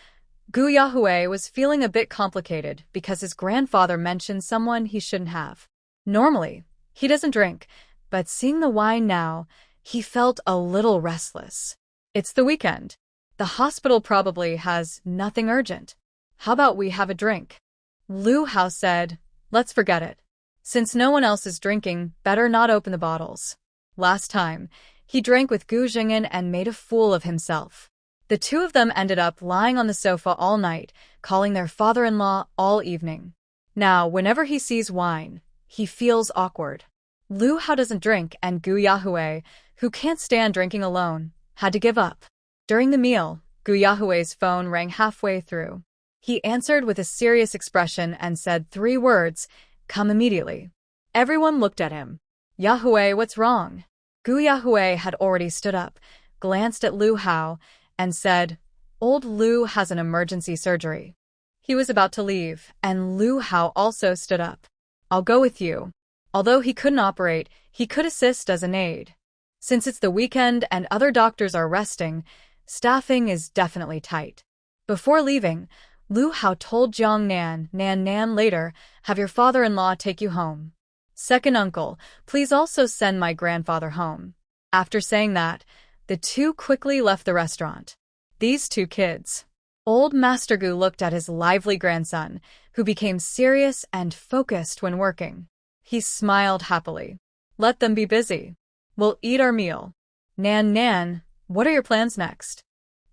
Gu Yahui was feeling a bit complicated because his grandfather mentioned someone he shouldn't have. Normally, he doesn't drink, but seeing the wine now, he felt a little restless. It's the weekend. The hospital probably has nothing urgent. How about we have a drink? Lu Hao said, "Let's forget it. Since no one else is drinking, better not open the bottles." Last time, he drank with Gu Zhengin and made a fool of himself. The two of them ended up lying on the sofa all night, calling their father-in-law all evening. Now, whenever he sees wine, he feels awkward. Lu Hao doesn't drink, and Gu Yahui, who can't stand drinking alone, had to give up. During the meal, Gu Yahui's phone rang halfway through. He answered with a serious expression and said 3 words, "Come immediately." Everyone looked at him. "Yahui, what's wrong?" Gu Yahui had already stood up, glanced at Lu Hao, and said, "Old Lu has an emergency surgery." He was about to leave, and Lu Hao also stood up. "I'll go with you." Although he couldn't operate, he could assist as an aide. Since it's the weekend and other doctors are resting, staffing is definitely tight. Before leaving, Lu Hao told Jiang Nan later, have your father-in-law take you home. Second uncle, please also send my grandfather home. After saying that, the two quickly left the restaurant. These two kids. Old Master Gu looked at his lively grandson, who became serious and focused when working. He smiled happily. Let them be busy. We'll eat our meal. Nan, what are your plans next?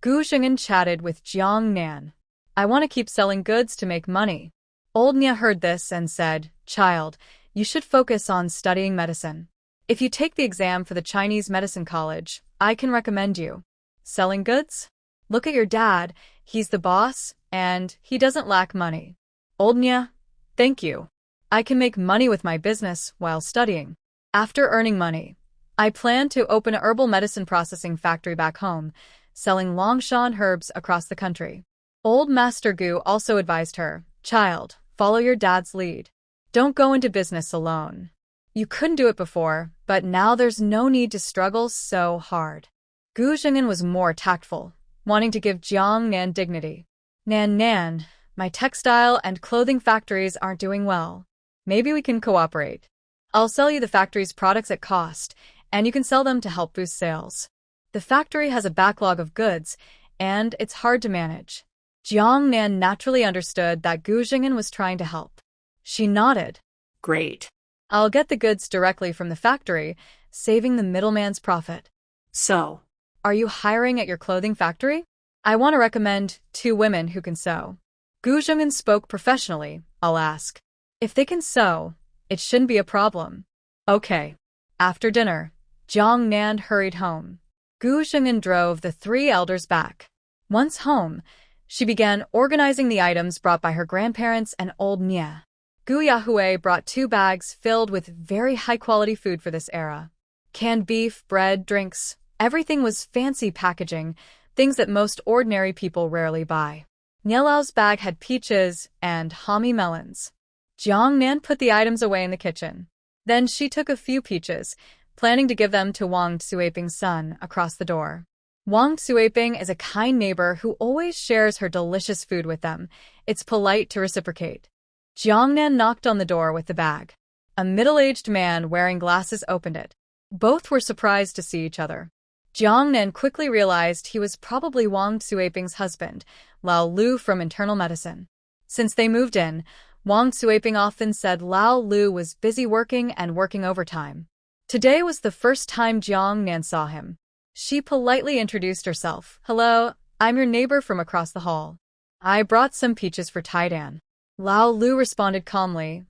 Gu Xing'an chatted with Jiang Nan. I want to keep selling goods to make money. Old Nia heard this and said, Child, you should focus on studying medicine. If you take the exam for the Chinese medicine college, I can recommend you. Selling goods? Look at your dad, he's the boss, and he doesn't lack money. Old Nia, thank you. I can make money with my business while studying. After earning money, I plan to open a herbal medicine processing factory back home, selling Longshan herbs across the country. Old Master Gu also advised her, Child, follow your dad's lead. Don't go into business alone. You couldn't do it before, but now there's no need to struggle so hard. Gu Xing'an was more tactful, wanting to give Jiang Nan dignity. Nan, my textile and clothing factories aren't doing well. Maybe we can cooperate. I'll sell you the factory's products at cost, and you can sell them to help boost sales. The factory has a backlog of goods, and it's hard to manage. Jiang Nan naturally understood that Gu Xing'an was trying to help. She nodded. Great. I'll get the goods directly from the factory, saving the middleman's profit. So, are you hiring at your clothing factory? I want to recommend 2 women who can sew. Gu Xing'an spoke professionally, I'll ask. If they can sew, it shouldn't be a problem. Okay. After dinner, Jiang Nan hurried home. Gu Xing'an drove the 3 elders back. Once home, she began organizing the items brought by her grandparents and old Nia. Gu Yahui brought 2 bags filled with very high-quality food for this era. Canned beef, bread, drinks, everything was fancy packaging, things that most ordinary people rarely buy. Nielao's bag had peaches and hami melons. Jiang Nan put the items away in the kitchen. Then she took a few peaches, planning to give them to Wang Suiping's son across the door. Wang Suiping is a kind neighbor who always shares her delicious food with them. It's polite to reciprocate. Jiang Nan knocked on the door with the bag. A middle-aged man wearing glasses opened it. Both were surprised to see each other. Jiang Nan quickly realized he was probably Wang Suiping's husband, Lao Lu from internal medicine. Since they moved in, Wang Suiping often said Lao Lu was busy working and working overtime. Today was the first time Jiang Nan saw him. She politely introduced herself. Hello, I'm your neighbor from across the hall. I brought some peaches for Taidan. Lao Lu responded calmly.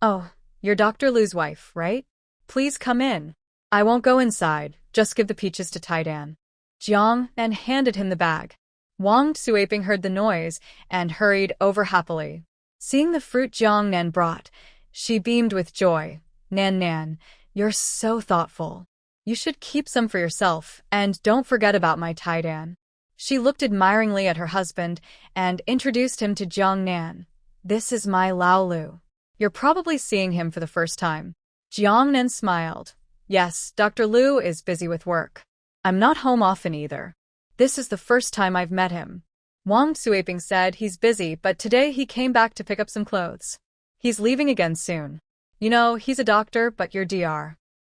Oh, you're Dr. Lu's wife, right? Please come in. I won't go inside, just give the peaches to Taidan. Jiang Nan handed him the bag. Wang Suiping heard the noise and hurried over happily. Seeing the fruit Jiang Nan brought, she beamed with joy. Nan, you're so thoughtful. You should keep some for yourself, and don't forget about my Taidan. She looked admiringly at her husband and introduced him to Jiang Nan. This is my Lao Lu. You're probably seeing him for the first time. Jiang Nan smiled. Yes, Dr. Lu is busy with work. I'm not home often either. This is the first time I've met him. Wang Suiping said he's busy, but today he came back to pick up some clothes. He's leaving again soon. You know, he's a doctor, but you're Dr.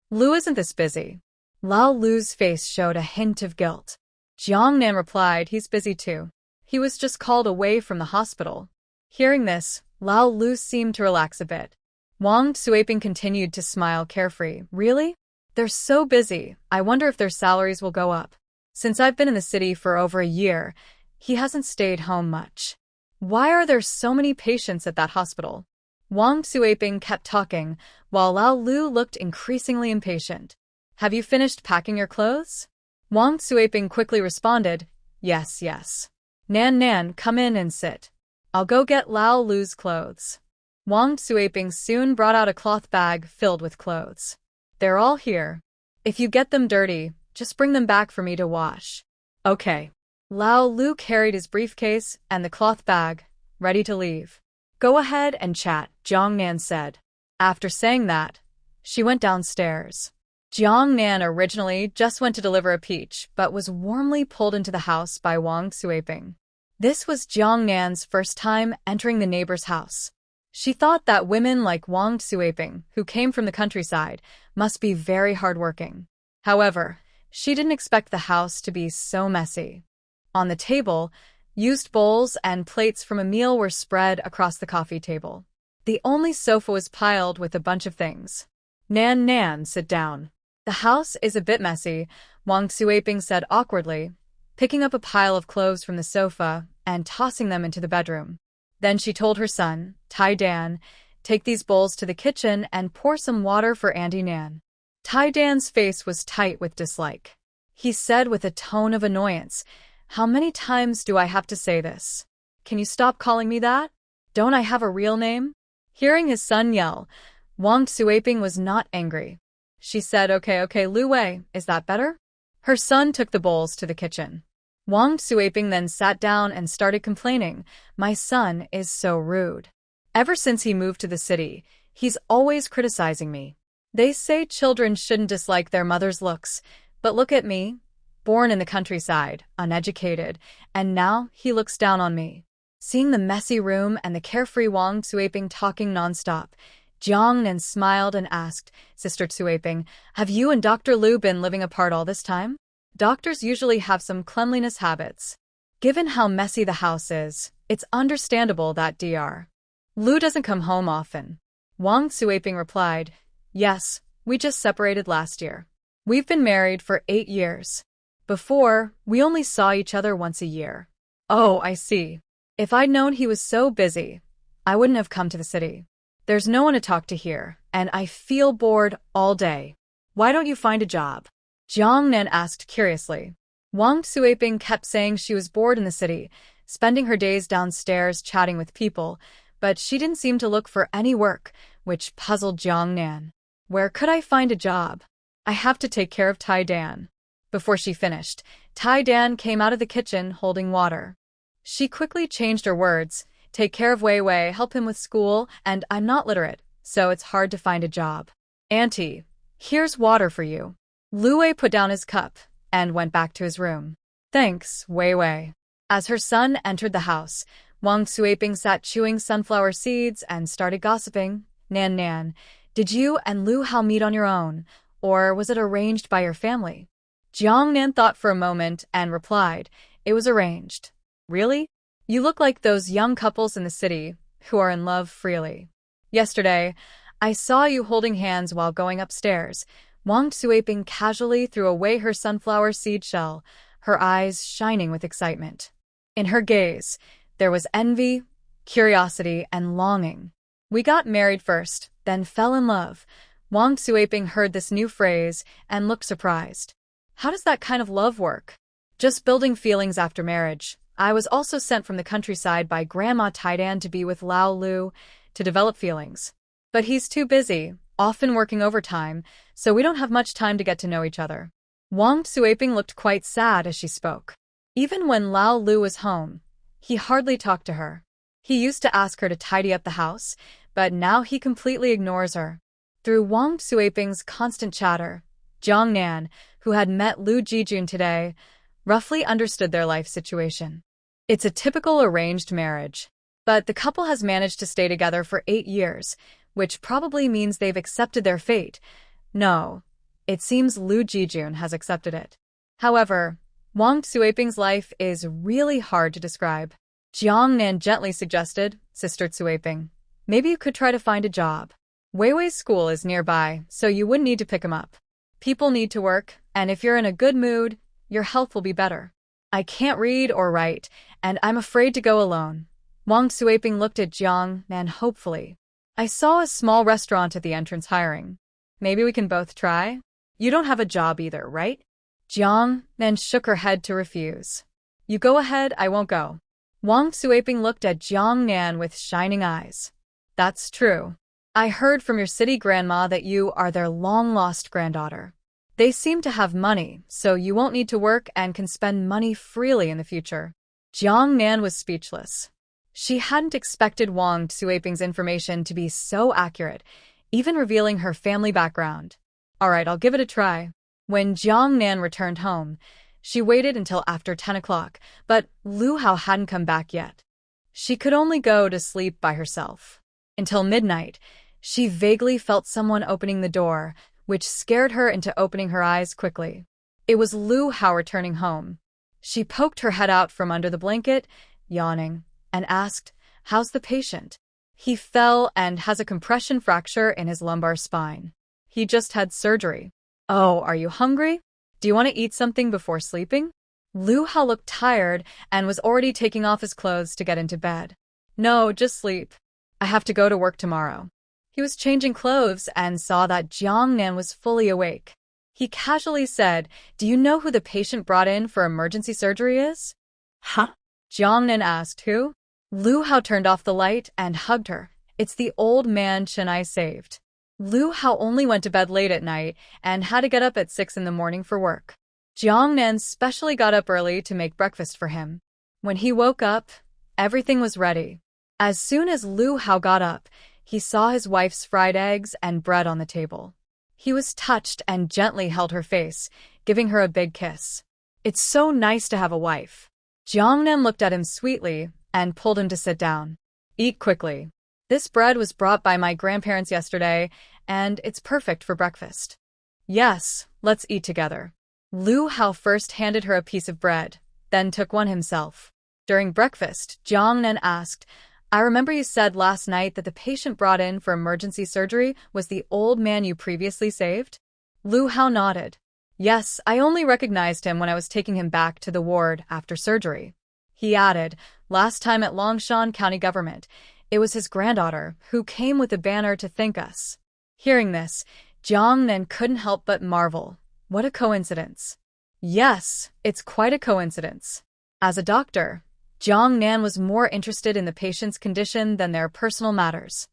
Lu isn't this busy. Lao Lu's face showed a hint of guilt. Jiang Nan replied he's busy too. He was just called away from the hospital. Hearing this, Lao Lu seemed to relax a bit. Wang Suiping continued to smile carefree. Really? They're so busy, I wonder if their salaries will go up. Since I've been in the city for over a year, he hasn't stayed home much. Why are there so many patients at that hospital? Wang Suiping kept talking, while Lao Lu looked increasingly impatient. Have you finished packing your clothes? Wang Suiping quickly responded, Yes. Nan, come in and sit. I'll go get Lao Lu's clothes. Wang Suiping soon brought out a cloth bag filled with clothes. They're all here. If you get them dirty, just bring them back for me to wash. Okay. Lao Lu carried his briefcase and the cloth bag, ready to leave. Go ahead and chat, Jiang Nan said. After saying that, she went downstairs. Jiang Nan originally just went to deliver a peach, but was warmly pulled into the house by Wang Suiping. This was Jiang Nan's first time entering the neighbor's house. She thought that women like Wang Suiping, who came from the countryside, must be very hardworking. However, she didn't expect the house to be so messy. On the table, used bowls and plates from a meal were spread across the coffee table. The only sofa was piled with a bunch of things. Nan, sit down. The house is a bit messy, Wang Suiping said awkwardly, picking up a pile of clothes from the sofa and tossing them into the bedroom. Then she told her son, Tai Dan, take these bowls to the kitchen and pour some water for Auntie Nan. Tai Dan's face was tight with dislike. He said with a tone of annoyance, how many times do I have to say this? Can you stop calling me that? Don't I have a real name? Hearing his son yell, Wang Suiping was not angry. She said, okay, Lu Wei, is that better? Her son took the bowls to the kitchen. Wang Suiping then sat down and started complaining, my son is so rude. Ever since he moved to the city, he's always criticizing me. They say children shouldn't dislike their mother's looks, but look at me, born in the countryside, uneducated, and now he looks down on me. Seeing the messy room and the carefree Wang Suiping talking nonstop, Jiang Nan smiled and asked, Sister Suiping, have you and Dr. Lu been living apart all this time? Doctors usually have some cleanliness habits. Given how messy the house is, it's understandable that Dr. Lu doesn't come home often. Wang Suiping replied, yes, we just separated last year. We've been married for 8 years. Before, we only saw each other once a year. Oh, I see. If I'd known he was so busy, I wouldn't have come to the city. There's no one to talk to here, and I feel bored all day. Why don't you find a job? Jiang Nan asked curiously. Wang Suiping kept saying she was bored in the city, spending her days downstairs chatting with people, but she didn't seem to look for any work, which puzzled Jiang Nan. Where could I find a job? I have to take care of Tai Dan. Before she finished, Tai Dan came out of the kitchen holding water. She quickly changed her words, take care of Wei Wei, help him with school, and I'm not literate, so it's hard to find a job. Auntie, here's water for you. Lu Wei put down his cup and went back to his room. Thanks, Wei Wei. As her son entered the house, Wang Suiping sat chewing sunflower seeds and started gossiping. Nan, did you and Lu Hao meet on your own, or was it arranged by your family? Jiang Nan thought for a moment and replied, it was arranged. Really? You look like those young couples in the city who are in love freely. Yesterday, I saw you holding hands while going upstairs. Wang Suiping casually threw away her sunflower seed shell, her eyes shining with excitement. In her gaze, there was envy, curiosity, and longing. We got married first, then fell in love. Wang Suiping heard this new phrase and looked surprised. How does that kind of love work? Just building feelings after marriage. I was also sent from the countryside by Grandma Taidan to be with Lao Lu to develop feelings. But he's too busy, often working overtime, so we don't have much time to get to know each other. Wang Suiping looked quite sad as she spoke. Even when Lao Lu was home, he hardly talked to her. He used to ask her to tidy up the house, but now he completely ignores her. Through Wang Suiping's constant chatter, Jiang Nan, who had met Lu Jijun today, roughly understood their life situation. It's a typical arranged marriage. But the couple has managed to stay together for 8 years, which probably means they've accepted their fate. No, it seems Lu Jijun has accepted it. However, Wang Suiping's life is really hard to describe. Jiang Nan gently suggested, Sister Suiping, maybe you could try to find a job. Wei Wei's school is nearby, so you wouldn't need to pick him up. People need to work, and if you're in a good mood, your health will be better. I can't read or write, and I'm afraid to go alone. Wang Suiping looked at Jiang Nan hopefully. I saw a small restaurant at the entrance hiring. Maybe we can both try? You don't have a job either, right? Jiang Nan shook her head to refuse. You go ahead, I won't go. Wang Suiping looked at Jiang Nan with shining eyes. That's true. I heard from your city grandma that you are their long-lost granddaughter. They seem to have money, so you won't need to work and can spend money freely in the future. Jiang Nan was speechless. She hadn't expected Wang Suiping's information to be so accurate, even revealing her family background. All right, I'll give it a try. When Jiang Nan returned home, She waited until after 10 o'clock, but Lu Hao hadn't come back yet. She could only go to sleep by herself. Until midnight, she vaguely felt someone opening the door, which scared her into opening her eyes quickly. It was Lu Hao returning home. She poked her head out from under the blanket, yawning, and asked, "How's the patient?" "He fell and has a compression fracture in his lumbar spine. He just had surgery." "Oh, are you hungry? Do you want to eat something before sleeping?" Lu Hao looked tired and was already taking off his clothes to get into bed. "No, just sleep. I have to go to work tomorrow." He was changing clothes and saw that Jiang Nan was fully awake. He casually said, "Do you know who the patient brought in for emergency surgery is?" Huh? Jiang Nan asked, "Who?" Lu Hao turned off the light and hugged her. "It's the old man Chen I saved." Lu Hao only went to bed late at night and had to get up at 6 in the morning for work. Jiang Nan specially got up early to make breakfast for him. When he woke up, everything was ready. As soon as Lu Hao got up, he saw his wife's fried eggs and bread on the table. He was touched and gently held her face, giving her a big kiss. "It's so nice to have a wife." Jiang Nan looked at him sweetly and pulled him to sit down. "Eat quickly. This bread was brought by my grandparents yesterday, and it's perfect for breakfast." "Yes, let's eat together." Lu Hao first handed her a piece of bread, then took one himself. During breakfast, Jiang Nan asked, "I remember you said last night that the patient brought in for emergency surgery was the old man you previously saved?" Lu Hao nodded. "Yes, I only recognized him when I was taking him back to the ward after surgery." He added, "Last time at Longshan County Government, it was his granddaughter who came with a banner to thank us." Hearing this, Jiang Nan couldn't help but marvel. What a coincidence. Yes, it's quite a coincidence. As a doctor, Jiang Nan was more interested in the patient's condition than their personal matters.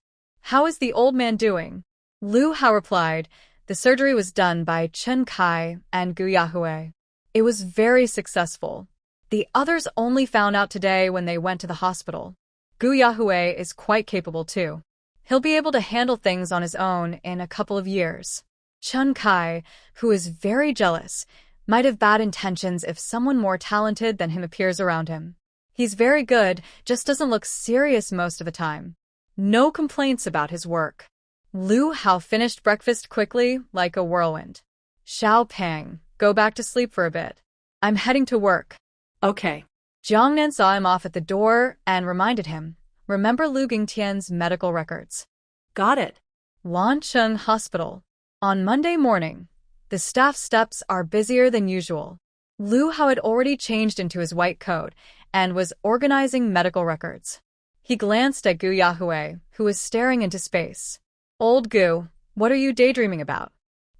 "How is the old man doing?" Lu Hao replied, "The surgery was done by Chen Kai and Gu Yahue. It was very successful. The others only found out today when they went to the hospital. Gu Yahue is quite capable too. He'll be able to handle things on his own in a couple of years. Chen Kai, who is very jealous, might have bad intentions if someone more talented than him appears around him. He's very good, just doesn't look serious most of the time. No complaints about his work." Lu Hao finished breakfast quickly, like a whirlwind. "Xiao Pang, go back to sleep for a bit. I'm heading to work." Okay. Jiang Nan saw him off at the door and reminded him, "Remember Lu Gingtian's medical records." Got it. Lancheng Hospital. On Monday morning, the staff steps are busier than usual. Lu Hao had already changed into his white coat and was organizing medical records. He glanced at Gu Yahue, who was staring into space. "Old Gu, what are you daydreaming about?"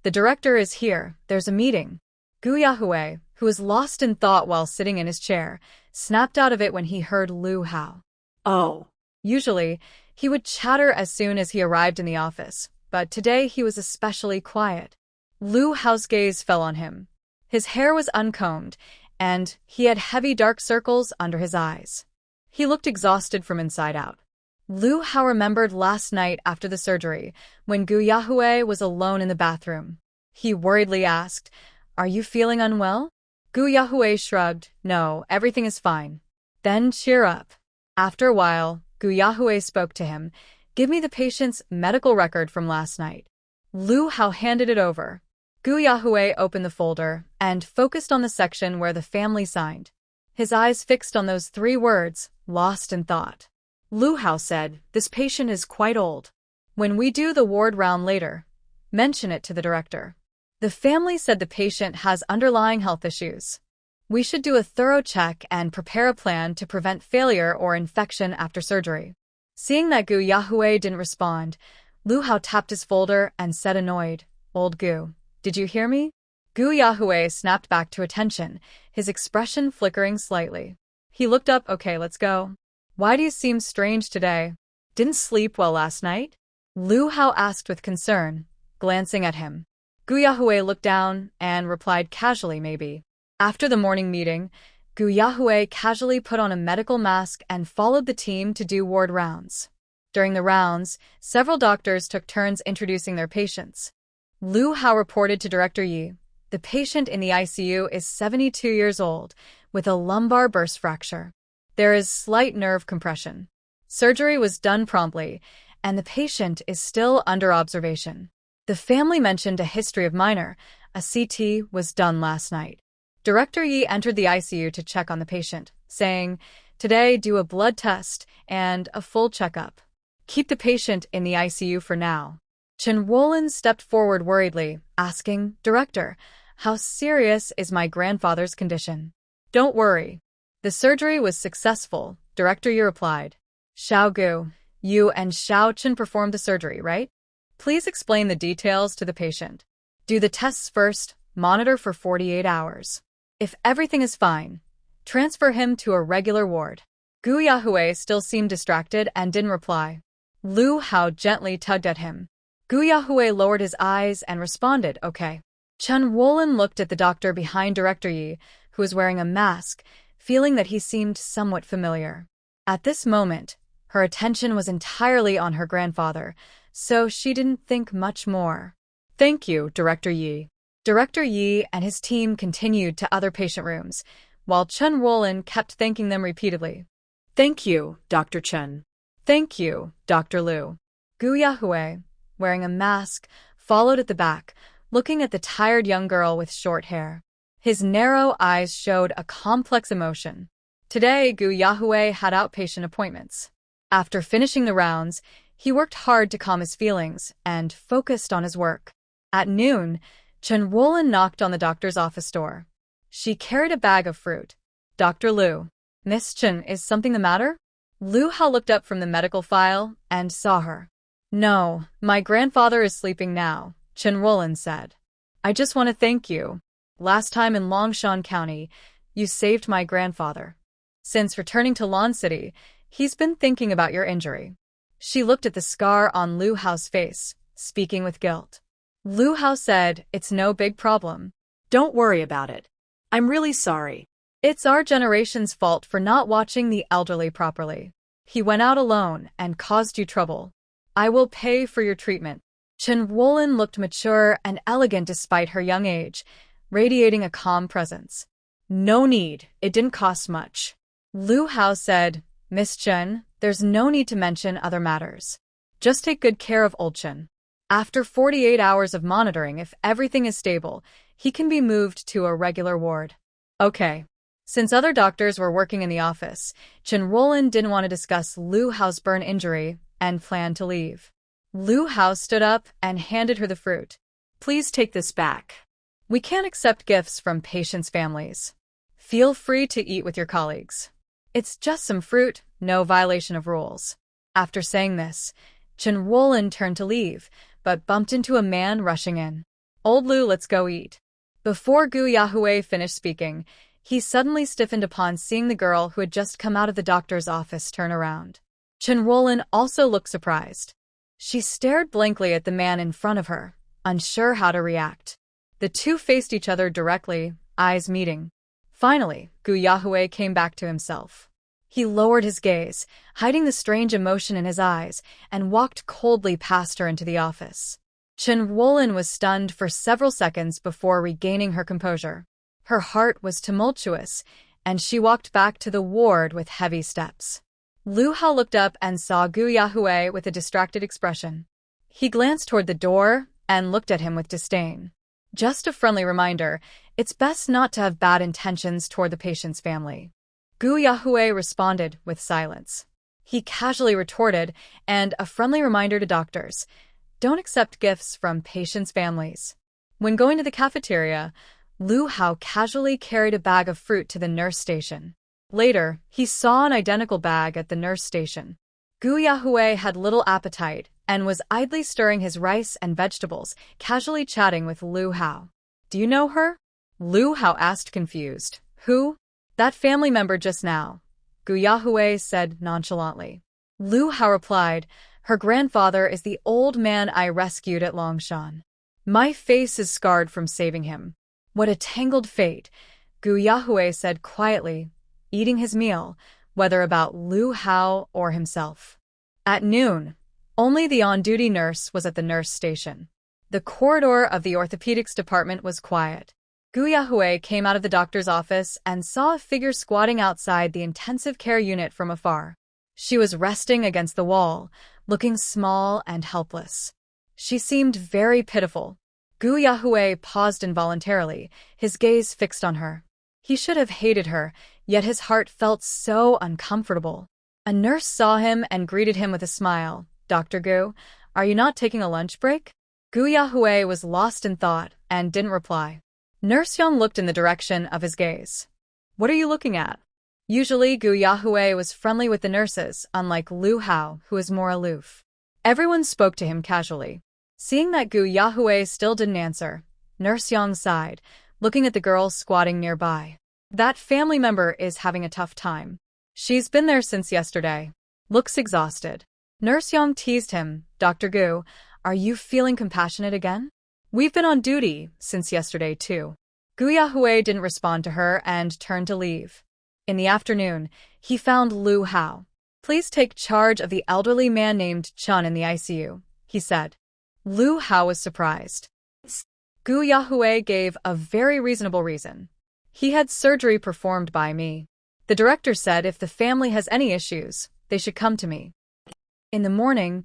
"The director is here, there's a meeting." Gu Yahue, who was lost in thought while sitting in his chair, snapped out of it when he heard Lu Hao. Oh. Usually, he would chatter as soon as he arrived in the office, but today he was especially quiet. Lu Hao's gaze fell on him. His hair was uncombed, and he had heavy dark circles under his eyes. He looked exhausted from inside out. Lu Hao remembered last night after the surgery, when Gu Yahue was alone in the bathroom. He worriedly asked, "Are you feeling unwell?" Gu Yahue shrugged, "No, everything is fine." "Then cheer up." After a while, Gu Yahue spoke to him, "Give me the patient's medical record from last night." Lu Hao handed it over. Gu Yahue opened the folder and focused on the section where the family signed. His eyes fixed on those 3 words, lost in thought. Lu Hao said, "This patient is quite old. When we do the ward round later, mention it to the director." The family said the patient has underlying health issues. "We should do a thorough check and prepare a plan to prevent failure or infection after surgery." Seeing that Gu Yahue didn't respond, Lu Hao tapped his folder and said annoyed, "Old Gu, did you hear me?" Gu Yahue snapped back to attention, his expression flickering slightly. He looked up. "Okay, let's go." "Why do you seem strange today? Didn't sleep well last night?" Lu Hao asked with concern, glancing at him. Gu Yahue looked down and replied casually, "Maybe." After the morning meeting, Gu Yahue casually put on a medical mask and followed the team to do ward rounds. During the rounds, several doctors took turns introducing their patients. Lu Hao reported to Director Yi, The patient in the ICU is 72 years old, with a lumbar burst fracture. There is slight nerve compression. Surgery was done promptly, and the patient is still under observation. The family mentioned a history of minor. A CT was done last night. Director Yi entered the ICU to check on the patient, saying, "Today, do a blood test and a full checkup. Keep the patient in the ICU for now." Chen Wolin stepped forward worriedly, asking, "Director, how serious is my grandfather's condition?" "Don't worry. The surgery was successful," Director Yi replied. "Xiao Gu, you and Xiao Chen performed the surgery, right? Please explain the details to the patient. Do the tests first, monitor for 48 hours. If everything is fine, transfer him to a regular ward." Gu Yahui still seemed distracted and didn't reply. Lu Hao gently tugged at him. Gu Yahui lowered his eyes and responded, "Okay." Chen Wolin looked at the doctor behind Director Yi, who was wearing a mask, feeling that he seemed somewhat familiar. At this moment, her attention was entirely on her grandfather, so she didn't think much more. "Thank you, Director Yi." Director Yi and his team continued to other patient rooms, while Chen Wolin kept thanking them repeatedly. Thank you, Dr. Chen. "Thank you, Dr. Liu." Gu Yahui, wearing a mask, followed at the back, looking at the tired young girl with short hair. His narrow eyes showed a complex emotion. Today, Gu Yahui had outpatient appointments. After finishing the rounds, he worked hard to calm his feelings and focused on his work. At noon, Chen Wolin knocked on the doctor's office door. She carried a bag of fruit. "Dr. Liu, Miss Chen, is something the matter?" Lu Hao looked up from the medical file and saw her. "No, my grandfather is sleeping now," Chen Wolin said. "I just want to thank you. Last time in Longshan County, you saved my grandfather. Since returning to Lan City, he's been thinking about your injury." She looked at the scar on Lu Hao's face, speaking with guilt. Lu Hao said, "It's no big problem. Don't worry about it. I'm really sorry. It's our generation's fault for not watching the elderly properly. He went out alone and caused you trouble. I will pay for your treatment." Chen Wolin looked mature and elegant despite her young age, radiating a calm presence. "No need, it didn't cost much." Lu Hao said, "Miss Chen, there's no need to mention other matters. Just take good care of old Chen. After 48 hours of monitoring, if everything is stable, he can be moved to a regular ward." "Okay." Since other doctors were working in the office, Chen Wolin didn't want to discuss Lu Hao's burn injury and planned to leave. Lu Hao stood up and handed her the fruit. "Please take this back. We can't accept gifts from patients' families. Feel free to eat with your colleagues. It's just some fruit, no violation of rules." After saying this, Chen Wolin turned to leave, but bumped into a man rushing in. "Old Lu, let's go eat." Before Gu Yahui finished speaking, he suddenly stiffened upon seeing the girl who had just come out of the doctor's office turn around. Chen Wolin also looked surprised. She stared blankly at the man in front of her, unsure how to react. The two faced each other directly, eyes meeting. Finally, Gu Yahui came back to himself. He lowered his gaze, hiding the strange emotion in his eyes, and walked coldly past her into the office. Chen Wolin was stunned for several seconds before regaining her composure. Her heart was tumultuous, and she walked back to the ward with heavy steps. Lu Hao looked up and saw Gu Yahui with a distracted expression. He glanced toward the door and looked at him with disdain. Just a friendly reminder, it's best not to have bad intentions toward the patient's family. Gu Yahui responded with silence. He casually retorted, and a friendly reminder to doctors, don't accept gifts from patients' families. When going to the cafeteria, Lu Hao casually carried a bag of fruit to the nurse station. Later, he saw an identical bag at the nurse station. Gu Yahui had little appetite and was idly stirring his rice and vegetables, casually chatting with Lu Hao. "Do you know her?" Lu Hao asked, confused. "Who?" "That family member just now," Gu Yahui said nonchalantly. Lu Hao replied, "Her grandfather is the old man I rescued at Longshan. My face is scarred from saving him." "What a tangled fate," Gu Yahui said quietly, eating his meal, whether about Lu Hao or himself. At noon, only the on-duty nurse was at the nurse station. The corridor of the orthopedics department was quiet. Gu Yahui came out of the doctor's office and saw a figure squatting outside the intensive care unit from afar. She was resting against the wall, looking small and helpless. She seemed very pitiful. Gu Yahui paused involuntarily, his gaze fixed on her. He should have hated her, yet his heart felt so uncomfortable. A nurse saw him and greeted him with a smile. "Dr. Gu, are you not taking a lunch break?" Gu Yahui was lost in thought and didn't reply. Nurse Yang looked in the direction of his gaze. "What are you looking at?" Usually, Gu Yahui was friendly with the nurses, unlike Lu Hao, who was more aloof. Everyone spoke to him casually. Seeing that Gu Yahui still didn't answer, Nurse Yang sighed, looking at the girl squatting nearby. That family member is having a tough time. She's been there since yesterday. Looks exhausted. Nurse Yang teased him. "Dr. Gu, are you feeling compassionate again? We've been on duty since yesterday, too." Gu Yahui didn't respond to her and turned to leave. In the afternoon, he found Lu Hao. "Please take charge of the elderly man named Chun in the ICU," he said. Lu Hao was surprised. Gu Yahui gave a very reasonable reason. "He had surgery performed by me. The director said if the family has any issues, they should come to me." In the morning,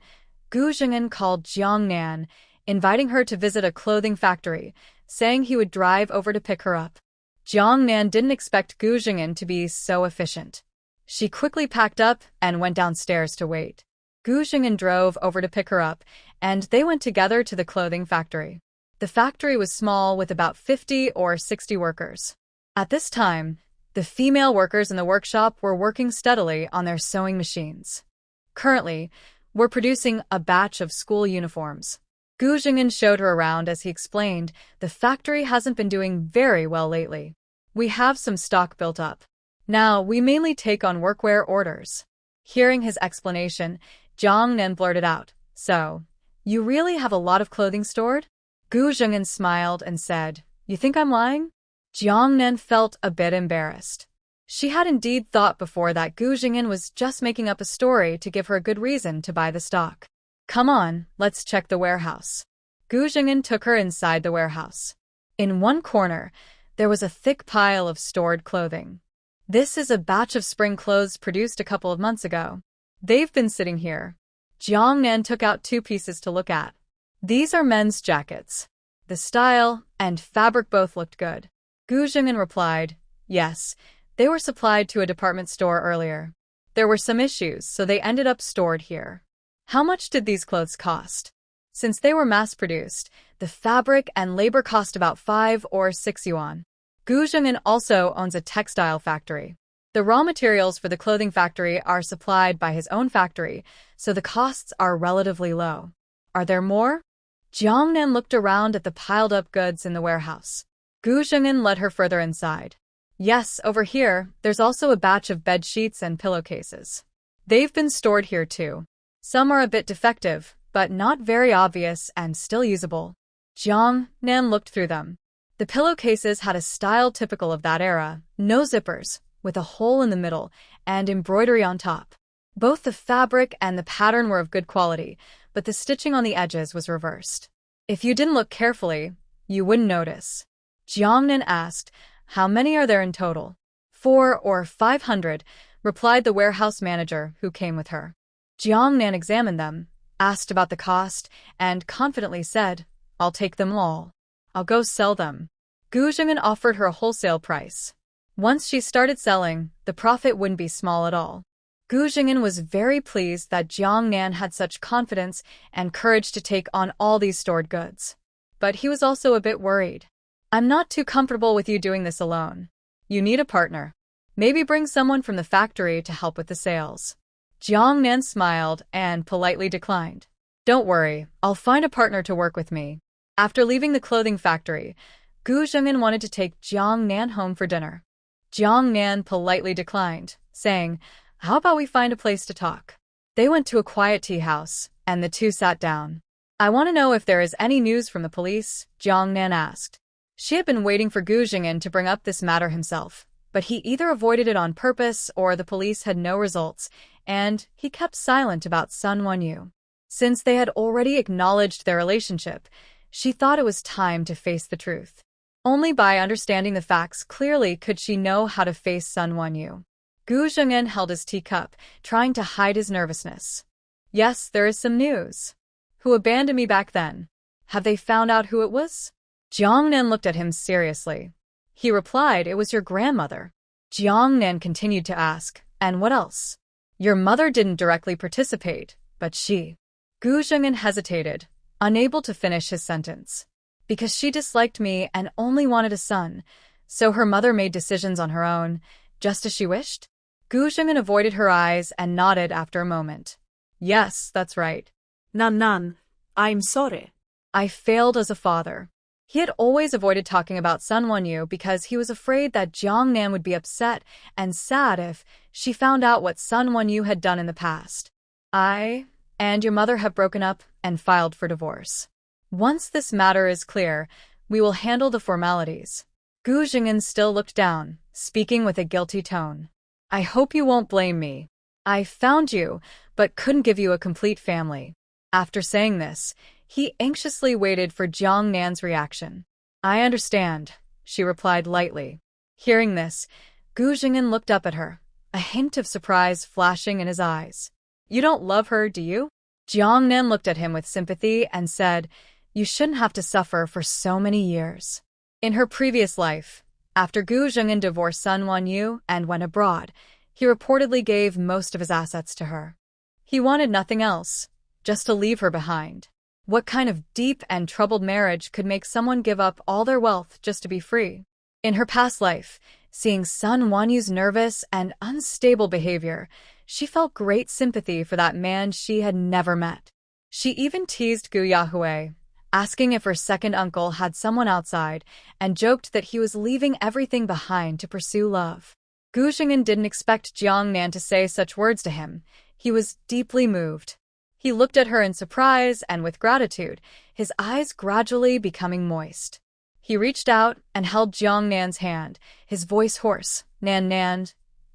Gu Jing'an called Jiang Nan, inviting her to visit a clothing factory, saying he would drive over to pick her up. Jiang Nan didn't expect Gu Jing'an to be so efficient. She quickly packed up and went downstairs to wait. Gu Jing'an drove over to pick her up, and they went together to the clothing factory. The factory was small with about 50 or 60 workers. At this time, the female workers in the workshop were working steadily on their sewing machines. Currently, we're producing a batch of school uniforms. Gu Jing'an showed her around as he explained, the factory hasn't been doing very well lately. We have some stock built up. Now, we mainly take on workwear orders. Hearing his explanation, Jiang Nan blurted out, "So, you really have a lot of clothing stored?" Gu Jing'an smiled and said, "You think I'm lying?" Jiang Nan felt a bit embarrassed. She had indeed thought before that Gu Jing'an was just making up a story to give her a good reason to buy the stock. "Come on, let's check the warehouse." Gu Jing'an took her inside the warehouse. In one corner, there was a thick pile of stored clothing. "This is a batch of spring clothes produced a couple of months ago. They've been sitting here." Jiang Nan took out 2 pieces to look at. These are men's jackets. The style and fabric both looked good. Gu Jing'an replied, "Yes, they were supplied to a department store earlier. There were some issues, so they ended up stored here." "How much did these clothes cost?" Since they were mass-produced, the fabric and labor cost about 5 or 6 yuan. Gu Jing'an also owns a textile factory. The raw materials for the clothing factory are supplied by his own factory, so the costs are relatively low. "Are there more?" Jiang Nan looked around at the piled-up goods in the warehouse. Gu Jing'an led her further inside. "Yes, over here, there's also a batch of bed sheets and pillowcases. They've been stored here too. Some are a bit defective, but not very obvious and still usable." Jiang Nan looked through them. The pillowcases had a style typical of that era, no zippers, with a hole in the middle, and embroidery on top. Both the fabric and the pattern were of good quality, but the stitching on the edges was reversed. If you didn't look carefully, you wouldn't notice. Jiang Nan asked, "How many are there in total?" 400 or 500, replied the warehouse manager who came with her. Jiang Nan examined them, asked about the cost, and confidently said, "I'll take them all. I'll go sell them." Gu Jing'an offered her a wholesale price. Once she started selling, the profit wouldn't be small at all. Gu Jing'an was very pleased that Jiang Nan had such confidence and courage to take on all these stored goods. But he was also a bit worried. "I'm not too comfortable with you doing this alone. You need a partner. Maybe bring someone from the factory to help with the sales." Jiang Nan smiled and politely declined. "Don't worry, I'll find a partner to work with me." After leaving the clothing factory, Gu Jing'an wanted to take Jiang Nan home for dinner. Jiang Nan politely declined, saying, "How about we find a place to talk?" They went to a quiet tea house, and the two sat down. "I want to know if there is any news from the police," Jiang Nan asked. She had been waiting for Gu Jing'an to bring up this matter himself, but he either avoided it on purpose or the police had no results, and he kept silent about Sun Wenyu. Since they had already acknowledged their relationship, she thought it was time to face the truth. Only by understanding the facts clearly could she know how to face Sun Wanyu. Gu Zheng'an held his teacup, trying to hide his nervousness. Yes, there is some news. Who abandoned me back then? Have they found out who it was? Jiang Nan looked at him seriously. He replied, it was your grandmother. Jiang Nan continued to ask, and what else? Your mother didn't directly participate, but she. Gu Zheng'an hesitated, unable to finish his sentence. Because she disliked me and only wanted a son, so her mother made decisions on her own, just as she wished? Gu Zheng'an avoided her eyes and nodded after a moment. Yes, that's right. Nan, I'm sorry. I failed as a father. He had always avoided talking about Sun Wanyu because he was afraid that Jiang Nan would be upset and sad if she found out what Sun Wanyu had done in the past. I and your mother have broken up and filed for divorce. Once this matter is clear, we will handle the formalities. Gu Zheng'an still looked down, speaking with a guilty tone. I hope you won't blame me. I found you, but couldn't give you a complete family. After saying this, he anxiously waited for Jiang Nan's reaction. I understand, she replied lightly. Hearing this, Gu Zheng'an looked up at her, a hint of surprise flashing in his eyes. You don't love her, do you? Jiang Nan looked at him with sympathy and said, you shouldn't have to suffer for so many years. In her previous life, after Gu Zheng'an divorced Sun Wanyu and went abroad, he reportedly gave most of his assets to her. He wanted nothing else, just to leave her behind. What kind of deep and troubled marriage could make someone give up all their wealth just to be free? In her past life, seeing Sun Wanyu's nervous and unstable behavior, she felt great sympathy for that man she had never met. She even teased Gu Yahui, asking if her second uncle had someone outside, and joked that he was leaving everything behind to pursue love. Gu Zheng'an didn't expect Jiang Nan to say such words to him. He was deeply moved. He looked at her in surprise and with gratitude, his eyes gradually becoming moist. He reached out and held Jiang Nan's hand, his voice hoarse. Nan,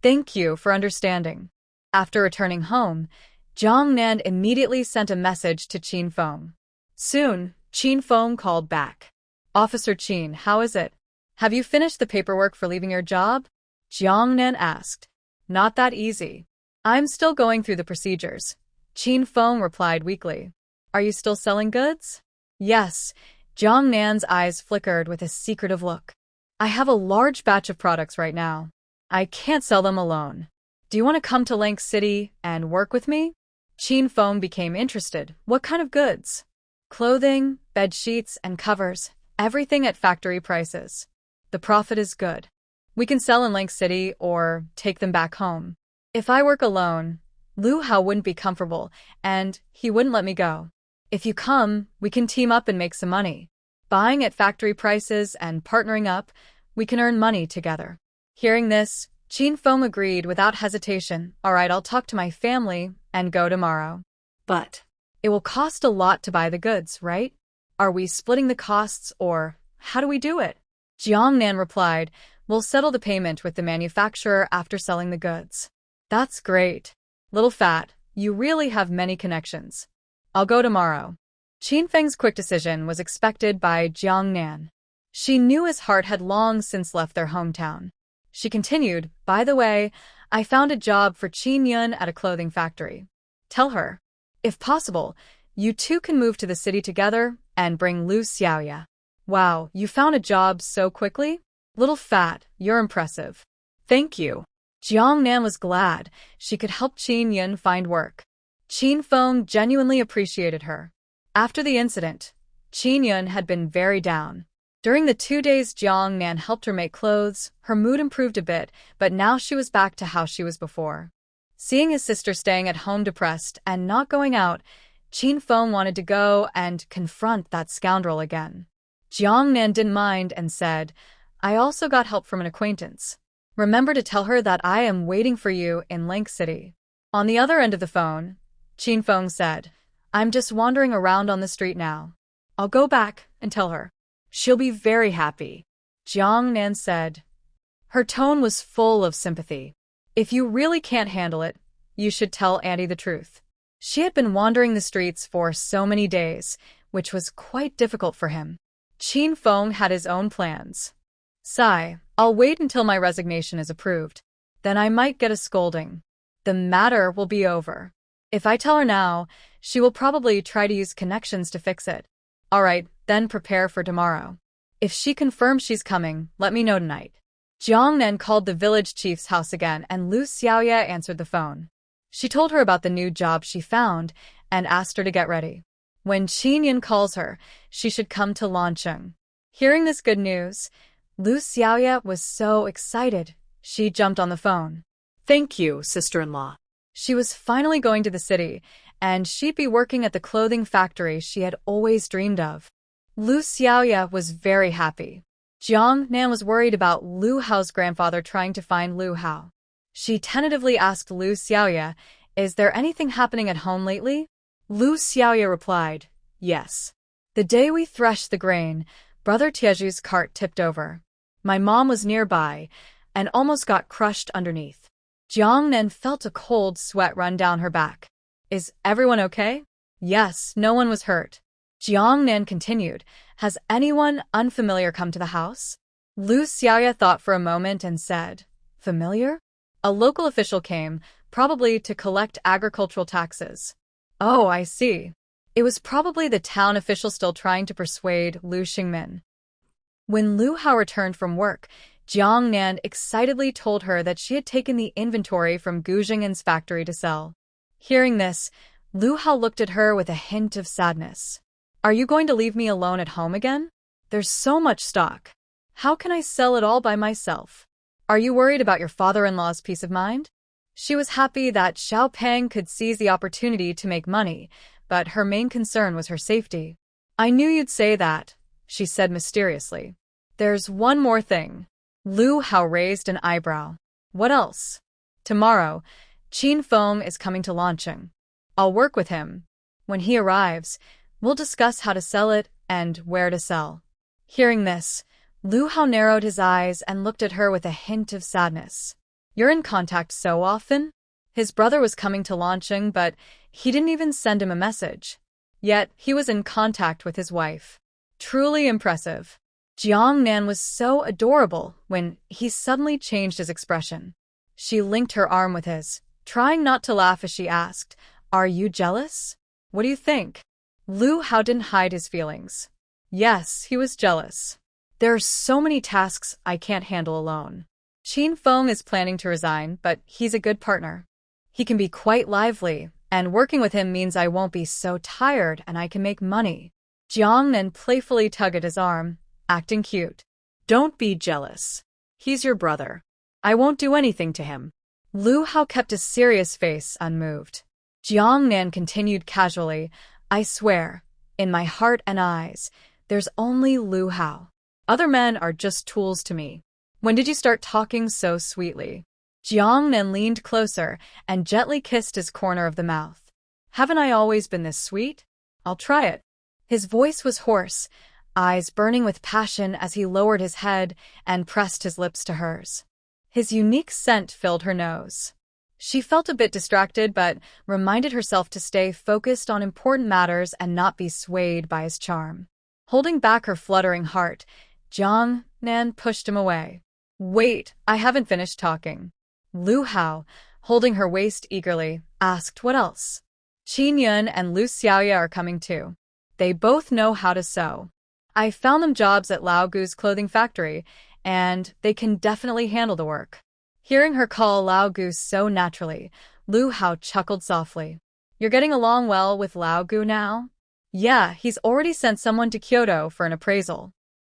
thank you for understanding. After returning home, Jiang Nan immediately sent a message to Qin Feng. Soon, Qin Feng called back. Officer Qin, how is it? Have you finished the paperwork for leaving your job? Jiang Nan asked. Not that easy. I'm still going through the procedures. Qin Feng replied weakly. Are you still selling goods? Yes. Jiang Nan's eyes flickered with a secretive look. I have a large batch of products right now. I can't sell them alone. Do you want to come to Lake City and work with me? Qin Feng became interested. What kind of goods? Clothing, bed sheets, and covers. Everything at factory prices. The profit is good. We can sell in Lake City or take them back home. If I work alone, Lu Hao wouldn't be comfortable, and he wouldn't let me go. If you come, we can team up and make some money. Buying at factory prices and partnering up, we can earn money together. Hearing this, Qin Feng agreed without hesitation. All right, I'll talk to my family and go tomorrow. But it will cost a lot to buy the goods, right? Are we splitting the costs or how do we do it? Jiang Nan replied, we'll settle the payment with the manufacturer after selling the goods. That's great. Little Fat, you really have many connections. I'll go tomorrow. Qin Feng's quick decision was expected by Jiang Nan. She knew his heart had long since left their hometown. She continued, by the way, I found a job for Qin Yun at a clothing factory. Tell her, if possible, you two can move to the city together and bring Lu Xiaoya. Wow, you found a job so quickly? Little Fat, you're impressive. Thank you. Jiang Nan was glad she could help Qin Yun find work. Qin Feng genuinely appreciated her. After the incident, Qin Yun had been very down. During the 2 days Jiang Nan helped her make clothes, her mood improved a bit, but now she was back to how she was before. Seeing his sister staying at home depressed and not going out, Qin Feng wanted to go and confront that scoundrel again. Jiang Nan didn't mind and said, I also got help from an acquaintance. Remember to tell her that I am waiting for you in Lake City. On the other end of the phone, Qin Feng said, I'm just wandering around on the street now. I'll go back and tell her. She'll be very happy. Jiang Nan said. Her tone was full of sympathy. If you really can't handle it, you should tell Auntie the truth. She had been wandering the streets for so many days, which was quite difficult for him. Qin Feng had his own plans. Sigh, I'll wait until my resignation is approved. Then I might get a scolding. The matter will be over. If I tell her now, she will probably try to use connections to fix it. Alright, then prepare for tomorrow. If she confirms she's coming, let me know tonight. Jiang Nan called the village chief's house again and Lu Xiaoya answered the phone. She told her about the new job she found and asked her to get ready. When Qin Yan calls her, she should come to Lancheng. Hearing this good news, Lu Xiaoya was so excited, she jumped on the phone. Thank you, sister-in-law. She was finally going to the city, and she'd be working at the clothing factory she had always dreamed of. Lu Xiaoya was very happy. Jiang Nan was worried about Lu Hao's grandfather trying to find Lu Hao. She tentatively asked Lu Xiaoya, "Is there anything happening at home lately?" Lu Xiaoya replied, "Yes. The day we threshed the grain, Brother Tieju's cart tipped over. My mom was nearby and almost got crushed underneath." Jiang Nan felt a cold sweat run down her back. "Is everyone okay?" "Yes, no one was hurt." Jiang Nan continued, "Has anyone unfamiliar come to the house?" Lu Xiaoya thought for a moment and said, "Familiar?" "A local official came, probably to collect agricultural taxes." "Oh, I see." It was probably the town official still trying to persuade Lu Xingmin. When Lu Hao returned from work, Jiang Nan excitedly told her that she had taken the inventory from Gu Xingmin's factory to sell. Hearing this, Lu Hao looked at her with a hint of sadness. "Are you going to leave me alone at home again? There's so much stock. How can I sell it all by myself? Are you worried about your father-in-law's peace of mind?" She was happy that Xiao Peng could seize the opportunity to make money, but her main concern was her safety. "I knew you'd say that," she said mysteriously. "There's one more thing." Lu Hao raised an eyebrow. "What else?" "Tomorrow, Qin Feng is coming to Lancheng. I'll work with him. When he arrives, we'll discuss how to sell it and where to sell." Hearing this, Lu Hao narrowed his eyes and looked at her with a hint of sadness. "You're in contact so often?" His brother was coming to Lancheng, but he didn't even send him a message. Yet he was in contact with his wife. Truly impressive. Jiang Nan was so adorable when he suddenly changed his expression. She linked her arm with his, trying not to laugh as she asked, "Are you jealous?" "What do you think?" Lu Hao didn't hide his feelings. Yes, he was jealous. "There are so many tasks I can't handle alone. Qin Feng is planning to resign, but he's a good partner. He can be quite lively, and working with him means I won't be so tired and I can make money." Jiang Nan playfully tugged at his arm, acting cute. "Don't be jealous. He's your brother. I won't do anything to him." Lu Hao kept a serious face, unmoved. Jiang Nan continued casually, "I swear, in my heart and eyes, there's only Lu Hao. Other men are just tools to me. When did you start talking so sweetly?" Jiang Nan leaned closer and gently kissed his corner of the mouth. "Haven't I always been this sweet? I'll try it." His voice was hoarse, eyes burning with passion as he lowered his head and pressed his lips to hers. His unique scent filled her nose. She felt a bit distracted but reminded herself to stay focused on important matters and not be swayed by his charm. Holding back her fluttering heart, Jiang Nan pushed him away. "Wait, I haven't finished talking." Lu Hao, holding her waist eagerly, asked what else. "Qin Yun and Lu Xiaoya are coming too. They both know how to sew. I found them jobs at Lao Gu's clothing factory, and they can definitely handle the work." Hearing her call Lao Gu so naturally, Lu Hao chuckled softly. "You're getting along well with Lao Gu now?" "Yeah, he's already sent someone to Kyoto for an appraisal.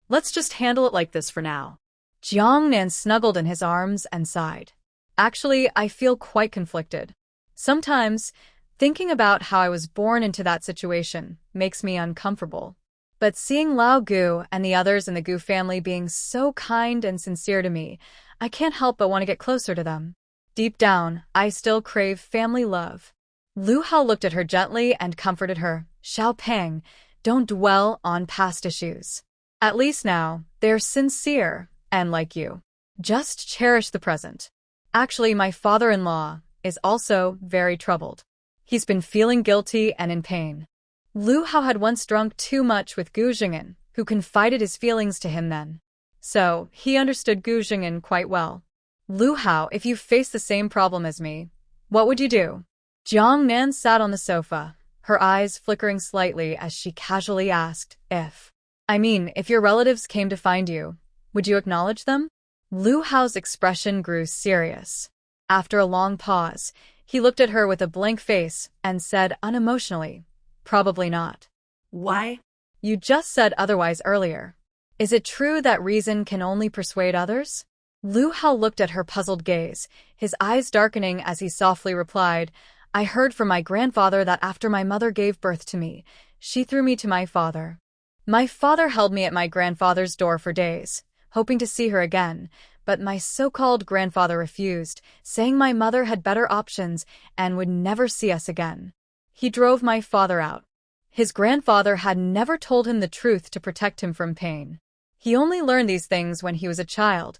Let's just handle it like this for now." Jiang Nan snuggled in his arms and sighed. "Actually, I feel quite conflicted. Sometimes, thinking about how I was born into that situation makes me uncomfortable. But seeing Lao Gu and the others in the Gu family being so kind and sincere to me, I can't help but want to get closer to them. Deep down, I still crave family love." Lu Hao looked at her gently and comforted her. "Xiao Peng, don't dwell on past issues. At least now, they're sincere and like you. Just cherish the present. Actually, my father-in-law is also very troubled. He's been feeling guilty and in pain." Lu Hao had once drunk too much with Gu Xingmin, who confided his feelings to him then. So, he understood Gu Xing'an quite well. Lu Hao, if you face the same problem as me, what would you do? Jiang Nan sat on the sofa, her eyes flickering slightly as she casually asked, if your relatives came to find you, would you acknowledge them? Lu Hao's expression grew serious. After a long pause, he looked at her with a blank face and said unemotionally, probably not. Why? You just said otherwise earlier. Is it true that reason can only persuade others? Lu Hao looked at her puzzled gaze, his eyes darkening as he softly replied, I heard from my grandfather that after my mother gave birth to me, she threw me to my father. My father held me at my grandfather's door for days, hoping to see her again, but my so-called grandfather refused, saying my mother had better options and would never see us again. He drove my father out. His grandfather had never told him the truth to protect him from pain. He only learned these things when he was a child,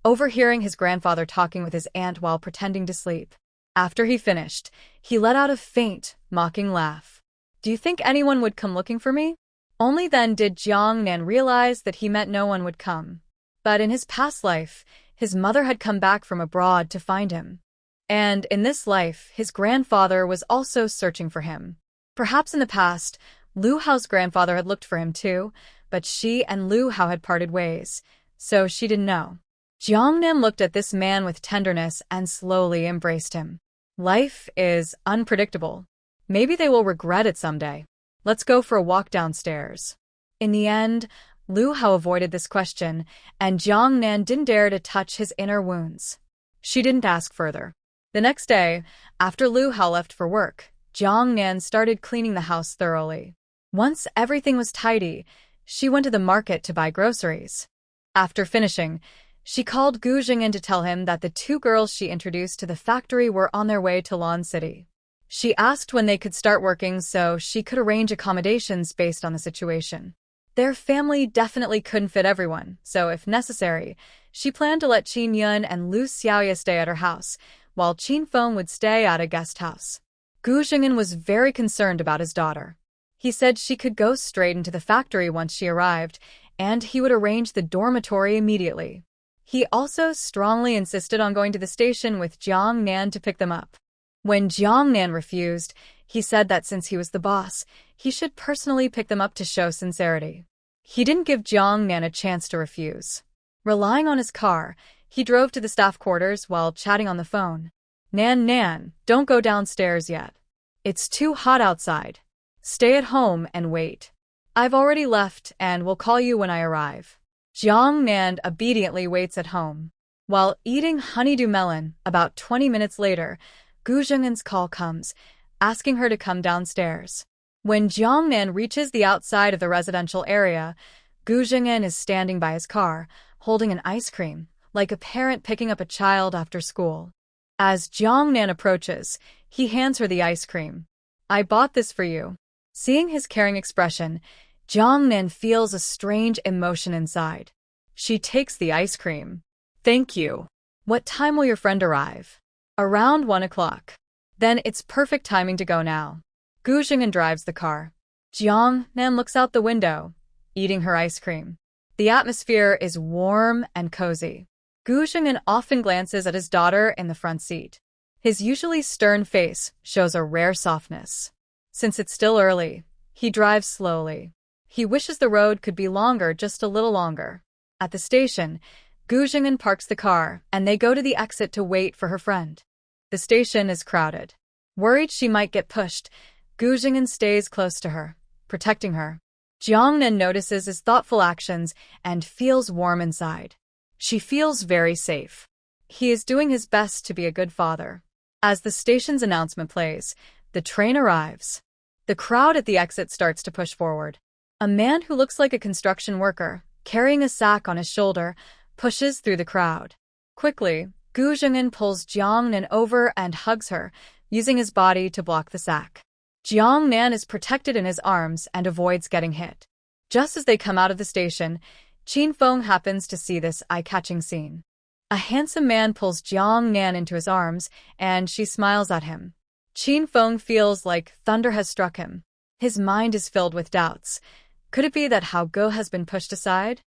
overhearing his grandfather talking with his aunt while pretending to sleep. After he finished, he let out a faint, mocking laugh. Do you think anyone would come looking for me? Only then did Jiang Nan realize that he meant no one would come. But in his past life, his mother had come back from abroad to find him. And in this life, his grandfather was also searching for him. Perhaps in the past, Lu Hao's grandfather had looked for him too, but she and Lu Hao had parted ways, so she didn't know. Jiang Nan looked at this man with tenderness and slowly embraced him. Life is unpredictable. Maybe they will regret it someday. Let's go for a walk downstairs. In the end, Lu Hao avoided this question, and Jiang Nan didn't dare to touch his inner wounds. She didn't ask further. The next day, after Lu Hao left for work, Jiang Nan started cleaning the house thoroughly. Once everything was tidy, she went to the market to buy groceries. After finishing, she called Gu Xing'an to tell him that the two girls she introduced to the factory were on their way to Lan City. She asked when they could start working so she could arrange accommodations based on the situation. Their family definitely couldn't fit everyone, so if necessary, she planned to let Qin Yun and Lu Xiaoye stay at her house, while Qin Feng would stay at a guest house. Gu Xing'an was very concerned about his daughter. He said she could go straight into the factory once she arrived, and he would arrange the dormitory immediately. He also strongly insisted on going to the station with Jiang Nan to pick them up. When Jiang Nan refused, he said that since he was the boss, he should personally pick them up to show sincerity. He didn't give Jiang Nan a chance to refuse. Relying on his car, he drove to the staff quarters while chatting on the phone. Nan, don't go downstairs yet. It's too hot outside. Stay at home and wait. I've already left and will call you when I arrive. Jiang Nan obediently waits at home. While eating honeydew melon, about 20 minutes later, Gu Xing'an's call comes, asking her to come downstairs. When Jiang Nan reaches the outside of the residential area, Gu Xing'an is standing by his car, holding an ice cream, like a parent picking up a child after school. As Jiang Nan approaches, he hands her the ice cream. I bought this for you. Seeing his caring expression, Jiang Nan feels a strange emotion inside. She takes the ice cream. Thank you. What time will your friend arrive? Around 1 o'clock. Then it's perfect timing to go now. Gu Xing'an drives the car. Jiang Nan looks out the window, eating her ice cream. The atmosphere is warm and cozy. Gu Xing'an often glances at his daughter in the front seat. His usually stern face shows a rare softness. Since it's still early, he drives slowly. He wishes the road could be longer, just a little longer. At the station, Gu Xing'an parks the car, and they go to the exit to wait for her friend. The station is crowded. Worried she might get pushed, Gu Xing'an stays close to her, protecting her. Jiang Nan notices his thoughtful actions and feels warm inside. She feels very safe. He is doing his best to be a good father. As the station's announcement plays, the train arrives. The crowd at the exit starts to push forward. A man who looks like a construction worker, carrying a sack on his shoulder, pushes through the crowd. Quickly, Gu Xing'an pulls Jiang Nan over and hugs her, using his body to block the sack. Jiang Nan is protected in his arms and avoids getting hit. Just as they come out of the station, Qin Feng happens to see this eye-catching scene. A handsome man pulls Jiang Nan into his arms, and she smiles at him. Qin Feng feels like thunder has struck him. His mind is filled with doubts. Could it be that Hao has been pushed aside?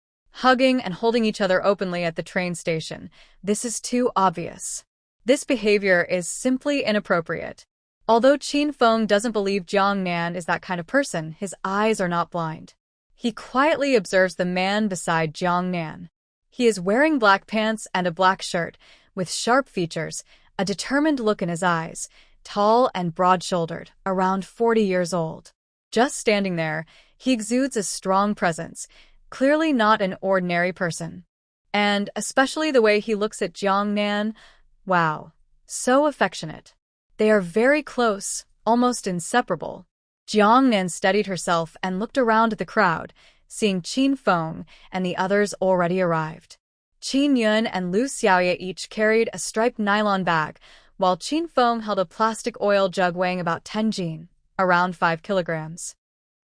Hugging and holding each other openly at the train station. This is too obvious. This behavior is simply inappropriate. Although Qin Feng doesn't believe Jiang Nan is that kind of person, his eyes are not blind. He quietly observes the man beside Jiang Nan. He is wearing black pants and a black shirt, with sharp features, a determined look in his eyes, tall and broad-shouldered, around 40 years old. Just standing there, he exudes a strong presence, clearly not an ordinary person. And especially the way he looks at Jiang Nan, wow, so affectionate. They are very close, almost inseparable. Jiang Nan steadied herself and looked around at the crowd, seeing Qin Feng and the others already arrived. Qin Yun and Lu Xiaoya each carried a striped nylon bag, while Qin Feng held a plastic oil jug weighing about 10 jin, around 5 kilograms.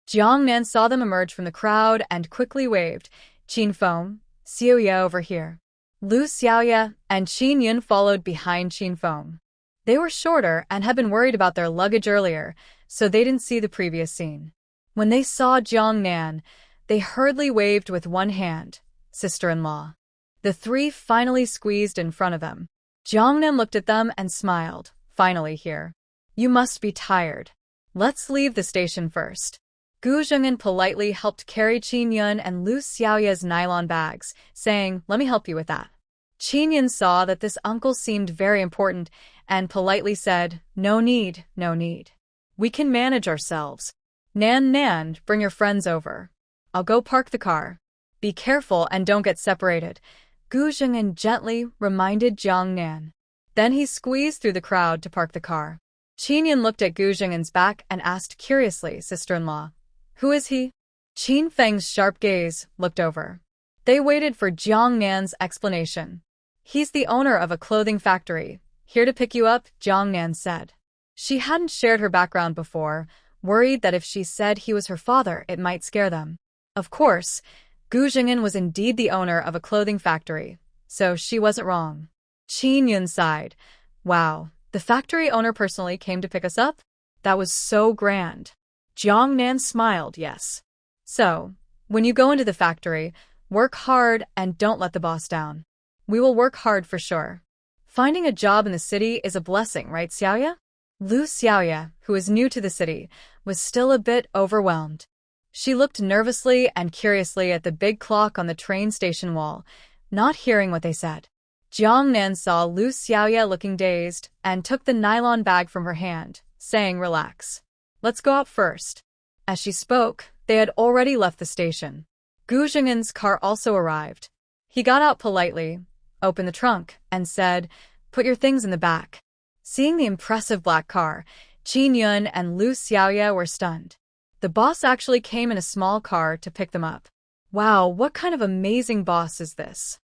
Jiang Nan saw them emerge from the crowd and quickly waved, "Qin Feng, Xiaoya over here." Lu Xiaoya and Qin Yun followed behind Qin Feng. They were shorter and had been worried about their luggage earlier, so they didn't see the previous scene. When they saw Jiang Nan, they hurriedly waved with one hand, "Sister-in-law." The three finally squeezed in front of them. Jiang Nan looked at them and smiled. "Finally here. You must be tired. Let's leave the station first." Gu Zhengin politely helped carry Qin Yun and Lu Xiaoya's nylon bags, saying, "Let me help you with that." Qin Yun saw that this uncle seemed very important and politely said, "No need, no need. We can manage ourselves. Nan, bring your friends over. I'll go park the car. Be careful and don't get separated," Gu Zhengin gently reminded Jiang Nan. Then he squeezed through the crowd to park the car. Qin Yun looked at Gu Zhengin's back and asked curiously, "Sister-in-law, who is he?" Qin Feng's sharp gaze looked over. They waited for Jiang Nan's explanation. "He's the owner of a clothing factory. Here to pick you up," Jiang Nan said. She hadn't shared her background before, worried that if she said he was her father, it might scare them. Of course, Gu Zhengin was indeed the owner of a clothing factory, so she wasn't wrong. Qin Yun sighed. "Wow, the factory owner personally came to pick us up? That was so grand." Jiang Nan smiled, "Yes. So, when you go into the factory, work hard and don't let the boss down. We will work hard for sure. Finding a job in the city is a blessing, right, Xiaoya?" Lu Xiaoya, who was new to the city, was still a bit overwhelmed. She looked nervously and curiously at the big clock on the train station wall, not hearing what they said. Jiang Nan saw Lu Xiaoya looking dazed and took the nylon bag from her hand, saying, "Relax. Let's go out first." As she spoke, they had already left the station. Gu Zhengin's car also arrived. He got out politely, opened the trunk, and said, "Put your things in the back." Seeing the impressive black car, Qin Yun and Lu Xiaoya were stunned. The boss actually came in a small car to pick them up. Wow, what kind of amazing boss is this?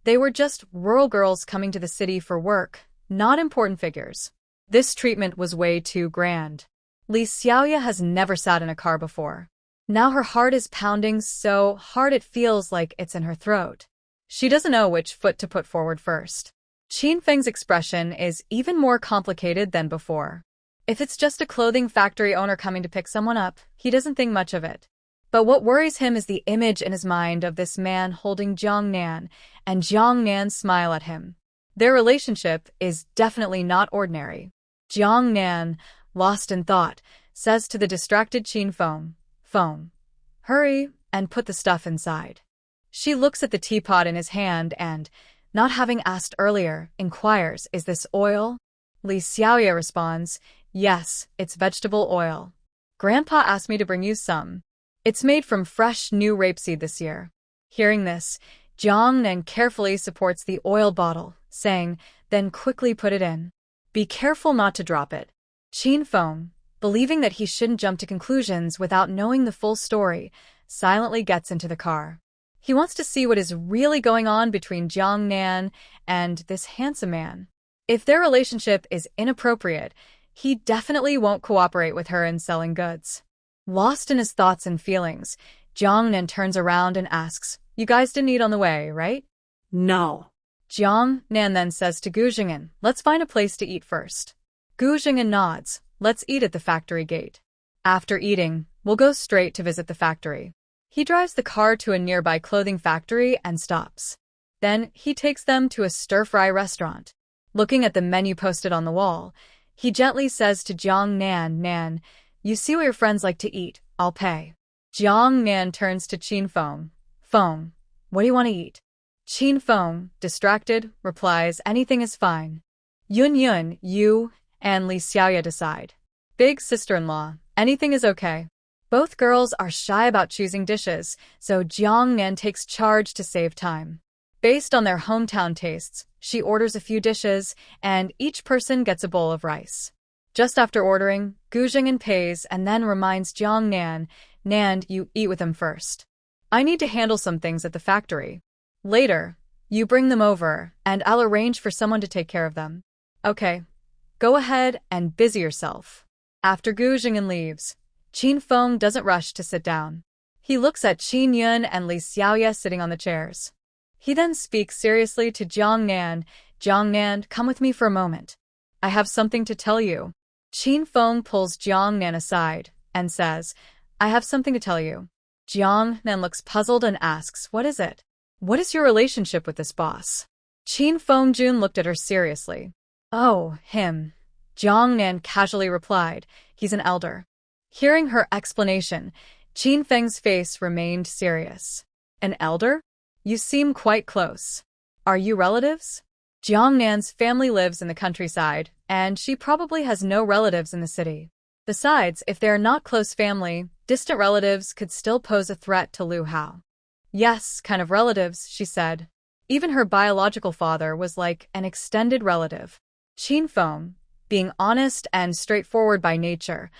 They were just rural girls coming to the city for work, not important figures. This treatment was way too grand. Li Xiaoya has never sat in a car before. Now her heart is pounding so hard it feels like it's in her throat. She doesn't know which foot to put forward first. Qin Feng's expression is even more complicated than before. If it's just a clothing factory owner coming to pick someone up, he doesn't think much of it. But what worries him is the image in his mind of this man holding Jiang Nan, and Jiang Nan's smile at him. Their relationship is definitely not ordinary. Jiang Nan, lost in thought, says to the distracted Qin Feng, "Feng, hurry and put the stuff inside." She looks at the teapot in his hand and, not having asked earlier, inquires, "Is this oil?" Li Xiaoya responds, "Yes, it's vegetable oil. Grandpa asked me to bring you some. It's made from fresh new rapeseed this year." Hearing this, Jiang Nan carefully supports the oil bottle, saying, "Then quickly put it in. Be careful not to drop it." Qin Feng, believing that he shouldn't jump to conclusions without knowing the full story, silently gets into the car. He wants to see what is really going on between Jiang Nan and this handsome man. If their relationship is inappropriate, he definitely won't cooperate with her in selling goods. Lost in his thoughts and feelings, Jiang Nan turns around and asks, "You guys didn't eat on the way, right?" No. Jiang Nan then says to Gu Zhengin, "Let's find a place to eat first." Gu Zhengin nods, "Let's eat at the factory gate. After eating, we'll go straight to visit the factory." He drives the car to a nearby clothing factory and stops. Then he takes them to a stir-fry restaurant. Looking at the menu posted on the wall, he gently says to Jiang Nan, "Nan, you see what your friends like to eat, I'll pay." Jiang Nan turns to Qin Feng. "Feng, what do you want to eat?" Qin Feng, distracted, replies, "Anything is fine." Yun, you, and Li Xiaoya decide. Big sister-in-law, anything is okay. Both girls are shy about choosing dishes, so Jiang Nan takes charge to save time. Based on their hometown tastes, she orders a few dishes, and each person gets a bowl of rice. Just after ordering, Gu Jing'an pays and then reminds Jiang Nan, "Nan, you eat with them first. I need to handle some things at the factory. Later, you bring them over, and I'll arrange for someone to take care of them." "Okay, go ahead and busy yourself." After Gu Jing'an leaves, Qin Feng doesn't rush to sit down. He looks at Qin Yun and Li Xiaoya sitting on the chairs. He then speaks seriously to Jiang Nan. "Jiang Nan, come with me for a moment. I have something to tell you." Qin Feng pulls Jiang Nan aside and says, "I have something to tell you." Jiang Nan looks puzzled and asks, "What is it? What is your relationship with this boss?" Qin Feng Jun looked at her seriously. "Oh, him," Jiang Nan casually replied. "He's an elder." Hearing her explanation, Qin Feng's face remained serious. "An elder? You seem quite close. Are you relatives?" Jiang Nan's family lives in the countryside, and she probably has no relatives in the city. Besides, if they are not close family, distant relatives could still pose a threat to Lu Hao. "Yes, kind of relatives," she said. Even her biological father was like an extended relative. Qin Feng, being honest and straightforward by nature,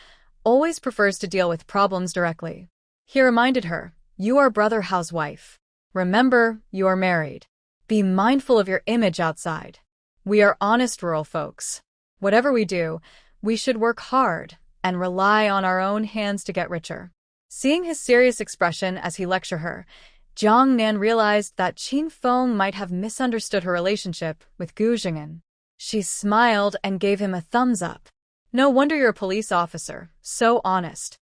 always prefers to deal with problems directly. He reminded her, "You are Brother Hao's wife. Remember, you are married. Be mindful of your image outside. We are honest rural folks. Whatever we do, we should work hard and rely on our own hands to get richer." Seeing his serious expression as he lectured her, Jiang Nan realized that Qin Feng might have misunderstood her relationship with Gu Jing'an. She smiled and gave him a thumbs up. "No wonder you're a police officer, so honest.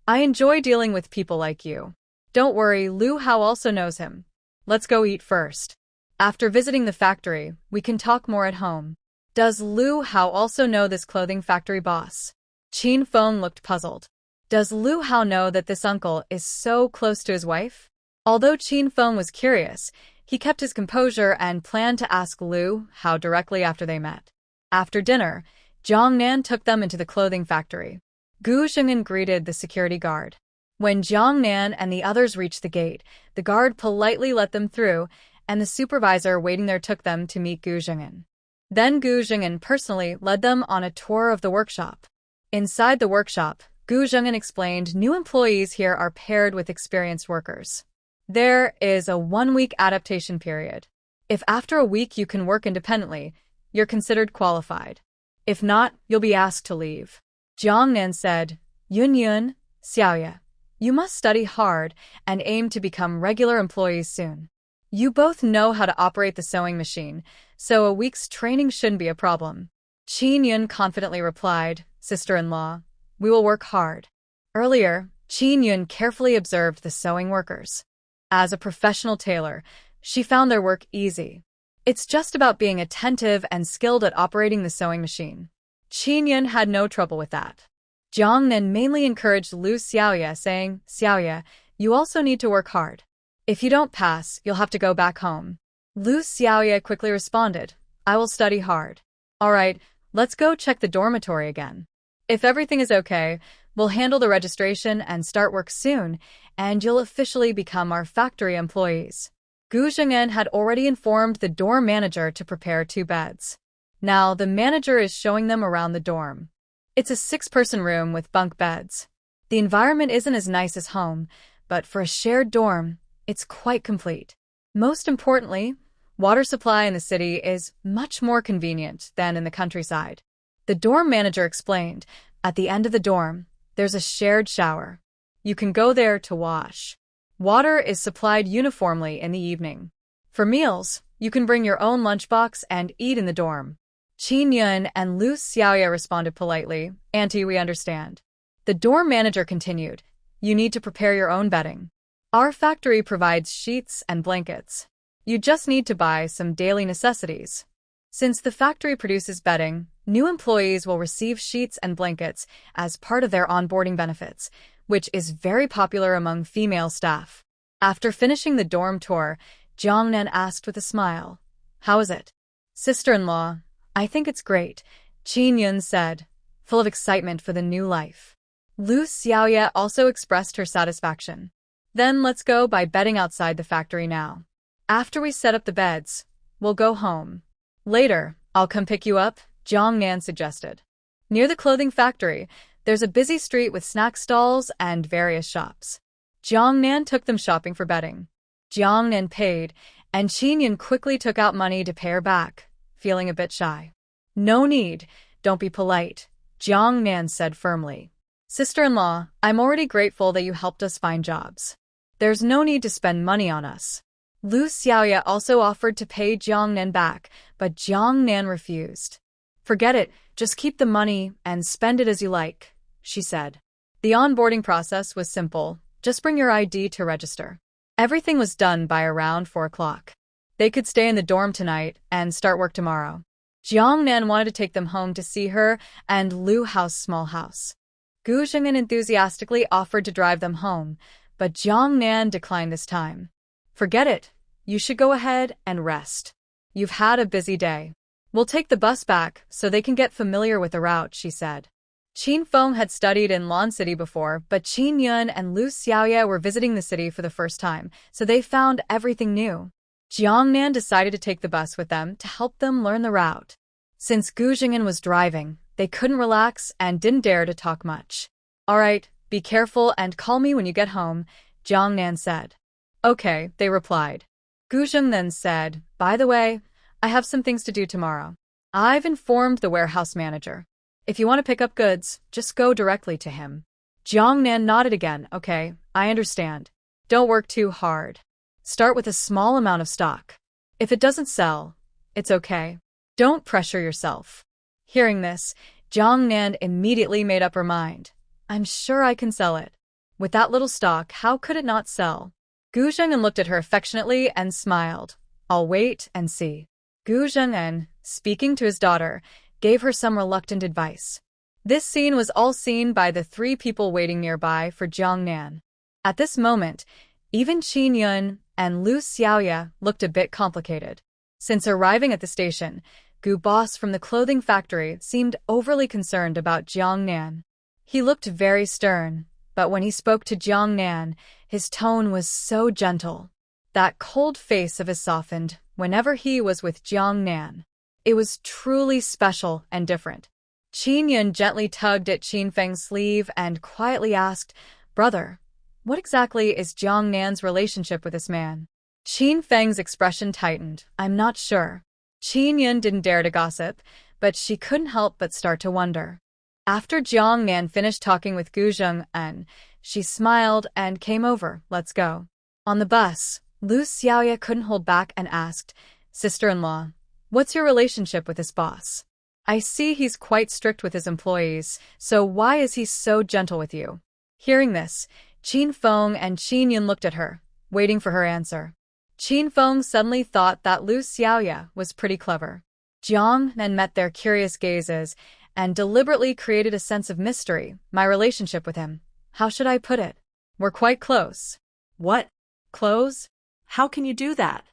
I enjoy dealing with people like you. Don't worry, Lu Hao also knows him. Let's go eat first. After visiting the factory, we can talk more at home." "Does Lu Hao also know this clothing factory boss?" Qin Feng looked puzzled. Does Lu Hao know that this uncle is so close to his wife? Although Qin Feng was curious, he kept his composure and planned to ask Lu Hao directly after they met. After dinner, Jiang Nan took them into the clothing factory. Gu Jing'an greeted the security guard. When Jiang Nan and the others reached the gate, the guard politely let them through, and the supervisor waiting there took them to meet Gu Jing'an. Then Gu Jing'an personally led them on a tour of the workshop. Inside the workshop, Gu Jing'an explained new employees here are paired with experienced workers. There is a 1-week adaptation period. If after a week you can work independently, you're considered qualified. If not, you'll be asked to leave. Jiang Nan said, Yun, Xiaoya, you must study hard and aim to become regular employees soon. You both know how to operate the sewing machine, so a week's training shouldn't be a problem. Qin Yun confidently replied, Sister-in-law, we will work hard. Earlier, Qin Yun carefully observed the sewing workers. As a professional tailor, she found their work easy. It's just about being attentive and skilled at operating the sewing machine. Qin Yun had no trouble with that. Jiang Nan mainly encouraged Lu Xiaoya, saying, Xiaoya, you also need to work hard. If you don't pass, you'll have to go back home. Lu Xiaoya quickly responded, I will study hard. All right, let's go check the dormitory again. If everything is okay, we'll handle the registration and start work soon, and you'll officially become our factory employees. Gu Jing'an had already informed the dorm manager to prepare 2 beds. Now the manager is showing them around the dorm. It's a 6-person room with bunk beds. The environment isn't as nice as home, but for a shared dorm, it's quite complete. Most importantly, water supply in the city is much more convenient than in the countryside. The dorm manager explained, at the end of the dorm, there's a shared shower. You can go there to wash. Water is supplied uniformly in the evening. For meals, you can bring your own lunchbox and eat in the dorm. Qin Yun and Lu Xiaoya responded politely, Auntie, we understand. The dorm manager continued, you need to prepare your own bedding. Our factory provides sheets and blankets. You just need to buy some daily necessities. Since the factory produces bedding, new employees will receive sheets and blankets as part of their onboarding benefits, which is very popular among female staff. After finishing the dorm tour, Jiang Nan asked with a smile, "How is it?" "Sister-in-law, I think it's great," Qin Yun said, full of excitement for the new life. Lu Xiaoye also expressed her satisfaction. "Then let's go buy bedding outside the factory now. After we set up the beds, we'll go home. Later, I'll come pick you up," Jiang Nan suggested. Near the clothing factory, there's a busy street with snack stalls and various shops. Jiang Nan took them shopping for bedding. Jiang Nan paid, and Qin Yun quickly took out money to pay her back, feeling a bit shy. "No need, don't be polite," Jiang Nan said firmly. "Sister-in-law, I'm already grateful that you helped us find jobs. There's no need to spend money on us." Lu Xiaoye also offered to pay Jiang Nan back, but Jiang Nan refused. "Forget it, just keep the money and spend it as you like," she said. The onboarding process was simple. Just bring your ID to register. Everything was done by around 4 o'clock. They could stay in the dorm tonight and start work tomorrow. Jiang Nan wanted to take them home to see her and Lu Hao's small house. Gu Zhenghan enthusiastically offered to drive them home, but Jiang Nan declined this time. "Forget it. You should go ahead and rest. You've had a busy day. We'll take the bus back so they can get familiar with the route," she said. Qin Feng had studied in Lan City before, but Qin Yun and Lu Xiaoye were visiting the city for the first time, so they found everything new. Jiang Nan decided to take the bus with them to help them learn the route. Since Gu Zhenghan was driving, they couldn't relax and didn't dare to talk much. "All right, be careful and call me when you get home," Jiang Nan said. "Okay," they replied. Gu Zheng then said, "By the way, I have some things to do tomorrow. I've informed the warehouse manager. If you want to pick up goods, just go directly to him." Jiang Nan nodded again. "Okay, I understand. Don't work too hard. Start with a small amount of stock. If it doesn't sell, it's okay. Don't pressure yourself." Hearing this, Jiang Nan immediately made up her mind. "I'm sure I can sell it. With that little stock, how could it not sell?" Gu Zhenghan looked at her affectionately and smiled. "I'll wait and see." Gu Zhenghan, speaking to his daughter, gave her some reluctant advice. This scene was all seen by the 3 people waiting nearby for Jiang Nan. At this moment, even Qin Yun and Lu Xiaoye looked a bit complicated. Since arriving at the station, Gu boss from the clothing factory seemed overly concerned about Jiang Nan. He looked very stern, but when he spoke to Jiang Nan, his tone was so gentle. That cold face of his softened whenever he was with Jiang Nan. It was truly special and different. Qin Yun gently tugged at Qin Feng's sleeve and quietly asked, "Brother, what exactly is Jiang Nan's relationship with this man?" Qin Feng's expression tightened. "I'm not sure." Qin Yun didn't dare to gossip, but she couldn't help but start to wonder. After Jiang Nan finished talking with Gu Zhenghan, she smiled and came over. "Let's go." On the bus, Lu Xiaoye couldn't hold back and asked, "Sister-in-law, what's your relationship with this boss? I see he's quite strict with his employees, so why is he so gentle with you?" Hearing this, Qin Feng and Qin Yun looked at her, waiting for her answer. Qin Feng suddenly thought that Lu Xiaoye was pretty clever. Jiang Nan met their curious gazes and deliberately created a sense of mystery. "My relationship with him. How should I put it? We're quite close." "What? Close? How can you do that?"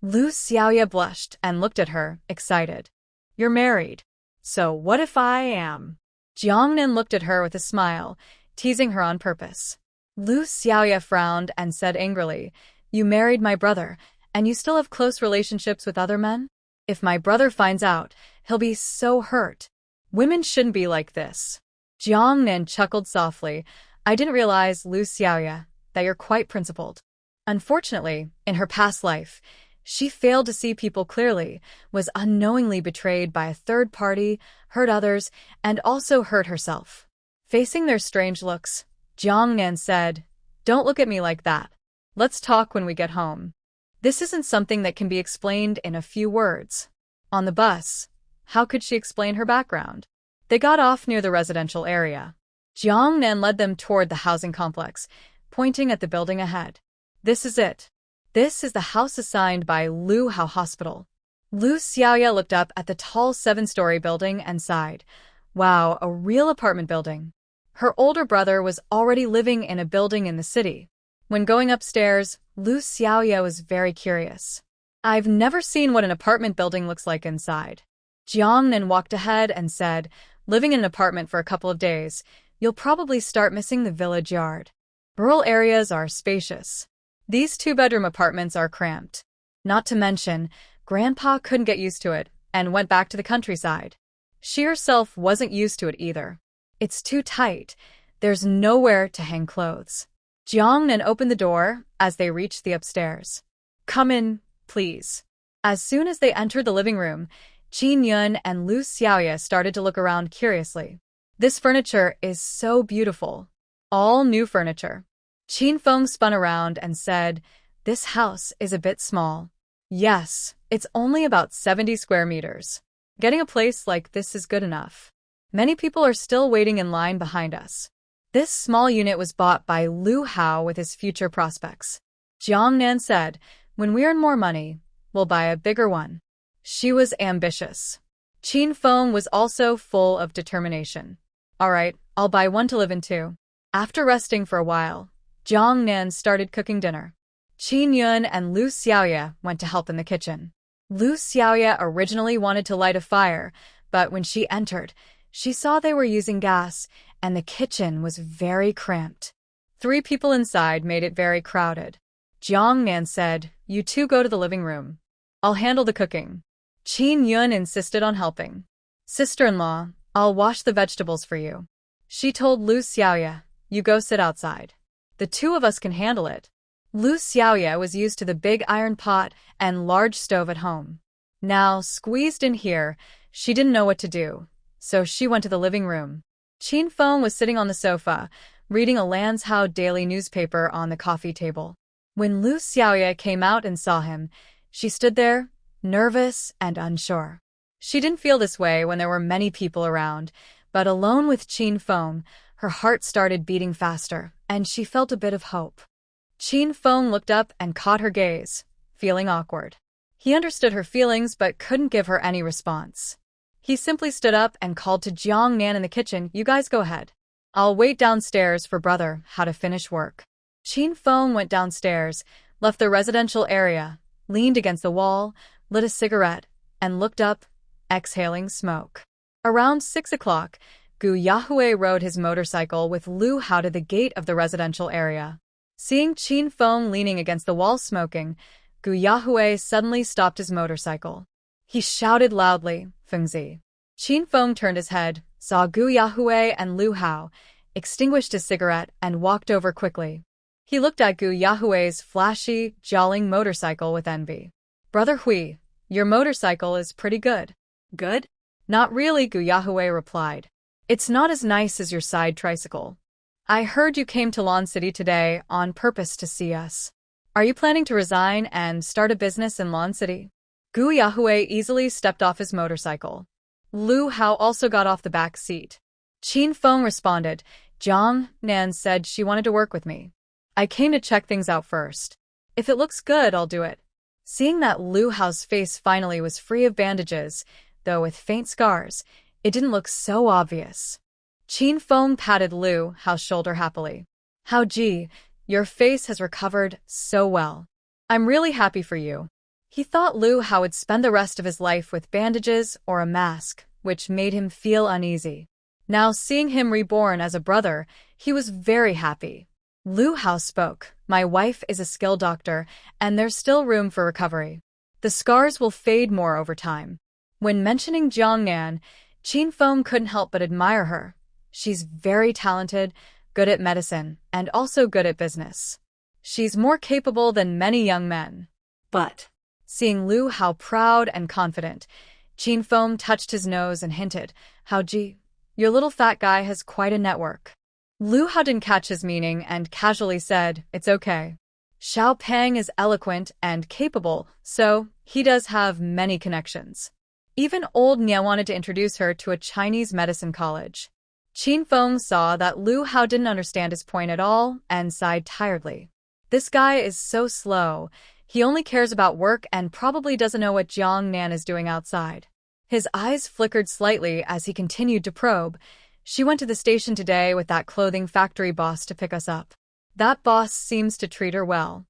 Lu Xiaoye blushed and looked at her, excited. "You're married. So what if I am?" Jiang Nan looked at her with a smile, teasing her on purpose. Lu Xiaoye frowned and said angrily, "You married my brother, and you still have close relationships with other men? If my brother finds out, he'll be so hurt. Women shouldn't be like this." Jiang Nan chuckled softly. "I didn't realize, Lu Xiaoye, that you're quite principled." Unfortunately, in her past life, she failed to see people clearly, was unknowingly betrayed by a third party, hurt others, and also hurt herself. Facing their strange looks, Jiang Nan said, "Don't look at me like that. Let's talk when we get home." This isn't something that can be explained in a few words. On the bus, how could she explain her background? They got off near the residential area. Jiang Nan led them toward the housing complex, pointing at the building ahead. This is it. This is the house assigned by Lu Hao Hospital. Lu Xiaoya looked up at the tall 7-story building and sighed. Wow, a real apartment building. Her older brother was already living in a building in the city. When going upstairs, Lu Xiaoya was very curious. I've never seen what an apartment building looks like inside. Jiang Nan walked ahead and said, living in an apartment for a couple of days, you'll probably start missing the village yard. Rural areas are spacious. These 2-bedroom apartments are cramped. Not to mention, Grandpa couldn't get used to it and went back to the countryside. She herself wasn't used to it either. It's too tight. There's nowhere to hang clothes. Jiang Nan opened the door as they reached the upstairs. Come in, please. As soon as they entered the living room, Qin Yun and Lu Xiaoya started to look around curiously. This furniture is so beautiful. All new furniture. Qin Feng spun around and said, this house is a bit small. Yes, it's only about 70 square meters. Getting a place like this is good enough. Many people are still waiting in line behind us. This small unit was bought by Lu Hao with his future prospects. Jiang Nan said, when we earn more money, we'll buy a bigger one. She was ambitious. Qin Feng was also full of determination. All right, I'll buy one to live in too. After resting for a while, Jiang Nan started cooking dinner. Qin Yun and Lu Xiaoya went to help in the kitchen. Lu Xiaoya originally wanted to light a fire, but when she entered, she saw they were using gas, and the kitchen was very cramped. 3 people inside made it very crowded. Jiang Nan said, you two go to the living room. I'll handle the cooking. Qin Yun insisted on helping. Sister-in-law, I'll wash the vegetables for you. She told Lu Xiaoya, you go sit outside. The 2 of us can handle it. Lu Xiaoya was used to the big iron pot and large stove at home. Now, squeezed in here, she didn't know what to do, so she went to the living room. Qin Feng was sitting on the sofa, reading a Lanzhou daily newspaper on the coffee table. When Lu Xiaoya came out and saw him, she stood there, nervous and unsure. She didn't feel this way when there were many people around, but alone with Qin Feng, her heart started beating faster, and she felt a bit of hope. Qin Feng looked up and caught her gaze, feeling awkward. He understood her feelings but couldn't give her any response. He simply stood up and called to Jiang Nan in the kitchen, you guys go ahead. I'll wait downstairs for brother Hao to finish work. Qin Feng went downstairs, left the residential area, leaned against the wall, lit a cigarette, and looked up, exhaling smoke. Around 6 o'clock, Gu Yahue rode his motorcycle with Lu Hao to the gate of the residential area. Seeing Qin Feng leaning against the wall smoking, Gu Yahue suddenly stopped his motorcycle. He shouted loudly, Fengzi. Qin Feng turned his head, saw Gu Yahue and Lu Hao, extinguished his cigarette, and walked over quickly. He looked at Gu Yahue's flashy, jolting motorcycle with envy. Brother Hui, your motorcycle is pretty good. Good? Not really, Gu Yahue replied. It's not as nice as your side tricycle. I heard you came to Lan City today on purpose to see us. Are you planning to resign and start a business in Lan City? Gu Yahue easily stepped off his motorcycle. Lu Hao also got off the back seat. Qin Feng responded, Jiang Nan said she wanted to work with me. I came to check things out first. If it looks good, I'll do it. Seeing that Lu Hao's face finally was free of bandages, though with faint scars, it didn't look so obvious. Qin Feng patted Lu Hao's shoulder happily. Hao Ji, your face has recovered so well. I'm really happy for you. He thought Lu Hao would spend the rest of his life with bandages or a mask, which made him feel uneasy. Now, seeing him reborn as a brother, he was very happy. Lu Hao spoke, my wife is a skilled doctor, and there's still room for recovery. The scars will fade more over time. When mentioning Jiang Nan, Qin Feng couldn't help but admire her. She's very talented, good at medicine, and also good at business. She's more capable than many young men. But, seeing Lu Hao proud and confident, Qin Feng touched his nose and hinted, Hao Ji, your little fat guy has quite a network. Lu Hao didn't catch his meaning and casually said, it's okay. Xiao Peng is eloquent and capable, so he does have many connections. Even old Nia wanted to introduce her to a Chinese medicine college. Qin Feng saw that Lu Hao didn't understand his point at all and sighed tiredly. This guy is so slow. He only cares about work and probably doesn't know what Jiang Nan is doing outside. His eyes flickered slightly as he continued to probe. She went to the station today with that clothing factory boss to pick us up. That boss seems to treat her well.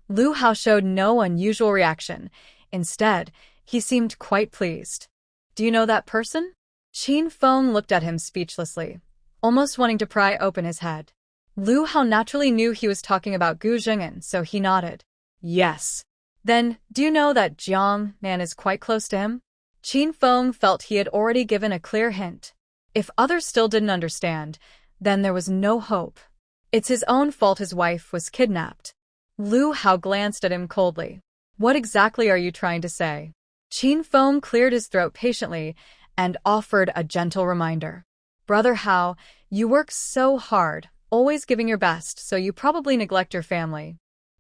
Lu Hao showed no unusual reaction. Instead, he seemed quite pleased. Do you know that person? Qin Feng looked at him speechlessly, almost wanting to pry open his head. Lu Hao naturally knew he was talking about Gu Jing'an, so he nodded. Yes. Then, do you know that Jiang Nan is quite close to him? Qin Feng felt he had already given a clear hint. If others still didn't understand, then there was no hope. It's his own fault his wife was kidnapped. Lu Hao glanced at him coldly. What exactly are you trying to say? Qin Feng cleared his throat patiently and offered a gentle reminder. Brother Hao, you work so hard, always giving your best, so you probably neglect your family.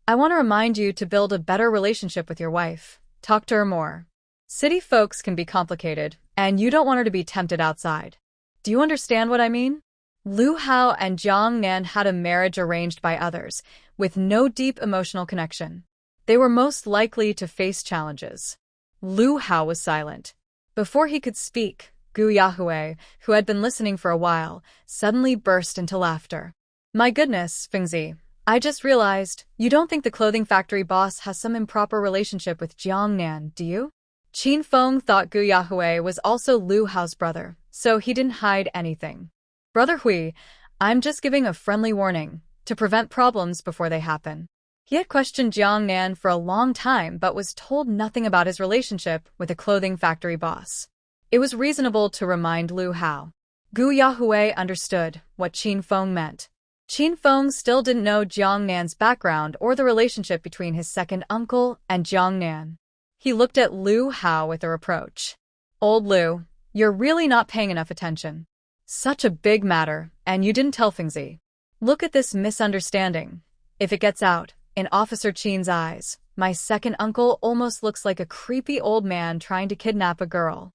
I want to remind you to build a better relationship with your wife. Talk to her more. City folks can be complicated, and you don't want her to be tempted outside. Do you understand what I mean? Lu Hao and Jiang Nan had a marriage arranged by others, with no deep emotional connection. They were most likely to face challenges. Lu Hao was silent. Before he could speak, Gu Yahue, who had been listening for a while, suddenly burst into laughter. My goodness, Fengzi, I just realized, you don't think the clothing factory boss has some improper relationship with Jiang Nan, do you? Qin Feng thought Gu Yahue was also Lu Hao's brother, so he didn't hide anything. Brother Hui, I'm just giving a friendly warning, to prevent problems before they happen. He had questioned Jiang Nan for a long time but was told nothing about his relationship with a clothing factory boss. It was reasonable to remind Lu Hao. Gu Yahue understood what Qin Feng meant. Qin Feng still didn't know Jiang Nan's background or the relationship between his second uncle and Jiang Nan. He looked at Lu Hao with a reproach. Old Lu, you're really not paying enough attention. Such a big matter, and you didn't tell Fengzi. Look at this misunderstanding. If it gets out, in Officer Qin's eyes, my second uncle almost looks like a creepy old man trying to kidnap a girl.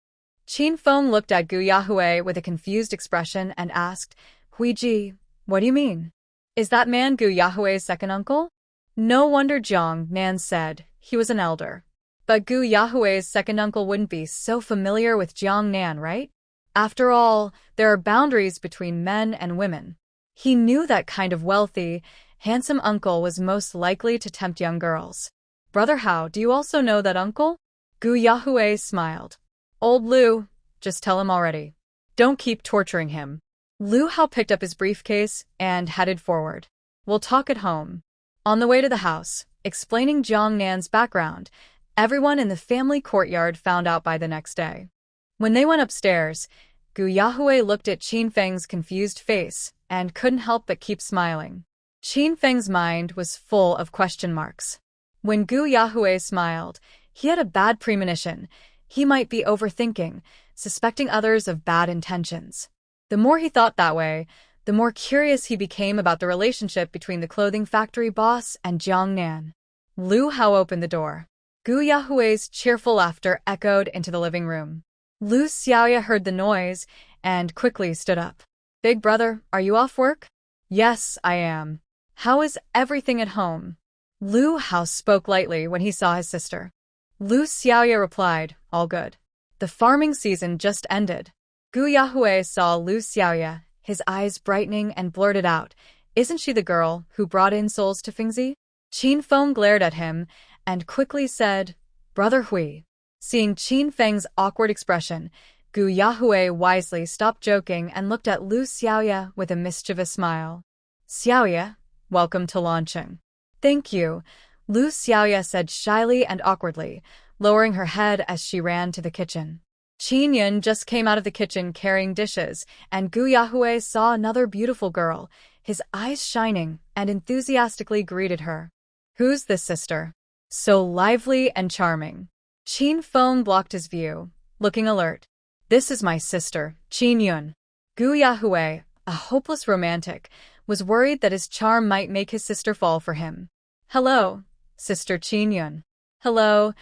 Qin Feng looked at Gu Yahue with a confused expression and asked, Huiji, what do you mean? Is that man Gu Yahue's second uncle? No wonder Jiang Nan said he was an elder. But Gu Yahue's second uncle wouldn't be so familiar with Jiang Nan, right? After all, there are boundaries between men and women. He knew that kind of wealthy, handsome uncle was most likely to tempt young girls. Brother Hao, do you also know that uncle? Gu Yahue smiled. Old Lu, just tell him already. Don't keep torturing him. Lu Hao picked up his briefcase and headed forward. We'll talk at home. On the way to the house, explaining Jiang Nan's background, everyone in the family courtyard found out by the next day. When they went upstairs, Gu Yahue looked at Qin Feng's confused face and couldn't help but keep smiling. Qin Feng's mind was full of question marks. When Gu Yahue smiled, he had a bad premonition. He might be overthinking, suspecting others of bad intentions. The more he thought that way, the more curious he became about the relationship between the clothing factory boss and Jiang Nan. Lu Hao opened the door. Gu Yahue's cheerful laughter echoed into the living room. Lu Xiaoya heard the noise and quickly stood up. Big brother, are you off work? Yes, I am. How is everything at home? Lu Hao spoke lightly when he saw his sister. Lu Xiaoya replied, all good. The farming season just ended. Gu Yahue saw Lu Xiaoya, his eyes brightening, and blurted out, isn't she the girl who brought in souls to Fengzi? Qin Feng glared at him and quickly said, Brother Hui. Seeing Qin Feng's awkward expression, Gu Yahue wisely stopped joking and looked at Lu Xiaoya with a mischievous smile. Xiaoya, welcome to Lancheng. Thank you, Lu Xiaoya said shyly and awkwardly, lowering her head as she ran to the kitchen. Qin Yun just came out of the kitchen carrying dishes, and Gu Yahue saw another beautiful girl, his eyes shining, and enthusiastically greeted her. Who's this sister? So lively and charming. Qin Feng blocked his view, looking alert. This is my sister, Qin Yun. Gu Yahue, a hopeless romantic, was worried that his charm might make his sister fall for him. Hello, Sister Qin Yun. Hello.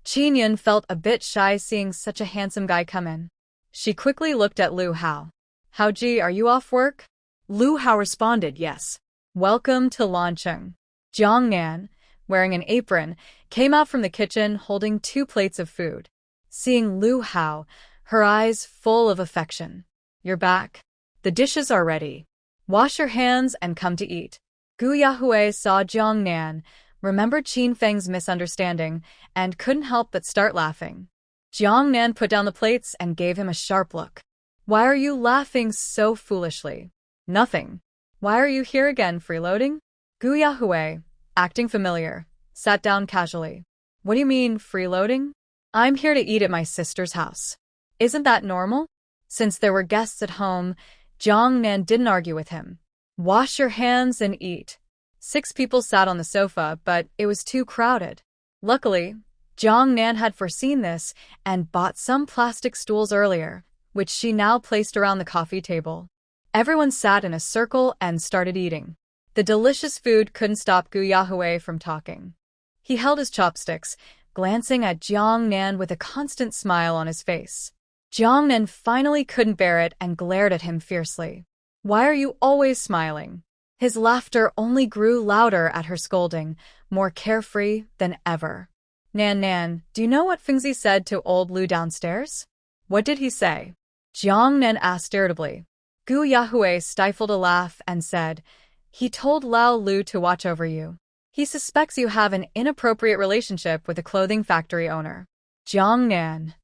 Qin Yun felt a bit shy seeing such a handsome guy come in. She quickly looked at Lu Hao. Haoji, are you off work? Lu Hao responded, yes. Welcome to Lancheng. Jiang Nan, wearing an apron, came out from the kitchen holding 2 plates of food. Seeing Lu Hao, her eyes full of affection. "You're back. The dishes are ready. Wash your hands and come to eat." Gu Yahui saw Jiang Nan, remembered Qin Feng's misunderstanding, and couldn't help but start laughing. Jiang Nan put down the plates and gave him a sharp look. "Why are you laughing so foolishly?" "Nothing. Why are you here again, freeloading?" Gu Yahui, acting familiar, sat down casually. "What do you mean, freeloading?" "I'm here to eat at my sister's house. Isn't that normal?" Since there were guests at home, Jiang Nan didn't argue with him. "Wash your hands and eat." 6 people sat on the sofa, but it was too crowded. Luckily, Jiang Nan had foreseen this and bought some plastic stools earlier, which she now placed around the coffee table. Everyone sat in a circle and started eating. The delicious food couldn't stop Gu Yahui from talking. He held his chopsticks, glancing at Jiang Nan with a constant smile on his face. Jiang Nan finally couldn't bear it and glared at him fiercely. "Why are you always smiling?" His laughter only grew louder at her scolding, more carefree than ever. "Nan, do you know what Fengzi said to old Lu downstairs?" "What did he say?" Jiang Nan asked irritably. Gu Yahui stifled a laugh and said, "He told Lao Lu to watch over you. He suspects you have an inappropriate relationship with a clothing factory owner." Jiang Nan.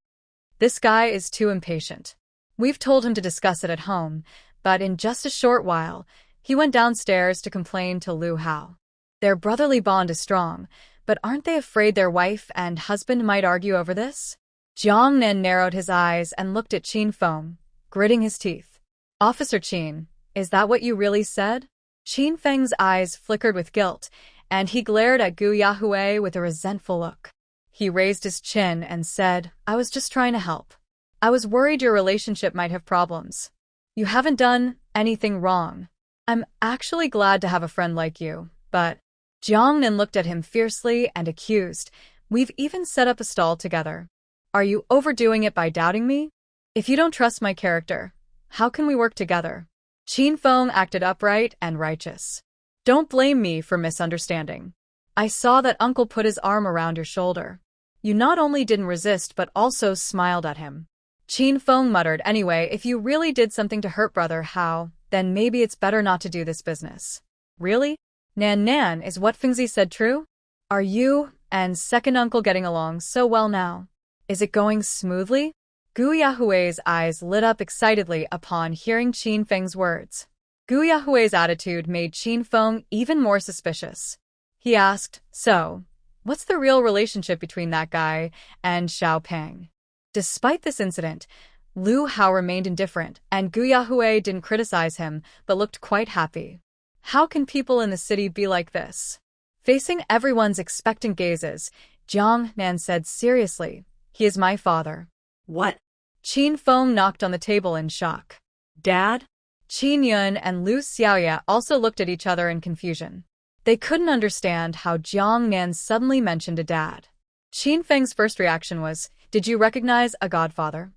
"This guy is too impatient. We've told him to discuss it at home, but in just a short while, he went downstairs to complain to Lu Hao. Their brotherly bond is strong, but aren't they afraid their wife and husband might argue over this?" Jiang Nan narrowed his eyes and looked at Qin Feng, gritting his teeth. "Officer Qin, is that what you really said?" Qin Feng's eyes flickered with guilt, and he glared at Gu Yahui with a resentful look. He raised his chin and said, "I was just trying to help. I was worried your relationship might have problems. You haven't done anything wrong. I'm actually glad to have a friend like you, but..." Jiang Nan looked at him fiercely and accused, "We've even set up a stall together. Are you overdoing it by doubting me? If you don't trust my character, how can we work together?" Qin Feng acted upright and righteous. "Don't blame me for misunderstanding. I saw that uncle put his arm around your shoulder. You not only didn't resist but also smiled at him." Qin Feng muttered, "Anyway, if you really did something to hurt brother Hao, then maybe it's better not to do this business." "Really? Nan, is what Fengzi said true? Are you and second uncle getting along so well now? Is it going smoothly?" Gu Yahui's eyes lit up excitedly upon hearing Qin Feng's words. Gu Yahui's attitude made Qin Feng even more suspicious. He asked, "So, what's the real relationship between that guy and Xiao Peng?" Despite this incident, Lu Hao remained indifferent, and Gu Yahui didn't criticize him, but looked quite happy. How can people in the city be like this? Facing everyone's expectant gazes, Jiang Nan said seriously, "He is my father." What? Qin Feng knocked on the table in shock. "Dad?" Qin Yun and Lu Xiaoya also looked at each other in confusion. They couldn't understand how Jiang Nan suddenly mentioned a dad. Qin Feng's first reaction was, "Did you recognize a godfather?"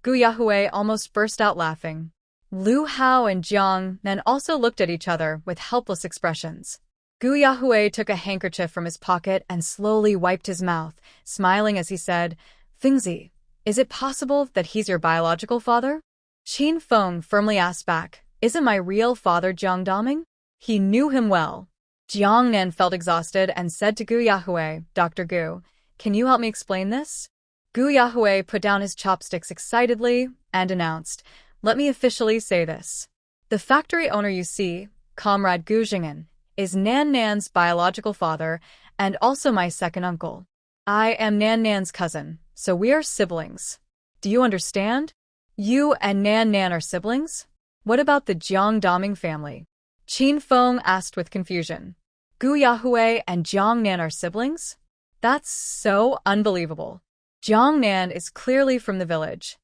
Gu Yahui almost burst out laughing. Lu Hao and Jiang Nan also looked at each other with helpless expressions. Gu Yahui took a handkerchief from his pocket and slowly wiped his mouth, smiling as he said, "Fengzi, is it possible that he's your biological father?" Qin Feng firmly asked back, "Isn't my real father Jiang Daming?" He knew him well. Jiang Nan felt exhausted and said to Gu Yahui, "Dr. Gu, can you help me explain this?" Gu Yahui put down his chopsticks excitedly and announced, "Let me officially say this. The factory owner you see, Comrade Gu Jing'an, is Nan's biological father and also my second uncle. I am Nan's cousin, so we are siblings. Do you understand? You and Nan are siblings? What about the Jiang Daming family?" Qin Feng asked with confusion. "Gu Yahui and Jiang Nan are siblings? That's so unbelievable. Jiang Nan is clearly from the village.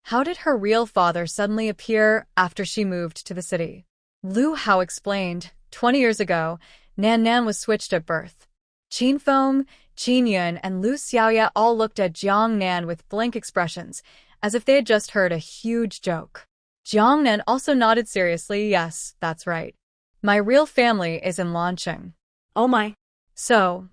How did her real father suddenly appear after she moved to the city?" Lu Hao explained, 20 years ago, Nan was switched at birth." Qin Feng, Qin Yun, and Lu Xiaoya all looked at Jiang Nan with blank expressions, as if they had just heard a huge joke. Jiang Nan also nodded seriously, "Yes, that's right. My real family is in Lancheng." Oh my. So,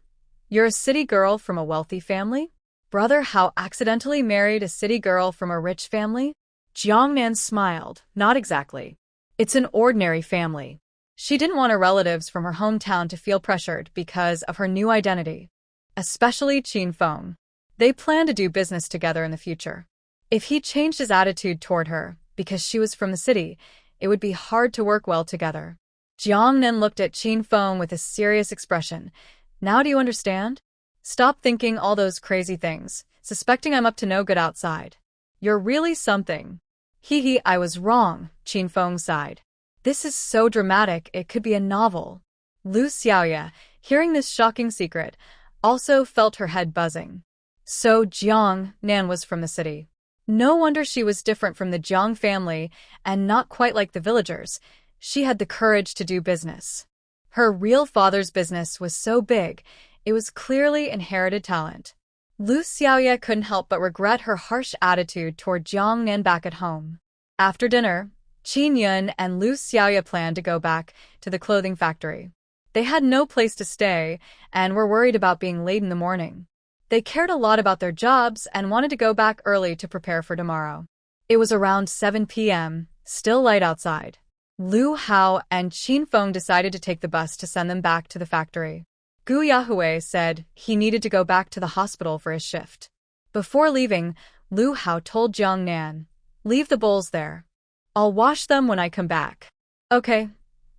you're a city girl from a wealthy family? Brother Hao accidentally married a city girl from a rich family? Jiang Nan smiled. Not exactly. It's an ordinary family. She didn't want her relatives from her hometown to feel pressured because of her new identity. Especially Qin Feng. They plan to do business together in the future. If he changed his attitude toward her, because she was from the city, it would be hard to work well together. Jiang Nan looked at Qin Feng with a serious expression. Now do you understand? Stop thinking all those crazy things, suspecting I'm up to no good outside. You're really something. Hee, I was wrong, Qin Feng sighed. This is so dramatic it could be a novel. Lu Xiaoya, hearing this shocking secret, also felt her head buzzing. So Jiang Nan was from the city. No wonder she was different from the Jiang family and not quite like the villagers. She had the courage to do business. Her real father's business was so big, it was clearly inherited talent. Lu Xiaoya couldn't help but regret her harsh attitude toward Jiang Nan back at home. After dinner, Qin Yun and Lu Xiaoya planned to go back to the clothing factory. They had no place to stay and were worried about being late in the morning. They cared a lot about their jobs and wanted to go back early to prepare for tomorrow. It was around 7 p.m., still light outside. Lu Hao and Qin Feng decided to take the bus to send them back to the factory. Gu Yahui said he needed to go back to the hospital for his shift. Before leaving, Lu Hao told Jiang Nan, "Leave the bowls there. I'll wash them when I come back." "Okay.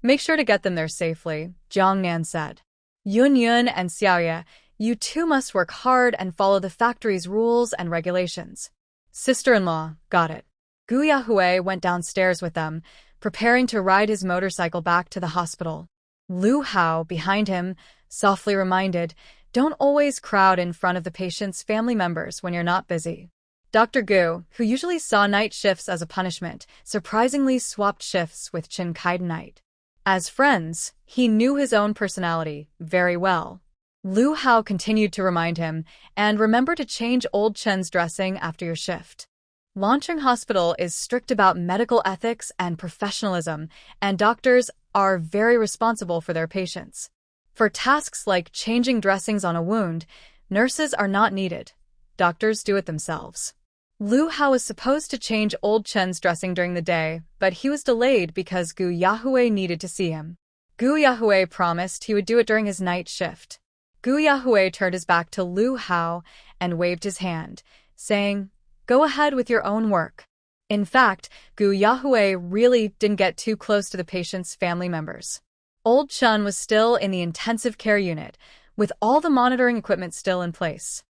Make sure to get them there safely," Jiang Nan said. Yun and Xiaoya, you two must work hard and follow the factory's rules and regulations. Sister-in-law, got it. Gu Yahui went downstairs with them, preparing to ride his motorcycle back to the hospital. Lu Hao, behind him, softly reminded, "Don't always crowd in front of the patient's family members when you're not busy." Dr. Gu, who usually saw night shifts as a punishment, surprisingly swapped shifts with Chen Kaidanite. As friends, he knew his own personality very well. Lu Hao continued to remind him, and remember to change old Chen's dressing after your shift. Lancheng Hospital is strict about medical ethics and professionalism, and doctors are very responsible for their patients. For tasks like changing dressings on a wound, nurses are not needed. Doctors do it themselves. Lu Hao was supposed to change old Chen's dressing during the day, but he was delayed because Gu Yahui needed to see him. Gu Yahui promised he would do it during his night shift. Gu Yahui turned his back to Lu Hao and waved his hand, saying, "Go ahead with your own work." In fact, Gu Yahui really didn't get too close to the patient's family members. Old Chen was still in the intensive care unit, with all the monitoring equipment still in place.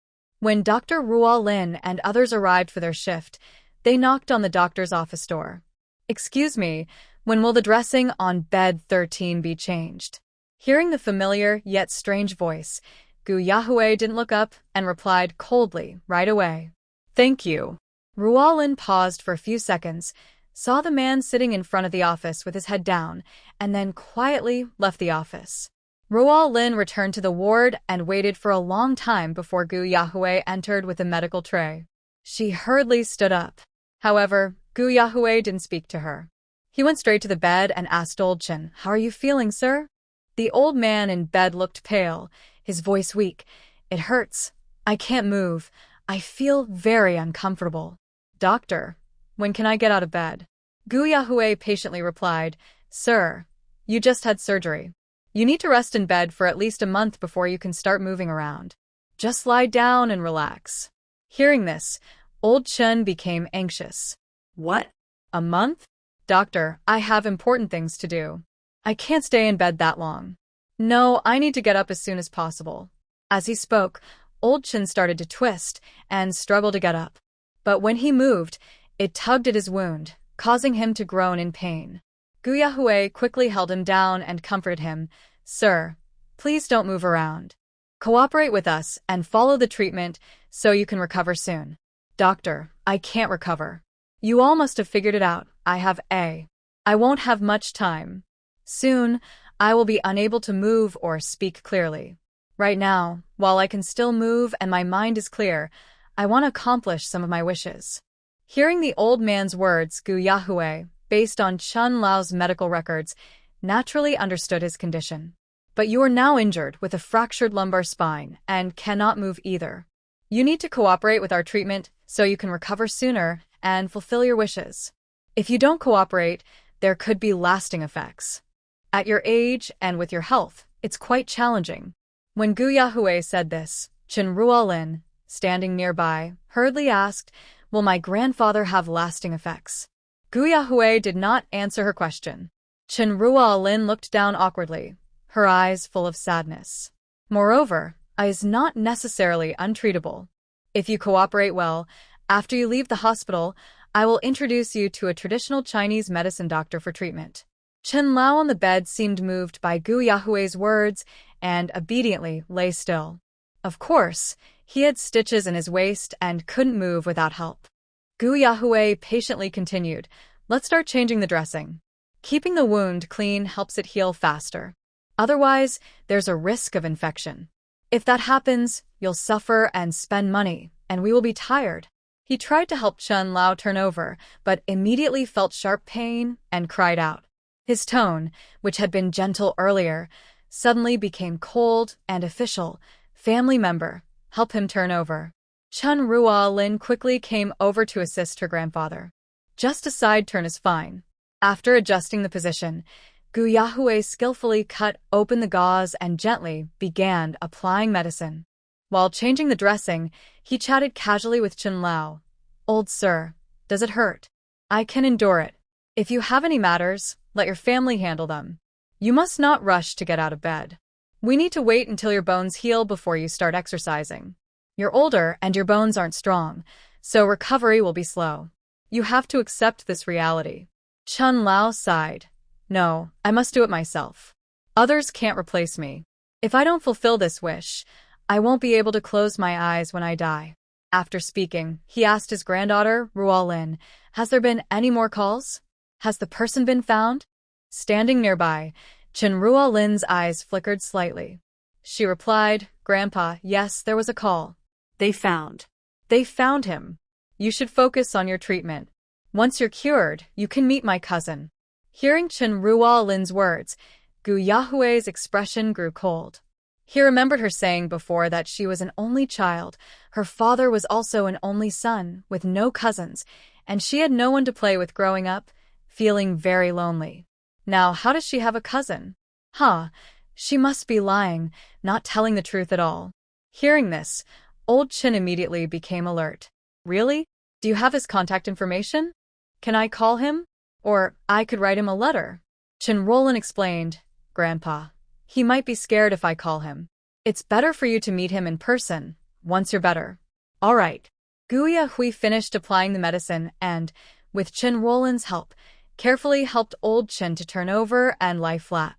When Dr. Ruo Lin and others arrived for their shift, they knocked on the doctor's office door. "Excuse me, when will the dressing on bed 13 be changed?" Hearing the familiar yet strange voice, Gu Yahui didn't look up and replied coldly right away. "Thank you." Ruo Lin paused for a few seconds, saw the man sitting in front of the office with his head down, and then quietly left the office. Ruo Lin returned to the ward and waited for a long time before Gu Yahui entered with a medical tray. She hurriedly stood up. However, Gu Yahui didn't speak to her. He went straight to the bed and asked Old Chen, "How are you feeling, sir?" The old man in bed looked pale, his voice weak. "It hurts. I can't move. I feel very uncomfortable." "Doctor, when can I get out of bed?" Gu Yahui patiently replied, "Sir, you just had surgery. You need to rest in bed for at least a month before you can start moving around. Just lie down and relax." Hearing this, Old Chen became anxious. "What? "A month? Doctor, I have important things to do. I can't stay in bed that long. No, I need to get up as soon as possible." As he spoke, Old Chen started to twist and struggle to get up. But when he moved, it tugged at his wound, causing him to groan in pain. Gu Yahui quickly held him down and comforted him. "Sir, please don't move around. Cooperate with us and follow the treatment so you can recover soon." "Doctor, I can't recover. You all must have figured it out. I won't have much time. Soon, I will be unable to move or speak clearly. Right now, while I can still move and my mind is clear, I want to accomplish some of my wishes." Hearing the old man's words, Gu Yahui, based on Chun Lao's medical records, naturally understood his condition. But you are now injured with a fractured lumbar spine and cannot move either. You need to cooperate with our treatment so you can recover sooner and fulfill your wishes. If you don't cooperate, there could be lasting effects. At your age and with your health, it's quite challenging. When Gu Yahui said this, Chen Ruolin, standing nearby, hurriedly asked, "Will my grandfather have lasting effects?" Gu Yahui did not answer her question. Chen Ruolin looked down awkwardly, her eyes full of sadness. Moreover, is not necessarily untreatable. If you cooperate well, after you leave the hospital, I will introduce you to a traditional Chinese medicine doctor for treatment. Chen Lao on the bed seemed moved by Gu Yahui's words and obediently lay still. Of course, he had stitches in his waist and couldn't move without help. Gu Yahui patiently continued, "Let's start changing the dressing. Keeping the wound clean helps it heal faster. Otherwise, there's a risk of infection. If that happens, you'll suffer and spend money, and we will be tired." He tried to help Chen Lao turn over, but immediately felt sharp pain and cried out. His tone, which had been gentle earlier, suddenly became cold and official. "Family member, help him turn over." Chen Ruolin quickly came over to assist her grandfather. "Just a side turn is fine." After adjusting the position, Gu Yahui skillfully cut open the gauze and gently began applying medicine. While changing the dressing, he chatted casually with Chen Lao. "Old sir, does it hurt? I can endure it. If you have any matters, let your family handle them. You must not rush to get out of bed. We need to wait until your bones heal before you start exercising. You're older and your bones aren't strong, so recovery will be slow. You have to accept this reality." Chen Lao sighed. "No, I must do it myself. Others can't replace me. If I don't fulfill this wish, I won't be able to close my eyes when I die." After speaking, he asked his granddaughter, Ruolin, "Has there been any more calls? Has the person been found?" Standing nearby, Chen Ruolin's eyes flickered slightly. She replied, "Grandpa, yes, there was a call. They found him. You should focus on your treatment. Once you're cured, you can meet my cousin." Hearing Chen Ruolin's words, Gu Yahui's expression grew cold. He remembered her saying before that she was an only child, her father was also an only son, with no cousins, and she had no one to play with growing up, feeling very lonely. Now how does she have a cousin? She must be lying, not telling the truth at all. Hearing this, old Chen immediately became alert. "Really? Do you have his contact information? Can I call him? Or I could write him a letter." Chen Ruolin explained, "Grandpa, he might be scared if I call him. It's better for you to meet him in person, once you're better." "All right." Gu Yahui finished applying the medicine and, with Chen Ruolin's help, carefully helped old Chen to turn over and lie flat.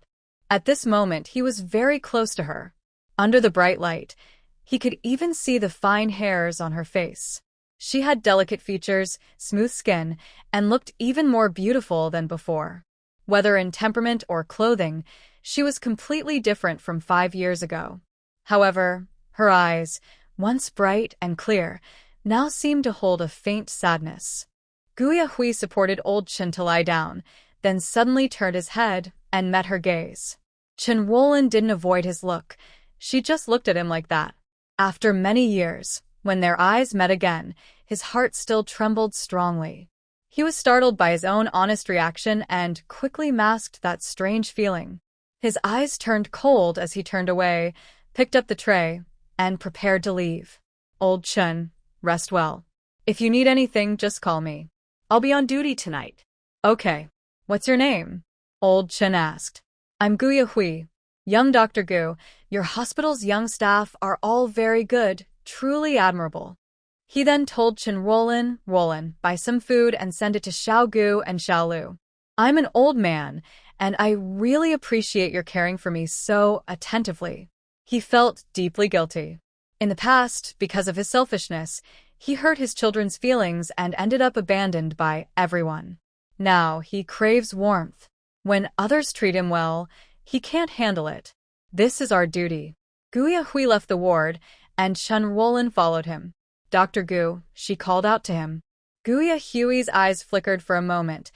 At this moment, he was very close to her. Under the bright light, he could even see the fine hairs on her face. She had delicate features, smooth skin, and looked even more beautiful than before. Whether in temperament or clothing, she was completely different from 5 years ago. However, her eyes, once bright and clear, now seemed to hold a faint sadness. Gu Yahui supported old Chen to lie down, then suddenly turned his head and met her gaze. Chen Ruolin didn't avoid his look. She just looked at him like that. After many years, when their eyes met again, his heart still trembled strongly. He was startled by his own honest reaction and quickly masked that strange feeling. His eyes turned cold as he turned away, picked up the tray, and prepared to leave. "Old Chen, rest well. If you need anything, just call me. I'll be on duty tonight." "Okay. What's your name?" Old Chen asked. "I'm Gu Yahui. Young Dr. Gu, your hospital's young staff are all very good, truly admirable." He then told Chen Ruolin, buy some food and send it to Xiao Gu and Xiao Lu. "I'm an old man, and I really appreciate your caring for me so attentively." He felt deeply guilty. In the past, because of his selfishness, he hurt his children's feelings and ended up abandoned by everyone. Now he craves warmth. When others treat him well, he can't handle it. This is our duty. Gu Yahui left the ward, and Chen Ruolin followed him. "Dr. Gu," she called out to him. Gu Yahui's eyes flickered for a moment,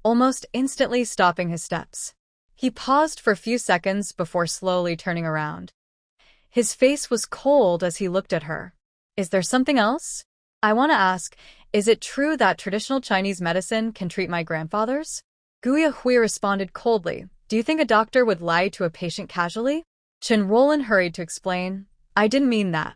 almost instantly stopping his steps. He paused for a few seconds before slowly turning around. His face was cold as he looked at her. Is there something else? I want to ask, is it true that traditional Chinese medicine can treat my grandfathers? Gu Yahui responded coldly. Do you think a doctor would lie to a patient casually? Chen Roland hurried to explain. I didn't mean that.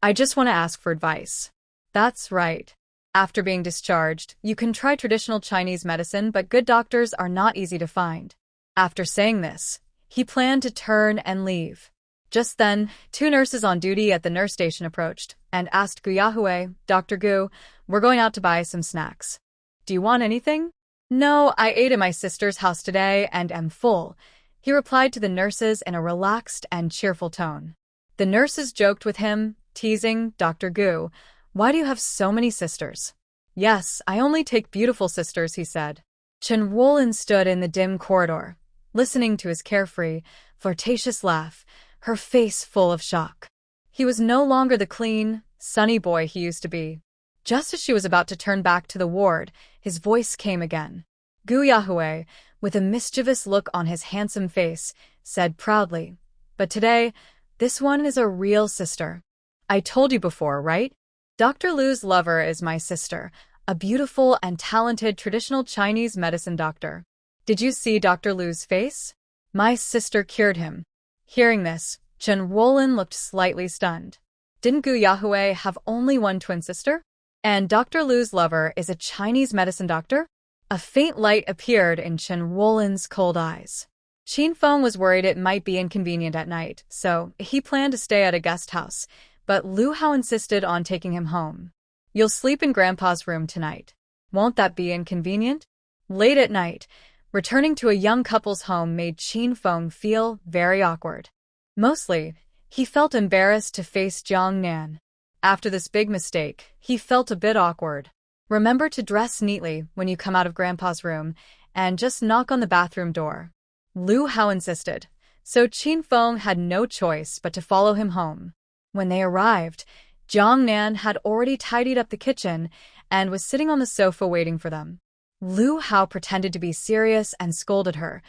I just want to ask for advice. That's right. After being discharged, you can try traditional Chinese medicine, but good doctors are not easy to find. After saying this, he planned to turn and leave. Just then, 2 nurses on duty at the nurse station approached and asked Gu Yahui, Dr. Gu, we're going out to buy some snacks. Do you want anything? No, I ate at my sister's house today and am full, he replied to the nurses in a relaxed and cheerful tone. The nurses joked with him, teasing, Dr. Gu, why do you have so many sisters? Yes, I only take beautiful sisters, he said. Chen Roland stood in the dim corridor, listening to his carefree, flirtatious laugh, her face full of shock. He was no longer the clean, sunny boy he used to be. Just as she was about to turn back to the ward, his voice came again. Gu Yahui, with a mischievous look on his handsome face, said proudly, but today, this one is a real sister. I told you before, right? Dr. Lu's lover is my sister, a beautiful and talented traditional Chinese medicine doctor. Did you see Dr. Lu's face? My sister cured him. Hearing this, Chen Roland looked slightly stunned. Didn't Gu Yahui have only one twin sister? And Dr. Lu's lover is a Chinese medicine doctor? A faint light appeared in Chen Roland's cold eyes. Qin Feng was worried it might be inconvenient at night, so he planned to stay at a guest house, but Lu Hao insisted on taking him home. You'll sleep in Grandpa's room tonight. Won't that be inconvenient? Late at night, returning to a young couple's home made Qin Feng feel very awkward. Mostly, he felt embarrassed to face Jiang Nan. After this big mistake, he felt a bit awkward. Remember to dress neatly when you come out of Grandpa's room, and just knock on the bathroom door. Lu Hao insisted, so Qin Feng had no choice but to follow him home. When they arrived, Jiang Nan had already tidied up the kitchen and was sitting on the sofa waiting for them. Lu Hao pretended to be serious and scolded her.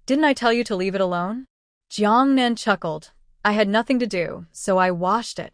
Didn't I tell you to leave it alone? Jiang Nan chuckled. I had nothing to do, so I washed it.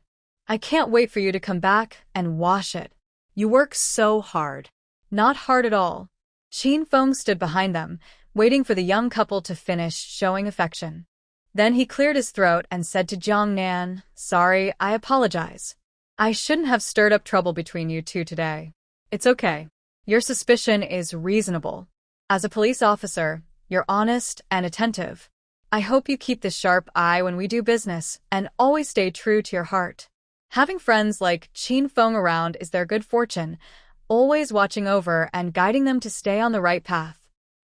I can't wait for you to come back and wash it. You work so hard. Not hard at all. Qin Feng stood behind them, waiting for the young couple to finish showing affection. Then he cleared his throat and said to Jiang Nan, Sorry, I apologize. I shouldn't have stirred up trouble between you two today. It's okay. Your suspicion is reasonable. As a police officer, you're honest and attentive. I hope you keep this sharp eye when we do business and always stay true to your heart. Having friends like Qin Feng around is their good fortune, always watching over and guiding them to stay on the right path.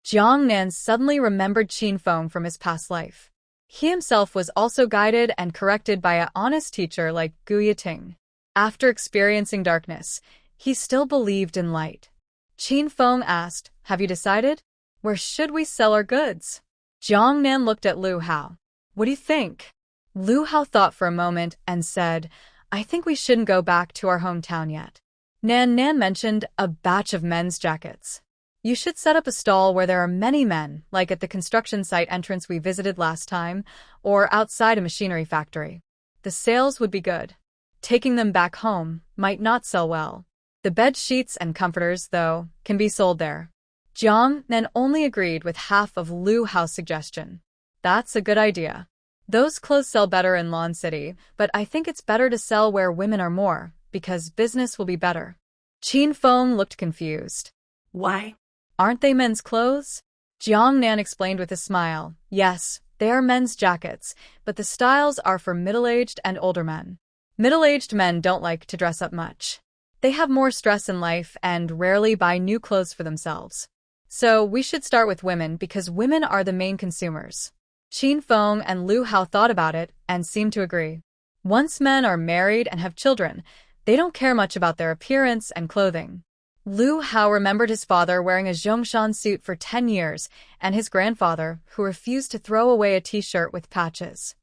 Jiang Nan suddenly remembered Qin Feng from his past life. He himself was also guided and corrected by an honest teacher like Gu Yating. After experiencing darkness, he still believed in light. Qin Feng asked, Have you decided? Where should we sell our goods? Jiang Nan looked at Lu Hao. What do you think? Lu Hao thought for a moment and said, I think we shouldn't go back to our hometown yet. Nan mentioned a batch of men's jackets. You should set up a stall where there are many men, like at the construction site entrance we visited last time, or outside a machinery factory. The sales would be good. Taking them back home might not sell well. The bed sheets and comforters, though, can be sold there. Jiang Nan only agreed with half of Lu Hao's suggestion. That's a good idea. Those clothes sell better in Lawn City, but I think it's better to sell where women are more, because business will be better. Qin Feng looked confused. Why? Aren't they men's clothes? Jiang Nan explained with a smile. Yes, they are men's jackets, but the styles are for middle-aged and older men. Middle-aged men don't like to dress up much. They have more stress in life and rarely buy new clothes for themselves. So we should start with women because women are the main consumers. Qin Feng and Lu Hao thought about it and seemed to agree. Once men are married and have children, they don't care much about their appearance and clothing. Lu Hao remembered his father wearing a Zhongshan suit for 10 years and his grandfather, who refused to throw away a t-shirt with patches.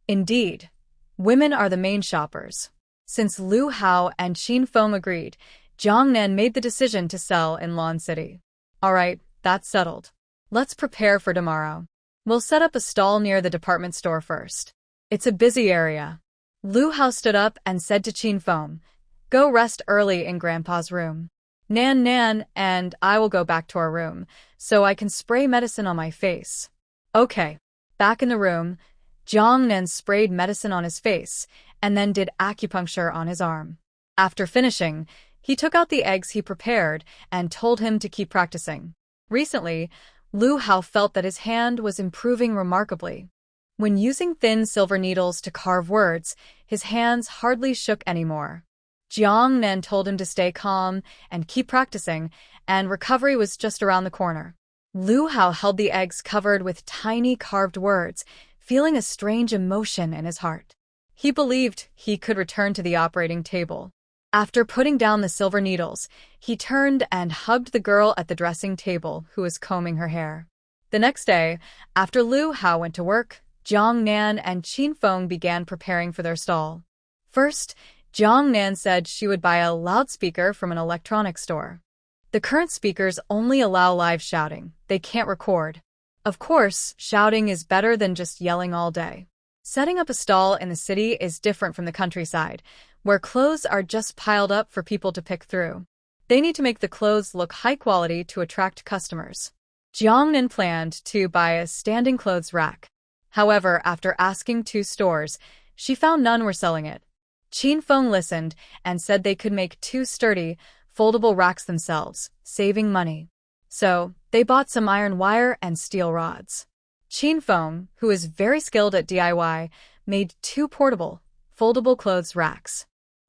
Indeed, women are the main shoppers. Since Lu Hao and Qin Feng agreed, Jiang Nan made the decision to sell in Lawn City. All right, that's settled. Let's prepare for tomorrow. We'll set up a stall near the department store first. It's a busy area. Lu Hao stood up and said to Qin Feng, "Go rest early in Grandpa's room. Nan and I will go back to our room, so I can spray medicine on my face." Okay. Back in the room, Jiang Nan sprayed medicine on his face and then did acupuncture on his arm. After finishing, he took out the eggs he prepared and told him to keep practicing. Recently, Lu Hao felt that his hand was improving remarkably. When using thin silver needles to carve words, his hands hardly shook anymore. Jiang Nan told him to stay calm and keep practicing, and recovery was just around the corner. Lu Hao held the eggs covered with tiny carved words, feeling a strange emotion in his heart. He believed he could return to the operating table. After putting down the silver needles, he turned and hugged the girl at the dressing table who was combing her hair. The next day, after Lu Hao went to work, Jiang Nan and Qin Feng began preparing for their stall. First, Jiang Nan said she would buy a loudspeaker from an electronics store. The current speakers only allow live shouting. They can't record. Of course, shouting is better than just yelling all day. Setting up a stall in the city is different from the countryside, where clothes are just piled up for people to pick through. They need to make the clothes look high quality to attract customers. Jiang Nan planned to buy a standing clothes rack. However, after asking 2 stores, she found none were selling it. Qin Feng listened and said they could make 2 sturdy, foldable racks themselves, saving money. So, they bought some iron wire and steel rods. Qin Feng, who is very skilled at DIY, made 2 portable, foldable clothes racks.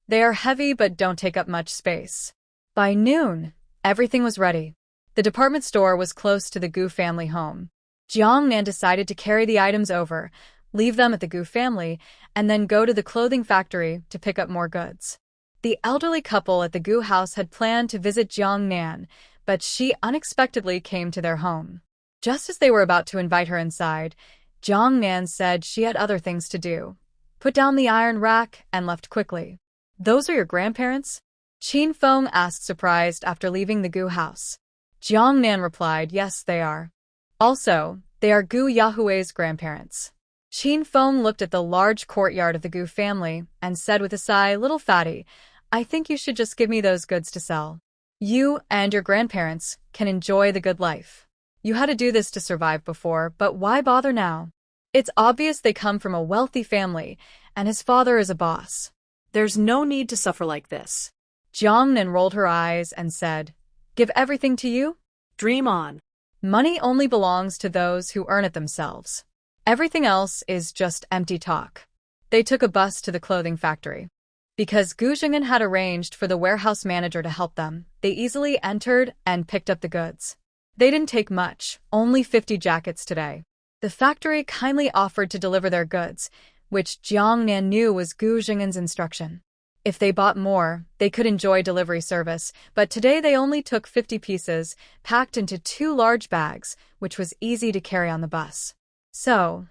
They are heavy but don't take up much space. By noon, everything was ready. The department store was close to the Gu family home. Jiang Nan decided to carry the items over, leave them at the Gu family, and then go to the clothing factory to pick up more goods. The elderly couple at the Gu house had planned to visit Jiang Nan, but she unexpectedly came to their home. Just as they were about to invite her inside, Jiang Nan said she had other things to do, put down the iron rack, and left quickly. "Those are your grandparents?" Qin Feng asked, surprised after leaving the Gu house. Jiang Nan replied, "Yes, they are. Also, they are Gu Yahui's grandparents." Qin Feng looked at the large courtyard of the Gu family and said with a sigh, "Little fatty, I think you should just give me those goods to sell. You and your grandparents can enjoy the good life. You had to do this to survive before, but why bother now? It's obvious they come from a wealthy family, and his father is a boss. There's no need to suffer like this." Jiang Nan rolled her eyes and said, "Give everything to you? Dream on. Money only belongs to those who earn it themselves. Everything else is just empty talk." They took a bus to the clothing factory. Because Gu Jing'an had arranged for the warehouse manager to help them, they easily entered and picked up the goods. They didn't take much, only 50 jackets today. The factory kindly offered to deliver their goods, which Jiang Nan knew was Gu Jing'an's instruction. If they bought more, they could enjoy delivery service, but today they only took 50 pieces, packed into 2 large bags, which was easy to carry on the bus. So,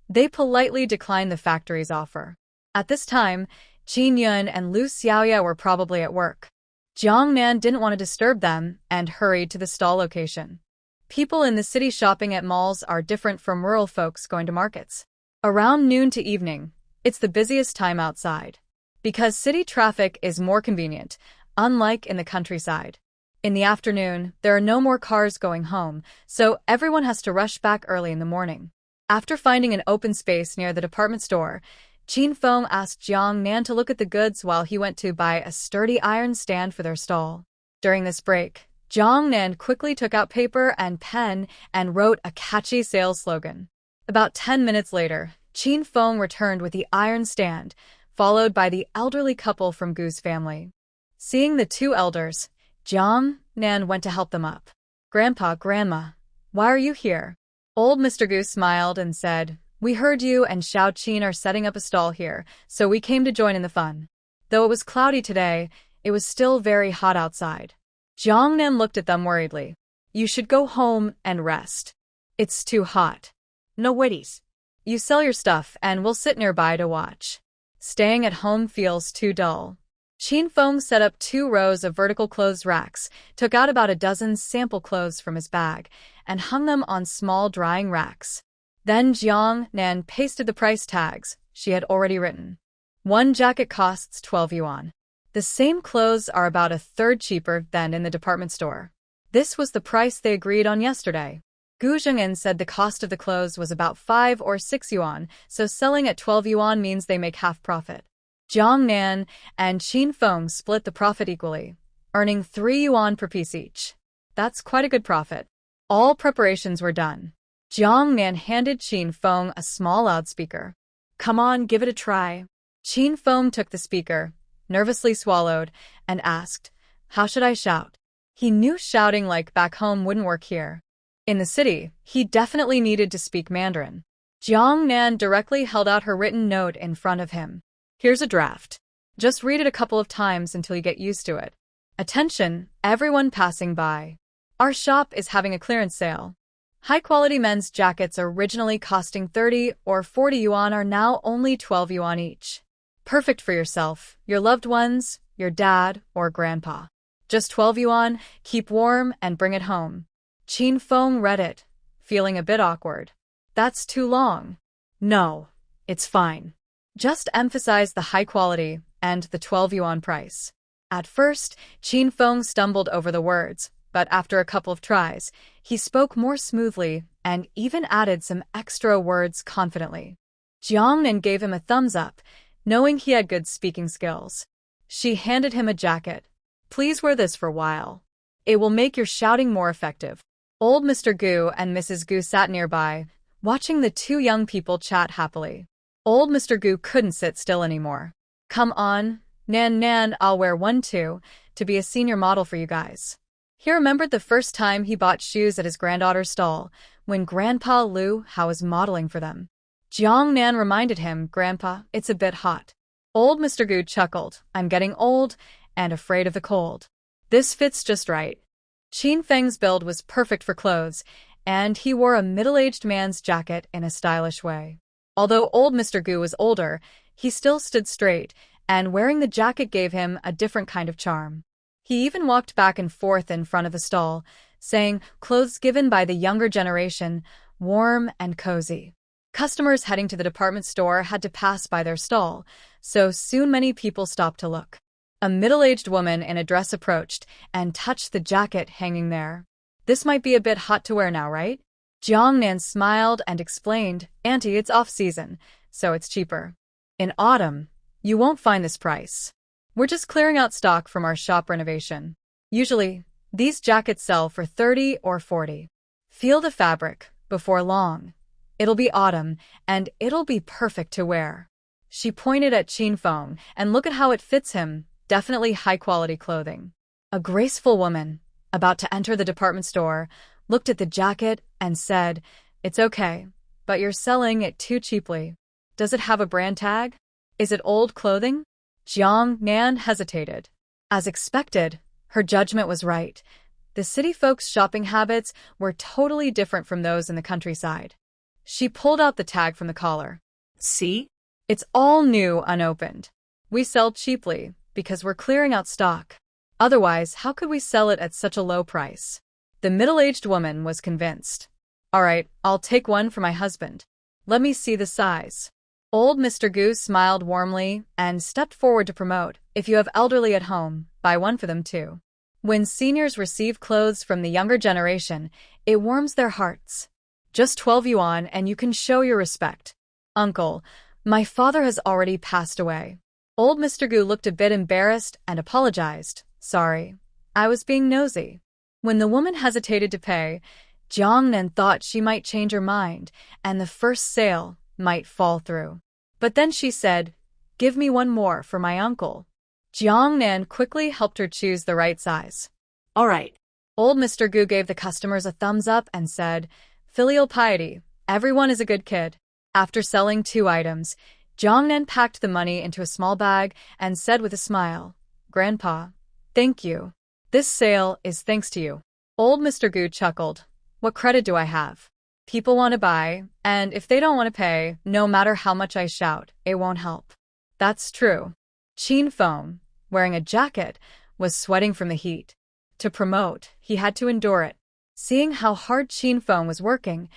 they politely declined the factory's offer. At this time, Qin Yun and Lu Xiaoya were probably at work. Jiang Nan didn't want to disturb them and hurried to the stall location. People in the city shopping at malls are different from rural folks going to markets. Around noon to evening, it's the busiest time outside. Because city traffic is more convenient, unlike in the countryside. In the afternoon, there are no more cars going home, so everyone has to rush back early in the morning. After finding an open space near the department store, Qin Feng asked Jiang Nan to look at the goods while he went to buy a sturdy iron stand for their stall. During this break, Jiang Nan quickly took out paper and pen and wrote a catchy sales slogan. About 10 minutes later, Qin Feng returned with the iron stand, followed by the elderly couple from Gu's family. Seeing the 2 elders, Jiang Nan went to help them up. "Grandpa, Grandma, why are you here?" Old Mr. Gu smiled and said, "We heard you and Xiao Qin are setting up a stall here, so we came to join in the fun. Though it was cloudy today, it was still very hot outside." Jiang Nan looked at them worriedly. "You should go home and rest. It's too hot." No worries. "You sell your stuff and we'll sit nearby to watch. Staying at home feels too dull." Qin Feng set up 2 rows of vertical clothes racks, took out about a dozen sample clothes from his bag, and hung them on small drying racks. Then Jiang Nan pasted the price tags she had already written. One jacket costs 12 yuan. The same clothes are about a third cheaper than in the department store. This was the price they agreed on yesterday. Gu Zhengin said the cost of the clothes was about 5 or 6 yuan, so selling at 12 yuan means they make half profit. Jiang Nan and Qin Feng split the profit equally, earning 3 yuan per piece each. That's quite a good profit. All preparations were done. Jiang Nan handed Qin Feng a small loudspeaker. Come on, give it a try. Qin Feng took the speaker, nervously swallowed, and asked, how should I shout? He knew shouting like back home wouldn't work here. In the city, he definitely needed to speak Mandarin. Jiang Nan directly held out her written note in front of him. Here's a draft. Just read it a couple of times until you get used to it. Attention, everyone passing by. Our shop is having a clearance sale. High-quality men's jackets originally costing 30 or 40 yuan are now only 12 yuan each. Perfect for yourself, your loved ones, your dad, or grandpa. Just 12 yuan, keep warm and bring it home. Qin Feng read it, feeling a bit awkward. That's too long. No, it's fine. Just emphasize the high quality and the 12 yuan price. At first, Qin Feng stumbled over the words, but after a couple of tries, he spoke more smoothly and even added some extra words confidently. Jiang Nan gave him a thumbs up, knowing he had good speaking skills. She handed him a jacket. Please wear this for a while. It will make your shouting more effective. Old Mr. Gu and Mrs. Gu sat nearby, watching the two young people chat happily. Old Mr. Gu couldn't sit still anymore. Come on, Nan, I'll wear one too, to be a senior model for you guys. He remembered the first time he bought shoes at his granddaughter's stall, when Grandpa Lu Hao was modeling for them. Jiang Nan reminded him, Grandpa, it's a bit hot. Old Mr. Gu chuckled, I'm getting old and afraid of the cold. This fits just right. Qin Feng's build was perfect for clothes, and he wore a middle-aged man's jacket in a stylish way. Although old Mr. Gu was older, he still stood straight, and wearing the jacket gave him a different kind of charm. He even walked back and forth in front of the stall, saying, clothes given by the younger generation, warm and cozy. Customers heading to the department store had to pass by their stall, so soon many people stopped to look. A middle-aged woman in a dress approached and touched the jacket hanging there. This might be a bit hot to wear now, right? Jiang Nan smiled and explained, Auntie, it's off-season, so it's cheaper. In autumn, you won't find this price. We're just clearing out stock from our shop renovation. Usually, these jackets sell for 30 or 40. Feel the fabric. Before long, it'll be autumn, and it'll be perfect to wear. She pointed at Qin Feng, and look at how it fits him. Definitely high-quality clothing. A graceful woman, about to enter the department store, looked at the jacket and said, It's okay, but you're selling it too cheaply. Does it have a brand tag? Is it old clothing? Jiang Nan hesitated. As expected, her judgment was right. The city folks' shopping habits were totally different from those in the countryside. She pulled out the tag from the collar. See? It's all new, unopened. We sell cheaply, because we're clearing out stock. Otherwise, how could we sell it at such a low price? The middle-aged woman was convinced. All right, I'll take one for my husband. Let me see the size. Old Mr. Gu smiled warmly and stepped forward to promote. If you have elderly at home, buy one for them too. When seniors receive clothes from the younger generation, it warms their hearts. Just 12 yuan and you can show your respect. Uncle, my father has already passed away. Old Mr. Gu looked a bit embarrassed and apologized. Sorry, I was being nosy. When the woman hesitated to pay, Jiang Nan thought she might change her mind and the first sale might fall through. But then she said, Give me one more for my uncle. Jiang Nan quickly helped her choose the right size. All right. Old Mr. Gu gave the customers a thumbs up and said, Filial piety, everyone is a good kid. After selling 2 items, Jiang Nan packed the money into a small bag and said with a smile, Grandpa, thank you. This sale is thanks to you. Old Mr. Gu chuckled. What credit do I have? People want to buy, and if they don't want to pay, no matter how much I shout, it won't help. That's true. Qin Feng, wearing a jacket, was sweating from the heat. To promote, he had to endure it. Seeing how hard Qin Feng was working,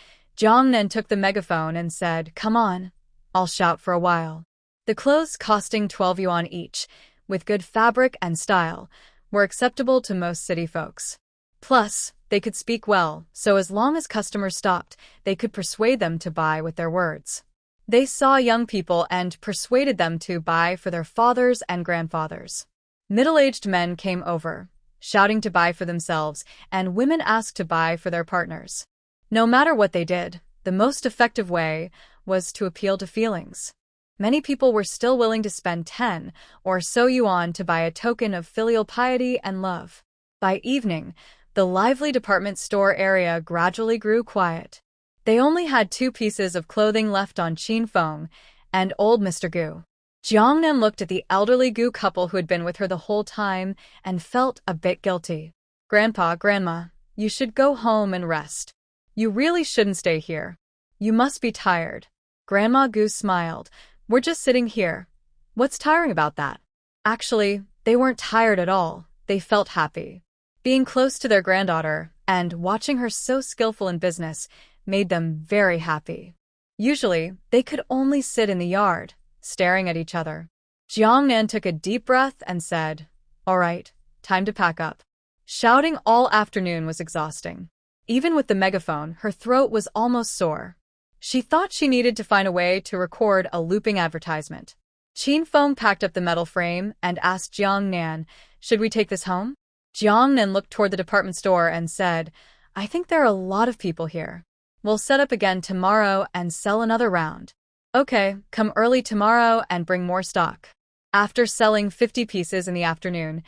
Jiang Nan took the megaphone and said, "Come on, I'll shout for a while." The clothes costing 12 yuan each, with good fabric and style, were acceptable to most city folks. Plus, they could speak well, so as long as customers stopped, they could persuade them to buy with their words. They saw young people and persuaded them to buy for their fathers and grandfathers. Middle-aged men came over, shouting to buy for themselves, and women asked to buy for their partners. No matter what they did, the most effective way was to appeal to feelings. Many people were still willing to spend 10 or so yuan to buy a token of filial piety and love. By evening, the lively department store area gradually grew quiet. They only had 2 pieces of clothing left on Qin Feng and old Mr. Gu. Jiang Nan looked at the elderly Gu couple who had been with her the whole time and felt a bit guilty. "Grandpa, Grandma, you should go home and rest. You really shouldn't stay here. You must be tired." Grandma Gu smiled. "We're just sitting here. What's tiring about that?" Actually, they weren't tired at all. They felt happy. Being close to their granddaughter and watching her so skillful in business made them very happy. Usually, they could only sit in the yard, staring at each other. Jiang Nan took a deep breath and said, "All right, time to pack up." Shouting all afternoon was exhausting. Even with the megaphone, her throat was almost sore. She thought she needed to find a way to record a looping advertisement. Qin Feng packed up the metal frame and asked Jiang Nan, "Should we take this home?" Jiang Nan looked toward the department store and said, "I think there are a lot of people here. We'll set up again tomorrow and sell another round." "Okay, come early tomorrow and bring more stock." After selling 50 pieces in the afternoon,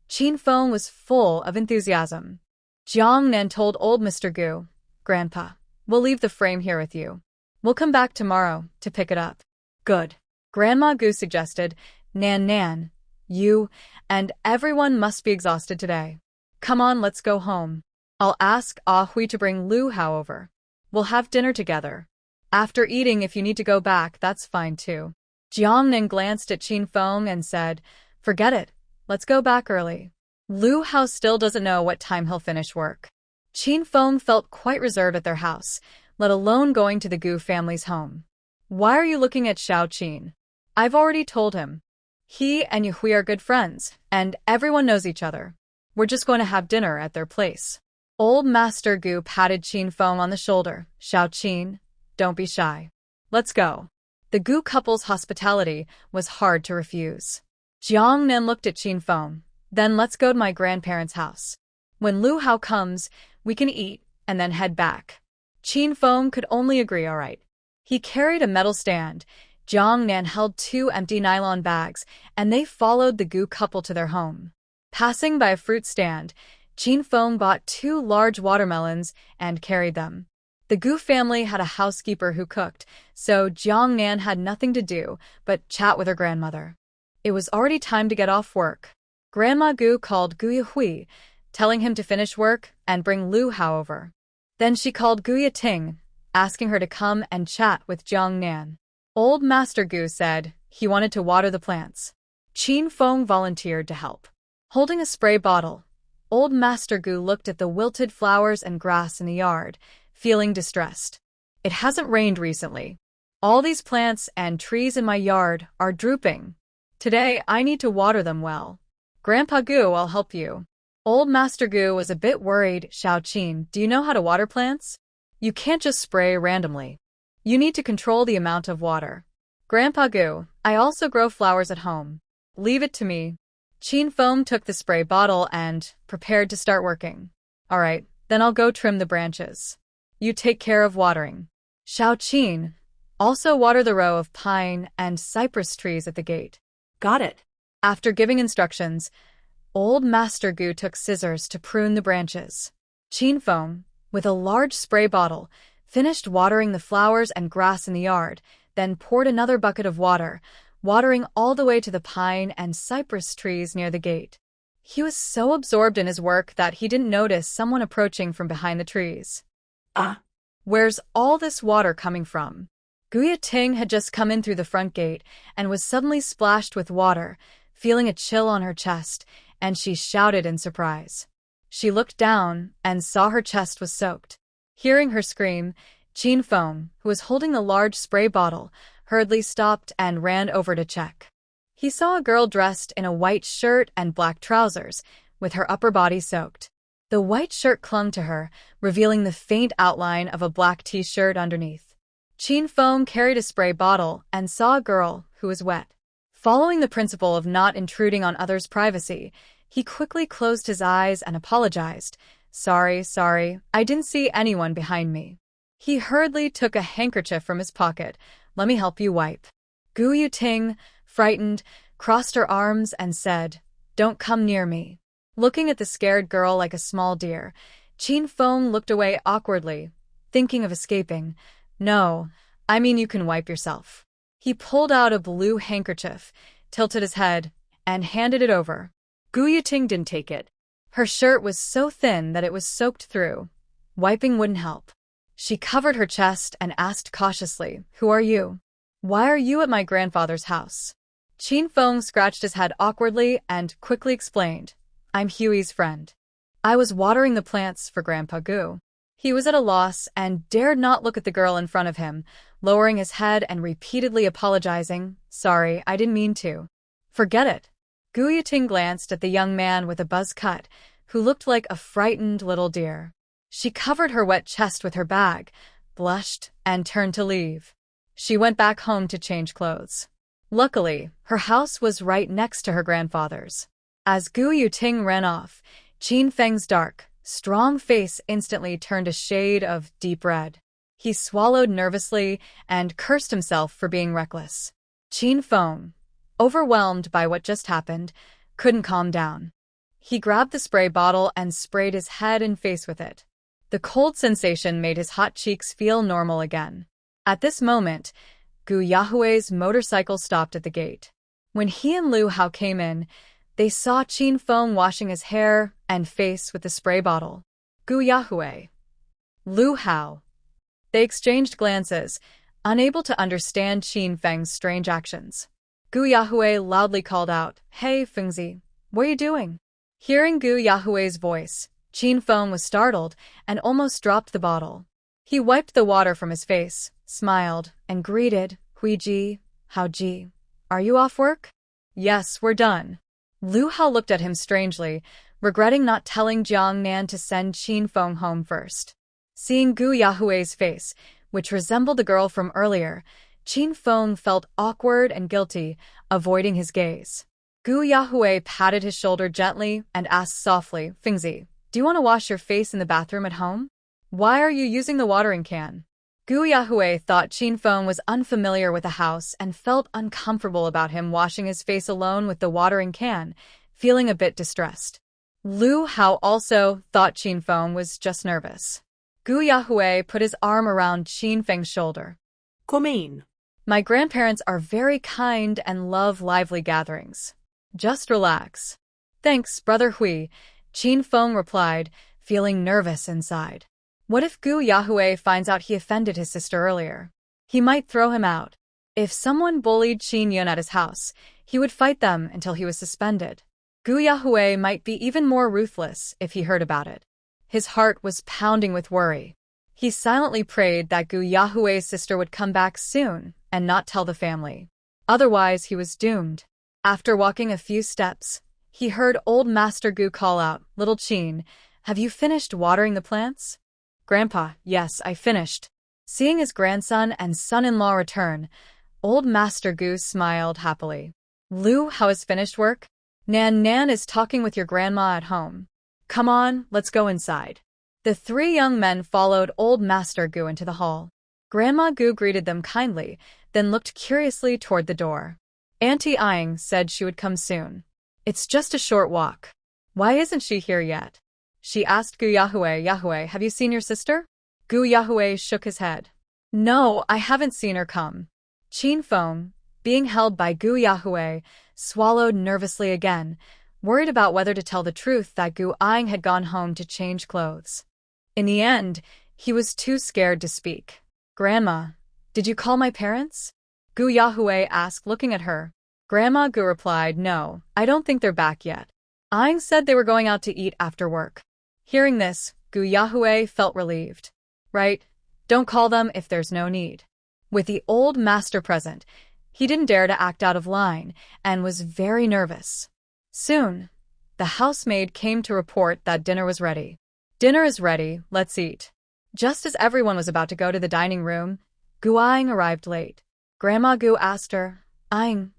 Qin Feng was full of enthusiasm. Jiang Nan told old Mr. Gu, "Grandpa, we'll leave the frame here with you. We'll come back tomorrow to pick it up." "Good." Grandma Gu suggested, Nan, you and everyone must be exhausted today. Come on, let's go home. I'll ask Hui to bring Lu Hao over. We'll have dinner together. After eating, if you need to go back, that's fine too." Jiang Nan glanced at Qin Feng and said, "Forget it. Let's go back early. Lu Hao still doesn't know what time he'll finish work." Qin Feng felt quite reserved at their house, let alone going to the Gu family's home. "Why are you looking at Xiao Qin? I've already told him. He and Hui are good friends, and everyone knows each other. We're just going to have dinner at their place." Old Master Gu patted Qin Feng on the shoulder. "Xiao Qin, don't be shy. Let's go." The Gu couple's hospitality was hard to refuse. Jiang Nan looked at Qin Feng. "Then let's go to my grandparents' house. When Lu Hao comes, we can eat and then head back." Qin Feng could only agree, all right. He carried a metal stand. Jiang Nan held 2 empty nylon bags, and they followed the Gu couple to their home. Passing by a fruit stand, Qin Feng bought 2 large watermelons and carried them. The Gu family had a housekeeper who cooked, so Jiang Nan had nothing to do but chat with her grandmother. It was already time to get off work. Grandma Gu called Gu Hui, telling him to finish work and bring Lu Hao over. Then she called Gu Ting, asking her to come and chat with Jiang Nan. Old Master Gu said he wanted to water the plants. Qin Feng volunteered to help. Holding a spray bottle, Old Master Gu looked at the wilted flowers and grass in the yard, feeling distressed. "It hasn't rained recently. All these plants and trees in my yard are drooping. Today I need to water them well. Grandpa Gu, I'll help you." Old Master Gu was a bit worried. "Xiao Qin, do you know how to water plants? You can't just spray randomly. You need to control the amount of water." "Grandpa Gu, I also grow flowers at home. Leave it to me." Qin Feng took the spray bottle and prepared to start working. "All right, then I'll go trim the branches. You take care of watering. Xiao Qin, also water the row of pine and cypress trees at the gate." Got it. After giving instructions, Old Master Gu took scissors to prune the branches. Qin Feng, with a large spray bottle, finished watering the flowers and grass in the yard, then poured another bucket of water, watering all the way to the pine and cypress trees near the gate. He was so absorbed in his work that he didn't notice someone approaching from behind the trees. Where's all this water coming from?" Gu Ting had just come in through the front gate and was suddenly splashed with water, feeling a chill on her chest, and she shouted in surprise. She looked down and saw her chest was soaked. Hearing her scream, Qin Feng, who was holding the large spray bottle, hurriedly stopped and ran over to check. He saw a girl dressed in a white shirt and black trousers, with her upper body soaked. The white shirt clung to her, revealing the faint outline of a black t-shirt underneath. Qin Feng carried a spray bottle and saw a girl who was wet. Following the principle of not intruding on others' privacy, he quickly closed his eyes and apologized. Sorry, I didn't see anyone behind me. He hurriedly took a handkerchief from his pocket. Let me help you wipe. Gu Yuting, frightened, crossed her arms and said, Don't come near me. Looking at the scared girl like a small deer, Qin Feng looked away awkwardly, thinking of escaping. No, I mean you can wipe yourself. He pulled out a blue handkerchief, tilted his head, and handed it over. Gu Yuting didn't take it. Her shirt was so thin that it was soaked through. Wiping wouldn't help. She covered her chest and asked cautiously, Who are you? Why are you at my grandfather's house? Qin Feng scratched his head awkwardly and quickly explained, I'm Huey's friend. I was watering the plants for Grandpa Gu. He was at a loss and dared not look at the girl in front of him, lowering his head and repeatedly apologizing, Sorry, I didn't mean to. Forget it. Gu Yuting glanced at the young man with a buzz cut, who looked like a frightened little deer. She covered her wet chest with her bag, blushed, and turned to leave. She went back home to change clothes. Luckily, her house was right next to her grandfather's. As Gu Yuting ran off, Qin Feng's dark, strong face instantly turned a shade of deep red. He swallowed nervously and cursed himself for being reckless. Qin Feng, overwhelmed by what just happened, couldn't calm down. He grabbed the spray bottle and sprayed his head and face with it. The cold sensation made his hot cheeks feel normal again. At this moment, Gu Yahui's motorcycle stopped at the gate. When he and Lu Hao came in, they saw Qin Feng washing his hair and face with the spray bottle. Gu Yahui. Lu Hao. They exchanged glances, unable to understand Qin Feng's strange actions. Gu Yahui loudly called out, Hey, Fengzi, what are you doing? Hearing Gu Yahui's voice, Qin Feng was startled and almost dropped the bottle. He wiped the water from his face, smiled, and greeted, Huiji, Hao Ji. Are you off work? Yes, we're done. Lu Hao looked at him strangely, regretting not telling Jiang Nan to send Qin Feng home first. Seeing Gu Yahui's face, which resembled the girl from earlier, Qin Feng felt awkward and guilty, avoiding his gaze. Gu Yahui patted his shoulder gently and asked softly, Fengzi, do you want to wash your face in the bathroom at home? Why are you using the watering can? Gu Yahui thought Qin Feng was unfamiliar with the house and felt uncomfortable about him washing his face alone with the watering can, feeling a bit distressed. Lu Hao also thought Qin Feng was just nervous. Gu Yahui put his arm around Qin Feng's shoulder. Come in. My grandparents are very kind and love lively gatherings. Just relax. Thanks, Brother Hui, Qin Feng replied, feeling nervous inside. What if Gu Yahui finds out he offended his sister earlier? He might throw him out. If someone bullied Qin Yun at his house, he would fight them until he was suspended. Gu Yahui might be even more ruthless if he heard about it. His heart was pounding with worry. He silently prayed that Gu Yahui's sister would come back soon and not tell the family. Otherwise, he was doomed. After walking a few steps, he heard old Master Gu call out, Little Qin, have you finished watering the plants? Grandpa, yes, I finished. Seeing his grandson and son-in-law return, old Master Gu smiled happily. Lu, how has finished work? Nan is talking with your grandma at home. Come on, let's go inside. The three young men followed old Master Gu into the hall. Grandma Gu greeted them kindly, then looked curiously toward the door. Auntie Aing said she would come soon. It's just a short walk. Why isn't she here yet? She asked Gu Yahui, have you seen your sister? Gu Yahui shook his head. No, I haven't seen her come. Qin Feng, being held by Gu Yahui, swallowed nervously again, worried about whether to tell the truth that Gu Aing had gone home to change clothes. In the end, he was too scared to speak. Grandma, did you call my parents? Gu Yahui asked, looking at her. Grandma Gu replied, No, I don't think they're back yet. Aing said they were going out to eat after work. Hearing this, Gu Yahui felt relieved. Right, Don't call them if there's no need. With the old master present, he didn't dare to act out of line and was very nervous. Soon, the housemaid came to report that dinner was ready. Dinner is ready, let's eat. Just as everyone was about to go to the dining room, Gu Aing arrived late. Grandma Gu asked her, Aing,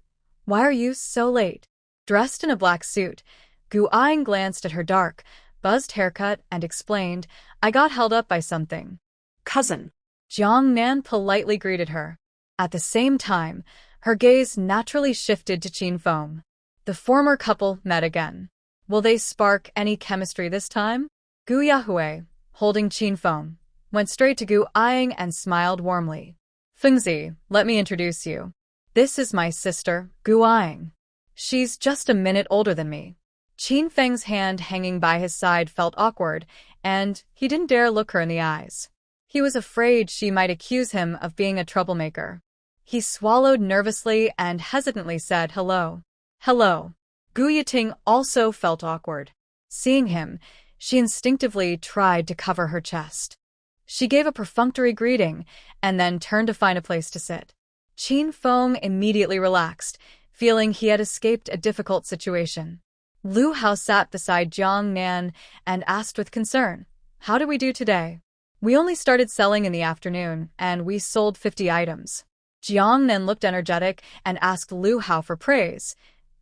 why are you so late? Dressed in a black suit, Gu Aing glanced at her dark, buzzed haircut and explained, I got held up by something. Cousin. Jiang Nan politely greeted her. At the same time, her gaze naturally shifted to Qin Feng. The former couple met again. Will they spark any chemistry this time? Gu Yahui, holding Qin Feng, went straight to Gu Aing and smiled warmly. Fengzi, let me introduce you. This is my sister, Gu Aing. She's just a minute older than me. Qin Feng's hand hanging by his side felt awkward, and he didn't dare look her in the eyes. He was afraid she might accuse him of being a troublemaker. He swallowed nervously and hesitantly said hello. Hello. Gu Yiting also felt awkward. Seeing him, she instinctively tried to cover her chest. She gave a perfunctory greeting and then turned to find a place to sit. Qin Feng immediately relaxed, feeling he had escaped a difficult situation. Lu Hao sat beside Jiang Nan and asked with concern, How did we do today? We only started selling in the afternoon, and we sold 50 items. Jiang Nan looked energetic and asked Lu Hao for praise.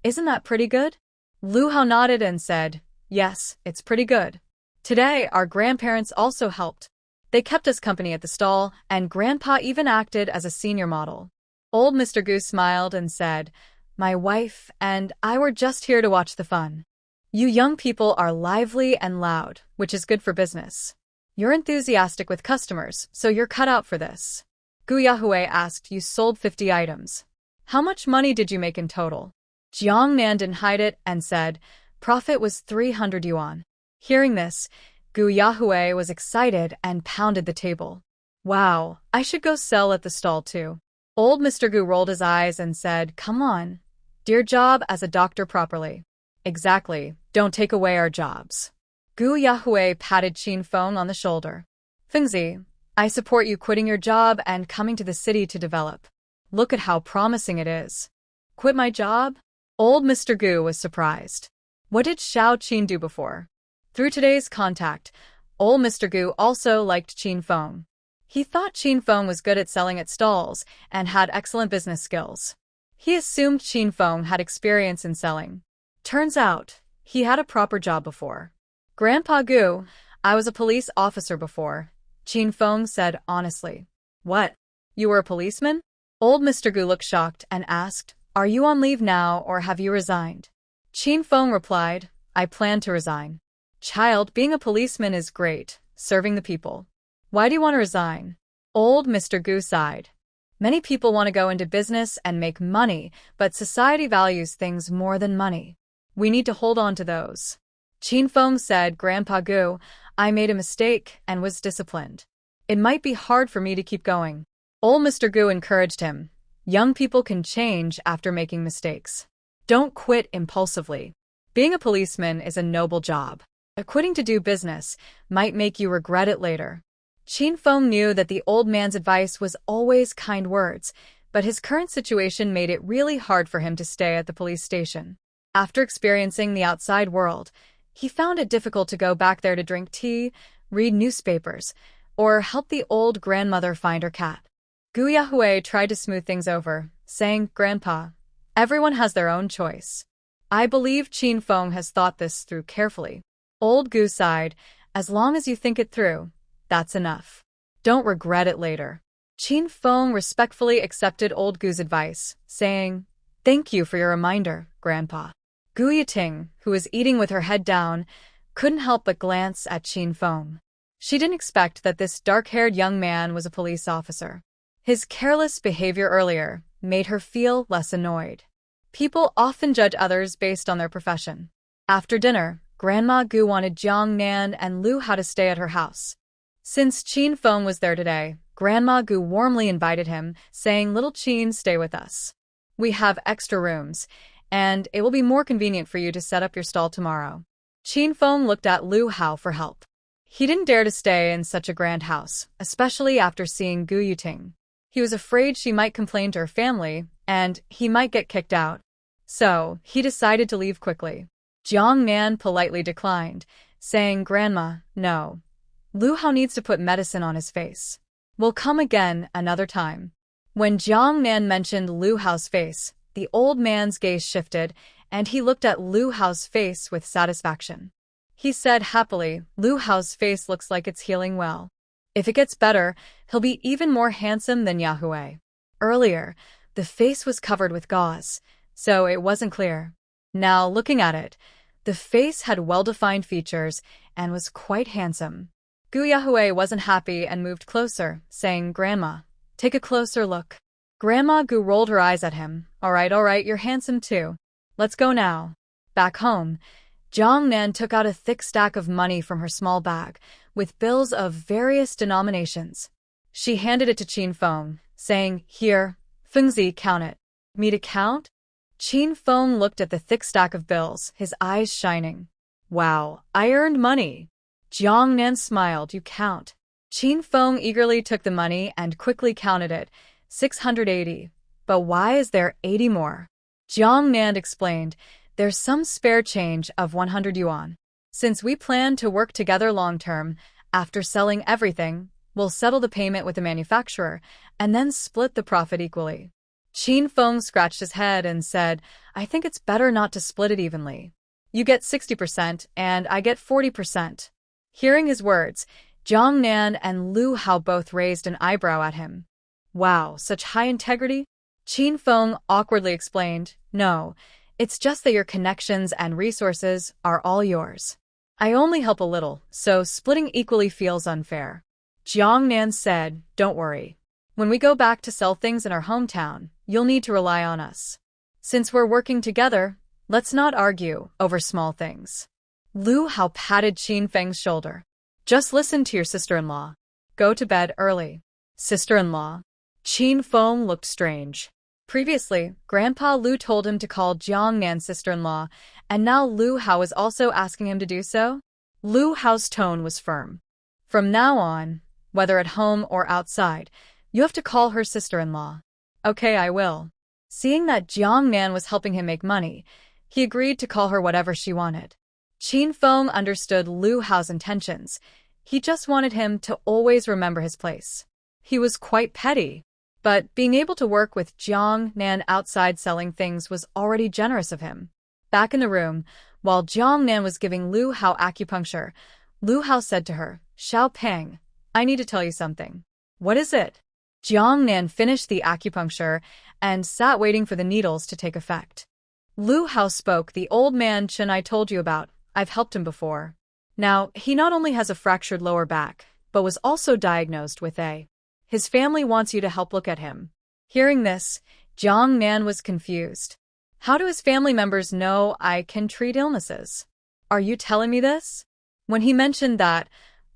Isn't that pretty good? Lu Hao nodded and said, Yes, it's pretty good. Today, our grandparents also helped. They kept us company at the stall, and Grandpa even acted as a senior model. Old Mr. Gu smiled and said, My wife and I were just here to watch the fun. You young people are lively and loud, which is good for business. You're enthusiastic with customers, so you're cut out for this. Gu Yahui asked, You sold 50 items. How much money did you make in total? Jiang Nan didn't hide it and said, Profit was 300 yuan. Hearing this, Gu Yahui was excited and pounded the table. Wow, I should go sell at the stall too. Old Mr. Gu rolled his eyes and said, Come on. Do your job as a doctor properly. Exactly, don't take away our jobs. Gu Yahui patted Qin Feng on the shoulder. Fengzi, I support you quitting your job and coming to the city to develop. Look at how promising it is. Quit my job? Old Mr. Gu was surprised. What did Xiao Qin do before? Through today's contact, old Mr. Gu also liked Qin Feng. He thought Qin Feng was good at selling at stalls and had excellent business skills. He assumed Qin Feng had experience in selling. Turns out, he had a proper job before. Grandpa Gu, I was a police officer before, Qin Feng said honestly. What? You were a policeman? Old Mr. Gu looked shocked and asked, Are you on leave now or have you resigned? Qin Feng replied, I plan to resign. Child, being a policeman is great, serving the people. Why do you want to resign? Old Mr. Gu sighed. Many people want to go into business and make money, but society values things more than money. We need to hold on to those. Qin Feng said, Grandpa Gu, I made a mistake and was disciplined. It might be hard for me to keep going. Old Mr. Gu encouraged him. Young people can change after making mistakes. Don't quit impulsively. Being a policeman is a noble job. Quitting to do business might make you regret it later. Qin Feng knew that the old man's advice was always kind words, but his current situation made it really hard for him to stay at the police station. After experiencing the outside world, he found it difficult to go back there to drink tea, read newspapers, or help the old grandmother find her cat. Gu Yahui tried to smooth things over, saying, Grandpa, everyone has their own choice. I believe Qin Feng has thought this through carefully. Old Gu sighed, As long as you think it through, that's enough. Don't regret it later. Qin Feng respectfully accepted old Gu's advice, saying, Thank you for your reminder, Grandpa. Gu Yiting, who was eating with her head down, couldn't help but glance at Qin Feng. She didn't expect that this dark-haired young man was a police officer. His careless behavior earlier made her feel less annoyed. People often judge others based on their profession. After dinner, Grandma Gu wanted Jiang Nan and Lu Hao to stay at her house. Since Qin Feng was there today, Grandma Gu warmly invited him, saying, Little Qin, stay with us. We have extra rooms, and it will be more convenient for you to set up your stall tomorrow. Qin Feng looked at Lu Hao for help. He didn't dare to stay in such a grand house, especially after seeing Gu Yuting. He was afraid she might complain to her family, and he might get kicked out. So, he decided to leave quickly. Jiang Nan politely declined, saying, "Grandma, no. Lu Hao needs to put medicine on his face. We'll come again another time." When Jiang Nan mentioned Lu Hao's face, the old man's gaze shifted, and he looked at Lu Hao's face with satisfaction. He said happily, "Lu Hao's face looks like it's healing well. If it gets better, he'll be even more handsome than Yahweh." Earlier, the face was covered with gauze, so it wasn't clear. Now, looking at it, the face had well-defined features and was quite handsome. Gu Yahweh wasn't happy and moved closer, saying, "Grandma, take a closer look." Grandma Gu rolled her eyes at him. All right, you're handsome too. Let's go now." Back home, Jiang Nan took out a thick stack of money from her small bag, with bills of various denominations. She handed it to Qin Feng, saying, "Here, Fengzi, count it." "Me to count?" Qin Feng looked at the thick stack of bills, his eyes shining. "Wow, I earned money." Jiang Nan smiled. "You count." Qin Feng eagerly took the money and quickly counted it. 680. "But why is there 80 more?" Jiang Nan explained, "There's some spare change of 100 yuan. Since we plan to work together long-term, after selling everything, we'll settle the payment with the manufacturer and then split the profit equally." Qin Feng scratched his head and said, "I think it's better not to split it evenly. You get 60% and I get 40%. Hearing his words, Jiang Nan and Lu Hao both raised an eyebrow at him. "Wow, such high integrity?" Qin Feng awkwardly explained, "No, it's just that your connections and resources are all yours. I only help a little, so splitting equally feels unfair." Jiang Nan said, "Don't worry. When we go back to sell things in our hometown, you'll need to rely on us. Since we're working together, let's not argue over small things." Lu Hao patted Qin Feng's shoulder. "Just listen to your sister-in-law. Go to bed early." Sister-in-law? Qin Feng looked strange. Previously, Grandpa Lu told him to call Jiang Nan's sister-in-law, and now Lu Hao was also asking him to do so? Lu Hao's tone was firm. "From now on, whether at home or outside, you have to call her sister-in-law." "Okay, I will." Seeing that Jiang Nan was helping him make money, he agreed to call her whatever she wanted. Qin Feng understood Lu Hao's intentions. He just wanted him to always remember his place. He was quite petty, but being able to work with Jiang Nan outside selling things was already generous of him. Back in the room, while Jiang Nan was giving Lu Hao acupuncture, Lu Hao said to her, "Xiao Peng, I need to tell you something." "What is it?" Jiang Nan finished the acupuncture and sat waiting for the needles to take effect. Lu Hao spoke. "The old man Chen I told you about, I've helped him before. Now, he not only has a fractured lower back, but was also diagnosed with A. His family wants you to help look at him." Hearing this, Jiang Nan was confused. "How do his family members know I can treat illnesses? Are you telling me this?" When he mentioned that,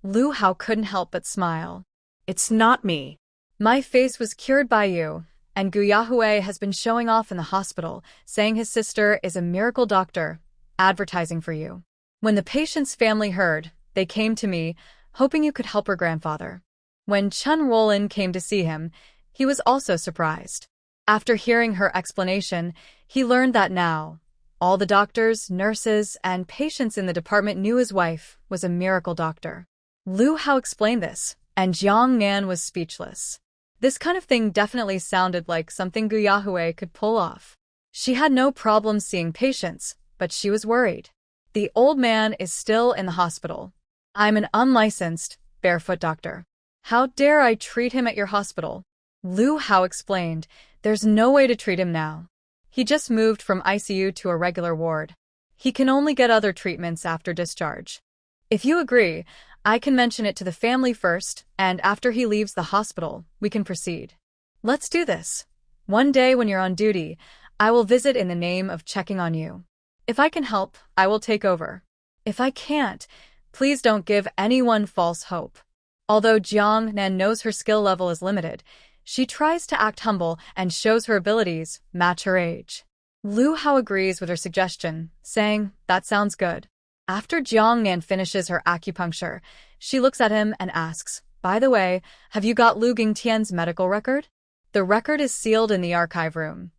Lu Hao couldn't help but smile. "It's not me. My face was cured by you, and Gu Yahweh has been showing off in the hospital, saying his sister is a miracle doctor, advertising for you. When the patient's family heard, they came to me, hoping you could help her grandfather." When Chen Rollin came to see him, he was also surprised. After hearing her explanation, he learned that now, all the doctors, nurses, and patients in the department knew his wife was a miracle doctor. Lu Hao explained this, and Jiang Nan was speechless. This kind of thing definitely sounded like something Gu Yahweh could pull off. She had no problem seeing patients, but she was worried. "The old man is still in the hospital. I'm an unlicensed, barefoot doctor. How dare I treat him at your hospital?" Lu Hao explained, "There's no way to treat him now. He just moved from ICU to a regular ward. He can only get other treatments after discharge. If you agree, I can mention it to the family first, and after he leaves the hospital, we can proceed. Let's do this. One day when you're on duty, I will visit in the name of checking on you. If I can help, I will take over. If I can't, please don't give anyone false hope." Although Jiang Nan knows her skill level is limited, she tries to act humble and shows her abilities match her age. Lu Hao agrees with her suggestion, saying, "That sounds good. After Jiang Nan finishes her acupuncture, she looks at him and asks, "By the way, have you got Lu Gingtian's medical record?" "The record is sealed in the archive room.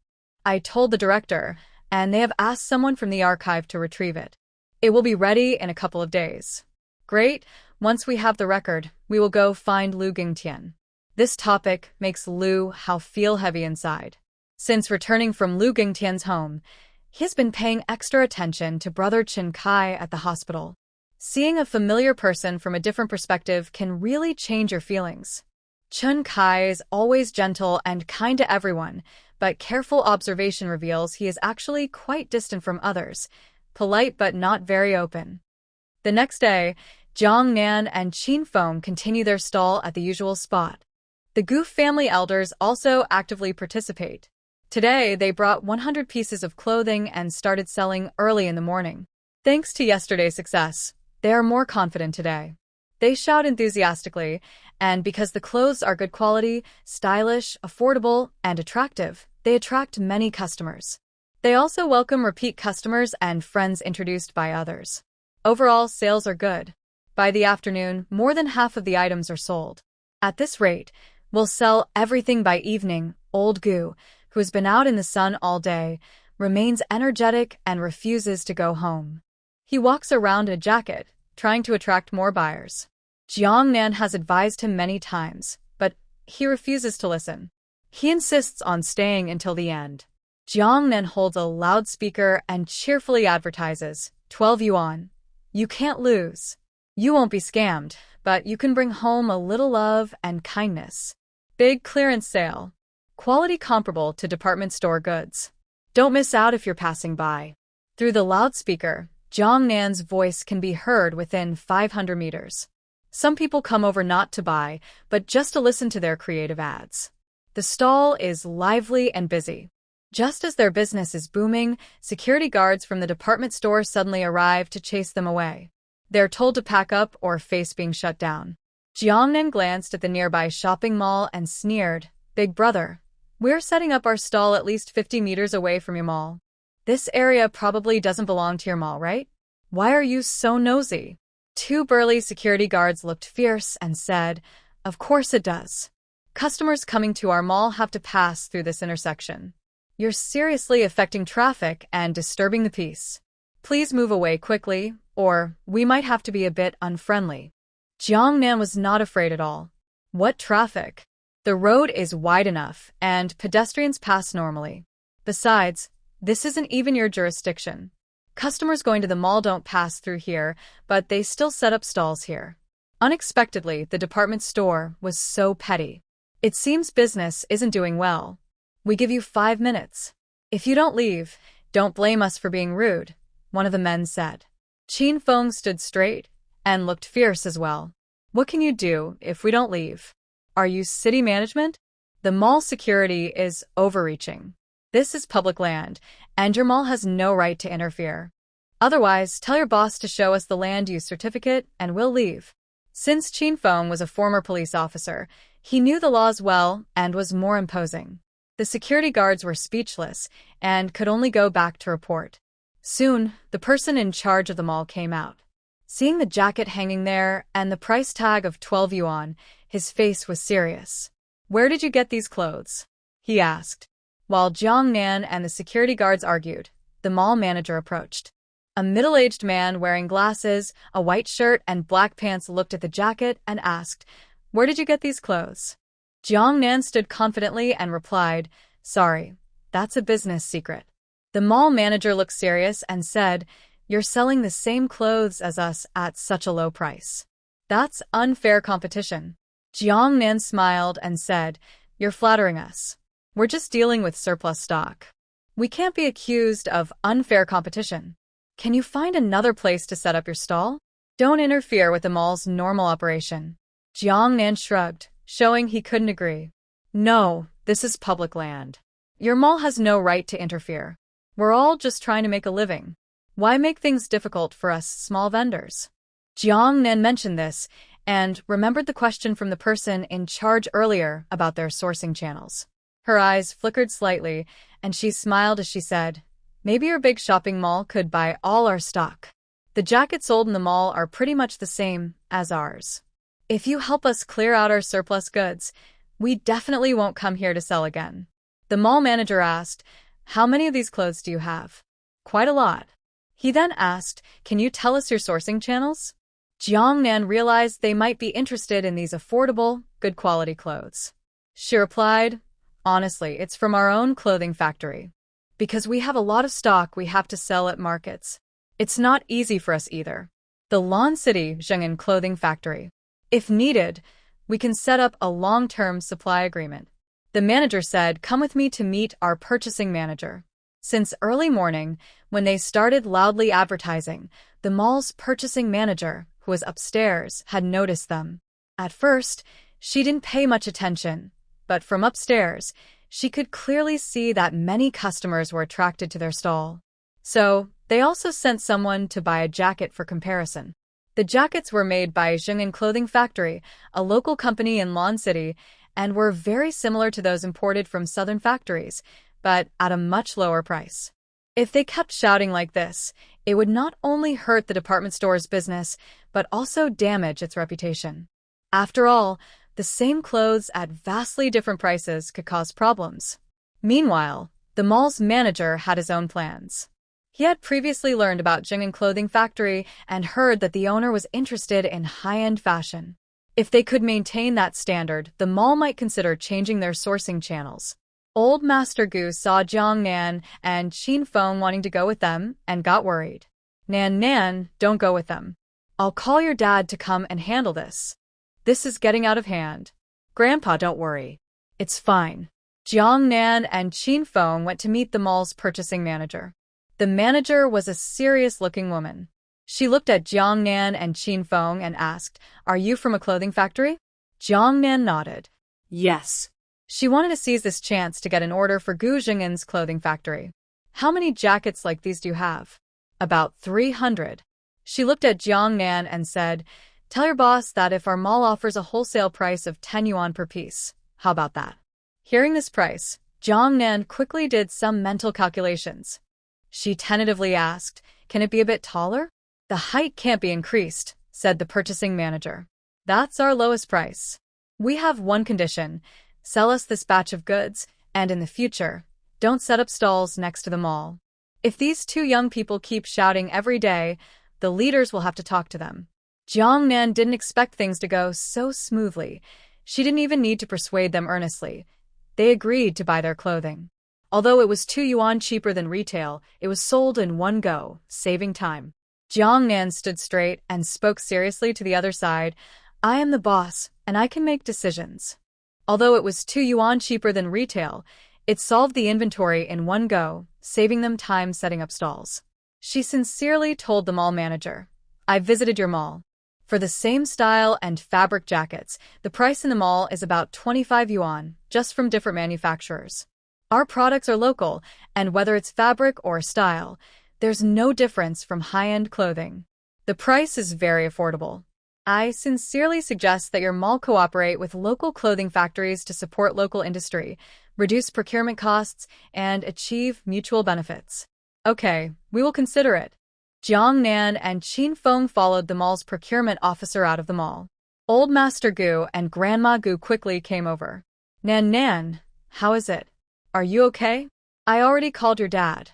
I told the director, and they have asked someone from the archive to retrieve it. It will be ready in a couple of days." "Great. Once we have the record, we will go find Lu Gingtian." This topic makes Lu Hao feel heavy inside. Since returning from Lu Gingtian's home, he has been paying extra attention to brother Chen Kai at the hospital. Seeing a familiar person from a different perspective can really change your feelings. Chen Kai is always gentle and kind to everyone, but careful observation reveals he is actually quite distant from others, polite but not very open. The next day, Jiang Nan and Qin Feng continue their stall at the usual spot. The Gu family elders also actively participate. Today, they brought 100 pieces of clothing and started selling early in the morning. Thanks to yesterday's success, they are more confident today. They shout enthusiastically, and because the clothes are good quality, stylish, affordable, and attractive, they attract many customers. They also welcome repeat customers and friends introduced by others. Overall, sales are good. By the afternoon, more than half of the items are sold. At this rate, we'll sell everything by evening. Old Gu, who has been out in the sun all day, remains energetic and refuses to go home. He walks around in a jacket, trying to attract more buyers. Jiang Nan has advised him many times, but he refuses to listen. He insists on staying until the end. Jiang Nan holds a loudspeaker and cheerfully advertises, 12 yuan. You can't lose. You won't be scammed, but you can bring home a little love and kindness. Big clearance sale. Quality comparable to department store goods. Don't miss out if you're passing by. Through the loudspeaker, Jiang Nan's voice can be heard within 500 meters. Some people come over not to buy, but just to listen to their creative ads. The stall is lively and busy. Just as their business is booming, security guards from the department store suddenly arrive to chase them away. They're told to pack up or face being shut down. Jiang Nan glanced at the nearby shopping mall and sneered, "Big brother, we're setting up our stall at least 50 meters away from your mall. This area probably doesn't belong to your mall, right? Why are you so nosy?" Two burly security guards looked fierce and said, "Of course it does. Customers coming to our mall have to pass through this intersection. You're seriously affecting traffic and disturbing the peace. Please move away quickly, or we might have to be a bit unfriendly." Jiang Nan was not afraid at all. What traffic? The road is wide enough, and pedestrians pass normally. Besides, this isn't even your jurisdiction. Customers going to the mall don't pass through here, but they still set up stalls here. Unexpectedly, the department store was so petty. "It seems business isn't doing well. We give you 5 minutes. If you don't leave, don't blame us for being rude," one of the men said. Qin Feng stood straight and looked fierce as well. "What can you do if we don't leave? Are you city management? The mall security is overreaching. This is public land, and your mall has no right to interfere. Otherwise, tell your boss to show us the land use certificate and we'll leave." Since Qin Feng was a former police officer, he knew the laws well and was more imposing. The security guards were speechless and could only go back to report. Soon, the person in charge of the mall came out. Seeing the jacket hanging there and the price tag of 12 yuan, his face was serious. "Where did you get these clothes?" he asked. While Jiang Nan and the security guards argued, the mall manager approached. A middle-aged man wearing glasses, a white shirt, and black pants looked at the jacket and asked, "Where did you get these clothes?" Jiang Nan stood confidently and replied, "Sorry, that's a business secret." The mall manager looked serious and said, "You're selling the same clothes as us at such a low price. That's unfair competition." Jiang Nan smiled and said, "You're flattering us. We're just dealing with surplus stock. We can't be accused of unfair competition. Can you find another place to set up your stall? Don't interfere with the mall's normal operation." Jiang Nan shrugged, showing he couldn't agree. "No, this is public land. Your mall has no right to interfere. We're all just trying to make a living. Why make things difficult for us small vendors?" Jiang Nan mentioned this and remembered the question from the person in charge earlier about their sourcing channels. Her eyes flickered slightly, and she smiled as she said, "Maybe your big shopping mall could buy all our stock." The jackets sold in the mall are pretty much the same as ours. If you help us clear out our surplus goods, we definitely won't come here to sell again. The mall manager asked, how many of these clothes do you have? Quite a lot. He then asked, can you tell us your sourcing channels? Jiang Nan realized they might be interested in these affordable, good quality clothes. She replied, honestly, it's from our own clothing factory. Because we have a lot of stock we have to sell at markets. It's not easy for us either. The Lon City Jiangnan Clothing Factory. If needed, we can set up a long-term supply agreement. The manager said, come with me to meet our purchasing manager. Since early morning, when they started loudly advertising, the mall's purchasing manager, who was upstairs, had noticed them. At first, she didn't pay much attention, but from upstairs, she could clearly see that many customers were attracted to their stall. So, they also sent someone to buy a jacket for comparison. The jackets were made by Jiangnan Clothing Factory, a local company in Lon City, and were very similar to those imported from southern factories, but at a much lower price. If they kept shouting like this, it would not only hurt the department store's business, but also damage its reputation. After all, the same clothes at vastly different prices could cause problems. Meanwhile, the mall's manager had his own plans. He had previously learned about Jiangnan Clothing Factory and heard that the owner was interested in high-end fashion. If they could maintain that standard, the mall might consider changing their sourcing channels. Old Master Gu saw Jiang Nan and Qin Feng wanting to go with them and got worried. Nan, don't go with them. I'll call your dad to come and handle this. This is getting out of hand. Grandpa, don't worry. It's fine. Jiang Nan and Qin Feng went to meet the mall's purchasing manager. The manager was a serious-looking woman. She looked at Jiang Nan and Qin Feng and asked, are you from a clothing factory? Jiang Nan nodded. Yes. She wanted to seize this chance to get an order for Gu Jingan's clothing factory. How many jackets like these do you have? About 300. She looked at Jiang Nan and said, tell your boss that if our mall offers a wholesale price of 10 yuan per piece, how about that? Hearing this price, Jiang Nan quickly did some mental calculations. She tentatively asked, can it be a bit taller? The height can't be increased, said the purchasing manager. That's our lowest price. We have one condition. Sell us this batch of goods, and in the future, don't set up stalls next to the mall. If these two young people keep shouting every day, the leaders will have to talk to them. Jiang Nan didn't expect things to go so smoothly. She didn't even need to persuade them earnestly. They agreed to buy their clothing. Although it was 2 yuan cheaper than retail, it was sold in one go, saving time. Jiang Nan stood straight and spoke seriously to the other side. I am the boss, and I can make decisions. Although it was 2 yuan cheaper than retail, it solved the inventory in one go, saving them time setting up stalls. She sincerely told the mall manager, I visited your mall. For the same style and fabric jackets, the price in the mall is about 25 yuan, just from different manufacturers. Our products are local, and whether it's fabric or style, there's no difference from high-end clothing. The price is very affordable. I sincerely suggest that your mall cooperate with local clothing factories to support local industry, reduce procurement costs, and achieve mutual benefits. Okay, we will consider it. Jiang Nan and Qin Feng followed the mall's procurement officer out of the mall. Old Master Gu and Grandma Gu quickly came over. Nan, how is it? Are you okay? I already called your dad.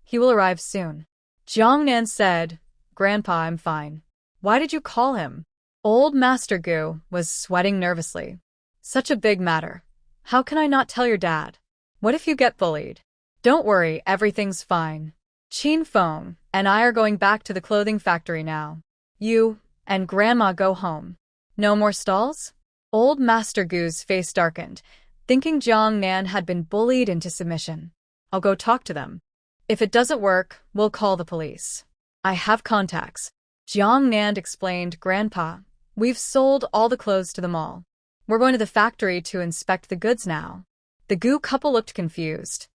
He will arrive soon. Jiang Nan said, Grandpa, I'm fine. Why did you call him? Old Master Gu was sweating nervously. Such a big matter. How can I not tell your dad? What if you get bullied? Don't worry, everything's fine. Qin Feng and I are going back to the clothing factory now. You and Grandma go home. No more stalls? Old Master Gu's face darkened, thinking Jiang Nan had been bullied into submission. I'll go talk to them. If it doesn't work, we'll call the police. I have contacts. Jiang Nan explained, Grandpa, we've sold all the clothes to the mall. We're going to the factory to inspect the goods now. The Gu couple looked confused.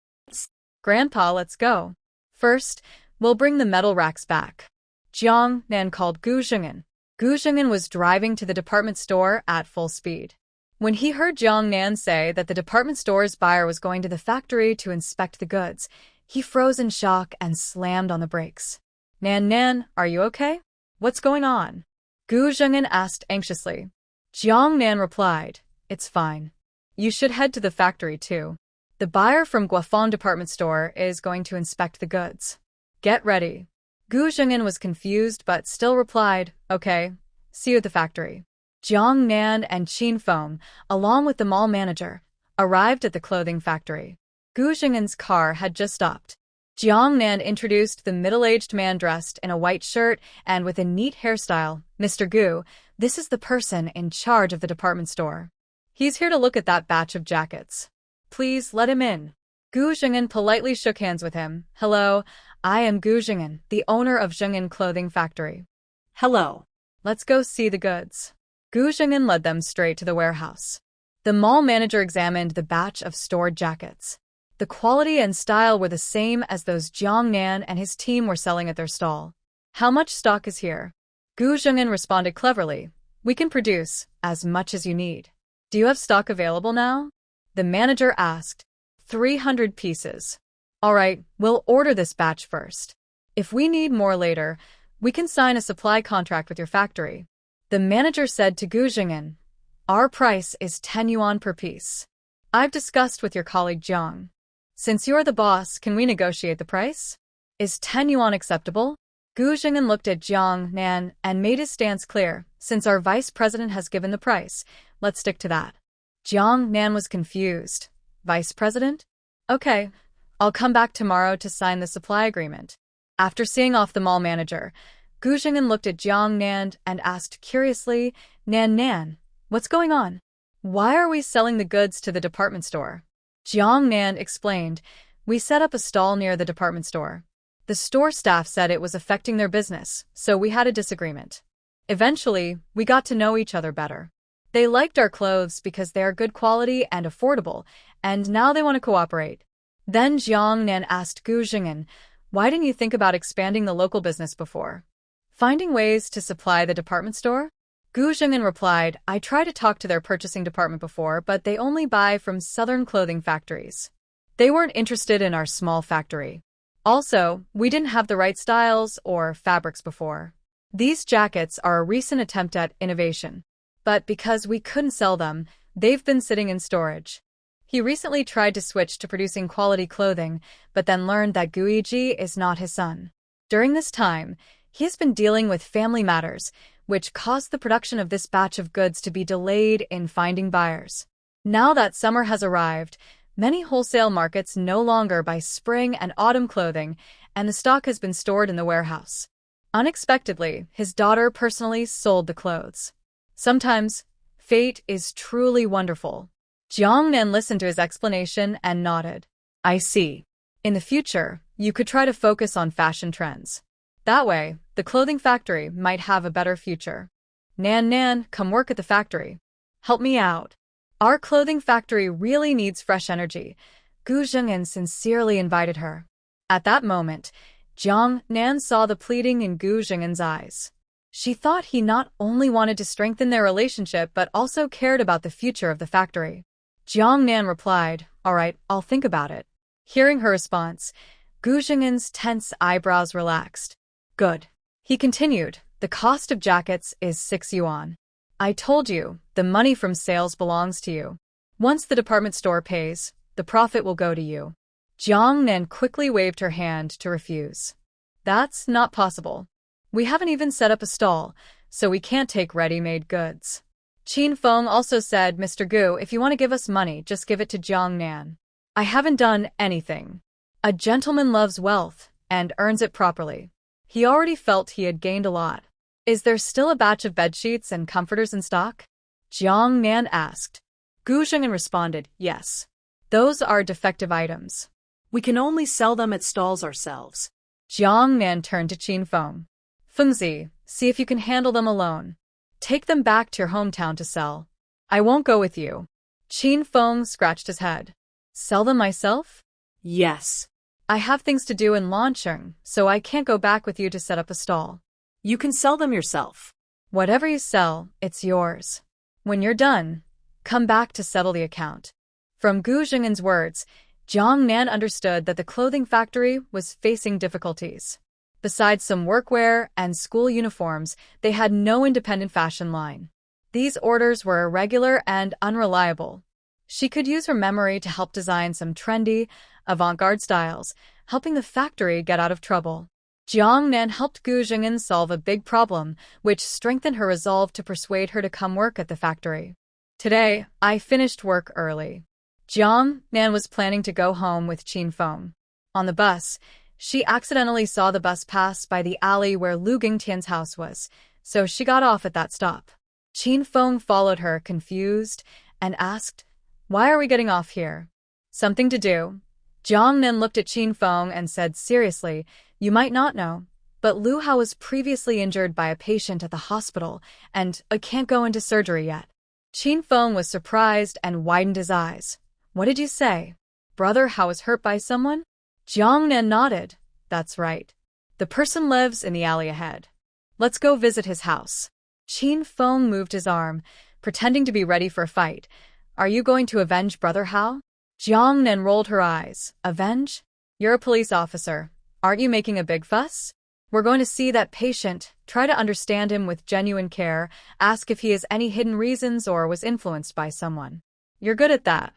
Grandpa, let's go. First, we'll bring the metal racks back. Jiang Nan called Gu Jingan. Gu Jingan was driving to the department store at full speed. When he heard Jiang Nan say that the department store's buyer was going to the factory to inspect the goods, he froze in shock and slammed on the brakes. Nan Nan, are you okay? What's going on? Gu Zhengin asked anxiously. Jiang Nan replied, it's fine. You should head to the factory too. The buyer from Guafang department store is going to inspect the goods. Get ready. Gu Zhengin was confused but still replied, okay, see you at the factory. Jiang Nan and Qin Feng, along with the mall manager, arrived at the clothing factory. Gu Zhengin's car had just stopped. Jiang Nan introduced the middle-aged man dressed in a white shirt and with a neat hairstyle. Mr. Gu, this is the person in charge of the department store. He's here to look at that batch of jackets. Please let him in. Gu Zhengin politely shook hands with him. Hello, I am Gu Zhengin, the owner of Zhengin Clothing Factory. Hello. Let's go see the goods. Gu Zhengin led them straight to the warehouse. The mall manager examined the batch of stored jackets. The quality and style were the same as those Jiang Nan and his team were selling at their stall. How much stock is here? Gu Zhengin responded cleverly. We can produce as much as you need. Do you have stock available now? The manager asked. 300 pieces. All right, we'll order this batch first. If we need more later, we can sign a supply contract with your factory. The manager said to Gu Zhengin, our price is 10 yuan per piece. I've discussed with your colleague Jiang. Since you're the boss, can we negotiate the price? Is 10 yuan acceptable? Gu Zhengin looked at Jiang Nan and made his stance clear. Since our vice president has given the price, let's stick to that. Jiang Nan was confused. Vice president? Okay, I'll come back tomorrow to sign the supply agreement. After seeing off the mall manager, Gu Zhengin looked at Jiang Nan and asked curiously, Nan Nan, what's going on? Why are we selling the goods to the department store? Jiang Nan explained, we set up a stall near the department store. The store staff said it was affecting their business, so we had a disagreement. Eventually, we got to know each other better. They liked our clothes because they are good quality and affordable, and now they want to cooperate. Then Jiang Nan asked Gu Zhengin, why didn't you think about expanding the local business before? Finding ways to supply the department store? Gu Zhengin replied, I tried to talk to their purchasing department before, but they only buy from southern clothing factories. They weren't interested in our small factory. Also, we didn't have the right styles or fabrics before. These jackets are a recent attempt at innovation. But because we couldn't sell them, they've been sitting in storage. He recently tried to switch to producing quality clothing, but then learned that Guiji is not his son. During this time, he has been dealing with family matters, which caused the production of this batch of goods to be delayed in finding buyers. Now that summer has arrived, many wholesale markets no longer buy spring and autumn clothing, and the stock has been stored in the warehouse. Unexpectedly, his daughter personally sold the clothes. Sometimes, fate is truly wonderful. Jiang Nan listened to his explanation and nodded. I see. In the future, you could try to focus on fashion trends. That way, the clothing factory might have a better future. Nan Nan, come work at the factory. Help me out. Our clothing factory really needs fresh energy. Gu Zhengin sincerely invited her. At that moment, Jiang Nan saw the pleading in Gu Zhengin's eyes. She thought he not only wanted to strengthen their relationship but also cared about the future of the factory. Jiang Nan replied, all right, I'll think about it. Hearing her response, Gu Zhengin's tense eyebrows relaxed. Good. He continued, the cost of jackets is 6 yuan. I told you, the money from sales belongs to you. Once the department store pays, the profit will go to you. Jiang Nan quickly waved her hand to refuse. That's not possible. We haven't even set up a stall, so we can't take ready-made goods. Qin Feng also said, Mr. Gu, if you want to give us money, just give it to Jiang Nan. I haven't done anything. A gentleman loves wealth and earns it properly. He already felt he had gained a lot. Is there still a batch of bedsheets and comforters in stock? Jiang Nan asked. Gu Zhengin responded, yes. Those are defective items. We can only sell them at stalls ourselves. Jiang Nan turned to Qin Feng. Fengzi, see if you can handle them alone. Take them back to your hometown to sell. I won't go with you. Qin Feng scratched his head. Sell them myself? Yes. I have things to do in Lancheng, so I can't go back with you to set up a stall. You can sell them yourself. Whatever you sell, it's yours. When you're done, come back to settle the account. From Gu Zhengin's words, Jiang Nan understood that the clothing factory was facing difficulties. Besides some workwear and school uniforms, they had no independent fashion line. These orders were irregular and unreliable. She could use her memory to help design some trendy, avant-garde styles, helping the factory get out of trouble. Jiang Nan helped Gu Jing'an solve a big problem, which strengthened her resolve to persuade her to come work at the factory. Today, I finished work early. Jiang Nan was planning to go home with Qin Feng. On the bus, she accidentally saw the bus pass by the alley where Lu Gingtian's house was, so she got off at that stop. Qin Feng followed her, confused, and asked, "Why are we getting off here?" "Something to do." Jiang Nan looked at Qin Feng and said seriously, "You might not know, but Lu Hao was previously injured by a patient at the hospital, and can't go into surgery yet." Qin Feng was surprised and widened his eyes. "What did you say? Brother Hao was hurt by someone?" Jiang Nan nodded. "That's right. The person lives in the alley ahead. Let's go visit his house." Qin Feng moved his arm, pretending to be ready for a fight. "Are you going to avenge Brother Hao?" Jiang Nan rolled her eyes. "Avenge? You're a police officer. Aren't you making a big fuss? We're going to see that patient, try to understand him with genuine care, ask if he has any hidden reasons or was influenced by someone. You're good at that.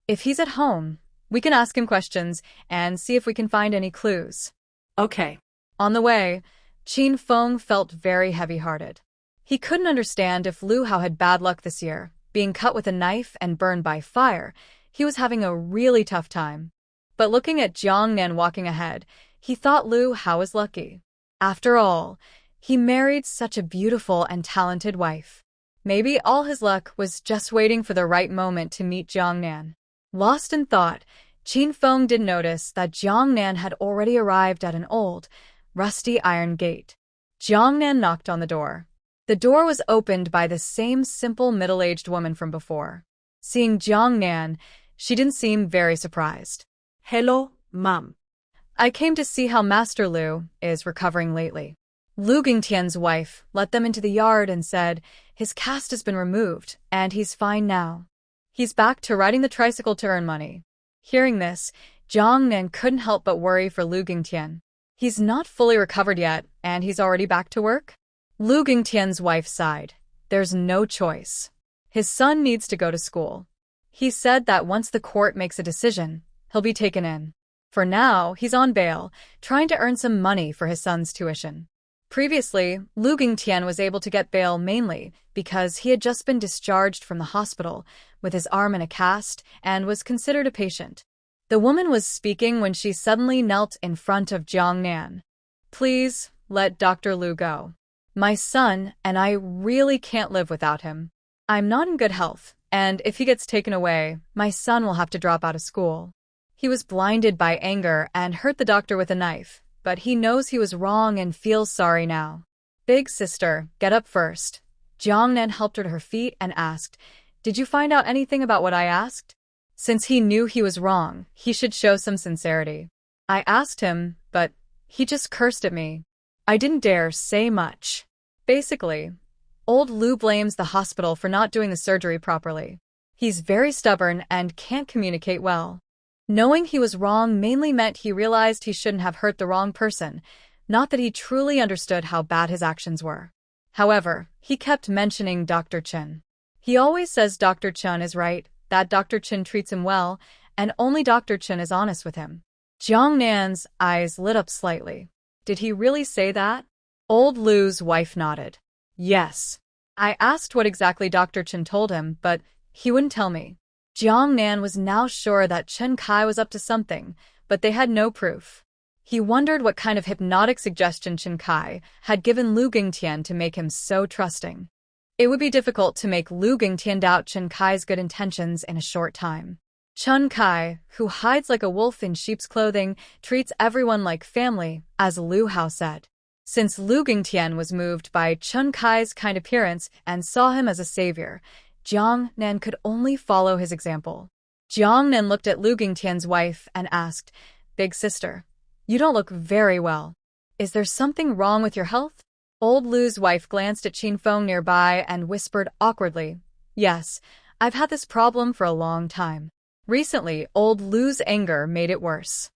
If he's at home, we can ask him questions and see if we can find any clues." Okay. On the way, Qin Feng felt very heavy-hearted. He couldn't understand if Lu Hao had bad luck this year, being cut with a knife and burned by fire. He was having a really tough time. But looking at Jiang Nan walking ahead, he thought Lu Hao was lucky. After all, he married such a beautiful and talented wife. Maybe all his luck was just waiting for the right moment to meet Jiang Nan. Lost in thought, Qin Feng didn't notice that Jiang Nan had already arrived at an old, rusty iron gate. Jiang Nan knocked on the door. The door was opened by the same simple middle-aged woman from before. Seeing Jiang Nan, she didn't seem very surprised. Hello, Mom. "I came to see how Master Lu is recovering lately." Lu Gingtian's wife let them into the yard and said his cast has been removed and he's fine now. He's back to riding the tricycle to earn money. Hearing this, Jiang Nan couldn't help but worry for Lu Gingtian. He's not fully recovered yet, and he's already back to work? Lu Gingtian's wife sighed. There's no choice. His son needs to go to school. He said that once the court makes a decision, he'll be taken in. For now, he's on bail, trying to earn some money for his son's tuition. Previously, Lu Gingtian was able to get bail mainly because he had just been discharged from the hospital with his arm in a cast and was considered a patient. The woman was speaking when she suddenly knelt in front of Jiang Nan. "Please, let Dr. Lu go. My son and I really can't live without him. I'm not in good health, and if he gets taken away, my son will have to drop out of school." He was blinded by anger and hurt the doctor with a knife, but he knows he was wrong and feels sorry now. "Big sister, get up first." Jiang Nan helped her to her feet and asked, "Did you find out anything about what I asked?" Since he knew he was wrong, he should show some sincerity. "I asked him, but he just cursed at me. I didn't dare say much." Basically, old Lu blames the hospital for not doing the surgery properly. He's very stubborn and can't communicate well. Knowing he was wrong mainly meant he realized he shouldn't have hurt the wrong person, not that he truly understood how bad his actions were. However, he kept mentioning Dr. Chen. He always says Dr. Chen is right, that Dr. Chen treats him well, and only Dr. Chen is honest with him. Jiang Nan's eyes lit up slightly. Did he really say that? Old Lu's wife nodded. Yes. I asked what exactly Dr. Chen told him, but he wouldn't tell me. Jiang Nan was now sure that Chen Kai was up to something, but they had no proof. He wondered what kind of hypnotic suggestion Chen Kai had given Lu Gingtian to make him so trusting. It would be difficult to make Lu Gingtian doubt Chen Kai's good intentions in a short time. Chen Kai, who hides like a wolf in sheep's clothing, treats everyone like family, as Lu Hao said. Since Lu Gingtian was moved by Chen Kai's kind appearance and saw him as a savior, Jiang Nan could only follow his example. Jiang Nan looked at Lu Gingtian's wife and asked, "Big sister, you don't look very well. Is there something wrong with your health?" Old Lu's wife glanced at Qin Feng nearby and whispered awkwardly, "Yes, I've had this problem for a long time." Recently, old Lu's anger made it worse.